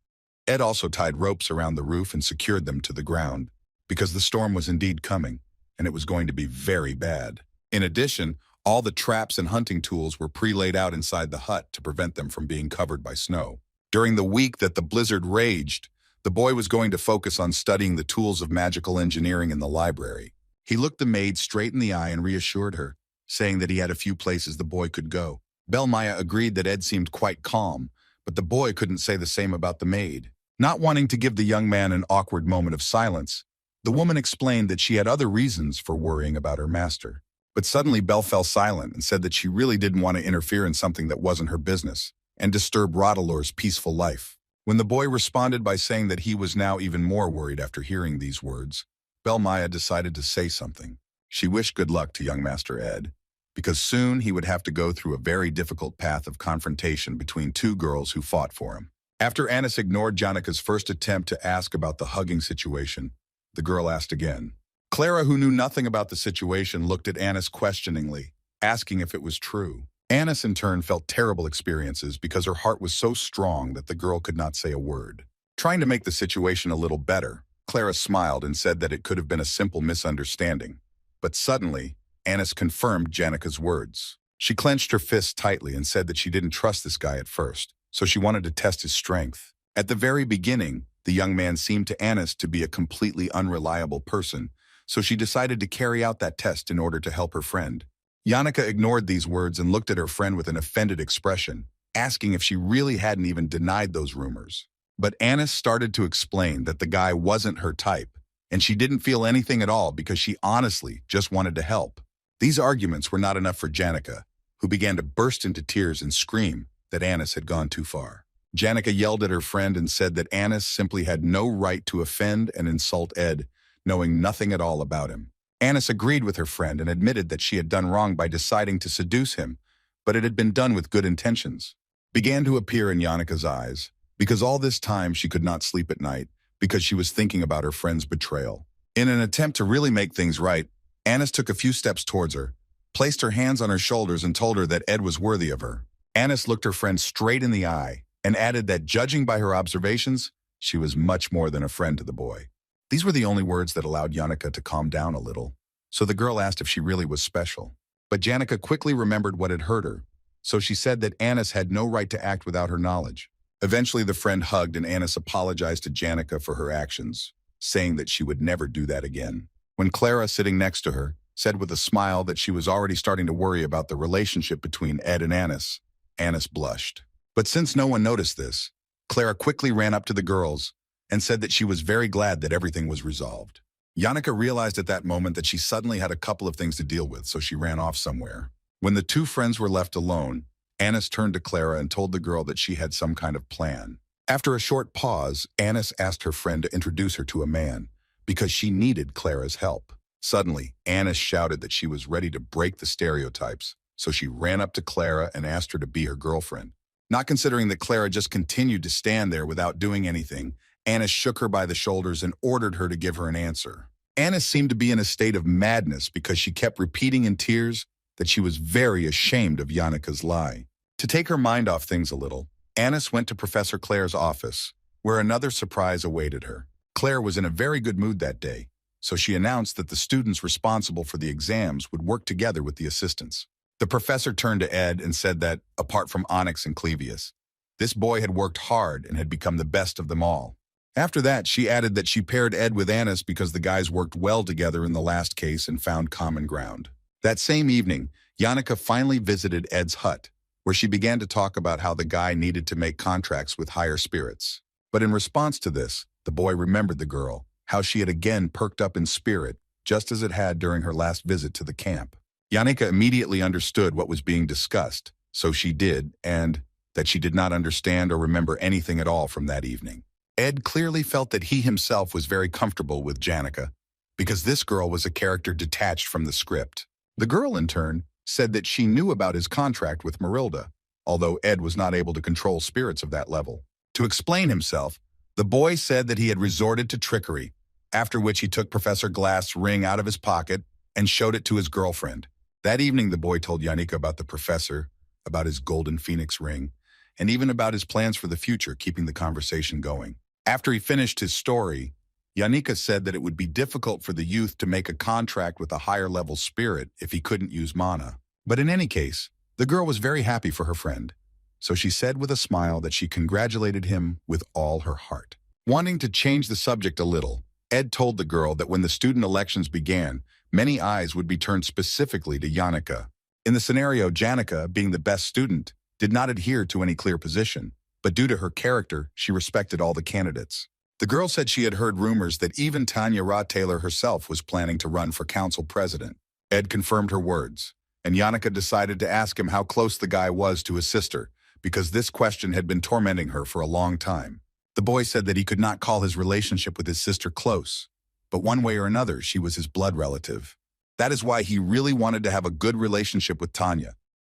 Ed also tied ropes around the roof and secured them to the ground, because the storm was indeed coming, and it was going to be very bad. In addition, all the traps and hunting tools were pre-laid out inside the hut to prevent them from being covered by snow. During the week that the blizzard raged, the boy was going to focus on studying the tools of magical engineering in the library. He looked the maid straight in the eye and reassured her, saying that he had a few places the boy could go. Belmaya agreed that Ed seemed quite calm, but the boy couldn't say the same about the maid. Not wanting to give the young man an awkward moment of silence, the woman explained that she had other reasons for worrying about her master. But suddenly Belle fell silent and said that she really didn't want to interfere in something that wasn't her business and disturb Rottler's peaceful life. When the boy responded by saying that he was now even more worried after hearing these words, Belmaya decided to say something. She wished good luck to young Master Ed, because soon he would have to go through a very difficult path of confrontation between two girls who fought for him. After Annis ignored Janica's first attempt to ask about the hugging situation, the girl asked again. Clara, who knew nothing about the situation, looked at Annis questioningly, asking if it was true. Annis, in turn, felt terrible experiences because her heart was so strong that the girl could not say a word. Trying to make the situation a little better, Clara smiled and said that it could have been a simple misunderstanding. But suddenly, Annis confirmed Janica's words. She clenched her fists tightly and said that she didn't trust this guy at first, so she wanted to test his strength. At the very beginning, the young man seemed to Annis to be a completely unreliable person, so she decided to carry out that test in order to help her friend. Janica ignored these words and looked at her friend with an offended expression, asking if she really hadn't even denied those rumors. But Annis started to explain that the guy wasn't her type, and she didn't feel anything at all because she honestly just wanted to help. These arguments were not enough for Janica, who began to burst into tears and scream that Annis had gone too far. Janica yelled at her friend and said that Annis simply had no right to offend and insult Ed, knowing nothing at all about him. Annis agreed with her friend and admitted that she had done wrong by deciding to seduce him, but it had been done with good intentions. Began to appear in Janica's eyes, because all this time she could not sleep at night, because she was thinking about her friend's betrayal. In an attempt to really make things right, Annis took a few steps towards her, placed her hands on her shoulders and told her that Ed was worthy of her. Annis looked her friend straight in the eye and added that judging by her observations, she was much more than a friend to the boy. These were the only words that allowed Janica to calm down a little, so the girl asked if she really was special. But Janica quickly remembered what had hurt her, so she said that Annis had no right to act without her knowledge. Eventually the friend hugged and Annis apologized to Janica for her actions, saying that she would never do that again. When Clara, sitting next to her, said with a smile that she was already starting to worry about the relationship between Ed and Annis, Annis blushed. But since no one noticed this, Clara quickly ran up to the girls and said that she was very glad that everything was resolved. Janica realized at that moment that she suddenly had a couple of things to deal with, so she ran off somewhere. When the two friends were left alone, Annis turned to Clara and told the girl that she had some kind of plan. After a short pause, Annis asked her friend to introduce her to a man, because she needed Clara's help. Suddenly, Annis shouted that she was ready to break the stereotypes, so she ran up to Clara and asked her to be her girlfriend. Not considering that Clara just continued to stand there without doing anything, Annis shook her by the shoulders and ordered her to give her an answer. Annis seemed to be in a state of madness because she kept repeating in tears that she was very ashamed of Janica's lie. To take her mind off things a little, Annis went to Professor Claire's office, where another surprise awaited her. Claire was in a very good mood that day, so she announced that the students responsible for the exams would work together with the assistants. The professor turned to Ed and said that, apart from Onyx and Clevius, this boy had worked hard and had become the best of them all. After that, she added that she paired Ed with Annis because the guys worked well together in the last case and found common ground. That same evening, Janica finally visited Ed's hut, where she began to talk about how the guy needed to make contracts with higher spirits. But in response to this, the boy remembered the girl, how she had again perked up in spirit, just as it had during her last visit to the camp. Janica immediately understood what was being discussed, so she did, and that she did not understand or remember anything at all from that evening. Ed clearly felt that he himself was very comfortable with Janica, because this girl was a character detached from the script. The girl, in turn, said that she knew about his contract with Marilda, although Ed was not able to control spirits of that level. To explain himself, the boy said that he had resorted to trickery, after which he took Professor Glass's ring out of his pocket and showed it to his girlfriend. That evening, the boy told Janica about the professor, about his golden phoenix ring, and even about his plans for the future, keeping the conversation going. After he finished his story, Janica said that it would be difficult for the youth to make a contract with a higher-level spirit if he couldn't use mana. But in any case, the girl was very happy for her friend, so she said with a smile that she congratulated him with all her heart. Wanting to change the subject a little, Ed told the girl that when the student elections began, many eyes would be turned specifically to Janica. In the scenario, Janica, being the best student, did not adhere to any clear position, but due to her character, she respected all the candidates. The girl said she had heard rumors that even Tanya Taylor herself was planning to run for council president. Ed confirmed her words, and Janica decided to ask him how close the guy was to his sister, because this question had been tormenting her for a long time. The boy said that he could not call his relationship with his sister close, but one way or another, she was his blood relative. That is why he really wanted to have a good relationship with Tanya,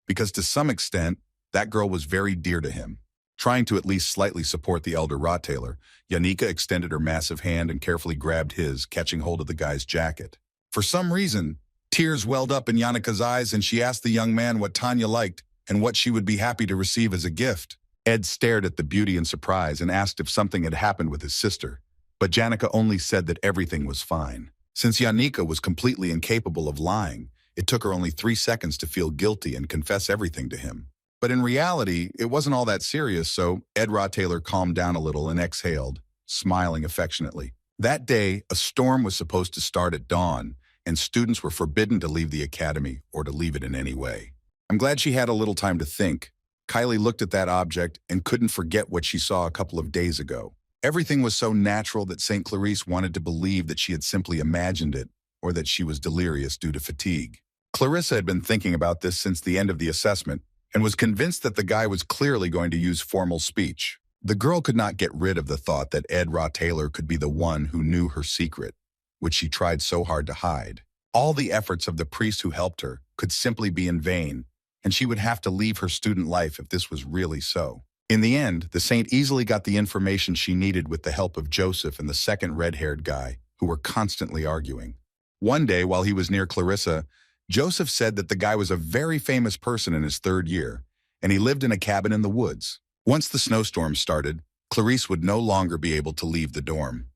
because to some extent, that girl was very dear to him. Trying to at least slightly support the elder Taylor, Janica extended her massive hand and carefully grabbed his, catching hold of the guy's jacket. For some reason, tears welled up in Janica's eyes and she asked the young man what Tanya liked and what she would be happy to receive as a gift. Ed stared at the beauty in surprise and asked if something had happened with his sister, but Janica only said that everything was fine. Since Janica was completely incapable of lying, it took her only 3 seconds to feel guilty and confess everything to him. But in reality, it wasn't all that serious, so Ed Taylor calmed down a little and exhaled, smiling affectionately. That day, a storm was supposed to start at dawn, and students were forbidden to leave the academy or to leave it in any way. I'm glad she had a little time to think. Kylie looked at that object and couldn't forget what she saw a couple of days ago. Everything was so natural that St. Clarice wanted to believe that she had simply imagined it, or that she was delirious due to fatigue. Clarissa had been thinking about this since the end of the assessment, and was convinced that the guy was clearly going to use formal speech. The girl could not get rid of the thought that Ed Taylor could be the one who knew her secret, which she tried so hard to hide. All the efforts of the priest who helped her could simply be in vain, and she would have to leave her student life if this was really so. In the end, the saint easily got the information she needed with the help of Joseph and the second red-haired guy, who were constantly arguing. One day, while he was near Clarissa, Joseph said that the guy was a very famous person in his third year, and he lived in a cabin in the woods. Once the snowstorm started, Clarice would no longer be able to leave the dorm.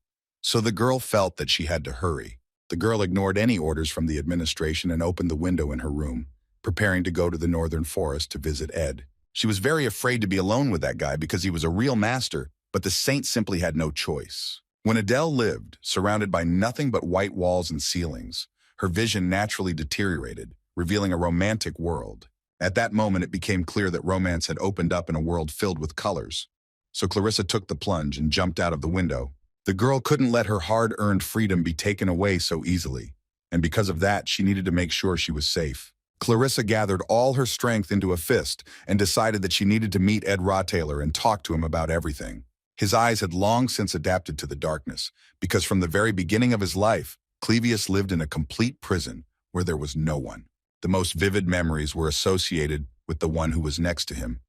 So the girl felt that she had to hurry. The girl ignored any orders from the administration and opened the window in her room, preparing to go to the northern forest to visit Ed. She was very afraid to be alone with that guy because he was a real master, but the saint simply had no choice. When Adele lived, surrounded by nothing but white walls and ceilings, her vision naturally deteriorated, revealing a romantic world. At that moment, it became clear that romance had opened up in a world filled with colors. So Clarissa took the plunge and jumped out of the window. The girl couldn't let her hard-earned freedom be taken away so easily, and because of that, she needed to make sure she was safe. Clarissa gathered all her strength into a fist and decided that she needed to meet Ed Taylor and talk to him about everything. His eyes had long since adapted to the darkness, because from the very beginning of his life, Clevius lived in a complete prison where there was no one. The most vivid memories were associated with the one who was next to him,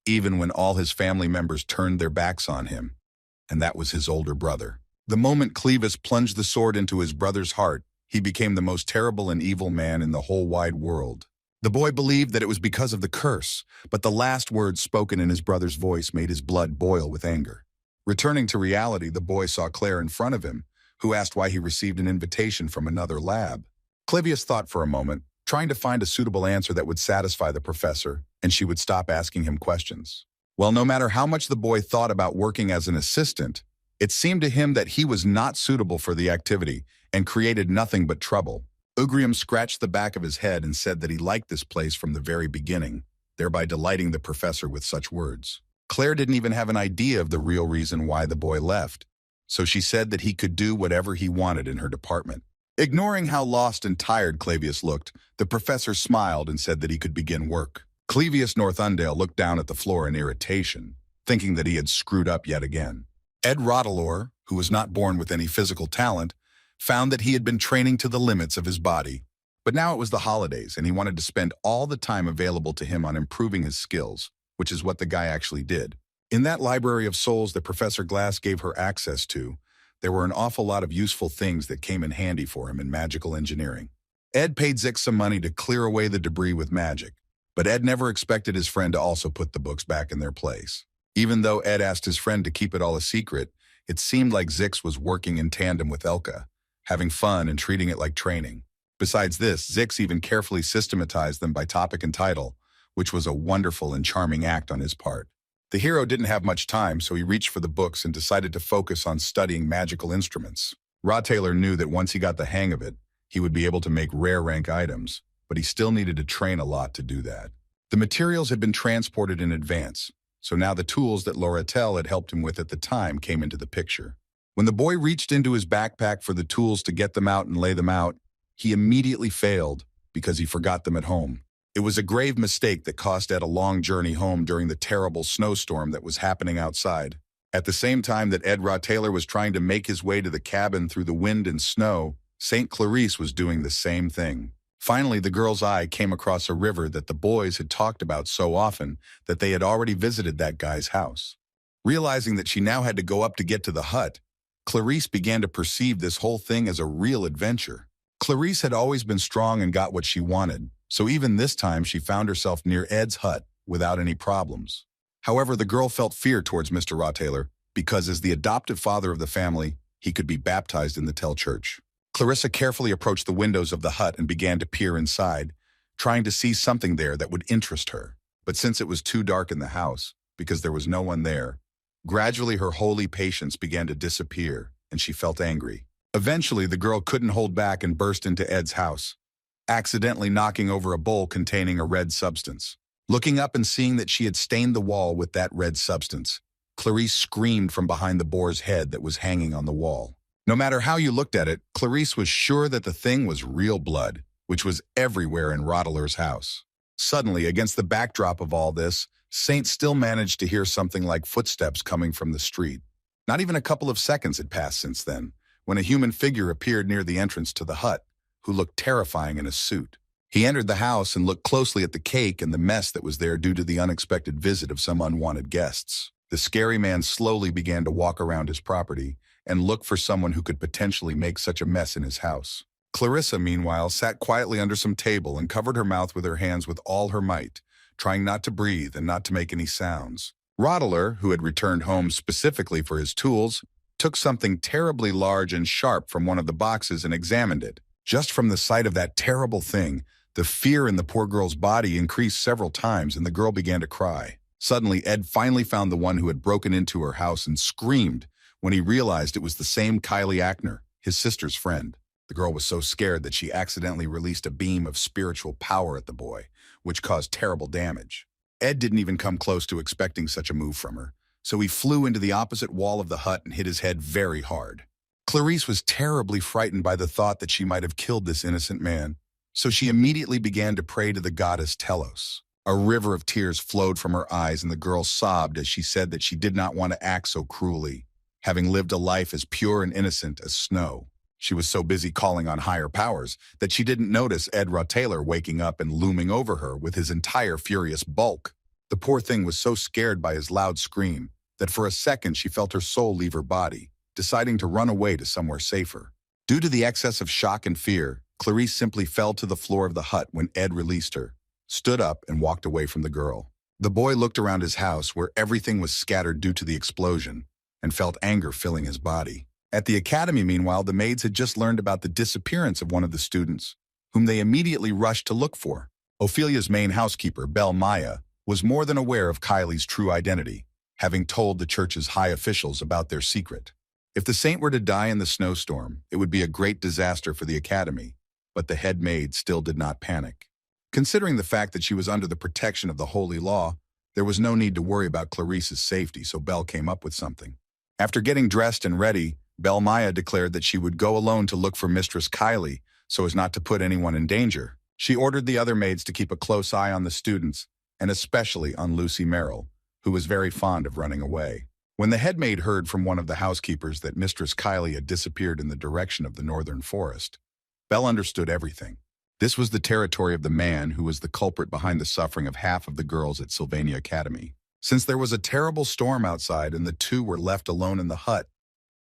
even when all his family members turned their backs on him, and that was his older brother. The moment Clevis plunged the sword into his brother's heart, he became the most terrible and evil man in the whole wide world. The boy believed that it was because of the curse, but the last words spoken in his brother's voice made his blood boil with anger. Returning to reality, the boy saw Claire in front of him, who asked why he received an invitation from another lab. Clevius thought for a moment, trying to find a suitable answer that would satisfy the professor, and she would stop asking him questions. Well, no matter how much the boy thought about working as an assistant, it seemed to him that he was not suitable for the activity and created nothing but trouble. Ugrium scratched the back of his head and said that he liked this place from the very beginning, thereby delighting the professor with such words. Claire didn't even have an idea of the real reason why the boy left, so she said that he could do whatever he wanted in her department. Ignoring how lost and tired Clavius looked, the professor smiled and said that he could begin work. Clevius Northundale looked down at the floor in irritation, thinking that he had screwed up yet again. Ed Rotelor, who was not born with any physical talent, found that he had been training to the limits of his body. But now it was the holidays, and he wanted to spend all the time available to him on improving his skills, which is what the guy actually did. In that library of souls that Professor Glass gave her access to, there were an awful lot of useful things that came in handy for him in magical engineering. Ed paid Zix some money to clear away the debris with magic, but Ed never expected his friend to also put the books back in their place. Even though Ed asked his friend to keep it all a secret, it seemed like Zix was working in tandem with Elka, having fun and treating it like training. Besides this, Zix even carefully systematized them by topic and title, which was a wonderful and charming act on his part. The hero didn't have much time, so he reached for the books and decided to focus on studying magical instruments. Taylor knew that once he got the hang of it, he would be able to make rare rank items, but he still needed to train a lot to do that. The materials had been transported in advance, so now the tools that Loretel had helped him with at the time came into the picture. When the boy reached into his backpack for the tools to get them out and lay them out, he immediately failed because he forgot them at home. It was a grave mistake that cost Ed a long journey home during the terrible snowstorm that was happening outside. At the same time that Ed Taylor was trying to make his way to the cabin through the wind and snow, St. Clarice was doing the same thing. Finally, the girl's eye came across a river that the boys had talked about so often that they had already visited that guy's house. Realizing that she now had to go up to get to the hut, Clarice began to perceive this whole thing as a real adventure. Clarice had always been strong and got what she wanted, so even this time she found herself near Ed's hut without any problems. However, the girl felt fear towards Mr. Taylor because as the adoptive father of the family, he could be baptized in the Tell Church. Clarissa carefully approached the windows of the hut and began to peer inside, trying to see something there that would interest her. But since it was too dark in the house, because there was no one there, gradually her holy patience began to disappear, and she felt angry. Eventually, the girl couldn't hold back and burst into Ed's house, accidentally knocking over a bowl containing a red substance. Looking up and seeing that she had stained the wall with that red substance, Clarice screamed from behind the boar's head that was hanging on the wall. No matter how you looked at it, Clarice was sure that the thing was real blood, which was everywhere in Roteler's house. Suddenly, against the backdrop of all this, Saint still managed to hear something like footsteps coming from the street. Not even a couple of seconds had passed since then, when a human figure appeared near the entrance to the hut, who looked terrifying in a suit. He entered the house and looked closely at the cake and the mess that was there due to the unexpected visit of some unwanted guests. The scary man slowly began to walk around his property and look for someone who could potentially make such a mess in his house. Clarissa, meanwhile, sat quietly under some table and covered her mouth with her hands with all her might, trying not to breathe and not to make any sounds. Rottler, who had returned home specifically for his tools, took something terribly large and sharp from one of the boxes and examined it. Just from the sight of that terrible thing, the fear in the poor girl's body increased several times and the girl began to cry. Suddenly, Ed finally found the one who had broken into her house and screamed when he realized it was the same Kylie Ackner, his sister's friend. The girl was so scared that she accidentally released a beam of spiritual power at the boy, which caused terrible damage. Ed didn't even come close to expecting such a move from her, so he flew into the opposite wall of the hut and hit his head very hard. Clarice was terribly frightened by the thought that she might have killed this innocent man, so she immediately began to pray to the goddess Telos. A river of tears flowed from her eyes and the girl sobbed as she said that she did not want to act so cruelly, having lived a life as pure and innocent as snow. She was so busy calling on higher powers that she didn't notice Ed Rottler waking up and looming over her with his entire furious bulk. The poor thing was so scared by his loud scream that for a second she felt her soul leave her body, deciding to run away to somewhere safer. Due to the excess of shock and fear, Clarice simply fell to the floor of the hut when Ed released her, stood up, and walked away from the girl. The boy looked around his house where everything was scattered due to the explosion and felt anger filling his body. At the academy, meanwhile, the maids had just learned about the disappearance of one of the students, whom they immediately rushed to look for. Ophelia's main housekeeper, Belle Maya, was more than aware of Kylie's true identity, having told the church's high officials about their secret. If the saint were to die in the snowstorm, it would be a great disaster for the academy, but the head maid still did not panic. Considering the fact that she was under the protection of the holy law, there was no need to worry about Clarice's safety, so Belle came up with something. After getting dressed and ready, Belle Maya declared that she would go alone to look for Mistress Kylie so as not to put anyone in danger. She ordered the other maids to keep a close eye on the students, and especially on Lucy Merrill, who was very fond of running away. When the head maid heard from one of the housekeepers that Mistress Kylie had disappeared in the direction of the northern forest, Belle understood everything. This was the territory of the man who was the culprit behind the suffering of half of the girls at Sylvania Academy. Since there was a terrible storm outside and the two were left alone in the hut,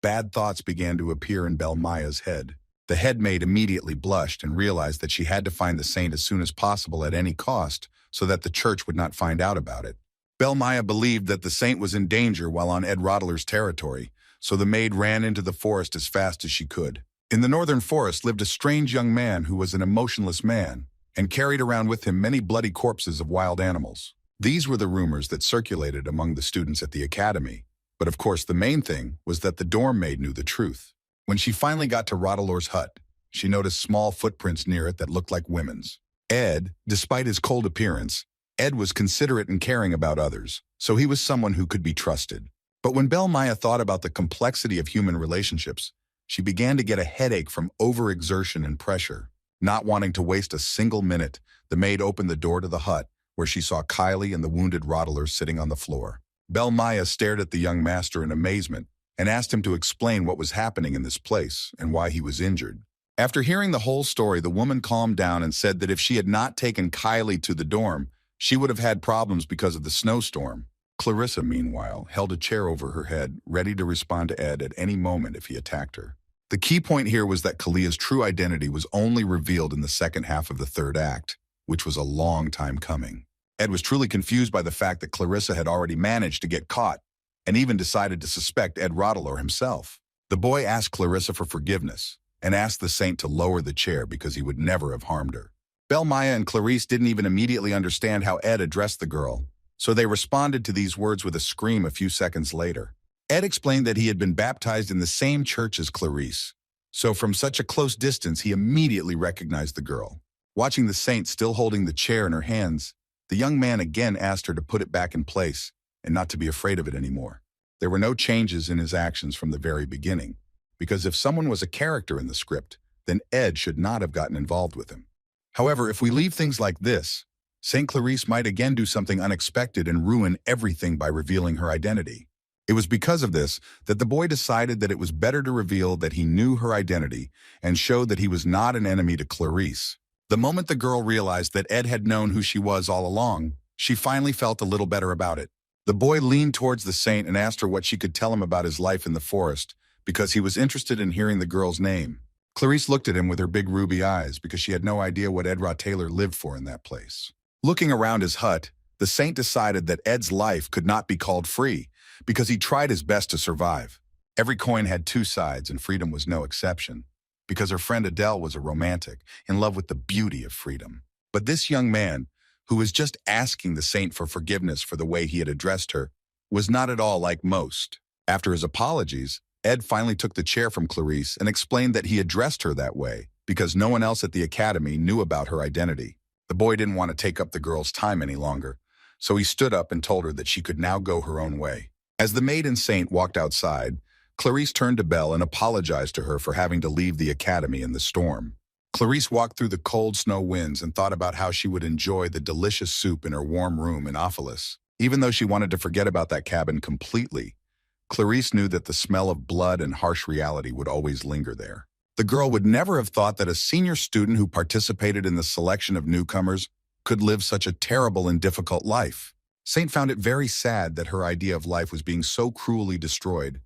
bad thoughts began to appear in Belle Maya's head. The head maid immediately blushed and realized that she had to find the saint as soon as possible at any cost so that the church would not find out about it. Belle Maya believed that the saint was in danger while on Ed Rottler's territory, so the maid ran into the forest as fast as she could. In the northern forest lived a strange young man who was an emotionless man and carried around with him many bloody corpses of wild animals. These were the rumors that circulated among the students at the academy, but of course the main thing was that the dorm maid knew the truth. When she finally got to Rottler's hut, she noticed small footprints near it that looked like women's. Ed, despite his cold appearance, Ed was considerate and caring about others, so he was someone who could be trusted. But when Belle Maya thought about the complexity of human relationships, she began to get a headache from overexertion and pressure. Not wanting to waste a single minute, the maid opened the door to the hut, where she saw Kylie and the wounded Rottler sitting on the floor. Belle Maya stared at the young master in amazement and asked him to explain what was happening in this place and why he was injured. After hearing the whole story, the woman calmed down and said that if she had not taken Kylie to the dorm, she would have had problems because of the snowstorm. Clarissa, meanwhile, held a chair over her head, ready to respond to Ed at any moment if he attacked her. The key point here was that Kalia's true identity was only revealed in the second half of the third act, which was a long time coming. Ed was truly confused by the fact that Clarissa had already managed to get caught, and even decided to suspect Ed Rottler himself. The boy asked Clarissa for forgiveness, and asked the saint to lower the chair because he would never have harmed her. Belle Maya and Clarice didn't even immediately understand how Ed addressed the girl, so they responded to these words with a scream a few seconds later. Ed explained that he had been baptized in the same church as Clarice, so from such a close distance he immediately recognized the girl. Watching the saint still holding the chair in her hands, the young man again asked her to put it back in place and not to be afraid of it anymore. There were no changes in his actions from the very beginning, because if someone was a character in the script, then Ed should not have gotten involved with him. However, if we leave things like this, St. Clarice might again do something unexpected and ruin everything by revealing her identity. It was because of this that the boy decided that it was better to reveal that he knew her identity and show that he was not an enemy to Clarice. The moment the girl realized that Ed had known who she was all along, she finally felt a little better about it. The boy leaned towards the saint and asked her what she could tell him about his life in the forest, because he was interested in hearing the girl's name. Clarice looked at him with her big ruby eyes because she had no idea what Ed Taylor lived for in that place. Looking around his hut, the saint decided that Ed's life could not be called free because he tried his best to survive. Every coin had two sides, and freedom was no exception, because her friend Adele was a romantic, in love with the beauty of freedom. But this young man, who was just asking the saint for forgiveness for the way he had addressed her, was not at all like most. After his apologies, Ed finally took the chair from Clarice and explained that he addressed her that way because no one else at the academy knew about her identity. The boy didn't want to take up the girl's time any longer, so he stood up and told her that she could now go her own way. As the maid and saint walked outside, Clarice turned to Belle and apologized to her for having to leave the academy in the storm. Clarice walked through the cold snow winds and thought about how she would enjoy the delicious soup in her warm room in Ophelis. Even though she wanted to forget about that cabin completely, Clarice knew that the smell of blood and harsh reality would always linger there. The girl would never have thought that a senior student who participated in the selection of newcomers could live such a terrible and difficult life. Saint found it very sad that her idea of life was being so cruelly destroyed,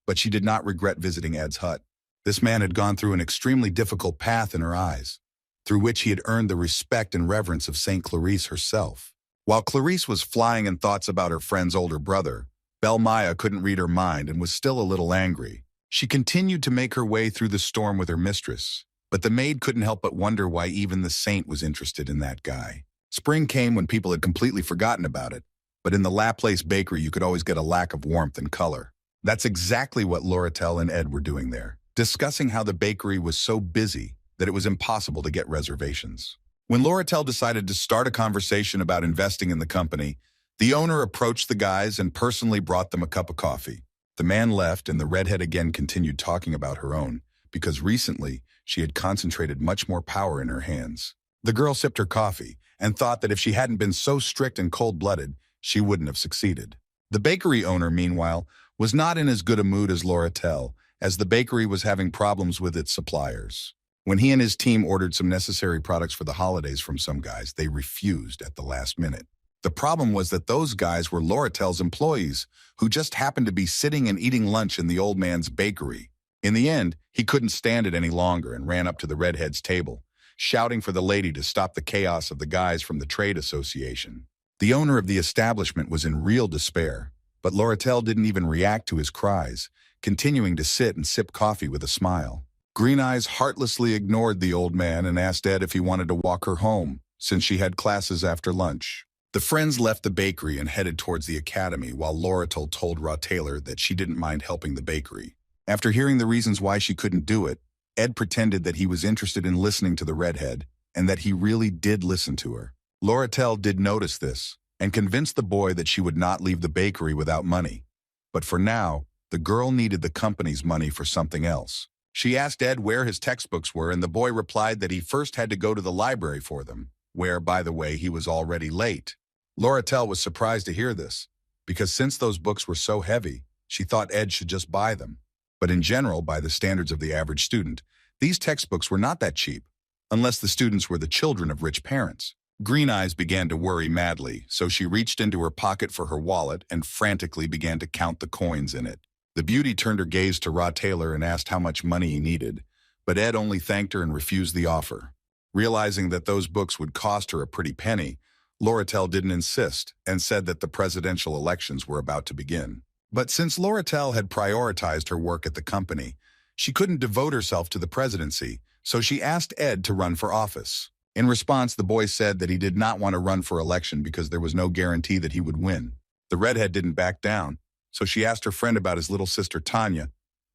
but she did not regret visiting Ed's hut. This man had gone through an extremely difficult path in her eyes, through which he had earned the respect and reverence of St. Clarice herself. While Clarice was flying in thoughts about her friend's older brother, Belle Maya couldn't read her mind and was still a little angry. She continued to make her way through the storm with her mistress, but the maid couldn't help but wonder why even the saint was interested in that guy. Spring came when people had completely forgotten about it, but in the Laplace bakery you could always get a lack of warmth and color. That's exactly what Laurentelle and Ed were doing there, discussing how the bakery was so busy that it was impossible to get reservations. When Laurentelle decided to start a conversation about investing in the company, the owner approached the guys and personally brought them a cup of coffee. The man left and the redhead again continued talking about her own, because recently she had concentrated much more power in her hands. The girl sipped her coffee and thought that if she hadn't been so strict and cold-blooded, she wouldn't have succeeded. The bakery owner, meanwhile, was not in as good a mood as Laurentelle, as the bakery was having problems with its suppliers. When he and his team ordered some necessary products for the holidays from some guys, they refused at the last minute. The problem was that those guys were Laurentelle's employees, who just happened to be sitting and eating lunch in the old man's bakery. In the end, he couldn't stand it any longer and ran up to the Redhead's table, shouting for the lady to stop the chaos of the guys from the trade association. The owner of the establishment was in real despair, but Laurentelle didn't even react to his cries, continuing to sit and sip coffee with a smile. Green Eyes heartlessly ignored the old man and asked Ed if he wanted to walk her home, since she had classes after lunch. The friends left the bakery and headed towards the academy, while Laurentelle told Taylor that she didn't mind helping the bakery. After hearing the reasons why she couldn't do it, Ed pretended that he was interested in listening to the redhead, and that he really did listen to her. Laurentelle did notice this, and convinced the boy that she would not leave the bakery without money. But for now, the girl needed the company's money for something else. She asked Ed where his textbooks were, and the boy replied that he first had to go to the library for them, where, by the way, he was already late. Laurentelle was surprised to hear this, because since those books were so heavy, she thought Ed should just buy them. But in general, by the standards of the average student, these textbooks were not that cheap, unless the students were the children of rich parents. Green Eyes began to worry madly, so she reached into her pocket for her wallet and frantically began to count the coins in it. The beauty turned her gaze to Taylor and asked how much money he needed, but Ed only thanked her and refused the offer. Realizing that those books would cost her a pretty penny, Laurentelle didn't insist and said that the presidential elections were about to begin. But since Laurentelle had prioritized her work at the company, she couldn't devote herself to the presidency, so she asked Ed to run for office. In response, the boy said that he did not want to run for election because there was no guarantee that he would win. The redhead didn't back down, so she asked her friend about his little sister Tanya,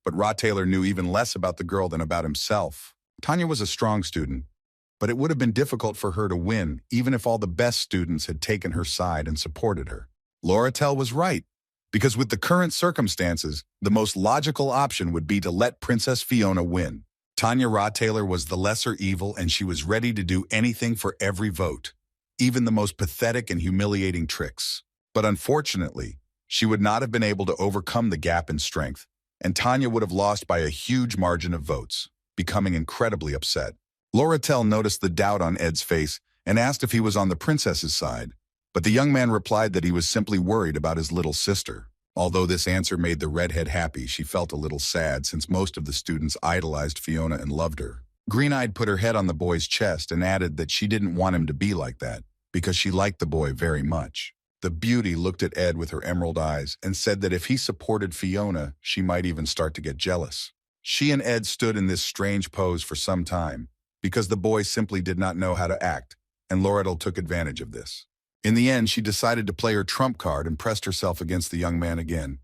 but Taylor knew even less about the girl than about himself. Tanya was a strong student, but it would have been difficult for her to win even if all the best students had taken her side and supported her. Laurentelle was right, because with the current circumstances, the most logical option would be to let Princess Fiona win. Tanya Taylor was the lesser evil, and she was ready to do anything for every vote, even the most pathetic and humiliating tricks. But unfortunately, she would not have been able to overcome the gap in strength, and Tanya would have lost by a huge margin of votes, becoming incredibly upset. Lorettel noticed the doubt on Ed's face and asked if he was on the princess's side, but the young man replied that he was simply worried about his little sister. Although this answer made the redhead happy, she felt a little sad since most of the students idolized Fiona and loved her. Green-Eyed put her head on the boy's chest and added that she didn't want him to be like that because she liked the boy very much. The beauty looked at Ed with her emerald eyes and said that if he supported Fiona, she might even start to get jealous. She and Ed stood in this strange pose for some time because the boy simply did not know how to act, and Lorettel took advantage of this. In the end, she decided to play her trump card and pressed herself against the young man again,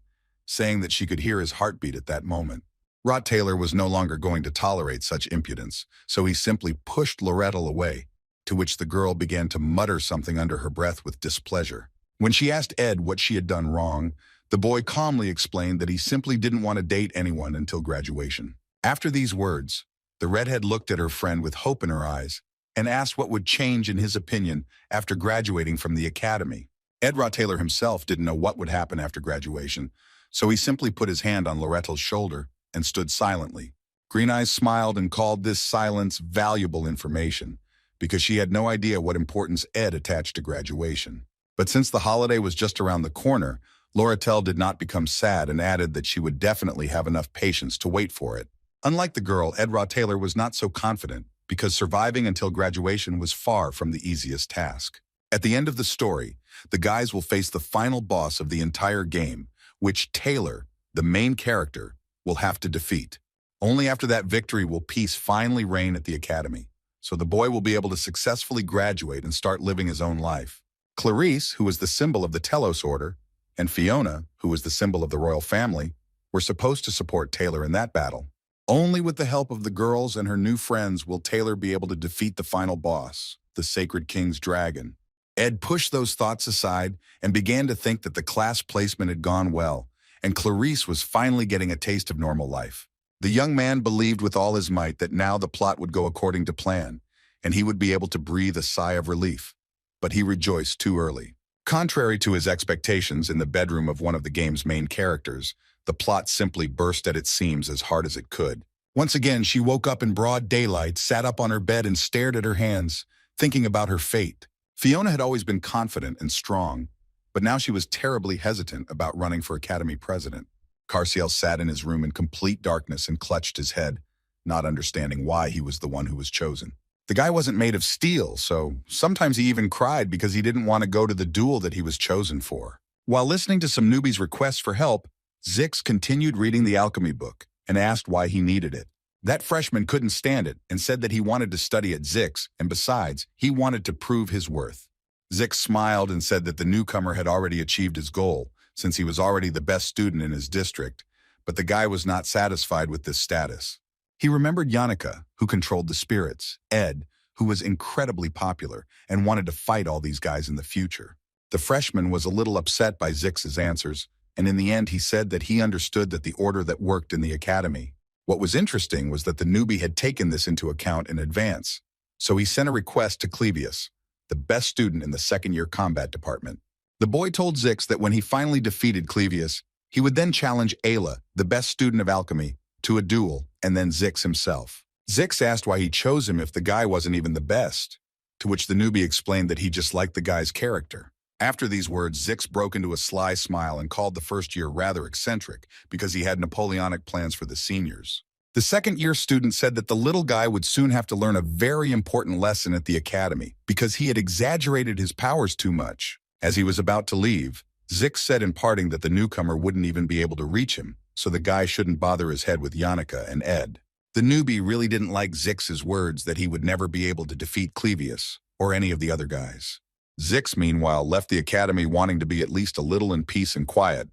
saying that she could hear his heartbeat at that moment. Rot Taylor was no longer going to tolerate such impudence, so he simply pushed Lorettel away, to which the girl began to mutter something under her breath with displeasure. When she asked Ed what she had done wrong, the boy calmly explained that he simply didn't want to date anyone until graduation. After these words, the redhead looked at her friend with hope in her eyes and asked what would change in his opinion after graduating from the academy. Ed Rot Taylor himself didn't know what would happen after graduation, so he simply put his hand on Lorettel's shoulder and stood silently. Green Eyes smiled and called this silence valuable information because she had no idea what importance Ed attached to graduation. But since the holiday was just around the corner, Lorettel did not become sad and added that she would definitely have enough patience to wait for it. Unlike the girl, Ed Rot Taylor was not so confident because surviving until graduation was far from the easiest task. At the end of the story, the guys will face the final boss of the entire game, which Taylor, the main character, will have to defeat. Only after that victory will peace finally reign at the academy, so the boy will be able to successfully graduate and start living his own life. Clarice, who was the symbol of the Telos Order, and Fiona, who was the symbol of the royal family, were supposed to support Taylor in that battle. Only with the help of the girls and her new friends will Taylor be able to defeat the final boss, the Sacred King's dragon. Ed pushed those thoughts aside and began to think that the class placement had gone well, and Clarice was finally getting a taste of normal life. The young man believed with all his might that now the plot would go according to plan, and he would be able to breathe a sigh of relief. But he rejoiced too early. Contrary to his expectations in the bedroom of one of the game's main characters, the plot simply burst at its seams as hard as it could. Once again, she woke up in broad daylight, sat up on her bed and stared at her hands, thinking about her fate. Fiona had always been confident and strong, but now she was terribly hesitant about running for Academy president. Carciel sat in his room in complete darkness and clutched his head, not understanding why he was the one who was chosen. The guy wasn't made of steel, so sometimes he even cried because he didn't want to go to the duel that he was chosen for. While listening to some newbies' requests for help, Zix continued reading the alchemy book and asked why he needed it. That freshman couldn't stand it and said that he wanted to study at Zix, and besides, he wanted to prove his worth. Zix smiled and said that the newcomer had already achieved his goal, since he was already the best student in his district, but the guy was not satisfied with this status. He remembered Yannicka, who controlled the spirits, Ed, who was incredibly popular and wanted to fight all these guys in the future. The freshman was a little upset by Zix's answers, and in the end he said that he understood that the order that worked in the academy. What was interesting was that the newbie had taken this into account in advance, so he sent a request to Clevius, the best student in the second-year combat department. The boy told Zix that when he finally defeated Clevius, he would then challenge Ailia, the best student of alchemy, to a duel, and then Zix himself. Zix asked why he chose him if the guy wasn't even the best, to which the newbie explained that he just liked the guy's character. After these words, Zix broke into a sly smile and called the first year rather eccentric because he had Napoleonic plans for the seniors. The second-year student said that the little guy would soon have to learn a very important lesson at the academy because he had exaggerated his powers too much. As he was about to leave, Zix said in parting that the newcomer wouldn't even be able to reach him, so the guy shouldn't bother his head with Yannicka and Ed. The newbie really didn't like Zix's words that he would never be able to defeat Clevius or any of the other guys. Zix, meanwhile, left the academy wanting to be at least a little in peace and quiet,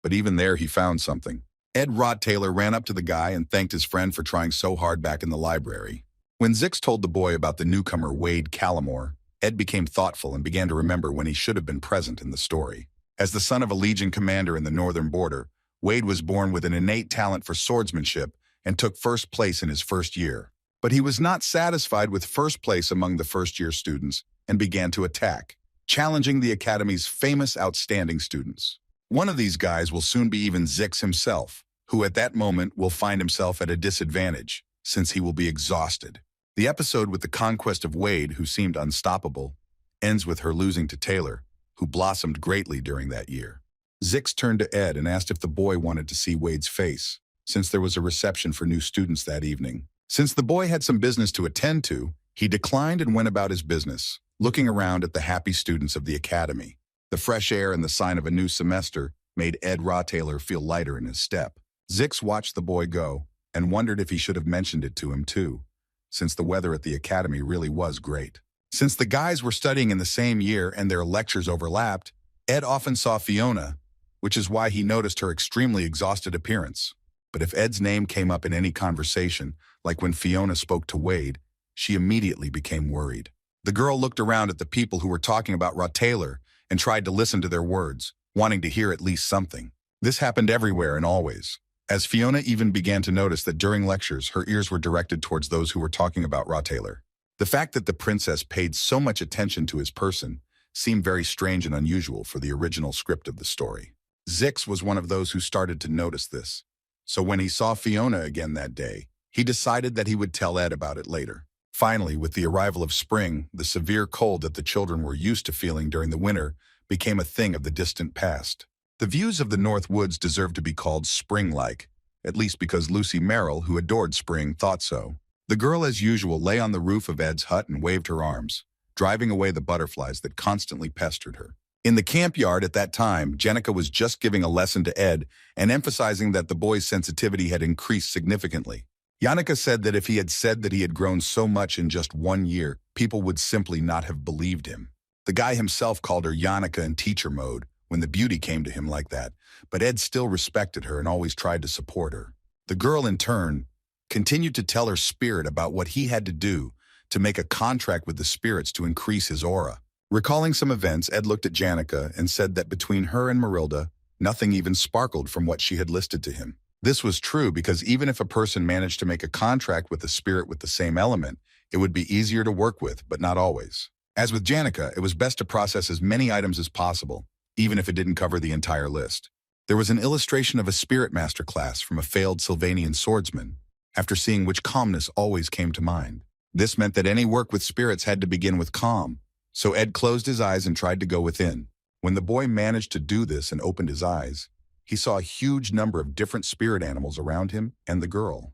but even there he found something. Ed Rot Taylor ran up to the guy and thanked his friend for trying so hard back in the library. When Zix told the boy about the newcomer Wade Callamore, Ed became thoughtful and began to remember when he should have been present in the story. As the son of a Legion commander in the northern border, Wade was born with an innate talent for swordsmanship and took first place in his first year. But he was not satisfied with first place among the first-year students and began to attack, challenging the Academy's famous outstanding students. One of these guys will soon be even Zix himself, who at that moment will find himself at a disadvantage, since he will be exhausted. The episode with the conquest of Wade, who seemed unstoppable, ends with her losing to Taylor, who blossomed greatly during that year. Zix turned to Ed and asked if the boy wanted to see Wade's face, since there was a reception for new students that evening. Since the boy had some business to attend to, he declined and went about his business, looking around at the happy students of the academy. The fresh air and the sign of a new semester made Ed Taylor feel lighter in his step. Zix watched the boy go and wondered if he should have mentioned it to him too, since the weather at the academy really was great. Since the guys were studying in the same year and their lectures overlapped, Ed often saw Fiona, which is why he noticed her extremely exhausted appearance. But if Ed's name came up in any conversation, like when Fiona spoke to Wade, she immediately became worried. The girl looked around at the people who were talking about Taylor and tried to listen to their words, wanting to hear at least something. This happened everywhere and always, as Fiona even began to notice that during lectures her ears were directed towards those who were talking about Taylor. The fact that the princess paid so much attention to his person seemed very strange and unusual for the original script of the story. Zix was one of those who started to notice this. So when he saw Fiona again that day, he decided that he would tell Ed about it later. Finally, with the arrival of spring, the severe cold that the children were used to feeling during the winter became a thing of the distant past. The views of the North Woods deserved to be called spring-like, at least because Lucy Merrill, who adored spring, thought so. The girl, as usual, lay on the roof of Ed's hut and waved her arms, driving away the butterflies that constantly pestered her. In the camp yard at that time, Jenica was just giving a lesson to Ed and emphasizing that the boy's sensitivity had increased significantly. Yannicka said that if he had said that he had grown so much in just 1 year, people would simply not have believed him. The guy himself called her Yannicka in teacher mode when the beauty came to him like that, but Ed still respected her and always tried to support her. The girl, in turn, continued to tell her spirit about what he had to do to make a contract with the spirits to increase his aura. Recalling some events, Ed looked at Janica and said that between her and Marilda, nothing even sparkled from what she had listed to him. This was true because even if a person managed to make a contract with a spirit with the same element, it would be easier to work with, but not always. As with Janica, it was best to process as many items as possible, even if it didn't cover the entire list. There was an illustration of a spirit master class from a failed Sylvanian swordsman, after seeing which calmness always came to mind. This meant that any work with spirits had to begin with calm, so Ed closed his eyes and tried to go within. When the boy managed to do this and opened his eyes, he saw a huge number of different spirit animals around him and the girl.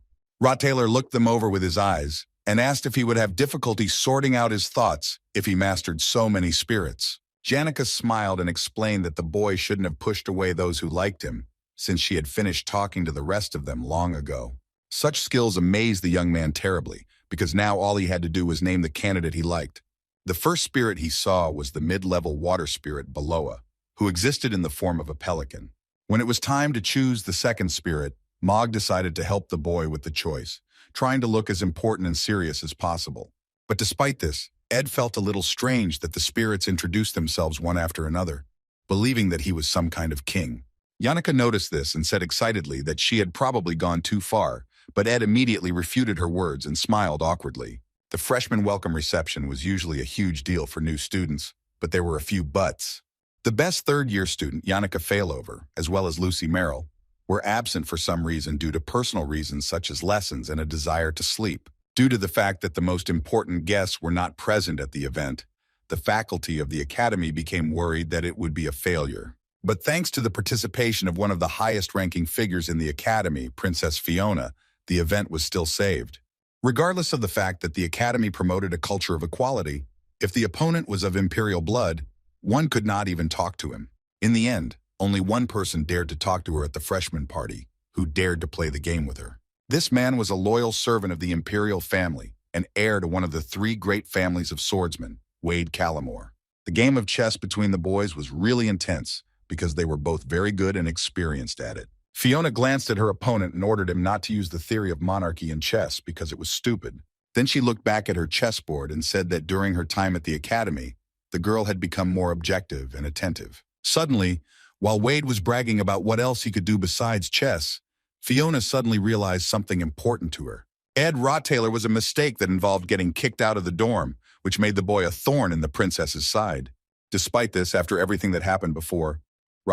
Taylor looked them over with his eyes and asked if he would have difficulty sorting out his thoughts if he mastered so many spirits. Janica smiled and explained that the boy shouldn't have pushed away those who liked him, since she had finished talking to the rest of them long ago. Such skills amazed the young man terribly, because now all he had to do was name the candidate he liked. The first spirit he saw was the mid-level water spirit Beloa, who existed in the form of a pelican. When it was time to choose the second spirit, Mog decided to help the boy with the choice, trying to look as important and serious as possible. But despite this, Ed felt a little strange that the spirits introduced themselves one after another, believing that he was some kind of king. Yannicka noticed this and said excitedly that she had probably gone too far, but Ed immediately refuted her words and smiled awkwardly. The freshman welcome reception was usually a huge deal for new students, but there were a few buts. The best third-year student, Yannicka Failover, as well as Lucy Merrill, were absent for some reason due to personal reasons such as lessons and a desire to sleep. Due to the fact that the most important guests were not present at the event, the faculty of the academy became worried that it would be a failure. But thanks to the participation of one of the highest-ranking figures in the academy, Princess Fiona, the event was still saved. Regardless of the fact that the academy promoted a culture of equality, if the opponent was of imperial blood, one could not even talk to him. In the end, only one person dared to talk to her at the freshman party, who dared to play the game with her. This man was a loyal servant of the imperial family and heir to one of the 3 great families of swordsmen, Wade Callamore. The game of chess between the boys was really intense because they were both very good and experienced at it. Fiona glanced at her opponent and ordered him not to use the theory of monarchy in chess because it was stupid. Then she looked back at her chessboard and said that during her time at the academy, the girl had become more objective and attentive. Suddenly, while Wade was bragging about what else he could do besides chess, Fiona suddenly realized something important to her. Ed Taylor was a mistake that involved getting kicked out of the dorm, which made the boy a thorn in the princess's side. Despite this, after everything that happened before,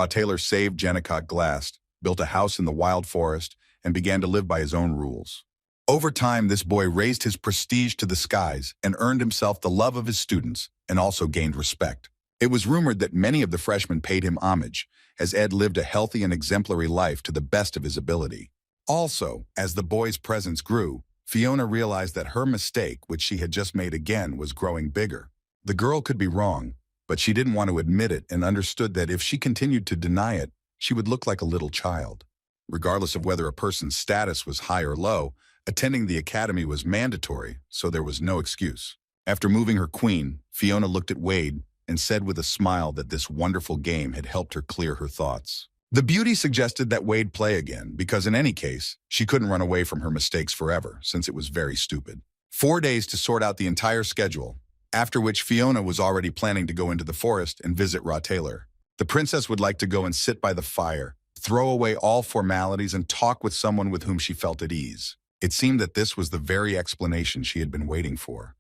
Taylor saved Jenicott Glass, built a house in the wild forest, and began to live by his own rules. Over time, this boy raised his prestige to the skies and earned himself the love of his students and also gained respect. It was rumored that many of the freshmen paid him homage, as Ed lived a healthy and exemplary life to the best of his ability. Also, as the boy's presence grew, Fiona realized that her mistake, which she had just made again, was growing bigger. The girl could be wrong, but she didn't want to admit it and understood that if she continued to deny it, she would look like a little child. Regardless of whether a person's status was high or low, attending the academy was mandatory, so there was no excuse. After moving her queen, Fiona looked at Wade and said with a smile that this wonderful game had helped her clear her thoughts. The beauty suggested that Wade play again, because in any case, she couldn't run away from her mistakes forever, since it was very stupid. 4 days to sort out the entire schedule, after which Fiona was already planning to go into the forest and visit Taylor. The princess would like to go and sit by the fire, throw away all formalities, and talk with someone with whom she felt at ease. It seemed that this was the very explanation she had been waiting for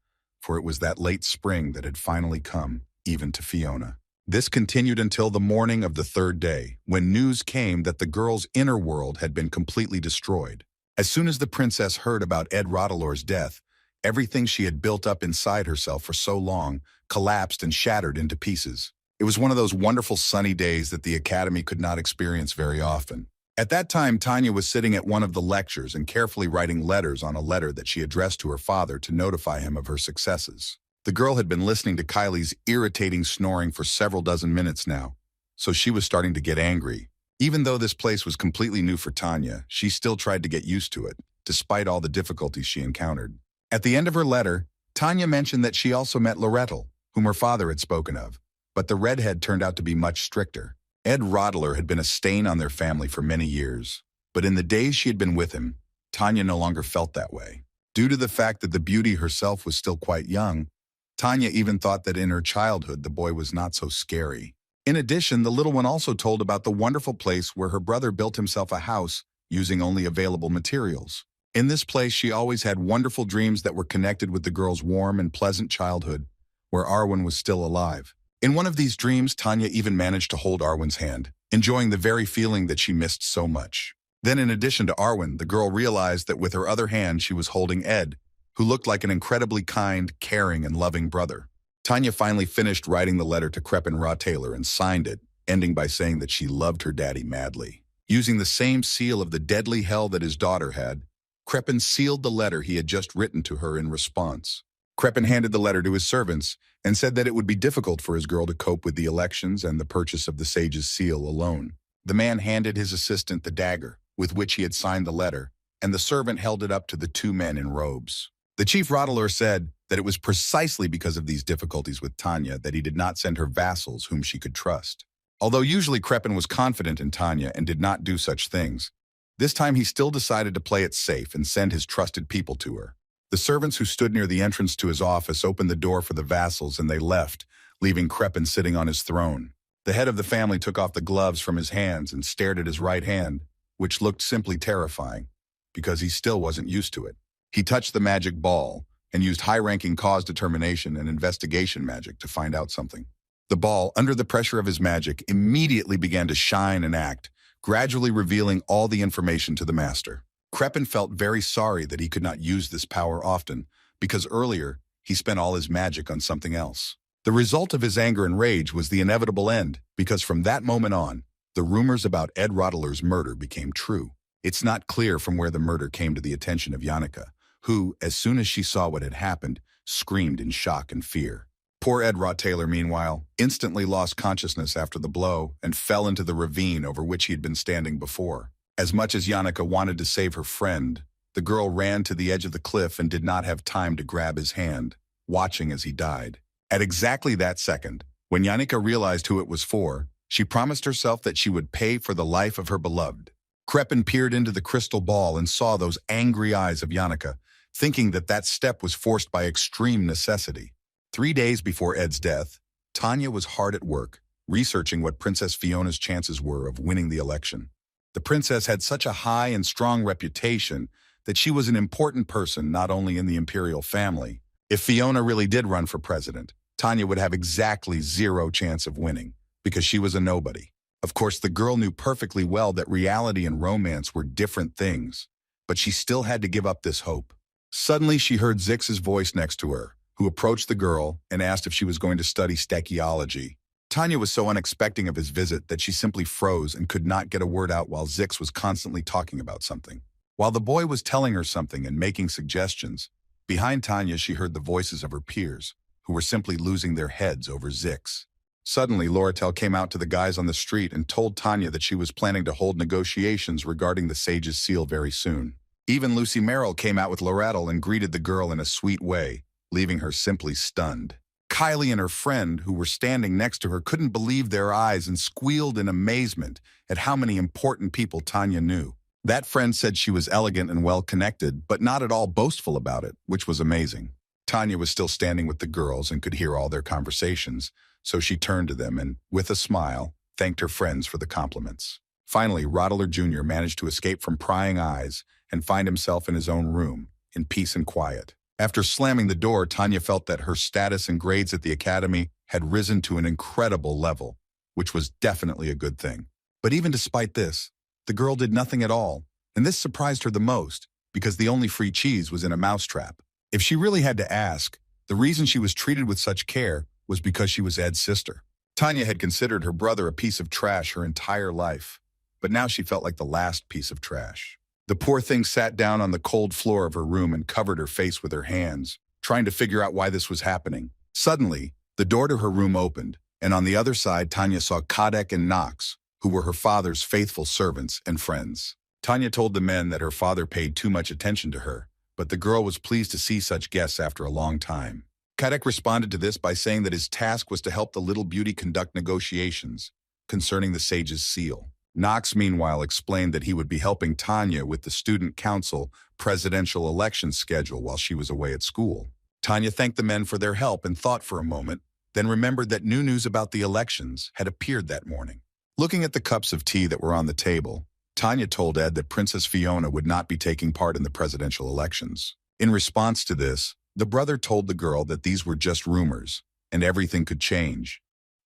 it was that late spring that had finally come, even to Fiona. This continued until the morning of the 3rd day, when news came that the girl's inner world had been completely destroyed. As soon as the princess heard about Ed Rotelor's death, everything she had built up inside herself for so long collapsed and shattered into pieces. It was one of those wonderful sunny days that the academy could not experience very often. At that time, Tanya was sitting at one of the lectures and carefully writing letters on a letter that she addressed to her father to notify him of her successes. The girl had been listening to Kylie's irritating snoring for several dozen minutes now, so she was starting to get angry. Even though this place was completely new for Tanya, she still tried to get used to it, despite all the difficulties she encountered. At the end of her letter, Tanya mentioned that she also met Lorettel, whom her father had spoken of, but the Redhead turned out to be much stricter. Ed Roteler had been a stain on their family for many years, but in the days she had been with him, Tanya no longer felt that way. Due to the fact that the beauty herself was still quite young, Tanya even thought that in her childhood the boy was not so scary. In addition, the little one also told about the wonderful place where her brother built himself a house using only available materials. In this place, she always had wonderful dreams that were connected with the girl's warm and pleasant childhood, where Arwen was still alive. In one of these dreams, Tanya even managed to hold Arwen's hand, enjoying the very feeling that she missed so much. Then, in addition to Arwen, the girl realized that with her other hand she was holding Ed, who looked like an incredibly kind, caring, and loving brother. Tanya finally finished writing the letter to Crepin Taylor and signed it, ending by saying that she loved her daddy madly. Using the same seal of the deadly hell that his daughter had, Crepin sealed the letter he had just written to her in response. Crepin handed the letter to his servants and said that it would be difficult for his girl to cope with the elections and the purchase of the sage's seal alone. The man handed his assistant the dagger, with which he had signed the letter, and the servant held it up to the 2 men in robes. The chief Roteler said that it was precisely because of these difficulties with Tanya that he did not send her vassals whom she could trust. Although usually Crepin was confident in Tanya and did not do such things, this time he still decided to play it safe and send his trusted people to her. The servants who stood near the entrance to his office opened the door for the vassals and they left, leaving Crepin sitting on his throne. The head of the family took off the gloves from his hands and stared at his right hand, which looked simply terrifying, because he still wasn't used to it. He touched the magic ball and used high-ranking cause determination and investigation magic to find out something. The ball, under the pressure of his magic, immediately began to shine and act, gradually revealing all the information to the master. Crepin felt very sorry that he could not use this power often, because earlier he spent all his magic on something else. The result of his anger and rage was the inevitable end, because from that moment on, the rumors about Ed Roteler's murder became true. It's not clear from where the murder came to the attention of Yannicka, who, as soon as she saw what had happened, screamed in shock and fear. Poor Ed Taylor, meanwhile, instantly lost consciousness after the blow and fell into the ravine over which he had been standing before. As much as Yannicka wanted to save her friend, the girl ran to the edge of the cliff and did not have time to grab his hand, watching as he died. At exactly that second, when Yannicka realized who it was for, she promised herself that she would pay for the life of her beloved. Crepin peered into the crystal ball and saw those angry eyes of Yannicka, thinking that that step was forced by extreme necessity. 3 days before Ed's death, Tanya was hard at work, researching what Princess Fiona's chances were of winning the election. The princess had such a high and strong reputation that she was an important person not only in the imperial family. If Fiona really did run for president, Tanya would have exactly zero chance of winning, because she was a nobody. Of course, the girl knew perfectly well that reality and romance were different things, but she still had to give up this hope. Suddenly, she heard Zix's voice next to her, who approached the girl and asked if she was going to study stechiology. Tanya was so unexpecting of his visit that she simply froze and could not get a word out while Zix was constantly talking about something. While the boy was telling her something and making suggestions, behind Tanya she heard the voices of her peers, who were simply losing their heads over Zix. Suddenly, Loratel came out to the guys on the street and told Tanya that she was planning to hold negotiations regarding the Sage's seal very soon. Even Lucy Merrill came out with Loratel and greeted the girl in a sweet way, leaving her simply stunned. Kylie and her friend, who were standing next to her, couldn't believe their eyes and squealed in amazement at how many important people Tanya knew. That friend said she was elegant and well-connected, but not at all boastful about it, which was amazing. Tanya was still standing with the girls and could hear all their conversations, so she turned to them and, with a smile, thanked her friends for the compliments. Finally, Rottler Jr. managed to escape from prying eyes and find himself in his own room, in peace and quiet. After slamming the door, Tanya felt that her status and grades at the academy had risen to an incredible level, which was definitely a good thing. But even despite this, the girl did nothing at all, and this surprised her the most, because the only free cheese was in a mousetrap. If she really had to ask, the reason she was treated with such care was because she was Ed's sister. Tanya had considered her brother a piece of trash her entire life, but now she felt like the last piece of trash. The poor thing sat down on the cold floor of her room and covered her face with her hands, trying to figure out why this was happening. Suddenly, the door to her room opened, and on the other side Tanya saw Kadek and Knox, who were her father's faithful servants and friends. Tanya told the men that her father paid too much attention to her, but the girl was pleased to see such guests after a long time. Kadek responded to this by saying that his task was to help the little beauty conduct negotiations concerning the Sage's seal. Knox, meanwhile, explained that he would be helping Tanya with the student council presidential election schedule while she was away at school. Tanya thanked the men for their help and thought for a moment, then remembered that new news about the elections had appeared that morning. Looking at the cups of tea that were on the table, Tanya told Ed that Princess Fiona would not be taking part in the presidential elections. In response to this, the brother told the girl that these were just rumors, and everything could change.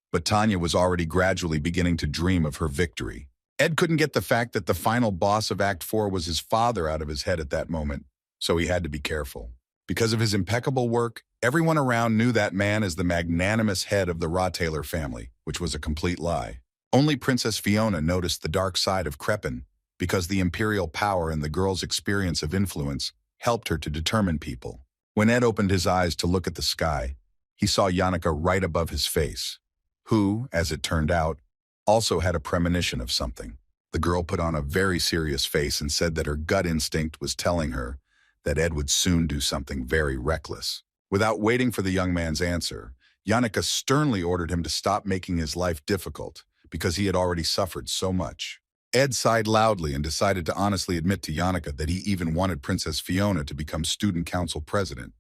But Tanya was already gradually beginning to dream of her victory. Ed couldn't get the fact that the final boss of Act 4 was his father out of his head at that moment, so he had to be careful. Because of his impeccable work, everyone around knew that man as the magnanimous head of the Rottler family, which was a complete lie. Only Princess Fiona noticed the dark side of Crepin, because the imperial power and the girl's experience of influence helped her to determine people. When Ed opened his eyes to look at the sky, he saw Yannicka right above his face, who, as it turned out, also had a premonition of something. The girl put on a very serious face and said that her gut instinct was telling her that Ed would soon do something very reckless. Without waiting for the young man's answer, Yannicka sternly ordered him to stop making his life difficult, because he had already suffered so much. Ed sighed loudly and decided to honestly admit to Yannicka that he even wanted Princess Fiona to become student council president.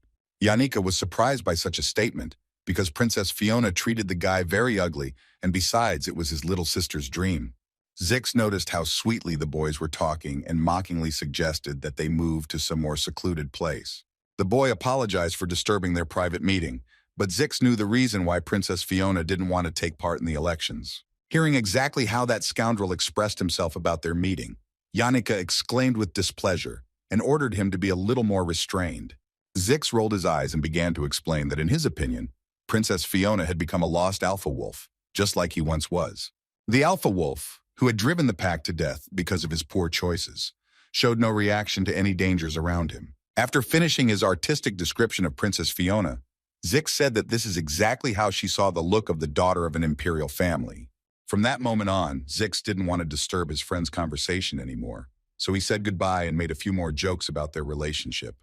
Yannicka was surprised by such a statement, because Princess Fiona treated the guy very ugly, and besides, it was his little sister's dream. Zix noticed how sweetly the boys were talking and mockingly suggested that they move to some more secluded place. The boy apologized for disturbing their private meeting, but Zix knew the reason why Princess Fiona didn't want to take part in the elections. Hearing exactly how that scoundrel expressed himself about their meeting, Yannicka exclaimed with displeasure and ordered him to be a little more restrained. Zix rolled his eyes and began to explain that in his opinion, Princess Fiona had become a lost alpha wolf, just like he once was. The alpha wolf, who had driven the pack to death because of his poor choices, showed no reaction to any dangers around him. After finishing his artistic description of Princess Fiona, Zix said that this is exactly how she saw the look of the daughter of an imperial family. From that moment on, Zix didn't want to disturb his friend's conversation anymore, so he said goodbye and made a few more jokes about their relationship.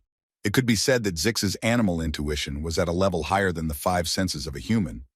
It could be said that Zix's animal intuition was at a level higher than the 5 senses of a human,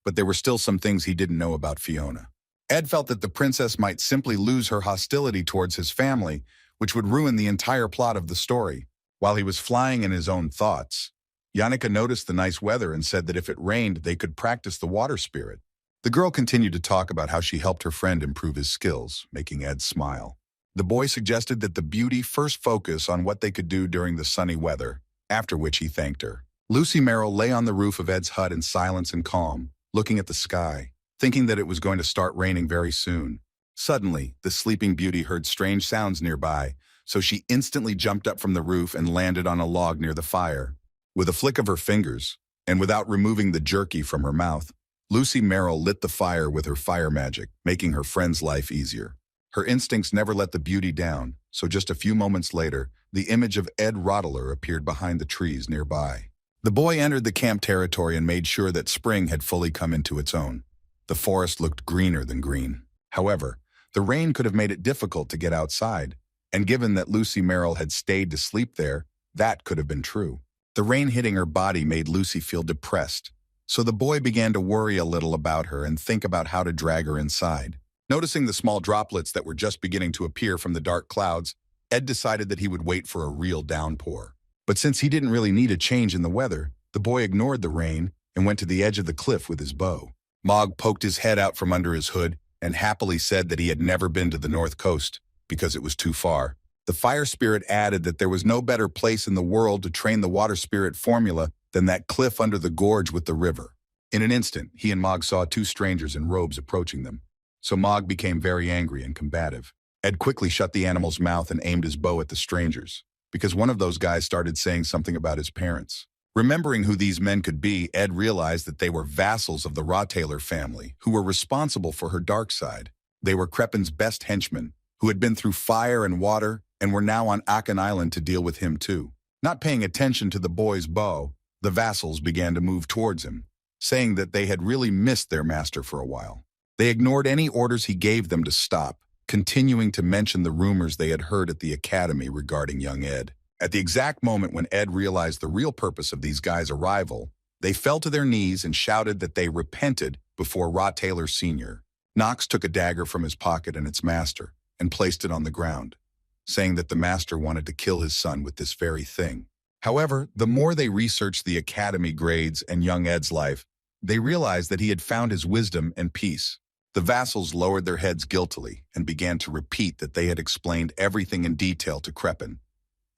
but there were still some things he didn't know about Fiona. Ed felt that the princess might simply lose her hostility towards his family, which would ruin the entire plot of the story. While he was flying in his own thoughts, Yannicka noticed the nice weather and said that if it rained, they could practice the water spirit. The girl continued to talk about how she helped her friend improve his skills, making Ed smile. The boy suggested that the beauty first focus on what they could do during the sunny weather, after which he thanked her. Lucy Merrill lay on the roof of Ed's hut in silence and calm, looking at the sky, thinking that it was going to start raining very soon. Suddenly, the sleeping beauty heard strange sounds nearby, so she instantly jumped up from the roof and landed on a log near the fire. With a flick of her fingers, and without removing the jerky from her mouth, Lucy Merrill lit the fire with her fire magic, making her friend's life easier. Her instincts never let the beauty down, so just a few moments later, the image of Ed Rottler appeared behind the trees nearby. The boy entered the camp territory and made sure that spring had fully come into its own. The forest looked greener than green. However, the rain could have made it difficult to get outside, and given that Lucy Merrill had stayed to sleep there, that could have been true. The rain hitting her body made Lucy feel depressed, so the boy began to worry a little about her and think about how to drag her inside. Noticing the small droplets that were just beginning to appear from the dark clouds, Ed decided that he would wait for a real downpour. But since he didn't really need a change in the weather, the boy ignored the rain and went to the edge of the cliff with his bow. Mog poked his head out from under his hood and happily said that he had never been to the North Coast because it was too far. The fire spirit added that there was no better place in the world to train the water spirit formula than that cliff under the gorge with the river. In an instant, he and Mog saw two strangers in robes approaching them. So Mog became very angry and combative. Ed quickly shut the animal's mouth and aimed his bow at the strangers, because one of those guys started saying something about his parents. Remembering who these men could be, Ed realized that they were vassals of the Rottler family, who were responsible for her dark side. They were Crepin's best henchmen, who had been through fire and water and were now on Akan Island to deal with him too. Not paying attention to the boy's bow, the vassals began to move towards him, saying that they had really missed their master for a while. They ignored any orders he gave them to stop, continuing to mention the rumors they had heard at the academy regarding young Ed. At the exact moment when Ed realized the real purpose of these guys' arrival, they fell to their knees and shouted that they repented before Rottler Sr. Knox took a dagger from his pocket and its master and placed it on the ground, saying that the master wanted to kill his son with this very thing. However, the more they researched the academy grades and young Ed's life, they realized that he had found his wisdom and peace. The vassals lowered their heads guiltily and began to repeat that they had explained everything in detail to Crepin,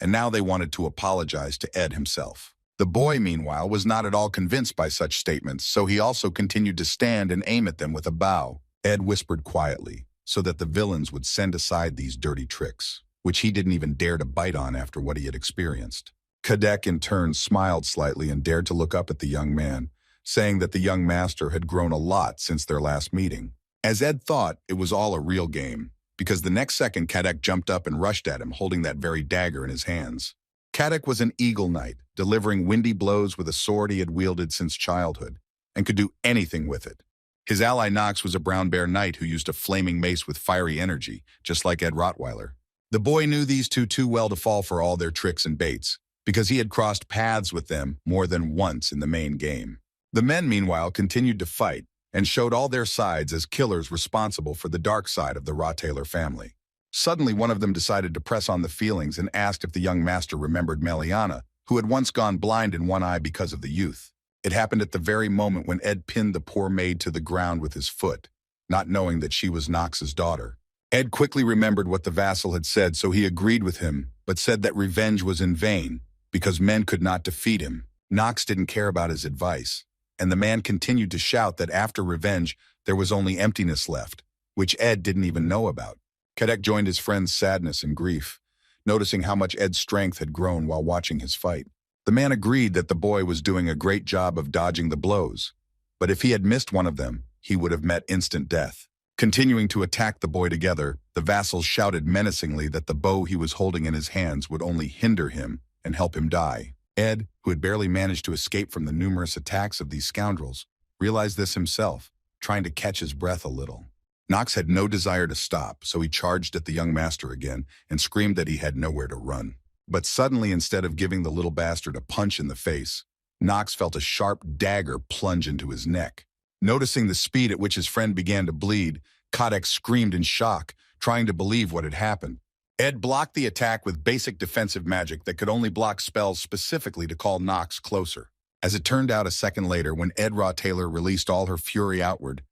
and now they wanted to apologize to Ed himself. The boy, meanwhile, was not at all convinced by such statements, so he also continued to stand and aim at them with a bow. Ed whispered quietly, so that the villains would send aside these dirty tricks, which he didn't even dare to bite on after what he had experienced. Kadek, in turn, smiled slightly and dared to look up at the young man, saying that the young master had grown a lot since their last meeting. As Ed thought, it was all a real game, because the next second Kadek jumped up and rushed at him, holding that very dagger in his hands. Kadek was an eagle knight, delivering windy blows with a sword he had wielded since childhood, and could do anything with it. His ally Knox was a brown bear knight who used a flaming mace with fiery energy, just like Ed Rottweiler. The boy knew these two too well to fall for all their tricks and baits, because he had crossed paths with them more than once in the main game. The men, meanwhile, continued to fight, and showed all their sides as killers responsible for the dark side of the Rottler family. Suddenly, one of them decided to press on the feelings and asked if the young master remembered Meliana, who had once gone blind in one eye because of the youth. It happened at the very moment when Ed pinned the poor maid to the ground with his foot, not knowing that she was Knox's daughter. Ed quickly remembered what the vassal had said, so he agreed with him, but said that revenge was in vain, because men could not defeat him. Knox didn't care about his advice, and the man continued to shout that after revenge, there was only emptiness left, which Ed didn't even know about. Kadek joined his friend's sadness and grief, noticing how much Ed's strength had grown while watching his fight. The man agreed that the boy was doing a great job of dodging the blows, but if he had missed one of them, he would have met instant death. Continuing to attack the boy together, the vassals shouted menacingly that the bow he was holding in his hands would only hinder him and help him die. Ed, who had barely managed to escape from the numerous attacks of these scoundrels, realized this himself, trying to catch his breath a little. Knox had no desire to stop, so he charged at the young master again and screamed that he had nowhere to run. But suddenly, instead of giving the little bastard a punch in the face, Knox felt a sharp dagger plunge into his neck. Noticing the speed at which his friend began to bleed, Kadek screamed in shock, trying to believe what had happened. Ed blocked the attack with basic defensive magic that could only block spells specifically to call Knox closer. As it turned out a second later, when Ed Rottler released all her fury outward,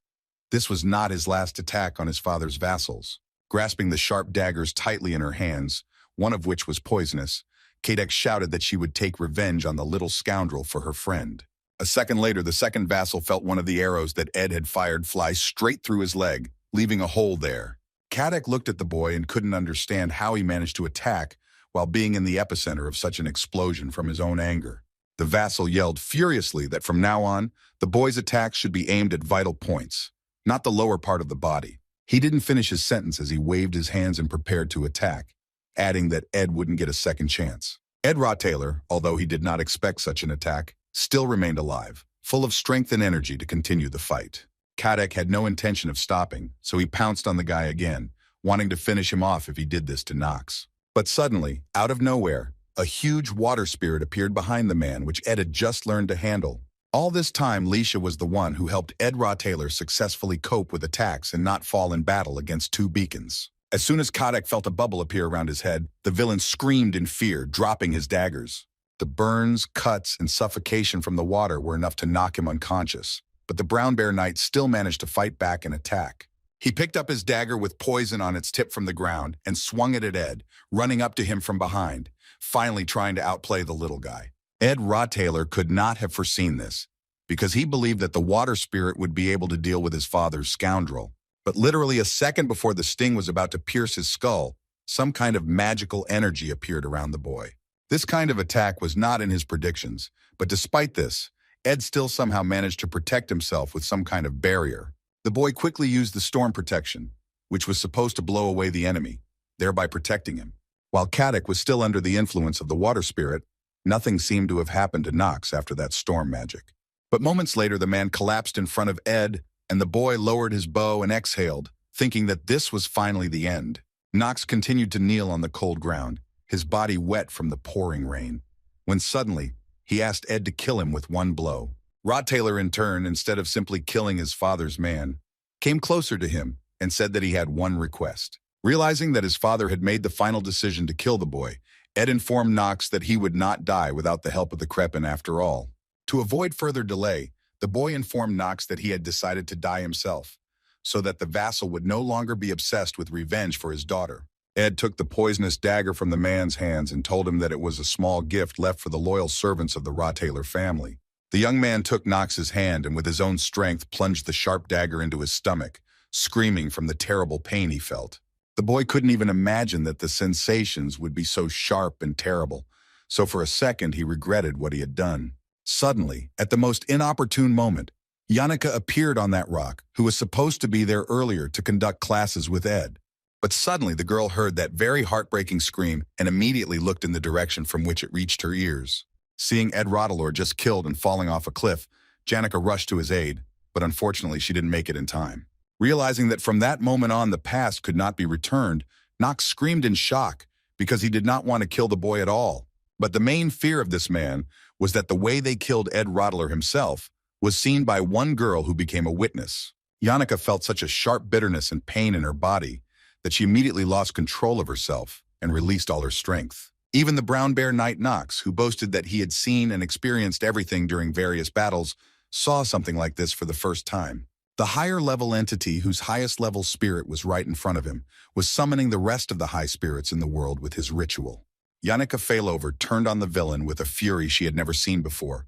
this was not his last attack on his father's vassals. Grasping the sharp daggers tightly in her hands, one of which was poisonous, Kadek shouted that she would take revenge on the little scoundrel for her friend. A second later, the second vassal felt one of the arrows that Ed had fired fly straight through his leg, leaving a hole there. Kadek looked at the boy and couldn't understand how he managed to attack while being in the epicenter of such an explosion from his own anger. The vassal yelled furiously that from now on, the boy's attacks should be aimed at vital points, not the lower part of the body. He didn't finish his sentence as he waved his hands and prepared to attack, adding that Ed wouldn't get a second chance. Ed Rottailer, although he did not expect such an attack, still remained alive, full of strength and energy to continue the fight. Kadek had no intention of stopping, so he pounced on the guy again, wanting to finish him off if he did this to Nox. But suddenly, out of nowhere, a huge water spirit appeared behind the man, which Ed had just learned to handle. All this time, Leisha was the one who helped Ed Rottailer successfully cope with attacks and not fall in battle against two beacons. As soon as Kadek felt a bubble appear around his head, the villain screamed in fear, dropping his daggers. The burns, cuts, and suffocation from the water were enough to knock him unconscious, but the Brown Bear Knight still managed to fight back and attack. He picked up his dagger with poison on its tip from the ground and swung it at Ed, running up to him from behind, finally trying to outplay the little guy. Ed Rottailer could not have foreseen this, because he believed that the water spirit would be able to deal with his father's scoundrel. But literally a second before the sting was about to pierce his skull, some kind of magical energy appeared around the boy. This kind of attack was not in his predictions, but despite this, Ed still somehow managed to protect himself with some kind of barrier. The boy quickly used the storm protection, which was supposed to blow away the enemy, thereby protecting him. While Kadek was still under the influence of the water spirit, nothing seemed to have happened to Nox after that storm magic. But moments later, the man collapsed in front of Ed, and the boy lowered his bow and exhaled, thinking that this was finally the end. Nox continued to kneel on the cold ground, his body wet from the pouring rain, when suddenly, he asked Ed to kill him with one blow. Rottailer, in turn, instead of simply killing his father's man, came closer to him and said that he had one request. Realizing that his father had made the final decision to kill the boy, Ed informed Nox that he would not die without the help of the Kreppen after all. To avoid further delay, the boy informed Nox that he had decided to die himself, so that the vassal would no longer be obsessed with revenge for his daughter. Ed took the poisonous dagger from the man's hands and told him that it was a small gift left for the loyal servants of the Rottailer family. The young man took Nox's hand and with his own strength plunged the sharp dagger into his stomach, screaming from the terrible pain he felt. The boy couldn't even imagine that the sensations would be so sharp and terrible, so for a second he regretted what he had done. Suddenly, at the most inopportune moment, Yannicka appeared on that rock, who was supposed to be there earlier to conduct classes with Ed. But suddenly the girl heard that very heartbreaking scream and immediately looked in the direction from which it reached her ears. Seeing Ed Rottailer just killed and falling off a cliff, Yannicka rushed to his aid, but unfortunately she didn't make it in time. Realizing that from that moment on the past could not be returned, Nox screamed in shock because he did not want to kill the boy at all. But the main fear of this man was that the way they killed Ed Rottailer himself was seen by one girl who became a witness. Yannicka felt such a sharp bitterness and pain in her body that she immediately lost control of herself and released all her strength. Even the Brown Bear Knight Nox, who boasted that he had seen and experienced everything during various battles, saw something like this for the first time. The higher-level entity whose highest-level spirit was right in front of him was summoning the rest of the high spirits in the world with his ritual. Yannicka Failover turned on the villain with a fury she had never seen before,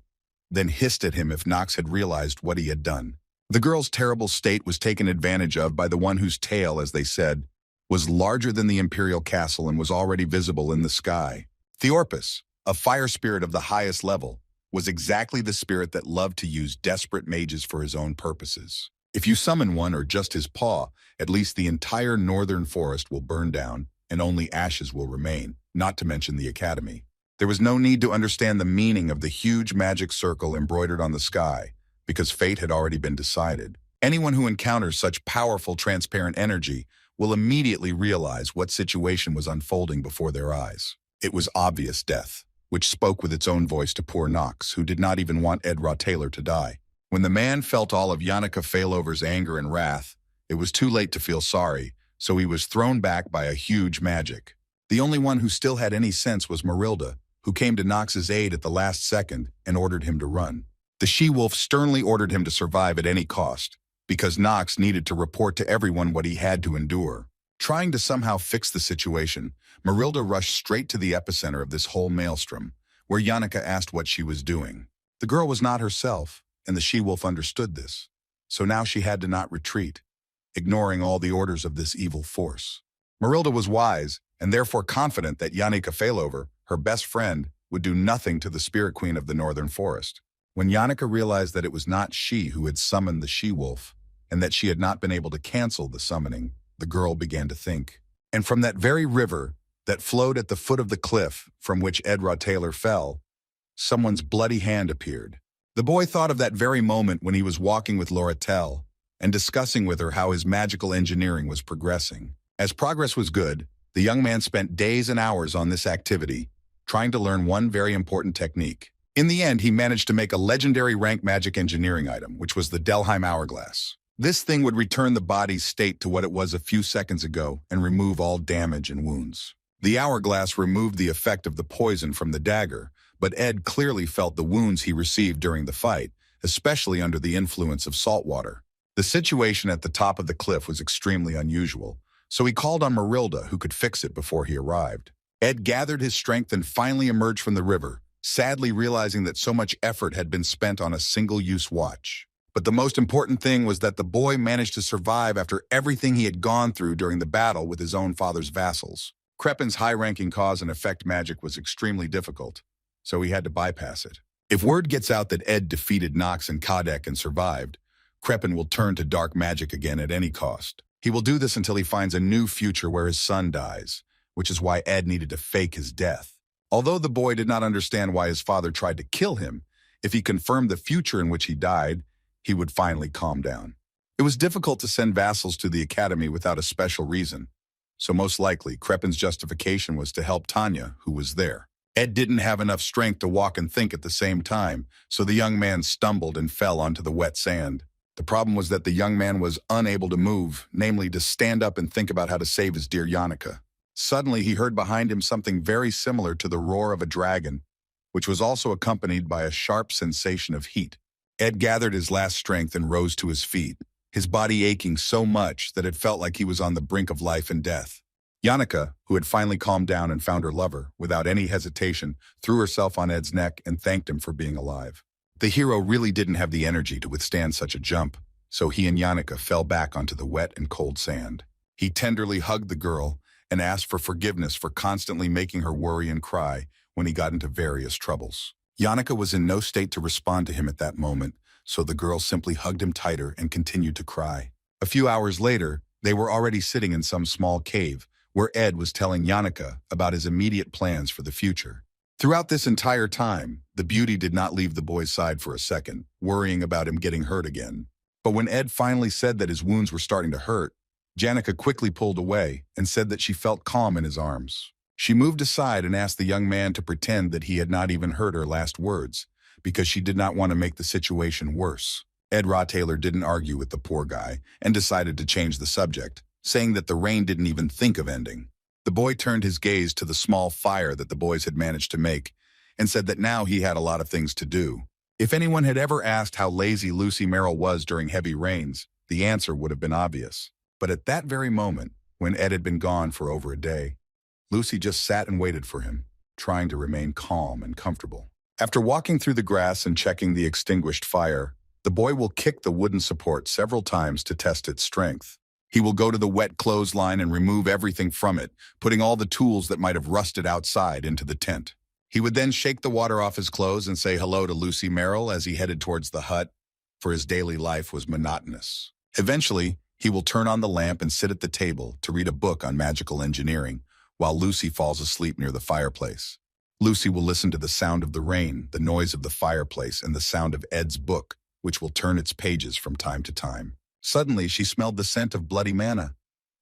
then hissed at him if Nox had realized what he had done. The girl's terrible state was taken advantage of by the one whose tail, as they said, was larger than the Imperial Castle and was already visible in the sky. Theorpus, a fire spirit of the highest level, was exactly the spirit that loved to use desperate mages for his own purposes. If you summon one or just his paw, at least the entire northern forest will burn down and only ashes will remain, not to mention the academy. There was no need to understand the meaning of the huge magic circle embroidered on the sky, because fate had already been decided. Anyone who encounters such powerful, transparent energy will immediately realize what situation was unfolding before their eyes. It was obvious death, which spoke with its own voice to poor Nox, who did not even want Ed Rottailer to die. When the man felt all of Yannicka Failover's anger and wrath, it was too late to feel sorry, so he was thrown back by a huge magic. The only one who still had any sense was Marilda, who came to Nox's aid at the last second and ordered him to run. The she-wolf sternly ordered him to survive at any cost, because Nox needed to report to everyone what he had to endure. Trying to somehow fix the situation, Marilda rushed straight to the epicenter of this whole maelstrom, where Yannicka asked what she was doing. The girl was not herself, and the she-wolf understood this. So now she had to not retreat, ignoring all the orders of this evil force. Marilda was wise, and therefore confident that Yannicka Failover, her best friend, would do nothing to the spirit queen of the northern forest. When Yannicka realized that it was not she who had summoned the she-wolf, and that she had not been able to cancel the summoning, the girl began to think. And from that very river that flowed at the foot of the cliff from which Ed Taylor fell, someone's bloody hand appeared. The boy thought of that very moment when he was walking with Lorettel and discussing with her how his magical engineering was progressing. As progress was good, the young man spent days and hours on this activity, trying to learn one very important technique. In the end, he managed to make a legendary rank magic engineering item, which was the Delheim Hourglass. This thing would return the body's state to what it was a few seconds ago and remove all damage and wounds. The hourglass removed the effect of the poison from the dagger, but Ed clearly felt the wounds he received during the fight, especially under the influence of salt water. The situation at the top of the cliff was extremely unusual, so he called on Marilda, who could fix it before he arrived. Ed gathered his strength and finally emerged from the river, sadly realizing that so much effort had been spent on a single-use watch. But the most important thing was that the boy managed to survive after everything he had gone through during the battle with his own father's vassals. Crepin's high-ranking cause and effect magic was extremely difficult, so he had to bypass it. If word gets out that Ed defeated Nox and Kadek and survived, Crepin will turn to dark magic again at any cost. He will do this until he finds a new future where his son dies, which is why Ed needed to fake his death. Although the boy did not understand why his father tried to kill him, if he confirmed the future in which he died, he would finally calm down. It was difficult to send vassals to the academy without a special reason, so most likely Crepin's justification was to help Tanya, who was there. Ed didn't have enough strength to walk and think at the same time, so the young man stumbled and fell onto the wet sand. The problem was that the young man was unable to move, namely to stand up and think about how to save his dear Yannicka. Suddenly he heard behind him something very similar to the roar of a dragon, which was also accompanied by a sharp sensation of heat. Ed gathered his last strength and rose to his feet, his body aching so much that it felt like he was on the brink of life and death. Yannicka, who had finally calmed down and found her lover, without any hesitation, threw herself on Ed's neck and thanked him for being alive. The hero really didn't have the energy to withstand such a jump, so he and Yannicka fell back onto the wet and cold sand. He tenderly hugged the girl and asked for forgiveness for constantly making her worry and cry when he got into various troubles. Yannicka was in no state to respond to him at that moment, so the girl simply hugged him tighter and continued to cry. A few hours later, they were already sitting in some small cave, where Ed was telling Yannicka about his immediate plans for the future. Throughout this entire time, the beauty did not leave the boy's side for a second, worrying about him getting hurt again. But when Ed finally said that his wounds were starting to hurt, Yannicka quickly pulled away and said that she felt calm in his arms. She moved aside and asked the young man to pretend that he had not even heard her last words, because she did not want to make the situation worse. Ed Taylor didn't argue with the poor guy and decided to change the subject, saying that the rain didn't even think of ending. The boy turned his gaze to the small fire that the boys had managed to make and said that now he had a lot of things to do. If anyone had ever asked how lazy Lucy Merrill was during heavy rains, the answer would have been obvious. But at that very moment, when Ed had been gone for over a day, Lucy just sat and waited for him, trying to remain calm and comfortable. After walking through the grass and checking the extinguished fire, the boy will kick the wooden support several times to test its strength. He will go to the wet clothesline and remove everything from it, putting all the tools that might have rusted outside into the tent. He would then shake the water off his clothes and say hello to Lucy Merrill as he headed towards the hut, for his daily life was monotonous. Eventually, he will turn on the lamp and sit at the table to read a book on magical engineering, while Lucy falls asleep near the fireplace. Lucy will listen to the sound of the rain, the noise of the fireplace, and the sound of Ed's book, which will turn its pages from time to time. Suddenly, she smelled the scent of bloody manna,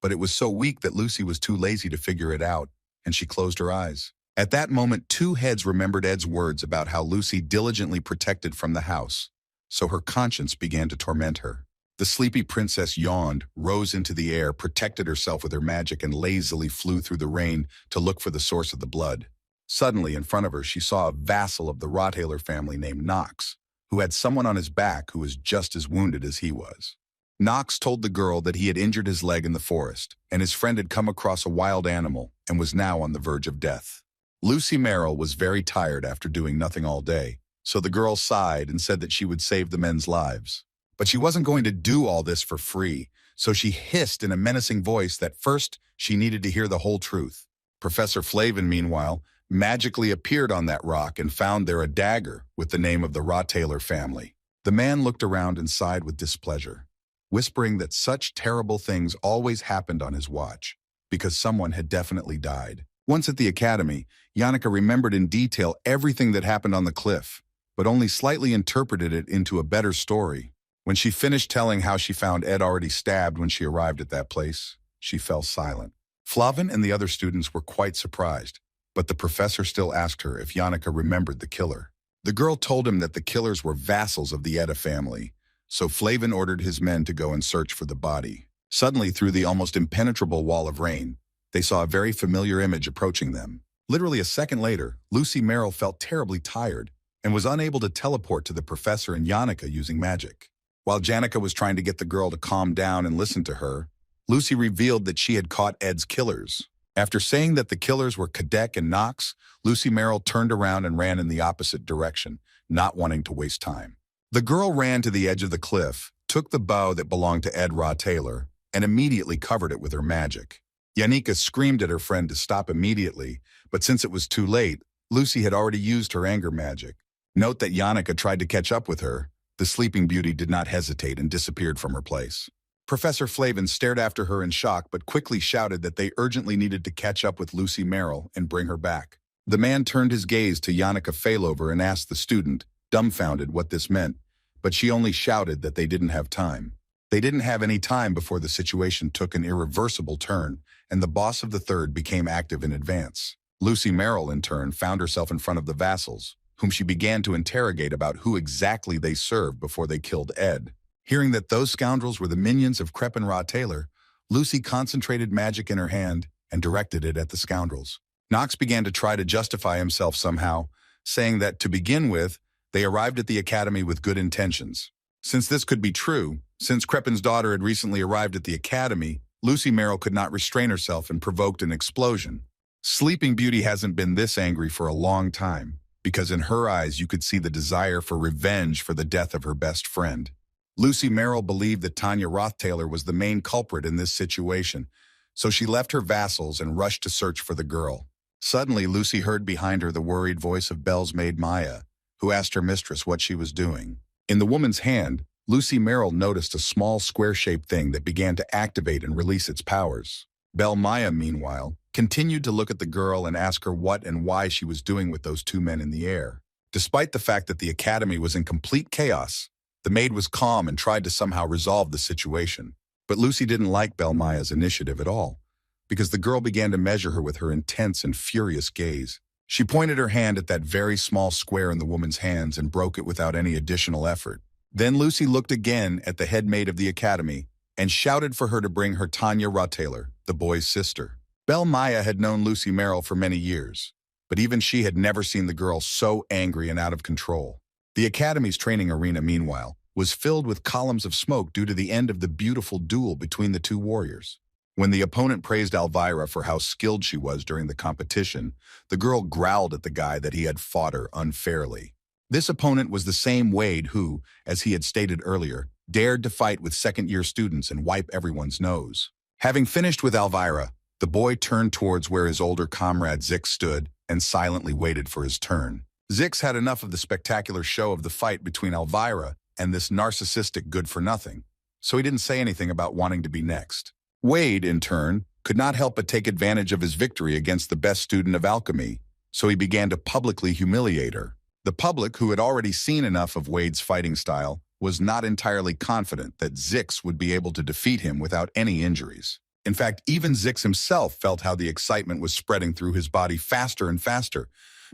but it was so weak that Lucy was too lazy to figure it out, and she closed her eyes. At that moment, two heads remembered Ed's words about how Lucy diligently protected from the house, so her conscience began to torment her. The sleepy princess yawned, rose into the air, protected herself with her magic, and lazily flew through the rain to look for the source of the blood. Suddenly, in front of her, she saw a vassal of the Rottweiler family named Nox, who had someone on his back who was just as wounded as he was. Knox told the girl that he had injured his leg in the forest, and his friend had come across a wild animal and was now on the verge of death. Lucy Merrill was very tired after doing nothing all day, so the girl sighed and said that she would save the men's lives. But she wasn't going to do all this for free, so she hissed in a menacing voice that first she needed to hear the whole truth. Professor Flavin, meanwhile, magically appeared on that rock and found there a dagger with the name of the Rottweiler family. The man looked around and sighed with displeasure, whispering that such terrible things always happened on his watch, because someone had definitely died. Once at the academy, Yannicka remembered in detail everything that happened on the cliff, but only slightly interpreted it into a better story. When she finished telling how she found Ed already stabbed when she arrived at that place, she fell silent. Flavin and the other students were quite surprised, but the professor still asked her if Yannicka remembered the killer. The girl told him that the killers were vassals of the Edda family, so Flavin ordered his men to go and search for the body. Suddenly, through the almost impenetrable wall of rain, they saw a very familiar image approaching them. Literally a second later, Lucy Merrill felt terribly tired and was unable to teleport to the professor and Yannicka using magic. While Yannicka was trying to get the girl to calm down and listen to her, Lucy revealed that she had caught Ed's killers. After saying that the killers were Kadek and Knox, Lucy Merrill turned around and ran in the opposite direction, not wanting to waste time. The girl ran to the edge of the cliff, took the bow that belonged to Ed Rottweiler, and immediately covered it with her magic. Yannicka screamed at her friend to stop immediately, but since it was too late, Lucy had already used her anger magic. Note that Yannicka tried to catch up with her. The Sleeping Beauty did not hesitate and disappeared from her place. Professor Flavin stared after her in shock but quickly shouted that they urgently needed to catch up with Lucy Merrill and bring her back. The man turned his gaze to Yannicka Failover and asked the student, dumbfounded, what this meant, but she only shouted that they didn't have time. They didn't have any time before the situation took an irreversible turn, and the boss of the third became active in advance. Lucy Merrill, in turn, found herself in front of the vassals, whom she began to interrogate about who exactly they served before they killed Ed. Hearing that those scoundrels were the minions of Crepin Rottweiler, Lucy concentrated magic in her hand and directed it at the scoundrels. Knox began to try to justify himself somehow, saying that, to begin with, they arrived at the academy with good intentions. Since this could be true, since Crepin's daughter had recently arrived at the academy, Lucy Merrill could not restrain herself and provoked an explosion. Sleeping Beauty hasn't been this angry for a long time, because in her eyes you could see the desire for revenge for the death of her best friend. Lucy Merrill believed that Tanya Rottweiler was the main culprit in this situation, so she left her vassals and rushed to search for the girl. Suddenly, Lucy heard behind her the worried voice of Belle's maid Maya, who asked her mistress what she was doing. In the woman's hand, Lucy Merrill noticed a small square-shaped thing that began to activate and release its powers. Belle Maya, meanwhile, continued to look at the girl and ask her what and why she was doing with those two men in the air. Despite the fact that the academy was in complete chaos, the maid was calm and tried to somehow resolve the situation. But Lucy didn't like Belle Maya's initiative at all, because the girl began to measure her with her intense and furious gaze. She pointed her hand at that very small square in the woman's hands and broke it without any additional effort. Then Lucy looked again at the head maid of the academy and shouted for her to bring her Tanya Rottweiler, the boy's sister. Belle Maya had known Lucy Merrill for many years, but even she had never seen the girl so angry and out of control. The academy's training arena, meanwhile, was filled with columns of smoke due to the end of the beautiful duel between the two warriors. When the opponent praised Elvira for how skilled she was during the competition, the girl growled at the guy that he had fought her unfairly. This opponent was the same Wade who, as he had stated earlier, dared to fight with second-year students and wipe everyone's nose. Having finished with Elvira, the boy turned towards where his older comrade Zix stood and silently waited for his turn. Zix had enough of the spectacular show of the fight between Elvira and this narcissistic good-for-nothing, so he didn't say anything about wanting to be next. Wade, in turn, could not help but take advantage of his victory against the best student of alchemy, so he began to publicly humiliate her. The public, who had already seen enough of Wade's fighting style, was not entirely confident that Zix would be able to defeat him without any injuries. In fact, even Zix himself felt how the excitement was spreading through his body faster and faster,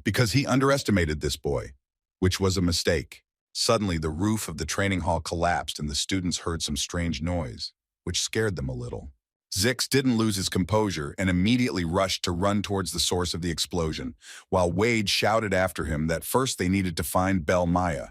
because he underestimated this boy, which was a mistake. Suddenly, the roof of the training hall collapsed and the students heard some strange noise, which scared them a little. Zix didn't lose his composure and immediately rushed to run towards the source of the explosion, while Wade shouted after him that first they needed to find Belle Maya.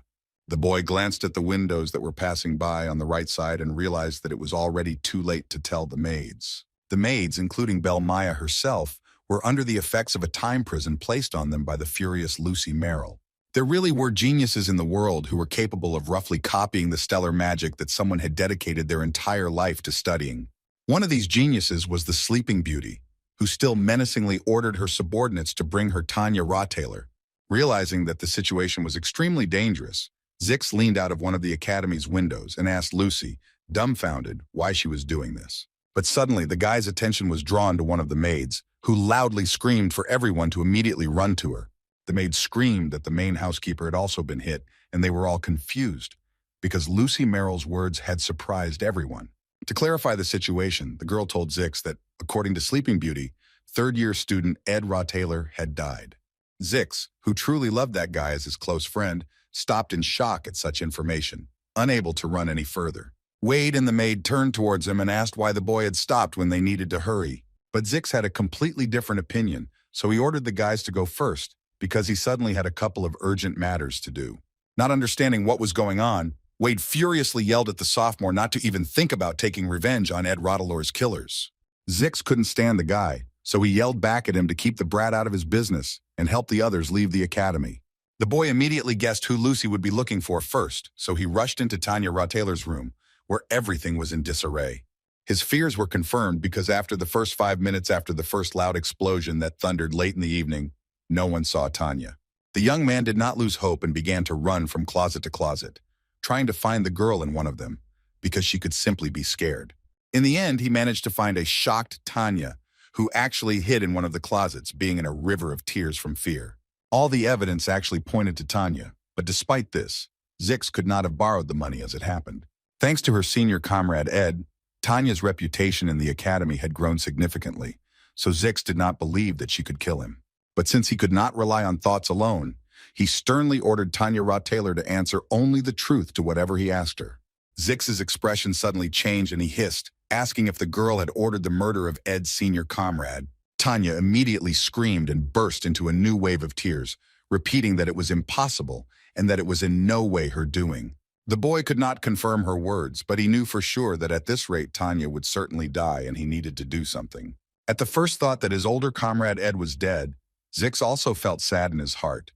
The boy glanced at the windows that were passing by on the right side and realized that it was already too late to tell the maids. The maids, including Maya herself, were under the effects of a time prison placed on them by the furious Lucy Merrill. There really were geniuses in the world who were capable of roughly copying the stellar magic that someone had dedicated their entire life to studying. One of these geniuses was the Sleeping Beauty, who still menacingly ordered her subordinates to bring her Tanya Retellings. Realizing that the situation was extremely dangerous, Zix leaned out of one of the academy's windows and asked Lucy, dumbfounded, why she was doing this. But suddenly, the guy's attention was drawn to one of the maids, who loudly screamed for everyone to immediately run to her. The maid screamed that the main housekeeper had also been hit, and they were all confused, because Lucy Merrill's words had surprised everyone. To clarify the situation, the girl told Zix that, according to Sleeping Beauty, third-year student Ed Retellings had died. Zix, who truly loved that guy as his close friend, stopped in shock at such information, unable to run any further. Wade and the maid turned towards him and asked why the boy had stopped when they needed to hurry. But Zix had a completely different opinion, so he ordered the guys to go first, because he suddenly had a couple of urgent matters to do. Not understanding what was going on, Wade furiously yelled at the sophomore not to even think about taking revenge on Ed Retellings' killers. Zix couldn't stand the guy, so he yelled back at him to keep the brat out of his business and help the others leave the academy. The boy immediately guessed who Lucy would be looking for first, so he rushed into Tanya Retellings' room, where everything was in disarray. His fears were confirmed because after the first 5 minutes after the first loud explosion that thundered late in the evening, no one saw Tanya. The young man did not lose hope and began to run from closet to closet, trying to find the girl in one of them, because she could simply be scared. In the end, he managed to find a shocked Tanya, who actually hid in one of the closets, being in a river of tears from fear. All the evidence actually pointed to Tanya, but despite this, Zix could not have borrowed the money as it happened. Thanks to her senior comrade Ed, Tanya's reputation in the academy had grown significantly, so Zix did not believe that she could kill him. But since he could not rely on thoughts alone, he sternly ordered Tanya Retellings to answer only the truth to whatever he asked her. Zix's expression suddenly changed and he hissed, asking if the girl had ordered the murder of Ed's senior comrade. Tanya immediately screamed and burst into a new wave of tears, repeating that it was impossible and that it was in no way her doing. The boy could not confirm her words, but he knew for sure that at this rate Tanya would certainly die and he needed to do something. At the first thought that his older comrade Ed was dead, Zix also felt sad in his heart,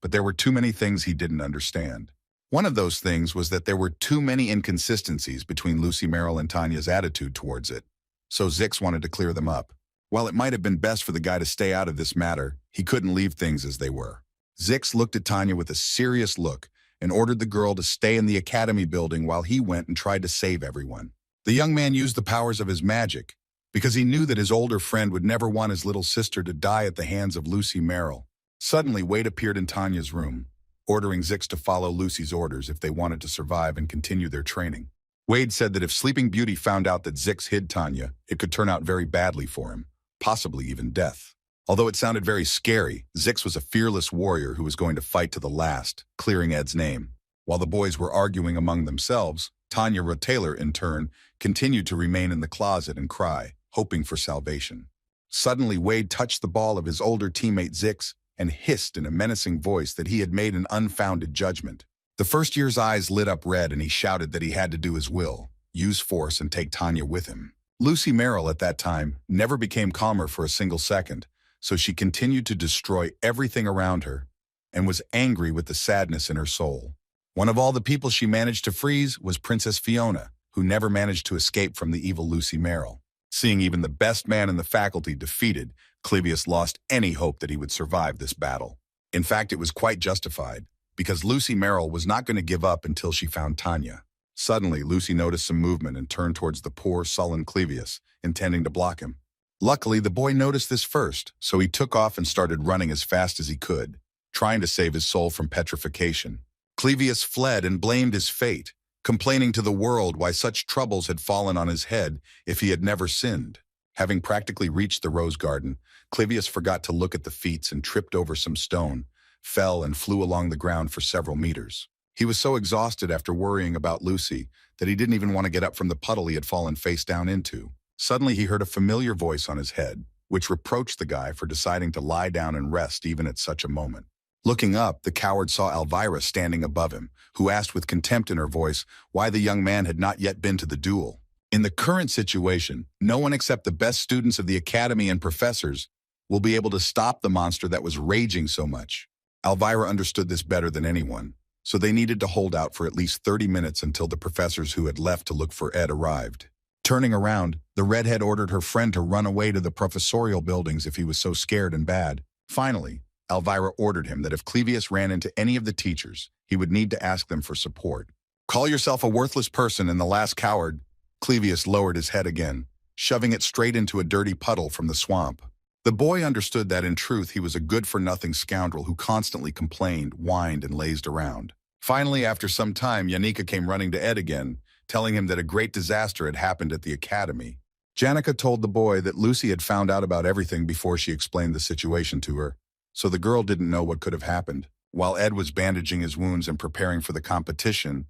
but there were too many things he didn't understand. One of those things was that there were too many inconsistencies between Lucy Merrill and Tanya's attitude towards it, so Zix wanted to clear them up. While it might have been best for the guy to stay out of this matter, he couldn't leave things as they were. Zix looked at Tanya with a serious look and ordered the girl to stay in the academy building while he went and tried to save everyone. The young man used the powers of his magic because he knew that his older friend would never want his little sister to die at the hands of Lucy Merrill. Suddenly, Wade appeared in Tanya's room, ordering Zix to follow Lucy's orders if they wanted to survive and continue their training. Wade said that if Sleeping Beauty found out that Zix hid Tanya, it could turn out very badly for him, possibly even death. Although it sounded very scary, Zix was a fearless warrior who was going to fight to the last, clearing Ed's name. While the boys were arguing among themselves, Tanya Retellings, in turn, continued to remain in the closet and cry, hoping for salvation. Suddenly, Wade touched the ball of his older teammate Zix and hissed in a menacing voice that he had made an unfounded judgment. The first year's eyes lit up red and he shouted that he had to do his will, use force, and take Tanya with him. Lucy Merrill, at that time, never became calmer for a single second, so she continued to destroy everything around her and was angry with the sadness in her soul. One of all the people she managed to freeze was Princess Fiona, who never managed to escape from the evil Lucy Merrill. Seeing even the best man in the faculty defeated, Clivius lost any hope that he would survive this battle. In fact, it was quite justified, because Lucy Merrill was not going to give up until she found Tanya. Suddenly, Lucy noticed some movement and turned towards the poor, sullen Clivius, intending to block him. Luckily, the boy noticed this first, so he took off and started running as fast as he could, trying to save his soul from petrification. Clivius fled and blamed his fate, complaining to the world why such troubles had fallen on his head if he had never sinned. Having practically reached the rose garden, Clivius forgot to look at the feats and tripped over some stone, fell and flew along the ground for several meters. He was so exhausted after worrying about Lucy that he didn't even want to get up from the puddle he had fallen face down into. Suddenly he heard a familiar voice on his head, which reproached the guy for deciding to lie down and rest even at such a moment. Looking up, the coward saw Elvira standing above him, who asked with contempt in her voice why the young man had not yet been to the duel. In the current situation, no one except the best students of the academy and professors will be able to stop the monster that was raging so much. Elvira understood this better than anyone, so they needed to hold out for at least 30 minutes until the professors who had left to look for Ed arrived. Turning around, the Redhead ordered her friend to run away to the professorial buildings if he was so scared and bad. Finally, Elvira ordered him that if Clevius ran into any of the teachers, he would need to ask them for support. "Call yourself a worthless person and the last coward." Clevius lowered his head again, shoving it straight into a dirty puddle from the swamp. The boy understood that in truth he was a good-for-nothing scoundrel who constantly complained, whined, and lazed around. Finally, after some time, Janika came running to Ed again, telling him that a great disaster had happened at the academy. Janika told the boy that Lucy had found out about everything before she explained the situation to her, so the girl didn't know what could have happened. While Ed was bandaging his wounds and preparing for the competition,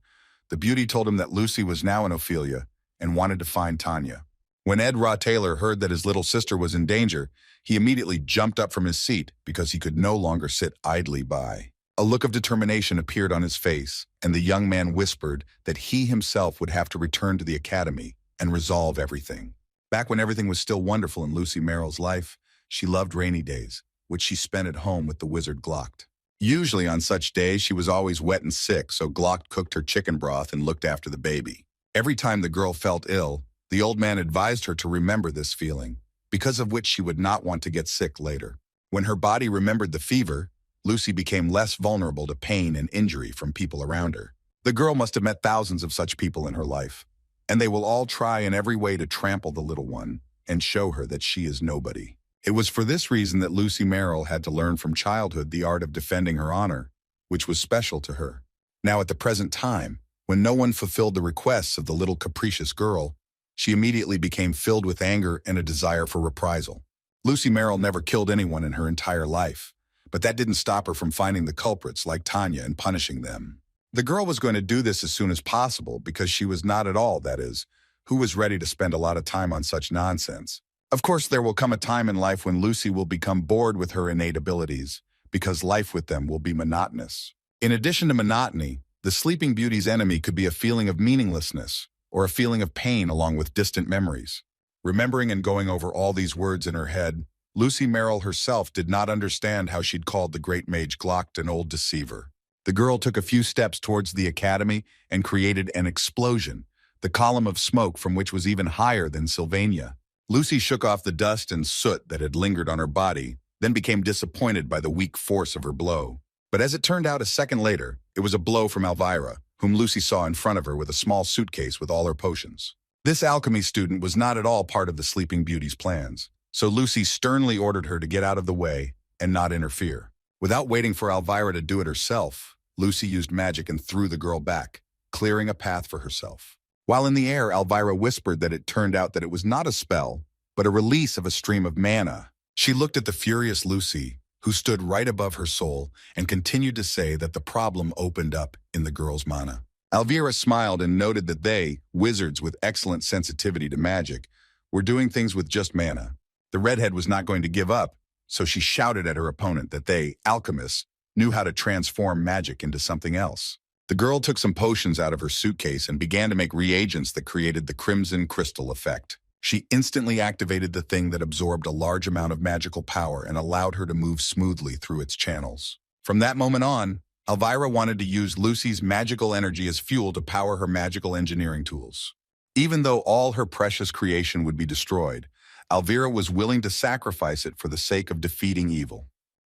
the beauty told him that Lucy was now in Ophelia and wanted to find Tanya. When Ed Taylor heard that his little sister was in danger, he immediately jumped up from his seat because he could no longer sit idly by. A look of determination appeared on his face, and the young man whispered that he himself would have to return to the academy and resolve everything. Back when everything was still wonderful in Lucy Merrill's life, she loved rainy days, which she spent at home with the wizard Glocked. Usually on such days, she was always wet and sick, so Glocked cooked her chicken broth and looked after the baby. Every time the girl felt ill, the old man advised her to remember this feeling, because of which she would not want to get sick later. When her body remembered the fever, Lucy became less vulnerable to pain and injury from people around her. The girl must have met thousands of such people in her life, and they will all try in every way to trample the little one and show her that she is nobody. It was for this reason that Lucy Merrill had to learn from childhood the art of defending her honor, which was special to her. Now at the present time, when no one fulfilled the requests of the little capricious girl, she immediately became filled with anger and a desire for reprisal. Lucy Merrill never killed anyone in her entire life, but that didn't stop her from finding the culprits like Tanya and punishing them. The girl was going to do this as soon as possible because she was not at all, that is, who was ready to spend a lot of time on such nonsense. Of course, there will come a time in life when Lucy will become bored with her innate abilities, because life with them will be monotonous. In addition to monotony, the Sleeping Beauty's enemy could be a feeling of meaninglessness, or a feeling of pain along with distant memories. Remembering and going over all these words in her head, Lucy Merrill herself did not understand how she'd called the great mage Glocked an old deceiver. The girl took a few steps towards the academy and created an explosion, the column of smoke from which was even higher than Sylvania. Lucy shook off the dust and soot that had lingered on her body, then became disappointed by the weak force of her blow. But as it turned out a second later, it was a blow from Elvira, whom Lucy saw in front of her with a small suitcase with all her potions. This alchemy student was not at all part of the Sleeping Beauty's plans, so Lucy sternly ordered her to get out of the way and not interfere. Without waiting for Elvira to do it herself, Lucy used magic and threw the girl back, clearing a path for herself. While in the air, Elvira whispered that it turned out that it was not a spell, but a release of a stream of mana. She looked at the furious Lucy, who stood right above her soul, and continued to say that the problem opened up in the girl's mana. Elvira smiled and noted that they, wizards with excellent sensitivity to magic, were doing things with just mana. The Redhead was not going to give up, so she shouted at her opponent that they, alchemists, knew how to transform magic into something else. The girl took some potions out of her suitcase and began to make reagents that created the crimson crystal effect. She instantly activated the thing that absorbed a large amount of magical power and allowed her to move smoothly through its channels. From that moment on, Elvira wanted to use Lucy's magical energy as fuel to power her magical engineering tools. Even though all her precious creation would be destroyed, Elvira was willing to sacrifice it for the sake of defeating evil.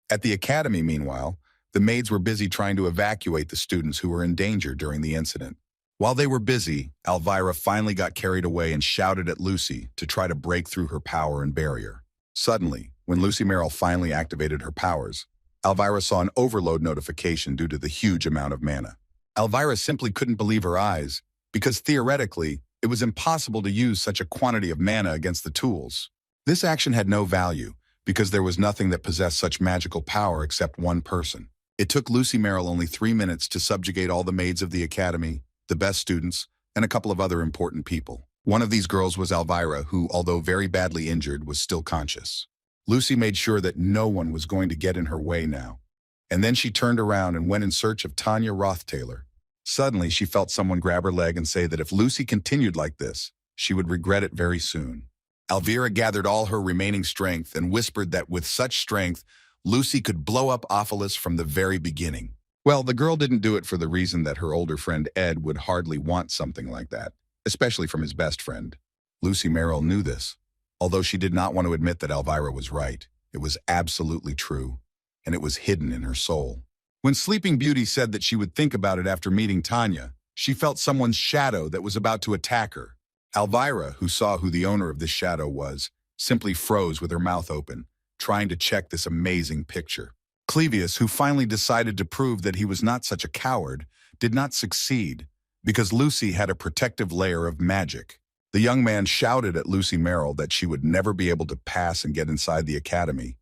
At the academy, meanwhile, the maids were busy trying to evacuate the students who were in danger during the incident. While they were busy, Elvira finally got carried away and shouted at Lucy to try to break through her power and barrier. Suddenly, when Lucy Merrill finally activated her powers, Elvira saw an overload notification due to the huge amount of mana. Elvira simply couldn't believe her eyes, because theoretically, it was impossible to use such a quantity of mana against the tools. This action had no value, because there was nothing that possessed such magical power except one person. It took Lucy Merrill only 3 minutes to subjugate all the maids of the academy, the best students, and a couple of other important people. One of these girls was Elvira, who, although very badly injured, was still conscious. Lucy made sure that no one was going to get in her way now, And then she turned around and went in search of Tanya Rothtaylor. Suddenly, she felt someone grab her leg and say that if Lucy continued like this, she would regret it very soon. Elvira gathered all her remaining strength and whispered that with such strength, Lucy could blow up Ophelis from the very beginning. Well, the girl didn't do it for the reason that her older friend Ed would hardly want something like that, especially from his best friend. Lucy Merrill knew this. Although she did not want to admit that Elvira was right, it was absolutely true, and it was hidden in her soul. When Sleeping Beauty said that she would think about it after meeting Tanya, she felt someone's shadow that was about to attack her. Elvira, who saw who the owner of this shadow was, simply froze with her mouth open, trying to check this amazing picture. Clevius, who finally decided to prove that he was not such a coward, did not succeed, because Lucy had a protective layer of magic. The young man shouted at Lucy Merrill that she would never be able to pass and get inside the academy,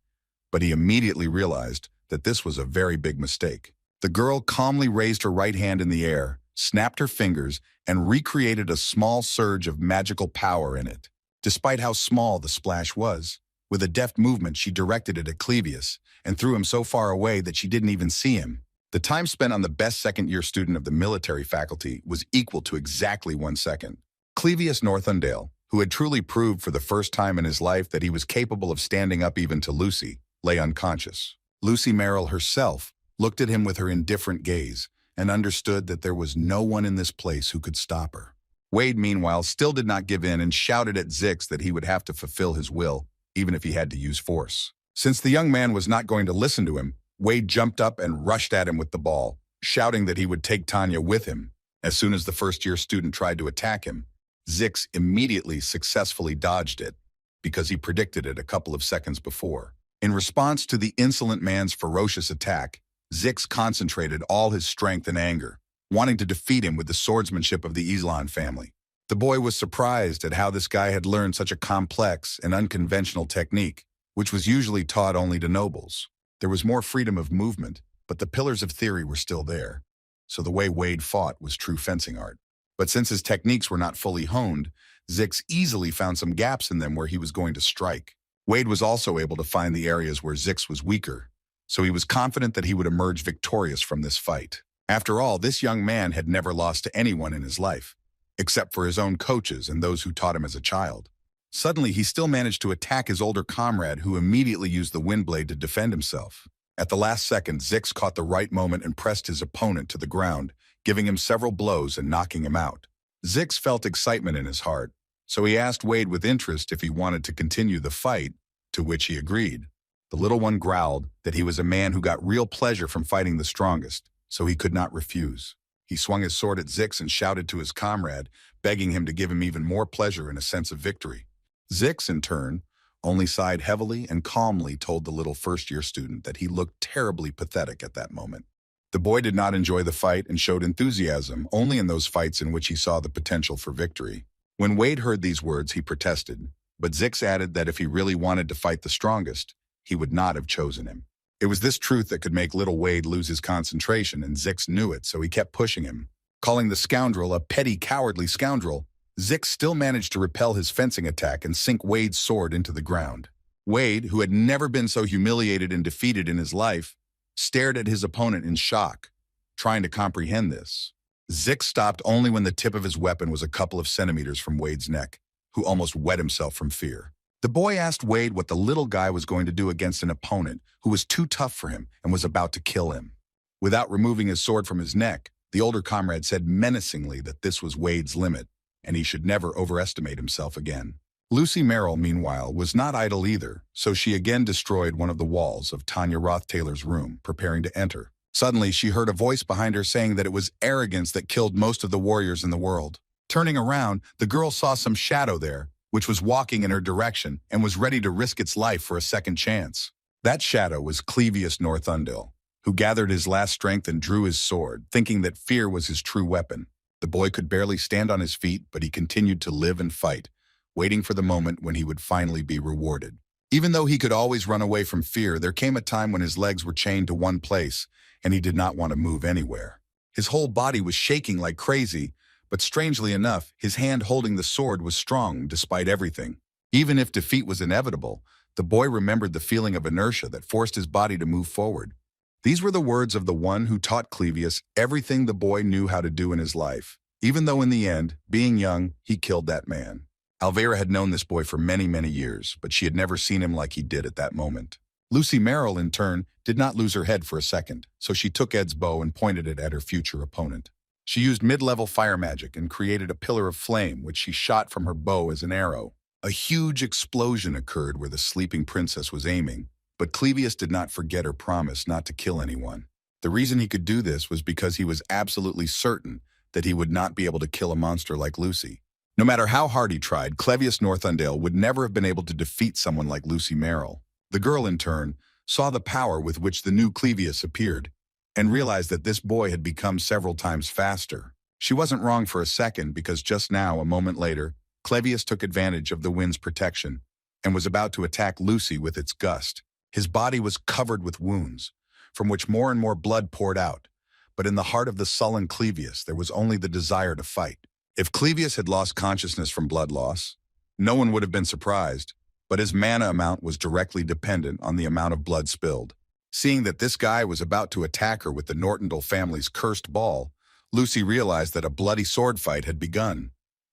but he immediately realized that this was a very big mistake. The girl calmly raised her right hand in the air, snapped her fingers, and recreated a small surge of magical power in it. Despite how small the splash was, with a deft movement she directed it at Clevius and threw him so far away that she didn't even see him. The time spent on the best second-year student of the military faculty was equal to exactly 1 second. Clevius Northundale, who had truly proved for the first time in his life that he was capable of standing up even to Lucy, lay unconscious. Lucy Merrill herself looked at him with her indifferent gaze and understood that there was no one in this place who could stop her. Wade, meanwhile, still did not give in and shouted at Zix that he would have to fulfill his will, even if he had to use force. Since the young man was not going to listen to him, Wade jumped up and rushed at him with the ball, shouting that he would take Tanya with him. As soon as the first-year student tried to attack him, Zix immediately successfully dodged it, because he predicted it a couple of seconds before. In response to the insolent man's ferocious attack, Zix concentrated all his strength and anger, wanting to defeat him with the swordsmanship of the Islan family. The boy was surprised at how this guy had learned such a complex and unconventional technique, which was usually taught only to nobles. There was more freedom of movement, but the pillars of theory were still there, so the way Wade fought was true fencing art. But since his techniques were not fully honed, Zix easily found some gaps in them where he was going to strike. Wade was also able to find the areas where Zix was weaker, so he was confident that he would emerge victorious from this fight. After all, this young man had never lost to anyone in his life, except for his own coaches and those who taught him as a child. Suddenly, he still managed to attack his older comrade, who immediately used the windblade to defend himself. At the last second, Zix caught the right moment and pressed his opponent to the ground, giving him several blows and knocking him out. Zix felt excitement in his heart, so he asked Wade with interest if he wanted to continue the fight, to which he agreed. The little one growled that he was a man who got real pleasure from fighting the strongest, so he could not refuse. He swung his sword at Zix and shouted to his comrade, begging him to give him even more pleasure and a sense of victory. Zix, in turn, only sighed heavily and calmly told the little first-year student that he looked terribly pathetic at that moment. The boy did not enjoy the fight and showed enthusiasm only in those fights in which he saw the potential for victory. When Wade heard these words, he protested, but Zix added that if he really wanted to fight the strongest, he would not have chosen him. It was this truth that could make little Wade lose his concentration, and Zix knew it, so he kept pushing him. Calling the scoundrel a petty, cowardly scoundrel, Zix still managed to repel his fencing attack and sink Wade's sword into the ground. Wade, who had never been so humiliated and defeated in his life, stared at his opponent in shock, trying to comprehend this. Zix stopped only when the tip of his weapon was a couple of centimeters from Wade's neck, who almost wet himself from fear. The boy asked Wade what the little guy was going to do against an opponent who was too tough for him and was about to kill him. Without removing his sword from his neck, the older comrade said menacingly that this was Wade's limit, and he should never overestimate himself again. Lucy Merrill, meanwhile, was not idle either, so she again destroyed one of the walls of Tanya Rothtaylor's room, preparing to enter. Suddenly, she heard a voice behind her saying that it was arrogance that killed most of the warriors in the world. Turning around, the girl saw some shadow there, which was walking in her direction and was ready to risk its life for a second chance. That shadow was Clevius Northundale, who gathered his last strength and drew his sword, thinking that fear was his true weapon. The boy could barely stand on his feet, but he continued to live and fight, waiting for the moment when he would finally be rewarded. Even though he could always run away from fear, there came a time when his legs were chained to one place, and he did not want to move anywhere. His whole body was shaking like crazy, but strangely enough, his hand holding the sword was strong despite everything. Even if defeat was inevitable, the boy remembered the feeling of inertia that forced his body to move forward. These were the words of the one who taught Clevius everything the boy knew how to do in his life, even though in the end, being young, he killed that man. Alvera had known this boy for many, many years, but she had never seen him like he did at that moment. Lucy Merrill, in turn, did not lose her head for a second, so she took Ed's bow and pointed it at her future opponent. She used mid-level fire magic and created a pillar of flame, which she shot from her bow as an arrow. A huge explosion occurred where the sleeping princess was aiming, but Clevius did not forget her promise not to kill anyone. The reason he could do this was because he was absolutely certain that he would not be able to kill a monster like Lucy. No matter how hard he tried, Clevius Northundale would never have been able to defeat someone like Lucy Merrill. The girl, in turn, saw the power with which the new Clevius appeared, and realized that this boy had become several times faster. She wasn't wrong for a second, because just now, a moment later, Clevius took advantage of the wind's protection and was about to attack Lucy with its gust. His body was covered with wounds, from which more and more blood poured out, but in the heart of the sullen Clevius there was only the desire to fight. If Clevius had lost consciousness from blood loss, no one would have been surprised, but his mana amount was directly dependent on the amount of blood spilled. Seeing that this guy was about to attack her with the Nortundale family's cursed ball, Lucy realized that a bloody sword fight had begun.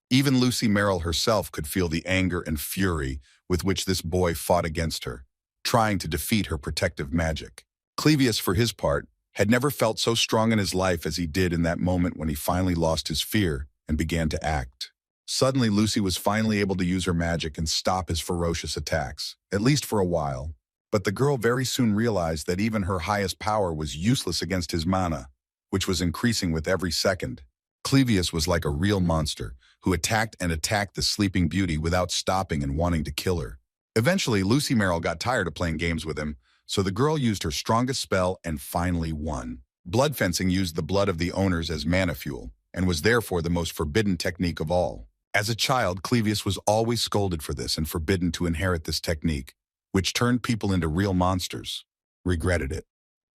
Even Lucy Merrill herself could feel the anger and fury with which this boy fought against her, trying to defeat her protective magic. Clevius, for his part, had never felt so strong in his life as he did in that moment when he finally lost his fear and began to act. Suddenly, Lucy was finally able to use her magic and stop his ferocious attacks, at least for a while. But the girl very soon realized that even her highest power was useless against his mana, which was increasing with every second. Clevius was like a real monster, who attacked and attacked the sleeping beauty without stopping and wanting to kill her. Eventually, Lucy Merrill got tired of playing games with him, so the girl used her strongest spell and finally won. Blood fencing used the blood of the owners as mana fuel, and was therefore the most forbidden technique of all. As a child, Clevius was always scolded for this and forbidden to inherit this technique, which turned people into real monsters. Regretted it.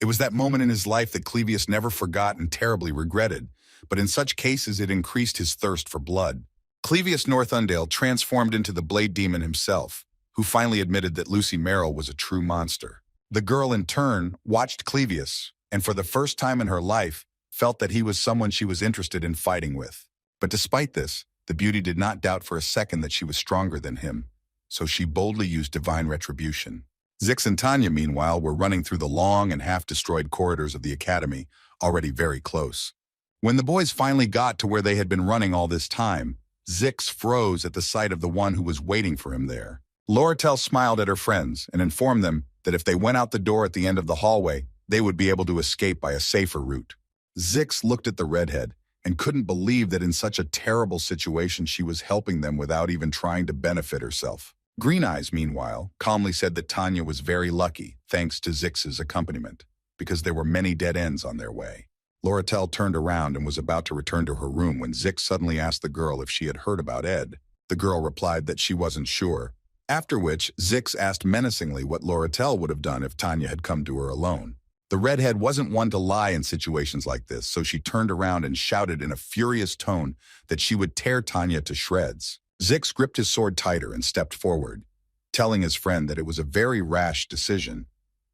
It was that moment in his life that Clevius never forgot and terribly regretted, but in such cases it increased his thirst for blood. Clevius Northundale transformed into the Blade Demon himself, who finally admitted that Lucy Merrill was a true monster. The girl, in turn, watched Clevius, and for the first time in her life, felt that he was someone she was interested in fighting with. But despite this, the beauty did not doubt for a second that she was stronger than him, so she boldly used divine retribution. Zix and Tanya, meanwhile, were running through the long and half-destroyed corridors of the academy, already very close. When the boys finally got to where they had been running all this time, Zix froze at the sight of the one who was waiting for him there. Loratel smiled at her friends and informed them that if they went out the door at the end of the hallway, they would be able to escape by a safer route. Zix looked at the Redhead and couldn't believe that in such a terrible situation she was helping them without even trying to benefit herself. Green Eyes, meanwhile, calmly said that Tanya was very lucky, thanks to Zix's accompaniment, because there were many dead ends on their way. Loratel turned around and was about to return to her room when Zix suddenly asked the girl if she had heard about Ed. The girl replied that she wasn't sure, after which Zix asked menacingly what Loratel would have done if Tanya had come to her alone. The Redhead wasn't one to lie in situations like this, so she turned around and shouted in a furious tone that she would tear Tanya to shreds. Zix gripped his sword tighter and stepped forward, telling his friend that it was a very rash decision,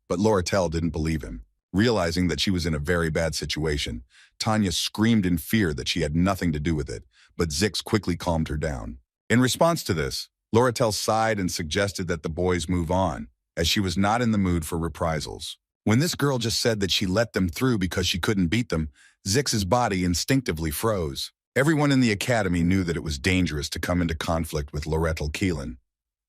but Loratel didn't believe him. Realizing that she was in a very bad situation, Tanya screamed in fear that she had nothing to do with it, but Zix quickly calmed her down. In response to this, Loratel sighed and suggested that the boys move on, as she was not in the mood for reprisals. When this girl just said that she let them through because she couldn't beat them, Zix's body instinctively froze. Everyone in the academy knew that it was dangerous to come into conflict with Loretel Keelan,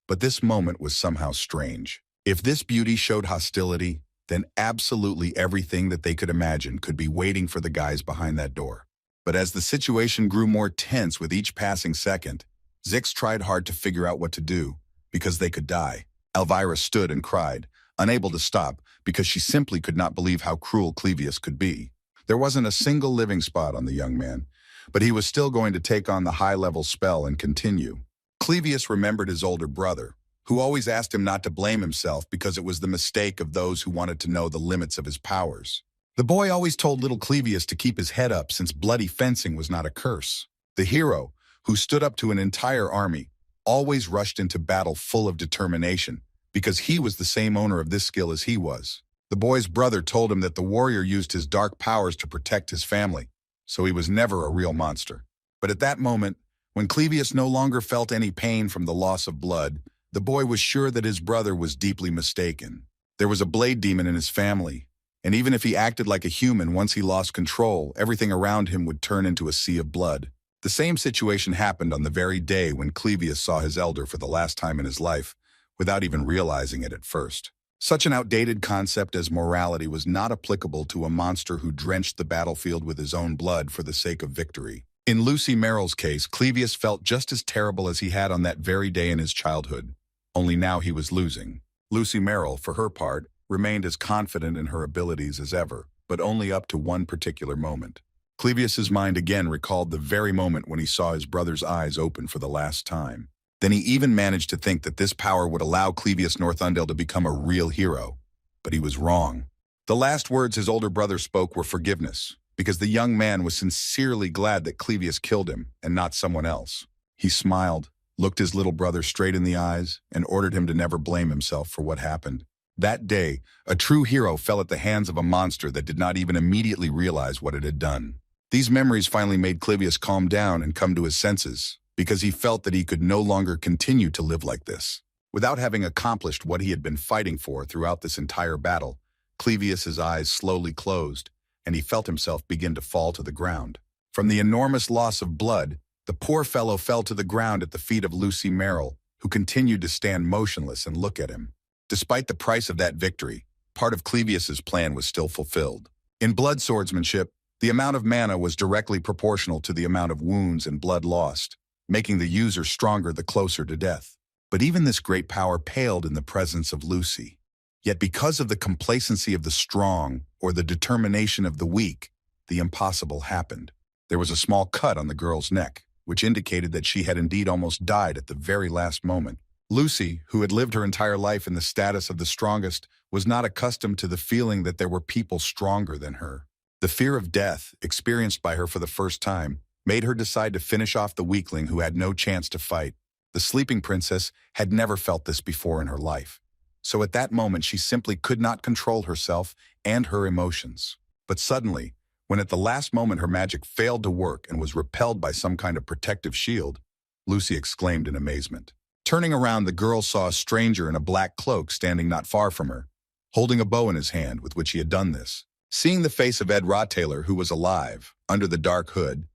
but this moment was somehow strange. If this beauty showed hostility, then absolutely everything that they could imagine could be waiting for the guys behind that door. But as the situation grew more tense with each passing second, Zix tried hard to figure out what to do, because they could die. Elvira stood and cried, unable to stop, because she simply could not believe how cruel Clevius could be. There wasn't a single living spot on the young man, but he was still going to take on the high-level spell and continue. Clevius remembered his older brother, who always asked him not to blame himself because it was the mistake of those who wanted to know the limits of his powers. The boy always told little Clevius to keep his head up since bloody fencing was not a curse. The hero, who stood up to an entire army, always rushed into battle full of determination, because he was the same owner of this skill as he was. The boy's brother told him that the warrior used his dark powers to protect his family, so he was never a real monster. But at that moment, when Clevius no longer felt any pain from the loss of blood, the boy was sure that his brother was deeply mistaken. There was a blade demon in his family, and even if he acted like a human, once he lost control, everything around him would turn into a sea of blood. The same situation happened on the very day when Clevius saw his elder for the last time in his life, without even realizing it at first. Such an outdated concept as morality was not applicable to a monster who drenched the battlefield with his own blood for the sake of victory. In Lucy Merrill's case, Clevius felt just as terrible as he had on that very day in his childhood, only now he was losing. Lucy Merrill, for her part, remained as confident in her abilities as ever, but only up to one particular moment. Clevius's mind again recalled the very moment when he saw his brother's eyes open for the last time. Then he even managed to think that this power would allow Clevius Northundale to become a real hero. But he was wrong. The last words his older brother spoke were forgiveness, because the young man was sincerely glad that Clevius killed him and not someone else. He smiled, looked his little brother straight in the eyes, and ordered him to never blame himself for what happened. That day, a true hero fell at the hands of a monster that did not even immediately realize what it had done. These memories finally made Clevius calm down and come to his senses, because he felt that he could no longer continue to live like this. Without having accomplished what he had been fighting for throughout this entire battle, Clevius's eyes slowly closed, and he felt himself begin to fall to the ground. From the enormous loss of blood, the poor fellow fell to the ground at the feet of Lucy Merrill, who continued to stand motionless and look at him. Despite the price of that victory, part of Clevius's plan was still fulfilled. In blood swordsmanship, the amount of mana was directly proportional to the amount of wounds and blood lost, making the user stronger the closer to death. But even this great power paled in the presence of Lucy. Yet because of the complacency of the strong or the determination of the weak, the impossible happened. There was a small cut on the girl's neck, which indicated that she had indeed almost died at the very last moment. Lucy, who had lived her entire life in the status of the strongest, was not accustomed to the feeling that there were people stronger than her. The fear of death, experienced by her for the first time, made her decide to finish off the weakling who had no chance to fight. The sleeping princess had never felt this before in her life. So at that moment she simply could not control herself and her emotions. But suddenly, when at the last moment her magic failed to work and was repelled by some kind of protective shield, Lucy exclaimed in amazement. Turning around, the girl saw a stranger in a black cloak standing not far from her, holding a bow in his hand with which he had done this. Seeing the face of Ed Rottaylor, who was alive, under the dark hood,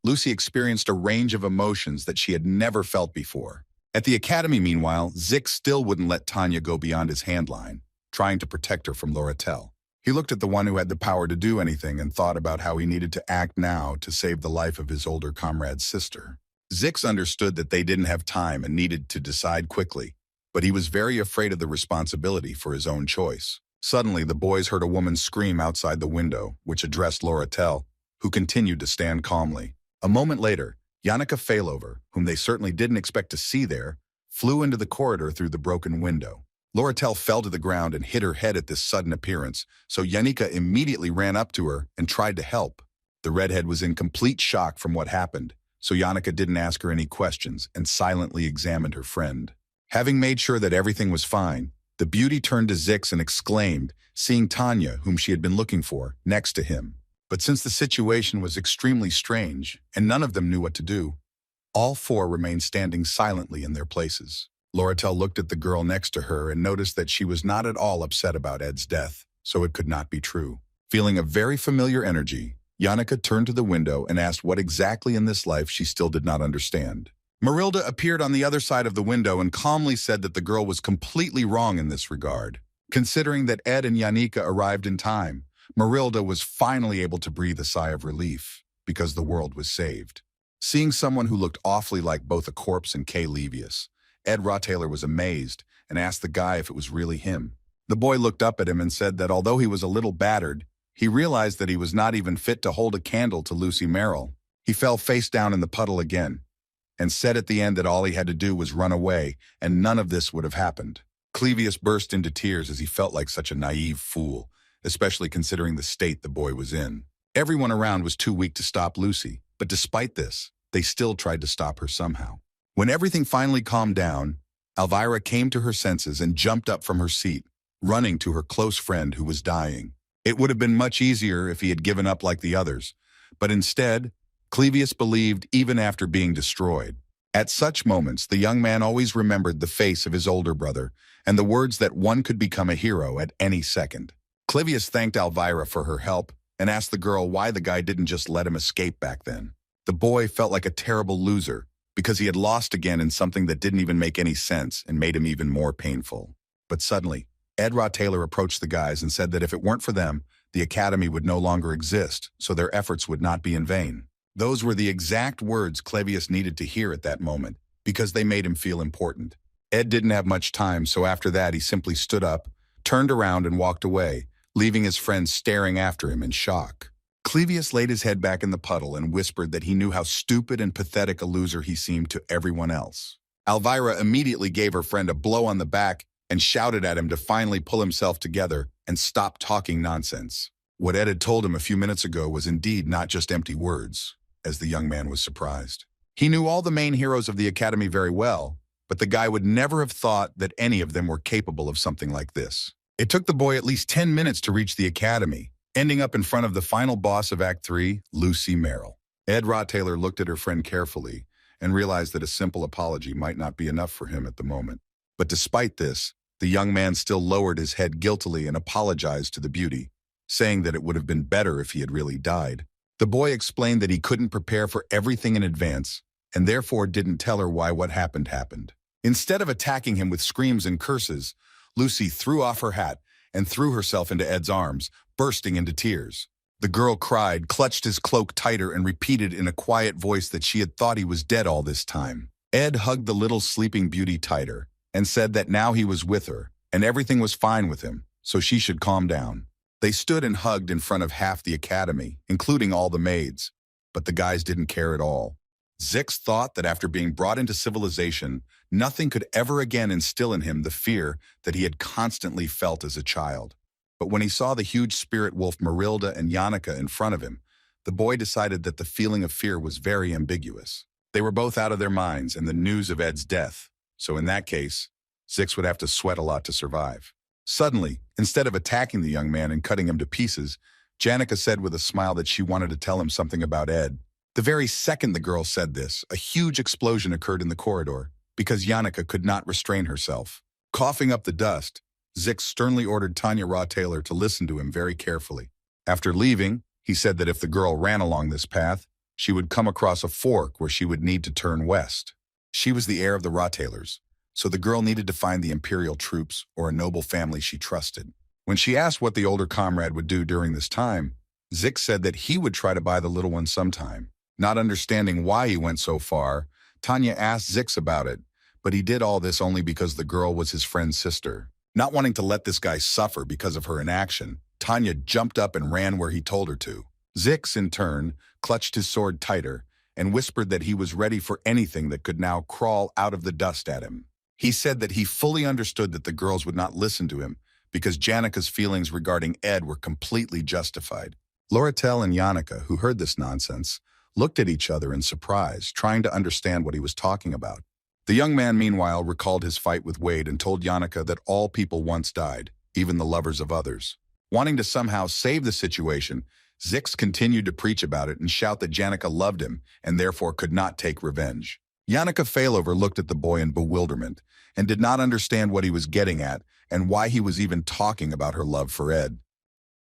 Lucy experienced a range of emotions that she had never felt before. At the academy, meanwhile, Zix still wouldn't let Tanya go beyond his handline, trying to protect her from Lorettel. He looked at the one who had the power to do anything and thought about how he needed to act now to save the life of his older comrade's sister. Zix understood that they didn't have time and needed to decide quickly, but he was very afraid of the responsibility for his own choice. Suddenly, the boys heard a woman scream outside the window, which addressed Lorettel, who continued to stand calmly. A moment later, Yannicka Failover, whom they certainly didn't expect to see there, flew into the corridor through the broken window. Lorettel fell to the ground and hit her head at this sudden appearance, so Yannicka immediately ran up to her and tried to help. The redhead was in complete shock from what happened, so Yannicka didn't ask her any questions and silently examined her friend. Having made sure that everything was fine, the beauty turned to Zix and exclaimed, seeing Tanya, whom she had been looking for, next to him. But since the situation was extremely strange, and none of them knew what to do, all four remained standing silently in their places. Lorettel looked at the girl next to her and noticed that she was not at all upset about Ed's death, so it could not be true. Feeling a very familiar energy, Yannicka turned to the window and asked what exactly in this life she still did not understand. Marilda appeared on the other side of the window and calmly said that the girl was completely wrong in this regard. Considering that Ed and Yannicka arrived in time, Marilda was finally able to breathe a sigh of relief, because the world was saved. Seeing someone who looked awfully like both a corpse and Kay Levius, Ed Rottaylor was amazed and asked the guy if it was really him. The boy looked up at him and said that although he was a little battered, he realized that he was not even fit to hold a candle to Lucy Merrill. He fell face down in the puddle again, and said at the end that all he had to do was run away, and none of this would have happened. Clevius burst into tears as he felt like such a naive fool, especially considering the state the boy was in. Everyone around was too weak to stop Lucy, but despite this, they still tried to stop her somehow. When everything finally calmed down, Elvira came to her senses and jumped up from her seat, running to her close friend who was dying. It would have been much easier if he had given up like the others, but instead, Clevius believed even after being destroyed. At such moments, the young man always remembered the face of his older brother and the words that one could become a hero at any second. Clevius thanked Elvira for her help and asked the girl why the guy didn't just let him escape back then. The boy felt like a terrible loser because he had lost again in something that didn't even make any sense and made him even more painful. But suddenly, Ed Taylor approached the guys and said that if it weren't for them, the academy would no longer exist, so their efforts would not be in vain. Those were the exact words Clevius needed to hear at that moment, because they made him feel important. Ed didn't have much time, so after that he simply stood up, turned around and walked away, leaving his friends staring after him in shock. Clevius laid his head back in the puddle and whispered that he knew how stupid and pathetic a loser he seemed to everyone else. Elvira immediately gave her friend a blow on the back and shouted at him to finally pull himself together and stop talking nonsense. What Ed had told him a few minutes ago was indeed not just empty words, as the young man was surprised. He knew all the main heroes of the academy very well, but the guy would never have thought that any of them were capable of something like this. It took the boy at least 10 minutes to reach the academy, ending up in front of the final boss of Act 3, Lucy Merrill. Ed Taylor looked at her friend carefully and realized that a simple apology might not be enough for him at the moment. But despite this, the young man still lowered his head guiltily and apologized to the beauty, saying that it would have been better if he had really died. The boy explained that he couldn't prepare for everything in advance, and therefore didn't tell her why what happened. Instead of attacking him with screams and curses, Lucy threw off her hat and threw herself into Ed's arms, bursting into tears. The girl cried, clutched his cloak tighter, and repeated in a quiet voice that she had thought he was dead all this time. Ed hugged the little sleeping beauty tighter and said that now he was with her, and everything was fine with him, so she should calm down. They stood and hugged in front of half the academy, including all the maids, but the guys didn't care at all. Zix thought that after being brought into civilization, nothing could ever again instill in him the fear that he had constantly felt as a child. But when he saw the huge spirit wolf Marilda and Yannicka in front of him, the boy decided that the feeling of fear was very ambiguous. They were both out of their minds and the news of Ed's death, so in that case, Zix would have to sweat a lot to survive. Suddenly, instead of attacking the young man and cutting him to pieces, Yannicka said with a smile that she wanted to tell him something about Ed. The very second the girl said this, a huge explosion occurred in the corridor because Yannicka could not restrain herself. Coughing up the dust, Zix sternly ordered Tanya Taylor to listen to him very carefully. After leaving, he said that if the girl ran along this path, she would come across a fork where she would need to turn west. She was the heir of the Taylors, so the girl needed to find the imperial troops or a noble family she trusted. When she asked what the older comrade would do during this time, Zix said that he would try to buy the little one sometime. Not understanding why he went so far, Tanya asked Zix about it, but he did all this only because the girl was his friend's sister. Not wanting to let this guy suffer because of her inaction, Tanya jumped up and ran where he told her to. Zix, in turn, clutched his sword tighter and whispered that he was ready for anything that could now crawl out of the dust at him. He said that he fully understood that the girls would not listen to him because Yannicka's feelings regarding Ed were completely justified. Loretel and Yannicka, who heard this nonsense, looked at each other in surprise, trying to understand what he was talking about. The young man, meanwhile, recalled his fight with Wade and told Yannicka that all people once died, even the lovers of others. Wanting to somehow save the situation, Zix continued to preach about it and shout that Yannicka loved him and therefore could not take revenge. Yannicka Failover looked at the boy in bewilderment and did not understand what he was getting at and why he was even talking about her love for Ed.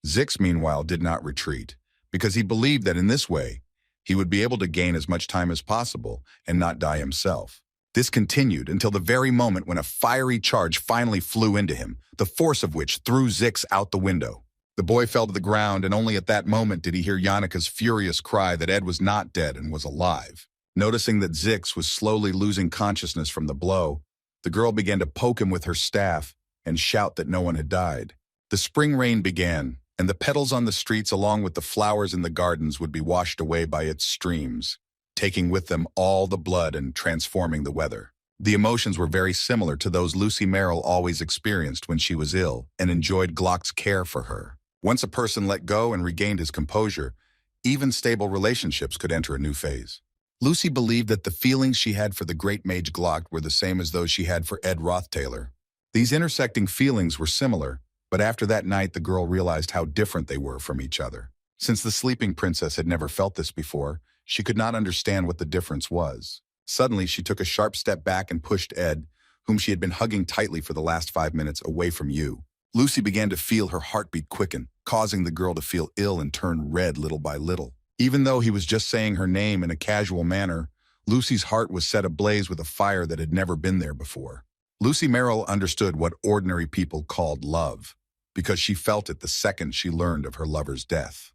Zix, meanwhile, did not retreat because he believed that in this way, he would be able to gain as much time as possible and not die himself. This continued until the very moment when a fiery charge finally flew into him, the force of which threw Zix out the window. The boy fell to the ground, and only at that moment did he hear Yannicka's furious cry that Ed was not dead and was alive. Noticing that Zix was slowly losing consciousness from the blow, the girl began to poke him with her staff and shout that no one had died. The spring rain began, and the petals on the streets along with the flowers in the gardens would be washed away by its streams, taking with them all the blood and transforming the weather. The emotions were very similar to those Lucy Merrill always experienced when she was ill and enjoyed Glock's care for her. Once a person let go and regained his composure, even stable relationships could enter a new phase. Lucy believed that the feelings she had for the great mage Glock were the same as those she had for Ed Taylor. These intersecting feelings were similar, But after that night, the girl realized how different they were from each other. Since the sleeping princess had never felt this before, she could not understand what the difference was. Suddenly, she took a sharp step back and pushed Ed, whom she had been hugging tightly for the last 5 minutes, away from you. Lucy began to feel her heartbeat quicken, causing the girl to feel ill and turn red little by little. Even though he was just saying her name in a casual manner, Lucy's heart was set ablaze with a fire that had never been there before. Lucy Merrill understood what ordinary people called love, because she felt it the second she learned of her lover's death.